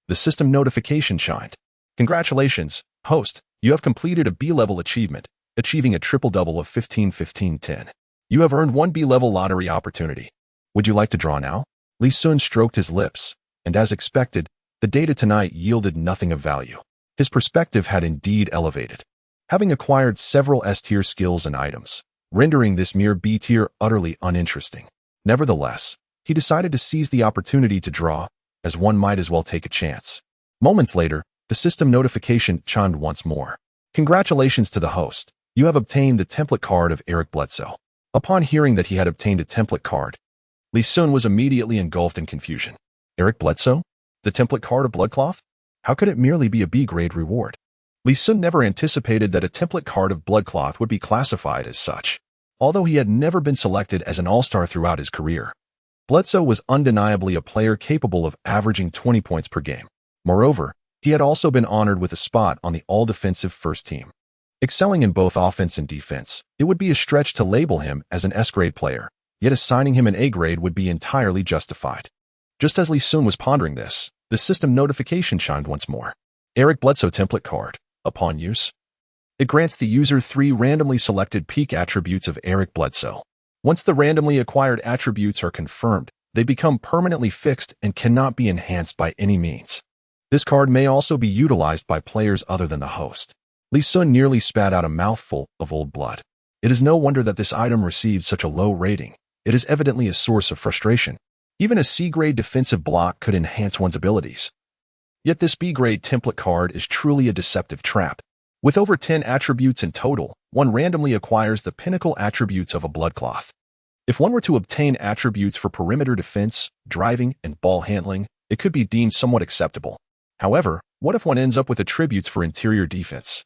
Speaker 1: the system notification chimed. Congratulations, host. You have completed a B-level achievement, achieving a triple-double of 15-15-10. You have earned one B-level lottery opportunity. Would you like to draw now? Lee Sun stroked his lips, and as expected, the data tonight yielded nothing of value. His perspective had indeed elevated, having acquired several S-tier skills and items, rendering this mere B-tier utterly uninteresting. Nevertheless, he decided to seize the opportunity to draw, as one might as well take a chance. Moments later, the system notification chimed once more. Congratulations to the host. You have obtained the template card of Eric Bledsoe. Upon hearing that he had obtained a template card, Lee Sun was immediately engulfed in confusion. Eric Bledsoe? The template card of Bloodcloth? How could it merely be a B-grade reward? Lee Sun never anticipated that a template card of Bloodcloth would be classified as such. Although he had never been selected as an all-star throughout his career, Bledsoe was undeniably a player capable of averaging 20 points per game. Moreover, he had also been honored with a spot on the all-defensive first team. Excelling in both offense and defense, it would be a stretch to label him as an S-grade player, yet assigning him an A-grade would be entirely justified. Just as Lee Sun was pondering this, the system notification chimed once more. Eric Bledsoe template card. Upon use, it grants the user 3 randomly selected peak attributes of Eric Bledsoe. Once the randomly acquired attributes are confirmed, they become permanently fixed and cannot be enhanced by any means. This card may also be utilized by players other than the host. Lee Sun nearly spat out a mouthful of old blood. It is no wonder that this item received such a low rating. It is evidently a source of frustration. Even a C-grade defensive block could enhance one's abilities. Yet this B-grade template card is truly a deceptive trap. With over 10 attributes in total, one randomly acquires the pinnacle attributes of a Bloodcloth. If one were to obtain attributes for perimeter defense, driving, and ball handling, it could be deemed somewhat acceptable. However, what if one ends up with attributes for interior defense,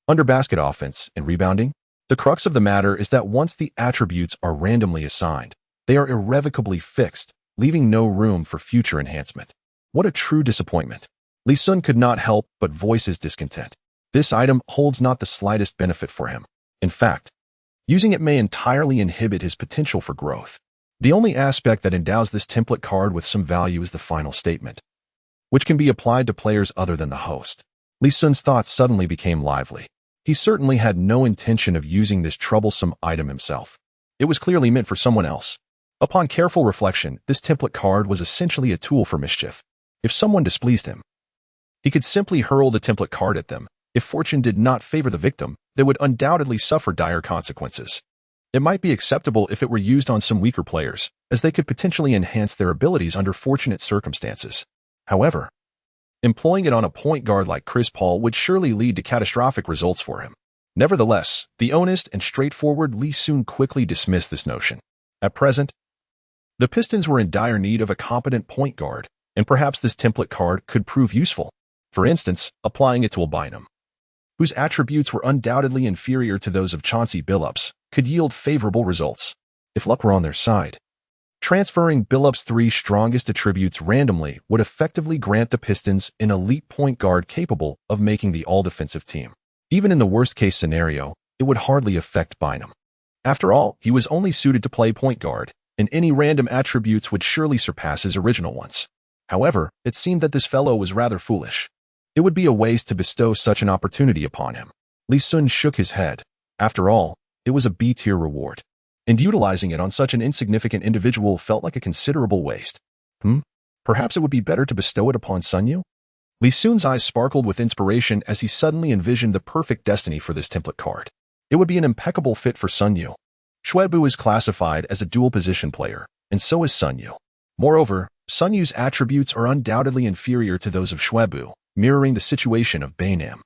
Speaker 1: under basket offense, and rebounding? The crux of the matter is that once the attributes are randomly assigned, they are irrevocably fixed, leaving no room for future enhancement. What a true disappointment. Li Sun could not help but voice his discontent. This item holds not the slightest benefit for him. In fact, using it may entirely inhibit his potential for growth. The only aspect that endows this template card with some value is the final statement, which can be applied to players other than the host. Li Sun's thoughts suddenly became lively. He certainly had no intention of using this troublesome item himself. It was clearly meant for someone else. Upon careful reflection, this template card was essentially a tool for mischief. If someone displeased him, he could simply hurl the template card at them. If fortune did not favor the victim, they would undoubtedly suffer dire consequences. It might be acceptable if it were used on some weaker players, as they could potentially enhance their abilities under fortunate circumstances. However, employing it on a point guard like Chris Paul would surely lead to catastrophic results for him. Nevertheless, the honest and straightforward Li Sun quickly dismissed this notion. At present, the Pistons were in dire need of a competent point guard, and perhaps this template card could prove useful. For instance, applying it to Albynum, whose attributes were undoubtedly inferior to those of Chauncey Billups, could yield favorable results. If luck were on their side, transferring Billups' 3 strongest attributes randomly would effectively grant the Pistons an elite point guard capable of making the all-defensive team. Even in the worst-case scenario, it would hardly affect Bynum. After all, he was only suited to play point guard, and any random attributes would surely surpass his original ones. However, it seemed that this fellow was rather foolish. It would be a waste to bestow such an opportunity upon him. Li Sun shook his head. After all, it was a B-tier reward, and utilizing it on such an insignificant individual felt like a considerable waste. Perhaps it would be better to bestow it upon Sunyu? Li Sun's eyes sparkled with inspiration as he suddenly envisioned the perfect destiny for this template card. It would be an impeccable fit for Sunyu. Xuebu is classified as a dual-position player, and so is Sunyu. Moreover, Sunyu's attributes are undoubtedly inferior to those of Xuebu, mirroring the situation of Bainam.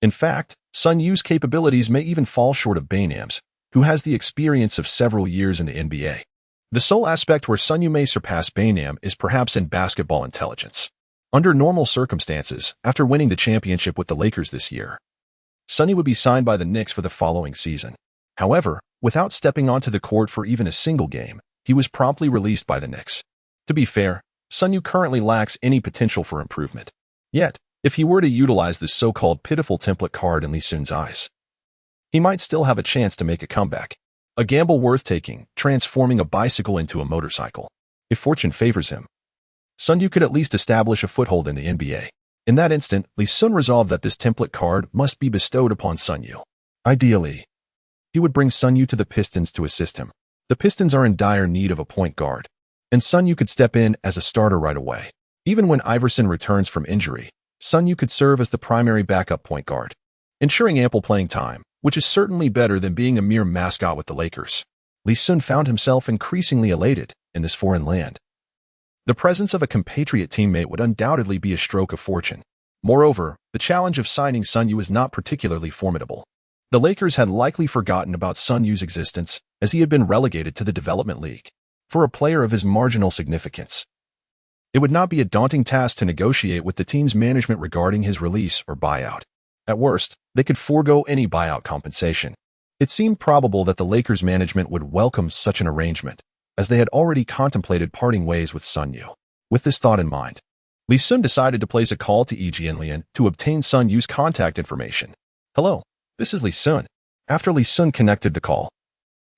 Speaker 1: In fact, Sunyu's capabilities may even fall short of Bainam's, who has the experience of several years in the NBA. The sole aspect where Sunyu may surpass Bainam is perhaps in basketball intelligence. Under normal circumstances, after winning the championship with the Lakers this year, Sunyu would be signed by the Knicks for the following season. However, without stepping onto the court for even a single game, he was promptly released by the Knicks. To be fair, Sunyu currently lacks any potential for improvement. Yet, if he were to utilize this so-called pitiful template card in Li Sun's eyes, he might still have a chance to make a comeback. A gamble worth taking, transforming a bicycle into a motorcycle. If fortune favors him, Sunyu could at least establish a foothold in the NBA. In that instant, Li Sun resolved that this template card must be bestowed upon Sunyu. Ideally, he would bring Sunyu to the Pistons to assist him. The Pistons are in dire need of a point guard, and Sunyu could step in as a starter right away. Even when Iverson returns from injury, Sunyu could serve as the primary backup point guard, ensuring ample playing time, which is certainly better than being a mere mascot with the Lakers. Li Sun found himself increasingly elated in this foreign land. The presence of a compatriot teammate would undoubtedly be a stroke of fortune. Moreover, the challenge of signing Sunyu was not particularly formidable. The Lakers had likely forgotten about Sunyu's existence, as he had been relegated to the development league. For a player of his marginal significance, it would not be a daunting task to negotiate with the team's management regarding his release or buyout. At worst, they could forego any buyout compensation. It seemed probable that the Lakers management would welcome such an arrangement, as they had already contemplated parting ways with Sunyu. With this thought in mind, Li Sun decided to place a call to Jianlian to obtain Sunyu's contact information. "Hello, this is Li Sun." After Li Sun connected the call,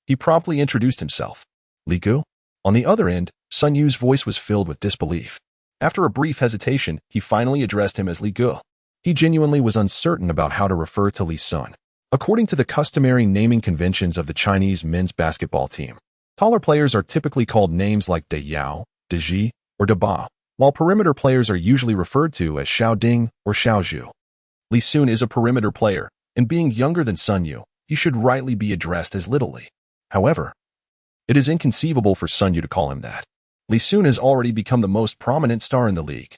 Speaker 1: he promptly introduced himself. "Li Gu?" On the other end, Sunyu's voice was filled with disbelief. After a brief hesitation, he finally addressed him as Li Gu. He genuinely was uncertain about how to refer to Li Sun. According to the customary naming conventions of the Chinese men's basketball team, taller players are typically called names like De Yao, De Ji, or De Ba, while perimeter players are usually referred to as Xiao Ding or Xiao Zhu. Li Sun is a perimeter player, and being younger than Sunyu, he should rightly be addressed as Little Li. However, it is inconceivable for Sunyu to call him that. Li Sun has already become the most prominent star in the league.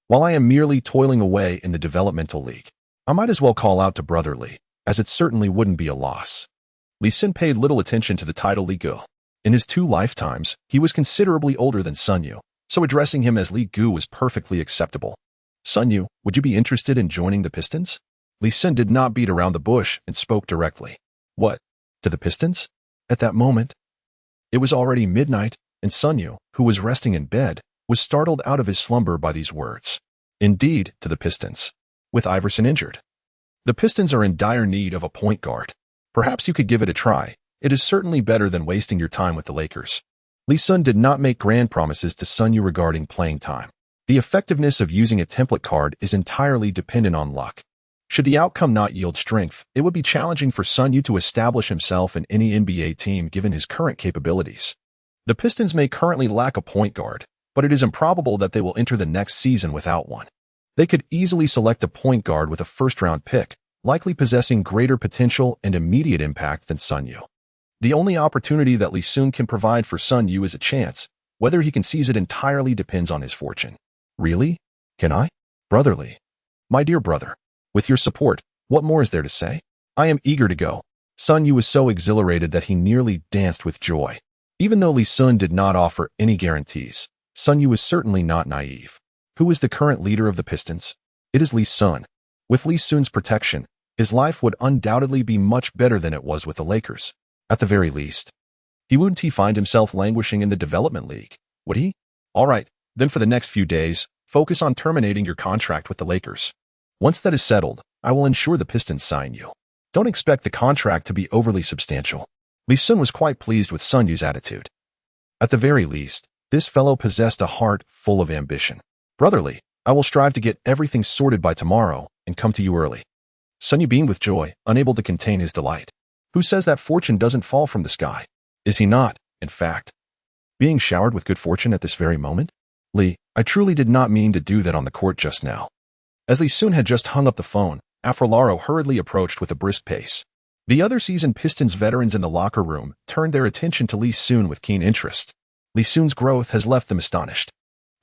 Speaker 1: While I am merely toiling away in the developmental league, I might as well call out to Brother Li, as it certainly wouldn't be a loss. Li Sun paid little attention to the title Li Gu. In his 2 lifetimes, he was considerably older than Sunyu, so addressing him as Li Gu was perfectly acceptable. "Sunyu, would you be interested in joining the Pistons?" Li Sun did not beat around the bush and spoke directly. "What? To the Pistons?" At that moment, it was already midnight, and Sunyu, who was resting in bed, was startled out of his slumber by these words. Indeed, to the Pistons. With Iverson injured. The Pistons are in dire need of a point guard. Perhaps you could give it a try. It is certainly better than wasting your time with the Lakers. Lee Sun did not make grand promises to Sun Yu regarding playing time. The effectiveness of using a template card is entirely dependent on luck. Should the outcome not yield strength, it would be challenging for Sun Yu to establish himself in any NBA team given his current capabilities. The Pistons may currently lack a point guard, but it is improbable that they will enter the next season without one. They could easily select a point guard with a first-round pick, likely possessing greater potential and immediate impact than Sun Yu. The only opportunity that Lee Sun can provide for Sun Yu is a chance. Whether he can seize it entirely depends on his fortune. Really? Can I? Brotherly. My dear brother, with your support, what more is there to say? I am eager to go. Sun Yu was so exhilarated that he nearly danced with joy. Even though Lee Sun did not offer any guarantees, Sun Yu was certainly not naive. Who is the current leader of the Pistons? It is Lee Sun. With Lee Sun's protection, his life would undoubtedly be much better than it was with the Lakers. At the very least. Wouldn't he find himself languishing in the development league? Would he? All right, then for the next few days, focus on terminating your contract with the Lakers. Once that is settled, I will ensure the Pistons sign you. Don't expect the contract to be overly substantial. Lee Sun was quite pleased with Sun Yu's attitude. At the very least, this fellow possessed a heart full of ambition. Brotherly, I will strive to get everything sorted by tomorrow and come to you early. Sun Yu beamed with joy, unable to contain his delight. Who says that fortune doesn't fall from the sky? Is he not, in fact, being showered with good fortune at this very moment? Lee, I truly did not mean to do that on the court just now. As Lee Sun had just hung up the phone, Afrolaro hurriedly approached with a brisk pace. The other seasoned Pistons veterans in the locker room turned their attention to Lee Sun with keen interest. Lee Sun's growth has left them astonished.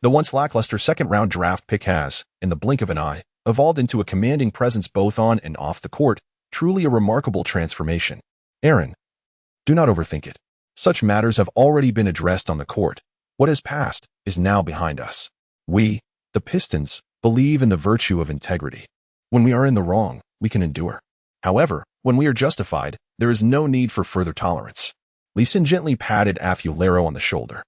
Speaker 1: The once lackluster second-round draft pick has, in the blink of an eye, evolved into a commanding presence both on and off the court. Truly a remarkable transformation. Aaron, do not overthink it. Such matters have already been addressed on the court. What has passed is now behind us. We, the Pistons, believe in the virtue of integrity. When we are in the wrong, we can endure. However, when we are justified, there is no need for further tolerance. Lee Sun gently patted Afulero on the shoulder.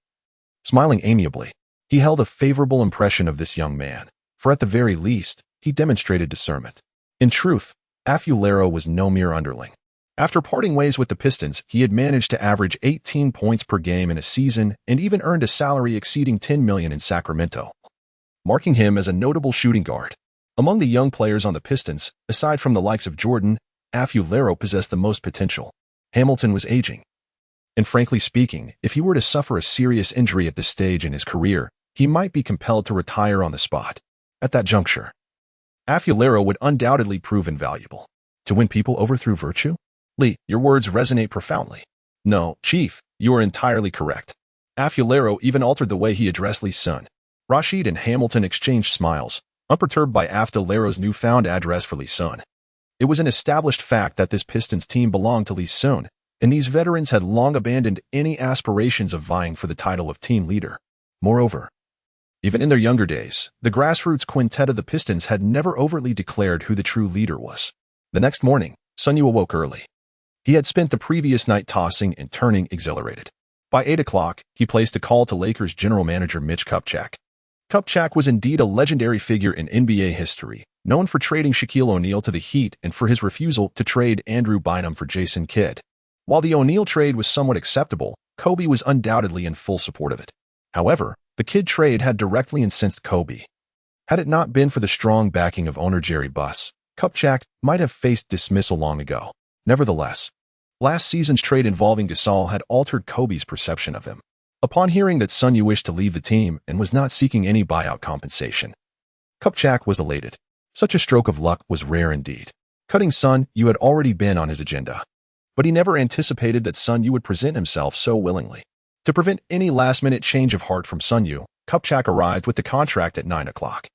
Speaker 1: Smiling amiably, he held a favorable impression of this young man, for at the very least, he demonstrated discernment. In truth, Afulero was no mere underling. After parting ways with the Pistons, he had managed to average 18 points per game in a season and even earned a salary exceeding $10 million in Sacramento, marking him as a notable shooting guard. Among the young players on the Pistons, aside from the likes of Jordan, Afulero possessed the most potential. Hamilton was aging. And frankly speaking, if he were to suffer a serious injury at this stage in his career, he might be compelled to retire on the spot. At that juncture, Afulero would undoubtedly prove invaluable. To win people over through virtue? Lee, your words resonate profoundly. No, Chief, you are entirely correct. Afulero even altered the way he addressed Lee Sun. Rashid and Hamilton exchanged smiles, unperturbed by Afulero's newfound address for Lee Sun. It was an established fact that this Pistons team belonged to Lee Sun, and these veterans had long abandoned any aspirations of vying for the title of team leader. Moreover, even in their younger days, the grassroots quintet of the Pistons had never overtly declared who the true leader was. The next morning, Sun Yu awoke early. He had spent the previous night tossing and turning exhilarated. By 8 o'clock, he placed a call to Lakers general manager Mitch Kupchak. Kupchak was indeed a legendary figure in NBA history, known for trading Shaquille O'Neal to the Heat and for his refusal to trade Andrew Bynum for Jason Kidd. While the O'Neal trade was somewhat acceptable, Kobe was undoubtedly in full support of it. However, the Kidd trade had directly incensed Kobe. Had it not been for the strong backing of owner Jerry Buss, Kupchak might have faced dismissal long ago. Nevertheless, last season's trade involving Gasol had altered Kobe's perception of him. Upon hearing that Sun Yu wished to leave the team and was not seeking any buyout compensation, Kupchak was elated. Such a stroke of luck was rare indeed. Cutting Sun Yu had already been on his agenda, but he never anticipated that Sun Yu would present himself so willingly. To prevent any last-minute change of heart from Sun Yu, Kupchak arrived with the contract at 9 o'clock.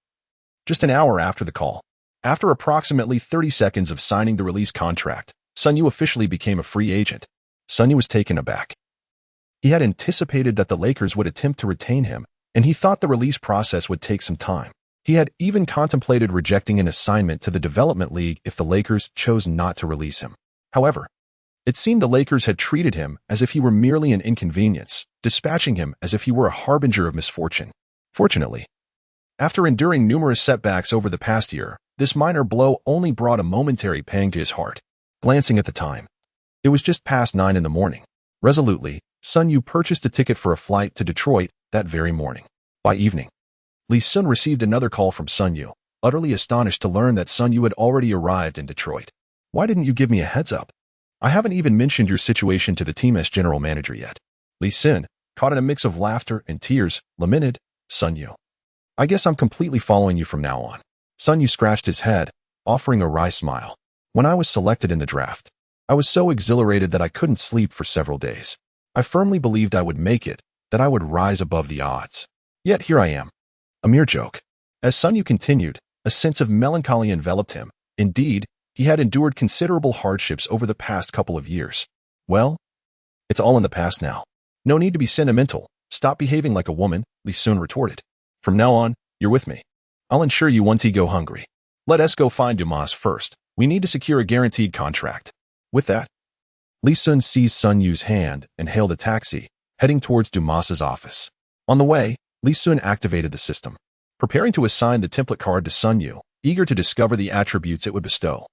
Speaker 1: Just an hour after the call, after approximately 30 seconds of signing the release contract, Sun Yu officially became a free agent. Sun Yu was taken aback. He had anticipated that the Lakers would attempt to retain him, and he thought the release process would take some time. He had even contemplated rejecting an assignment to the development league if the Lakers chose not to release him. However, it seemed the Lakers had treated him as if he were merely an inconvenience, dispatching him as if he were a harbinger of misfortune. Fortunately, after enduring numerous setbacks over the past year, this minor blow only brought a momentary pang to his heart. Glancing at the time, it was just past 9 in the morning. Resolutely, Sun Yu purchased a ticket for a flight to Detroit that very morning. By evening, Lee Sun received another call from Sun Yu, utterly astonished to learn that Sun Yu had already arrived in Detroit. Why didn't you give me a heads up? I haven't even mentioned your situation to the team's general manager yet. Lee Sun, caught in a mix of laughter and tears, lamented, Sun Yu. I guess I'm completely following you from now on. Sun Yu scratched his head, offering a wry smile. When I was selected in the draft, I was so exhilarated that I couldn't sleep for several days. I firmly believed I would make it, that I would rise above the odds. Yet here I am. A mere joke. As Sun Yu continued, a sense of melancholy enveloped him. Indeed, he had endured considerable hardships over the past couple of years. Well, it's all in the past now. No need to be sentimental. Stop behaving like a woman, Lee Sun retorted. From now on, you're with me. I'll ensure you won't go hungry. Let us go find Dumas first. We need to secure a guaranteed contract. With that, Lee Sun seized Sun Yu's hand and hailed a taxi, heading towards Dumas's office. On the way, Lee Sun activated the system, preparing to assign the template card to Sun Yu, eager to discover the attributes it would bestow.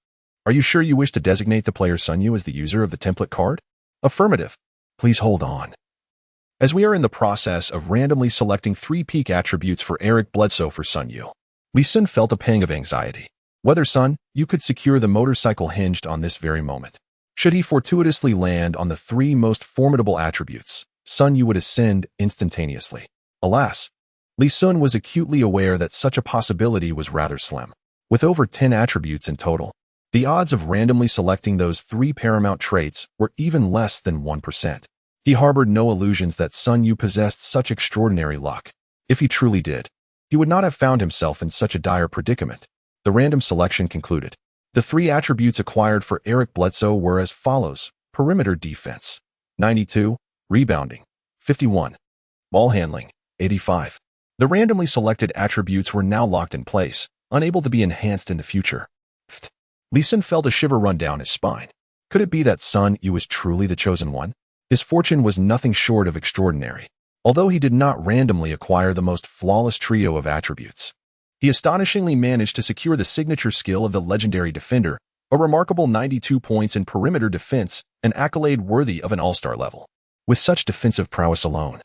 Speaker 1: Are you sure you wish to designate the player Sun Yu as the user of the template card? Affirmative. Please hold on. As we are in the process of randomly selecting 3 peak attributes for Eric Bledsoe for Sun Yu, Lee Sun felt a pang of anxiety. Whether Sun Yu could secure the motorcycle hinged on this very moment. Should he fortuitously land on the 3 most formidable attributes, Sun Yu would ascend instantaneously. Alas, Lee Sun was acutely aware that such a possibility was rather slim. With over 10 attributes in total, the odds of randomly selecting those 3 paramount traits were even less than 1%. He harbored no illusions that Sun Yu possessed such extraordinary luck. If he truly did, he would not have found himself in such a dire predicament. The random selection concluded. The 3 attributes acquired for Eric Bledsoe were as follows: perimeter defense, 92, rebounding, 51, ball handling, 85. The randomly selected attributes were now locked in place, unable to be enhanced in the future. Lee Sun felt a shiver run down his spine. Could it be that Sun Yu was truly the chosen one? His fortune was nothing short of extraordinary. Although he did not randomly acquire the most flawless trio of attributes, he astonishingly managed to secure the signature skill of the legendary defender, a remarkable 92 points in perimeter defense, an accolade worthy of an all-star level. With such defensive prowess alone,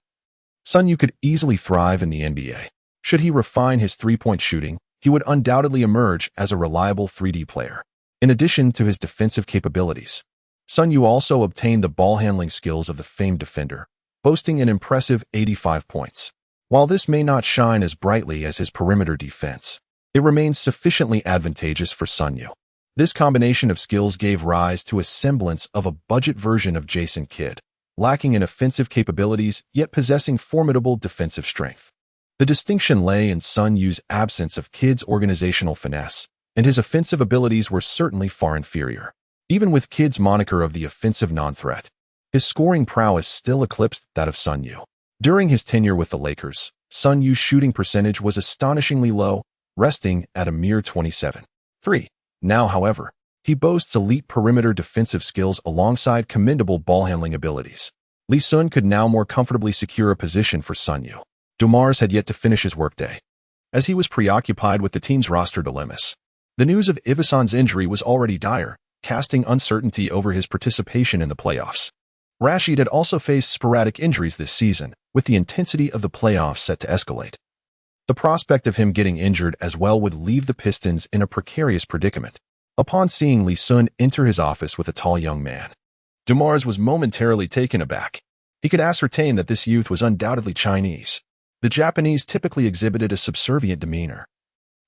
Speaker 1: Sun Yu could easily thrive in the NBA. Should he refine his three-point shooting, he would undoubtedly emerge as a reliable 3D player. In addition to his defensive capabilities, Sun Yu also obtained the ball-handling skills of the famed defender, boasting an impressive 85 points. While this may not shine as brightly as his perimeter defense, it remains sufficiently advantageous for Sun Yu. This combination of skills gave rise to a semblance of a budget version of Jason Kidd, lacking in offensive capabilities yet possessing formidable defensive strength. The distinction lay in Sun Yu's absence of Kidd's organizational finesse, and his offensive abilities were certainly far inferior. Even with Kidd's moniker of the offensive non-threat, his scoring prowess still eclipsed that of Sun Yu. During his tenure with the Lakers, Sun Yu's shooting percentage was astonishingly low, resting at a mere 27.3. Now, however, he boasts elite perimeter defensive skills alongside commendable ball-handling abilities. Lee Sun could now more comfortably secure a position for Sun Yu. Dumars had yet to finish his workday, as he was preoccupied with the team's roster dilemmas. The news of Iverson's injury was already dire, casting uncertainty over his participation in the playoffs. Rashid had also faced sporadic injuries this season, with the intensity of the playoffs set to escalate. The prospect of him getting injured as well would leave the Pistons in a precarious predicament. Upon seeing Lee Sun enter his office with a tall young man, Dumars was momentarily taken aback. He could ascertain that this youth was undoubtedly Chinese. The Japanese typically exhibited a subservient demeanor,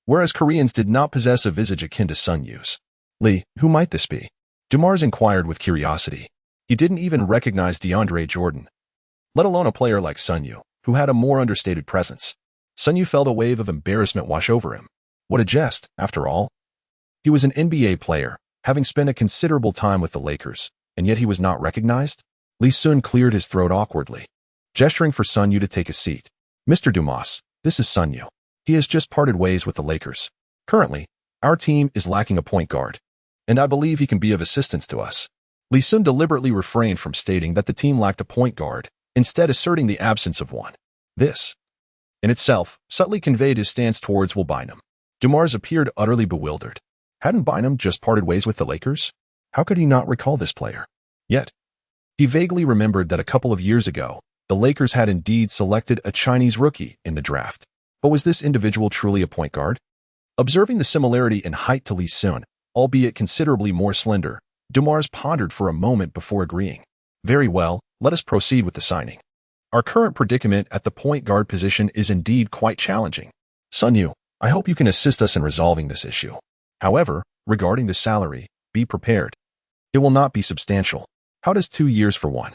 Speaker 1: whereas Koreans did not possess a visage akin to Sun Yu's. Lee, who might this be? Dumars inquired with curiosity. He didn't even recognize DeAndre Jordan, let alone a player like Sun Yu, who had a more understated presence. Sun Yu felt a wave of embarrassment wash over him. What a jest, after all. He was an NBA player, having spent a considerable time with the Lakers, and yet he was not recognized? Lee Sun cleared his throat awkwardly, gesturing for Sun Yu to take a seat. Mr. Dumas, this is Sun Yu. He has just parted ways with the Lakers. Currently, our team is lacking a point guard, and I believe he can be of assistance to us. Lee Sun deliberately refrained from stating that the team lacked a point guard, instead asserting the absence of one. This, in itself, subtly conveyed his stance towards Will Bynum. Dumars appeared utterly bewildered. Hadn't Bynum just parted ways with the Lakers? How could he not recall this player? Yet, he vaguely remembered that a couple of years ago, the Lakers had indeed selected a Chinese rookie in the draft. But was this individual truly a point guard? Observing the similarity in height to Lee Sun, albeit considerably more slender, Dumars pondered for a moment before agreeing. Very well, let us proceed with the signing. Our current predicament at the point guard position is indeed quite challenging. Sun Yu, I hope you can assist us in resolving this issue. However, regarding the salary, be prepared. It will not be substantial. How does 2 years for $1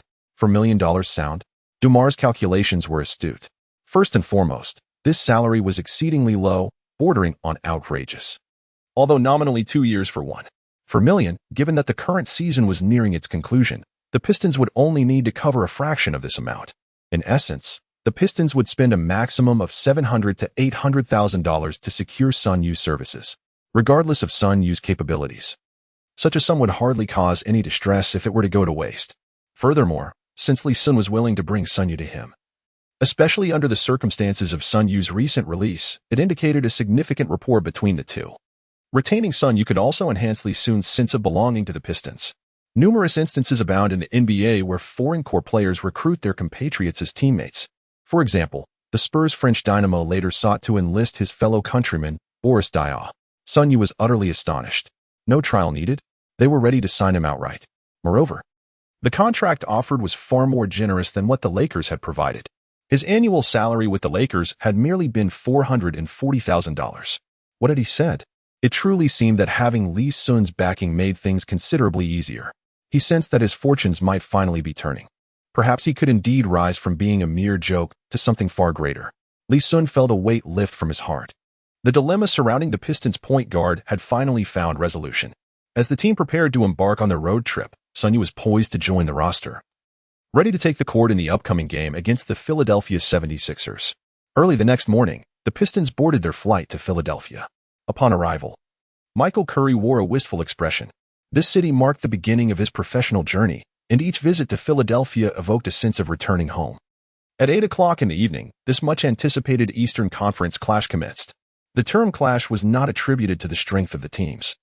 Speaker 1: million sound? Dumars' calculations were astute. First and foremost, this salary was exceedingly low, bordering on outrageous. Although nominally 2 years for $1 million, given that the current season was nearing its conclusion, the Pistons would only need to cover a fraction of this amount. In essence, the Pistons would spend a maximum of $700,000 to $800,000 to secure Sun Yu's services, regardless of Sun Yu's capabilities. Such a sum would hardly cause any distress if it were to go to waste. Furthermore, since Lee Sun was willing to bring Sun Yu to him, especially under the circumstances of Sun Yu's recent release, it indicated a significant rapport between the two. Retaining Sun Yu could also enhance Lee Sun's sense of belonging to the Pistons. Numerous instances abound in the NBA where foreign core players recruit their compatriots as teammates. For example, the Spurs' French dynamo later sought to enlist his fellow countryman, Boris Diaw. Sun Yu was utterly astonished. No trial needed. They were ready to sign him outright. Moreover, the contract offered was far more generous than what the Lakers had provided. His annual salary with the Lakers had merely been $440,000. What had he said? It truly seemed that having Lee Sun's backing made things considerably easier. He sensed that his fortunes might finally be turning. Perhaps he could indeed rise from being a mere joke to something far greater. Lee Sun felt a weight lift from his heart. The dilemma surrounding the Pistons' point guard had finally found resolution. As the team prepared to embark on their road trip, Sun Yu was poised to join the roster, ready to take the court in the upcoming game against the Philadelphia 76ers. Early the next morning, the Pistons boarded their flight to Philadelphia. Upon arrival, Michael Curry wore a wistful expression. This city marked the beginning of his professional journey, and each visit to Philadelphia evoked a sense of returning home. At 8 o'clock in the evening, this much-anticipated Eastern Conference clash commenced. The term clash was not attributed to the strength of the teams,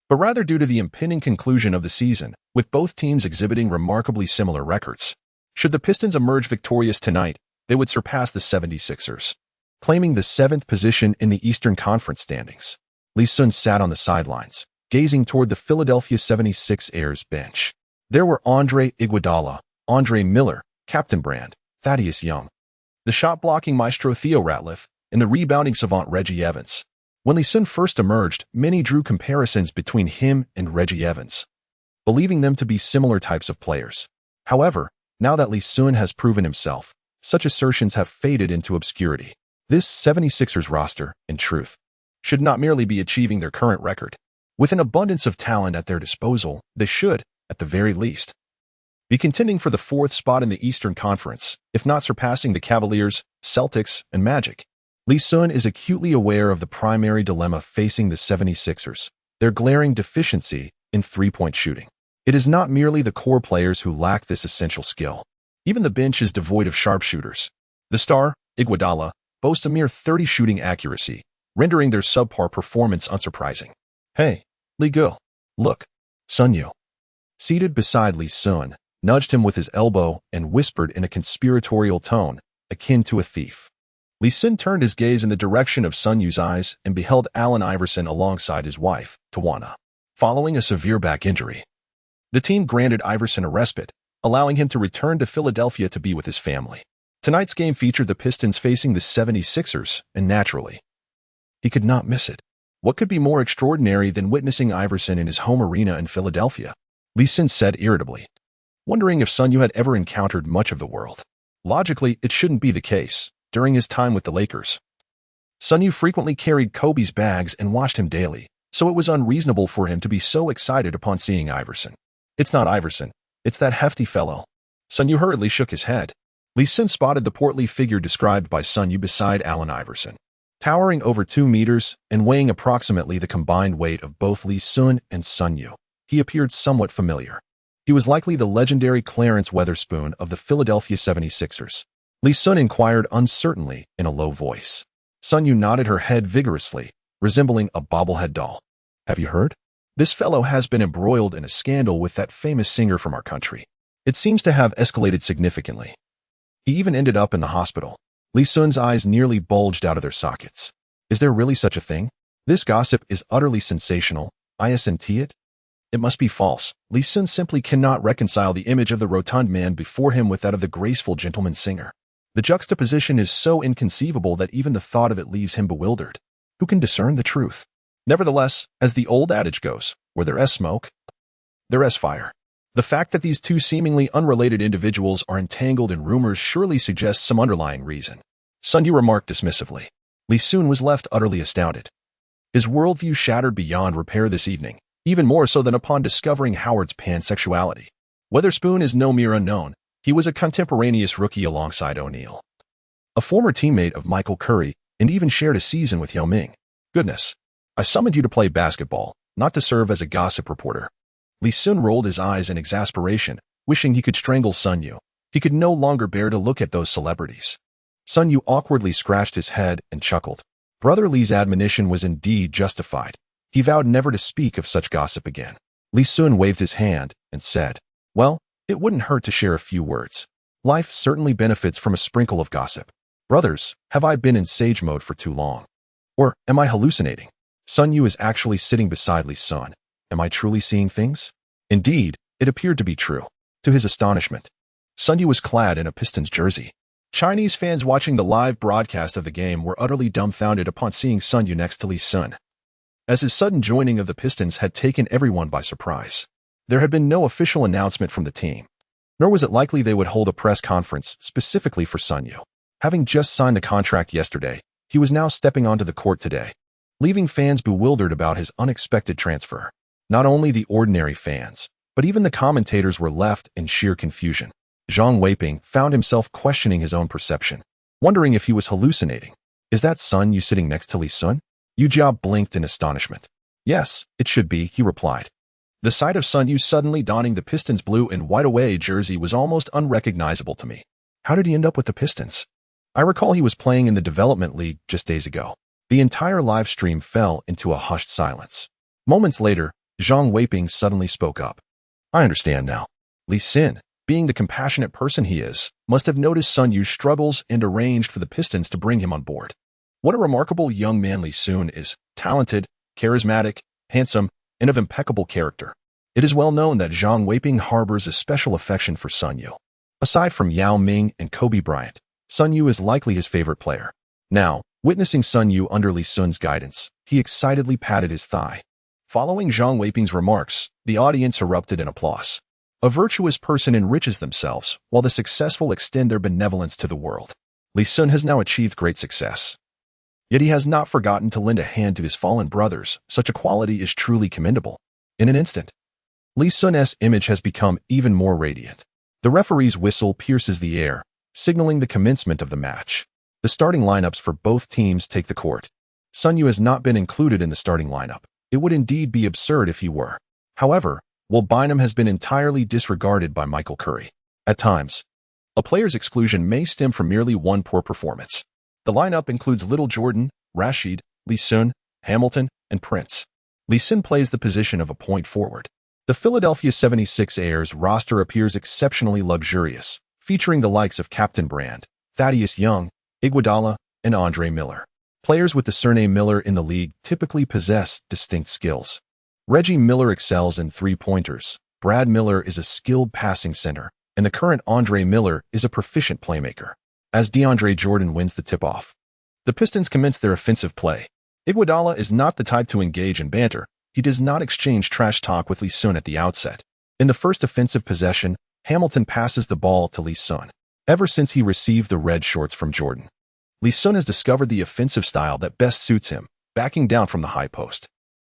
Speaker 1: but rather due to the impending conclusion of the season, with both teams exhibiting remarkably similar records. Should the Pistons emerge victorious tonight, they would surpass the 76ers, claiming the 7th position in the Eastern Conference standings. Lee Sun sat on the sidelines, gazing toward the Philadelphia 76ers bench. There were Andre Iguodala, Andre Miller, Captain Brand, Thaddeus Young, the shot-blocking maestro Theo Ratliff, and the rebounding savant Reggie Evans. When Lee Sun first emerged, many drew comparisons between him and Reggie Evans, believing them to be similar types of players. However, now that Lee Sun has proven himself, such assertions have faded into obscurity. This 76ers roster, in truth, should not merely be achieving their current record. With an abundance of talent at their disposal, they should, at the very least, be contending for the 4th spot in the Eastern Conference, if not surpassing the Cavaliers, Celtics, and Magic. Lee Sun is acutely aware of the primary dilemma facing the 76ers, their glaring deficiency in three-point shooting. It is not merely the core players who lack this essential skill. Even the bench is devoid of sharpshooters. The star, Iguodala, boasts a mere 30 shooting accuracy, rendering their subpar performance unsurprising. Hey, Lee Gu, look, Sun Yu, seated beside Lee Sun, nudged him with his elbow and whispered in a conspiratorial tone, akin to a thief. Lee Sun turned his gaze in the direction of Sun Yu's eyes and beheld Allen Iverson alongside his wife, Tawana, following a severe back injury. The team granted Iverson a respite, allowing him to return to Philadelphia to be with his family. Tonight's game featured the Pistons facing the 76ers, and naturally, he could not miss it. What could be more extraordinary than witnessing Iverson in his home arena in Philadelphia? Lee Sun said irritably, wondering if Sun Yu had ever encountered much of the world. Logically, it shouldn't be the case. During his time with the Lakers, Sun Yu frequently carried Kobe's bags and watched him daily, so it was unreasonable for him to be so excited upon seeing Iverson. It's not Iverson, it's that hefty fellow. Sun Yu hurriedly shook his head. Lee Sun spotted the portly figure described by Sun Yu beside Allen Iverson. Towering over 2 meters and weighing approximately the combined weight of both Lee Sun and Sun Yu, he appeared somewhat familiar. He was likely the legendary Clarence Weatherspoon of the Philadelphia 76ers. Lee Sun inquired uncertainly in a low voice. Sun Yu nodded her head vigorously, resembling a bobblehead doll. Have you heard? This fellow has been embroiled in a scandal with that famous singer from our country. It seems to have escalated significantly. He even ended up in the hospital. Lee Sun's eyes nearly bulged out of their sockets. Is there really such a thing? This gossip is utterly sensational. Isn't it? It must be false. Lee Sun simply cannot reconcile the image of the rotund man before him with that of the graceful gentleman singer. The juxtaposition is so inconceivable that even the thought of it leaves him bewildered. Who can discern the truth? Nevertheless, as the old adage goes, where there is smoke, there is fire. The fact that these two seemingly unrelated individuals are entangled in rumors surely suggests some underlying reason. Sun Yu remarked dismissively. Lee Sun was left utterly astounded. His worldview shattered beyond repair this evening, even more so than upon discovering Howard's pansexuality. Witherspoon is no mere unknown. He was a contemporaneous rookie alongside O'Neal, a former teammate of Michael Curry, and even shared a season with Yao Ming. Goodness, I summoned you to play basketball, not to serve as a gossip reporter. Lee Sun rolled his eyes in exasperation, wishing he could strangle Sun Yu. He could no longer bear to look at those celebrities. Sun Yu awkwardly scratched his head and chuckled. Brother Lee's admonition was indeed justified. He vowed never to speak of such gossip again. Lee Sun waved his hand and said, well, it wouldn't hurt to share a few words. Life certainly benefits from a sprinkle of gossip. Brothers, have I been in sage mode for too long? Or am I hallucinating? Sun Yu is actually sitting beside Lee Sun. Am I truly seeing things? Indeed, it appeared to be true. To his astonishment, Sun Yu was clad in a Pistons jersey. Chinese fans watching the live broadcast of the game were utterly dumbfounded upon seeing Sun Yu next to Lee Sun, as his sudden joining of the Pistons had taken everyone by surprise. There had been no official announcement from the team, nor was it likely they would hold a press conference specifically for Sun Yu. Having just signed the contract yesterday, he was now stepping onto the court today, leaving fans bewildered about his unexpected transfer. Not only the ordinary fans, but even the commentators were left in sheer confusion. Zhang Weiping found himself questioning his own perception, wondering if he was hallucinating. Is that Sun Yu sitting next to Lee Sun? Yu Jia blinked in astonishment. Yes, it should be, he replied. The sight of Sun Yu suddenly donning the Pistons' blue and white away jersey was almost unrecognizable to me. How did he end up with the Pistons? I recall he was playing in the development league just days ago. The entire live stream fell into a hushed silence. Moments later, Zhang Weiping suddenly spoke up. I understand now. Lee Sun, being the compassionate person he is, must have noticed Sun Yu's struggles and arranged for the Pistons to bring him on board. What a remarkable young man Lee Sun is, talented, charismatic, handsome, and of impeccable character. It is well known that Zhang Weiping harbors a special affection for Sun Yu. Aside from Yao Ming and Kobe Bryant, Sun Yu is likely his favorite player. Now, witnessing Sun Yu under Lee Sun's guidance, he excitedly patted his thigh. Following Zhang Weiping's remarks, the audience erupted in applause. A virtuous person enriches themselves, while the successful extend their benevolence to the world. Lee Sun has now achieved great success. Yet he has not forgotten to lend a hand to his fallen brothers. Such a quality is truly commendable. In an instant, Lee Sun's image has become even more radiant. The referee's whistle pierces the air, signaling the commencement of the match. The starting lineups for both teams take the court. Sun Yu has not been included in the starting lineup. It would indeed be absurd if he were. However, Will Bynum has been entirely disregarded by Michael Curry. At times, a player's exclusion may stem from merely one poor performance. The lineup includes Little Jordan, Rashid, Lee Sun, Hamilton, and Prince. Lee Sun plays the position of a point forward. The Philadelphia 76ers roster appears exceptionally luxurious, featuring the likes of Captain Brand, Thaddeus Young, Iguodala, and Andre Miller. Players with the surname Miller in the league typically possess distinct skills. Reggie Miller excels in three-pointers, Brad Miller is a skilled passing center, and the current Andre Miller is a proficient playmaker. As DeAndre Jordan wins the tip-off, the Pistons commence their offensive play. Iguodala is not the type to engage in banter. He does not exchange trash talk with Lee Sun at the outset. In the first offensive possession, Hamilton passes the ball to Lee Sun. Ever since he received the red shorts from Jordan, Lee Sun has discovered the offensive style that best suits him, backing down from the high post.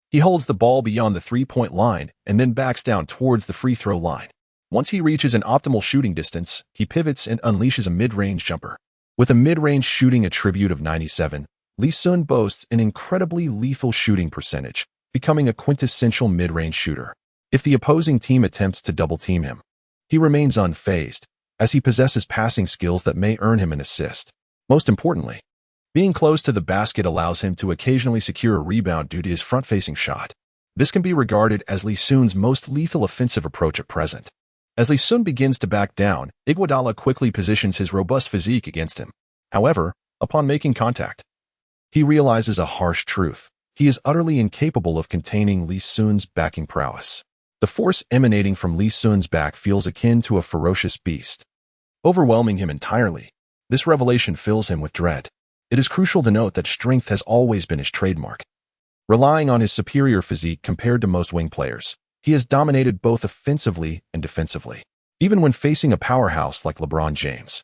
Speaker 1: He holds the ball beyond the three-point line and then backs down towards the free throw line. Once he reaches an optimal shooting distance, he pivots and unleashes a mid-range jumper. With a mid-range shooting attribute of 97, Lee Sun boasts an incredibly lethal shooting percentage, becoming a quintessential mid-range shooter. If the opposing team attempts to double-team him, he remains unfazed, as he possesses passing skills that may earn him an assist. Most importantly, being close to the basket allows him to occasionally secure a rebound due to his front-facing shot. This can be regarded as Lee Sun's most lethal offensive approach at present. As Lee Sun begins to back down, Iguodala quickly positions his robust physique against him. However, upon making contact, he realizes a harsh truth. He is utterly incapable of containing Lee Sun's backing prowess. The force emanating from Lee Sun's back feels akin to a ferocious beast, overwhelming him entirely. This revelation fills him with dread. It is crucial to note that strength has always been his trademark. Relying on his superior physique compared to most wing players, he has dominated both offensively and defensively. Even when facing a powerhouse like LeBron James,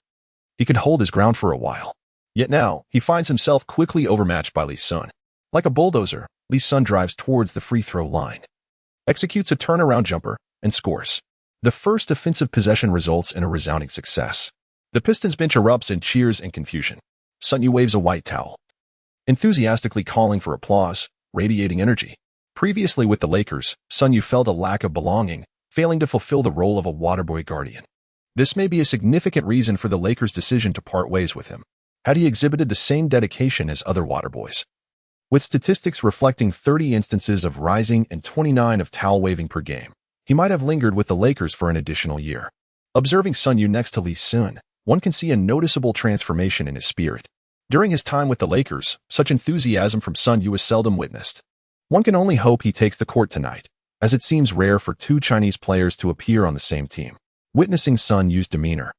Speaker 1: he could hold his ground for a while. Yet now, he finds himself quickly overmatched by Lee Sun. Like a bulldozer, Lee Sun drives towards the free throw line, executes a turnaround jumper, and scores. The first offensive possession results in a resounding success. The Pistons bench erupts in cheers and confusion. Sun Yu waves a white towel, enthusiastically calling for applause, radiating energy. Previously with the Lakers, Sun Yu felt a lack of belonging, failing to fulfill the role of a waterboy guardian. This may be a significant reason for the Lakers' decision to part ways with him. Had he exhibited the same dedication as other waterboys, with statistics reflecting 30 instances of rising and 29 of towel waving per game, he might have lingered with the Lakers for an additional year. Observing Sun Yu next to Lee Sun, one can see a noticeable transformation in his spirit. During his time with the Lakers, such enthusiasm from Sun Yu is seldom witnessed. One can only hope he takes the court tonight, as it seems rare for two Chinese players to appear on the same team. Witnessing Sun Yu's demeanor,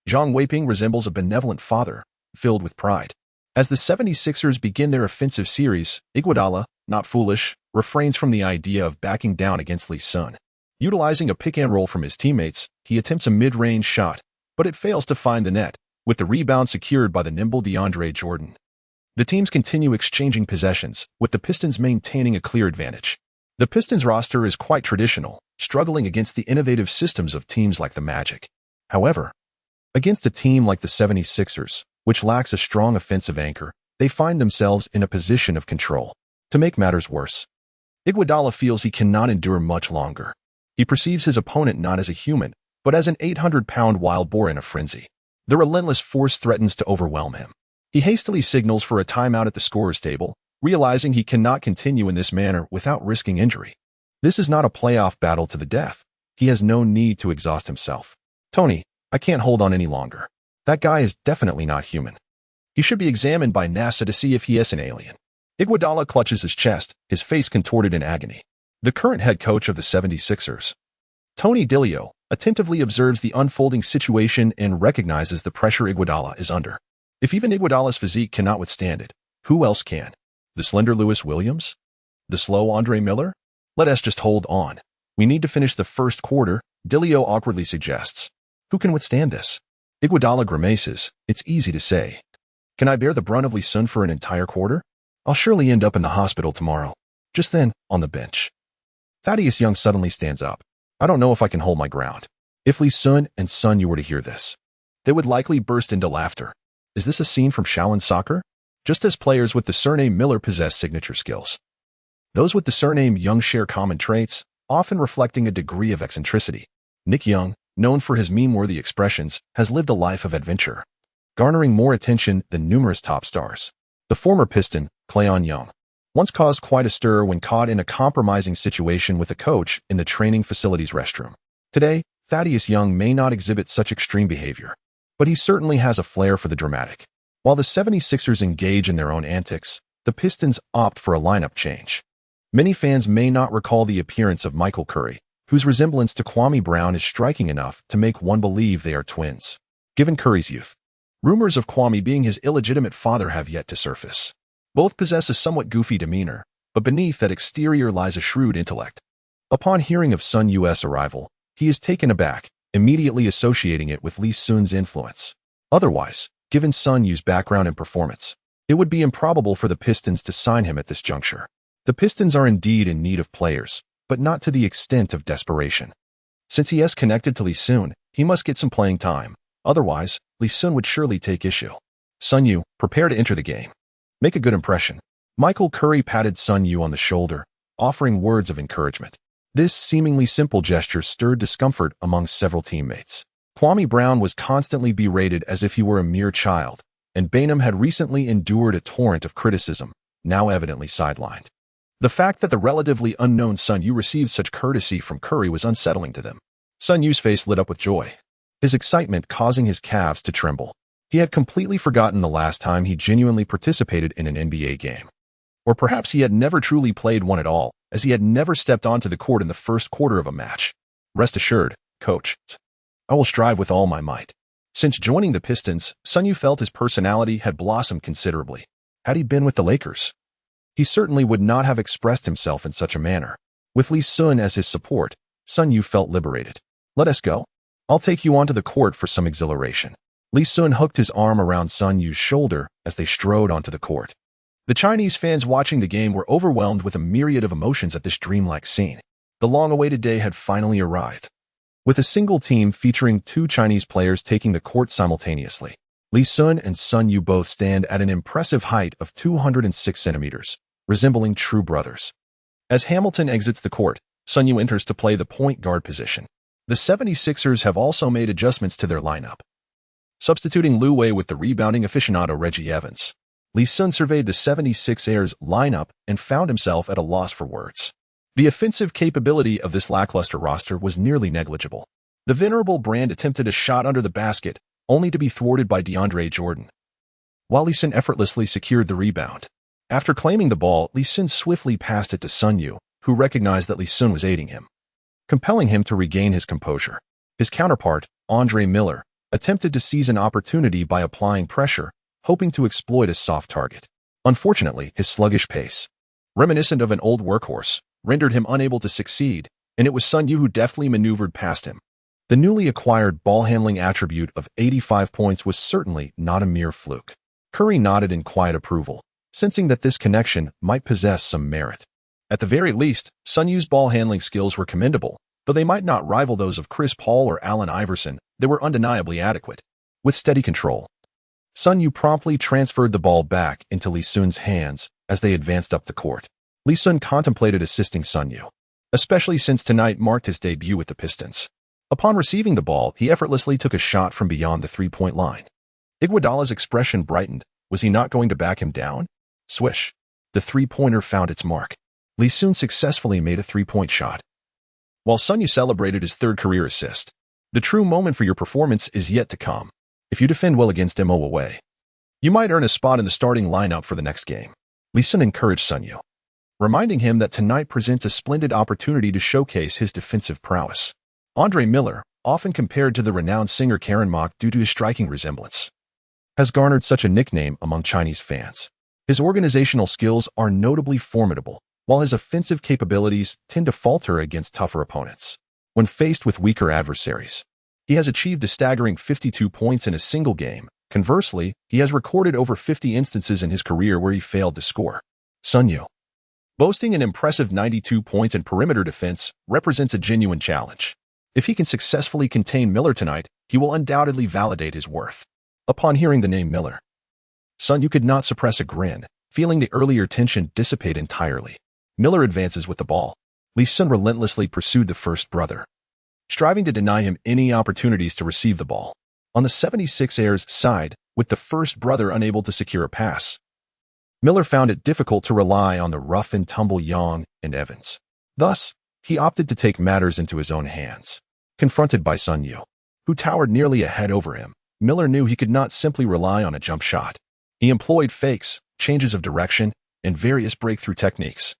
Speaker 1: Zhang Weiping resembles a benevolent father, filled with pride. As the 76ers begin their offensive series, Iguodala, not foolish, refrains from the idea of backing down against Lee Sun. Utilizing a pick-and-roll from his teammates, he attempts a mid-range shot, but it fails to find the net, with the rebound secured by the nimble DeAndre Jordan. The teams continue exchanging possessions, with the Pistons maintaining a clear advantage. The Pistons roster is quite traditional, struggling against the innovative systems of teams like the Magic. However, against a team like the 76ers, which lacks a strong offensive anchor, they find themselves in a position of control. To make matters worse, Iguodala feels he cannot endure much longer. He perceives his opponent not as a human, but as an 800-pound wild boar in a frenzy. The relentless force threatens to overwhelm him. He hastily signals for a timeout at the scorer's table, realizing he cannot continue in this manner without risking injury. This is not a playoff battle to the death. He has no need to exhaust himself. Tony, I can't hold on any longer. That guy is definitely not human. He should be examined by NASA to see if he is an alien. Iguodala clutches his chest, his face contorted in agony. The current head coach of the 76ers, Tony Dilio, attentively observes the unfolding situation and recognizes the pressure Iguodala is under. If even Iguodala's physique cannot withstand it, who else can? The slender Lewis Williams? The slow Andre Miller? Let us just hold on. We need to finish the first quarter, Dilio awkwardly suggests. Who can withstand this? Iguodala grimaces. It's easy to say. Can I bear the brunt of Lee Sun for an entire quarter? I'll surely end up in the hospital tomorrow. Just then, on the bench, Thaddeus Young suddenly stands up. I don't know if I can hold my ground. If Lee Sun and Sun Yu were to hear this, they would likely burst into laughter. Is this a scene from Shaolin soccer? Just as players with the surname Miller possess signature skills, those with the surname Young share common traits, often reflecting a degree of eccentricity. Nick Young, known for his meme-worthy expressions, has lived a life of adventure, garnering more attention than numerous top stars. The former Piston, Clayon Young, once caused quite a stir when caught in a compromising situation with a coach in the training facility's restroom. Today, Thaddeus Young may not exhibit such extreme behavior, but he certainly has a flair for the dramatic. While the 76ers engage in their own antics, the Pistons opt for a lineup change. Many fans may not recall the appearance of Michael Curry, whose resemblance to Kwame Brown is striking enough to make one believe they are twins. Given Curry's youth, rumors of Kwame being his illegitimate father have yet to surface. Both possess a somewhat goofy demeanor, but beneath that exterior lies a shrewd intellect. Upon hearing of Sun Yu's arrival, he is taken aback, immediately associating it with Lee Sun's influence. Otherwise, given Sun Yu's background and performance, it would be improbable for the Pistons to sign him at this juncture. The Pistons are indeed in need of players, but not to the extent of desperation. Since he is connected to Lee Sun, he must get some playing time. Otherwise, Lee Sun would surely take issue. Sun Yu, prepare to enter the game. Make a good impression. Michael Curry patted Sun Yu on the shoulder, offering words of encouragement. This seemingly simple gesture stirred discomfort among several teammates. Kwame Brown was constantly berated as if he were a mere child, and Bainham had recently endured a torrent of criticism, now evidently sidelined. The fact that the relatively unknown Sun Yu received such courtesy from Curry was unsettling to them. Sun Yu's face lit up with joy, his excitement causing his calves to tremble. He had completely forgotten the last time he genuinely participated in an NBA game. Or perhaps he had never truly played one at all, as he had never stepped onto the court in the first quarter of a match. Rest assured, coach, I will strive with all my might. Since joining the Pistons, Sun Yu felt his personality had blossomed considerably. Had he been with the Lakers, he certainly would not have expressed himself in such a manner. With Lee Sun as his support, Sun Yu felt liberated. Let us go. I'll take you onto the court for some exhilaration. Lee Sun hooked his arm around Sun Yu's shoulder as they strode onto the court. The Chinese fans watching the game were overwhelmed with a myriad of emotions at this dreamlike scene. The long-awaited day had finally arrived. With a single team featuring two Chinese players taking the court simultaneously, Lee Sun and Sun Yu both stand at an impressive height of 206 centimeters, resembling true brothers. As Hamilton exits the court, Sun Yu enters to play the point guard position. The 76ers have also made adjustments to their lineup, substituting Lu Wei with the rebounding aficionado Reggie Evans. Lee Sun surveyed the 76ers lineup and found himself at a loss for words. The offensive capability of this lackluster roster was nearly negligible. The venerable brand attempted a shot under the basket, only to be thwarted by DeAndre Jordan, while Lee Sun effortlessly secured the rebound. After claiming the ball, Lee Sun swiftly passed it to Sun Yu, who recognized that Lee Sun was aiding him, compelling him to regain his composure. His counterpart, Andre Miller, attempted to seize an opportunity by applying pressure, hoping to exploit a soft target. Unfortunately, his sluggish pace, reminiscent of an old workhorse, rendered him unable to succeed, and it was Sun Yu who deftly maneuvered past him. The newly acquired ball-handling attribute of 85 points was certainly not a mere fluke. Curry nodded in quiet approval, sensing that this connection might possess some merit. At the very least, Sun Yu's ball-handling skills were commendable. Though they might not rival those of Chris Paul or Allen Iverson, they were undeniably adequate. With steady control, Sun Yu promptly transferred the ball back into Lee Sun's hands as they advanced up the court. Lee Sun contemplated assisting Sun Yu, especially since tonight marked his debut with the Pistons. Upon receiving the ball, he effortlessly took a shot from beyond the three-point line. Iguodala's expression brightened. Was he not going to back him down? Swish. The three-pointer found its mark. Lee Sun successfully made a three-point shot, while Sun Yu celebrated his third career assist. The true moment for your performance is yet to come. If you defend well against MO away, you might earn a spot in the starting lineup for the next game. Lee Sun encouraged Sun Yu, reminding him that tonight presents a splendid opportunity to showcase his defensive prowess. Andre Miller, often compared to the renowned singer Karen Mok due to his striking resemblance, has garnered such a nickname among Chinese fans. His organizational skills are notably formidable, while his offensive capabilities tend to falter against tougher opponents. When faced with weaker adversaries, he has achieved a staggering 52 points in a single game. Conversely, he has recorded over 50 instances in his career where he failed to score. Sun Yu, boasting an impressive 92 points in perimeter defense, represents a genuine challenge. If he can successfully contain Miller tonight, he will undoubtedly validate his worth. Upon hearing the name Miller, Sun Yu could not suppress a grin, feeling the earlier tension dissipate entirely. Miller advances with the ball. Lee Sun relentlessly pursued the first brother, striving to deny him any opportunities to receive the ball. On the 76ers side, with the first brother unable to secure a pass, Miller found it difficult to rely on the rough-and-tumble Yang and Evans. Thus, he opted to take matters into his own hands. Confronted by Sun Yu, who towered nearly a head over him, Miller knew he could not simply rely on a jump shot. He employed fakes, changes of direction, and various breakthrough techniques,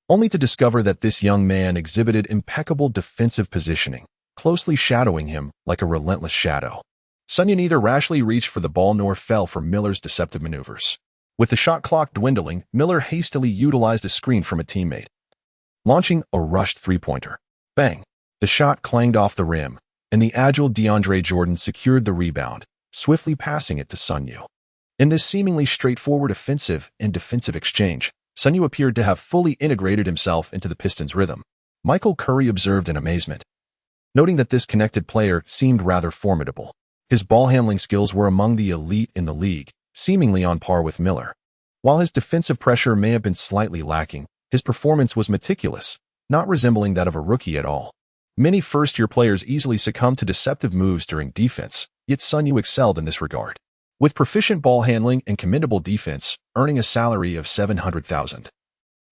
Speaker 1: only to discover that this young man exhibited impeccable defensive positioning, closely shadowing him like a relentless shadow. Sun Yu neither rashly reached for the ball nor fell for Miller's deceptive maneuvers. With the shot clock dwindling, Miller hastily utilized a screen from a teammate, launching a rushed three-pointer. Bang! The shot clanged off the rim, and the agile DeAndre Jordan secured the rebound, swiftly passing it to Sun Yu. In this seemingly straightforward offensive and defensive exchange, Sun Yu appeared to have fully integrated himself into the Pistons' rhythm. Michael Curry observed in amazement, noting that this connected player seemed rather formidable. His ball-handling skills were among the elite in the league, seemingly on par with Miller. While his defensive pressure may have been slightly lacking, his performance was meticulous, not resembling that of a rookie at all. Many first-year players easily succumb to deceptive moves during defense, yet Sun Yu excelled in this regard. With proficient ball handling and commendable defense, earning a salary of $700,000.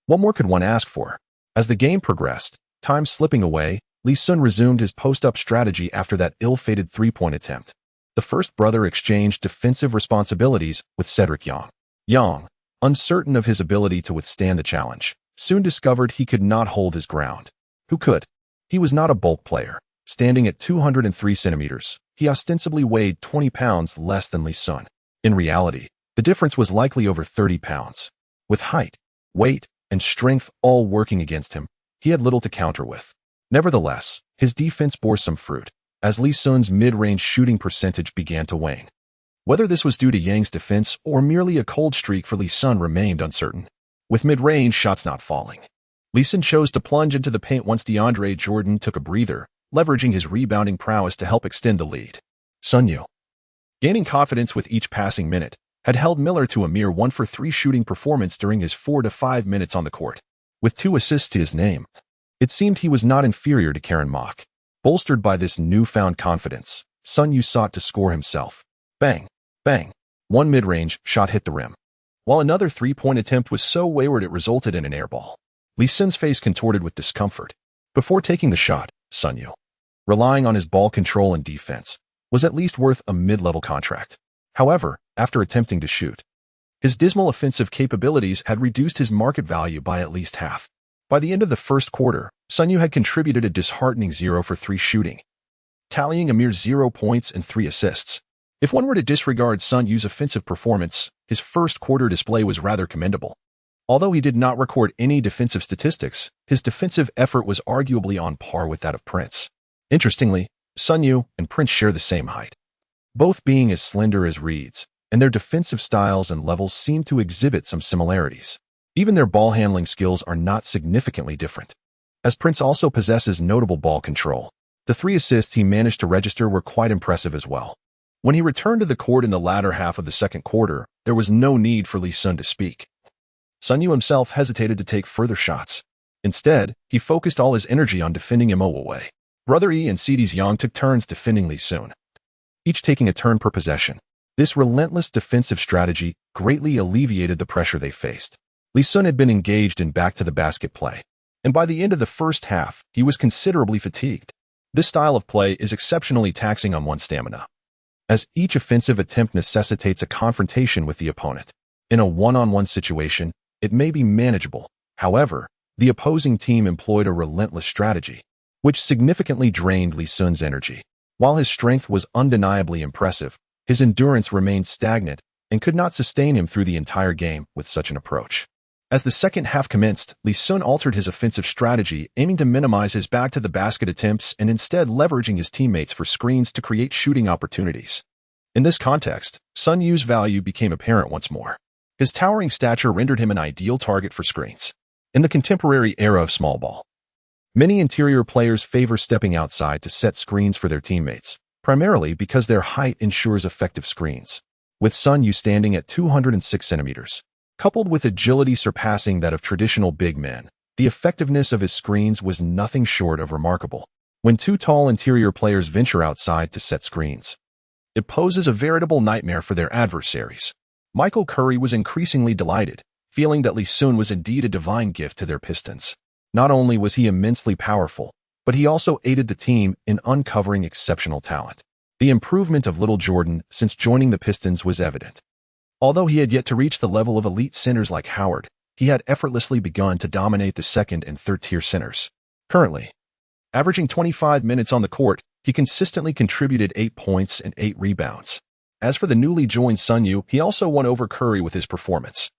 Speaker 1: What more could one ask for? As the game progressed, time slipping away, Lee Sun resumed his post-up strategy after that ill-fated three-point attempt. The first brother exchanged defensive responsibilities with Cedric Yang. Yang, uncertain of his ability to withstand the challenge, soon discovered he could not hold his ground. Who could? He was not a bulk player. Standing at 203 centimeters, he ostensibly weighed 20 pounds less than Lee Sun. In reality, the difference was likely over 30 pounds. With height, weight, and strength all working against him, he had little to counter with. Nevertheless, his defense bore some fruit, as Lee Sun's mid-range shooting percentage began to wane. Whether this was due to Yang's defense or merely a cold streak for Lee Sun remained uncertain. With mid-range shots not falling, Lee Sun chose to plunge into the paint once DeAndre Jordan took a breather, leveraging his rebounding prowess to help extend the lead. Sun Yu, gaining confidence with each passing minute, had held Miller to a mere 1-for-3 shooting performance during his 4 to 5 minutes on the court. With 2 assists to his name, it seemed he was not inferior to Karen Mock. Bolstered by this newfound confidence, Sun Yu sought to score himself. Bang, bang. One mid-range shot hit the rim, while another three-point attempt was so wayward it resulted in an airball. Lee Sun's face contorted with discomfort. Before taking the shot, Sun Yu, relying on his ball control and defense, was at least worth a mid-level contract. However, after attempting to shoot, his dismal offensive capabilities had reduced his market value by at least half. By the end of the first quarter, Sun Yu had contributed a disheartening 0 for 3 shooting, tallying a mere 0 points and 3 assists. If one were to disregard Sun Yu's offensive performance, his first quarter display was rather commendable. Although he did not record any defensive statistics, his defensive effort was arguably on par with that of Prince. Interestingly, Sun Yu and Prince share the same height, both being as slender as reeds, and their defensive styles and levels seem to exhibit some similarities. Even their ball handling skills are not significantly different. As Prince also possesses notable ball control, the 3 assists he managed to register were quite impressive as well. When he returned to the court in the latter half of the second quarter, there was no need for Lee Sun to speak. Sun Yu himself hesitated to take further shots. Instead, he focused all his energy on defending Mo away. Brother E and CD's Yang took turns defending Lee Sun, each taking a turn per possession. This relentless defensive strategy greatly alleviated the pressure they faced. Lee Sun had been engaged in back-to-the-basket play, and by the end of the first half, he was considerably fatigued. This style of play is exceptionally taxing on one's stamina, as each offensive attempt necessitates a confrontation with the opponent. In a one-on-one situation, it may be manageable. However, the opposing team employed a relentless strategy, which significantly drained Lee Sun's energy. While his strength was undeniably impressive, his endurance remained stagnant and could not sustain him through the entire game with such an approach. As the second half commenced, Lee Sun altered his offensive strategy, aiming to minimize his back-to-the-basket attempts and instead leveraging his teammates for screens to create shooting opportunities. In this context, Sun Yu's value became apparent once more. His towering stature rendered him an ideal target for screens. In the contemporary era of small ball, many interior players favor stepping outside to set screens for their teammates, primarily because their height ensures effective screens. With Sun Yu standing at 206 centimeters, coupled with agility surpassing that of traditional big men, the effectiveness of his screens was nothing short of remarkable. When 2 tall interior players venture outside to set screens, it poses a veritable nightmare for their adversaries. Michael Curry was increasingly delighted, feeling that Lee Sun was indeed a divine gift to their Pistons. Not only was he immensely powerful, but he also aided the team in uncovering exceptional talent. The improvement of Little Jordan since joining the Pistons was evident. Although he had yet to reach the level of elite centers like Howard, he had effortlessly begun to dominate the second and third-tier centers. Currently, averaging 25 minutes on the court, he consistently contributed 8 points and 8 rebounds. As for the newly joined Sun Yu, he also won over Curry with his performance.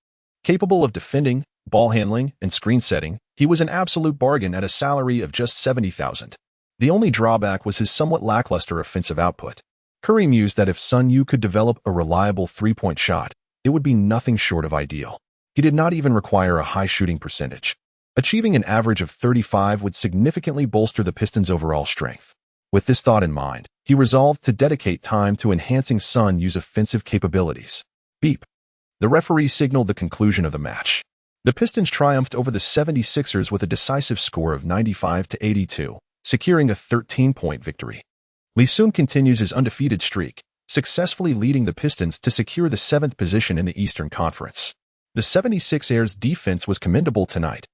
Speaker 1: Capable of defending, ball handling, and screen setting, he was an absolute bargain at a salary of just $70,000. The only drawback was his somewhat lackluster offensive output. Curry mused that if Sun Yu could develop a reliable three-point shot, it would be nothing short of ideal. He did not even require a high shooting percentage. Achieving an average of 35 would significantly bolster the Pistons' overall strength. With this thought in mind, he resolved to dedicate time to enhancing Sun Yu's offensive capabilities. Beep. The referee signaled the conclusion of the match. The Pistons triumphed over the 76ers with a decisive score of 95-82. securing a 13-point victory. Lee Sun continues his undefeated streak, successfully leading the Pistons to secure the 7th position in the Eastern Conference. The 76ers' defense was commendable tonight,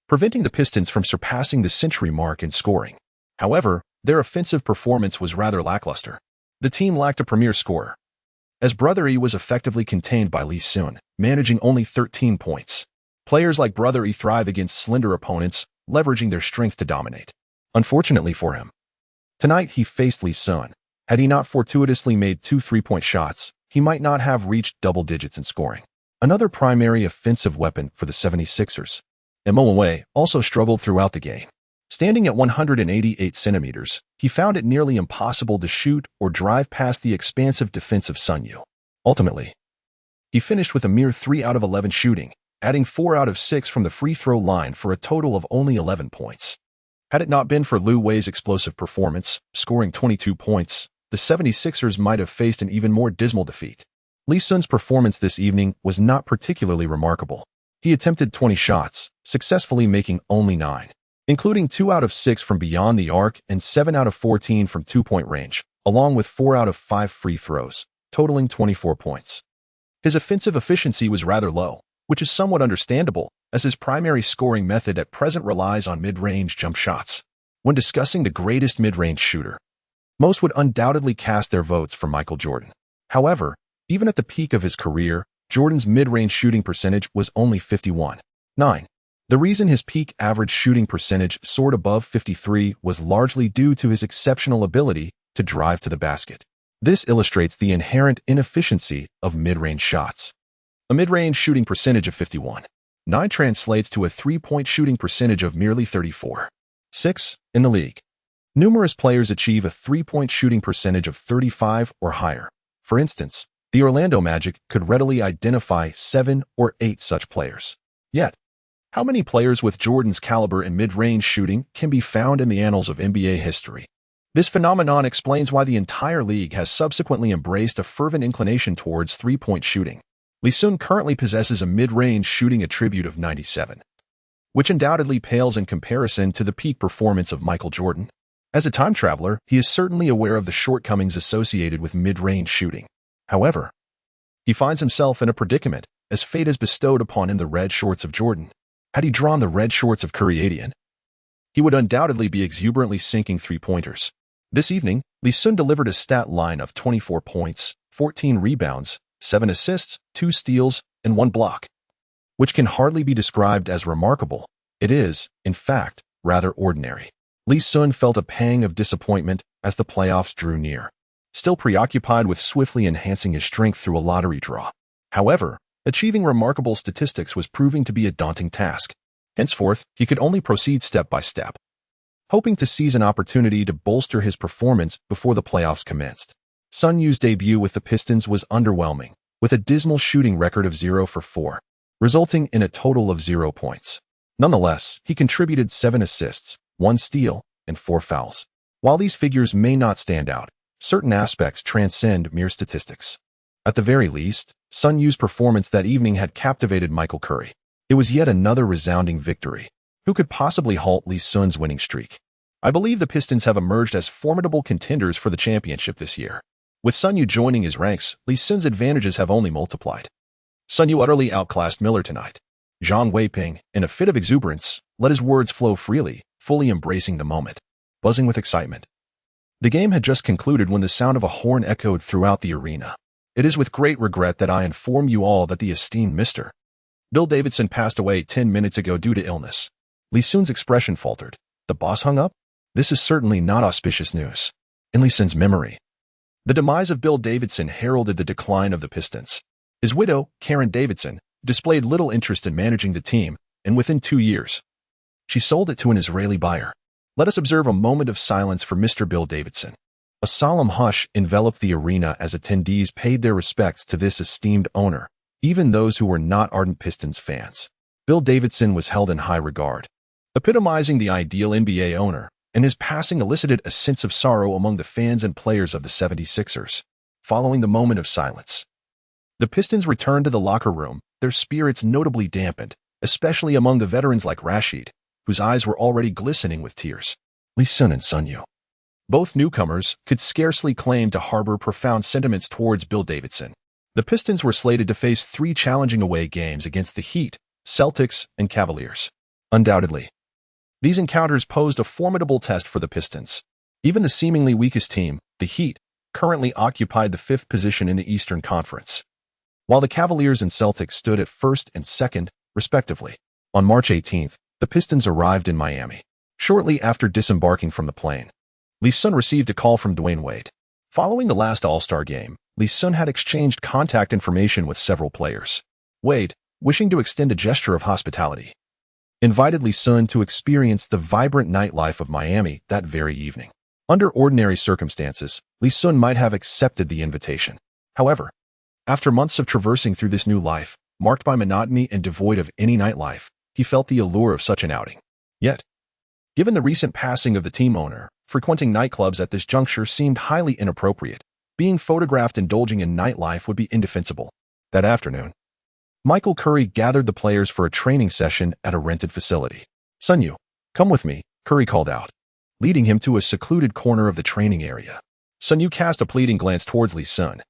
Speaker 1: preventing the Pistons from surpassing the century mark in scoring. However, their offensive performance was rather lackluster. The team lacked a premier scorer, as Brother E was effectively contained by Lee Sun, managing only 13 points. Players like Brother E thrive against slender opponents, leveraging their strength to dominate. Unfortunately for him, tonight he faced Lee Sun. Had he not fortuitously made 2 3-point shots, he might not have reached double digits in scoring. Another primary offensive weapon for the 76ers, Moe, also struggled throughout the game. Standing at 188 centimeters, he found it nearly impossible to shoot or drive past the expansive defense of Sun Yu. Ultimately, he finished with a mere 3 out of 11 shooting, adding 4 out of 6 from the free throw line for a total of only 11 points. Had it not been for Liu Wei's explosive performance, scoring 22 points, the 76ers might have faced an even more dismal defeat. Lee Sun's performance this evening was not particularly remarkable. He attempted 20 shots, successfully making only 9, including 2 out of 6 from beyond the arc and 7 out of 14 from 2-point range, along with 4 out of 5 free throws, totaling 24 points. His offensive efficiency was rather low, which is somewhat understandable, as his primary scoring method at present relies on mid-range jump shots. When discussing the greatest mid-range shooter, most would undoubtedly cast their votes for Michael Jordan. However, even at the peak of his career, Jordan's mid-range shooting percentage was only 51.9. The reason his peak average shooting percentage soared above 53 was largely due to his exceptional ability to drive to the basket. This illustrates the inherent inefficiency of mid-range shots. A mid-range shooting percentage of 51.9 translates to a three-point shooting percentage of merely 34.6 in the league. Numerous players achieve a three-point shooting percentage of 35 or higher. For instance, the Orlando Magic could readily identify 7 or 8 such players. Yet, how many players with Jordan's caliber in mid-range shooting can be found in the annals of NBA history? This phenomenon explains why the entire league has subsequently embraced a fervent inclination towards three-point shooting. Lee Sun currently possesses a mid-range shooting attribute of 97, which undoubtedly pales in comparison to the peak performance of Michael Jordan. As a time traveler, he is certainly aware of the shortcomings associated with mid-range shooting. However, he finds himself in a predicament, as fate has bestowed upon him the red shorts of Jordan. Had he drawn the red shorts of Curry, he would undoubtedly be exuberantly sinking three-pointers. This evening, Lee Sun delivered a stat line of 24 points, 14 rebounds, 7 assists, 2 steals, and 1 block, which can hardly be described as remarkable. It is, in fact, rather ordinary. Lee Sun felt a pang of disappointment as the playoffs drew near, still preoccupied with swiftly enhancing his strength through a lottery draw. However, achieving remarkable statistics was proving to be a daunting task. Henceforth, he could only proceed step by step, hoping to seize an opportunity to bolster his performance before the playoffs commenced. Sun Yu's debut with the Pistons was underwhelming, with a dismal shooting record of 0 for 4, resulting in a total of 0 points. Nonetheless, he contributed 7 assists, 1 steal, and 4 fouls. While these figures may not stand out, certain aspects transcend mere statistics. At the very least, Sun Yu's performance that evening had captivated Michael Curry. It was yet another resounding victory. Who could possibly halt Lee Sun's winning streak? I believe the Pistons have emerged as formidable contenders for the championship this year. With Sun Yu joining his ranks, Lee Sun's advantages have only multiplied. Sun Yu utterly outclassed Miller tonight. Zhang Weiping, in a fit of exuberance, let his words flow freely, fully embracing the moment, buzzing with excitement. The game had just concluded when the sound of a horn echoed throughout the arena. It is with great regret that I inform you all that the esteemed Mr. Bill Davidson passed away 10 minutes ago due to illness. Lee Sun's expression faltered. The boss hung up? This is certainly not auspicious news. In Lee Sun's memory, the demise of Bill Davidson heralded the decline of the Pistons. His widow, Karen Davidson, displayed little interest in managing the team, and within 2 years, she sold it to an Israeli buyer. Let us observe a moment of silence for Mr. Bill Davidson. A solemn hush enveloped the arena as attendees paid their respects to this esteemed owner, even those who were not ardent Pistons fans. Bill Davidson was held in high regard, epitomizing the ideal NBA owner, and his passing elicited a sense of sorrow among the fans and players of the 76ers. Following the moment of silence, the Pistons returned to the locker room, their spirits notably dampened, especially among the veterans like Rashid, whose eyes were already glistening with tears. Lee Sun and Sun Yu. Both newcomers could scarcely claim to harbor profound sentiments towards Bill Davidson. The Pistons were slated to face 3 challenging away games against the Heat, Celtics, and Cavaliers. Undoubtedly, these encounters posed a formidable test for the Pistons. Even the seemingly weakest team, the Heat, currently occupied the 5th position in the Eastern Conference, while the Cavaliers and Celtics stood at 1st and 2nd, respectively. On March 18th, the Pistons arrived in Miami. Shortly after disembarking from the plane, Lee Sun received a call from Dwayne Wade. Following the last All-Star game, Lee Sun had exchanged contact information with several players. Wade, wishing to extend a gesture of hospitality, invited Lee Sun to experience the vibrant nightlife of Miami that very evening. Under ordinary circumstances, Lee Sun might have accepted the invitation. However, after months of traversing through this new life, marked by monotony and devoid of any nightlife, he felt the allure of such an outing. Yet, given the recent passing of the team owner, frequenting nightclubs at this juncture seemed highly inappropriate. Being photographed indulging in nightlife would be indefensible. That afternoon, Michael Curry gathered the players for a training session at a rented facility. Sun Yu, come with me, Curry called out, leading him to a secluded corner of the training area. Sun Yu cast a pleading glance towards Lee Sun,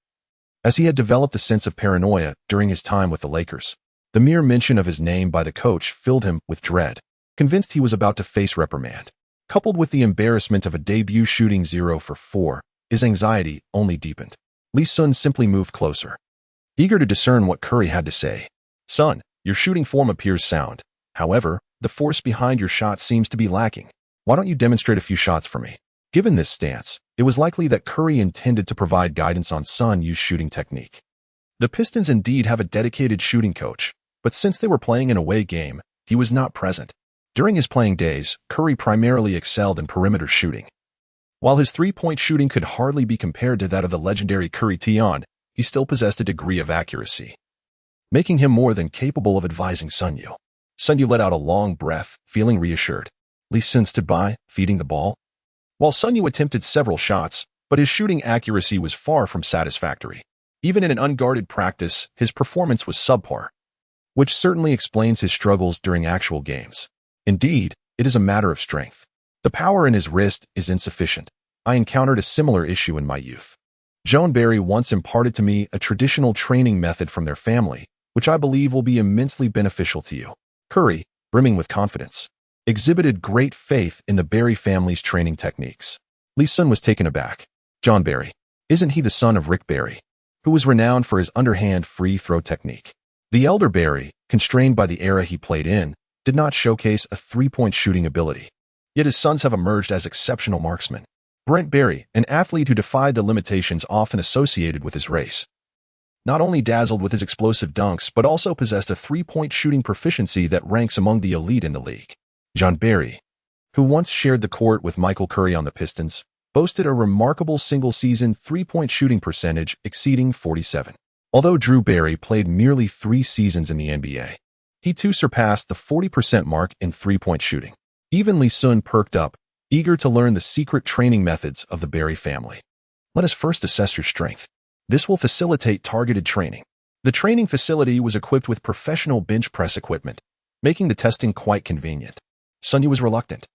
Speaker 1: as he had developed a sense of paranoia during his time with the Lakers. The mere mention of his name by the coach filled him with dread, convinced he was about to face reprimand. Coupled with the embarrassment of a debut shooting 0 for 4, his anxiety only deepened. Lee Sun simply moved closer, eager to discern what Curry had to say. Son, your shooting form appears sound. However, the force behind your shot seems to be lacking. Why don't you demonstrate a few shots for me? Given this stance, it was likely that Curry intended to provide guidance on Sun Yu's shooting technique. The Pistons indeed have a dedicated shooting coach, but since they were playing an away game, he was not present. During his playing days, Curry primarily excelled in perimeter shooting. While his three-point shooting could hardly be compared to that of the legendary Curry Tion, he still possessed a degree of accuracy, making him more than capable of advising Sun Yu. Sun Yu let out a long breath, feeling reassured. Lee Sun stood by, feeding the ball, while Sun Yu attempted several shots, but his shooting accuracy was far from satisfactory. Even in an unguarded practice, his performance was subpar, which certainly explains his struggles during actual games. Indeed, it is a matter of strength. The power in his wrist is insufficient. I encountered a similar issue in my youth. Joan Barry once imparted to me a traditional training method from their family, which I believe will be immensely beneficial to you. Curry, brimming with confidence, exhibited great faith in the Barry family's training techniques. Lee Sun was taken aback. John Barry, isn't he the son of Rick Barry, who was renowned for his underhand free throw technique? The elder Barry, constrained by the era he played in, did not showcase a three-point shooting ability. Yet his sons have emerged as exceptional marksmen. Brent Barry, an athlete who defied the limitations often associated with his race, not only dazzled with his explosive dunks but also possessed a three-point shooting proficiency that ranks among the elite in the league. John Barry, who once shared the court with Michael Curry on the Pistons, boasted a remarkable single-season three-point shooting percentage exceeding 47%. Although Drew Barry played merely 3 seasons in the NBA, he too surpassed the 40% mark in three-point shooting. Even Lee Sun perked up, eager to learn the secret training methods of the Barry family. Let us first assess your strength. This will facilitate targeted training. The training facility was equipped with professional bench press equipment, making the testing quite convenient. Sun Yu was reluctant,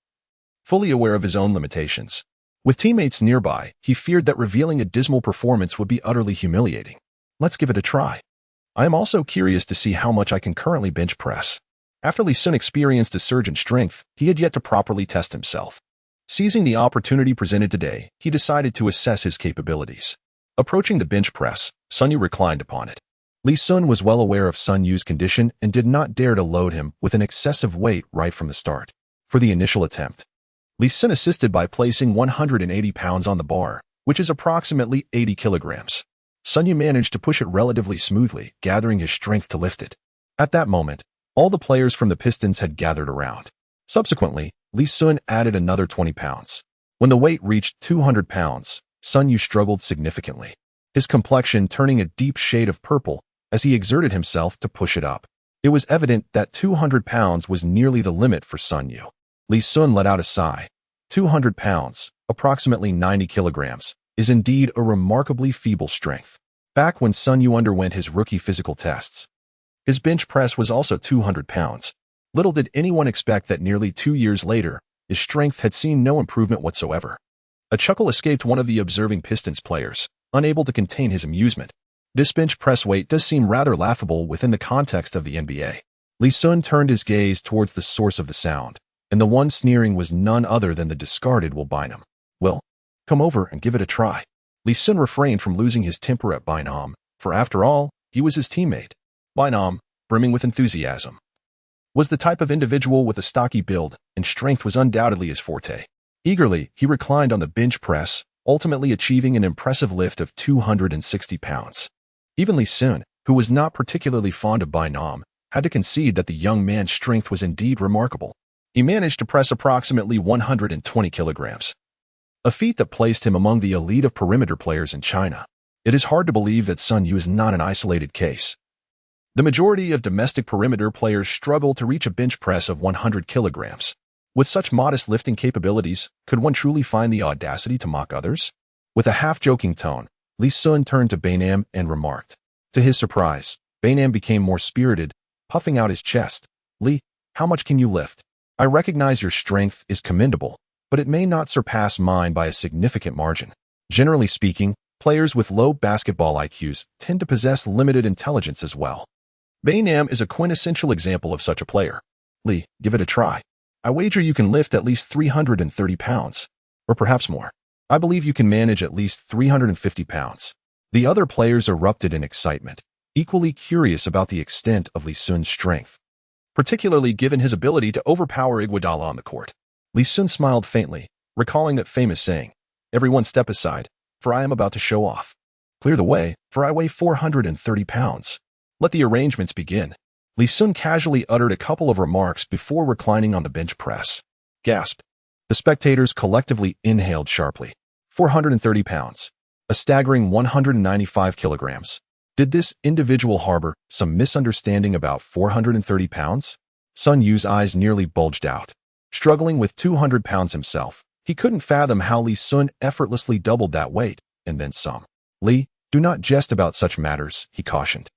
Speaker 1: fully aware of his own limitations. With teammates nearby, he feared that revealing a dismal performance would be utterly humiliating. Let's give it a try. I am also curious to see how much I can currently bench press. After Lee Sun experienced a surge in strength, he had yet to properly test himself. Seizing the opportunity presented today, he decided to assess his capabilities. Approaching the bench press, Sun Yu reclined upon it. Lee Sun was well aware of Sun Yu's condition and did not dare to load him with an excessive weight right from the start. For the initial attempt, Lee Sun assisted by placing 180 pounds on the bar, which is approximately 80 kilograms. Sun Yu managed to push it relatively smoothly, gathering his strength to lift it. At that moment, all the players from the Pistons had gathered around. Subsequently, Lee Sun added another 20 pounds. When the weight reached 200 pounds, Sun Yu struggled significantly, his complexion turning a deep shade of purple as he exerted himself to push it up. It was evident that 200 pounds was nearly the limit for Sun Yu. Lee Sun let out a sigh. 200 pounds, approximately 90 kilograms, is indeed a remarkably feeble strength. Back when Sun Yu underwent his rookie physical tests, his bench press was also 200 pounds. Little did anyone expect that nearly 2 years later, his strength had seen no improvement whatsoever. A chuckle escaped one of the observing Pistons players, unable to contain his amusement. This bench press weight does seem rather laughable within the context of the NBA. Lee Sun turned his gaze towards the source of the sound, and the one sneering was none other than the discarded Will Bynum. Well, come over and give it a try. Lee Sun refrained from losing his temper at Bynum, for after all, he was his teammate. Bynum, brimming with enthusiasm, was the type of individual with a stocky build, and strength was undoubtedly his forte. Eagerly, he reclined on the bench press, ultimately achieving an impressive lift of 260 pounds. Even Lee Sun, who was not particularly fond of Bynum, had to concede that the young man's strength was indeed remarkable. He managed to press approximately 120 kilograms, a feat that placed him among the elite of perimeter players in China. It is hard to believe that Sun Yu is not an isolated case. The majority of domestic perimeter players struggle to reach a bench press of 100 kilograms. With such modest lifting capabilities, could one truly find the audacity to mock others? With a half-joking tone, Lee Sun turned to Bynum and remarked. To his surprise, Bynum became more spirited, puffing out his chest. Lee, how much can you lift? I recognize your strength is commendable, but it may not surpass mine by a significant margin. Generally speaking, players with low basketball IQs tend to possess limited intelligence as well. Bynum is a quintessential example of such a player. Lee, give it a try. I wager you can lift at least 330 pounds, or perhaps more. I believe you can manage at least 350 pounds. The other players erupted in excitement, equally curious about the extent of Lee Sun's strength, particularly given his ability to overpower Iguodala on the court. Lee Sun smiled faintly, recalling that famous saying, "Everyone step aside, for I am about to show off. Clear the way, for I weigh 430 pounds. Let the arrangements begin." Lee Sun casually uttered a couple of remarks before reclining on the bench press. Gasped. The spectators collectively inhaled sharply. 430 pounds. A staggering 195 kilograms. Did this individual harbor some misunderstanding about 430 pounds? Sun Yu's eyes nearly bulged out. Struggling with 200 pounds himself, he couldn't fathom how Lee Sun effortlessly doubled that weight, and then some. Lee, do not jest about such matters, he cautioned.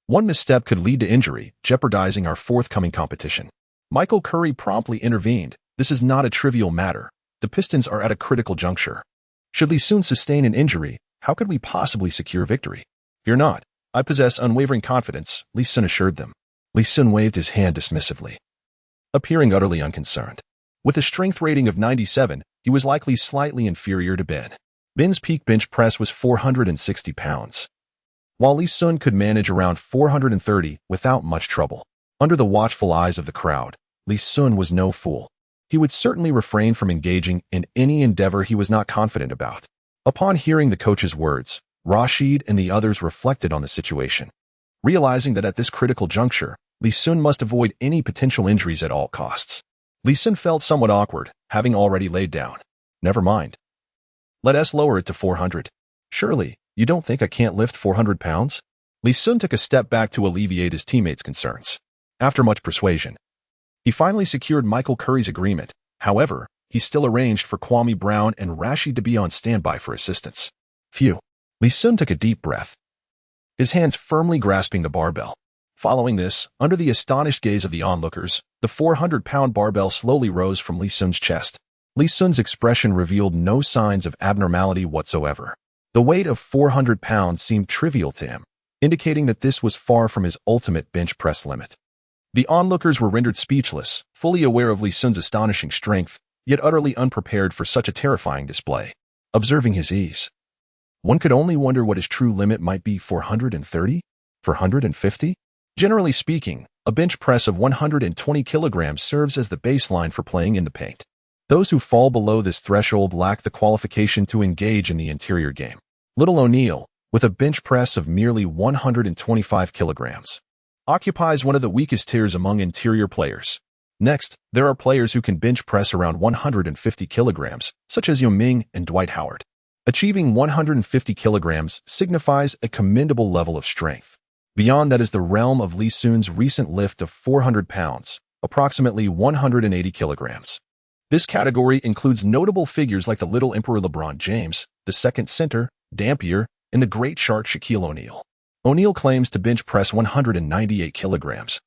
Speaker 1: One misstep could lead to injury, jeopardizing our forthcoming competition. Michael Curry promptly intervened. This is not a trivial matter. The Pistons are at a critical juncture. Should Lee Sun sustain an injury, how could we possibly secure victory? Fear not. I possess unwavering confidence, Lee Sun assured them. Lee Sun waved his hand dismissively, appearing utterly unconcerned. With a strength rating of 97, he was likely slightly inferior to Ben. Ben's peak bench press was 460 pounds, while Lee Sun could manage around 430 without much trouble. Under the watchful eyes of the crowd, Lee Sun was no fool. He would certainly refrain from engaging in any endeavor he was not confident about. Upon hearing the coach's words, Rashid and the others reflected on the situation. Realizing that at this critical juncture, Lee Sun must avoid any potential injuries at all costs. Lee Sun felt somewhat awkward, having already laid down. Never mind. Let us lower it to 400. Surely, you don't think I can't lift 400 pounds? Lee Sun took a step back to alleviate his teammates' concerns. After much persuasion, he finally secured Michael Curry's agreement. However, he still arranged for Kwame Brown and Rashid to be on standby for assistance. Phew. Lee Sun took a deep breath, his hands firmly grasping the barbell. Following this, under the astonished gaze of the onlookers, the 400-pound barbell slowly rose from Lee Sun's chest. Lee Sun's expression revealed no signs of abnormality whatsoever. The weight of 400 pounds seemed trivial to him, indicating that this was far from his ultimate bench press limit. The onlookers were rendered speechless, fully aware of Lee Sun's astonishing strength, yet utterly unprepared for such a terrifying display. Observing his ease, one could only wonder what his true limit might be. 430? 450? Generally speaking, a bench press of 120 kilograms serves as the baseline for playing in the paint. Those who fall below this threshold lack the qualification to engage in the interior game. Little O'Neal, with a bench press of merely 125 kilograms, occupies one of the weakest tiers among interior players. Next, there are players who can bench press around 150 kilograms, such as Yao Ming and Dwight Howard. Achieving 150 kilograms signifies a commendable level of strength. Beyond that is the realm of Lee Sun's recent lift of 400 pounds, approximately 180 kilograms. This category includes notable figures like the Little Emperor LeBron James, the second center, Dampier, and the great shark Shaquille O'Neal. O'Neal claims to bench press 198 kilograms.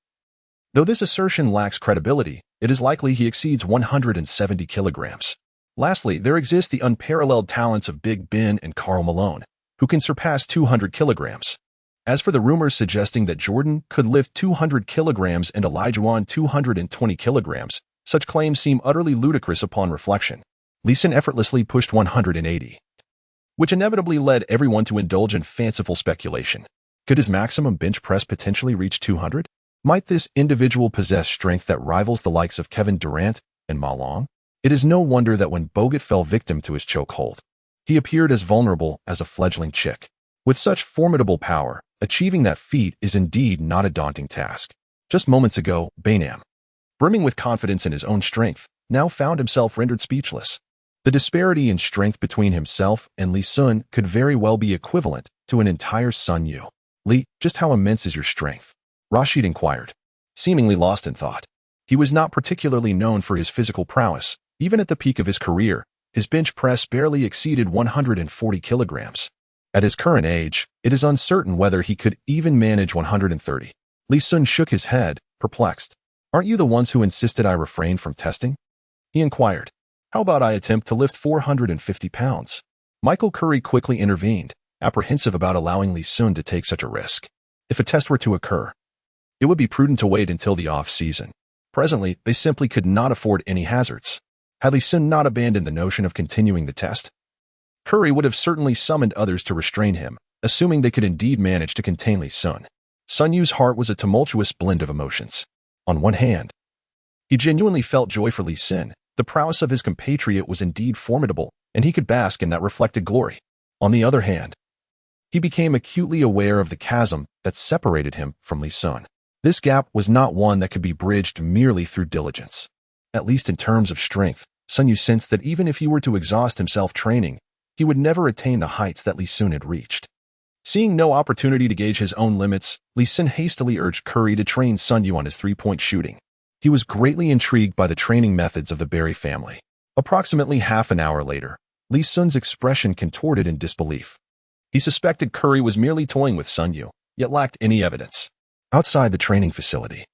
Speaker 1: Though this assertion lacks credibility, it is likely he exceeds 170 kilograms. Lastly, there exist the unparalleled talents of Big Ben and Karl Malone, who can surpass 200 kilograms. As for the rumors suggesting that Jordan could lift 200 kilograms and Olajuwon 220 kilograms, such claims seem utterly ludicrous upon reflection. Lee Sun effortlessly pushed 180, which inevitably led everyone to indulge in fanciful speculation. Could his maximum bench press potentially reach 200? Might this individual possess strength that rivals the likes of Kevin Durant and Ma Long? It is no wonder that when Bogut fell victim to his chokehold, he appeared as vulnerable as a fledgling chick. With such formidable power, achieving that feat is indeed not a daunting task. Just moments ago, Bainam, brimming with confidence in his own strength, now found himself rendered speechless. The disparity in strength between himself and Lee Sun could very well be equivalent to an entire Sun Yu. Lee, just how immense is your strength? Rashid inquired, seemingly lost in thought. He was not particularly known for his physical prowess. Even at the peak of his career, his bench press barely exceeded 140 kilograms. At his current age, it is uncertain whether he could even manage 130. Lee Sun shook his head, perplexed. Aren't you the ones who insisted I refrain from testing? He inquired. How about I attempt to lift 450 pounds? Michael Curry quickly intervened, apprehensive about allowing Lee Sun to take such a risk. If a test were to occur, it would be prudent to wait until the off-season. Presently, they simply could not afford any hazards. Had Lee Sun not abandoned the notion of continuing the test, Curry would have certainly summoned others to restrain him, assuming they could indeed manage to contain Lee Sun. Sun Yu's heart was a tumultuous blend of emotions. On one hand, he genuinely felt joy for Lee Sun. The prowess of his compatriot was indeed formidable, and he could bask in that reflected glory. On the other hand, he became acutely aware of the chasm that separated him from Lee Sun. This gap was not one that could be bridged merely through diligence. At least in terms of strength, Sun Yu sensed that even if he were to exhaust himself training, he would never attain the heights that Lee Sun had reached. Seeing no opportunity to gauge his own limits, Lee Sun hastily urged Curry to train Sun Yu on his three-point shooting. He was greatly intrigued by the training methods of the Berry family. Approximately half an hour later, Lee Sun's expression contorted in disbelief. He suspected Curry was merely toying with Sun Yu, yet lacked any evidence. Outside the training facility,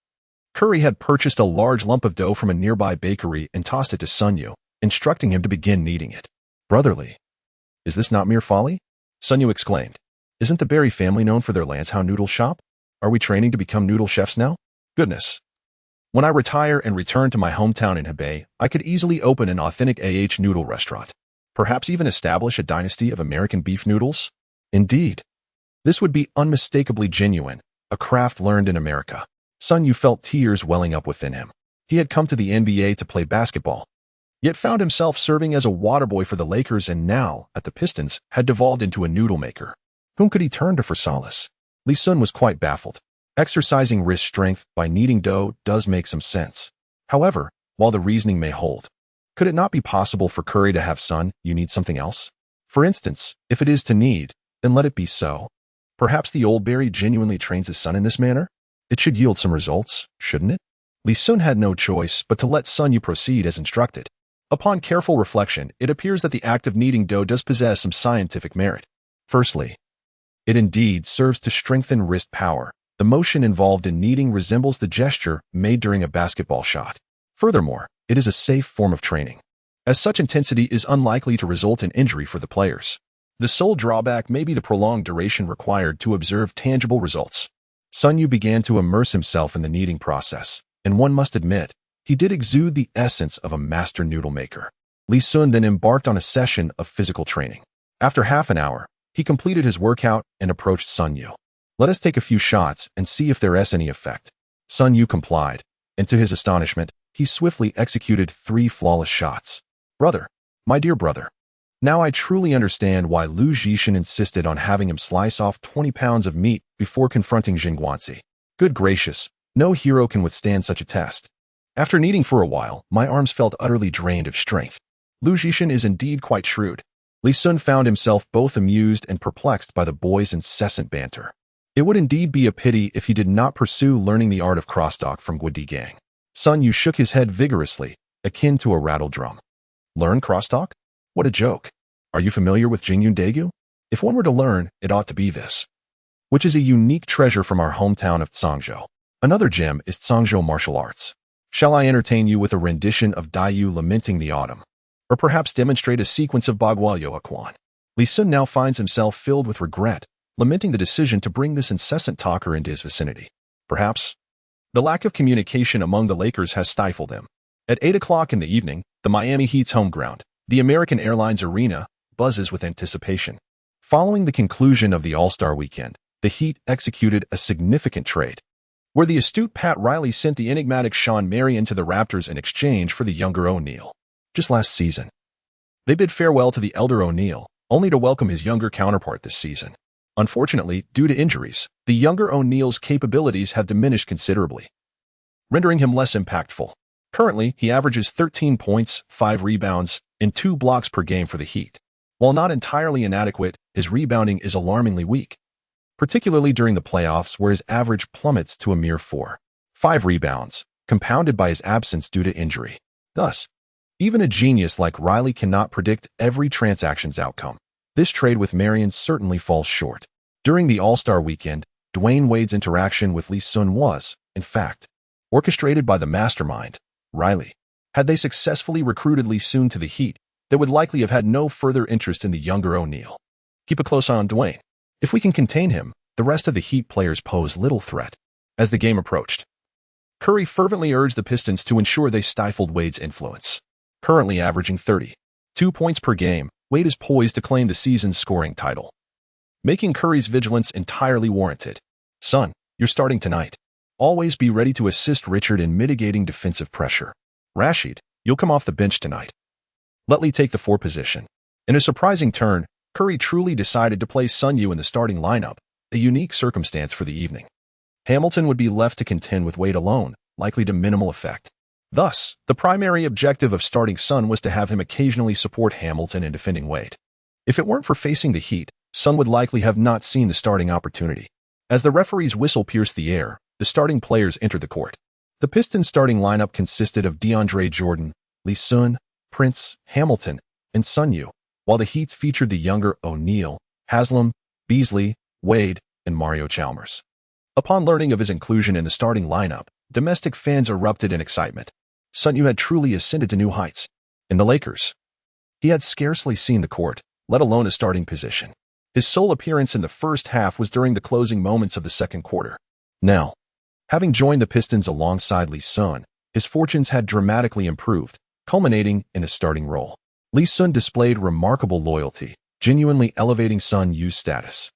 Speaker 1: Curry had purchased a large lump of dough from a nearby bakery and tossed it to Sun Yu, instructing him to begin kneading it. Brotherly, is this not mere folly? Sun Yu exclaimed. Isn't the Berry family known for their Lanshow noodle shop? Are we training to become noodle chefs now? Goodness. When I retire and return to my hometown in Hebei, I could easily open an authentic noodle restaurant. Perhaps even establish a dynasty of American beef noodles? Indeed. This would be unmistakably genuine, a craft learned in America. Sun Yu felt tears welling up within him. He had come to the NBA to play basketball, yet found himself serving as a water boy for the Lakers and now, at the Pistons, had devolved into a noodle maker. Whom could he turn to for solace? Lee Sun was quite baffled. Exercising wrist strength by kneading dough does make some sense. However, while the reasoning may hold, could it not be possible for Curry to have Sun Yu need something else? For instance, if it is to knead, then let it be so. Perhaps the old Berry genuinely trains his son in this manner? It should yield some results, shouldn't it? Lee Sun had no choice but to let Sun Yu proceed as instructed. Upon careful reflection, it appears that the act of kneading dough does possess some scientific merit. Firstly, it indeed serves to strengthen wrist power. The motion involved in kneading resembles the gesture made during a basketball shot. Furthermore, it is a safe form of training, as such intensity is unlikely to result in injury for the players. The sole drawback may be the prolonged duration required to observe tangible results. Sun Yu began to immerse himself in the kneading process, and one must admit, he did exude the essence of a master noodle maker. Lee Sun then embarked on a session of physical training. After half an hour, he completed his workout and approached Sun Yu. Let us take a few shots and see if there is any effect. Sun Yu complied, and to his astonishment, he swiftly executed 3 flawless shots. Brother, my dear brother. Now I truly understand why Lu Zhishan insisted on having him slice off 20 pounds of meat before confronting Jing Guanxi. Good gracious, no hero can withstand such a test. After kneading for a while, my arms felt utterly drained of strength. Lu Zhishan is indeed quite shrewd. Lee Sun found himself both amused and perplexed by the boy's incessant banter. It would indeed be a pity if he did not pursue learning the art of crosstalk from Guodi Gang. Sun Yu shook his head vigorously, akin to a rattle drum. Learn crosstalk? What a joke. Are you familiar with Jingyun Daegu? If one were to learn, it ought to be this, which is a unique treasure from our hometown of Zhangzhou. Another gem is Zhangzhou martial arts. Shall I entertain you with a rendition of Dayu lamenting the autumn? Or perhaps demonstrate a sequence of Bagwalyo Akwan? Lee Sun now finds himself filled with regret, lamenting the decision to bring this incessant talker into his vicinity. Perhaps the lack of communication among the Lakers has stifled him. At 8 o'clock in the evening, the Miami Heat's home ground, the American Airlines Arena, buzzes with anticipation. Following the conclusion of the All-Star weekend, the Heat executed a significant trade, where the astute Pat Riley sent the enigmatic Sean Marion to the Raptors in exchange for the younger O'Neal. Just last season, they bid farewell to the elder O'Neal, only to welcome his younger counterpart this season. Unfortunately, due to injuries, the younger O'Neal's capabilities have diminished considerably, rendering him less impactful. Currently, he averages 13 points, 5 rebounds, and 2 blocks per game for the Heat. While not entirely inadequate, his rebounding is alarmingly weak, particularly during the playoffs where his average plummets to a mere 4.5 rebounds, compounded by his absence due to injury. Thus, even a genius like Riley cannot predict every transaction's outcome. This trade with Marion certainly falls short. During the All-Star weekend, Dwayne Wade's interaction with Lee Sun was, in fact, orchestrated by the mastermind, Riley. Had they successfully recruited Lee Sun to the Heat, they would likely have had no further interest in the younger O'Neal. Keep a close eye on Dwayne. If we can contain him, the rest of the Heat players pose little threat. As the game approached, Curry fervently urged the Pistons to ensure they stifled Wade's influence. Currently averaging 32 points per game, Wade is poised to claim the season's scoring title, making Curry's vigilance entirely warranted. Son, you're starting tonight. Always be ready to assist Richard in mitigating defensive pressure. Rashid, you'll come off the bench tonight. Let Lee take the 4 position. In a surprising turn, Curry truly decided to place Sun Yu in the starting lineup, a unique circumstance for the evening. Hamilton would be left to contend with Wade alone, likely to minimal effect. Thus, the primary objective of starting Sun was to have him occasionally support Hamilton in defending Wade. If it weren't for facing the Heat, Sun would likely have not seen the starting opportunity. As the referee's whistle pierced the air, the starting players entered the court. The Pistons' starting lineup consisted of DeAndre Jordan, Lee Sun, Prince, Hamilton, and Sun Yu, while the Heats featured the younger O'Neal, Haslam, Beasley, Wade, and Mario Chalmers. Upon learning of his inclusion in the starting lineup, domestic fans erupted in excitement. Sun Yu had truly ascended to new heights. In the Lakers, he had scarcely seen the court, let alone a starting position. His sole appearance in the first half was during the closing moments of the second quarter. Now, having joined the Pistons alongside Lee Sun, his fortunes had dramatically improved, culminating in a starting role. Lee Sun displayed remarkable loyalty, genuinely elevating Sun Yu's status.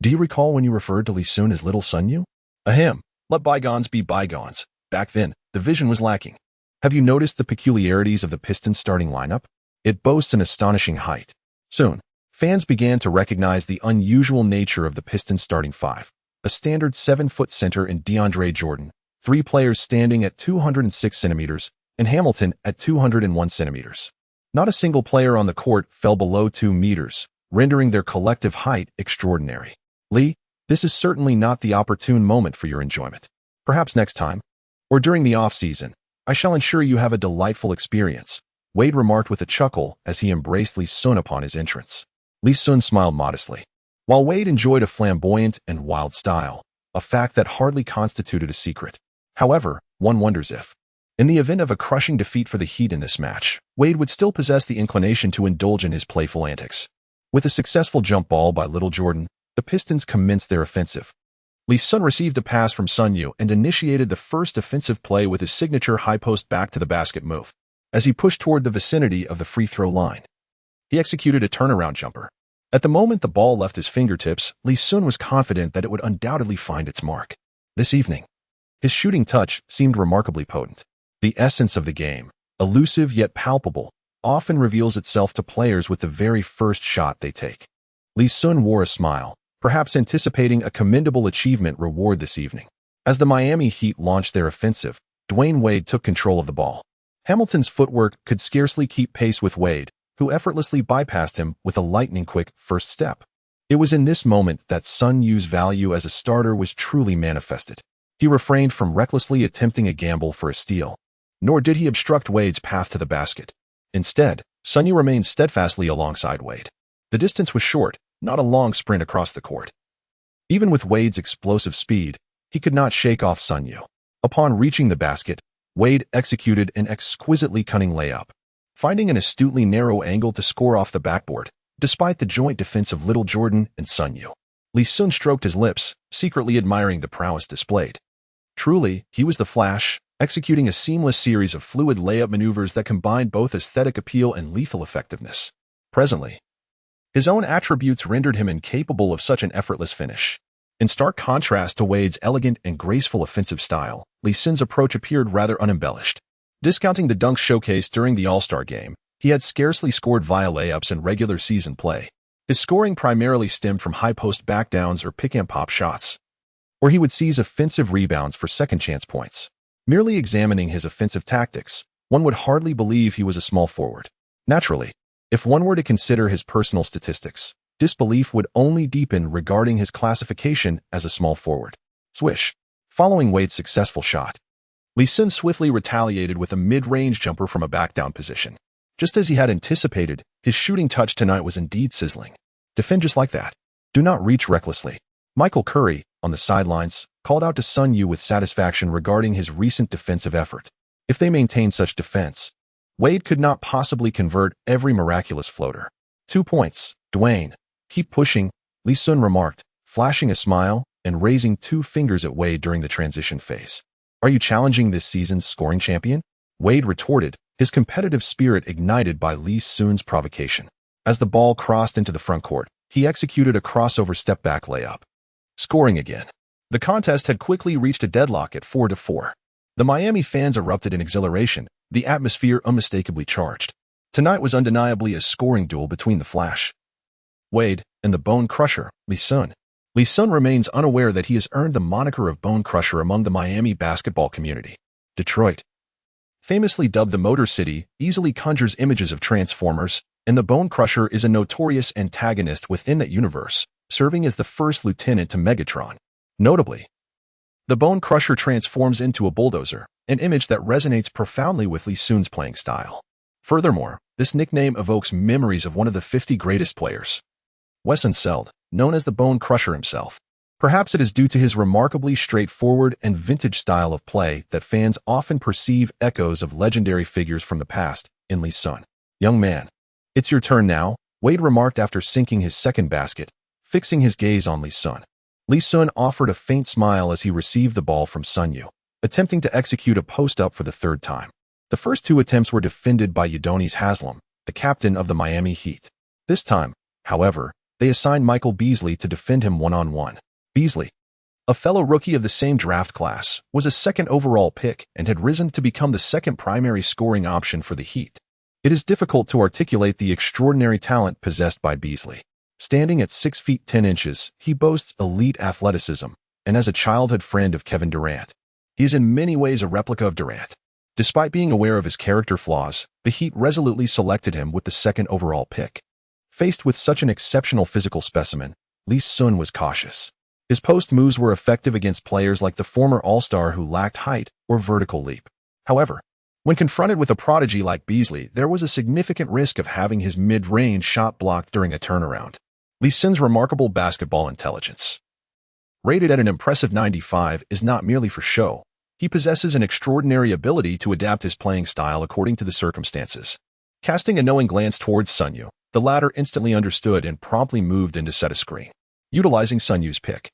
Speaker 1: Do you recall when you referred to Lee Sun as Little Sun Yu? Ahem, let bygones be bygones. Back then, the vision was lacking. Have you noticed the peculiarities of the Pistons starting lineup? It boasts an astonishing height. Soon, fans began to recognize the unusual nature of the Pistons starting 5. A standard 7-foot center in DeAndre Jordan, 3 players standing at 206 centimeters, and Hamilton at 201 centimeters. Not a single player on the court fell below 2 meters, rendering their collective height extraordinary. Lee, this is certainly not the opportune moment for your enjoyment. Perhaps next time, or during the off-season, I shall ensure you have a delightful experience, Wade remarked with a chuckle as he embraced Lee Sun upon his entrance. Lee Sun smiled modestly. While Wade enjoyed a flamboyant and wild style, a fact that hardly constituted a secret. However, one wonders if, in the event of a crushing defeat for the Heat in this match, Wade would still possess the inclination to indulge in his playful antics. With a successful jump ball by Little Jordan, the Pistons commenced their offensive. Lee Sun received a pass from Sun Yu and initiated the first offensive play with his signature high-post back-to-the-basket move. As he pushed toward the vicinity of the free-throw line, he executed a turnaround jumper. At the moment the ball left his fingertips, Lee Sun was confident that it would undoubtedly find its mark. This evening, his shooting touch seemed remarkably potent. The essence of the game, elusive yet palpable, often reveals itself to players with the very first shot they take. Lee Sun wore a smile, perhaps anticipating a commendable achievement reward this evening. As the Miami Heat launched their offensive, Dwayne Wade took control of the ball. Hamilton's footwork could scarcely keep pace with Wade, who effortlessly bypassed him with a lightning-quick first step. It was in this moment that Sun Yu's value as a starter was truly manifested. He refrained from recklessly attempting a gamble for a steal, nor did he obstruct Wade's path to the basket. Instead, Sun Yu remained steadfastly alongside Wade. The distance was short, not a long sprint across the court. Even with Wade's explosive speed, he could not shake off Sun Yu. Upon reaching the basket, Wade executed an exquisitely cunning layup, finding an astutely narrow angle to score off the backboard, despite the joint defense of Little Jordan and Sun Yu. Lee Sun stroked his lips, secretly admiring the prowess displayed. Truly, he was the Flash, executing a seamless series of fluid layup maneuvers that combined both aesthetic appeal and lethal effectiveness. Presently, his own attributes rendered him incapable of such an effortless finish. In stark contrast to Wade's elegant and graceful offensive style, Lee Sun's approach appeared rather unembellished. Discounting the dunks showcased during the All-Star game, he had scarcely scored via layups in regular season play. His scoring primarily stemmed from high-post backdowns or pick-and-pop shots, where he would seize offensive rebounds for second-chance points. Merely examining his offensive tactics, one would hardly believe he was a small forward. Naturally, if one were to consider his personal statistics, disbelief would only deepen regarding his classification as a small forward. Swish. Following Wade's successful shot, Lee Sun swiftly retaliated with a mid-range jumper from a back-down position. Just as he had anticipated, his shooting touch tonight was indeed sizzling. Defend just like that. Do not reach recklessly. Michael Curry, on the sidelines, called out to Sun Yu with satisfaction regarding his recent defensive effort. If they maintained such defense, Wade could not possibly convert every miraculous floater. 2 points, Dwayne. Keep pushing, Lee Sun remarked, flashing a smile and raising 2 fingers at Wade during the transition phase. Are you challenging this season's scoring champion? Wade retorted, his competitive spirit ignited by Lee Sun's provocation. As the ball crossed into the front court, he executed a crossover step-back layup, scoring again. The contest had quickly reached a deadlock at 4-4. The Miami fans erupted in exhilaration, the atmosphere unmistakably charged. Tonight was undeniably a scoring duel between the Flash, Wade, and the Bone Crusher, Lee Sun. Lee Sun remains unaware that he has earned the moniker of Bone Crusher among the Miami basketball community. Detroit, famously dubbed the Motor City, easily conjures images of Transformers, and the Bone Crusher is a notorious antagonist within that universe, serving as the first lieutenant to Megatron. Notably, the Bone Crusher transforms into a bulldozer, an image that resonates profoundly with Lee Sun's playing style. Furthermore, this nickname evokes memories of one of the 50 greatest players, Wes Unseld, known as the Bone Crusher himself. Perhaps it is due to his remarkably straightforward and vintage style of play that fans often perceive echoes of legendary figures from the past in Lee Sun. Young man, it's your turn now, Wade remarked after sinking his second basket, fixing his gaze on Lee Sun. Lee Sun offered a faint smile as he received the ball from Sun Yu, attempting to execute a post-up for the 3rd time. The first 2 attempts were defended by Udonis Haslem, the captain of the Miami Heat. This time, however, they assigned Michael Beasley to defend him one-on-one. Beasley, a fellow rookie of the same draft class, was a 2nd overall pick and had risen to become the 2nd primary scoring option for the Heat. It is difficult to articulate the extraordinary talent possessed by Beasley. Standing at 6 feet 10 inches, he boasts elite athleticism, and as a childhood friend of Kevin Durant, he is in many ways a replica of Durant. Despite being aware of his character flaws, the Heat resolutely selected him with the 2nd overall pick. Faced with such an exceptional physical specimen, Lee Sun was cautious. His post moves were effective against players like the former All-Star who lacked height or vertical leap. However, when confronted with a prodigy like Beasley, there was a significant risk of having his mid-range shot blocked during a turnaround. Lee Sun's remarkable basketball intelligence, rated at an impressive 95, is not merely for show. He possesses an extraordinary ability to adapt his playing style according to the circumstances. Casting a knowing glance towards Sun Yu, the latter instantly understood and promptly moved in to set a screen. Utilizing Sun Yu's pick,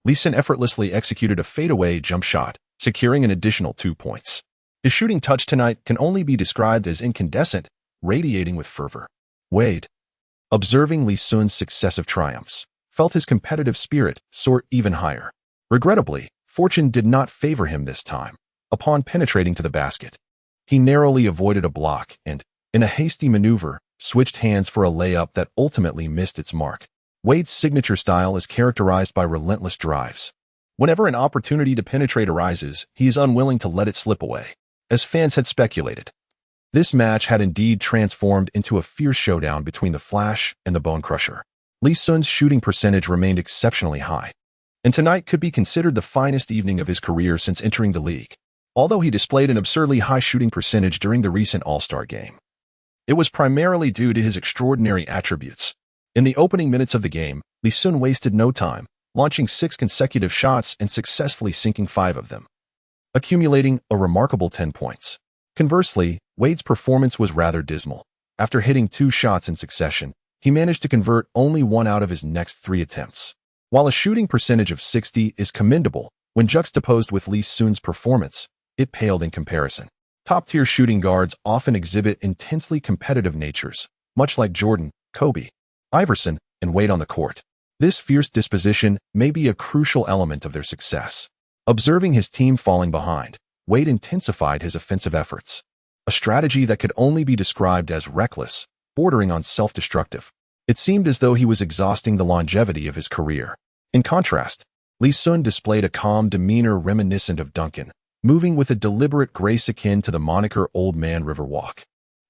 Speaker 1: Lee Sun effortlessly executed a fadeaway jump shot, securing an additional 2 points. His shooting touch tonight can only be described as incandescent, radiating with fervor. Wade, observing Lee Sun's successive triumphs, felt his competitive spirit soar even higher. Regrettably, fortune did not favor him this time. Upon penetrating to the basket, he narrowly avoided a block and, in a hasty maneuver, switched hands for a layup that ultimately missed its mark. Wade's signature style is characterized by relentless drives. Whenever an opportunity to penetrate arises, he is unwilling to let it slip away. As fans had speculated, this match had indeed transformed into a fierce showdown between the Flash and the Bone Crusher. Lee Sun's shooting percentage remained exceptionally high, and tonight could be considered the finest evening of his career since entering the league. Although he displayed an absurdly high shooting percentage during the recent All-Star game, it was primarily due to his extraordinary attributes. In the opening minutes of the game, Lee Sun wasted no time, launching 6 consecutive shots and successfully sinking 5 of them. accumulating a remarkable 10 points. Conversely, Wade's performance was rather dismal. After hitting 2 shots in succession, he managed to convert only 1 out of his next 3 attempts. While a shooting percentage of 60 is commendable, when juxtaposed with Lee Sun's performance, it paled in comparison. Top-tier shooting guards often exhibit intensely competitive natures, much like Jordan, Kobe, Iverson, and Wade on the court. This fierce disposition may be a crucial element of their success. Observing his team falling behind, Wade intensified his offensive efforts, a strategy that could only be described as reckless, bordering on self-destructive. It seemed as though he was exhausting the longevity of his career. In contrast, Lee Sun displayed a calm demeanor reminiscent of Duncan, moving with a deliberate grace akin to the moniker Old Man Riverwalk.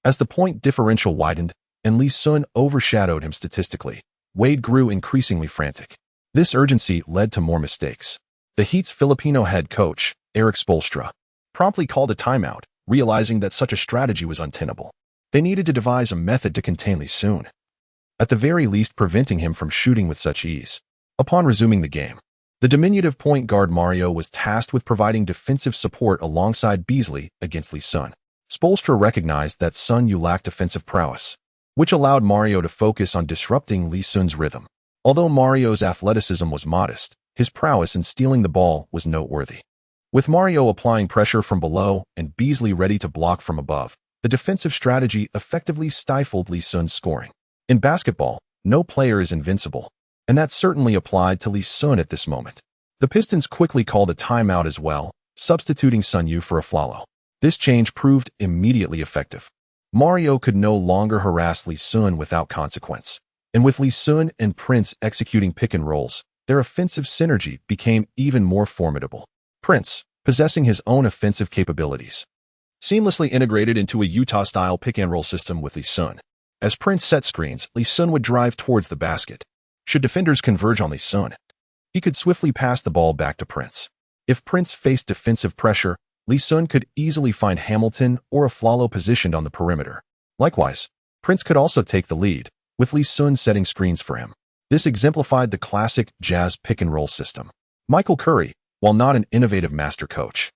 Speaker 1: As the point differential widened and Lee Sun overshadowed him statistically, Wade grew increasingly frantic. This urgency led to more mistakes. The Heat's Filipino head coach, Eric Spoelstra, promptly called a timeout, realizing that such a strategy was untenable. They needed to devise a method to contain Lee Sun, at the very least preventing him from shooting with such ease. Upon resuming the game, the diminutive point guard Mario was tasked with providing defensive support alongside Beasley against Lee Sun. Spoelstra recognized that Sun Yu lacked offensive prowess, which allowed Mario to focus on disrupting Lee Sun's rhythm. Although Mario's athleticism was modest, his prowess in stealing the ball was noteworthy. With Mario applying pressure from below and Beasley ready to block from above, the defensive strategy effectively stifled Lee Sun's scoring. In basketball, no player is invincible, and that certainly applied to Lee Sun at this moment. The Pistons quickly called a timeout as well, substituting Sun Yu for Aflalo. This change proved immediately effective. Mario could no longer harass Lee Sun without consequence, and with Lee Sun and Prince executing pick and rolls, their offensive synergy became even more formidable. Prince, possessing his own offensive capabilities, seamlessly integrated into a Utah-style pick-and-roll system with Lee Sun. As Prince set screens, Lee Sun would drive towards the basket. Should defenders converge on Lee Sun, he could swiftly pass the ball back to Prince. If Prince faced defensive pressure, Lee Sun could easily find Hamilton or Aflalo positioned on the perimeter. Likewise, Prince could also take the lead, with Lee Sun setting screens for him. This exemplified the classic Jazz pick-and-roll system. Michael Curry, while not an innovative master coach,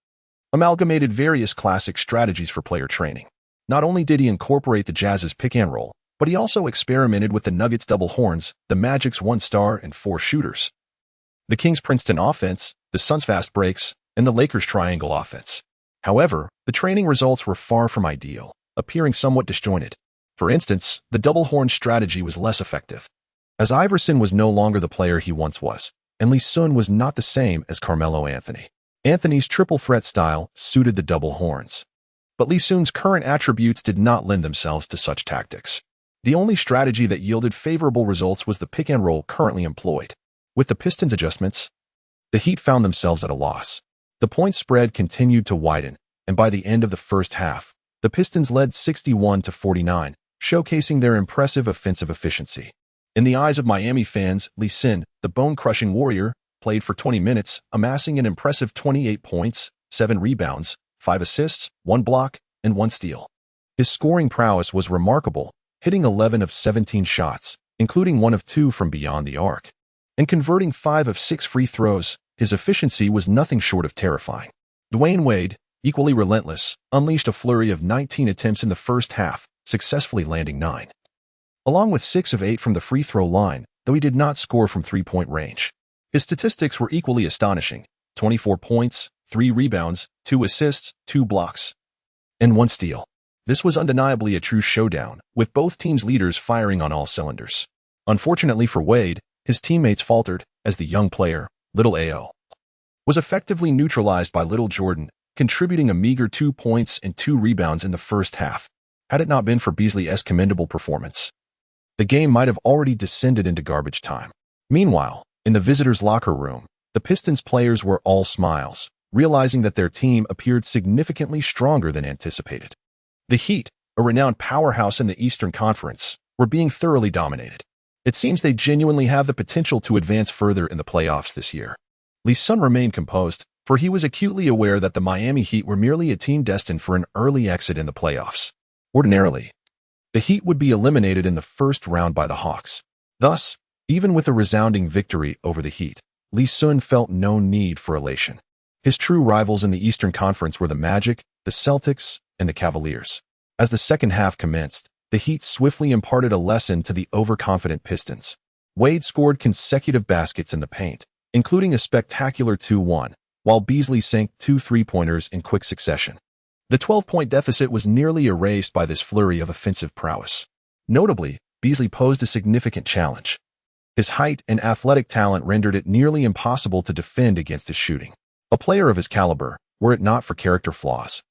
Speaker 1: amalgamated various classic strategies for player training. Not only did he incorporate the Jazz's pick-and-roll, but he also experimented with the Nuggets' double horns, the Magic's 1-star and 4 shooters, the Kings' Princeton offense, the Suns' fast breaks, and the Lakers' triangle offense. However, the training results were far from ideal, appearing somewhat disjointed. For instance, the double horn strategy was less effective, as Iverson was no longer the player he once was, and Lee Sun was not the same as Carmelo Anthony. Anthony's triple threat style suited the double horns, but Lee Sun's current attributes did not lend themselves to such tactics. The only strategy that yielded favorable results was the pick-and-roll currently employed. With the Pistons' adjustments, the Heat found themselves at a loss. The point spread continued to widen, and by the end of the first half, the Pistons led 61-49, showcasing their impressive offensive efficiency. In the eyes of Miami fans, Lee Sun, the bone-crushing warrior, played for 20 minutes, amassing an impressive 28 points, 7 rebounds, 5 assists, 1 block, and 1 steal. His scoring prowess was remarkable, hitting 11 of 17 shots, including 1 of 2 from beyond the arc, and converting 5 of 6 free throws. His efficiency was nothing short of terrifying. Dwayne Wade, equally relentless, unleashed a flurry of 19 attempts in the first half, successfully landing 9, along with 6 of 8 from the free throw line, though he did not score from three-point range. His statistics were equally astonishing: 24 points, 3 rebounds, 2 assists, 2 blocks, and 1 steal. This was undeniably a true showdown, with both teams' leaders firing on all cylinders. Unfortunately for Wade, his teammates faltered, as the young player, Little A.O., was effectively neutralized by Little Jordan, contributing a meager 2 points and 2 rebounds in the first half. Had it not been for Beasley's commendable performance, the game might have already descended into garbage time. Meanwhile, in the visitors' locker room, the Pistons players were all smiles, realizing that their team appeared significantly stronger than anticipated. The Heat, a renowned powerhouse in the Eastern Conference, were being thoroughly dominated. It seems they genuinely have the potential to advance further in the playoffs this year. Lee Sun remained composed, for he was acutely aware that the Miami Heat were merely a team destined for an early exit in the playoffs. Ordinarily, the Heat would be eliminated in the first round by the Hawks. Thus, even with a resounding victory over the Heat, Lee Sun felt no need for elation. His true rivals in the Eastern Conference were the Magic, the Celtics, and the Cavaliers. As the second half commenced, the Heat swiftly imparted a lesson to the overconfident Pistons. Wade scored consecutive baskets in the paint, including a spectacular 2-1, while Beasley sank 2 three-pointers in quick succession. The 12-point deficit was nearly erased by this flurry of offensive prowess. Notably, Beasley posed a significant challenge. His height and athletic talent rendered it nearly impossible to defend against his shooting. A player of his caliber, were it not for character flaws,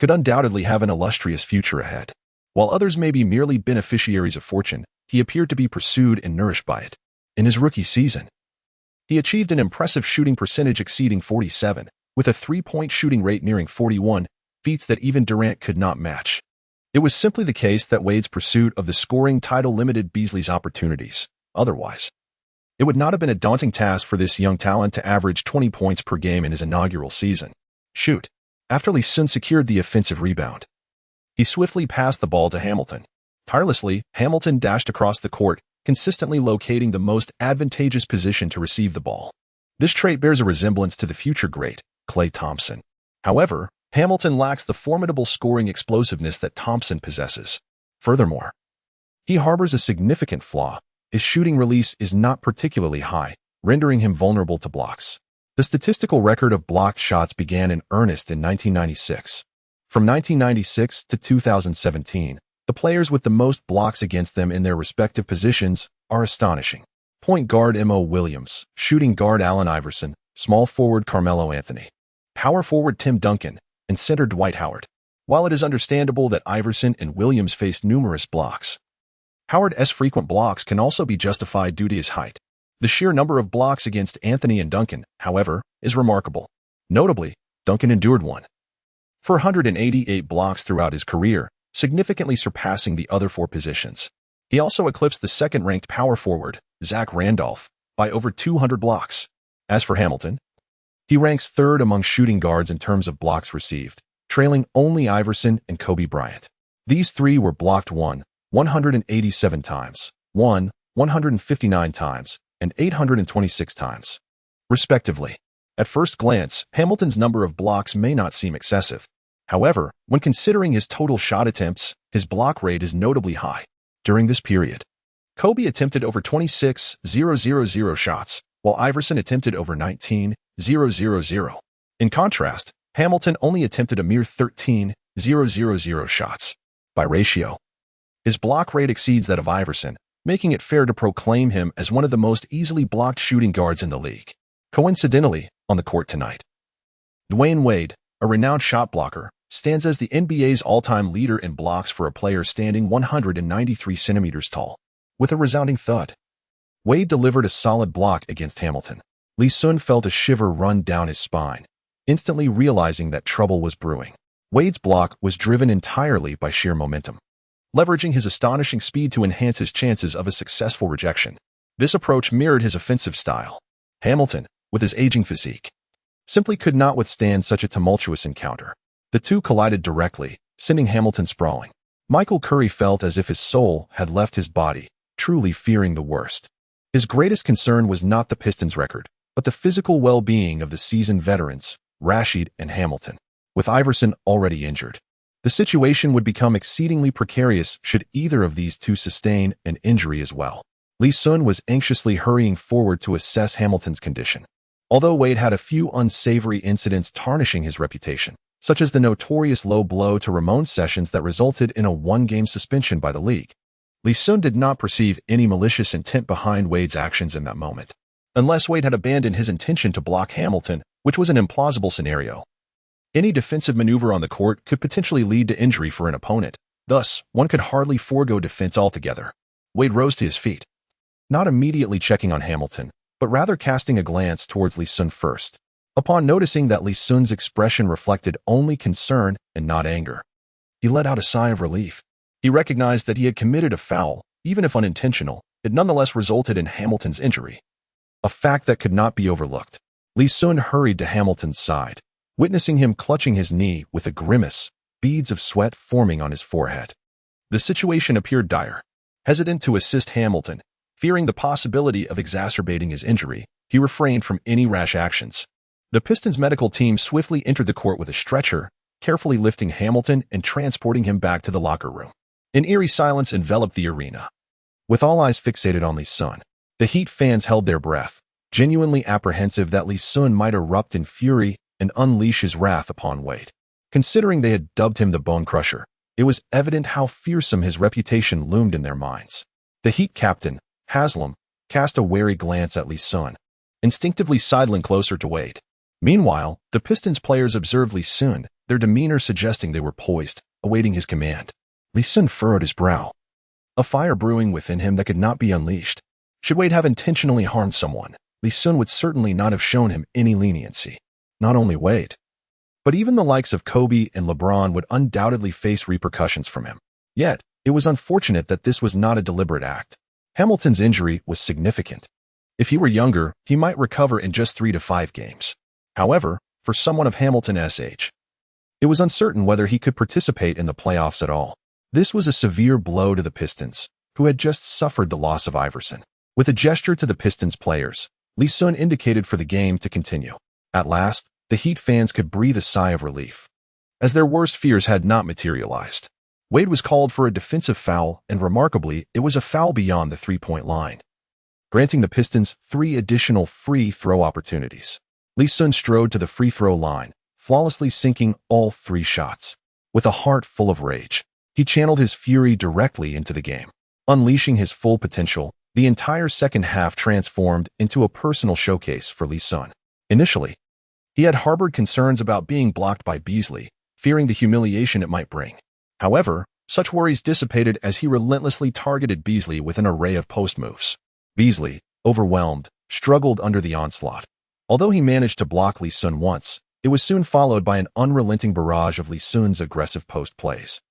Speaker 1: could undoubtedly have an illustrious future ahead. While others may be merely beneficiaries of fortune, he appeared to be pursued and nourished by it. In his rookie season, he achieved an impressive shooting percentage exceeding 47, with a three-point shooting rate nearing 41, feats that even Durant could not match. It was simply the case that Wade's pursuit of the scoring title limited Beasley's opportunities. Otherwise, it would not have been a daunting task for this young talent to average 20 points per game in his inaugural season. Shoot. After Lee Sun secured the offensive rebound, he swiftly passed the ball to Hamilton. Tirelessly, Hamilton dashed across the court, consistently locating the most advantageous position to receive the ball. This trait bears a resemblance to the future great, Klay Thompson. However, Hamilton lacks the formidable scoring explosiveness that Thompson possesses. Furthermore, he harbors a significant flaw. His shooting release is not particularly high, rendering him vulnerable to blocks. The statistical record of blocked shots began in earnest in 1996. From 1996 to 2017, the players with the most blocks against them in their respective positions are astonishing. Point guard M.O. Williams, shooting guard Allen Iverson, small forward Carmelo Anthony, power forward Tim Duncan, and center Dwight Howard. While it is understandable that Iverson and Williams faced numerous blocks, Howard's frequent blocks can also be justified due to his height. The sheer number of blocks against Anthony and Duncan, however, is remarkable. Notably, Duncan endured 488 blocks throughout his career, significantly surpassing the other four positions. He also eclipsed the second-ranked power forward, Zach Randolph, by over 200 blocks. As for Hamilton, he ranks third among shooting guards in terms of blocks received, trailing only Iverson and Kobe Bryant. These three were blocked 187 times, 159 times, and 826 times, respectively. At first glance, Hamilton's number of blocks may not seem excessive. However, when considering his total shot attempts, his block rate is notably high. During this period, Kobe attempted over 26,000 shots, while Iverson attempted over 19,000. In contrast, Hamilton only attempted a mere 13,000 shots. By ratio, his block rate exceeds that of Iverson, making it fair to proclaim him as one of the most easily blocked shooting guards in the league. Coincidentally, on the court tonight, Dwayne Wade, a renowned shot blocker, stands as the NBA's all-time leader in blocks for a player standing 193 centimeters tall. With a resounding thud, Wade delivered a solid block against Hamilton. Lee Sun felt a shiver run down his spine, instantly realizing that trouble was brewing. Wade's block was driven entirely by sheer momentum, leveraging his astonishing speed to enhance his chances of a successful rejection. This approach mirrored his offensive style. Hamilton, with his aging physique, simply could not withstand such a tumultuous encounter. The two collided directly, sending Hamilton sprawling. Michael Curry felt as if his soul had left his body, truly fearing the worst. His greatest concern was not the Pistons' record, but the physical well-being of the seasoned veterans, Rashid and Hamilton. With Iverson already injured, the situation would become exceedingly precarious should either of these two sustain an injury as well. Lee Sun was anxiously hurrying forward to assess Hamilton's condition. Although Wade had a few unsavory incidents tarnishing his reputation, such as the notorious low blow to Ramon Sessions that resulted in a one-game suspension by the league, Lee Sun did not perceive any malicious intent behind Wade's actions in that moment. Unless Wade had abandoned his intention to block Hamilton, which was an implausible scenario, any defensive maneuver on the court could potentially lead to injury for an opponent. Thus, one could hardly forego defense altogether. Wade rose to his feet, not immediately checking on Hamilton, but rather casting a glance towards Lee Sun first. Upon noticing that Lee Sun's expression reflected only concern and not anger, he let out a sigh of relief. He recognized that he had committed a foul, even if unintentional. It nonetheless resulted in Hamilton's injury, a fact that could not be overlooked. Lee Sun hurried to Hamilton's side, witnessing him clutching his knee with a grimace, beads of sweat forming on his forehead. The situation appeared dire. Hesitant to assist Hamilton, fearing the possibility of exacerbating his injury, he refrained from any rash actions. The Pistons' medical team swiftly entered the court with a stretcher, carefully lifting Hamilton and transporting him back to the locker room. An eerie silence enveloped the arena. With all eyes fixated on Lee Sun, the Heat fans held their breath, genuinely apprehensive that Lee Sun might erupt in fury and unleash his wrath upon Wade. Considering they had dubbed him the Bone Crusher, it was evident how fearsome his reputation loomed in their minds. The Heat captain, Haslam, cast a wary glance at Lee Sun, instinctively sidling closer to Wade. Meanwhile, the Pistons players observed Lee Sun, their demeanor suggesting they were poised, awaiting his command. Lee Sun furrowed his brow, a fire brewing within him that could not be unleashed. Should Wade have intentionally harmed someone, Lee Sun would certainly not have shown him any leniency. Not only Wade, but even the likes of Kobe and LeBron would undoubtedly face repercussions from him. Yet, it was unfortunate that this was not a deliberate act. Hamilton's injury was significant. If he were younger, he might recover in just 3 to 5 games. However, for someone of Hamilton's age, it was uncertain whether he could participate in the playoffs at all. This was a severe blow to the Pistons, who had just suffered the loss of Iverson. With a gesture to the Pistons players, Lee Sun indicated for the game to continue. At last, the Heat fans could breathe a sigh of relief, as their worst fears had not materialized. Wade was called for a defensive foul, and remarkably, it was a foul beyond the three-point line, granting the Pistons 3 additional free throw opportunities. Lee Sun strode to the free throw line, flawlessly sinking all 3 shots. With a heart full of rage, he channeled his fury directly into the game. Unleashing his full potential, the entire second half transformed into a personal showcase for Lee Sun. Initially, he had harbored concerns about being blocked by Beasley, fearing the humiliation it might bring. However, such worries dissipated as he relentlessly targeted Beasley with an array of post moves. Beasley, overwhelmed, struggled under the onslaught. Although he managed to block Lee Sun once, it was soon followed by an unrelenting barrage of Lee Sun's aggressive post plays.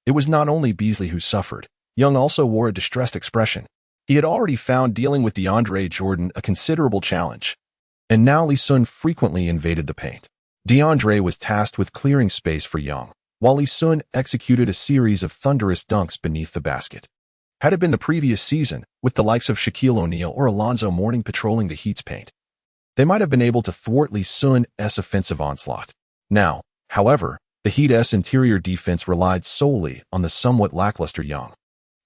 Speaker 1: It was not only Beasley who suffered. Young also wore a distressed expression. He had already found dealing with DeAndre Jordan a considerable challenge, and now Lee Sun frequently invaded the paint. DeAndre was tasked with clearing space for Young, while Lee Sun executed a series of thunderous dunks beneath the basket. Had it been the previous season, with the likes of Shaquille O'Neal or Alonzo Mourning patrolling the Heat's paint, they might have been able to thwart Lee Sun's offensive onslaught. Now, however, the Heat's interior defense relied solely on the somewhat lackluster Young,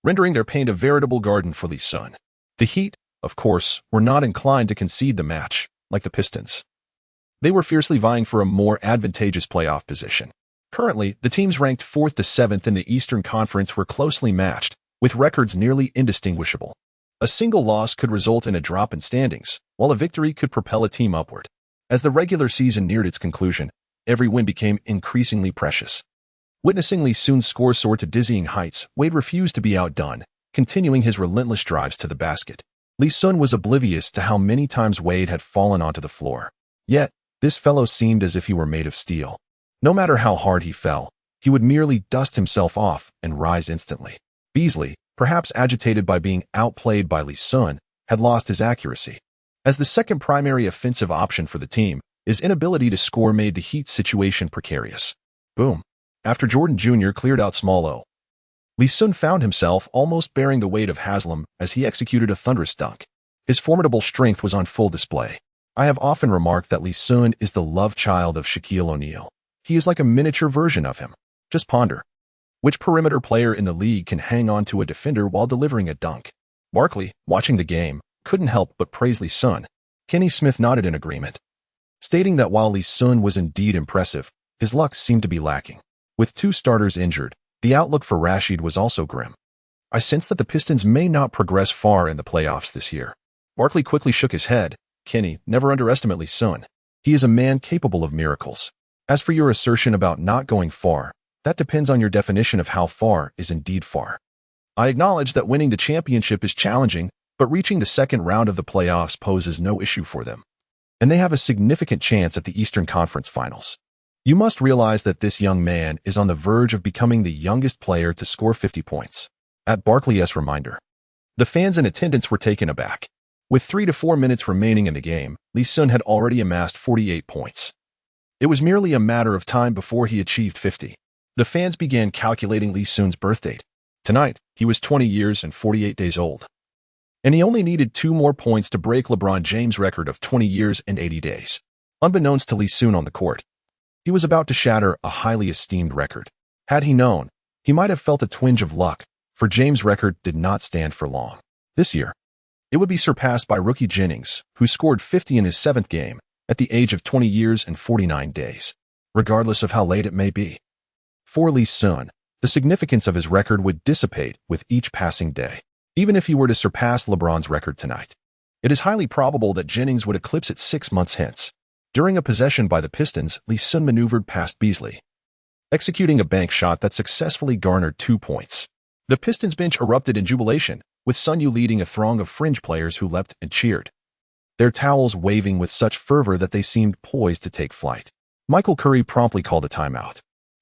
Speaker 1: rendering their paint a veritable garden for Lee Sun. The Heat, of course, were not inclined to concede the match, like the Pistons. They were fiercely vying for a more advantageous playoff position. Currently, the teams ranked 4th to 7th in the Eastern Conference were closely matched, with records nearly indistinguishable. A single loss could result in a drop in standings, while a victory could propel a team upward. As the regular season neared its conclusion, every win became increasingly precious. Witnessing Lee Sun's score soar to dizzying heights, Wade refused to be outdone, continuing his relentless drives to the basket. Lee Sun was oblivious to how many times Wade had fallen onto the floor. Yet, this fellow seemed as if he were made of steel. No matter how hard he fell, he would merely dust himself off and rise instantly. Beasley, perhaps agitated by being outplayed by Lee Sun, had lost his accuracy. As the second primary offensive option for the team, his inability to score made the Heat's situation precarious. Boom. After Jordan Jr. cleared out Small O, Lee Sun found himself almost bearing the weight of Haslam as he executed a thunderous dunk. His formidable strength was on full display. I have often remarked that Lee Sun is the love child of Shaquille O'Neal. He is like a miniature version of him. Just ponder. Which perimeter player in the league can hang on to a defender while delivering a dunk? Barkley, watching the game, couldn't help but praise Lee Sun. Kenny Smith nodded in agreement, stating that while Lee Sun was indeed impressive, his luck seemed to be lacking. With 2 starters injured, the outlook for Rashid was also grim. I sense that the Pistons may not progress far in the playoffs this year. Barkley quickly shook his head. Kenny, never underestimate Lee Sun. He is a man capable of miracles. As for your assertion about not going far, that depends on your definition of how far is indeed far. I acknowledge that winning the championship is challenging, but reaching the second round of the playoffs poses no issue for them, and they have a significant chance at the Eastern Conference Finals. You must realize that this young man is on the verge of becoming the youngest player to score 50 points. At Barkley's reminder, the fans in attendance were taken aback. With 3 to 4 minutes remaining in the game, Lee Sun had already amassed 48 points. It was merely a matter of time before he achieved 50. The fans began calculating Lee Sun's birth date. Tonight, he was 20 years and 48 days old, and he only needed 2 more points to break LeBron James' record of 20 years and 80 days. Unbeknownst to Lee Sun on the court, he was about to shatter a highly esteemed record. Had he known, he might have felt a twinge of luck, for James' record did not stand for long. This year, it would be surpassed by rookie Jennings, who scored 50 in his 7th game, at the age of 20 years and 49 days, regardless of how late it may be. For Lee Sun, the significance of his record would dissipate with each passing day. Even if he were to surpass LeBron's record tonight, it is highly probable that Jennings would eclipse it 6 months hence. During a possession by the Pistons, Lee Sun maneuvered past Beasley, executing a bank shot that successfully garnered 2 points. The Pistons bench erupted in jubilation, with Sun Yu leading a throng of fringe players who leapt and cheered, their towels waving with such fervor that they seemed poised to take flight. Michael Curry promptly called a timeout.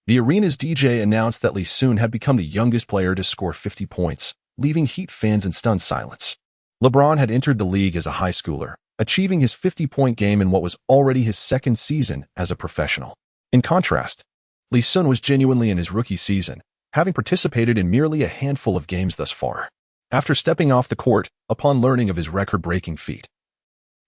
Speaker 1: The arena's DJ announced that Lee Sun had become the youngest player to score 50 points, leaving Heat fans in stunned silence. LeBron had entered the league as a high schooler, achieving his 50-point game in what was already his 2nd season as a professional. In contrast, Lee Sun was genuinely in his rookie season, having participated in merely a handful of games thus far. After stepping off the court, upon learning of his record-breaking feat,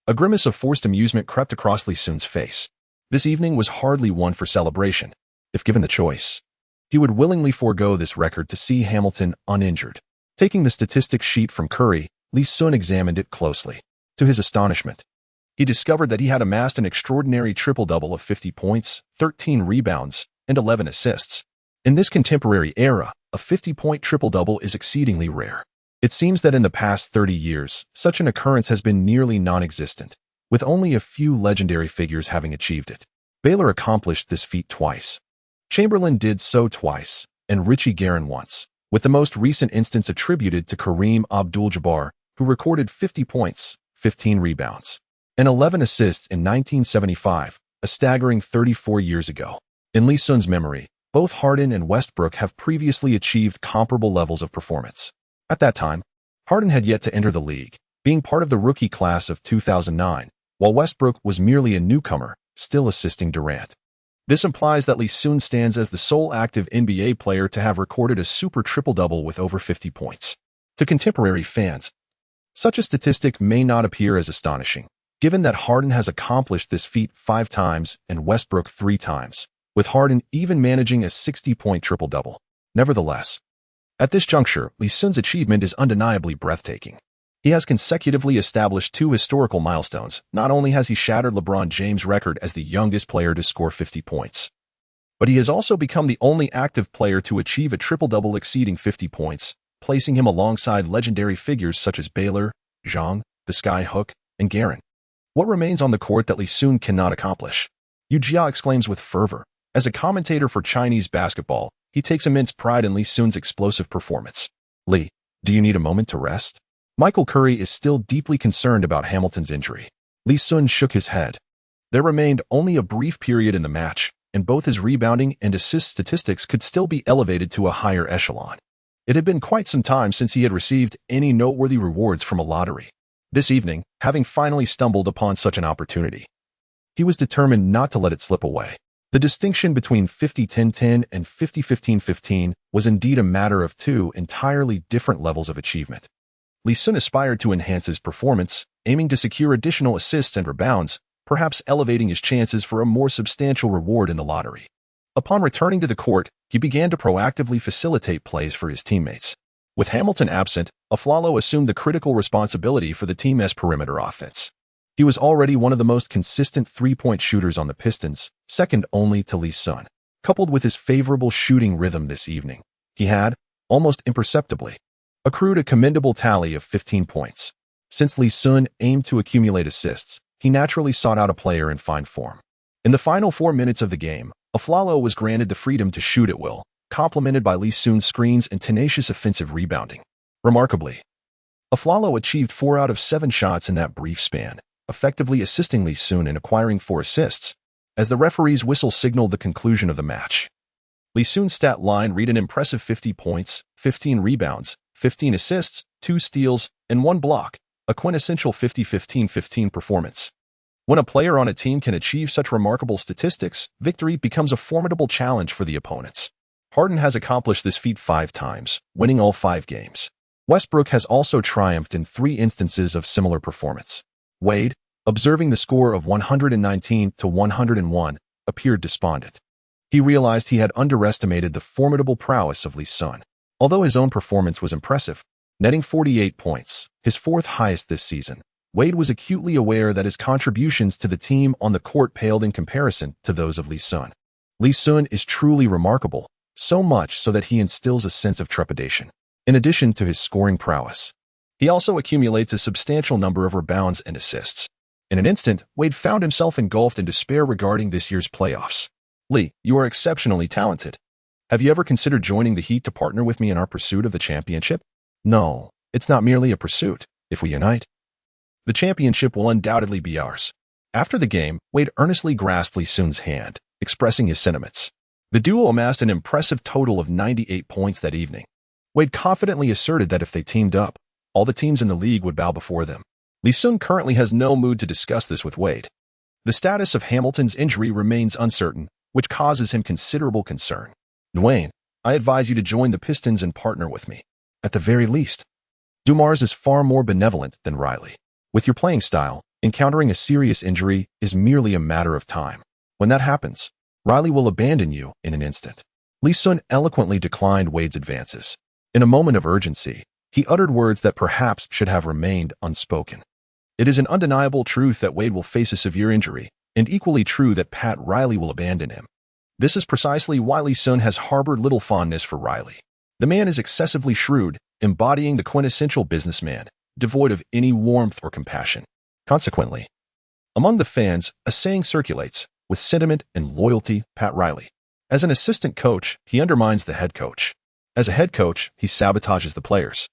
Speaker 1: a grimace of forced amusement crept across Lee Sun's face. This evening was hardly one for celebration. If given the choice, he would willingly forego this record to see Hamilton uninjured. Taking the statistics sheet from Curry, Lee Sun examined it closely. To his astonishment, he discovered that he had amassed an extraordinary triple-double of 50 points, 13 rebounds, and 11 assists. In this contemporary era, a 50-point triple-double is exceedingly rare. It seems that in the past 30 years, such an occurrence has been nearly non-existent, with only a few legendary figures having achieved it. Baylor accomplished this feat twice. Chamberlain did so twice, and Richie Guerin once, with the most recent instance attributed to Kareem Abdul-Jabbar, who recorded 50 points, 15 rebounds, and 11 assists in 1975, a staggering 34 years ago. In Lee Sun's memory, both Harden and Westbrook have previously achieved comparable levels of performance. At that time, Harden had yet to enter the league, being part of the rookie class of 2009, while Westbrook was merely a newcomer, still assisting Durant. This implies that Lee Sun stands as the sole active NBA player to have recorded a super triple-double with over 50 points. To contemporary fans, such a statistic may not appear as astonishing, given that Harden has accomplished this feat 5 times and Westbrook 3 times, with Harden even managing a 60-point triple-double. Nevertheless, at this juncture, Lee Sun's achievement is undeniably breathtaking. He has consecutively established 2 historical milestones. Not only has he shattered LeBron James' record as the youngest player to score 50 points, but he has also become the only active player to achieve a triple-double exceeding 50 points, placing him alongside legendary figures such as Baylor, Zhang, the Sky Hook, and Guerin. What remains on the court that Lee Sun cannot accomplish? Yu Jia exclaims with fervor. As a commentator for Chinese basketball, he takes immense pride in Lee Sun's explosive performance. Lee, do you need a moment to rest? Michael Curry is still deeply concerned about Hamilton's injury. Lee Sun shook his head. There remained only a brief period in the match, and both his rebounding and assist statistics could still be elevated to a higher echelon. It had been quite some time since he had received any noteworthy rewards from a lottery. This evening, having finally stumbled upon such an opportunity, he was determined not to let it slip away. The distinction between 50-10-10 and 50-15-15 was indeed a matter of 2 entirely different levels of achievement. Lee Sun aspired to enhance his performance, aiming to secure additional assists and rebounds, perhaps elevating his chances for a more substantial reward in the lottery. Upon returning to the court, he began to proactively facilitate plays for his teammates. With Hamilton absent, Aflalo assumed the critical responsibility for the team's perimeter offense. He was already one of the most consistent three-point shooters on the Pistons, second only to Lee Sun. Coupled with his favorable shooting rhythm this evening, he had, almost imperceptibly, accrued a commendable tally of 15 points. Since Lee Sun aimed to accumulate assists, he naturally sought out a player in fine form. In the final 4 minutes of the game, Aflalo was granted the freedom to shoot at will, complemented by Lee Sun's screens and tenacious offensive rebounding. Remarkably, Aflalo achieved 4 out of 7 shots in that brief span, effectively assisting Lee Sun in acquiring 4 assists, as the referee's whistle signaled the conclusion of the match. Lee Sun's stat line read an impressive 50 points, 15 rebounds, 15 assists, 2 steals, and 1 block, a quintessential 50-15-15 performance. When a player on a team can achieve such remarkable statistics, victory becomes a formidable challenge for the opponents. Harden has accomplished this feat 5 times, winning all 5 games. Westbrook has also triumphed in 3 instances of similar performance. Wade, observing the score of 119 to 101, appeared despondent. He realized he had underestimated the formidable prowess of Lee Sun. Although his own performance was impressive, netting 48 points, his fourth highest this season, Wade was acutely aware that his contributions to the team on the court paled in comparison to those of Lee Sun. Lee Sun is truly remarkable, so much so that he instills a sense of trepidation. In addition to his scoring prowess, he also accumulates a substantial number of rebounds and assists. In an instant, Wade found himself engulfed in despair regarding this year's playoffs. Lee, you are exceptionally talented. Have you ever considered joining the Heat to partner with me in our pursuit of the championship? No, it's not merely a pursuit. If we unite, the championship will undoubtedly be ours. After the game, Wade earnestly grasped Lee Sun's hand, expressing his sentiments. The duo amassed an impressive total of 98 points that evening. Wade confidently asserted that if they teamed up, all the teams in the league would bow before them. Lee Sun currently has no mood to discuss this with Wade. The status of Hamilton's injury remains uncertain, which causes him considerable concern. Dwayne, I advise you to join the Pistons and partner with me. At the very least, Dumars is far more benevolent than Riley. With your playing style, encountering a serious injury is merely a matter of time. When that happens, Riley will abandon you in an instant. Lee Sun eloquently declined Wade's advances. In a moment of urgency, he uttered words that perhaps should have remained unspoken. It is an undeniable truth that Wade will face a severe injury, and equally true that Pat Riley will abandon him. This is precisely why Lee Sun has harbored little fondness for Riley. The man is excessively shrewd, embodying the quintessential businessman, devoid of any warmth or compassion. Consequently, among the fans, a saying circulates, with sentiment and loyalty, Pat Riley. As an assistant coach, he undermines the head coach. As a head coach, he sabotages the players.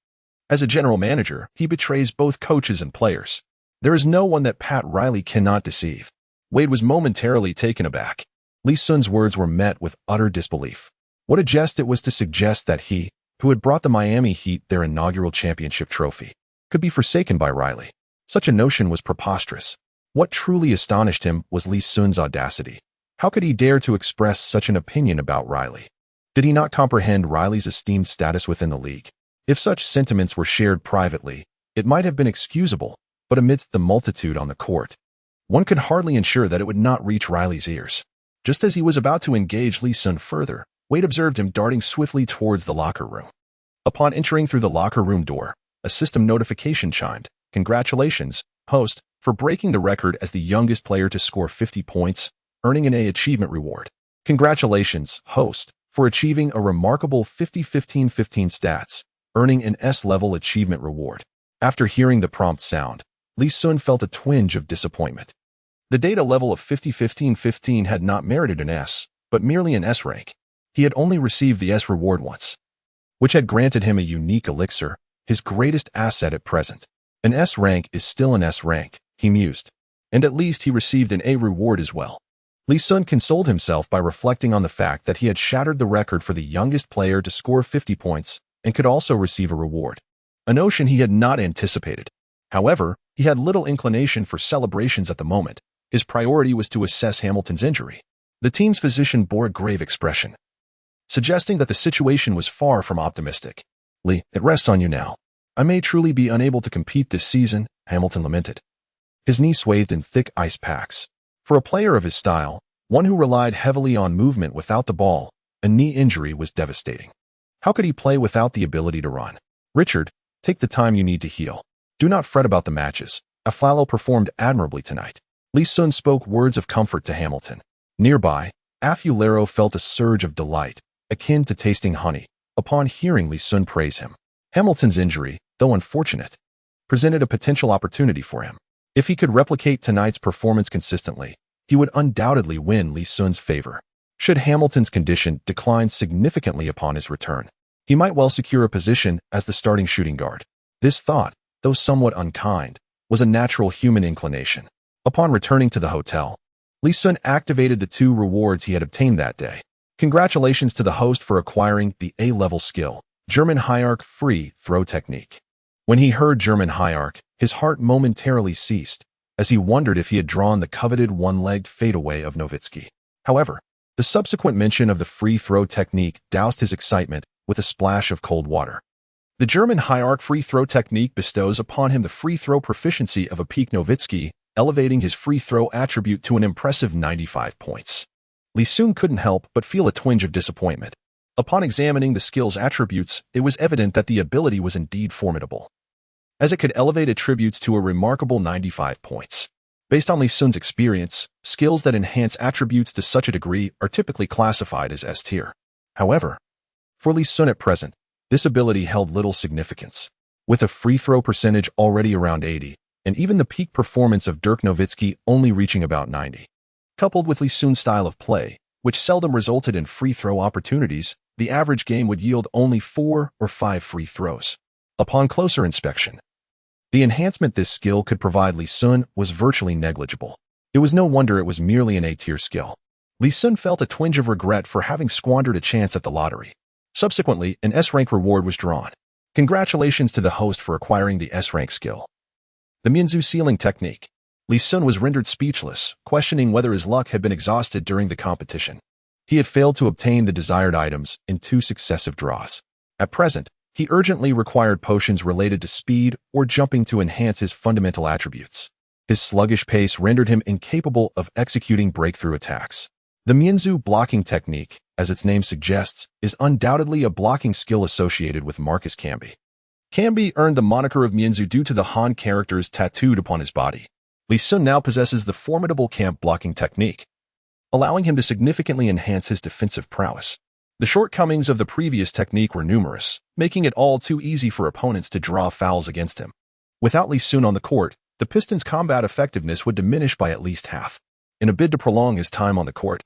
Speaker 1: As a general manager, he betrays both coaches and players. There is no one that Pat Riley cannot deceive. Wade was momentarily taken aback. Lee Sun's words were met with utter disbelief. What a jest it was to suggest that he, who had brought the Miami Heat their inaugural championship trophy, could be forsaken by Riley. Such a notion was preposterous. What truly astonished him was Lee Sun's audacity. How could he dare to express such an opinion about Riley? Did he not comprehend Riley's esteemed status within the league? If such sentiments were shared privately, it might have been excusable, but amidst the multitude on the court, one could hardly ensure that it would not reach Riley's ears. Just as he was about to engage Lee Sun further, Wade observed him darting swiftly towards the locker room. Upon entering through the locker room door, a system notification chimed. Congratulations, host, for breaking the record as the youngest player to score 50 points, earning an A achievement reward. Congratulations, host, for achieving a remarkable 50-15-15 stats, earning an S-level achievement reward. After hearing the prompt sound, Lee Sun felt a twinge of disappointment. The data level of 50-15-15 had not merited an S, but merely an S rank. He had only received the S reward once, which had granted him a unique elixir, his greatest asset at present. An S rank is still an S rank, he mused, and at least he received an A reward as well. Lee Sun consoled himself by reflecting on the fact that he had shattered the record for the youngest player to score 50 points and could also receive a reward, a notion he had not anticipated. However, he had little inclination for celebrations at the moment. His priority was to assess Hamilton's injury. The team's physician bore a grave expression, suggesting that the situation was far from optimistic. Lee, it rests on you now. I may truly be unable to compete this season, Hamilton lamented. His knee swathed in thick ice packs. For a player of his style, one who relied heavily on movement without the ball, a knee injury was devastating. How could he play without the ability to run? Richard, take the time you need to heal. Do not fret about the matches. Aflalo performed admirably tonight. Lee Sun spoke words of comfort to Hamilton. Nearby, Afulero felt a surge of delight, akin to tasting honey, upon hearing Lee Sun praise him. Hamilton's injury, though unfortunate, presented a potential opportunity for him. If he could replicate tonight's performance consistently, he would undoubtedly win Lee Sun's favor. Should Hamilton's condition decline significantly upon his return, he might well secure a position as the starting shooting guard. This thought, though somewhat unkind, was a natural human inclination. Upon returning to the hotel, Lee Sun activated the 2 rewards he had obtained that day. Congratulations to the host for acquiring the A-level skill, German high arc free throw technique. When he heard German high arc, his heart momentarily ceased, as he wondered if he had drawn the coveted one-legged fadeaway of Nowitzki. However, the subsequent mention of the free throw technique doused his excitement with a splash of cold water. The German high arc free throw technique bestows upon him the free throw proficiency of a peak Nowitzki elevating his free throw attribute to an impressive 95 points. Lee Sun couldn't help but feel a twinge of disappointment. Upon examining the skill's attributes, it was evident that the ability was indeed formidable, as it could elevate attributes to a remarkable 95 points. Based on Lee Sun's experience, skills that enhance attributes to such a degree are typically classified as S-tier. However, for Lee Sun at present, this ability held little significance. With a free throw percentage already around 80, and even the peak performance of Dirk Nowitzki only reaching about 90, coupled with Lee Sun's style of play, which seldom resulted in free throw opportunities, the average game would yield only 4 or 5 free throws. Upon closer inspection, the enhancement this skill could provide Lee Sun was virtually negligible. It was no wonder it was merely an A-tier skill. Lee Sun felt a twinge of regret for having squandered a chance at the lottery. Subsequently, an S-rank reward was drawn. Congratulations to the host for acquiring the S-rank skill. The Mianzu ceiling technique. Lee Sun was rendered speechless, questioning whether his luck had been exhausted during the competition. He had failed to obtain the desired items in 2 successive draws. At present, he urgently required potions related to speed or jumping to enhance his fundamental attributes. His sluggish pace rendered him incapable of executing breakthrough attacks. The Mianzu blocking technique, as its name suggests, is undoubtedly a blocking skill associated with Marcus Camby. Camby earned the moniker of Mianzu due to the Han characters tattooed upon his body. Lee Sun now possesses the formidable camp blocking technique, allowing him to significantly enhance his defensive prowess. The shortcomings of the previous technique were numerous, making it all too easy for opponents to draw fouls against him. Without Lee Sun on the court, the Pistons' combat effectiveness would diminish by at least half. In a bid to prolong his time on the court,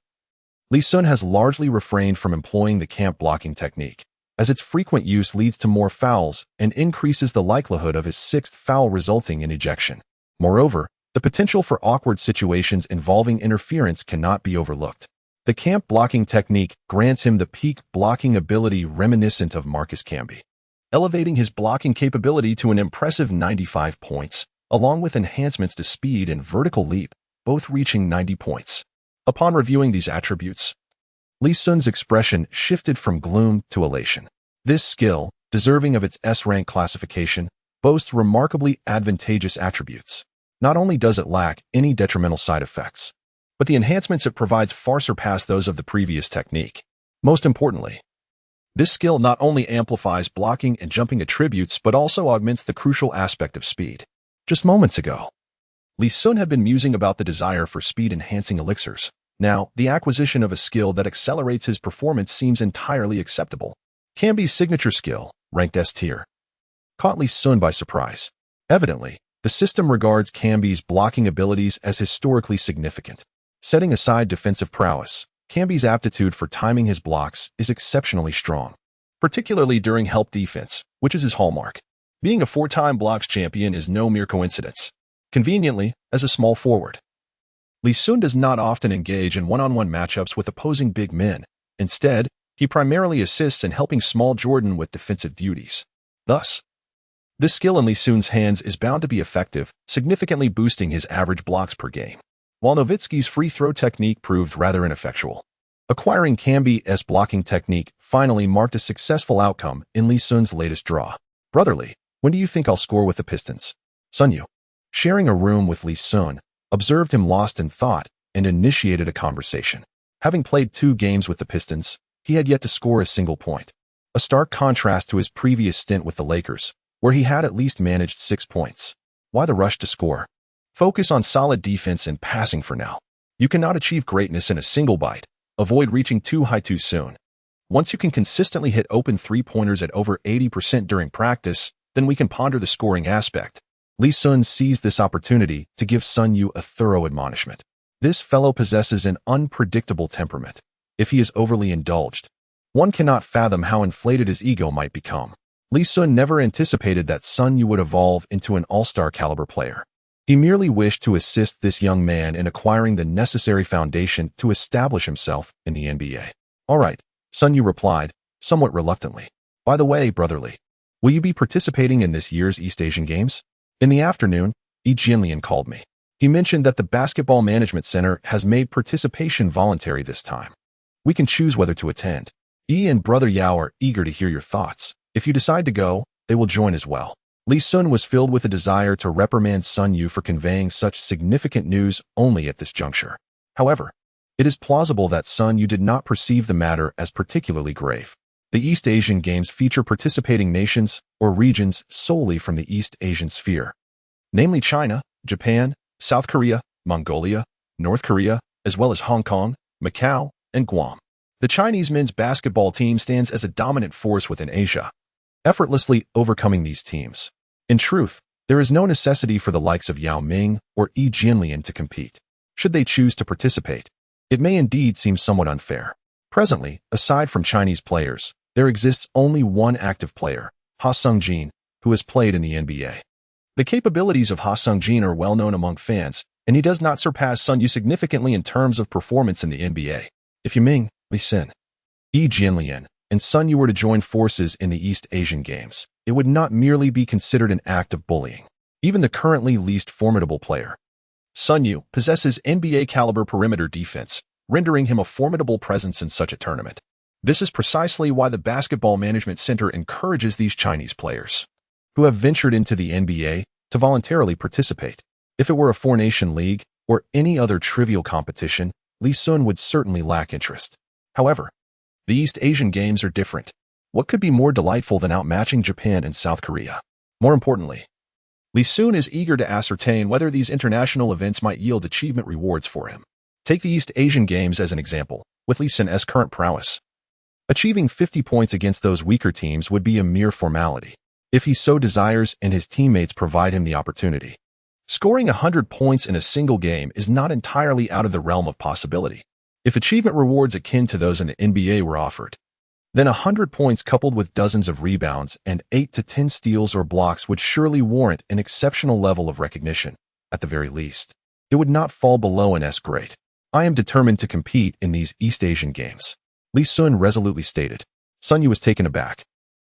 Speaker 1: Lee Sun has largely refrained from employing the camp blocking technique, as its frequent use leads to more fouls and increases the likelihood of his 6th foul resulting in ejection. Moreover, the potential for awkward situations involving interference cannot be overlooked. The camp blocking technique grants him the peak blocking ability reminiscent of Marcus Camby, elevating his blocking capability to an impressive 95 points, along with enhancements to speed and vertical leap, both reaching 90 points. Upon reviewing these attributes, Lee Sun's expression shifted from gloom to elation. This skill, deserving of its S-rank classification, boasts remarkably advantageous attributes. Not only does it lack any detrimental side effects, but the enhancements it provides far surpass those of the previous technique. Most importantly, this skill not only amplifies blocking and jumping attributes but also augments the crucial aspect of speed. Just moments ago, Lee Sun had been musing about the desire for speed-enhancing elixirs. Now, the acquisition of a skill that accelerates his performance seems entirely acceptable. Camby's signature skill, ranked S-tier, caught Lee Sun by surprise. Evidently, the system regards Camby's blocking abilities as historically significant. Setting aside defensive prowess, Camby's aptitude for timing his blocks is exceptionally strong, particularly during help defense, which is his hallmark. Being a 4-time blocks champion is no mere coincidence. Conveniently, as a small forward, Lee Sun does not often engage in one-on-one matchups with opposing big men. Instead, he primarily assists in helping small Jordan with defensive duties. Thus, this skill in Lee Sun's hands is bound to be effective, significantly boosting his average blocks per game. While Nowitzki's free throw technique proved rather ineffectual, acquiring Camby's blocking technique finally marked a successful outcome in Lee Sun's latest draw. Brotherly, when do you think I'll score with the Pistons? Sunyu, sharing a room with Lee Sun, observed him lost in thought and initiated a conversation. Having played 2 games with the Pistons, he had yet to score a single point. A stark contrast to his previous stint with the Lakers, where he had at least managed 6 points. Why the rush to score? Focus on solid defense and passing for now. You cannot achieve greatness in a single bite. Avoid reaching too high too soon. Once you can consistently hit open 3-pointers at over 80% during practice, then we can ponder the scoring aspect. Lee Sun seized this opportunity to give Sunyu a thorough admonishment. This fellow possesses an unpredictable temperament. If he is overly indulged, one cannot fathom how inflated his ego might become. Lee Sun never anticipated that Sunyu would evolve into an all-star caliber player. He merely wished to assist this young man in acquiring the necessary foundation to establish himself in the NBA. All right, Sunyu replied, somewhat reluctantly. By the way, brotherly, will you be participating in this year's East Asian Games? In the afternoon, Yi Jianlian called me. He mentioned that the Basketball Management Center has made participation voluntary this time. We can choose whether to attend. Yi and Brother Yao are eager to hear your thoughts. If you decide to go, they will join as well. Li Sun was filled with a desire to reprimand Sun Yu for conveying such significant news only at this juncture. However, it is plausible that Sun Yu did not perceive the matter as particularly grave. The East Asian Games feature participating nations or regions solely from the East Asian sphere, namely China, Japan, South Korea, Mongolia, North Korea, as well as Hong Kong, Macau, and Guam. The Chinese men's basketball team stands as a dominant force within Asia, effortlessly overcoming these teams. In truth, there is no necessity for the likes of Yao Ming or Yi Jianlian to compete, should they choose to participate. It may indeed seem somewhat unfair. Presently, aside from Chinese players, there exists only one active player, Ha Sung-jin, who has played in the NBA. The capabilities of Ha Sung-jin are well known among fans, and he does not surpass Sun Yu significantly in terms of performance in the NBA. If Yao Ming, Li Sun, Yi Jianlian, and Sun Yu were to join forces in the East Asian Games, it would not merely be considered an act of bullying. Even the currently least formidable player, Sun Yu, possesses NBA-caliber perimeter defense, rendering him a formidable presence in such a tournament. This is precisely why the Basketball Management Center encourages these Chinese players, who have ventured into the NBA, to voluntarily participate. If it were a four-nation league or any other trivial competition, Li Sun would certainly lack interest. However, the East Asian Games are different. What could be more delightful than outmatching Japan and South Korea? More importantly, Li Sun is eager to ascertain whether these international events might yield achievement rewards for him. Take the East Asian Games as an example, with Li Sun's current prowess. Achieving 50 points against those weaker teams would be a mere formality, if he so desires and his teammates provide him the opportunity. Scoring 100 points in a single game is not entirely out of the realm of possibility. If achievement rewards akin to those in the NBA were offered, then 100 points coupled with dozens of rebounds and 8 to 10 steals or blocks would surely warrant an exceptional level of recognition, at the very least. It would not fall below an S grade. I am determined to compete in these East Asian Games, Li Sun resolutely stated. Sun Yu was taken aback.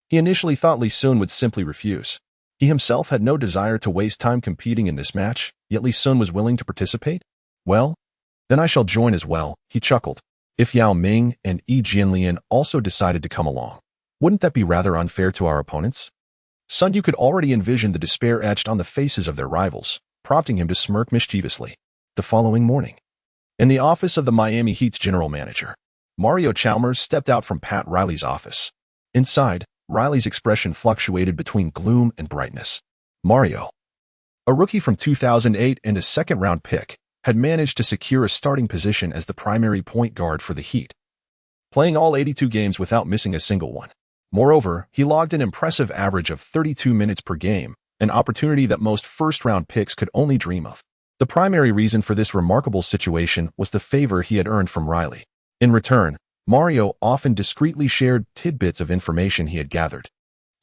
Speaker 1: He initially thought Li Sun would simply refuse. He himself had no desire to waste time competing in this match, yet Li Sun was willing to participate? Well, then I shall join as well, he chuckled. If Yao Ming and Yi Jianlian also decided to come along, wouldn't that be rather unfair to our opponents? Sun Yu could already envision the despair etched on the faces of their rivals, prompting him to smirk mischievously. The following morning, in the office of the Miami Heat's general manager, Mario Chalmers stepped out from Pat Riley's office. Inside, Riley's expression fluctuated between gloom and brightness. Mario, a rookie from 2008 and a second-round pick, had managed to secure a starting position as the primary point guard for the Heat, playing all 82 games without missing a single one. Moreover, he logged an impressive average of 32 minutes per game, an opportunity that most first-round picks could only dream of. The primary reason for this remarkable situation was the favor he had earned from Riley. In return, Mario often discreetly shared tidbits of information he had gathered,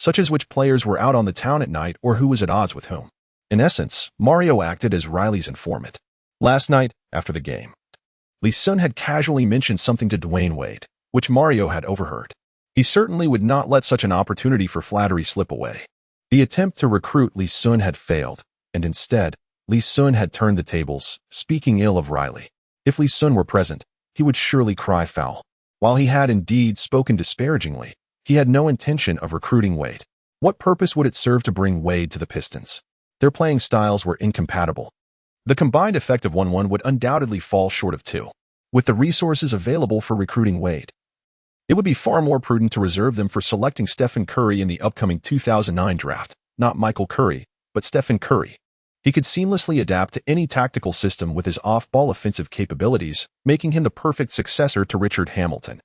Speaker 1: such as which players were out on the town at night or who was at odds with whom. In essence, Mario acted as Riley's informant. Last night, after the game, Li Sun had casually mentioned something to Dwayne Wade, which Mario had overheard. He certainly would not let such an opportunity for flattery slip away. The attempt to recruit Li Sun had failed, and instead, Li Sun had turned the tables, speaking ill of Riley. If Li Sun were present, he would surely cry foul. While he had indeed spoken disparagingly, he had no intention of recruiting Wade. What purpose would it serve to bring Wade to the Pistons? Their playing styles were incompatible. The combined effect of 1-1 would undoubtedly fall short of 2. With the resources available for recruiting Wade, it would be far more prudent to reserve them for selecting Stephen Curry in the upcoming 2009 draft, not Michael Curry, but Stephen Curry. He could seamlessly adapt to any tactical system with his off-ball offensive capabilities, making him the perfect successor to Richard Hamilton,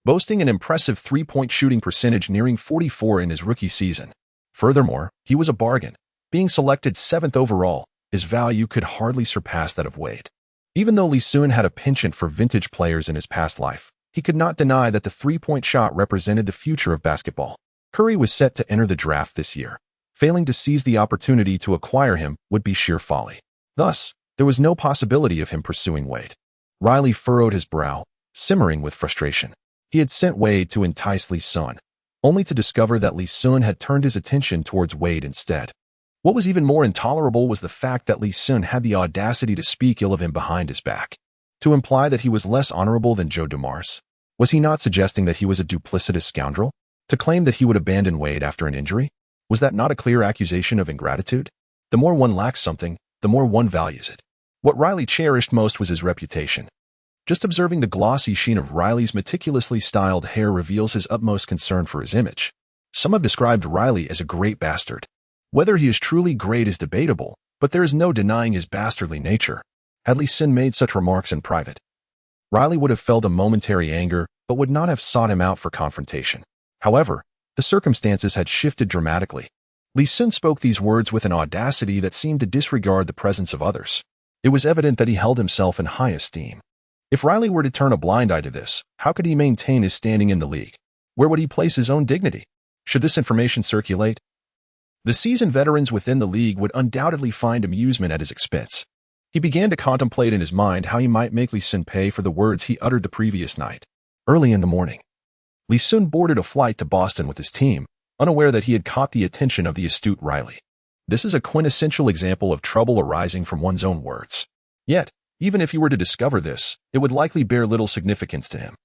Speaker 1: boasting an impressive three-point shooting percentage nearing 44 in his rookie season. Furthermore, he was a bargain. Being selected 7th overall, his value could hardly surpass that of Wade. Even though Li Sun had a penchant for vintage players in his past life, he could not deny that the three-point shot represented the future of basketball. Curry was set to enter the draft this year. Failing to seize the opportunity to acquire him would be sheer folly. Thus, there was no possibility of him pursuing Wade. Riley furrowed his brow, simmering with frustration. He had sent Wade to entice Li Sun, only to discover that Li Sun had turned his attention towards Wade instead. What was even more intolerable was the fact that Li Sun had the audacity to speak ill of him behind his back, to imply that he was less honorable than Joe Dumars. Was he not suggesting that he was a duplicitous scoundrel? To claim that he would abandon Wade after an injury? Was that not a clear accusation of ingratitude? The more one lacks something, the more one values it. What Riley cherished most was his reputation. Just observing the glossy sheen of Riley's meticulously styled hair reveals his utmost concern for his image. Some have described Riley as a great bastard. Whether he is truly great is debatable, but there is no denying his bastardly nature. Had Lee Sin made such remarks in private, Riley would have felt a momentary anger, but would not have sought him out for confrontation. However, the circumstances had shifted dramatically. Lee Sin spoke these words with an audacity that seemed to disregard the presence of others. It was evident that he held himself in high esteem. If Riley were to turn a blind eye to this, how could he maintain his standing in the league? Where would he place his own dignity? Should this information circulate? The seasoned veterans within the league would undoubtedly find amusement at his expense. He began to contemplate in his mind how he might make Lee Sin pay for the words he uttered the previous night. Early in the morning, Lee Sin boarded a flight to Boston with his team, unaware that he had caught the attention of the astute Riley. This is a quintessential example of trouble arising from one's own words. Yet, even if he were to discover this, it would likely bear little significance to him.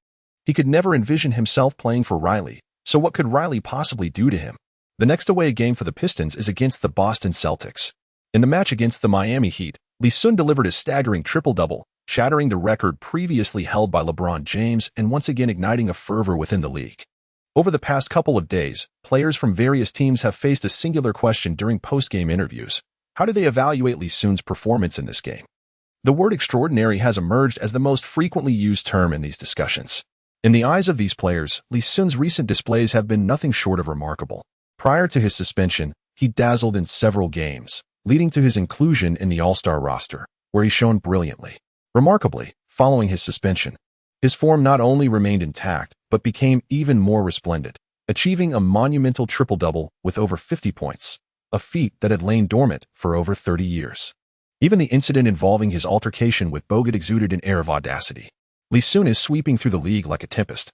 Speaker 1: He could never envision himself playing for Riley, so what could Riley possibly do to him? The next away game for the Pistons is against the Boston Celtics. In the match against the Miami Heat, Lee Sin delivered a staggering triple-double, shattering the record previously held by LeBron James and once again igniting a fervor within the league. Over the past couple of days, players from various teams have faced a singular question during post-game interviews. How do they evaluate Lee Sin's performance in this game? The word extraordinary has emerged as the most frequently used term in these discussions. In the eyes of these players, Lee Sin's recent displays have been nothing short of remarkable. Prior to his suspension, he dazzled in several games, leading to his inclusion in the All-Star roster, where he shone brilliantly. Remarkably, following his suspension, his form not only remained intact, but became even more resplendent, achieving a monumental triple-double with over 50 points, a feat that had lain dormant for over 30 years. Even the incident involving his altercation with Bogut exuded an air of audacity. Lee Sin is sweeping through the league like a tempest,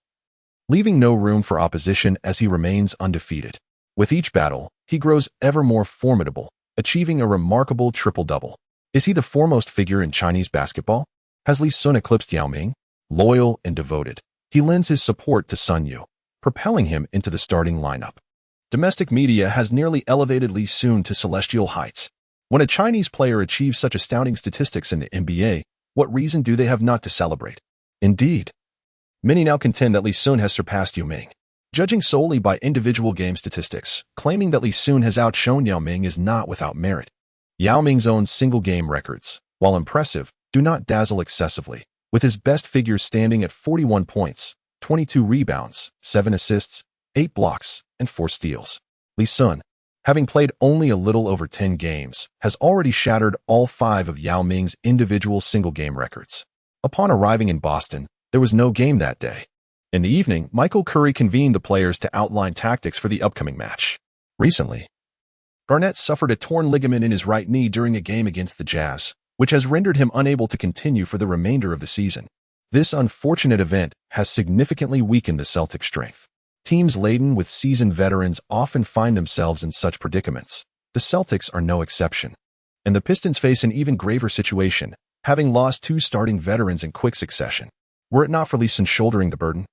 Speaker 1: leaving no room for opposition as he remains undefeated. With each battle, he grows ever more formidable, achieving a remarkable triple-double. Is he the foremost figure in Chinese basketball? Has Lee Sin eclipsed Yao Ming? Loyal and devoted, he lends his support to Sun Yu, propelling him into the starting lineup. Domestic media has nearly elevated Lee Sin to celestial heights. When a Chinese player achieves such astounding statistics in the NBA, what reason do they have not to celebrate? Indeed, many now contend that Lee Sin has surpassed Yao Ming. Judging solely by individual game statistics, claiming that Lee Sin has outshone Yao Ming is not without merit. Yao Ming's own single-game records, while impressive, do not dazzle excessively, with his best figures standing at 41 points, 22 rebounds, 7 assists, 8 blocks, and 4 steals. Lee Sin, having played only a little over 10 games, has already shattered all 5 of Yao Ming's individual single-game records. Upon arriving in Boston, there was no game that day. In the evening, Michael Curry convened the players to outline tactics for the upcoming match. Recently, Garnett suffered a torn ligament in his right knee during a game against the Jazz, which has rendered him unable to continue for the remainder of the season. This unfortunate event has significantly weakened the Celtics' strength. Teams laden with seasoned veterans often find themselves in such predicaments. The Celtics are no exception. And the Pistons face an even graver situation, having lost 2 starting veterans in quick succession. Were it not for Lee Sin shouldering the burden,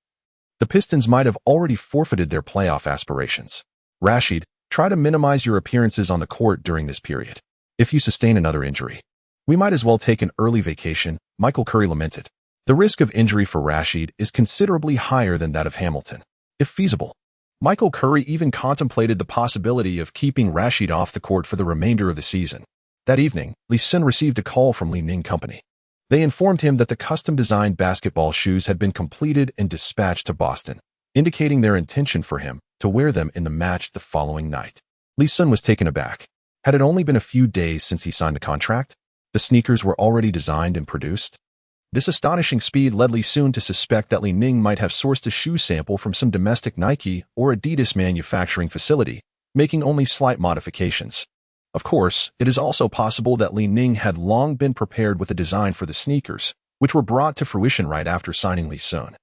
Speaker 1: the Pistons might have already forfeited their playoff aspirations. Rashid, try to minimize your appearances on the court during this period. If you sustain another injury, we might as well take an early vacation, Michael Curry lamented. The risk of injury for Rashid is considerably higher than that of Hamilton. If feasible, Michael Curry even contemplated the possibility of keeping Rashid off the court for the remainder of the season. That evening, Lee Sin received a call from Li Ning Company. They informed him that the custom-designed basketball shoes had been completed and dispatched to Boston, indicating their intention for him to wear them in the match the following night. Lee Sin was taken aback. Had it only been a few days since he signed the contract? The sneakers were already designed and produced? This astonishing speed led Lee Sin to suspect that Li Ning might have sourced a shoe sample from some domestic Nike or Adidas manufacturing facility, making only slight modifications. Of course, it is also possible that Li Ning had long been prepared with a design for the sneakers, which were brought to fruition right after signing Lee Sin.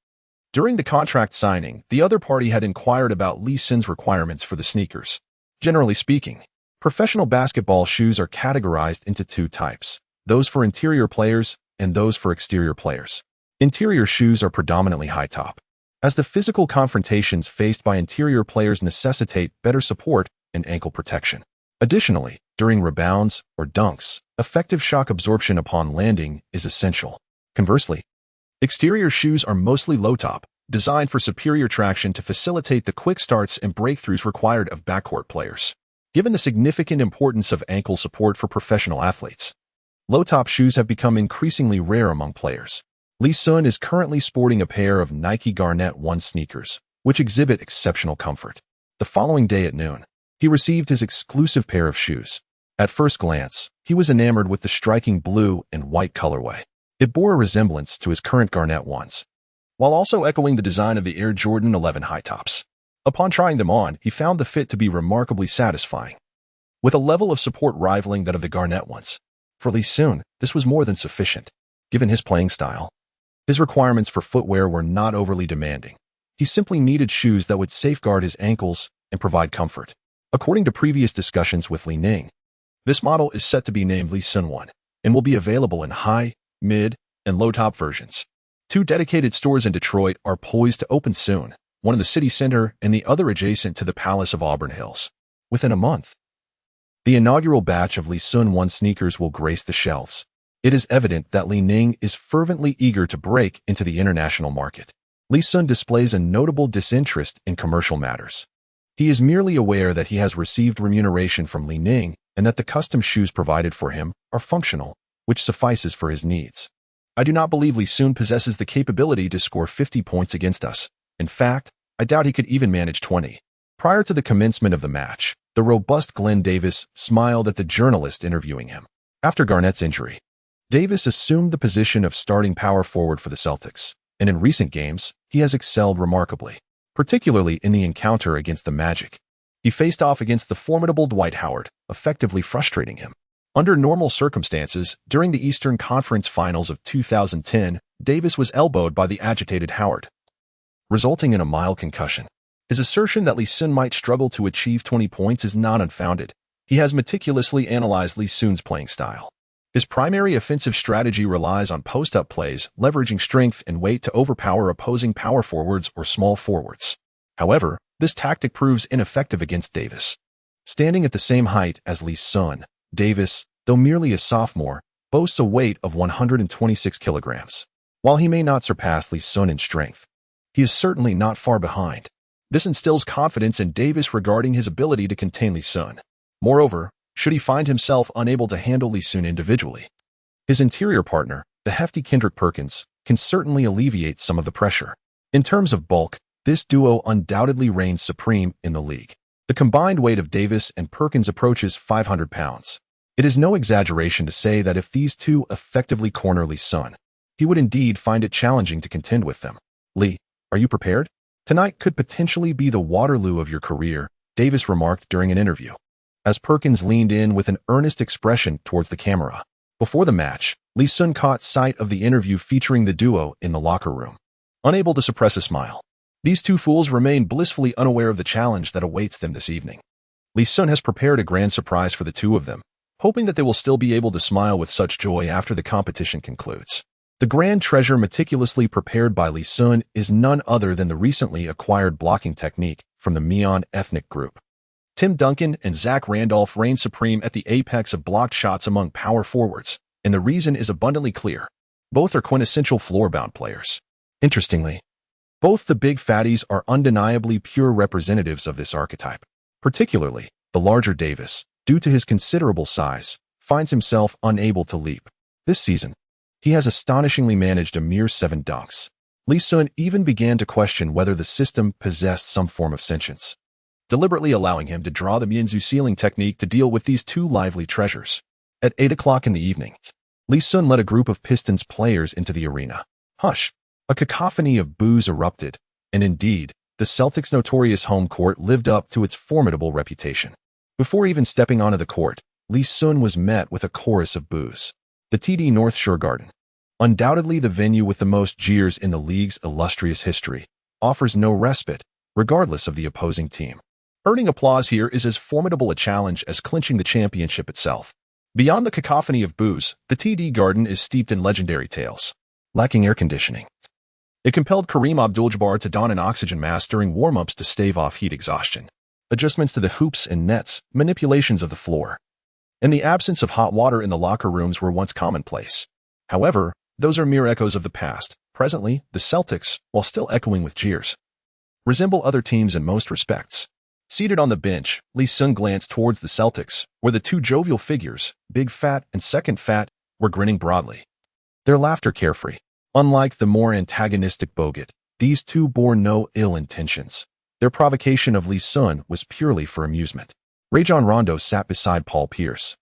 Speaker 1: During the contract signing, the other party had inquired about Lee Sin's requirements for the sneakers. Generally speaking, professional basketball shoes are categorized into 2 types, those for interior players and those for exterior players. Interior shoes are predominantly high-top. As the physical confrontations faced by interior players necessitate better support, and ankle protection. Additionally, during rebounds or dunks, effective shock absorption upon landing is essential. Conversely, exterior shoes are mostly low-top, designed for superior traction to facilitate the quick starts and breakthroughs required of backcourt players. Given the significant importance of ankle support for professional athletes, low-top shoes have become increasingly rare among players. Lee Sun is currently sporting a pair of Nike Garnet 1 sneakers, which exhibit exceptional comfort. The following day at noon, he received his exclusive pair of shoes. At first glance, he was enamored with the striking blue and white colorway. It bore a resemblance to his current Garnet 1s, while also echoing the design of the Air Jordan 11 high tops. Upon trying them on, he found the fit to be remarkably satisfying, with a level of support rivaling that of the Garnet 1s. For Lee Sun, this was more than sufficient. Given his playing style, his requirements for footwear were not overly demanding. He simply needed shoes that would safeguard his ankles and provide comfort. According to previous discussions with Li Ning, this model is set to be named Lee Sun 1 and will be available in high, mid, and low-top versions. 2 dedicated stores in Detroit are poised to open soon, one in the city center and the other adjacent to the Palace of Auburn Hills. Within a month, the inaugural batch of Lee Sun 1 sneakers will grace the shelves. It is evident that Li Ning is fervently eager to break into the international market. Lee Sun displays a notable disinterest in commercial matters. He is merely aware that he has received remuneration from Li Ning and that the custom shoes provided for him are functional, which suffices for his needs. I do not believe Lee Sun possesses the capability to score 50 points against us. In fact, I doubt he could even manage 20. Prior to the commencement of the match, the robust Glenn Davis smiled at the journalist interviewing him. After Garnett's injury, Davis assumed the position of starting power forward for the Celtics, and in recent games, he has excelled remarkably, particularly in the encounter against the Magic. He faced off against the formidable Dwight Howard, effectively frustrating him. Under normal circumstances, during the Eastern Conference Finals of 2010, Davis was elbowed by the agitated Howard, resulting in a mild concussion. His assertion that Lee Sun might struggle to achieve 20 points is not unfounded. He has meticulously analyzed Lee Sun's playing style. His primary offensive strategy relies on post-up plays, leveraging strength and weight to overpower opposing power forwards or small forwards. However, this tactic proves ineffective against Davis. Standing at the same height as Lee Sun, Davis, though merely a sophomore, boasts a weight of 126 kilograms. While he may not surpass Lee Sun in strength, he is certainly not far behind. This instills confidence in Davis regarding his ability to contain Lee Sun. Moreover, should he find himself unable to handle Lee Sun individually, his interior partner, the hefty Kendrick Perkins, can certainly alleviate some of the pressure. In terms of bulk, this duo undoubtedly reigns supreme in the league. The combined weight of Davis and Perkins approaches 500 pounds. It is no exaggeration to say that if these two effectively corner Lee Sun, he would indeed find it challenging to contend with them. Lee, are you prepared? Tonight could potentially be the Waterloo of your career, Davis remarked during an interview, as Perkins leaned in with an earnest expression towards the camera. Before the match, Lee Sun caught sight of the interview featuring the duo in the locker room. Unable to suppress a smile, these two fools remain blissfully unaware of the challenge that awaits them this evening. Lee Sun has prepared a grand surprise for the two of them, hoping that they will still be able to smile with such joy after the competition concludes. The grand treasure meticulously prepared by Lee Sun is none other than the recently acquired blocking technique from the Mian ethnic group. Tim Duncan and Zach Randolph reign supreme at the apex of blocked shots among power forwards, and the reason is abundantly clear. Both are quintessential floor-bound players. Interestingly, both the big fatties are undeniably pure representatives of this archetype. Particularly, the larger Davis, due to his considerable size, finds himself unable to leap. This season, he has astonishingly managed a mere 7 dunks. Lee Sun even began to question whether the system possessed some form of sentience, deliberately allowing him to draw the Mianzu ceiling technique to deal with these two lively treasures. At 8 o'clock in the evening, Lee Sun led a group of Pistons players into the arena. Hush! A cacophony of boos erupted, and indeed, the Celtics' notorious home court lived up to its formidable reputation. Before even stepping onto the court, Lee Sun was met with a chorus of boos. The TD North Shore Garden, undoubtedly the venue with the most jeers in the league's illustrious history, offers no respite, regardless of the opposing team. Earning applause here is as formidable a challenge as clinching the championship itself. Beyond the cacophony of boos, the TD Garden is steeped in legendary tales. Lacking air conditioning, it compelled Kareem Abdul-Jabbar to don an oxygen mask during warm-ups to stave off heat exhaustion. adjustments to the hoops and nets, manipulations of the floor. And the absence of hot water in the locker rooms were once commonplace. However, those are mere echoes of the past. Presently, the Celtics, while still echoing with jeers, resemble other teams in most respects. Seated on the bench, Lee Sun glanced towards the Celtics, where the two jovial figures, Big Fat and Second Fat, were grinning broadly. Their laughter carefree. Unlike the more antagonistic Bogut, these two bore no ill intentions. Their provocation of Lee Sun was purely for amusement. Rajon Rondo sat beside Paul Pierce,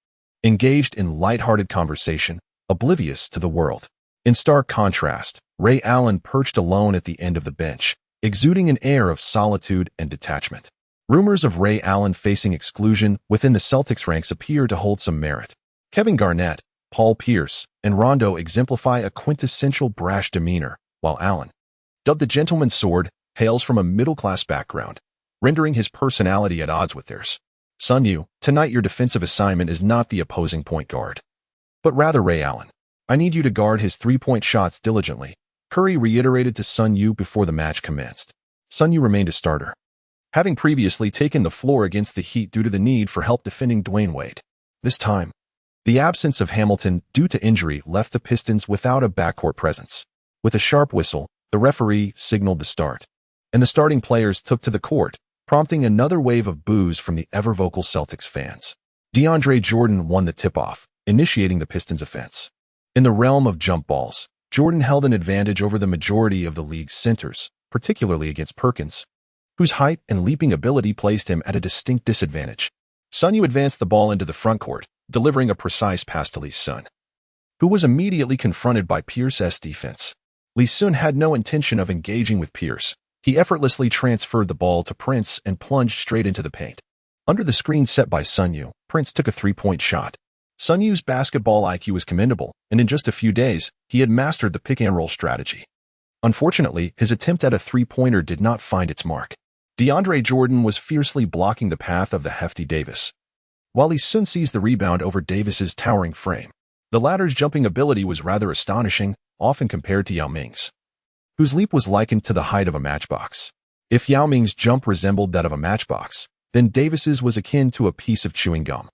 Speaker 1: engaged in light-hearted conversation, oblivious to the world. In stark contrast, Ray Allen perched alone at the end of the bench, exuding an air of solitude and detachment. Rumors of Ray Allen facing exclusion within the Celtics ranks appear to hold some merit. Kevin Garnett, Paul Pierce, and Rondo exemplify a quintessential brash demeanor, while Allen, dubbed the gentleman's sword, hails from a middle-class background, rendering his personality at odds with theirs. Sun Yu, tonight your defensive assignment is not the opposing point guard, but rather Ray Allen. I need you to guard his three-point shots diligently, Curry reiterated to Sun Yu before the match commenced. Sun Yu remained a starter, having previously taken the floor against the Heat due to the need for help defending Dwayne Wade. This time, the absence of Hamilton due to injury left the Pistons without a backcourt presence. With a sharp whistle, the referee signaled the start, and the starting players took to the court, prompting another wave of boos from the ever-vocal Celtics fans. DeAndre Jordan won the tip-off, initiating the Pistons' offense. In the realm of jump balls, Jordan held an advantage over the majority of the league's centers, particularly against Perkins, whose height and leaping ability placed him at a distinct disadvantage. Sun Yu advanced the ball into the frontcourt, delivering a precise pass to Lee Sun, who was immediately confronted by Pierce's defense. Lee Sun had no intention of engaging with Pierce. He effortlessly transferred the ball to Prince and plunged straight into the paint. Under the screen set by Sun Yu, Prince took a three-point shot. Sun Yu's basketball IQ was commendable, and in just a few days, he had mastered the pick-and-roll strategy. Unfortunately, his attempt at a three-pointer did not find its mark. DeAndre Jordan was fiercely blocking the path of the hefty Davis, while Lee Sun seized the rebound over Davis's towering frame. The latter's jumping ability was rather astonishing, often compared to Yao Ming's, whose leap was likened to the height of a matchbox. If Yao Ming's jump resembled that of a matchbox, then Davis's was akin to a piece of chewing gum.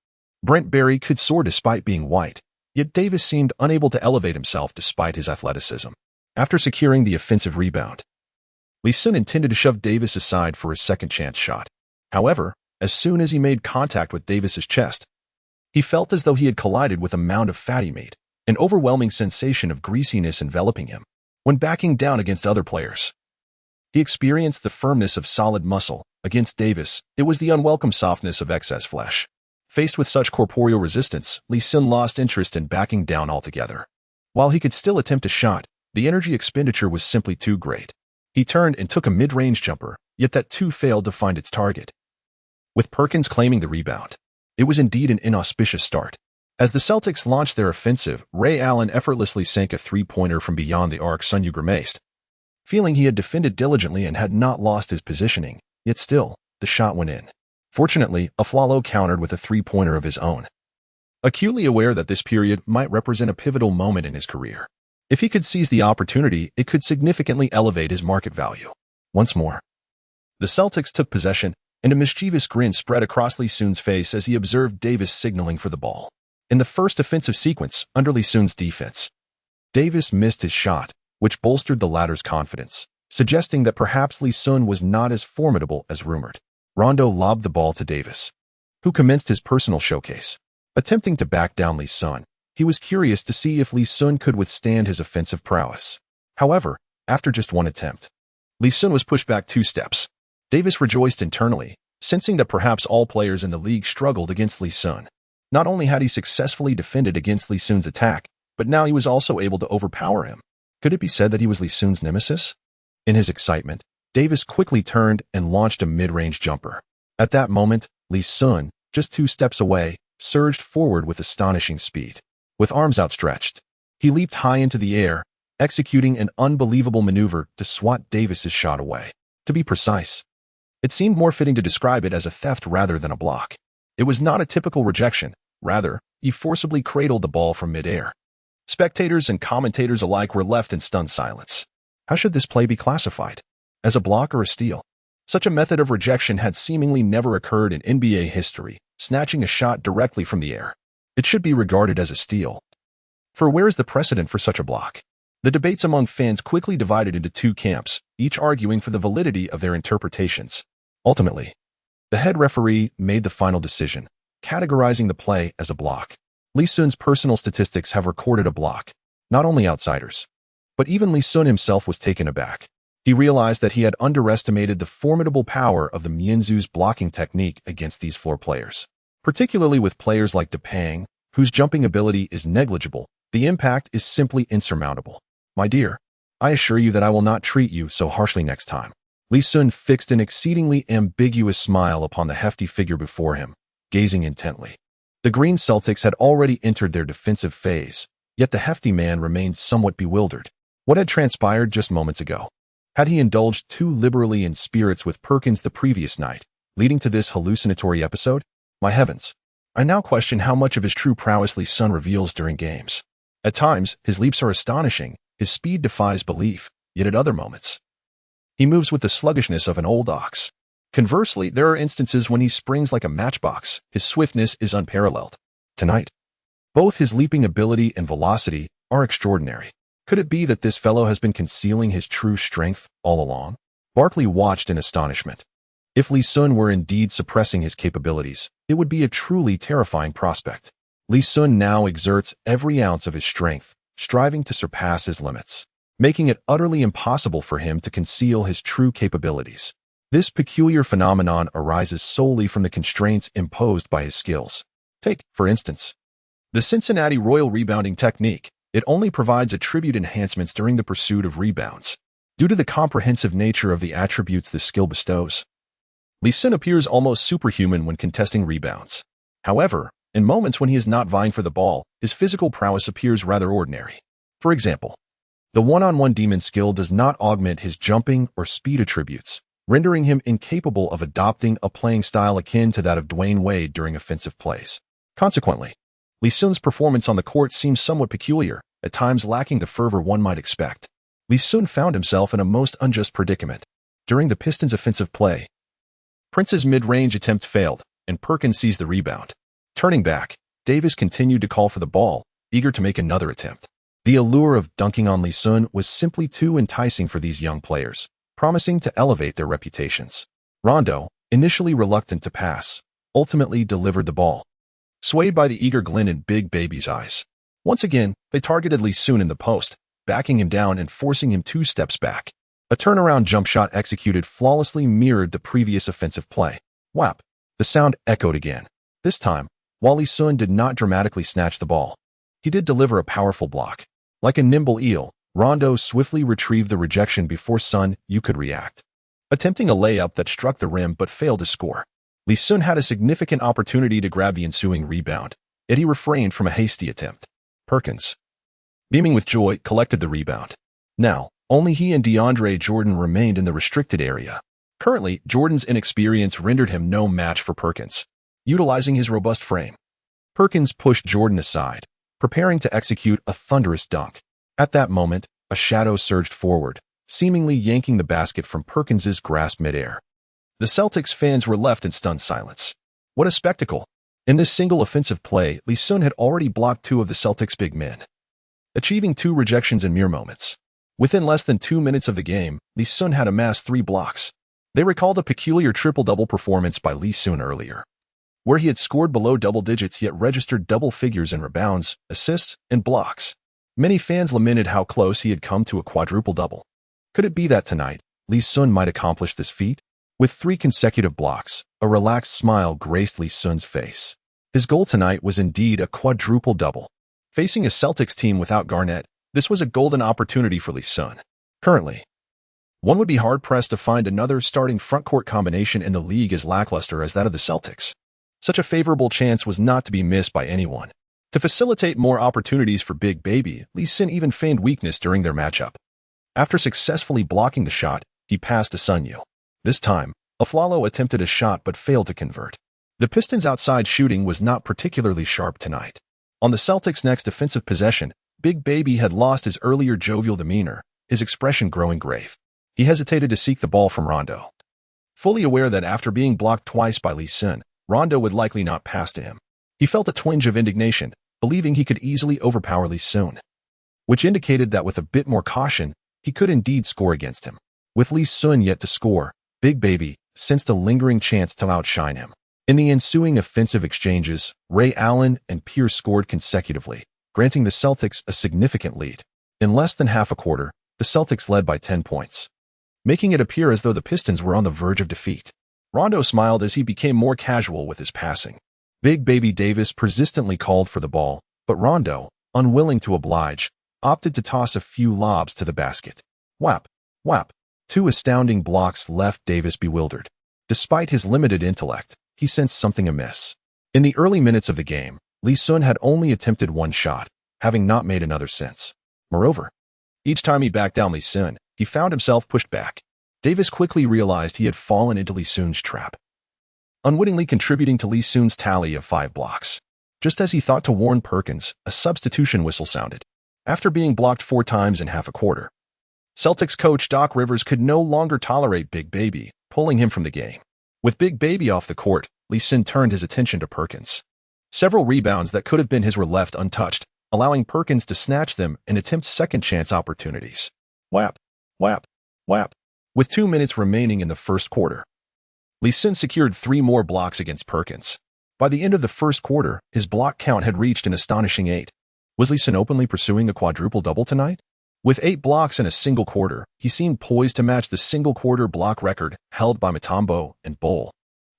Speaker 1: Brent Barry could soar despite being white, yet Davis seemed unable to elevate himself despite his athleticism. After securing the offensive rebound, Lee Sun intended to shove Davis aside for his second-chance shot. However, as soon as he made contact with Davis's chest, he felt as though he had collided with a mound of fatty meat, an overwhelming sensation of greasiness enveloping him. When backing down against other players, he experienced the firmness of solid muscle. Against Davis, it was the unwelcome softness of excess flesh. Faced with such corporeal resistance, Lee Sun lost interest in backing down altogether. While he could still attempt a shot, the energy expenditure was simply too great. He turned and took a mid-range jumper, yet that too failed to find its target, with Perkins claiming the rebound. It was indeed an inauspicious start. As the Celtics launched their offensive, Ray Allen effortlessly sank a three-pointer from beyond the arc. Sun Yu grimaced, feeling he had defended diligently and had not lost his positioning, yet still, the shot went in. Fortunately, Aflalo countered with a three-pointer of his own, acutely aware that this period might represent a pivotal moment in his career. If he could seize the opportunity, it could significantly elevate his market value. Once more, the Celtics took possession, and a mischievous grin spread across Lee Sun's face as he observed Davis signaling for the ball. In the first offensive sequence, under Lee Sun's defense, Davis missed his shot, which bolstered the latter's confidence, suggesting that perhaps Lee Sun was not as formidable as rumored. Rondo lobbed the ball to Davis, who commenced his personal showcase. Attempting to back down Lee Sun, he was curious to see if Lee Sun could withstand his offensive prowess. However, after just one attempt, Lee Sun was pushed back 2 steps. Davis rejoiced internally, sensing that perhaps all players in the league struggled against Lee Sun. Not only had he successfully defended against Lee Sun's attack, but now he was also able to overpower him. Could it be said that he was Lee Sun's nemesis? In his excitement, Davis quickly turned and launched a mid-range jumper. At that moment, Lee Sun, just 2 steps away, surged forward with astonishing speed. With arms outstretched, he leaped high into the air, executing an unbelievable maneuver to swat Davis's shot away. To be precise, it seemed more fitting to describe it as a theft rather than a block. It was not a typical rejection. Rather, he forcibly cradled the ball from mid-air. Spectators and commentators alike were left in stunned silence. How should this play be classified? As a block or a steal? Such a method of rejection had seemingly never occurred in NBA history, snatching a shot directly from the air. It should be regarded as a steal. For where is the precedent for such a block? The debates among fans quickly divided into two camps, each arguing for the validity of their interpretations. Ultimately, the head referee made the final decision, categorizing the play as a block. Lee Sun's personal statistics have recorded a block. Not only outsiders, but even Lee Sun himself was taken aback. He realized that he had underestimated the formidable power of the Mianzu's blocking technique against these floor players. Particularly with players like Depang, whose jumping ability is negligible, the impact is simply insurmountable. My dear, I assure you that I will not treat you so harshly next time. Lee Sun fixed an exceedingly ambiguous smile upon the hefty figure before him, gazing intently. The Green Celtics had already entered their defensive phase, yet the hefty man remained somewhat bewildered. What had transpired just moments ago? Had he indulged too liberally in spirits with Perkins the previous night, leading to this hallucinatory episode? My heavens! I now question how much of his true prowess Lee Sun reveals during games. At times, his leaps are astonishing, his speed defies belief, yet at other moments, he moves with the sluggishness of an old ox. Conversely, there are instances when he springs like a matchbox. His swiftness is unparalleled. Tonight, both his leaping ability and velocity are extraordinary. Could it be that this fellow has been concealing his true strength all along? Barkley watched in astonishment. If Lee Sun were indeed suppressing his capabilities, it would be a truly terrifying prospect. Lee Sun now exerts every ounce of his strength, striving to surpass his limits, making it utterly impossible for him to conceal his true capabilities. This peculiar phenomenon arises solely from the constraints imposed by his skills. Take, for instance, the Cincinnati Royal rebounding technique. It only provides attribute enhancements during the pursuit of rebounds. Due to the comprehensive nature of the attributes this skill bestows, Lee Sun appears almost superhuman when contesting rebounds. However, in moments when he is not vying for the ball, his physical prowess appears rather ordinary. For example, the one-on-one demon skill does not augment his jumping or speed attributes, rendering him incapable of adopting a playing style akin to that of Dwayne Wade during offensive plays. Consequently, Lee Sun's performance on the court seems somewhat peculiar, at times lacking the fervor one might expect. Lee Sun found himself in a most unjust predicament. During the Pistons' offensive play, Prince's mid-range attempt failed, and Perkins seized the rebound. Turning back, Davis continued to call for the ball, eager to make another attempt. The allure of dunking on Lee Sun was simply too enticing for these young players, promising to elevate their reputations. Rondo, initially reluctant to pass, ultimately delivered the ball, swayed by the eager glint in Big Baby's eyes. Once again, they targeted Lee Sun in the post, backing him down and forcing him 2 steps back. A turnaround jump shot executed flawlessly mirrored the previous offensive play. Whap! The sound echoed again. This time, while Lee Sun did not dramatically snatch the ball, he did deliver a powerful block. Like a nimble eel, Rondo swiftly retrieved the rejection before Sun Yu could react, attempting a layup that struck the rim but failed to score. Lee Sun had a significant opportunity to grab the ensuing rebound, yet he refrained from a hasty attempt. Perkins, beaming with joy, collected the rebound. Now, only he and DeAndre Jordan remained in the restricted area. Currently, Jordan's inexperience rendered him no match for Perkins. Utilizing his robust frame, Perkins pushed Jordan aside, preparing to execute a thunderous dunk. At that moment, a shadow surged forward, seemingly yanking the basket from Perkins's grasp midair. The Celtics fans were left in stunned silence. What a spectacle! In this single offensive play, Lee Sun had already blocked 2 of the Celtics' big men, achieving 2 rejections in mere moments. Within less than 2 minutes of the game, Lee Sun had amassed 3 blocks. They recalled a peculiar triple-double performance by Lee Sun earlier, where he had scored below double digits yet registered double figures in rebounds, assists, and blocks. Many fans lamented how close he had come to a quadruple-double. Could it be that tonight, Lee Sun might accomplish this feat? With 3 consecutive blocks, a relaxed smile graced Lee Sun's face. His goal tonight was indeed a quadruple-double. Facing a Celtics team without Garnett, this was a golden opportunity for Lee Sun. Currently, one would be hard-pressed to find another starting front-court combination in the league as lackluster as that of the Celtics. Such a favorable chance was not to be missed by anyone. To facilitate more opportunities for Big Baby, Lee Sun even feigned weakness during their matchup. After successfully blocking the shot, he passed to Sun Yu. This time, Aflalo attempted a shot but failed to convert. The Pistons' outside shooting was not particularly sharp tonight. On the Celtics' next defensive possession, Big Baby had lost his earlier jovial demeanor, his expression growing grave. He hesitated to seek the ball from Rondo, Fully aware that after being blocked twice by Lee Sun, Rondo would likely not pass to him. He felt a twinge of indignation, believing he could easily overpower Lee Sun, which indicated that with a bit more caution, he could indeed score against him. With Lee Sun yet to score, Big Baby sensed a lingering chance to outshine him. In the ensuing offensive exchanges, Ray Allen and Pierce scored consecutively, granting the Celtics a significant lead. In less than half a quarter, the Celtics led by 10 points, making it appear as though the Pistons were on the verge of defeat. Rondo smiled as he became more casual with his passing. Big Baby Davis persistently called for the ball, but Rondo, unwilling to oblige, opted to toss a few lobs to the basket. Whap, whap. 2 astounding blocks left Davis bewildered. Despite his limited intellect, he sensed something amiss. In the early minutes of the game, Lee Sun had only attempted 1 shot, having not made another since. Moreover, each time he backed down Lee Sun, he found himself pushed back. Davis quickly realized he had fallen into Lee Sun's trap, unwittingly contributing to Lee Sun's tally of 5 blocks. Just as he thought to warn Perkins, a substitution whistle sounded. After being blocked 4 times in half a quarter, Celtics coach Doc Rivers could no longer tolerate Big Baby, pulling him from the game. With Big Baby off the court, Lee Sun turned his attention to Perkins. Several rebounds that could have been his were left untouched, allowing Perkins to snatch them and attempt second-chance opportunities. Whap, whap, whap. With 2 minutes remaining in the first quarter, Lee Sun secured 3 more blocks against Perkins. By the end of the first quarter, his block count had reached an astonishing 8. Was Lee Sun openly pursuing a quadruple-double tonight? With 8 blocks in a single quarter, he seemed poised to match the single-quarter block record held by Mutombo and Bol.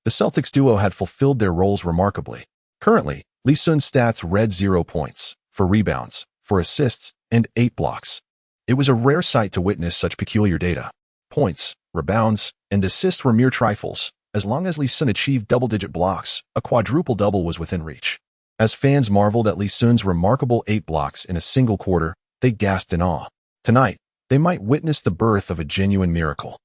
Speaker 1: The Celtics duo had fulfilled their roles remarkably. Currently, Lee Sun's stats read 0 points, 4 rebounds, 4 assists, and 8 blocks. It was a rare sight to witness such peculiar data. Points, rebounds, and assists were mere trifles. As long as Lee Sun achieved double-digit blocks, a quadruple-double was within reach. As fans marveled at Lee Sun's remarkable 8 blocks in a single quarter, they gasped in awe. Tonight, they might witness the birth of a genuine miracle.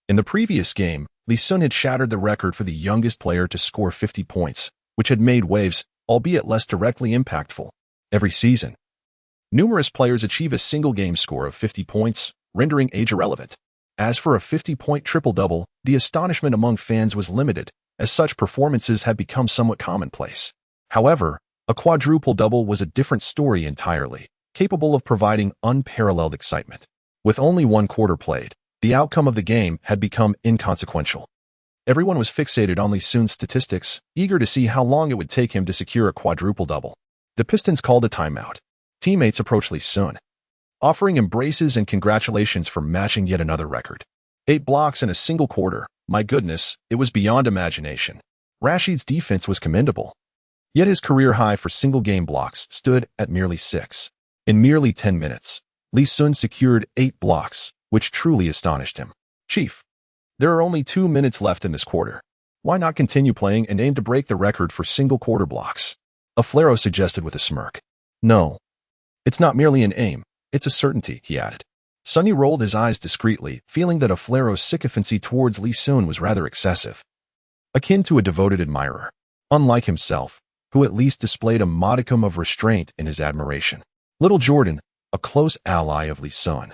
Speaker 1: In the previous game, Lee Sun had shattered the record for the youngest player to score 50 points, which had made waves, albeit less directly impactful. Every season, numerous players achieve a single-game score of 50 points, rendering age irrelevant. As for a 50-point triple-double, the astonishment among fans was limited, as such performances had become somewhat commonplace. However, a quadruple-double was a different story entirely, capable of providing unparalleled excitement. With only 1 quarter played, the outcome of the game had become inconsequential. Everyone was fixated on Lee Sun's statistics, eager to see how long it would take him to secure a quadruple-double. The Pistons called a timeout. Teammates approached Lee Sun, offering embraces and congratulations for matching yet another record. 8 blocks in a single quarter. My goodness, it was beyond imagination. Rashid's defense was commendable. Yet his career high for single-game blocks stood at merely 6. In merely 10 minutes, Lee Sun secured 8 blocks, which truly astonished him. Chief, there are only 2 minutes left in this quarter. Why not continue playing and aim to break the record for single-quarter blocks? Aflero suggested with a smirk. No. It's not merely an aim, it's a certainty, he added. Sonny rolled his eyes discreetly, feeling that Aflero's sycophancy towards Lee Sun was rather excessive. Akin to a devoted admirer, unlike himself, who at least displayed a modicum of restraint in his admiration. Little Jordan, a close ally of Lee Sun,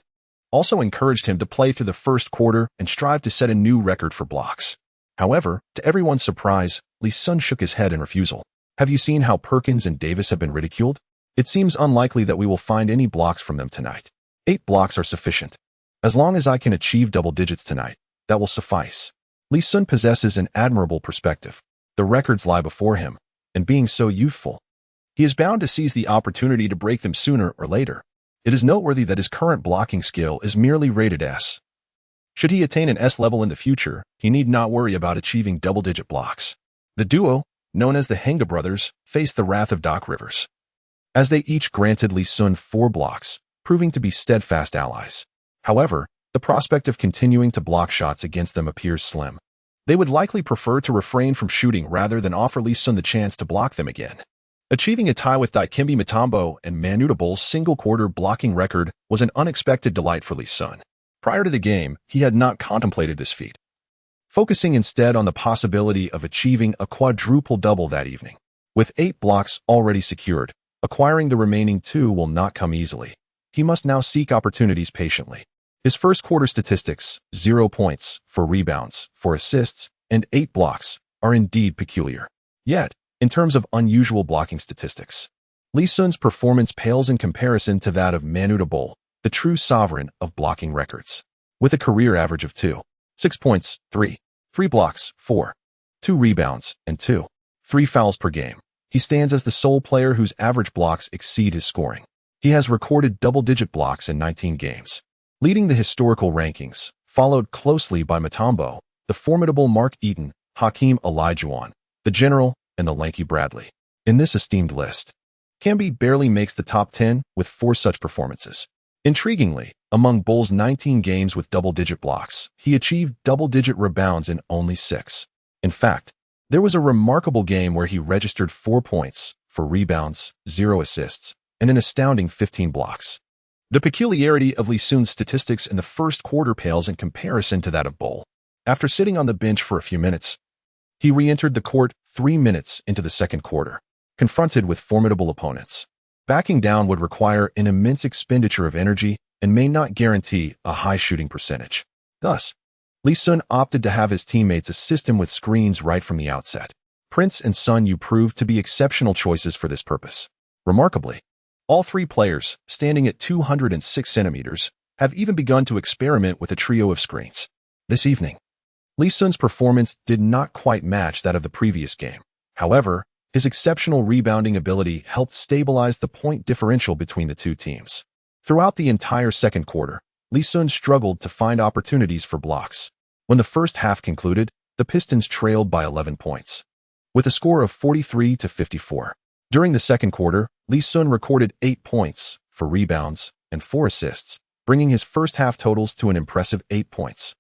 Speaker 1: also encouraged him to play through the first quarter and strive to set a new record for blocks. However, to everyone's surprise, Lee Sun shook his head in refusal. Have you seen how Perkins and Davis have been ridiculed? It seems unlikely that we will find any blocks from them tonight. 8 blocks are sufficient. As long as I can achieve double digits tonight, that will suffice. Lee Sun possesses an admirable perspective. The records lie before him, and being so youthful, he is bound to seize the opportunity to break them sooner or later. It is noteworthy that his current blocking skill is merely rated S. Should he attain an S level in the future, he need not worry about achieving double-digit blocks. The duo, known as the Henga brothers, faced the wrath of Doc Rivers, as they each granted Lee Sun 4 blocks, proving to be steadfast allies. However, the prospect of continuing to block shots against them appears slim. They would likely prefer to refrain from shooting rather than offer Lee Sun the chance to block them again. Achieving a tie with Dikembe Mutombo and Manu Ginobili's single-quarter blocking record was an unexpected delight for Lee Sun. Prior to the game, he had not contemplated this feat, focusing instead on the possibility of achieving a quadruple-double that evening. With 8 blocks already secured, acquiring the remaining 2 will not come easily. He must now seek opportunities patiently. His first quarter statistics, 0 points, 4 rebounds, 4 assists, and 8 blocks, are indeed peculiar. Yet, in terms of unusual blocking statistics, Lee Sun's performance pales in comparison to that of Manu Ginobili, the true sovereign of blocking records. With a career average of 6 points, 3 blocks, 4, 2 rebounds, and 3 fouls per game, he stands as the sole player whose average blocks exceed his scoring. He has recorded double-digit blocks in 19 games, leading the historical rankings, followed closely by Mutombo, the formidable Mark Eaton, Hakeem Olajuwon, the General, and the lanky Bradley. In this esteemed list, Camby barely makes the top 10 with 4 such performances. Intriguingly, among Bull's 19 games with double-digit blocks, he achieved double-digit rebounds in only 6. In fact, there was a remarkable game where he registered 4 points, 4 rebounds, 0 assists, and an astounding 15 blocks. The peculiarity of Lee Sun's statistics in the first quarter pales in comparison to that of Bull. After sitting on the bench for a few minutes, he re-entered the court 3 minutes into the second quarter, confronted with formidable opponents. Backing down would require an immense expenditure of energy and may not guarantee a high shooting percentage. Thus, Lee Sun opted to have his teammates assist him with screens right from the outset. Prince and Sun Yu proved to be exceptional choices for this purpose. Remarkably, all 3 players, standing at 206 centimeters, have even begun to experiment with a trio of screens. This evening, Lee Sun's performance did not quite match that of the previous game. However, his exceptional rebounding ability helped stabilize the point differential between the two teams. Throughout the entire second quarter, Lee Sun struggled to find opportunities for blocks. When the first half concluded, the Pistons trailed by 11 points, with a score of 43-54. During the second quarter, Lee Sun recorded 8 points, 4 rebounds, and 4 assists, bringing his first half totals to an impressive 8 points,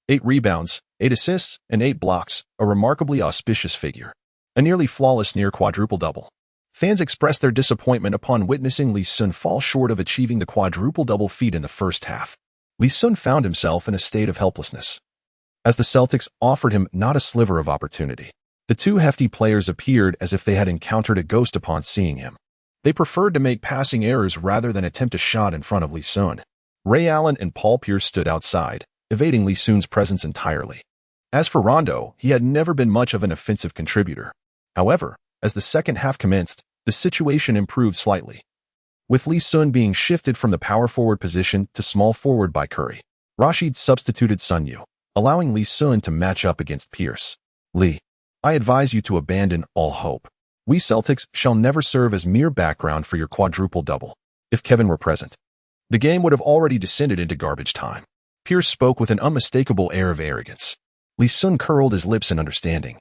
Speaker 1: 8 rebounds, 8 assists, and 8 blocks, a remarkably auspicious figure. A nearly flawless near quadruple-double. Fans expressed their disappointment upon witnessing Lee Sun fall short of achieving the quadruple-double feat in the first half. Lee Sun found himself in a state of helplessness, as the Celtics offered him not a sliver of opportunity. The two hefty players appeared as if they had encountered a ghost upon seeing him. They preferred to make passing errors rather than attempt a shot in front of Lee Sun. Ray Allen and Paul Pierce stood outside, evading Lee Sun's presence entirely. As for Rondo, he had never been much of an offensive contributor. However, as the second half commenced, the situation improved slightly, with Lee Sun being shifted from the power forward position to small forward by Curry. Rashid substituted Sun Yu, allowing Lee Sun to match up against Pierce. Lee, I advise you to abandon all hope. We Celtics shall never serve as mere background for your quadruple-double. If Kevin were present, the game would have already descended into garbage time. Pierce spoke with an unmistakable air of arrogance. Lee Sun curled his lips in understanding,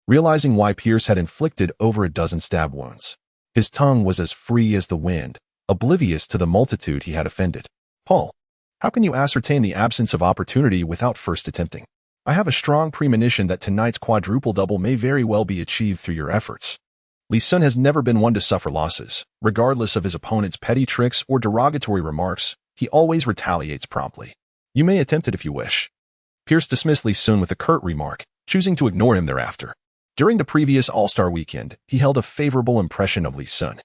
Speaker 1: realizing why Pierce had inflicted over a dozen stab wounds. His tongue was as free as the wind, oblivious to the multitude he had offended. Paul, how can you ascertain the absence of opportunity without first attempting? I have a strong premonition that tonight's quadruple-double may very well be achieved through your efforts. Lee Sun has never been one to suffer losses. Regardless of his opponent's petty tricks or derogatory remarks, he always retaliates promptly. You may attempt it if you wish. Pierce dismissed Lee Sun with a curt remark, choosing to ignore him thereafter. During the previous All-Star weekend, he held a favorable impression of Lee Sun,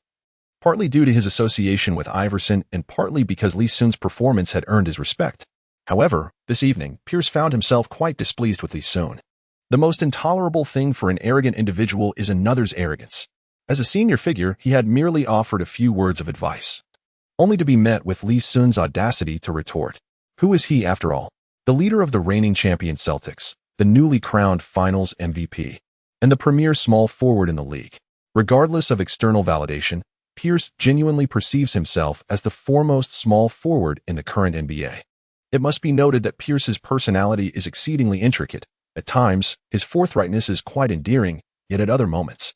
Speaker 1: partly due to his association with Iverson and partly because Lee Sun's performance had earned his respect. However, this evening, Pierce found himself quite displeased with Lee Sun. The most intolerable thing for an arrogant individual is another's arrogance. As a senior figure, he had merely offered a few words of advice, only to be met with Lee Sun's audacity to retort. Who is he, after all? The leader of the reigning champion Celtics, the newly crowned Finals MVP, and the premier small forward in the league. Regardless of external validation, Pierce genuinely perceives himself as the foremost small forward in the current NBA. It must be noted that Pierce's personality is exceedingly intricate. At times, his forthrightness is quite endearing, yet at other moments,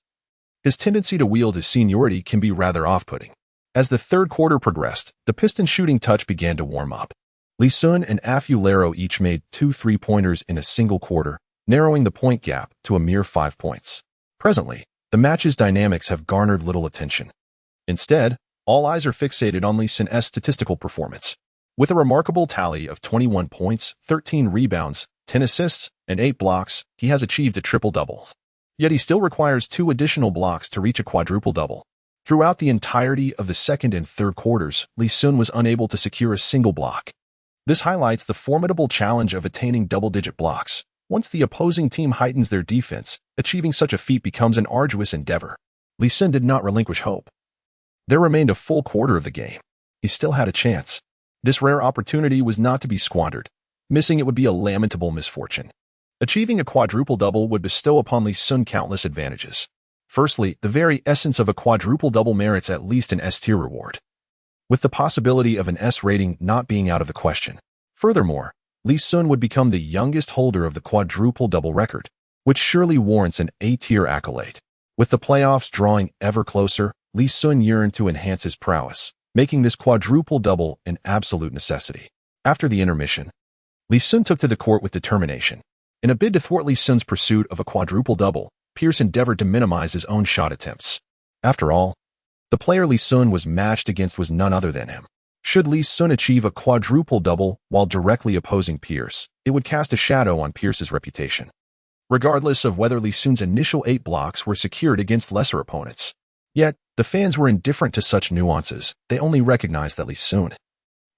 Speaker 1: his tendency to wield his seniority can be rather off-putting. As the third quarter progressed, the Pistons' shooting touch began to warm up. Lee Sun and Afulero each made 2 three-pointers in a single quarter, narrowing the point gap to a mere 5 points. Presently, the match's dynamics have garnered little attention. Instead, all eyes are fixated on Lee Sun's statistical performance. With a remarkable tally of 21 points, 13 rebounds, 10 assists, and 8 blocks, he has achieved a triple-double. Yet he still requires 2 additional blocks to reach a quadruple-double. Throughout the entirety of the second and third quarters, Lee Sun was unable to secure a single block. This highlights the formidable challenge of attaining double-digit blocks. Once the opposing team heightens their defense, achieving such a feat becomes an arduous endeavor. Lee Sun did not relinquish hope. There remained a full quarter of the game. He still had a chance. This rare opportunity was not to be squandered. Missing it would be a lamentable misfortune. Achieving a quadruple-double would bestow upon Lee Sun countless advantages. Firstly, the very essence of a quadruple-double merits at least an S-tier reward, with the possibility of an S rating not being out of the question. Furthermore, Lee Sun would become the youngest holder of the quadruple-double record, which surely warrants an A-tier accolade. With the playoffs drawing ever closer, Lee Sun yearned to enhance his prowess, making this quadruple-double an absolute necessity. After the intermission, Lee Sun took to the court with determination. In a bid to thwart Lee Sun's pursuit of a quadruple-double, Pierce endeavored to minimize his own shot attempts. After all, the player Lee Sun was matched against was none other than him. Should Lee Sun achieve a quadruple-double while directly opposing Pierce, it would cast a shadow on Pierce's reputation. Regardless of whether Lee Sun's initial 8 blocks were secured against lesser opponents. Yet, the fans were indifferent to such nuances. They only recognized that Lee Sun,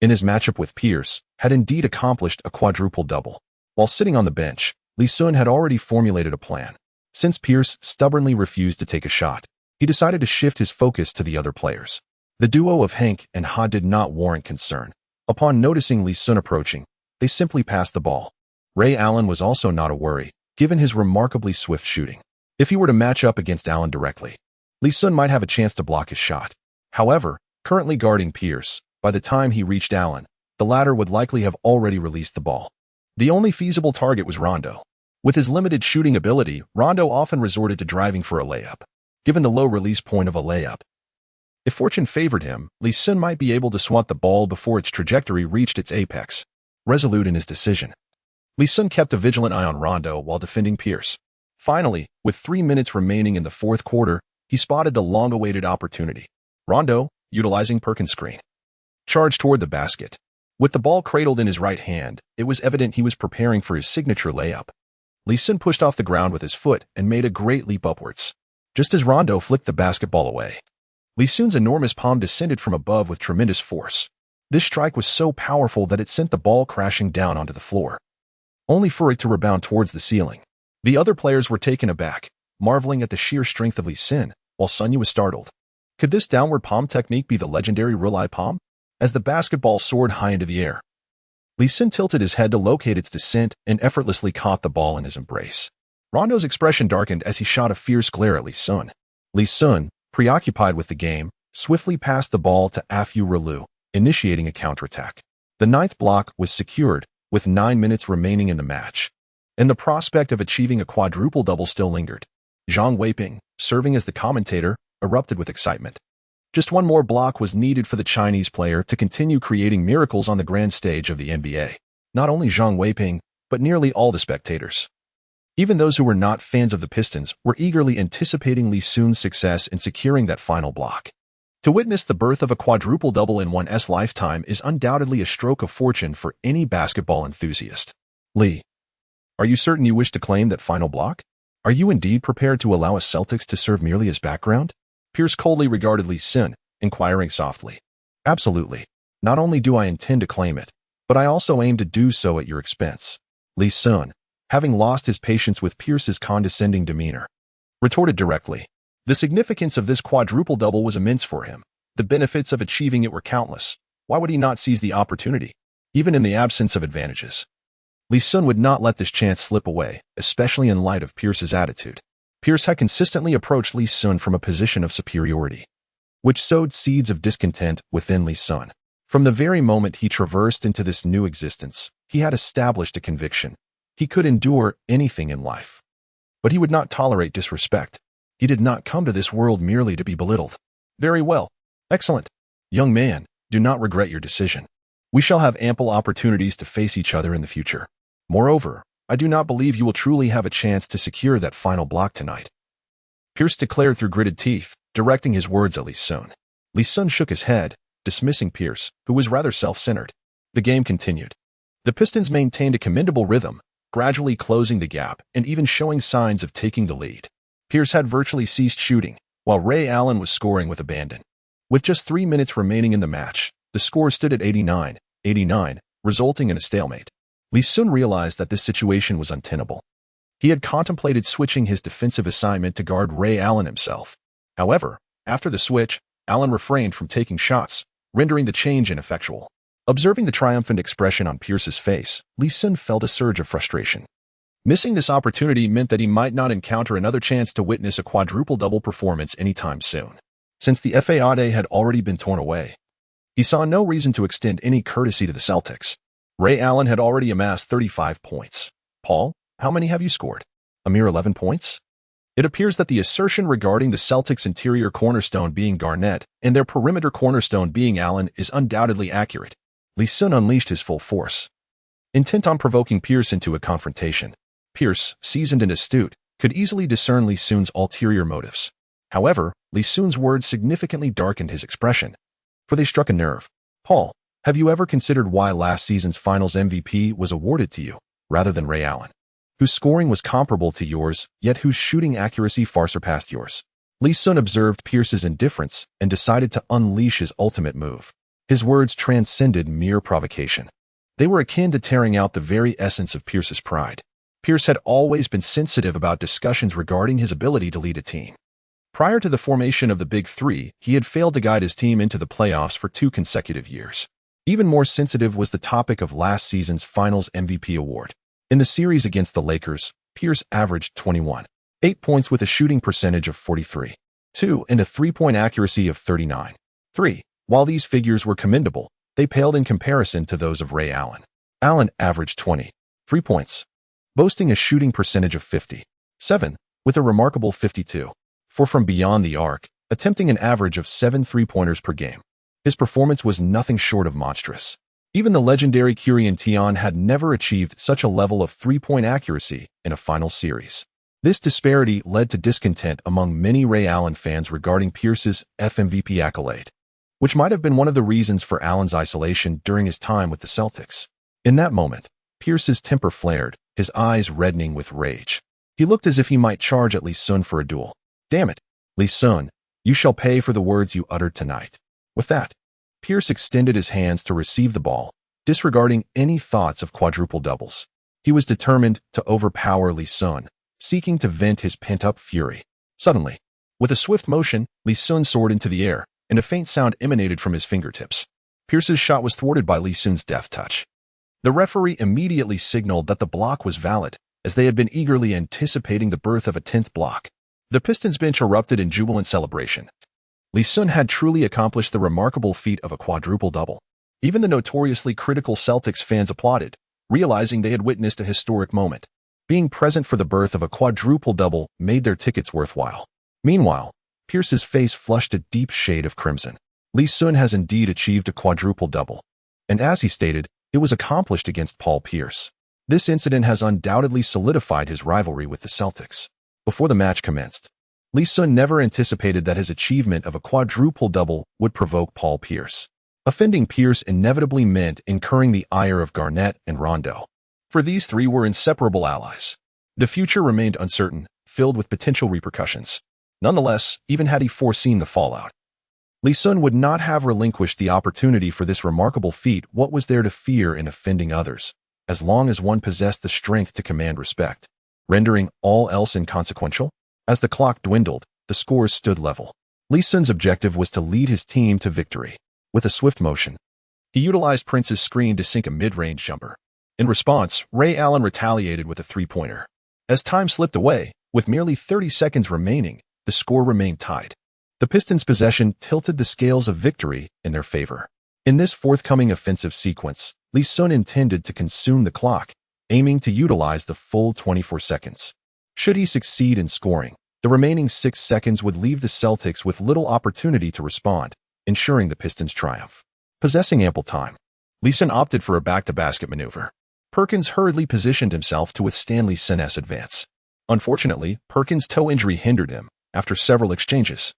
Speaker 1: in his matchup with Pierce, had indeed accomplished a quadruple-double. While sitting on the bench, Lee Sun had already formulated a plan. Since Pierce stubbornly refused to take a shot, he decided to shift his focus to the other players. The duo of Hank and Ha did not warrant concern. Upon noticing Lee Sun approaching, they simply passed the ball. Ray Allen was also not a worry, given his remarkably swift shooting. If he were to match up against Allen directly, Lee Sun might have a chance to block his shot. However, currently guarding Pierce, by the time he reached Allen, the latter would likely have already released the ball. The only feasible target was Rondo. With his limited shooting ability, Rondo often resorted to driving for a layup. Given the low release point of a layup, if fortune favored him, Lee Sun might be able to swat the ball before its trajectory reached its apex. Resolute in his decision, Lee Sun kept a vigilant eye on Rondo while defending Pierce. Finally, with 3 minutes remaining in the fourth quarter, he spotted the long-awaited opportunity. Rondo, utilizing Perkins' screen, charged toward the basket. With the ball cradled in his right hand, it was evident he was preparing for his signature layup. Lee Sun pushed off the ground with his foot and made a great leap upwards. Just as Rondo flicked the basketball away, Lee Sun's enormous palm descended from above with tremendous force. This strike was so powerful that it sent the ball crashing down onto the floor, only for it to rebound towards the ceiling. The other players were taken aback, marveling at the sheer strength of Lee Sun, while Sunny was startled. Could this downward palm technique be the legendary real-eye palm? As the basketball soared high into the air, Lee Sun tilted his head to locate its descent and effortlessly caught the ball in his embrace. Rondo's expression darkened as he shot a fierce glare at Lee Sun. Lee Sun, preoccupied with the game, swiftly passed the ball to Afu Relu, initiating a counterattack. The 9th block was secured, with 9 minutes remaining in the match, and the prospect of achieving a quadruple-double still lingered. Zhang Weiping, serving as the commentator, erupted with excitement. Just one more block was needed for the Chinese player to continue creating miracles on the grand stage of the NBA. Not only Zhang Weiping, but nearly all the spectators, even those who were not fans of the Pistons, were eagerly anticipating Lee Sun's success in securing that final block. To witness the birth of a quadruple-double in one's lifetime is undoubtedly a stroke of fortune for any basketball enthusiast. Lee, are you certain you wish to claim that final block? Are you indeed prepared to allow us Celtics to serve merely as background? Pierce coldly regarded Lee Sun, inquiring softly. Absolutely. Not only do I intend to claim it, but I also aim to do so at your expense. Lee Sun, having lost his patience with Pierce's condescending demeanor, retorted directly. The significance of this quadruple-double was immense for him. The benefits of achieving it were countless. Why would he not seize the opportunity, even in the absence of advantages? Lee Sun would not let this chance slip away, especially in light of Pierce's attitude. Pierce had consistently approached Lee Sun from a position of superiority, which sowed seeds of discontent within Lee Sun. From the very moment he traversed into this new existence, he had established a conviction. He could endure anything in life, but he would not tolerate disrespect. He did not come to this world merely to be belittled. Very well. Excellent. Young man, do not regret your decision. We shall have ample opportunities to face each other in the future. Moreover, I do not believe you will truly have a chance to secure that final block tonight, Pierce declared through gritted teeth, directing his words at Lee Sun. Lee Sun shook his head, dismissing Pierce, who was rather self-centered. The game continued. The Pistons maintained a commendable rhythm, gradually closing the gap and even showing signs of taking the lead. Pierce had virtually ceased shooting, while Ray Allen was scoring with abandon. With just 3 minutes remaining in the match, the score stood at 89-89, resulting in a stalemate. Lee Sun realized that this situation was untenable. He had contemplated switching his defensive assignment to guard Ray Allen himself. However, after the switch, Allen refrained from taking shots, rendering the change ineffectual. Observing the triumphant expression on Pierce's face, Lee Sun felt a surge of frustration. Missing this opportunity meant that he might not encounter another chance to witness a quadruple-double performance anytime soon. Since the FAA had already been torn away, he saw no reason to extend any courtesy to the Celtics. Ray Allen had already amassed 35 points. Paul, how many have you scored? A mere 11 points? It appears that the assertion regarding the Celtics' interior cornerstone being Garnett and their perimeter cornerstone being Allen is undoubtedly accurate. Lee Sun unleashed his full force, intent on provoking Pierce into a confrontation. Pierce, seasoned and astute, could easily discern Lee Sun's ulterior motives. However, Lee Sun's words significantly darkened his expression, for they struck a nerve. Paul, have you ever considered why last season's Finals MVP was awarded to you, rather than Ray Allen, whose scoring was comparable to yours, yet whose shooting accuracy far surpassed yours? Lee Sun observed Pierce's indifference and decided to unleash his ultimate move. His words transcended mere provocation. They were akin to tearing out the very essence of Pierce's pride. Pierce had always been sensitive about discussions regarding his ability to lead a team. Prior to the formation of the Big Three, he had failed to guide his team into the playoffs for 2 consecutive years. Even more sensitive was the topic of last season's Finals MVP award. In the series against the Lakers, Pierce averaged 21.8 points with a shooting percentage of 43.2 and a three-point accuracy of 39.3. While these figures were commendable, they paled in comparison to those of Ray Allen. Allen averaged 23 points, boasting a shooting percentage of 57, with a remarkable 52.4 from beyond the arc, attempting an average of 7 three-pointers per game. His performance was nothing short of monstrous. Even the legendary Kyrian Tion had never achieved such a level of three-point accuracy in a final series. This disparity led to discontent among many Ray Allen fans regarding Pierce's FMVP accolade, which might have been one of the reasons for Allen's isolation during his time with the Celtics. In that moment, Pierce's temper flared, his eyes reddening with rage. He looked as if he might charge at Lee Sun for a duel. Damn it, Lee Sun, you shall pay for the words you uttered tonight. With that, Pierce extended his hands to receive the ball, disregarding any thoughts of quadruple doubles. He was determined to overpower Lee Sun, seeking to vent his pent-up fury. Suddenly, with a swift motion, Lee Sun soared into the air, and a faint sound emanated from his fingertips. Pierce's shot was thwarted by Lee Sun's deft touch. The referee immediately signaled that the block was valid, as they had been eagerly anticipating the birth of a 10th block. The Pistons bench erupted in jubilant celebration. Lee Sun had truly accomplished the remarkable feat of a quadruple-double. Even the notoriously critical Celtics fans applauded, realizing they had witnessed a historic moment. Being present for the birth of a quadruple-double made their tickets worthwhile. Meanwhile, Pierce's face flushed a deep shade of crimson. Lee Sun has indeed achieved a quadruple-double, and as he stated, it was accomplished against Paul Pierce. This incident has undoubtedly solidified his rivalry with the Celtics. Before the match commenced, Lee Sun never anticipated that his achievement of a quadruple-double would provoke Paul Pierce. Offending Pierce inevitably meant incurring the ire of Garnett and Rondo, for these three were inseparable allies. The future remained uncertain, filled with potential repercussions. Nonetheless, even had he foreseen the fallout, Lee Sun would not have relinquished the opportunity for this remarkable feat. What was there to fear in offending others, as long as one possessed the strength to command respect, rendering all else inconsequential? As the clock dwindled, the scores stood level. Lee Sun's objective was to lead his team to victory. With a swift motion, he utilized Prince's screen to sink a mid-range jumper. In response, Ray Allen retaliated with a three-pointer. As time slipped away, with merely 30 seconds remaining, the score remained tied. The Pistons' possession tilted the scales of victory in their favor. In this forthcoming offensive sequence, Lee Sun intended to consume the clock, aiming to utilize the full 24 seconds. Should he succeed in scoring, the remaining 6 seconds would leave the Celtics with little opportunity to respond, ensuring the Pistons' triumph. Possessing ample time, Lee Sun opted for a back-to-basket maneuver. Perkins hurriedly positioned himself to withstand Lee Sun's advance. Unfortunately, Perkins' toe injury hindered him. After several exchanges,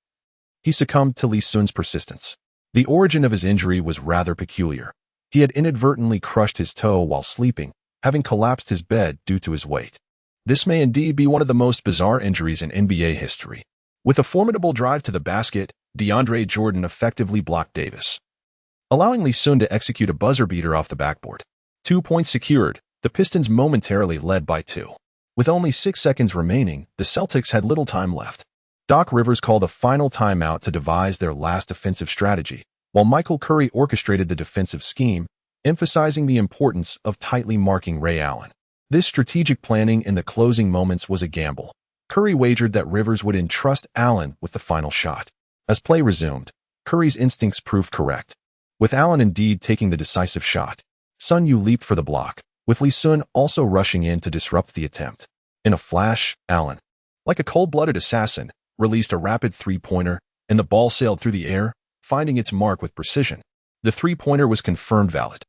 Speaker 1: he succumbed to Lee Sun's persistence. The origin of his injury was rather peculiar. He had inadvertently crushed his toe while sleeping, having collapsed his bed due to his weight. This may indeed be one of the most bizarre injuries in NBA history. With a formidable drive to the basket, DeAndre Jordan effectively blocked Davis, allowing Lee Sun to execute a buzzer beater off the backboard. 2 points secured, the Pistons momentarily led by 2. With only 6 seconds remaining, the Celtics had little time left. Doc Rivers called a final timeout to devise their last offensive strategy, while Michael Curry orchestrated the defensive scheme, emphasizing the importance of tightly marking Ray Allen. This strategic planning in the closing moments was a gamble. Curry wagered that Rivers would entrust Allen with the final shot. As play resumed, Curry's instincts proved correct. With Allen indeed taking the decisive shot, Sun Yu leaped for the block, with Lee Sun also rushing in to disrupt the attempt. In a flash, Allen, like a cold-blooded assassin, released a rapid three-pointer, and the ball sailed through the air, finding its mark with precision. The three-pointer was confirmed valid.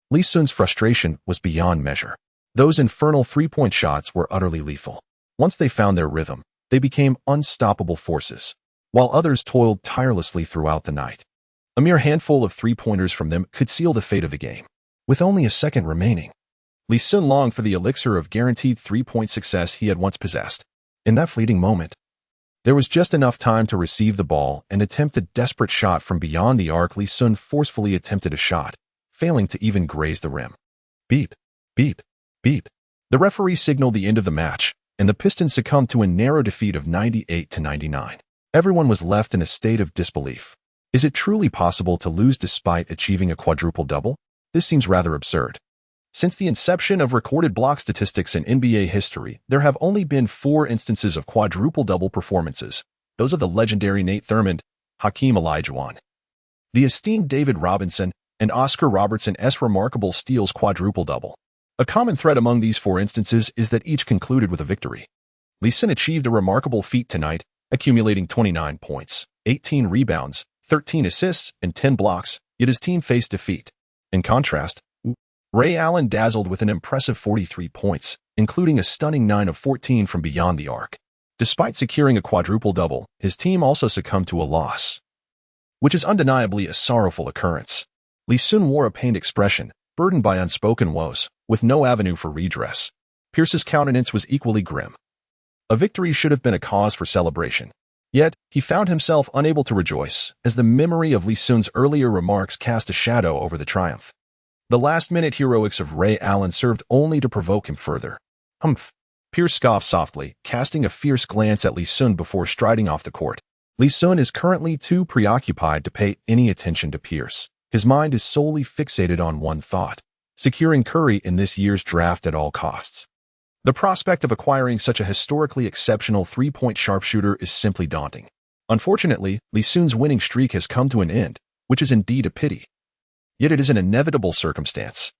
Speaker 1: Lee Sun's frustration was beyond measure. Those infernal three-point shots were utterly lethal. Once they found their rhythm, they became unstoppable forces, while others toiled tirelessly throughout the night. A mere handful of three-pointers from them could seal the fate of the game. With only a second remaining, Lee Sun longed for the elixir of guaranteed three-point success he had once possessed. In that fleeting moment, there was just enough time to receive the ball and attempt a desperate shot from beyond the arc. Lee Sun forcefully attempted a shot, failing to even graze the rim. Beep, beep, beep. The referee signaled the end of the match, and the Pistons succumbed to a narrow defeat of 98-99. Everyone was left in a state of disbelief. Is it truly possible to lose despite achieving a quadruple-double? This seems rather absurd. Since the inception of recorded block statistics in NBA history, there have only been 4 instances of quadruple-double performances, those of the legendary Nate Thurmond, Hakeem Olajuwon, the esteemed David Robinson, and Oscar Robertson's remarkable steals quadruple-double. A common thread among these 4 instances is that each concluded with a victory. Lee Sun achieved a remarkable feat tonight, accumulating 29 points, 18 rebounds, 13 assists, and 10 blocks, yet his team faced defeat. In contrast, Ray Allen dazzled with an impressive 43 points, including a stunning 9 of 14 from beyond the arc. Despite securing a quadruple-double, his team also succumbed to a loss, which is undeniably a sorrowful occurrence. Lee Sun wore a pained expression, burdened by unspoken woes, with no avenue for redress. Pierce's countenance was equally grim. A victory should have been a cause for celebration. Yet, he found himself unable to rejoice, as the memory of Lee Sun's earlier remarks cast a shadow over the triumph. The last-minute heroics of Ray Allen served only to provoke him further. Humph. Pierce scoffed softly, casting a fierce glance at Lee Sun before striding off the court. Lee Sun is currently too preoccupied to pay any attention to Pierce. His mind is solely fixated on one thought: securing Curry in this year's draft at all costs. The prospect of acquiring such a historically exceptional three-point sharpshooter is simply daunting. Unfortunately, Lee Sun's winning streak has come to an end, which is indeed a pity. Yet it is an inevitable circumstance.